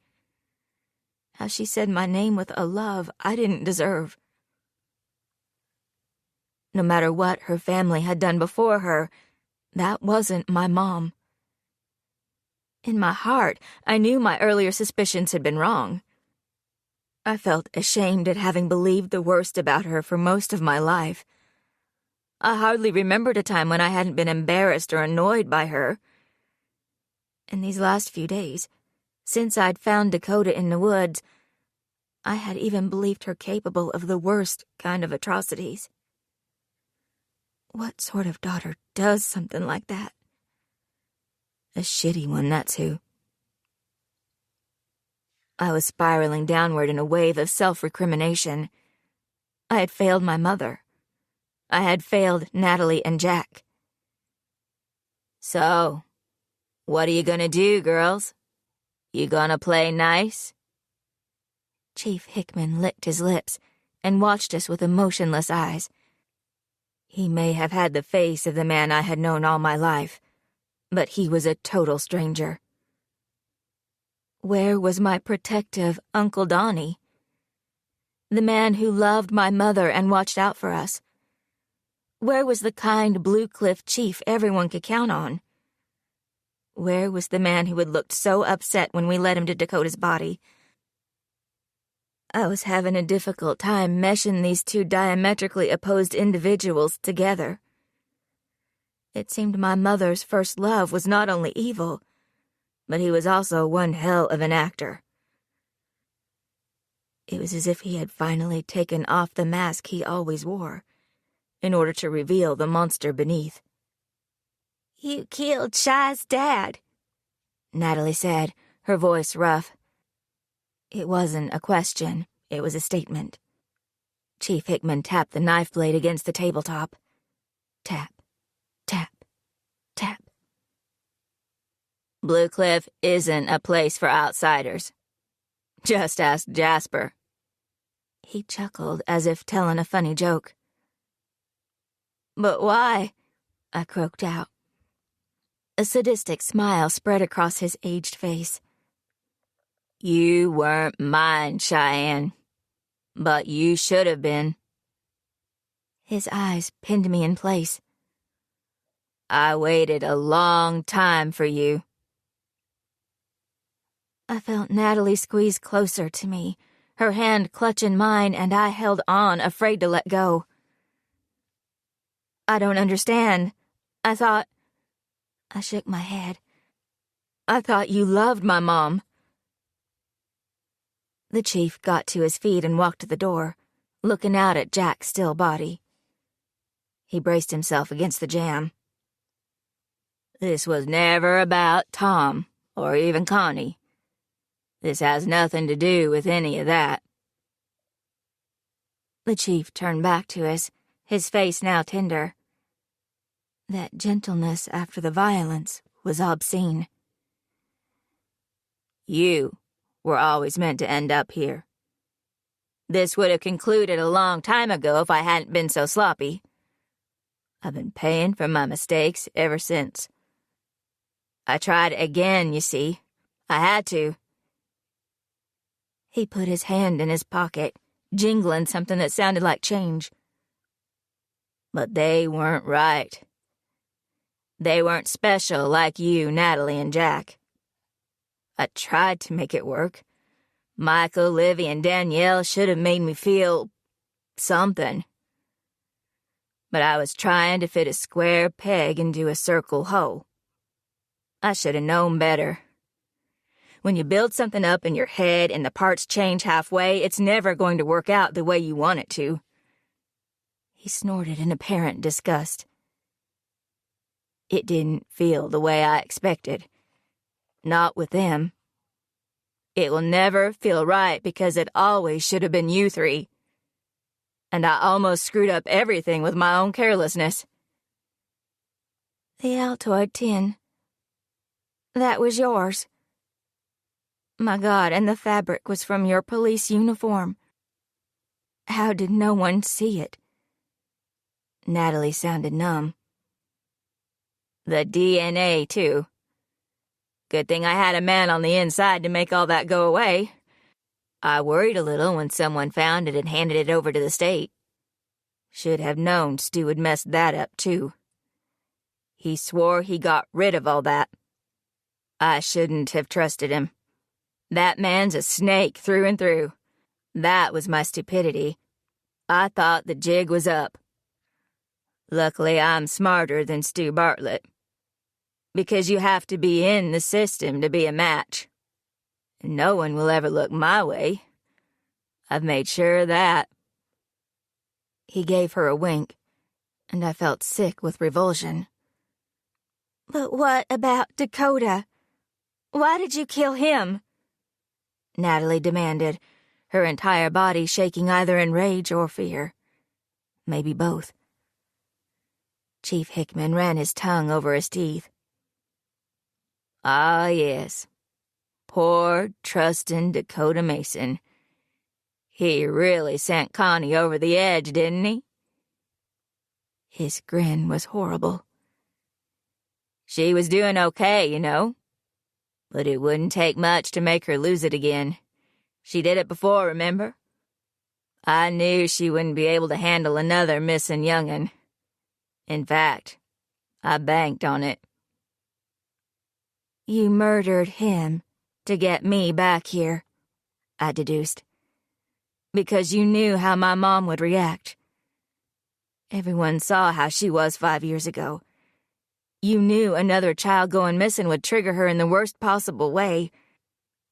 How she said my name with a love I didn't deserve. No matter what her family had done before her, that wasn't my mom. In my heart, I knew my earlier suspicions had been wrong. I felt ashamed at having believed the worst about her for most of my life. I hardly remembered a time when I hadn't been embarrassed or annoyed by her. In these last few days, since I'd found Dakota in the woods, I had even believed her capable of the worst kind of atrocities. What sort of daughter does something like that? A shitty one, that's who. I was spiraling downward in a wave of self-recrimination. I had failed my mother. I had failed Natalie and Jack. "So, what are you gonna do, girls? You gonna play nice?" Chief Hickman licked his lips and watched us with emotionless eyes. He may have had the face of the man I had known all my life, but he was a total stranger. Where was my protective Uncle Donnie? The man who loved my mother and watched out for us? Where was the kind Blue Cliff chief everyone could count on? Where was the man who had looked so upset when we led him to Dakota's body? I was having a difficult time meshing these two diametrically opposed individuals together. It seemed my mother's first love was not only evil, but he was also one hell of an actor. It was as if he had finally taken off the mask he always wore, in order to reveal the monster beneath. "You killed Shy's dad," Natalie said, her voice rough. It wasn't a question, it was a statement. Chief Hickman tapped the knife blade against the tabletop. Tap, tap, tap. Blue Cliff isn't a place for outsiders. Just ask Jasper. He chuckled as if telling a funny joke. "But why?" I croaked out. A sadistic smile spread across his aged face. "You weren't mine, Cheyenne. But you should have been." His eyes pinned me in place. "I waited a long time for you." I felt Natalie squeeze closer to me, her hand clutching mine, and I held on, afraid to let go. "I don't understand. I thought—" I shook my head. "I thought you loved my mom." The chief got to his feet and walked to the door, looking out at Jack's still body. He braced himself against the jamb. "This was never about Tom, or even Connie. This has nothing to do with any of that." The chief turned back to us, his face now tender. That gentleness after the violence was obscene. "You were always meant to end up here. This would have concluded a long time ago if I hadn't been so sloppy. I've been paying for my mistakes ever since. I tried again, you see. I had to." He put his hand in his pocket, jingling something that sounded like change. "But they weren't right. They weren't special like you, Natalie, and Jack. I tried to make it work. Michael, Livy, and Danielle should have made me feel something. But I was trying to fit a square peg into a circle hole. I should have known better. When you build something up in your head and the parts change halfway, it's never going to work out the way you want it to." He snorted in apparent disgust. "It didn't feel the way I expected. Not with them. It will never feel right because it always should have been you three. And I almost screwed up everything with my own carelessness." "The Altoid tin. That was yours. My God, and the fabric was from your police uniform. How did no one see it?" Natalie sounded numb. "The DNA, too. Good thing I had a man on the inside to make all that go away. I worried a little when someone found it and handed it over to the state. Should have known Stu would mess that up, too. He swore he got rid of all that. I shouldn't have trusted him. That man's a snake through and through. That was my stupidity. I thought the jig was up. Luckily, I'm smarter than Stu Bartlett. Because you have to be in the system to be a match. And no one will ever look my way. I've made sure of that." He gave her a wink, and I felt sick with revulsion. "But what about Dakota? Why did you kill him?" Natalie demanded, her entire body shaking either in rage or fear. Maybe both. Chief Hickman ran his tongue over his teeth. "Ah, yes. Poor, trusting Dakota Mason. He really sent Connie over the edge, didn't he?" His grin was horrible. "She was doing okay, you know. But it wouldn't take much to make her lose it again. She did it before, remember? I knew she wouldn't be able to handle another missing young'un. In fact, I banked on it. You murdered him to get me back here, I deduced. Because you knew how my mom would react. Everyone saw how she was 5 years ago. You knew another child going missing would trigger her in the worst possible way.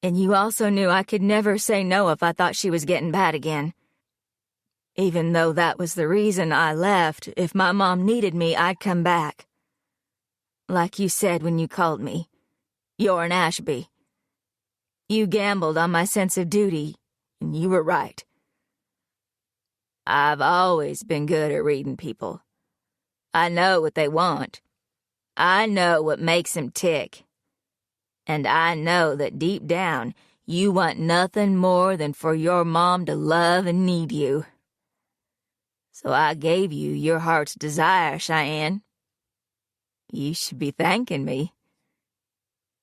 And you also knew I could never say no if I thought she was getting bad again. Even though that was the reason I left, if my mom needed me, I'd come back. Like you said when you called me, you're an Ashby. You gambled on my sense of duty, and you were right. I've always been good at reading people. I know what they want. I know what makes them tick. And I know that deep down, you want nothing more than for your mom to love and need you. So I gave you your heart's desire, Cheyenne. You should be thanking me.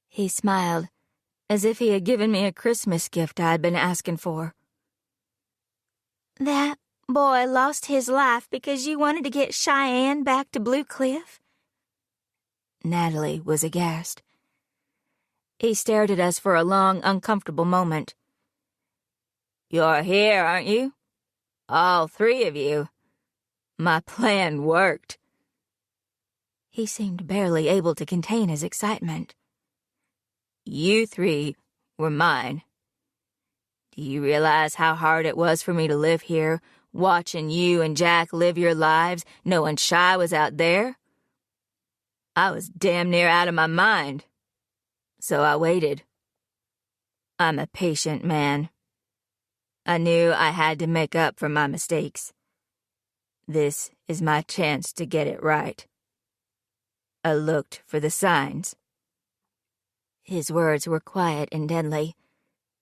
He smiled, as if he had given me a Christmas gift I'd been asking for. That boy lost his life because you wanted to get Cheyenne back to Blue Cliff? Natalie was aghast. He stared at us for a long, uncomfortable moment. You're here, aren't you? All three of you. My plan worked. He seemed barely able to contain his excitement. You three were mine. Do you realize how hard it was for me to live here, watching you and Jack live your lives, knowing Shy was out there? I was damn near out of my mind. So I waited. I'm a patient man. I knew I had to make up for my mistakes. This is my chance to get it right. I looked for the signs. His words were quiet and deadly,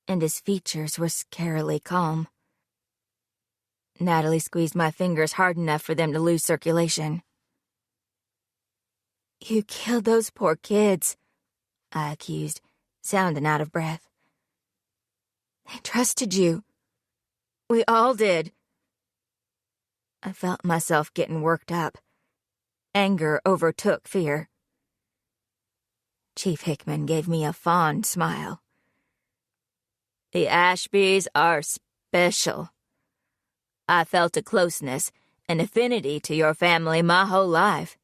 and his features were scarily calm. Natalie squeezed my fingers hard enough for them to lose circulation. You killed those poor kids, I accused, sounding out of breath. They trusted you. We all did. I felt myself getting worked up. Anger overtook fear. Chief Hickman gave me a fond smile. The Ashbys are special. I felt a closeness, an affinity to your family my whole life.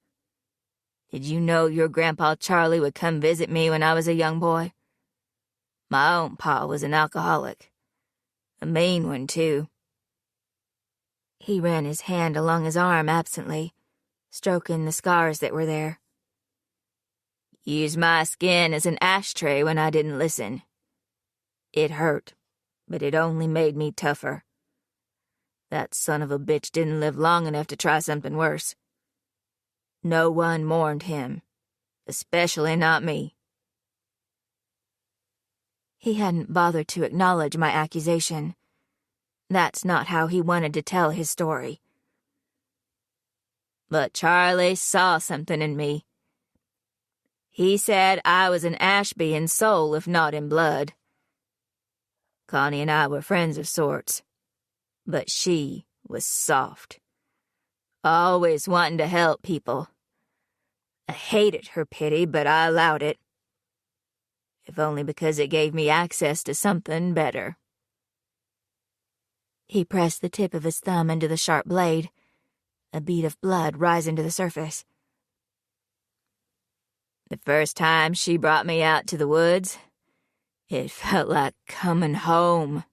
Did you know your Grandpa Charlie would come visit me when I was a young boy? My own pa was an alcoholic. A mean one, too. He ran his hand along his arm absently, stroking the scars that were there. Used my skin as an ashtray when I didn't listen. It hurt, but it only made me tougher. That son of a bitch didn't live long enough to try something worse. No one mourned him, especially not me. He hadn't bothered to acknowledge my accusation. That's not how he wanted to tell his story. But Charlie saw something in me. He said I was an Ashby in soul, if not in blood. Connie and I were friends of sorts, but she was soft. Always wanting to help people. I hated her pity, but I allowed it. If only because it gave me access to something better. He pressed the tip of his thumb into the sharp blade, a bead of blood rising to the surface. The first time she brought me out to the woods, it felt like coming home.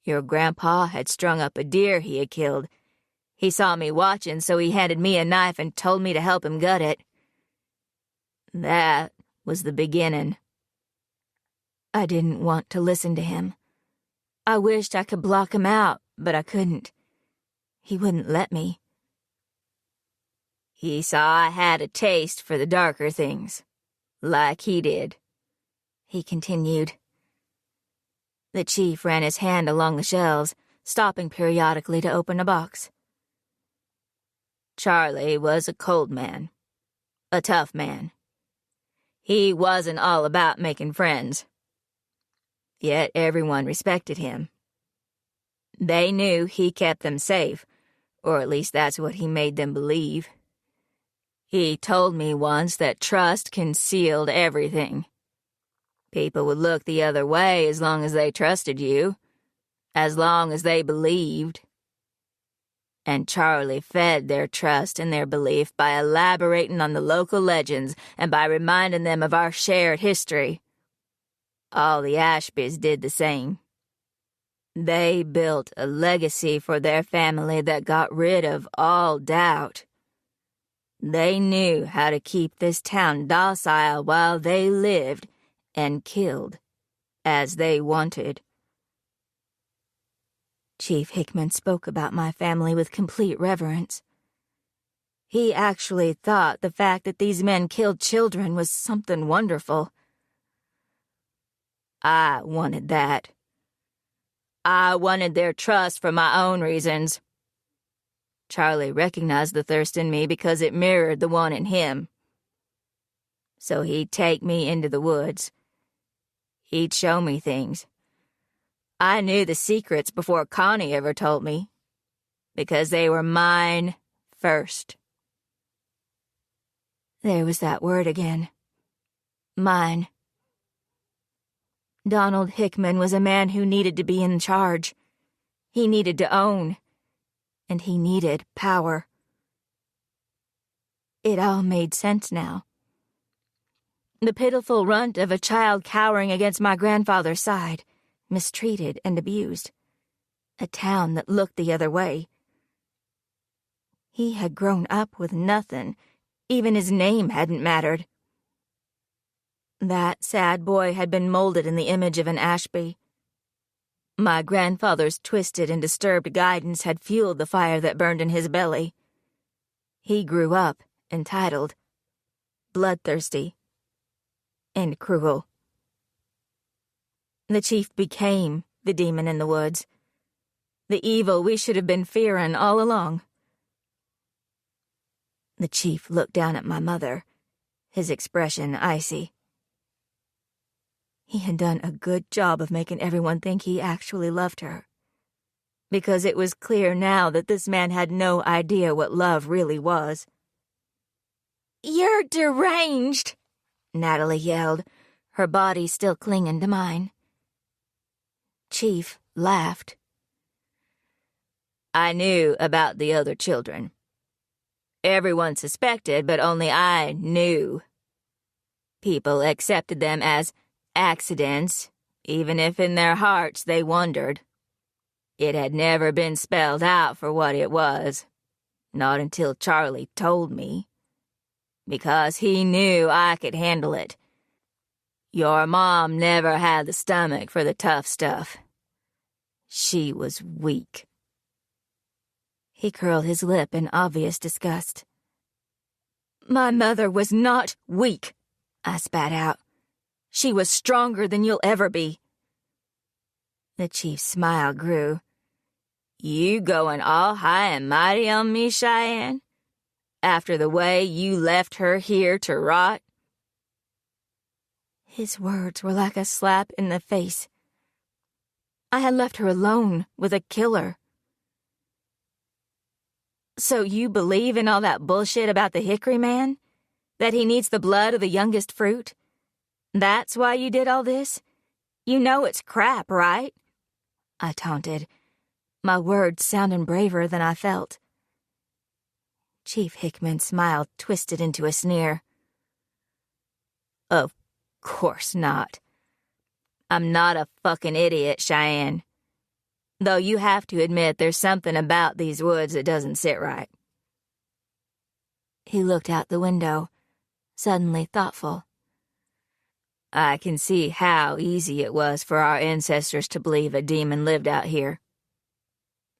Your grandpa had strung up a deer he had killed. He saw me watching, so he handed me a knife and told me to help him gut it. That was the beginning. I didn't want to listen to him. I wished I could block him out, but I couldn't. He wouldn't let me. He saw I had a taste for the darker things, like he did. He continued. The chief ran his hand along the shelves, stopping periodically to open a box. Charlie was a cold man, a tough man. He wasn't all about making friends. Yet everyone respected him. They knew he kept them safe, or at least that's what he made them believe. He told me once that trust concealed everything. People would look the other way as long as they trusted you, as long as they believed. And Charlie fed their trust and their belief by elaborating on the local legends and by reminding them of our shared history. All the Ashbys did the same. They built a legacy for their family that got rid of all doubt. They knew how to keep this town docile while they lived and killed as they wanted. Chief Hickman spoke about my family with complete reverence. He actually thought the fact that these men killed children was something wonderful. I wanted that. I wanted their trust for my own reasons. Charlie recognized the thirst in me because it mirrored the one in him. So he'd take me into the woods. He'd show me things. I knew the secrets before Connie ever told me, because they were mine first. There was that word again. Mine. Donald Hickman was a man who needed to be in charge. He needed to own. And he needed power. It all made sense now. The pitiful runt of a child cowering against my grandfather's side, mistreated and abused. A town that looked the other way. He had grown up with nothing. Even his name hadn't mattered. That sad boy had been molded in the image of an Ashby. My grandfather's twisted and disturbed guidance had fueled the fire that burned in his belly. He grew up entitled, bloodthirsty, and cruel. The chief became the demon in the woods, the evil we should have been fearing all along. The chief looked down at my mother, his expression icy. He had done a good job of making everyone think he actually loved her. Because it was clear now that this man had no idea what love really was. "You're deranged," Natalie yelled, her body still clinging to mine. Chief laughed. I knew about the other children. Everyone suspected, but only I knew. People accepted them as accidents, even if in their hearts they wondered. It had never been spelled out for what it was, not until Charlie told me. Because he knew I could handle it. Your mom never had the stomach for the tough stuff. She was weak. He curled his lip in obvious disgust. My mother was not weak, I spat out. She was stronger than you'll ever be. The chief's smile grew. You going all high and mighty on me, Cheyenne? After the way you left her here to rot? His words were like a slap in the face. I had left her alone with a killer. So you believe in all that bullshit about the Hickory Man? That he needs the blood of the youngest fruit? That's why you did all this? You know it's crap, right? I taunted, my words sounding braver than I felt. Chief Hickman's smile twisted into a sneer. Of course not. I'm not a fucking idiot, Cheyenne. Though you have to admit there's something about these woods that doesn't sit right. He looked out the window, suddenly thoughtful. I can see how easy it was for our ancestors to believe a demon lived out here.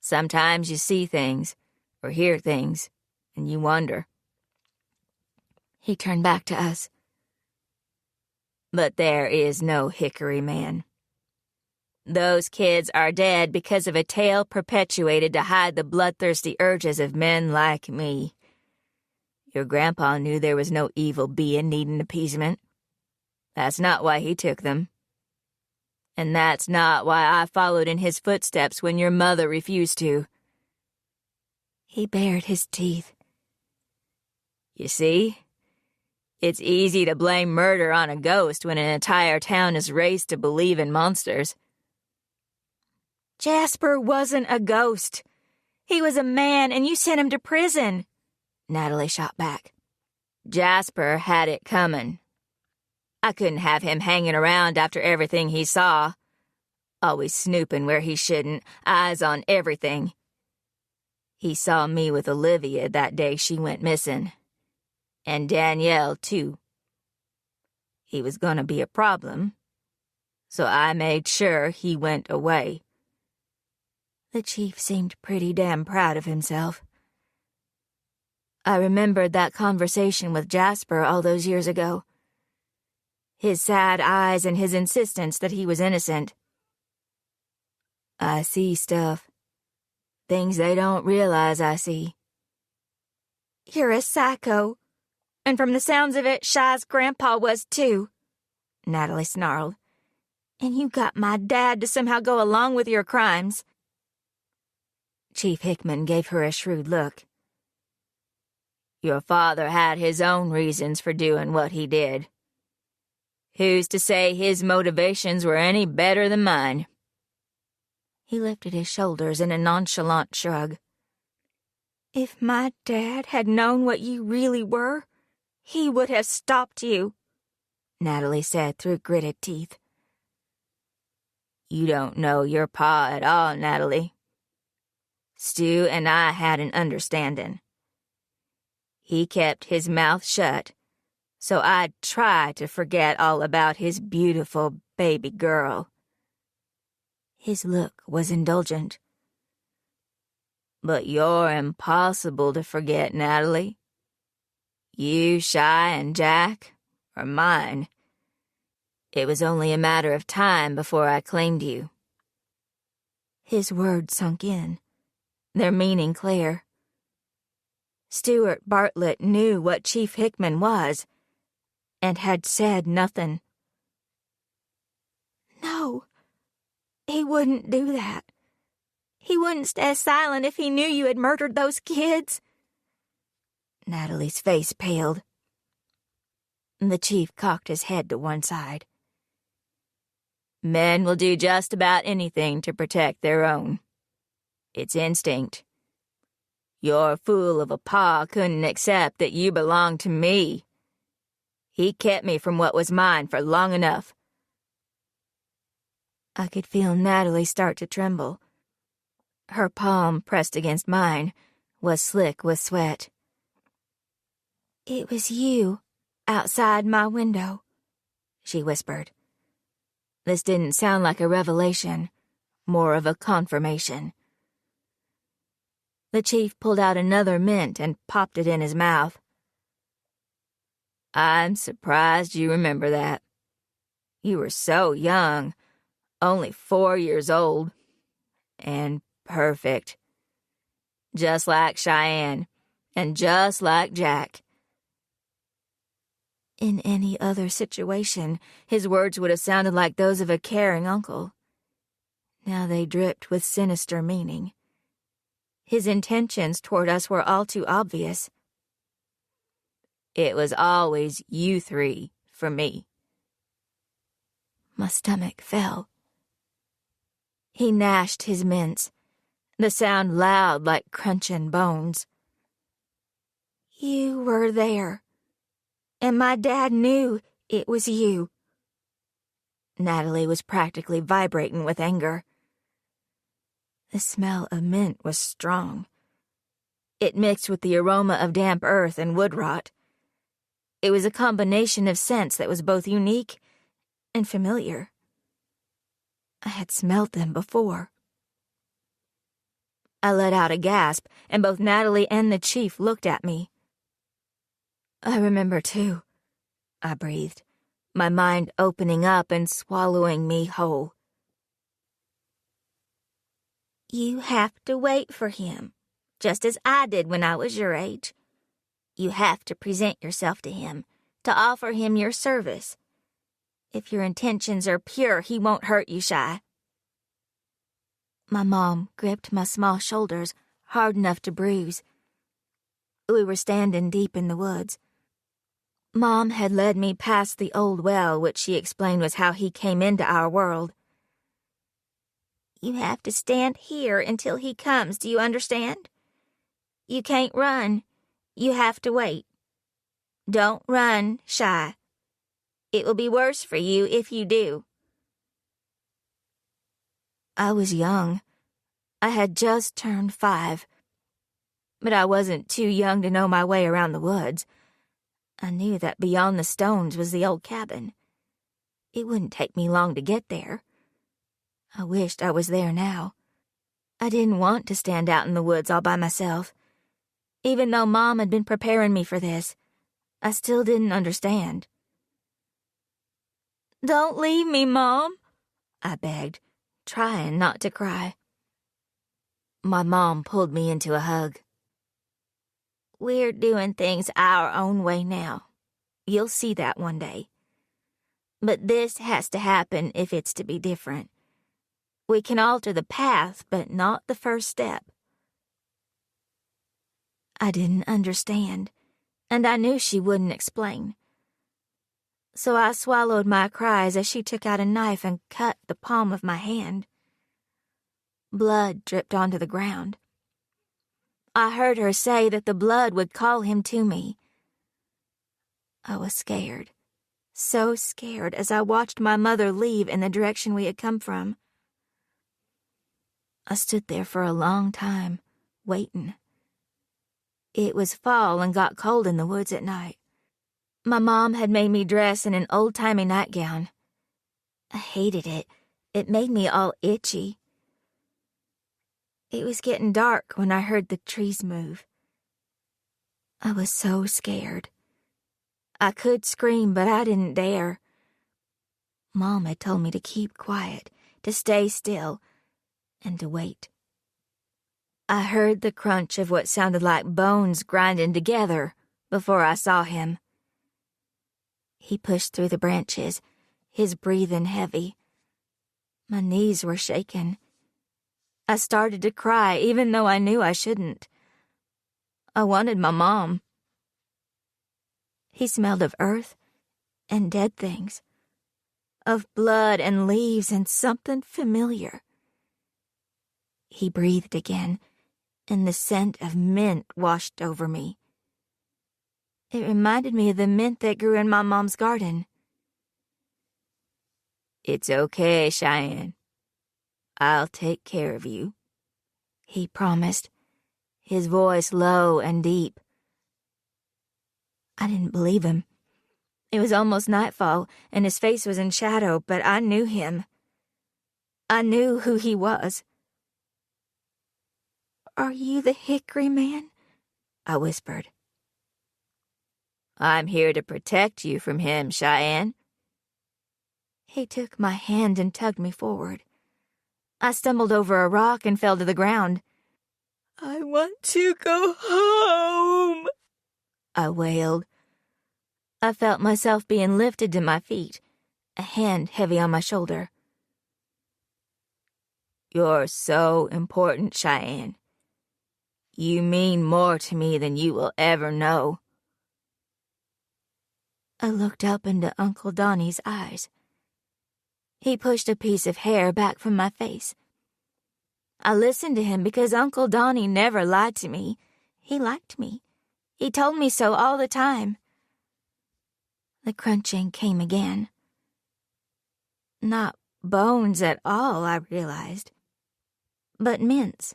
Sometimes you see things, or hear things, and you wonder. He turned back to us. But there is no Hickory Man. Those kids are dead because of a tale perpetuated to hide the bloodthirsty urges of men like me. Your grandpa knew there was no evil being needing appeasement. That's not why he took them. And that's not why I followed in his footsteps when your mother refused to." He bared his teeth. "You see? It's easy to blame murder on a ghost when an entire town is raised to believe in monsters." "Jasper wasn't a ghost. He was a man, and you sent him to prison," Natalie shot back. "Jasper had it coming. I couldn't have him hanging around after everything he saw. Always snooping where he shouldn't, eyes on everything. He saw me with Olivia that day she went missing. And Danielle, too. He was gonna be a problem, so I made sure he went away." The chief seemed pretty damn proud of himself. I remembered that conversation with Jasper all those years ago. His sad eyes and his insistence that he was innocent. I see stuff. Things they don't realize I see. "You're a psycho. And from the sounds of it, Shy's grandpa was too," Natalie snarled. "And you got my dad to somehow go along with your crimes." Chief Hickman gave her a shrewd look. "Your father had his own reasons for doing what he did. Who's to say his motivations were any better than mine?" He lifted his shoulders in a nonchalant shrug. "If my dad had known what you really were, he would have stopped you," Natalie said through gritted teeth. "You don't know your pa at all, Natalie. Stu and I had an understanding. He kept his mouth shut, so I'd try to forget all about his beautiful baby girl." His look was indulgent. "But you're impossible to forget, Natalie. You, Shy, and Jack are mine. It was only a matter of time before I claimed you." His words sunk in, their meaning clear. Stuart Bartlett knew what Chief Hickman was, and had said nothing. "No, he wouldn't do that. He wouldn't stay silent if he knew you had murdered those kids." Natalie's face paled. The chief cocked his head to one side. "Men will do just about anything to protect their own. It's instinct. Your fool of a pa couldn't accept that you belonged to me. He kept me from what was mine for long enough." I could feel Natalie start to tremble. Her palm, pressed against mine, was slick with sweat. "It was you, outside my window," she whispered. This didn't sound like a revelation, more of a confirmation. The chief pulled out another mint and popped it in his mouth. "I'm surprised you remember that. You were so young, only 4 years old, and perfect. Just like Cheyenne, and just like Jack." In any other situation, his words would have sounded like those of a caring uncle. Now they dripped with sinister meaning. His intentions toward us were all too obvious. "It was always you three for me." My stomach fell. He gnashed his mints, the sound loud like crunching bones. "You were there, and my dad knew it was you." Natalie was practically vibrating with anger. The smell of mint was strong. It mixed with the aroma of damp earth and wood rot. It was a combination of scents that was both unique and familiar. I had smelled them before. I let out a gasp, and both Natalie and the chief looked at me. "I remember, too," I breathed, my mind opening up and swallowing me whole. "You have to wait for him, just as I did when I was your age. You have to present yourself to him, to offer him your service. If your intentions are pure, he won't hurt you, Shy. My mom gripped my small shoulders hard enough to bruise. We were standing deep in the woods. Mom had led me past the old well, which she explained was how he came into our world. You have to stand here until he comes, do you understand? You can't run. You have to wait. Don't run, Shy. It will be worse for you if you do. I was young. I had just turned 5. But I wasn't too young to know my way around the woods. I knew that beyond the stones was the old cabin. It wouldn't take me long to get there. I wished I was there now. I didn't want to stand out in the woods all by myself. Even though Mom had been preparing me for this, I still didn't understand. Don't leave me, Mom, I begged, trying not to cry. My mom pulled me into a hug. We're doing things our own way now. You'll see that one day. But this has to happen if it's to be different. We can alter the path, but not the first step. I didn't understand, and I knew she wouldn't explain. So I swallowed my cries as she took out a knife and cut the palm of my hand. Blood dripped onto the ground. I heard her say that the blood would call him to me. I was scared, so scared as I watched my mother leave in the direction we had come from. I stood there for a long time, waiting. It was fall and got cold in the woods at night. My mom had made me dress in an old-timey nightgown. I hated it. It made me all itchy. It was getting dark when I heard the trees move. I was so scared. I could scream, but I didn't dare. Mom had told me to keep quiet, to stay still, and to wait. I heard the crunch of what sounded like bones grinding together before I saw him. He pushed through the branches, his breathing heavy. My knees were shaking. I started to cry, even though I knew I shouldn't. I wanted my mom. He smelled of earth and dead things, of blood and leaves and something familiar. He breathed again, and the scent of mint washed over me. It reminded me of the mint that grew in my mom's garden. It's okay, Cheyenne. I'll take care of you, he promised, his voice low and deep. I didn't believe him. It was almost nightfall, and his face was in shadow, but I knew him. I knew who he was. Are you the Hickory Man? I whispered. I'm here to protect you from him, Cheyenne. He took my hand and tugged me forward. I stumbled over a rock and fell to the ground. I want to go home, I wailed. I felt myself being lifted to my feet, a hand heavy on my shoulder. You're so important, Cheyenne. You mean more to me than you will ever know. I looked up into Uncle Donnie's eyes. He pushed a piece of hair back from my face. I listened to him because Uncle Donnie never lied to me. He liked me. He told me so all the time. The crunching came again. Not bones at all, I realized, but mints.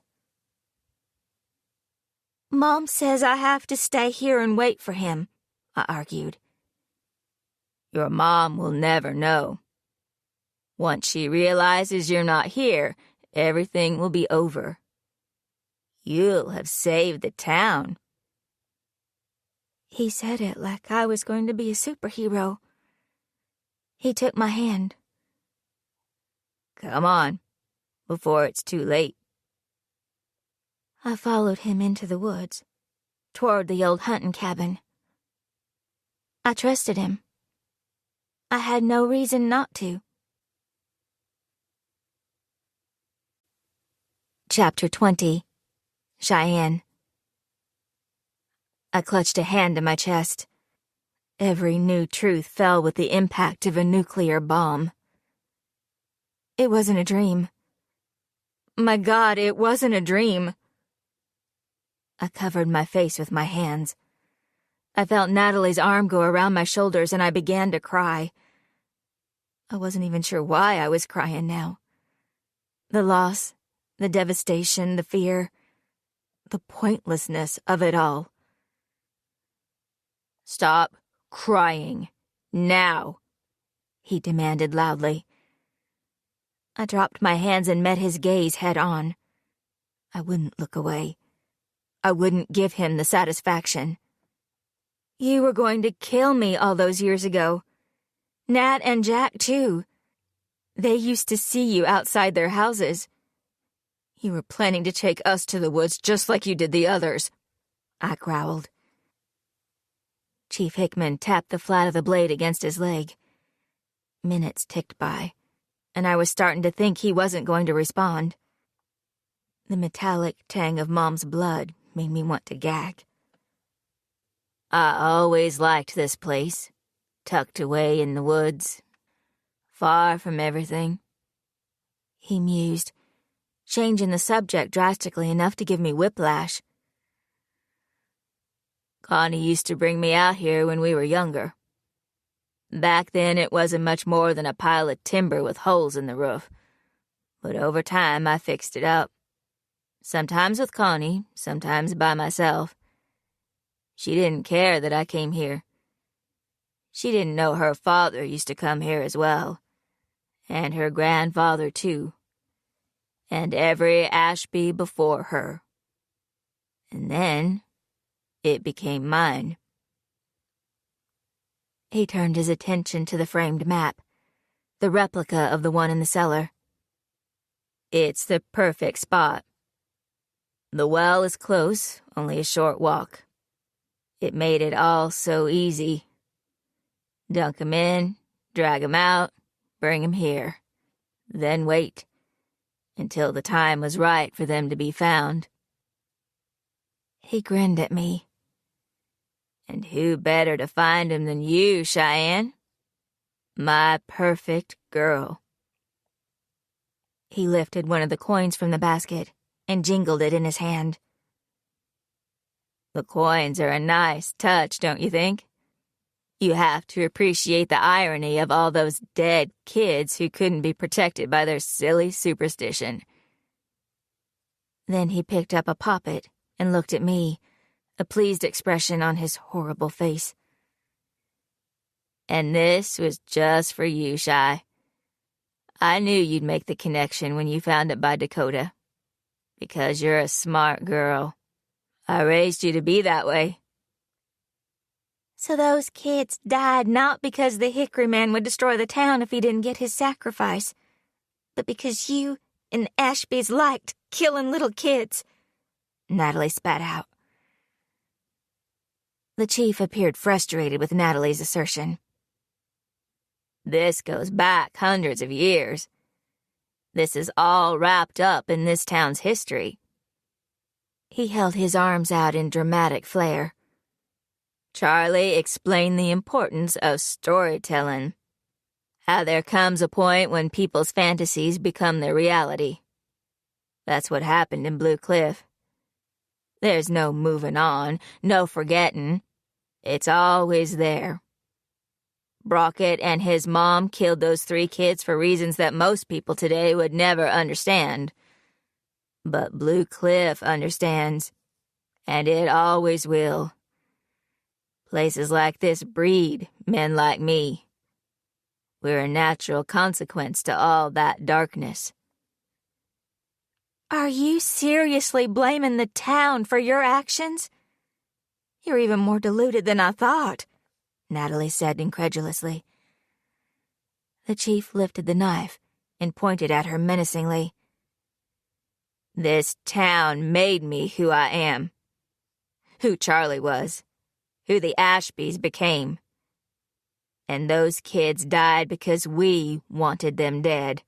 Mom says I have to stay here and wait for him, I argued. Your mom will never know. Once she realizes you're not here, everything will be over. You'll have saved the town. He said it like I was going to be a superhero. He took my hand. Come on, before it's too late. I followed him into the woods, toward the old hunting cabin. I trusted him. I had no reason not to. Chapter 20. Cheyenne. I clutched a hand to my chest. Every new truth fell with the impact of a nuclear bomb. It wasn't a dream. My God, it wasn't a dream. I covered my face with my hands. I felt Natalie's arm go around my shoulders and I began to cry. I wasn't even sure why I was crying now. The loss, the devastation, the fear, the pointlessness of it all. "Stop crying. Now," he demanded loudly. I dropped my hands and met his gaze head on. I wouldn't look away. I wouldn't give him the satisfaction. "You were going to kill me all those years ago. Nat and Jack, too. They used to see you outside their houses. You were planning to take us to the woods just like you did the others," I growled. Chief Hickman tapped the flat of the blade against his leg. Minutes ticked by, and I was starting to think he wasn't going to respond. The metallic tang of Mom's blood made me want to gag. "I always liked this place, tucked away in the woods, far from everything," he mused, changing the subject drastically enough to give me whiplash. "Connie used to bring me out here when we were younger. Back then it wasn't much more than a pile of timber with holes in the roof, but over time I fixed it up. Sometimes with Connie, sometimes by myself. She didn't care that I came here. She didn't know her father used to come here as well, and her grandfather too, and every Ashby before her. And then it became mine." He turned his attention to the framed map, the replica of the one in the cellar. "It's the perfect spot. The well is close, only a short walk. It made it all so easy. Dunk 'em in, drag 'em out, bring 'em here. Then wait until the time was right for them to be found." He grinned at me. "And who better to find 'em than you, Cheyenne? My perfect girl." He lifted one of the coins from the basket and jingled it in his hand. "The coins are a nice touch, don't you think? You have to appreciate the irony of all those dead kids who couldn't be protected by their silly superstition." Then he picked up a poppet and looked at me, a pleased expression on his horrible face. "And this was just for you, Shy. I knew you'd make the connection when you found it by Dakota. Because you're a smart girl. I raised you to be that way." "So those kids died not because the Hickory Man would destroy the town if he didn't get his sacrifice, but because you and Ashby's liked killing little kids," Natalie spat out. The chief appeared frustrated with Natalie's assertion. "This goes back hundreds of years. This is all wrapped up in this town's history." He held his arms out in dramatic flair. "Charlie explained the importance of storytelling. How there comes a point when people's fantasies become their reality. That's what happened in Blue Cliff. There's no moving on, no forgetting. It's always there. Brockett and his mom killed those 3 kids for reasons that most people today would never understand. But Blue Cliff understands, and it always will. Places like this breed men like me. We're a natural consequence to all that darkness." "Are you seriously blaming the town for your actions? You're even more deluded than I thought," Natalie said incredulously. The chief lifted the knife and pointed at her menacingly. "This town made me who I am. Who Charlie was. Who the Ashbys became. And those kids died because we wanted them dead.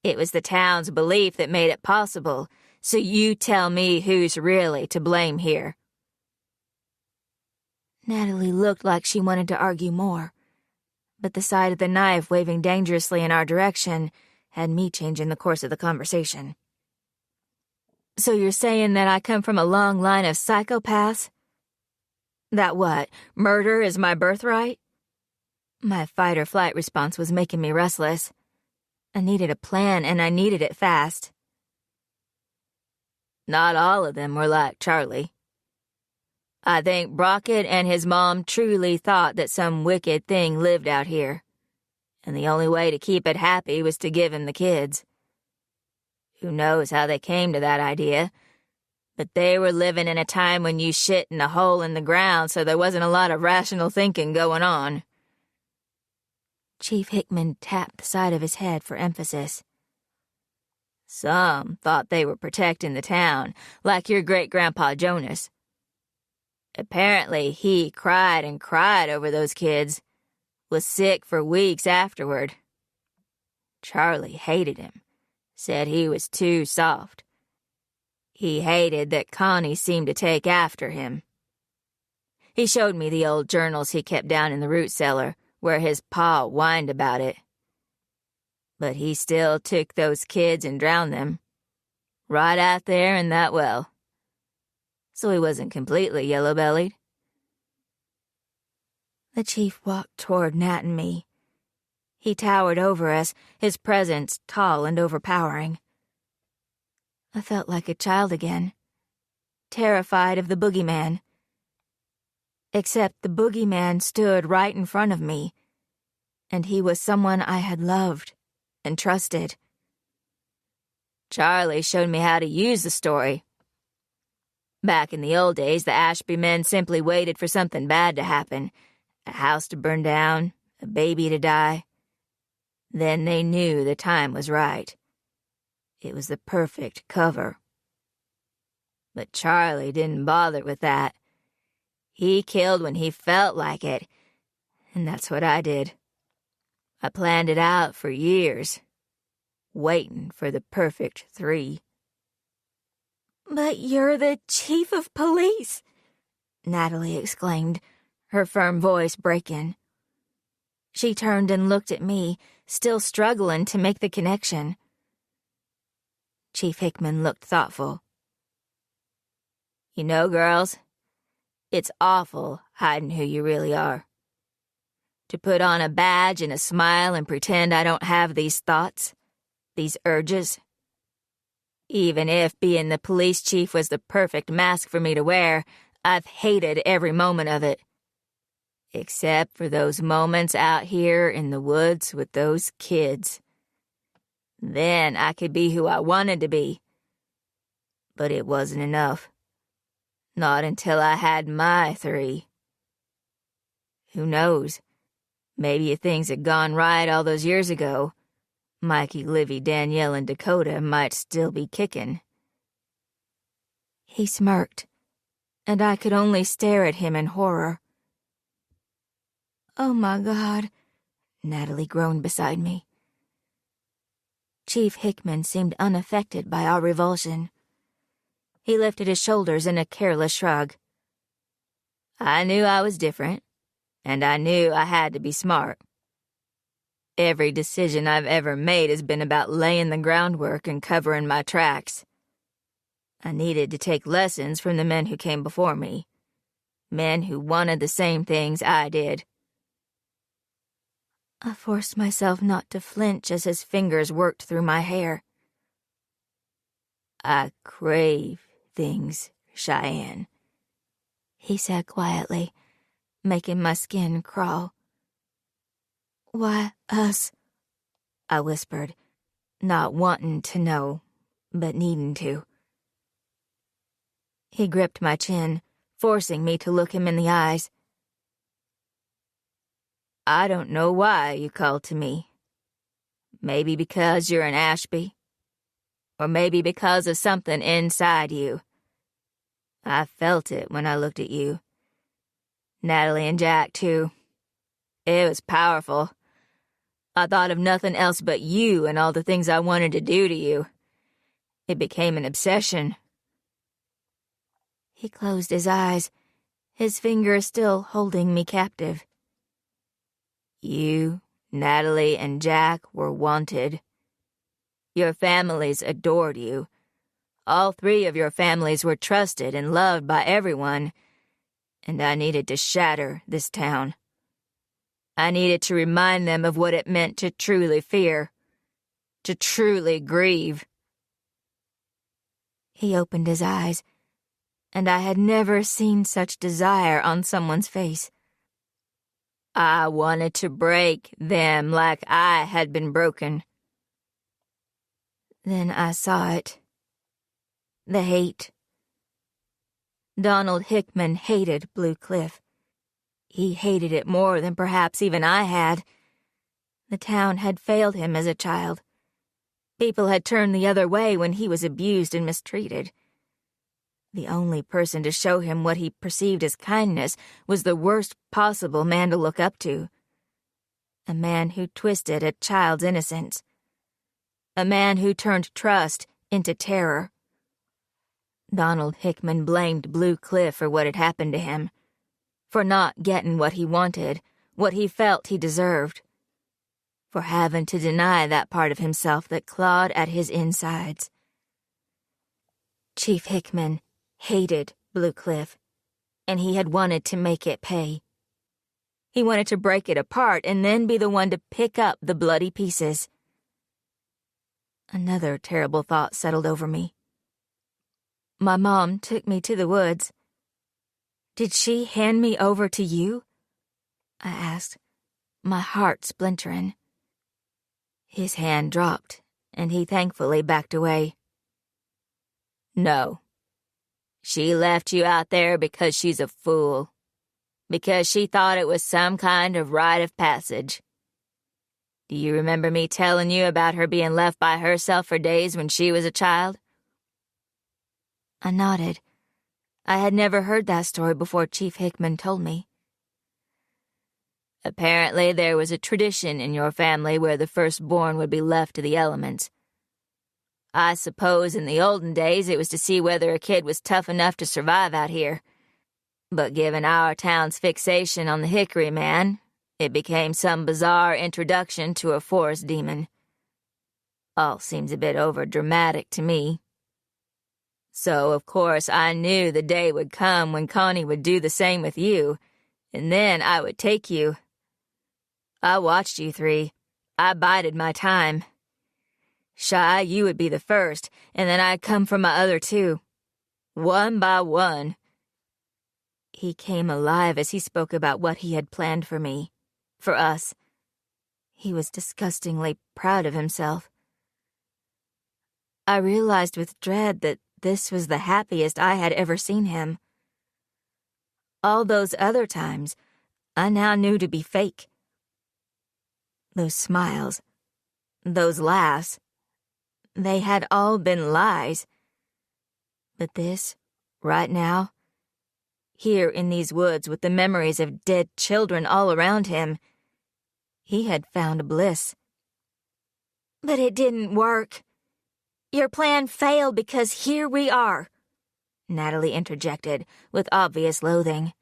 It was the town's belief that made it possible, so you tell me who's really to blame here." Natalie looked like she wanted to argue more, but the sight of the knife waving dangerously in our direction had me changing the course of the conversation. "So you're saying that I come from a long line of psychopaths? That what, murder is my birthright?" My fight-or-flight response was making me restless. I needed a plan, and I needed it fast. Not all of them were like Charlie. I think Brockett and his mom truly thought that some wicked thing lived out here, and the only way to keep it happy was to give him the kids. Who knows how they came to that idea, but they were living in a time when you shit in a hole in the ground, so there wasn't a lot of rational thinking going on. Chief Hickman tapped the side of his head for emphasis. Some thought they were protecting the town, like your great-grandpa Jonas. Apparently, he cried and cried over those kids, was sick for weeks afterward. Charlie hated him, said he was too soft. He hated that Connie seemed to take after him. He showed me the old journals he kept down in the root cellar, where his pa whined about it. But he still took those kids and drowned them, right out there in that well. So he wasn't completely yellow-bellied. The chief walked toward Nat and me. He towered over us, his presence tall and overpowering. I felt like a child again, terrified of the boogeyman. Except the boogeyman stood right in front of me, and he was someone I had loved and trusted. Charlie showed me how to use the story. Back in the old days, the Ashby men simply waited for something bad to happen, a house to burn down, a baby to die. Then they knew the time was right. It was the perfect cover. But Charlie didn't bother with that. He killed when he felt like it, and that's what I did. I planned it out for years, waiting for the perfect 3. "But you're the chief of police," Natalie exclaimed, her firm voice breaking. She turned and looked at me, still struggling to make the connection. Chief Hickman looked thoughtful. "You know, girls, it's awful hiding who you really are. To put on a badge and a smile and pretend I don't have these thoughts, these urges. Even if being the police chief was the perfect mask for me to wear, I've hated every moment of it. Except for those moments out here in the woods with those kids. Then I could be who I wanted to be. But it wasn't enough. Not until I had my 3. Who knows? Maybe if things had gone right all those years ago, Mikey, Livy, Danielle, and Dakota might still be kicking." He smirked, and I could only stare at him in horror. "Oh my God," Natalie groaned beside me. Chief Hickman seemed unaffected by our revulsion. He lifted his shoulders in a careless shrug. "I knew I was different, and I knew I had to be smart. Every decision I've ever made has been about laying the groundwork and covering my tracks. I needed to take lessons from the men who came before me, men who wanted the same things I did." I forced myself not to flinch as his fingers worked through my hair. "I crave things, Cheyenne," he said quietly, making my skin crawl. "Why us?" I whispered, not wanting to know, but needing to. He gripped my chin, forcing me to look him in the eyes. "I don't know why you called to me. Maybe because you're an Ashby, or maybe because of something inside you. I felt it when I looked at you. Natalie and Jack, too. It was powerful. I thought of nothing else but you and all the things I wanted to do to you. It became an obsession. He closed his eyes, his fingers still holding me captive. You, Natalie, and Jack were wanted. Your families adored you. All three of your families were trusted and loved by everyone, and I needed to shatter this town. I needed to remind them of what it meant to truly fear, to truly grieve. He opened his eyes, and I had never seen such desire on someone's face. I wanted to break them like I had been broken. Then I saw it. The hate. Donald Hickman hated Blue Cliff. He hated it more than perhaps even I had. The town had failed him as a child. People had turned the other way when he was abused and mistreated. The only person to show him what he perceived as kindness was the worst possible man to look up to. A man who twisted a child's innocence. A man who turned trust into terror. Donald Hickman blamed Blue Cliff for what had happened to him, for not getting what he wanted, what he felt he deserved, for having to deny that part of himself that clawed at his insides. Chief Hickman hated Blue Cliff, and he had wanted to make it pay. He wanted to break it apart and then be the one to pick up the bloody pieces. Another terrible thought settled over me. My mom took me to the woods. Did she hand me over to you? I asked, my heart splintering. His hand dropped, and he thankfully backed away. No. She left you out there because she's a fool. Because she thought it was some kind of rite of passage. Do you remember me telling you about her being left by herself for days when she was a child? I nodded. I had never heard that story before Chief Hickman told me. Apparently there was a tradition in your family where the firstborn would be left to the elements. I suppose in the olden days it was to see whether a kid was tough enough to survive out here. But given our town's fixation on the Hickory Man, it became some bizarre introduction to a forest demon. All seems a bit overdramatic to me. So, of course, I knew the day would come when Connie would do the same with you, and then I would take you. I watched you three. I bided my time. Shy, you would be the first, and then I'd come for my other two. One by one. He came alive as he spoke about what he had planned for me, for us. He was disgustingly proud of himself. I realized with dread that this was the happiest I had ever seen him. All those other times, I now knew to be fake. Those smiles, those laughs, they had all been lies. But this, right now, here in these woods with the memories of dead children all around him, he had found bliss. But it didn't work. Your plan failed because here we are, Natalie interjected with obvious loathing.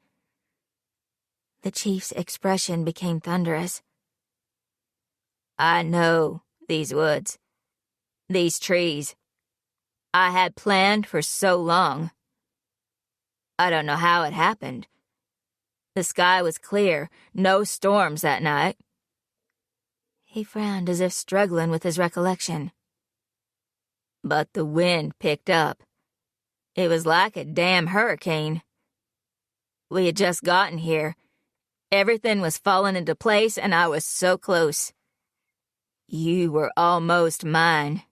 The chief's expression became thunderous. I know these woods, these trees. I had planned for so long. I don't know how it happened. The sky was clear, no storms that night. He frowned as if struggling with his recollection. But the wind picked up. It was like a damn hurricane. We had just gotten here. Everything was falling into place, and I was so close. You were almost mine.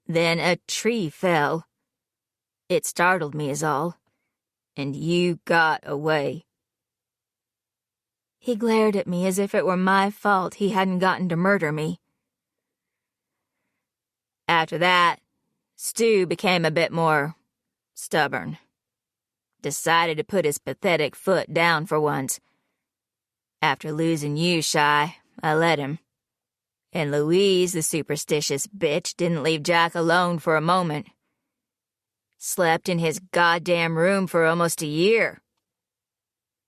Then a tree fell. It startled me is all. And you got away. He glared at me as if it were my fault he hadn't gotten to murder me. After that, Stu became a bit more stubborn. Decided to put his pathetic foot down for once. After losing you, Shy, I let him. And Louise, the superstitious bitch, didn't leave Jack alone for a moment. Slept in his goddamn room for almost a year.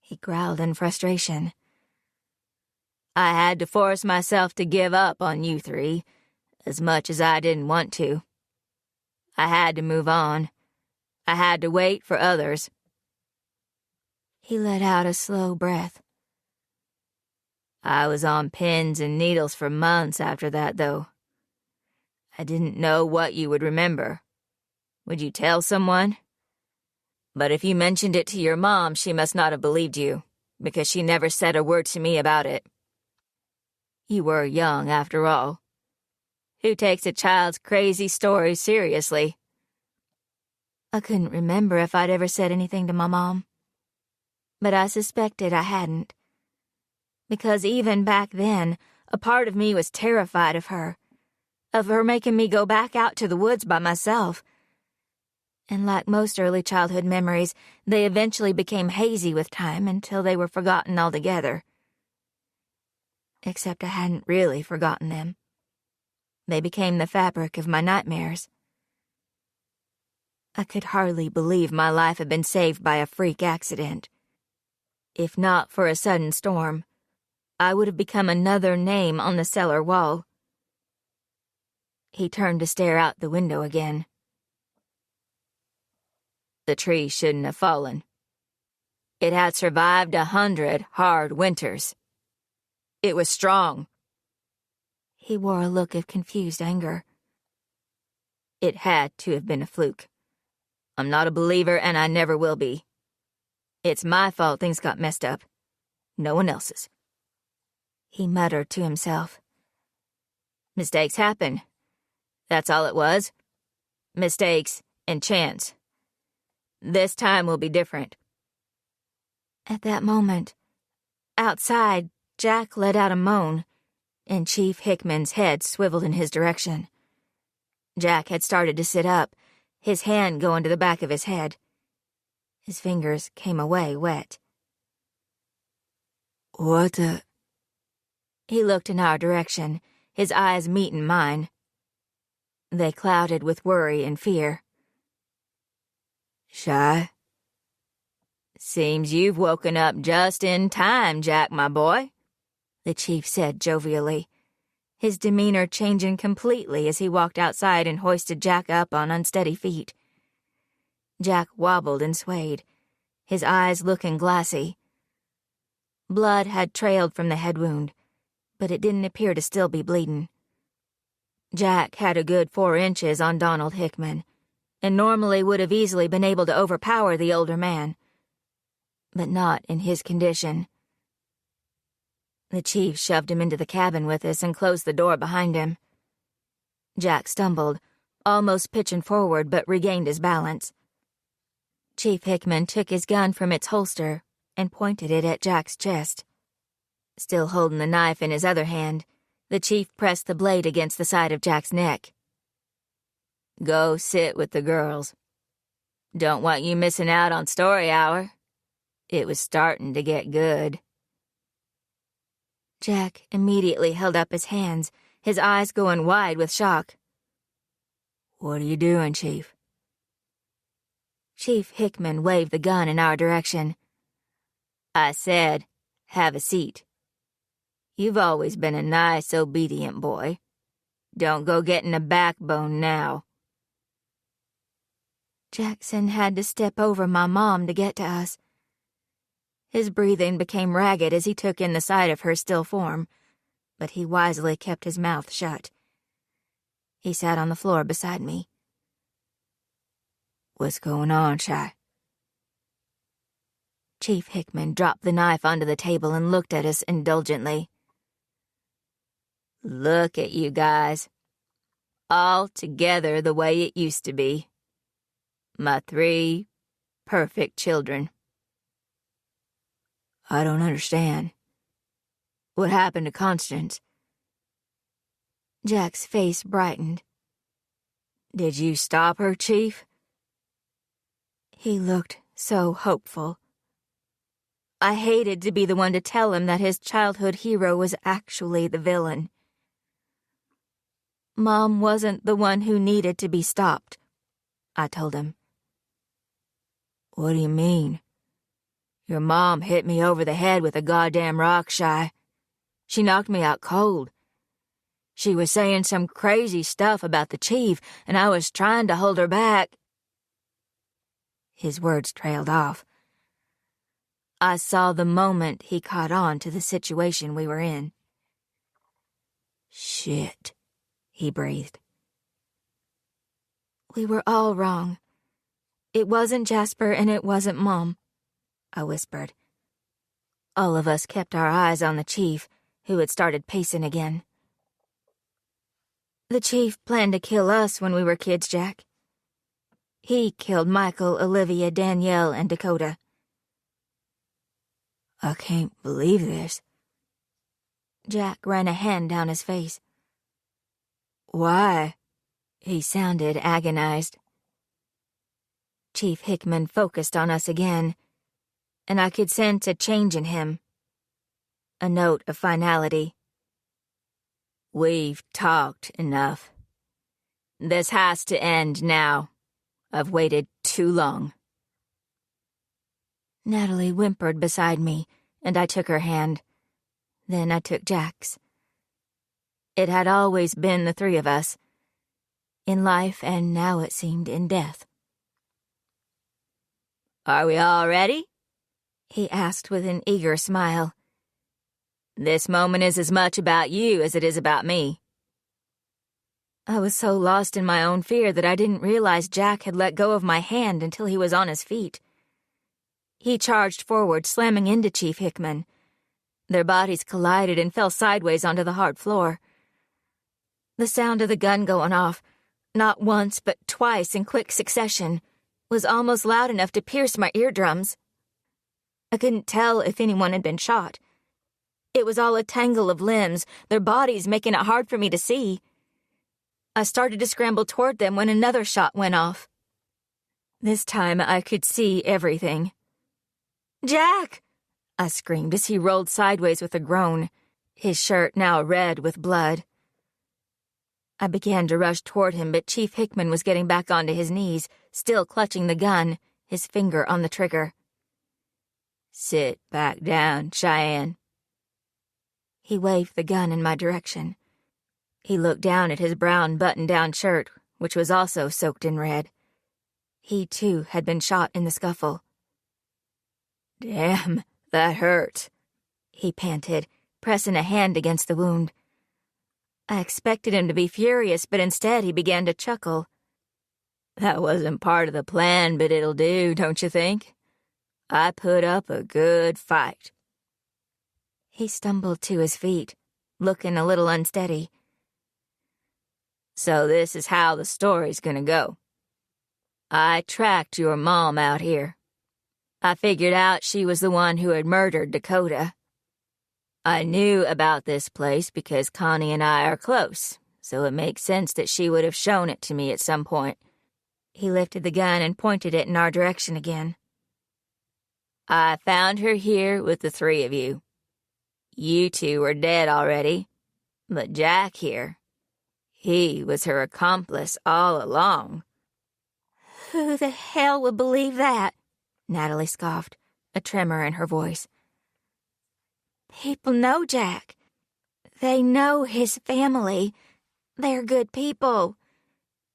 He growled in frustration. I had to force myself to give up on you three, as much as I didn't want to. I had to move on. I had to wait for others. He let out a slow breath. I was on pins and needles for months after that, though. I didn't know what you would remember. Would you tell someone? But if you mentioned it to your mom, she must not have believed you, because she never said a word to me about it. You were young, after all. Who takes a child's crazy story seriously? I couldn't remember if I'd ever said anything to my mom. But I suspected I hadn't. Because even back then, a part of me was terrified of her making me go back out to the woods by myself. And like most early childhood memories, they eventually became hazy with time until they were forgotten altogether. Except I hadn't really forgotten them. They became the fabric of my nightmares. I could hardly believe my life had been saved by a freak accident. If not for a sudden storm, I would have become another name on the cellar wall. He turned to stare out the window again. The tree shouldn't have fallen. It had survived 100 hard winters. It was strong. He wore a look of confused anger. It had to have been a fluke. I'm not a believer, and I never will be. It's my fault things got messed up. No one else's. He muttered to himself. Mistakes happen. That's all it was. Mistakes and chance. This time will be different. At that moment, outside, Jack let out a moan, and Chief Hickman's head swiveled in his direction. Jack had started to sit up, his hand going to the back of his head. His fingers came away wet. What the... He looked in our direction, his eyes meeting mine. They clouded with worry and fear. Shy? Seems you've woken up just in time, Jack, my boy, the chief said jovially, his demeanor changing completely as he walked outside and hoisted Jack up on unsteady feet. Jack wobbled and swayed, his eyes looking glassy. Blood had trailed from the head wound, but it didn't appear to still be bleeding. Jack had a good 4 inches on Donald Hickman, and normally would have easily been able to overpower the older man. But not in his condition. The chief shoved him into the cabin with us and closed the door behind him. Jack stumbled, almost pitching forward, but regained his balance. Chief Hickman took his gun from its holster and pointed it at Jack's chest. Still holding the knife in his other hand, the chief pressed the blade against the side of Jack's neck. Go sit with the girls. Don't want you missing out on story hour. It was starting to get good. Jack immediately held up his hands, his eyes going wide with shock. What are you doing, Chief? Chief Hickman waved the gun in our direction. I said, have a seat. You've always been a nice, obedient boy. Don't go getting a backbone now. Jackson had to step over my mom to get to us. His breathing became ragged as he took in the sight of her still form, but he wisely kept his mouth shut. He sat on the floor beside me. What's going on, Shy? Chief Hickman dropped the knife onto the table and looked at us indulgently. Look at you guys. All together the way it used to be. My 3 perfect children. I don't understand. What happened to Constance? Jack's face brightened. Did you stop her, Chief? He looked so hopeful. I hated to be the one to tell him that his childhood hero was actually the villain. Mom wasn't the one who needed to be stopped, I told him. What do you mean? Your mom hit me over the head with a goddamn rock, Shy. She knocked me out cold. She was saying some crazy stuff about the chief, and I was trying to hold her back. His words trailed off. I saw the moment he caught on to the situation we were in. Shit, he breathed. We were all wrong. It wasn't Jasper and it wasn't Mom, I whispered. All of us kept our eyes on the chief, who had started pacing again. The chief planned to kill us when we were kids, Jack. He killed Michael, Olivia, Danielle, and Dakota. I can't believe this. Jack ran a hand down his face. Why? He sounded agonized. Chief Hickman focused on us again, and I could sense a change in him. A note of finality. We've talked enough. This has to end now. I've waited too long. Natalie whimpered beside me, and I took her hand. Then I took Jack's. It had always been the three of us, in life and now it seemed in death. Are we all ready? He asked with an eager smile. This moment is as much about you as it is about me. I was so lost in my own fear that I didn't realize Jack had let go of my hand until he was on his feet. He charged forward, slamming into Chief Hickman. Their bodies collided and fell sideways onto the hard floor. The sound of the gun going off, not once but twice in quick succession, was almost loud enough to pierce my eardrums. I couldn't tell if anyone had been shot. It was all a tangle of limbs, their bodies making it hard for me to see. I started to scramble toward them when another shot went off. This time I could see everything. Jack! I screamed as he rolled sideways with a groan, his shirt now red with blood. I began to rush toward him, but Chief Hickman was getting back onto his knees, still clutching the gun, his finger on the trigger. Sit back down, Cheyenne. He waved the gun in my direction. He looked down at his brown button-down shirt, which was also soaked in red. He, too, had been shot in the scuffle. Damn, that hurt, he panted, pressing a hand against the wound. I expected him to be furious, but instead he began to chuckle. That wasn't part of the plan, but it'll do, don't you think? I put up a good fight. He stumbled to his feet, looking a little unsteady. So this is how the story's gonna go. I tracked your mom out here. I figured out she was the one who had murdered Dakota. I knew about this place because Connie and I are close, so it makes sense that she would have shown it to me at some point. He lifted the gun and pointed it in our direction again. I found her here with the three of you. You two were dead already, but Jack here, he was her accomplice all along. Who the hell would believe that? Natalie scoffed, a tremor in her voice. People know Jack. They know his family. They're good people.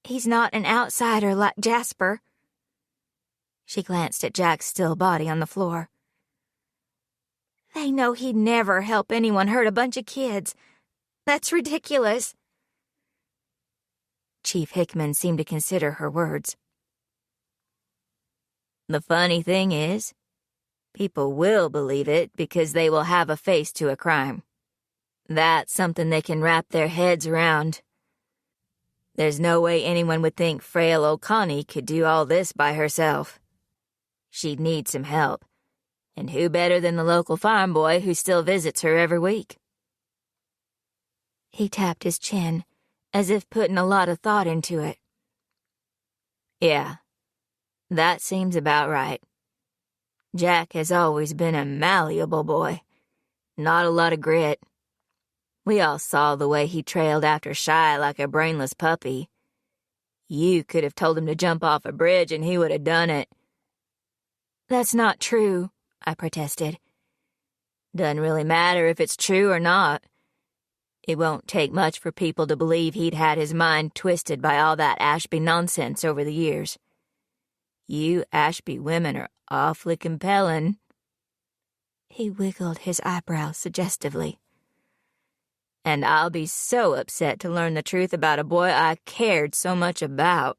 He's not an outsider like Jasper. She glanced at Jack's still body on the floor. They know he'd never help anyone hurt a bunch of kids. That's ridiculous. Chief Hickman seemed to consider her words. The funny thing is, people will believe it because they will have a face to a crime. That's something they can wrap their heads around. There's no way anyone would think frail old Connie could do all this by herself. She'd need some help, and who better than the local farm boy who still visits her every week? He tapped his chin, as if putting a lot of thought into it. Yeah. That seems about right. Jack has always been a malleable boy. Not a lot of grit. We all saw the way he trailed after Shy like a brainless puppy. You could have told him to jump off a bridge and he would have done it. That's not true, I protested. Doesn't really matter if it's true or not. It won't take much for people to believe he'd had his mind twisted by all that Ashby nonsense over the years. You Ashby women are awfully compelling. He wiggled his eyebrows suggestively. And I'll be so upset to learn the truth about a boy I cared so much about.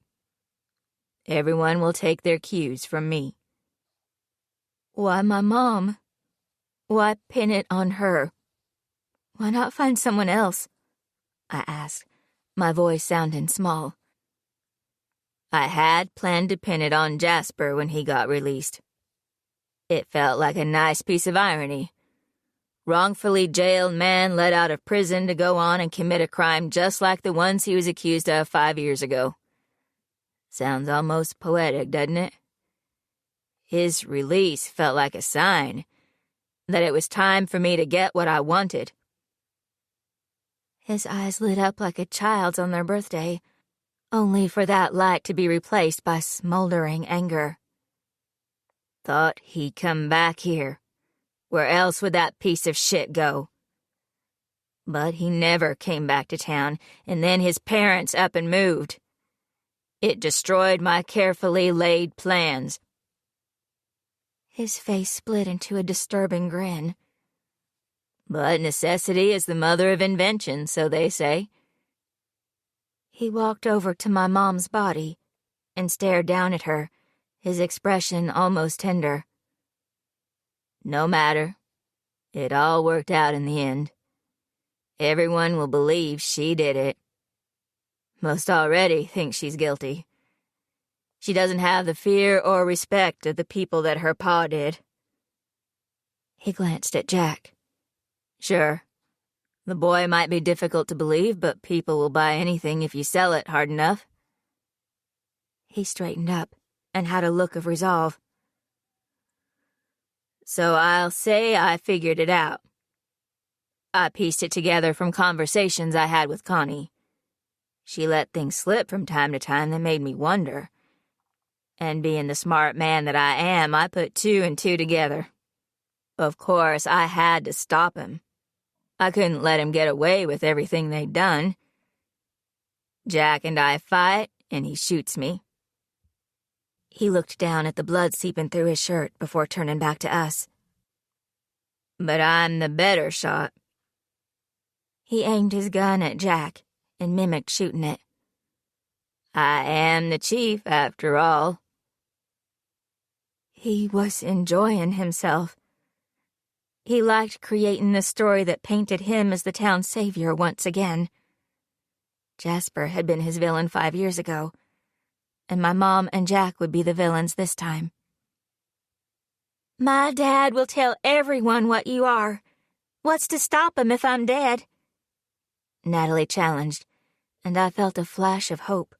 Everyone will take their cues from me. Why my mom? Why pin it on her? Why not find someone else? I asked, my voice sounding small. I had planned to pin it on Jasper when he got released. It felt like a nice piece of irony. Wrongfully jailed man let out of prison to go on and commit a crime just like the ones he was accused of 5 years ago. Sounds almost poetic, doesn't it? His release felt like a sign that it was time for me to get what I wanted. His eyes lit up like a child's on their birthday, only for that light to be replaced by smoldering anger. Thought he'd come back here. Where else would that piece of shit go? But he never came back to town, and then his parents up and moved. It destroyed my carefully laid plans. His face split into a disturbing grin. But necessity is the mother of invention, so they say. He walked over to my mom's body and stared down at her, his expression almost tender. No matter. It all worked out in the end. Everyone will believe she did it. Most already think she's guilty. She doesn't have the fear or respect of the people that her pa did. He glanced at Jack. Sure. The boy might be difficult to believe, but people will buy anything if you sell it hard enough. He straightened up and had a look of resolve. So I'll say I figured it out. I pieced it together from conversations I had with Connie. She let things slip from time to time that made me wonder. And being the smart man that I am, I put 2 and 2 together. Of course, I had to stop him. I couldn't let him get away with everything they'd done. Jack and I fight, and he shoots me. He looked down at the blood seeping through his shirt before turning back to us. But I'm the better shot. He aimed his gun at Jack and mimicked shooting it. I am the chief, after all. He was enjoying himself. He liked creating a story that painted him as the town's savior once again. Jasper had been his villain 5 years ago, and my mom and Jack would be the villains this time. My dad will tell everyone what you are. What's to stop him if I'm dead? Natalie challenged, and I felt a flash of hope.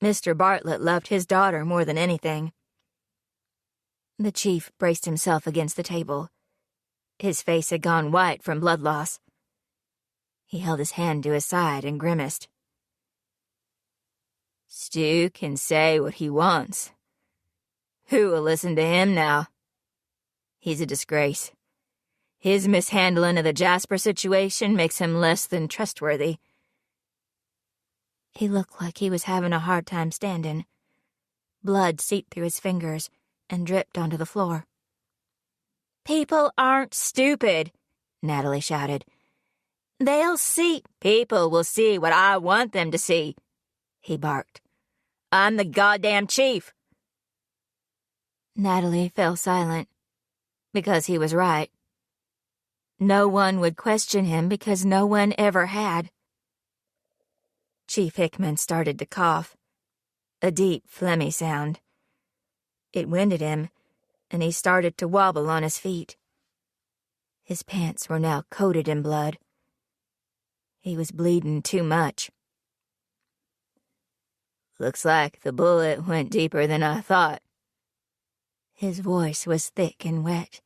Mr. Bartlett loved his daughter more than anything. The chief braced himself against the table. His face had gone white from blood loss. He held his hand to his side and grimaced. Stu can say what he wants. Who will listen to him now? He's a disgrace. His mishandling of the Jasper situation makes him less than trustworthy. He looked like he was having a hard time standing. Blood seeped through his fingers and dripped onto the floor. People aren't stupid, Natalie shouted. They'll see. People will see what I want them to see, he barked. I'm the goddamn chief. Natalie fell silent, because he was right. No one would question him because no one ever had. Chief Hickman started to cough, a deep, phlegmy sound. It winded him, and he started to wobble on his feet. His pants were now coated in blood. He was bleeding too much. Looks like the bullet went deeper than I thought. His voice was thick and wet.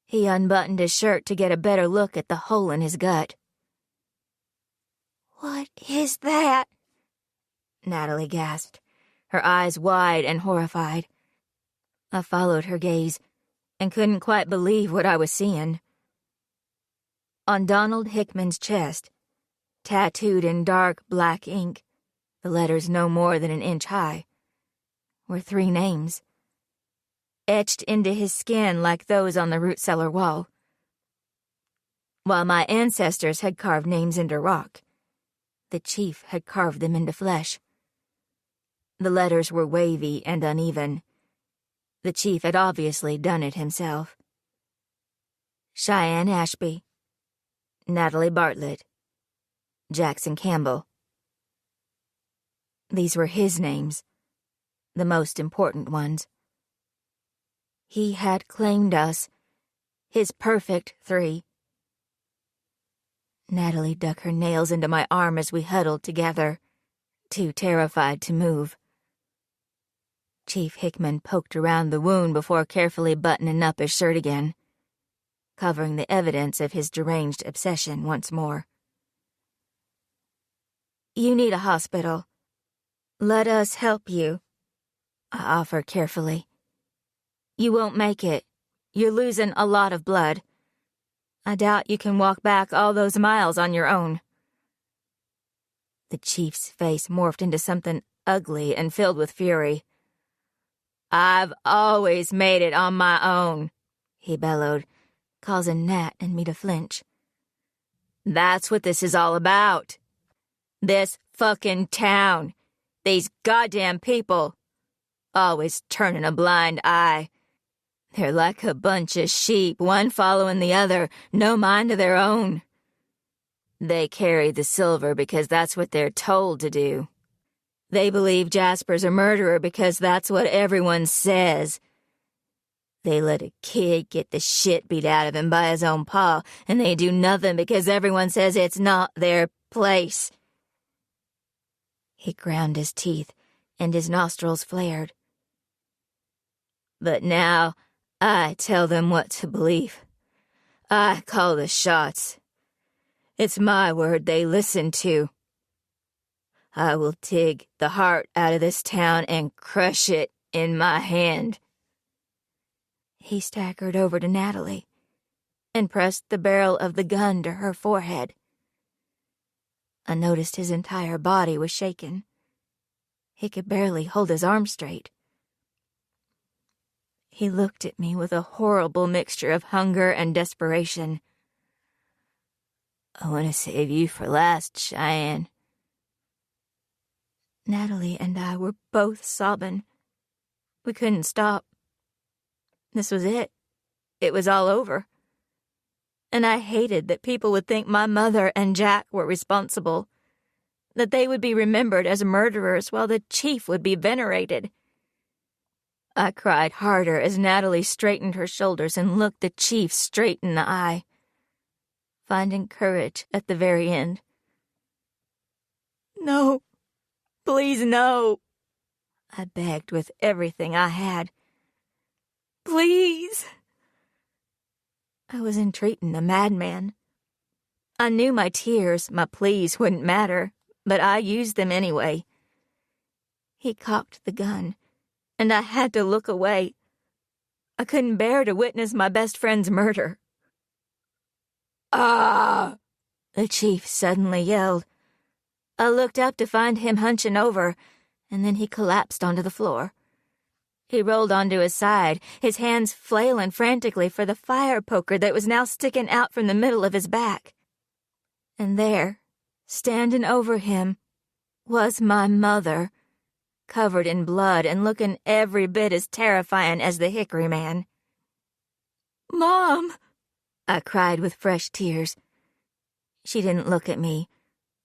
He unbuttoned his shirt to get a better look at the hole in his gut. "What is that?" Natalie gasped, her eyes wide and horrified. I followed her gaze and couldn't quite believe what I was seeing. On Donald Hickman's chest, tattooed in dark black ink, the letters no more than an inch high, were 3 names, etched into his skin like those on the root cellar wall. While my ancestors had carved names into rock, the chief had carved them into flesh. The letters were wavy and uneven. The chief had obviously done it himself. Cheyenne Ashby, Natalie Bartlett, Jackson Campbell. These were his names, the most important ones. He had claimed us, his perfect 3. Natalie dug her nails into my arm as we huddled together, too terrified to move. Chief Hickman poked around the wound before carefully buttoning up his shirt again, covering the evidence of his deranged obsession once more. "You need a hospital. Let us help you," I offered carefully. "You won't make it. You're losing a lot of blood. I doubt you can walk back all those miles on your own." The chief's face morphed into something ugly and filled with fury. "I've always made it on my own," he bellowed, causing Nat and me to flinch. "That's what this is all about. This fucking town. These goddamn people. Always turning a blind eye. They're like a bunch of sheep, one following the other, no mind of their own. They carry the silver because that's what they're told to do. They believe Jasper's a murderer because that's what everyone says. They let a kid get the shit beat out of him by his own pa, and they do nothing because everyone says it's not their place." He ground his teeth, and his nostrils flared. "But now I tell them what to believe. I call the shots. It's my word they listen to. I will dig the heart out of this town and crush it in my hand." He staggered over to Natalie and pressed the barrel of the gun to her forehead. I noticed his entire body was shaken. He could barely hold his arm straight. He looked at me with a horrible mixture of hunger and desperation. "I want to save you for last, Cheyenne." Natalie and I were both sobbing. We couldn't stop. This was it. It was all over. And I hated that people would think my mother and Jack were responsible, that they would be remembered as murderers while the chief would be venerated. I cried harder as Natalie straightened her shoulders and looked the chief straight in the eye, finding courage at the very end. "No, please no," I begged with everything I had. "Please." I was entreating a madman. I knew my tears, my pleas wouldn't matter, but I used them anyway. He cocked the gun, and I had to look away. I couldn't bear to witness my best friend's murder. "Ah!" the chief suddenly yelled. I looked up to find him hunching over, and then he collapsed onto the floor. He rolled onto his side, his hands flailing frantically for the fire poker that was now sticking out from the middle of his back. And there, standing over him, was my mother, covered in blood and looking every bit as terrifying as the Hickory Man. "Mom!" I cried with fresh tears. She didn't look at me.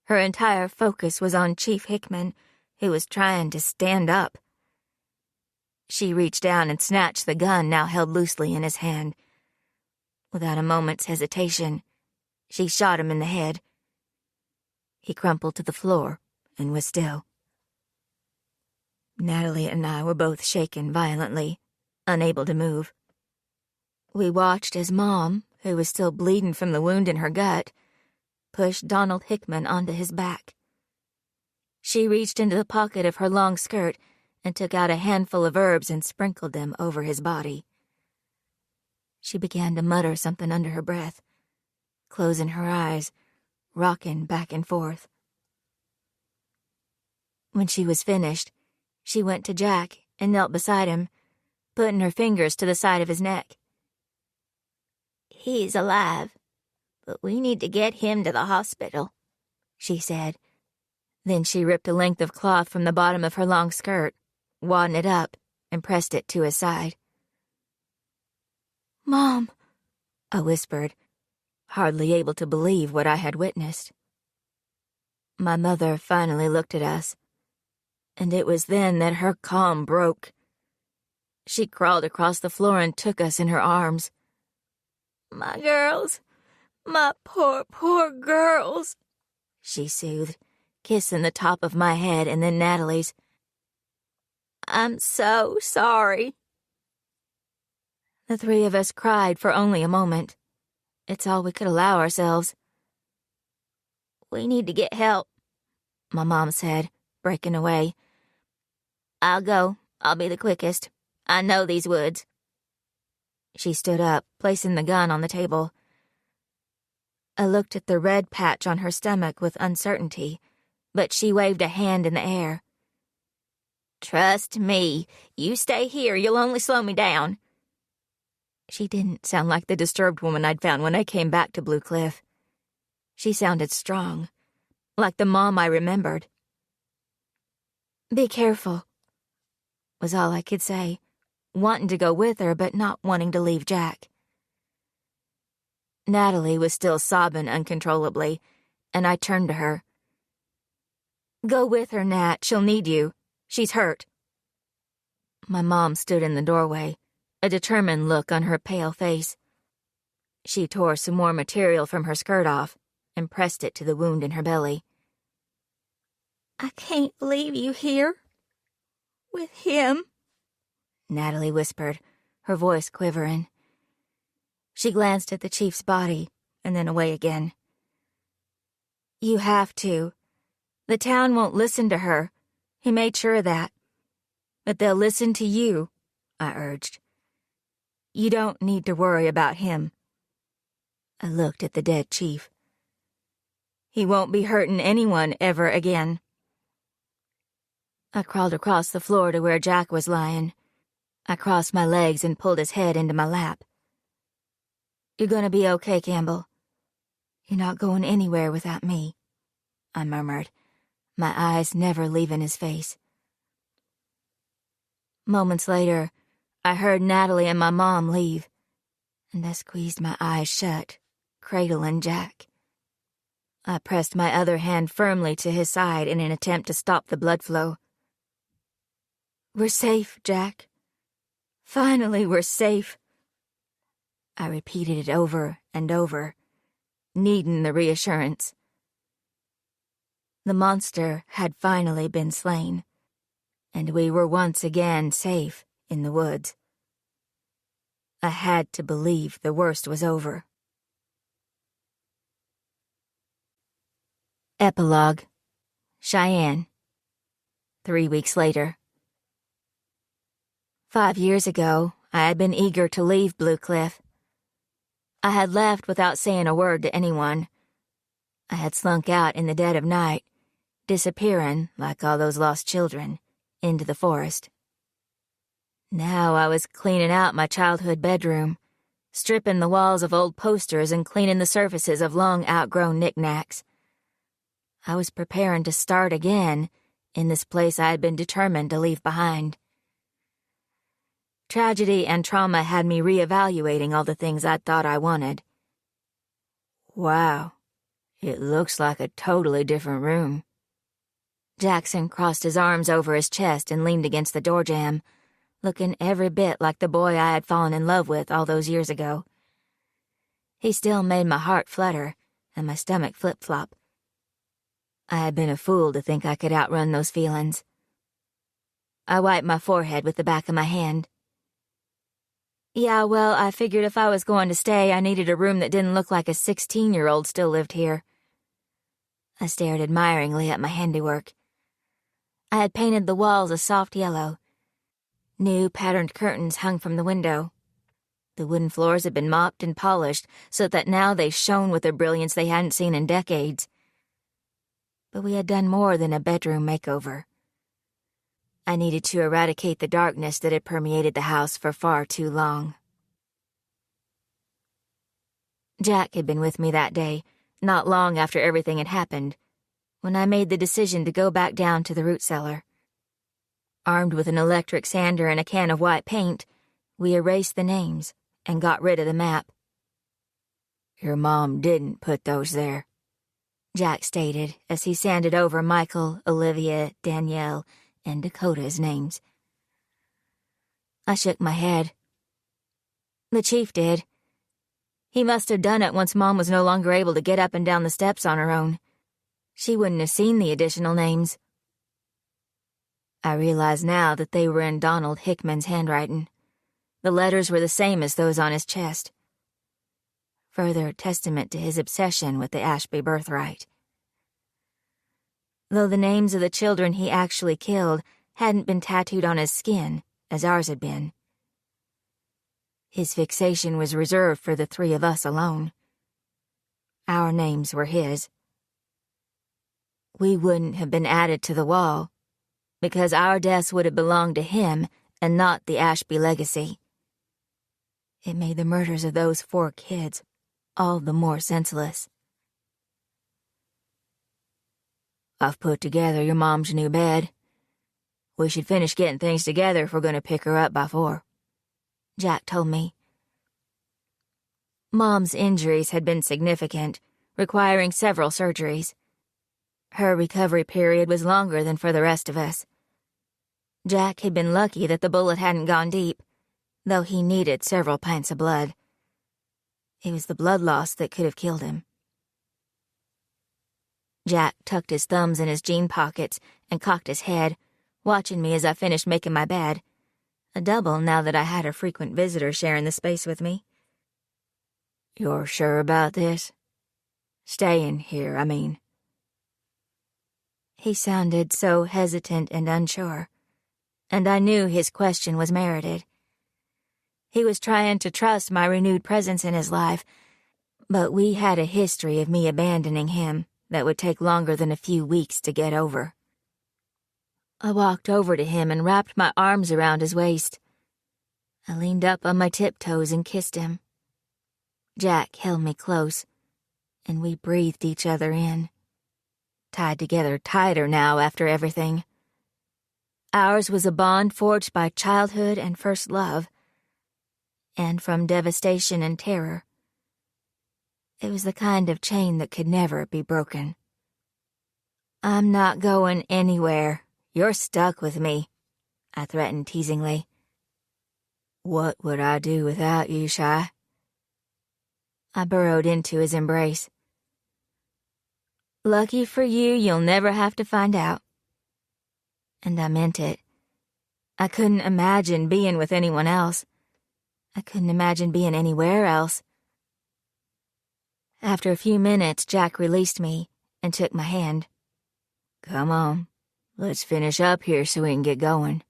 Her entire focus was on Chief Hickman, who was trying to stand up. She reached down and snatched the gun now held loosely in his hand. Without a moment's hesitation, she shot him in the head. He crumpled to the floor and was still. Natalie and I were both shaken violently, unable to move. We watched as Mom, who was still bleeding from the wound in her gut, pushed Donald Hickman onto his back. She reached into the pocket of her long skirt and took out a handful of herbs and sprinkled them over his body. She began to mutter something under her breath, closing her eyes, rocking back and forth. When she was finished, she went to Jack and knelt beside him, putting her fingers to the side of his neck. "He's alive, but we need to get him to the hospital," she said. Then she ripped a length of cloth from the bottom of her long skirt, wadded it up, and pressed it to his side. "Mom," I whispered, hardly able to believe what I had witnessed. My mother finally looked at us, and it was then that her calm broke. She crawled across the floor and took us in her arms. "My girls, my poor, poor girls," she soothed, kissing the top of my head and then Natalie's. "I'm so sorry." The three of us cried for only a moment. It's all we could allow ourselves. "We need to get help," my mom said, breaking away. "I'll go. I'll be the quickest. I know these woods." She stood up, placing the gun on the table. I looked at the red patch on her stomach with uncertainty, but she waved a hand in the air. "Trust me. You stay here. You'll only slow me down." She didn't sound like the disturbed woman I'd found when I came back to Blue Cliff. She sounded strong, like the mom I remembered. "Be careful," was all I could say, wanting to go with her but not wanting to leave Jack. Natalie was still sobbing uncontrollably, and I turned to her. "Go with her, Nat. She'll need you. She's hurt." My mom stood in the doorway, a determined look on her pale face. She tore some more material from her skirt off and pressed it to the wound in her belly. "I can't leave you here with him," Natalie whispered, her voice quivering. She glanced at the chief's body and then away again. "You have to. The town won't listen to her. He made sure of that. But they'll listen to you," I urged. "You don't need to worry about him." I looked at the dead chief. "He won't be hurting anyone ever again." I crawled across the floor to where Jack was lying. I crossed my legs and pulled his head into my lap. "You're gonna be okay, Campbell. You're not going anywhere without me," I murmured, my eyes never leaving his face. Moments later, I heard Natalie and my mom leave, and I squeezed my eyes shut, cradling Jack. I pressed my other hand firmly to his side in an attempt to stop the blood flow. "We're safe, Jack. Finally, we're safe." I repeated it over and over, needing the reassurance. The monster had finally been slain, and we were once again safe in the woods. I had to believe the worst was over. Epilogue. Cheyenne. 3 weeks later. 5 years ago, I had been eager to leave Blue Cliff. I had left without saying a word to anyone. I had slunk out in the dead of night, disappearing, like all those lost children, into the forest. Now I was cleaning out my childhood bedroom, stripping the walls of old posters and cleaning the surfaces of long outgrown knickknacks. I was preparing to start again in this place I had been determined to leave behind. Tragedy and trauma had me reevaluating all the things I thought I wanted. Wow, it looks like a totally different room. Jackson crossed his arms over his chest and leaned against the door jamb, looking every bit like the boy I had fallen in love with all those years ago. He still made my heart flutter and my stomach flip-flop. I had been a fool to think I could outrun those feelings. I wiped my forehead with the back of my hand. Yeah, well, I figured if I was going to stay, I needed a room that didn't look like a 16-year-old still lived here. I stared admiringly at my handiwork. I had painted the walls a soft yellow. New patterned curtains hung from the window. The wooden floors had been mopped and polished so that now they shone with a brilliance they hadn't seen in decades. But we had done more than a bedroom makeover. I needed to eradicate the darkness that had permeated the house for far too long. Jack had been with me that day, not long after everything had happened, when I made the decision to go back down to the root cellar. Armed with an electric sander and a can of white paint, we erased the names and got rid of the map. "Your mom didn't put those there," Jack stated as he sanded over Michael, Olivia, Danielle, and Dakota's names. I shook my head. The chief did. He must have done it once Mom was no longer able to get up and down the steps on her own. She wouldn't have seen the additional names. I realized now that they were in Donald Hickman's handwriting. The letters were the same as those on his chest. Further testament to his obsession with the Ashby birthright. Though the names of the children he actually killed hadn't been tattooed on his skin, as ours had been. His fixation was reserved for the three of us alone. Our names were his. We wouldn't have been added to the wall, because our deaths would have belonged to him and not the Ashby legacy. It made the murders of those 4 kids all the more senseless. "I've put together your mom's new bed. We should finish getting things together if we're going to pick her up by 4, Jack told me. Mom's injuries had been significant, requiring several surgeries. Her recovery period was longer than for the rest of us. Jack had been lucky that the bullet hadn't gone deep, though he needed several pints of blood. It was the blood loss that could have killed him. Jack tucked his thumbs in his jean pockets and cocked his head, watching me as I finished making my bed, a double now that I had a frequent visitor sharing the space with me. "You're sure about this? Staying here, I mean." He sounded so hesitant and unsure, and I knew his question was merited. He was trying to trust my renewed presence in his life, but we had a history of me abandoning him that would take longer than a few weeks to get over. I walked over to him and wrapped my arms around his waist. I leaned up on my tiptoes and kissed him. Jack held me close, and we breathed each other in, tied together tighter now after everything. Ours was a bond forged by childhood and first love, and from devastation and terror. It was the kind of chain that could never be broken. "I'm not going anywhere. You're stuck with me," I threatened teasingly. "What would I do without you, Shy?" I burrowed into his embrace. "Lucky for you, you'll never have to find out." And I meant it. I couldn't imagine being with anyone else. I couldn't imagine being anywhere else. After a few minutes, Jack released me and took my hand. "Come on, let's finish up here so we can get going."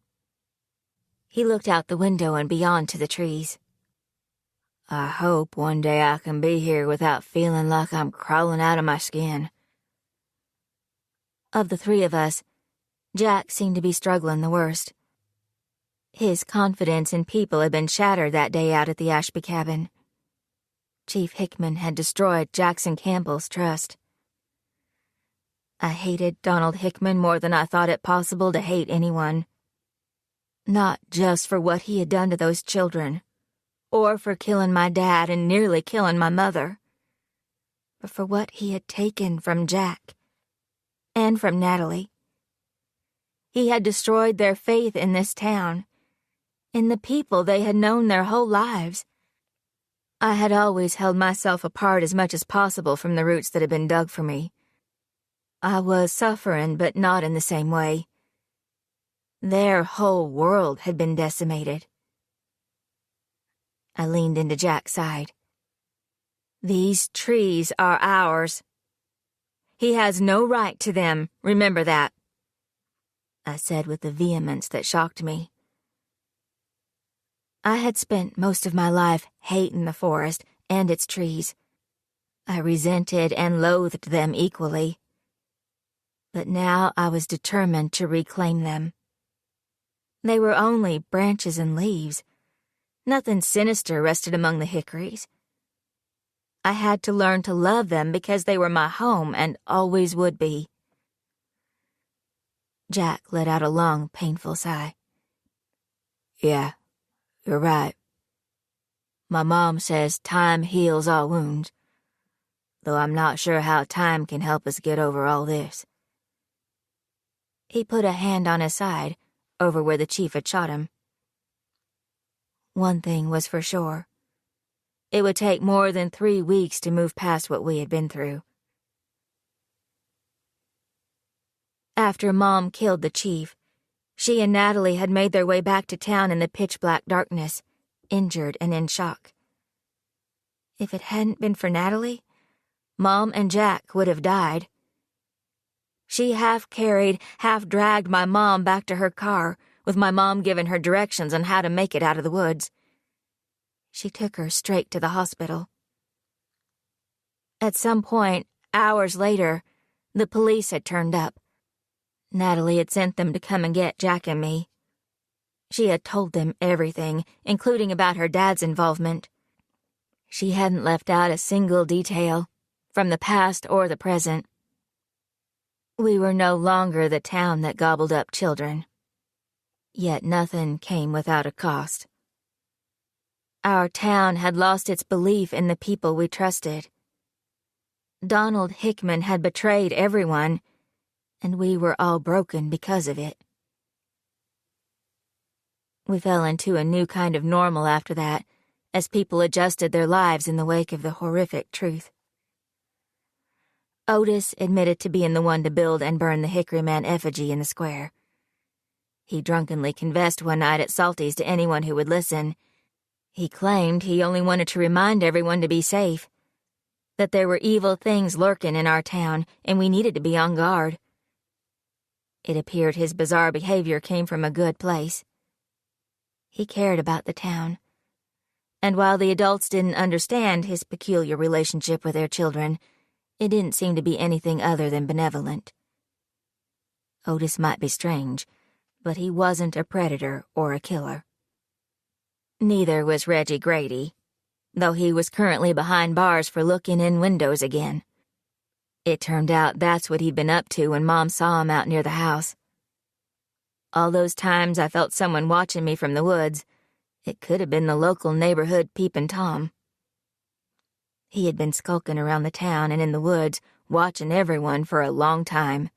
He looked out the window and beyond to the trees. "I hope one day I can be here without feeling like I'm crawling out of my skin." Of the 3 of us, Jack seemed to be struggling the worst. His confidence in people had been shattered that day out at the Ashby cabin. Chief Hickman had destroyed Jackson Campbell's trust. I hated Donald Hickman more than I thought it possible to hate anyone. Not just for what he had done to those children, or for killing my dad and nearly killing my mother, but for what he had taken from Jack and from Natalie. He had destroyed their faith in this town, in the people they had known their whole lives. I had always held myself apart as much as possible from the roots that had been dug for me. I was suffering, but not in the same way. Their whole world had been decimated. I leaned into Jack's side. "These trees are ours. He has no right to them, remember that," I said with a vehemence that shocked me. I had spent most of my life hating the forest and its trees. I resented and loathed them equally. But now I was determined to reclaim them. They were only branches and leaves. Nothing sinister rested among the hickories. I had to learn to love them because they were my home and always would be. Jack let out a long, painful sigh. "Yeah, you're right. My mom says time heals all wounds, though I'm not sure how time can help us get over all this." He put a hand on his side, over where the chief had shot him. One thing was for sure. It would take more than 3 weeks to move past what we had been through. After Mom killed the chief, she and Natalie had made their way back to town in the pitch-black darkness, injured and in shock. If it hadn't been for Natalie, Mom and Jack would have died. She half-carried, half-dragged my mom back to her car, with my mom giving her directions on how to make it out of the woods. She took her straight to the hospital. At some point, hours later, the police had turned up. Natalie had sent them to come and get Jack and me. She had told them everything, including about her dad's involvement. She hadn't left out a single detail, from the past or the present. We were no longer the town that gobbled up children. Yet nothing came without a cost. Our town had lost its belief in the people we trusted. Donald Hickman had betrayed everyone, and we were all broken because of it. We fell into a new kind of normal after that, as people adjusted their lives in the wake of the horrific truth. Otis admitted to being the one to build and burn the Hickory Man effigy in the square. He drunkenly confessed one night at Salty's to anyone who would listen. He claimed he only wanted to remind everyone to be safe, that there were evil things lurking in our town and we needed to be on guard. It appeared his bizarre behavior came from a good place. He cared about the town, and while the adults didn't understand his peculiar relationship with their children, it didn't seem to be anything other than benevolent. Otis might be strange, but he wasn't a predator or a killer. Neither was Reggie Grady, though he was currently behind bars for looking in windows again. It turned out that's what he'd been up to when Mom saw him out near the house. All those times I felt someone watching me from the woods, it could have been the local neighborhood peeping Tom. He had been skulking around the town and in the woods, watching everyone for a long time.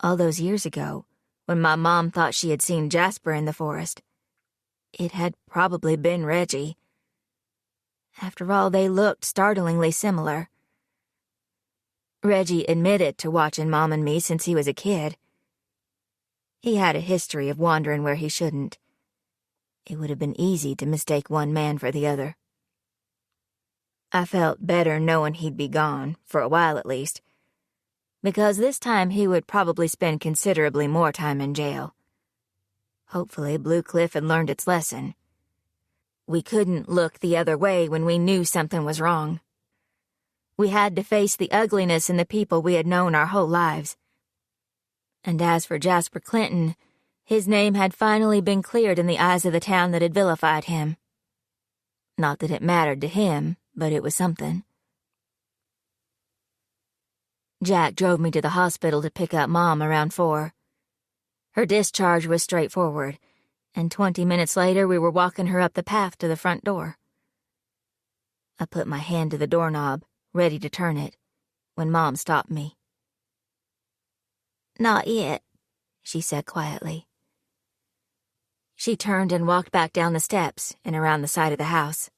All those years ago, when my mom thought she had seen Jasper in the forest, it had probably been Reggie. After all, they looked startlingly similar. Reggie admitted to watching Mom and me since he was a kid. He had a history of wandering where he shouldn't. It would have been easy to mistake one man for the other. I felt better knowing he'd be gone, for a while at least, because this time he would probably spend considerably more time in jail. Hopefully Blue Cliff had learned its lesson. We couldn't look the other way when we knew something was wrong. We had to face the ugliness in the people we had known our whole lives. And as for Jasper Clinton, his name had finally been cleared in the eyes of the town that had vilified him. Not that it mattered to him, but it was something. Jack drove me to the hospital to pick up Mom around 4. Her discharge was straightforward, and 20 minutes later we were walking her up the path to the front door. I put my hand to the doorknob, ready to turn it, when Mom stopped me. "Not yet," she said quietly. She turned and walked back down the steps and around the side of the house.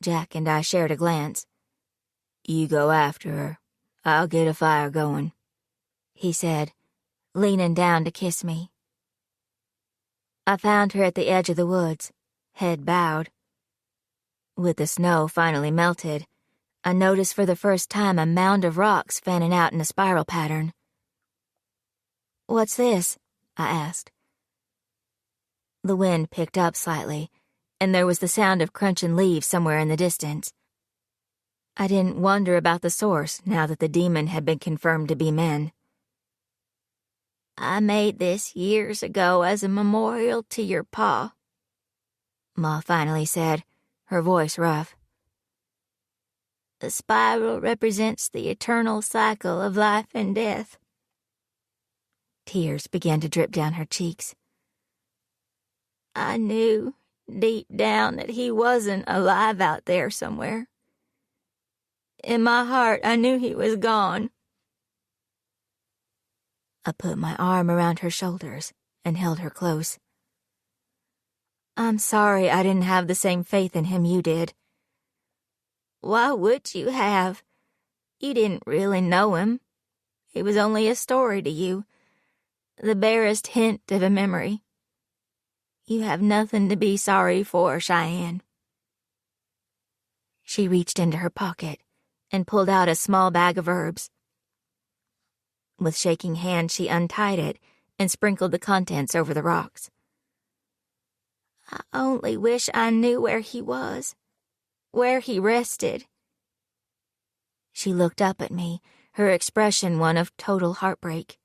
Jack and I shared a glance. "You go after her. I'll get a fire going," he said, leaning down to kiss me. I found her at the edge of the woods, head bowed. With the snow finally melted, I noticed for the first time a mound of rocks fanning out in a spiral pattern. "What's this?" I asked. The wind picked up slightly, and there was the sound of crunching leaves somewhere in the distance. I didn't wonder about the source now that the demon had been confirmed to be men. "I made this years ago as a memorial to your pa," Ma finally said, her voice rough. "The spiral represents the eternal cycle of life and death." Tears began to drip down her cheeks. "I knew deep down that he wasn't alive out there somewhere. In my heart, I knew he was gone." I put my arm around her shoulders and held her close. "I'm sorry I didn't have the same faith in him you did." "Why would you have? You didn't really know him. He was only a story to you, the barest hint of a memory. You have nothing to be sorry for, Cheyenne." She reached into her pocket and pulled out a small bag of herbs. With shaking hands, she untied it and sprinkled the contents over the rocks. "I only wish I knew where he was, where he rested." She looked up at me, her expression one of total heartbreak.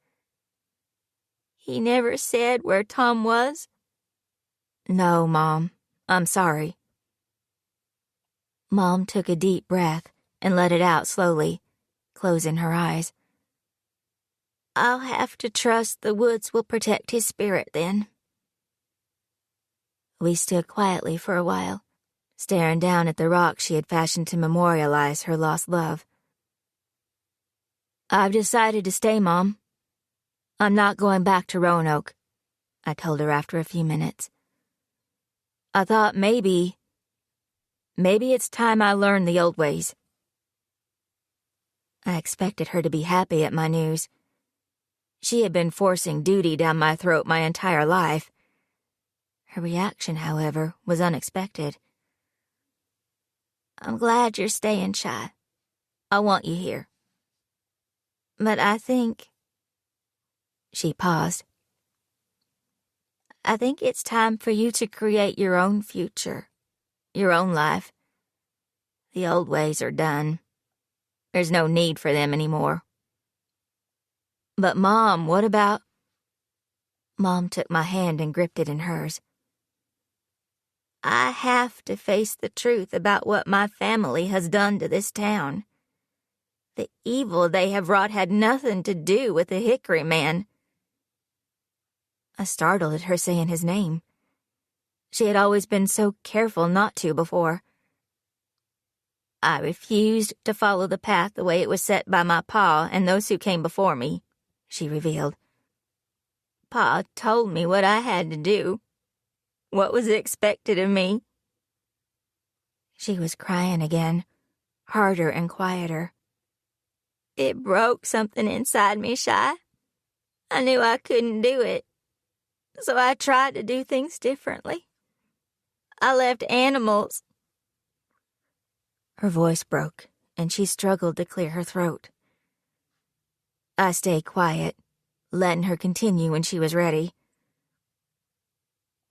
"He never said where Tom was?" "No, Mom. I'm sorry." Mom took a deep breath and let it out slowly, closing her eyes. "I'll have to trust the woods will protect his spirit then." We stood quietly for a while, staring down at the rock she had fashioned to memorialize her lost love. "I've decided to stay, Mom. I'm not going back to Roanoke," I told her after a few minutes. "I thought maybe it's time I learned the old ways." I expected her to be happy at my news. She had been forcing duty down my throat my entire life. Her reaction, however, was unexpected. "I'm glad you're staying, Shy. I want you here. But I think..." She paused. "I think it's time for you to create your own future, your own life. The old ways are done. There's no need for them anymore." "But Mom, what about..." Mom took my hand and gripped it in hers. "I have to face the truth about what my family has done to this town. The evil they have wrought had nothing to do with the Hickory Man." I startled at her saying his name. She had always been so careful not to before. "I refused to follow the path the way it was set by my pa and those who came before me," she revealed. "Pa told me what I had to do, what was expected of me." She was crying again, harder and quieter. "It broke something inside me, Shy. I knew I couldn't do it, so I tried to do things differently. I left animals." Her voice broke, and she struggled to clear her throat. I stayed quiet, letting her continue when she was ready.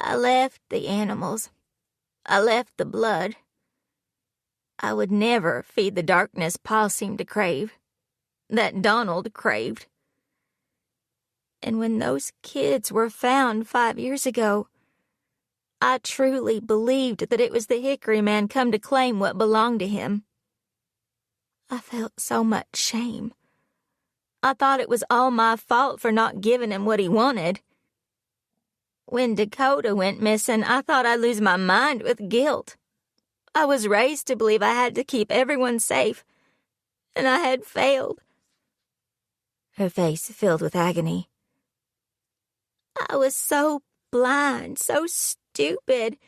"I left the animals. I left the blood. I would never feed the darkness Pa seemed to crave, that Donald craved. And when those kids were found 5 years ago, I truly believed that it was the Hickory Man come to claim what belonged to him. I felt so much shame. I thought it was all my fault for not giving him what he wanted. When Dakota went missing, I thought I'd lose my mind with guilt. I was raised to believe I had to keep everyone safe, and I had failed." Her face filled with agony. "I was so blind, so stupid,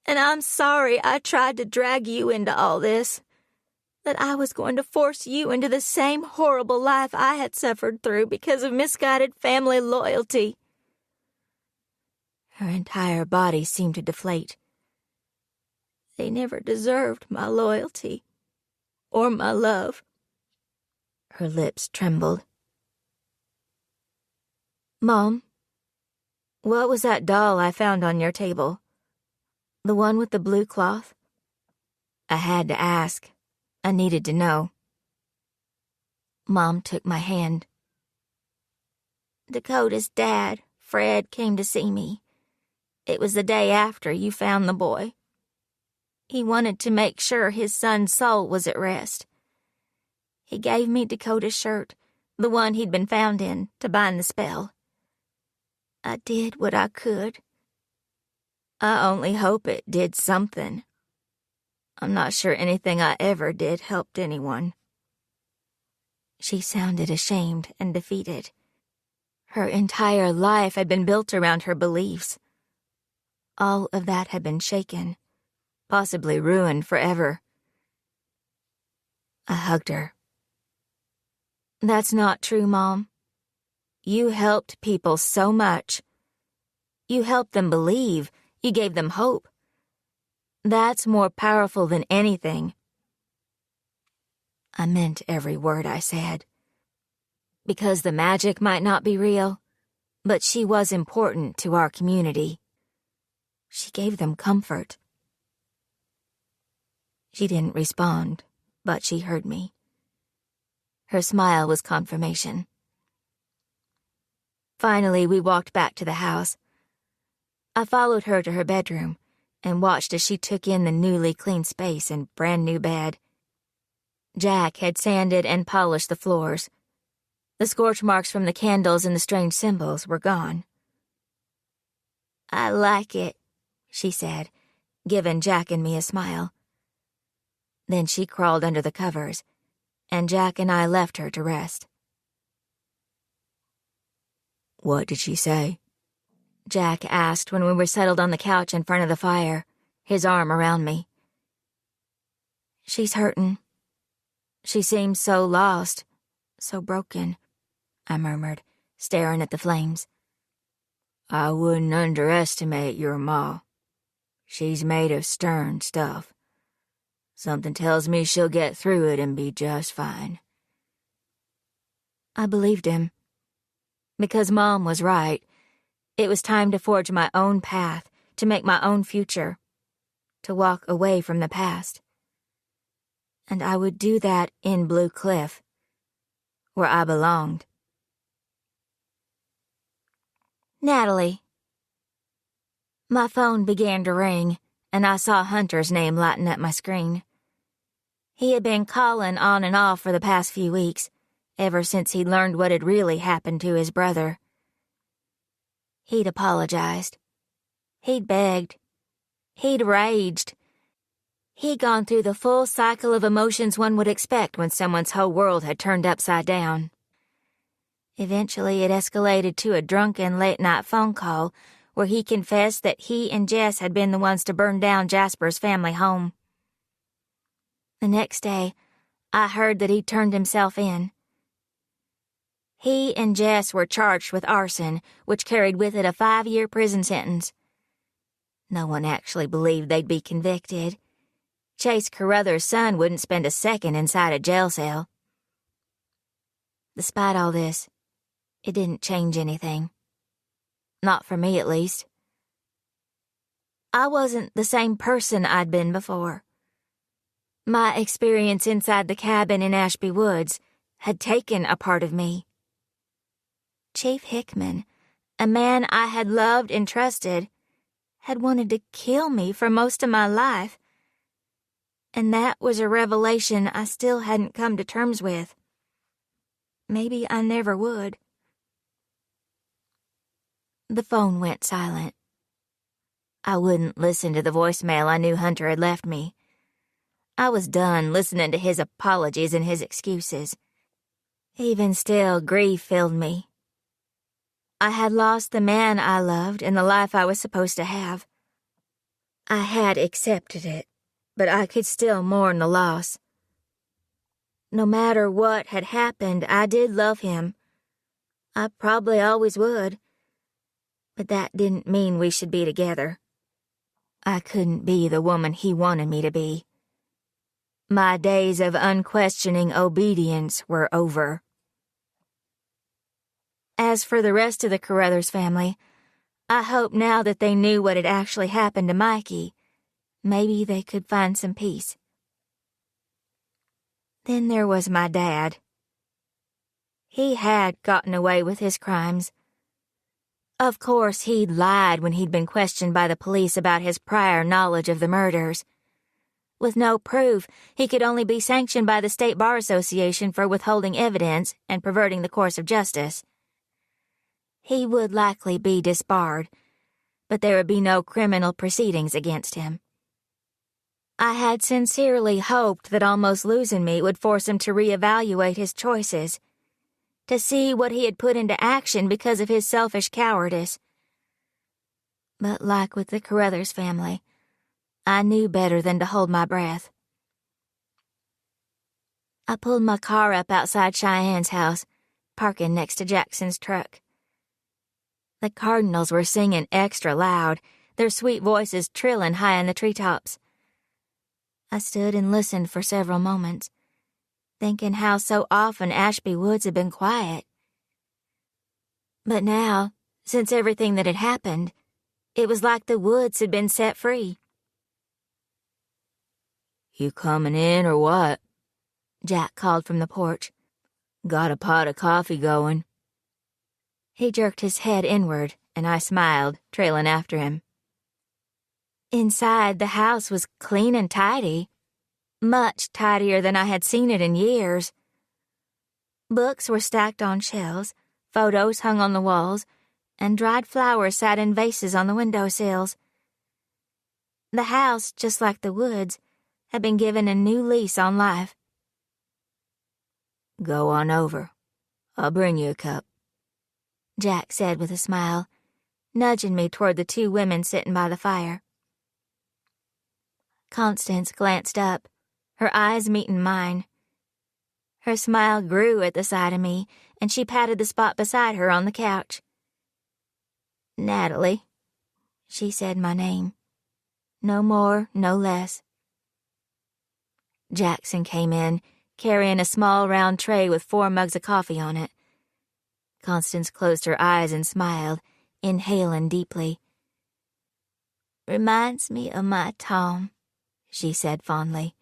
and I'm sorry I tried to drag you into all this, that I was going to force you into the same horrible life I had suffered through because of misguided family loyalty." Her entire body seemed to deflate. They never deserved my loyalty or my love. Her lips trembled. Mom, what was that doll I found on your table? The one with the blue cloth? I had to ask. I needed to know. Mom took my hand. Dakota's dad, Fred, came to see me. It was the day after you found the boy. He wanted to make sure his son's soul was at rest. He gave me Dakota's shirt, the one he'd been found in, to bind the spell. I did what I could. I only hope it did something. I'm not sure anything I ever did helped anyone. She sounded ashamed and defeated. Her entire life had been built around her beliefs. All of that had been shaken, possibly ruined forever. I hugged her. That's not true, Mom. You helped people so much. You helped them believe. You gave them hope. That's more powerful than anything. I meant every word I said. Because the magic might not be real, but she was important to our community. She gave them comfort. She didn't respond, but she heard me. Her smile was confirmation. Finally, we walked back to the house. I followed her to her bedroom and watched as she took in the newly cleaned space and brand new bed. Jack had sanded and polished the floors. The scorch marks from the candles and the strange symbols were gone. I like it, she said, giving Jack and me a smile. Then she crawled under the covers, and Jack and I left her to rest. What did she say? Jack asked when we were settled on the couch in front of the fire, his arm around me. She's hurtin'. She seems so lost, so broken, I murmured, staring at the flames. I wouldn't underestimate your ma. She's made of stern stuff. Something tells me she'll get through it and be just fine. I believed him. Because Mom was right. It was time to forge my own path, to make my own future, to walk away from the past. And I would do that in Blue Cliff, where I belonged. Natalie. My phone began to ring, and I saw Hunter's name lighten up my screen. He had been calling on and off for the past few weeks, ever since he'd learned what had really happened to his brother. He'd apologized. He'd begged. He'd raged. He'd gone through the full cycle of emotions one would expect when someone's whole world had turned upside down. Eventually, it escalated to a drunken late-night phone call where he confessed that he and Jess had been the ones to burn down Jasper's family home. The next day, I heard that he'd turned himself in. He and Jess were charged with arson, which carried with it a 5-year prison sentence. No one actually believed they'd be convicted. Chase Carruthers' son wouldn't spend a second inside a jail cell. Despite all this, it didn't change anything. Not for me, at least. I wasn't the same person I'd been before. My experience inside the cabin in Ashby Woods had taken a part of me. Chief Hickman, a man I had loved and trusted, had wanted to kill me for most of my life. And that was a revelation I still hadn't come to terms with. Maybe I never would. The phone went silent. I wouldn't listen to the voicemail I knew Hunter had left me. I was done listening to his apologies and his excuses. Even still, grief filled me. I had lost the man I loved and the life I was supposed to have. I had accepted it, but I could still mourn the loss. No matter what had happened, I did love him. I probably always would. But that didn't mean we should be together. I couldn't be the woman he wanted me to be. My days of unquestioning obedience were over. As for the rest of the Carruthers family, I hope now that they knew what had actually happened to Mikey, maybe they could find some peace. Then there was my dad. He had gotten away with his crimes. Of course, he'd lied when he'd been questioned by the police about his prior knowledge of the murders. With no proof, he could only be sanctioned by the State Bar Association for withholding evidence and perverting the course of justice. He would likely be disbarred, but there would be no criminal proceedings against him. I had sincerely hoped that almost losing me would force him to reevaluate his choices, to see what he had put into action because of his selfish cowardice. But like with the Carruthers family, I knew better than to hold my breath. I pulled my car up outside Cheyenne's house, parking next to Jackson's truck. The cardinals were singing extra loud, their sweet voices trilling high in the treetops. I stood and listened for several moments, thinking how so often Ashby Woods had been quiet. But now, since everything that had happened, it was like the woods had been set free. "You coming in or what?" Jack called from the porch. "Got a pot of coffee going." He jerked his head inward, and I smiled, trailing after him. Inside, the house was clean and tidy, much tidier than I had seen it in years. Books were stacked on shelves, photos hung on the walls, and dried flowers sat in vases on the windowsills. The house, just like the woods, had been given a new lease on life. "Go on over. I'll bring you a cup," Jack said with a smile, nudging me toward the two women sitting by the fire. Constance glanced up, her eyes meeting mine. Her smile grew at the sight of me, and she patted the spot beside her on the couch. "Natalie," she said my name. No more, no less. Jackson came in, carrying a small round tray with 4 mugs of coffee on it. Constance closed her eyes and smiled, inhaling deeply. "Reminds me of my Tom," she said fondly.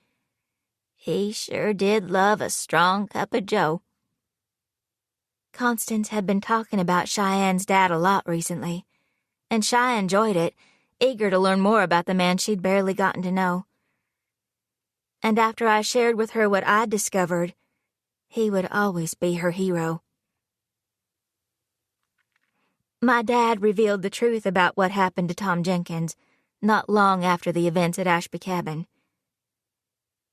"He sure did love a strong cup of joe." Constance had been talking about Cheyenne's dad a lot recently, and Chey enjoyed it, eager to learn more about the man she'd barely gotten to know. And after I shared with her what I'd discovered, he would always be her hero. My dad revealed the truth about what happened to Tom Jenkins not long after the events at Ashby Cabin.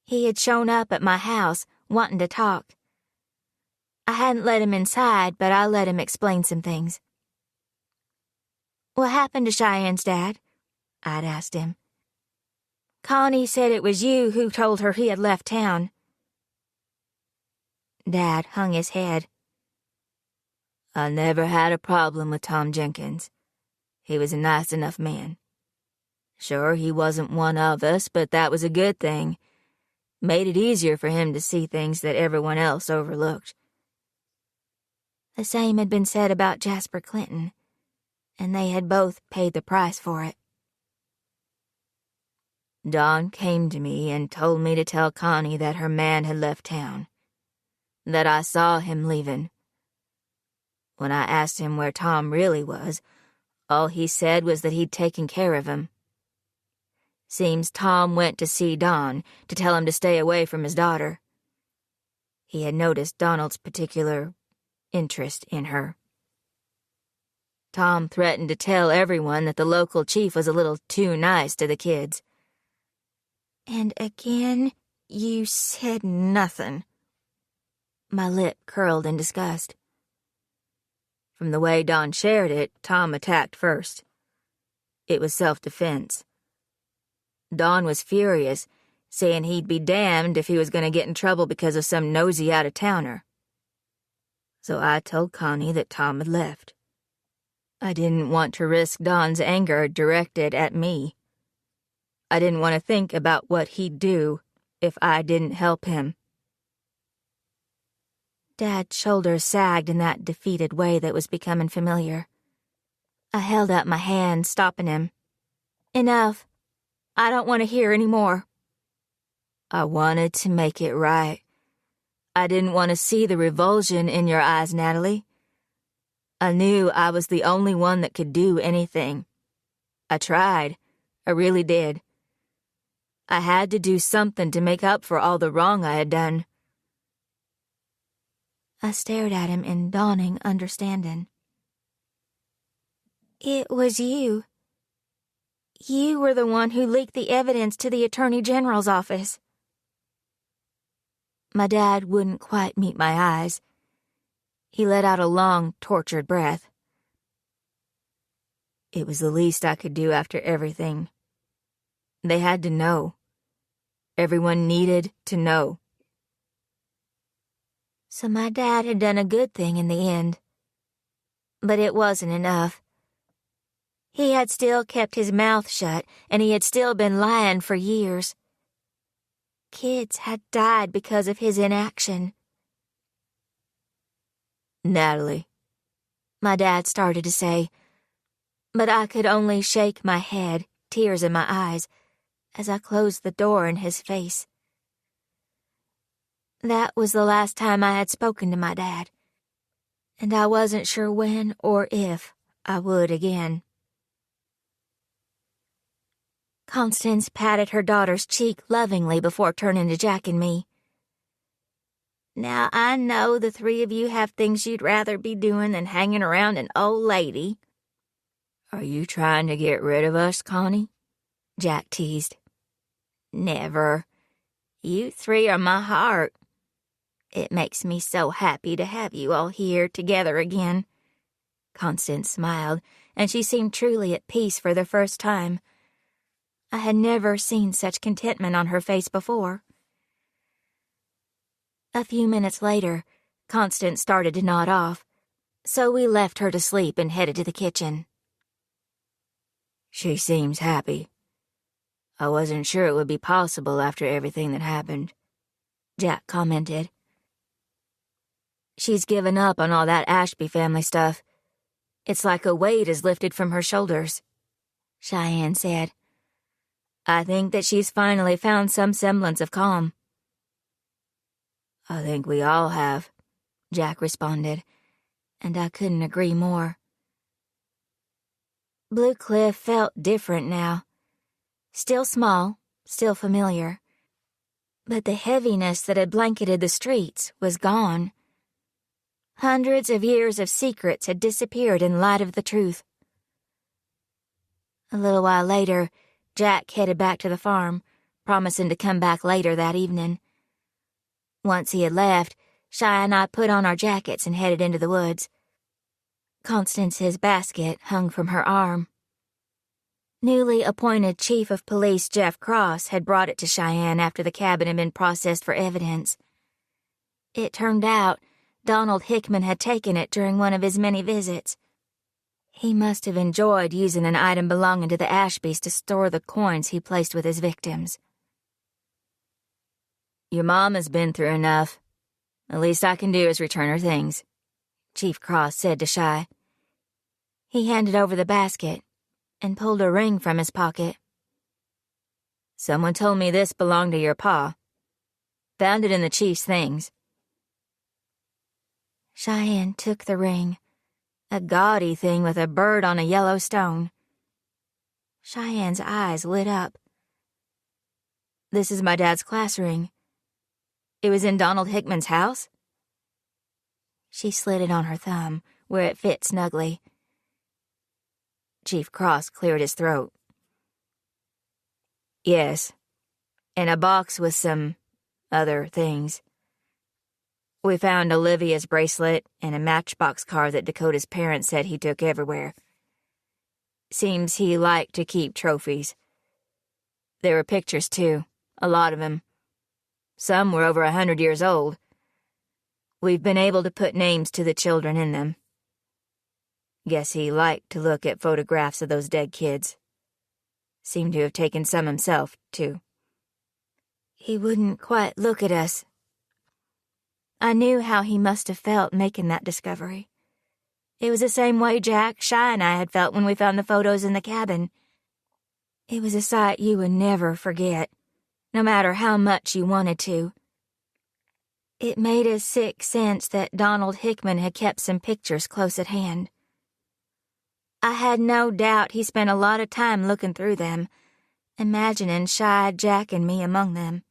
He had shown up at my house, wanting to talk. I hadn't let him inside, but I let him explain some things. "What happened to Cheyenne's dad?" I'd asked him. "Connie said it was you who told her he had left town." Dad hung his head. "I never had a problem with Tom Jenkins. He was a nice enough man. Sure, he wasn't one of us, but that was a good thing. Made it easier for him to see things that everyone else overlooked." The same had been said about Jasper Clinton, and they had both paid the price for it. "Don came to me and told me to tell Connie that her man had left town, that I saw him leaving. When I asked him where Tom really was, all he said was that he'd taken care of him. Seems Tom went to see Don to tell him to stay away from his daughter. He had noticed Donald's particular interest in her. Tom threatened to tell everyone that the local chief was a little too nice to the kids." "And again, you said nothing." My lip curled in disgust. From the way Don shared it, Tom attacked first. It was self-defense. Don was furious, saying he'd be damned if he was going to get in trouble because of some nosy out-of-towner. So I told Connie that Tom had left. I didn't want to risk Don's anger directed at me. I didn't want to think about what he'd do if I didn't help him. Dad's shoulders sagged in that defeated way that was becoming familiar. I held out my hand, stopping him. Enough. I don't want to hear any more. I wanted to make it right. I didn't want to see the revulsion in your eyes, Natalie. I knew I was the only one that could do anything. I tried. I really did. I had to do something to make up for all the wrong I had done. I stared at him in dawning understanding. It was you. You were the one who leaked the evidence to the Attorney General's office. My dad wouldn't quite meet my eyes. He let out a long, tortured breath. It was the least I could do after everything. They had to know. Everyone needed to know. So my dad had done a good thing in the end. But it wasn't enough. He had still kept his mouth shut, and he had still been lying for years. Kids had died because of his inaction. Natalie, my dad started to say, but I could only shake my head, tears in my eyes, as I closed the door in his face. That was the last time I had spoken to my dad, and I wasn't sure when or if I would again. Constance patted her daughter's cheek lovingly before turning to Jack and me. Now, I know the three of you have things you'd rather be doing than hanging around an old lady. Are you trying to get rid of us, Connie? Jack teased. Never. You three are my heart. It makes me so happy to have you all here together again. Constance smiled, and she seemed truly at peace for the first time. I had never seen such contentment on her face before. A few minutes later, Constance started to nod off, so we left her to sleep and headed to the kitchen. She seems happy. I wasn't sure it would be possible after everything that happened, Jack commented. She's given up on all that Ashby family stuff. It's like a weight is lifted from her shoulders, Cheyenne said. I think that she's finally found some semblance of calm. I think we all have, Jack responded, and I couldn't agree more. Blue Cliff felt different now. Still small, still familiar. But the heaviness that had blanketed the streets was gone. Hundreds of years of secrets had disappeared in light of the truth. A little while later, Jack headed back to the farm, promising to come back later that evening. Once he had left, Shy and I put on our jackets and headed into the woods. Constance's basket hung from her arm. Newly appointed Chief of Police Jeff Cross had brought it to Cheyenne after the cabin had been processed for evidence. It turned out Donald Hickman had taken it during one of his many visits. He must have enjoyed using an item belonging to the Ashbys to store the coins he placed with his victims. Your mom has been through enough. The least I can do is return her things, Chief Cross said to Shy. He handed over the basket and pulled a ring from his pocket. Someone told me this belonged to your pa. Found it in the chief's things. Cheyenne took the ring, a gaudy thing with a bird on a yellow stone. Cheyenne's eyes lit up. This is my dad's class ring. It was in Donald Hickman's house? She slid it on her thumb, where it fit snugly. Chief Cross cleared his throat. Yes, in a box with some other things. We found Olivia's bracelet and a matchbox car that Dakota's parents said he took everywhere. Seems he liked to keep trophies. There were pictures, too, a lot of them. Some were over 100 years old. We've been able to put names to the children in them. Guess he liked to look at photographs of those dead kids. Seemed to have taken some himself, too. He wouldn't quite look at us. I knew how he must have felt making that discovery. It was the same way Jack, Shy, and I had felt when we found the photos in the cabin. It was a sight you would never forget, no matter how much you wanted to. It made a sick sense that Donald Hickman had kept some pictures close at hand. I had no doubt he spent a lot of time looking through them, imagining Shy, Jack, and me among them.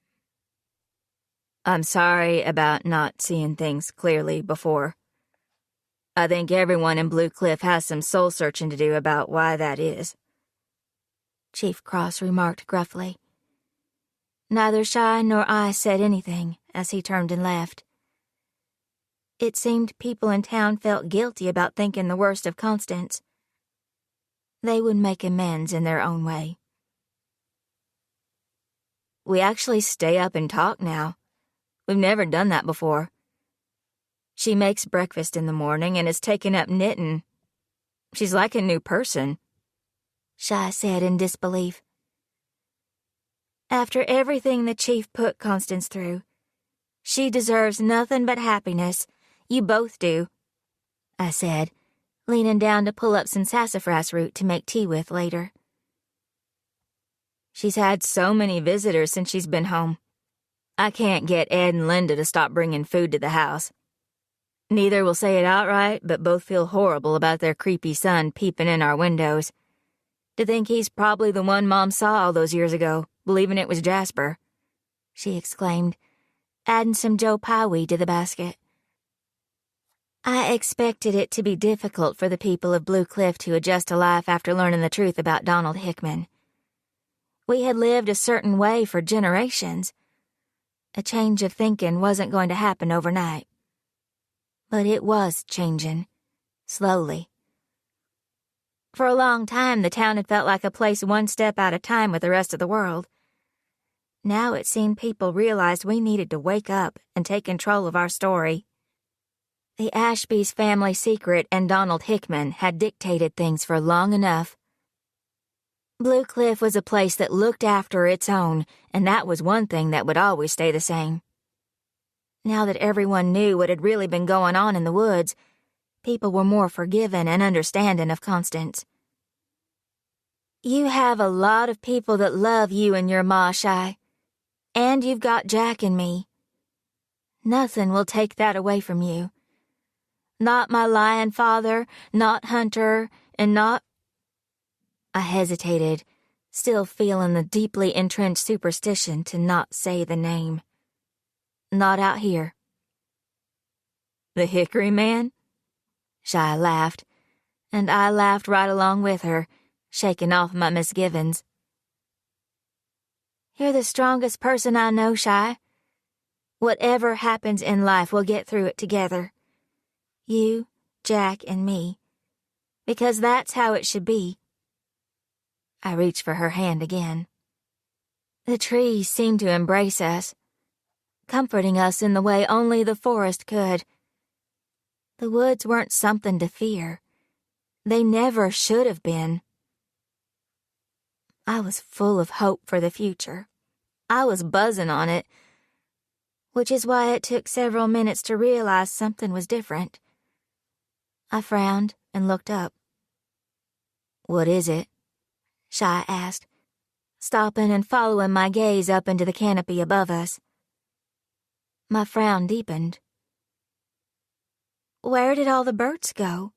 I'm sorry about not seeing things clearly before. I think everyone in Blue Cliff has some soul-searching to do about why that is, Chief Cross remarked gruffly. Neither Shy nor I said anything as he turned and left. It seemed people in town felt guilty about thinking the worst of Constance. They would make amends in their own way. We actually stay up and talk now. We've never done that before. She makes breakfast in the morning and is taken up knitting. She's like a new person, Shy said in disbelief. After everything the Chief put Constance through, she deserves nothing but happiness. You both do, I said, leaning down to pull up some sassafras root to make tea with later. She's had so many visitors since she's been home. I can't get Ed and Linda to stop bringing food to the house. Neither will say it outright, but both feel horrible about their creepy son peeping in our windows. To think he's probably the one Mom saw all those years ago, believing it was Jasper, she exclaimed, adding some Joe Pye weed to the basket. I expected it to be difficult for the people of Blue Cliff to adjust to life after learning the truth about Donald Hickman. We had lived a certain way for generations. A change of thinking wasn't going to happen overnight. But it was changing, slowly. For a long time, the town had felt like a place one step at a time with the rest of the world. Now it seemed people realized we needed to wake up and take control of our story. The Ashby's family secret and Donald Hickman had dictated things for long enough. Blue Cliff was a place that looked after its own, and that was one thing that would always stay the same. Now that everyone knew what had really been going on in the woods, people were more forgiving and understanding of Constance. You have a lot of people that love you and your ma, Shy. And you've got Jack and me. Nothing will take that away from you. Not my lion father, not Hunter, and not... I hesitated, still feeling the deeply entrenched superstition to not say the name. Not out here. The Hickory Man? Shy laughed, and I laughed right along with her, shaking off my misgivings. You're the strongest person I know, Shy. Whatever happens in life, we'll get through it together. You, Jack, and me. Because that's how it should be. I reached for her hand again. The trees seemed to embrace us, comforting us in the way only the forest could. The woods weren't something to fear. They never should have been. I was full of hope for the future. I was buzzing on it, which is why it took several minutes to realize something was different. I frowned and looked up. What is it? Shy asked, stopping and following my gaze up into the canopy above us. My frown deepened. Where did all the birds go?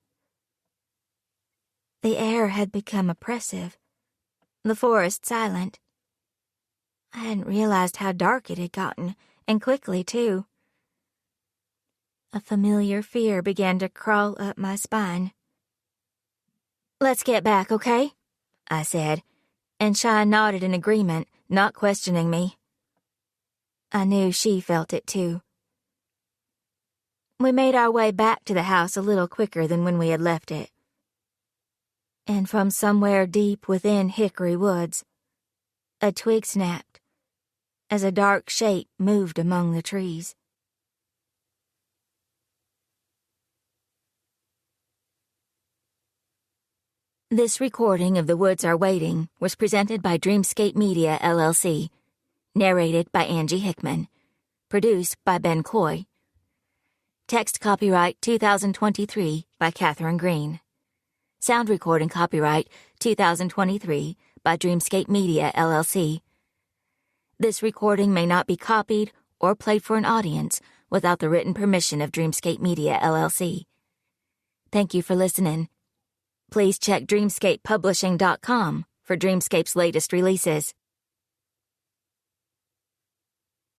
The air had become oppressive, the forest silent. I hadn't realized how dark it had gotten, and quickly, too. A familiar fear began to crawl up my spine. Let's get back, okay? I said, and Shy nodded in agreement, not questioning me. I knew she felt it too. We made our way back to the house a little quicker than when we had left it. And from somewhere deep within Hickory Woods, a twig snapped as a dark shape moved among the trees. This recording of The Woods Are Waiting was presented by Dreamscape Media, LLC. Narrated by Angie Hickman. Produced by Ben Coy. Text copyright 2023 by Katherine Greene. Sound recording copyright 2023 by Dreamscape Media, LLC. This recording may not be copied or played for an audience without the written permission of Dreamscape Media, LLC. Thank you for listening. Please check dreamscapepublishing.com for Dreamscape's latest releases.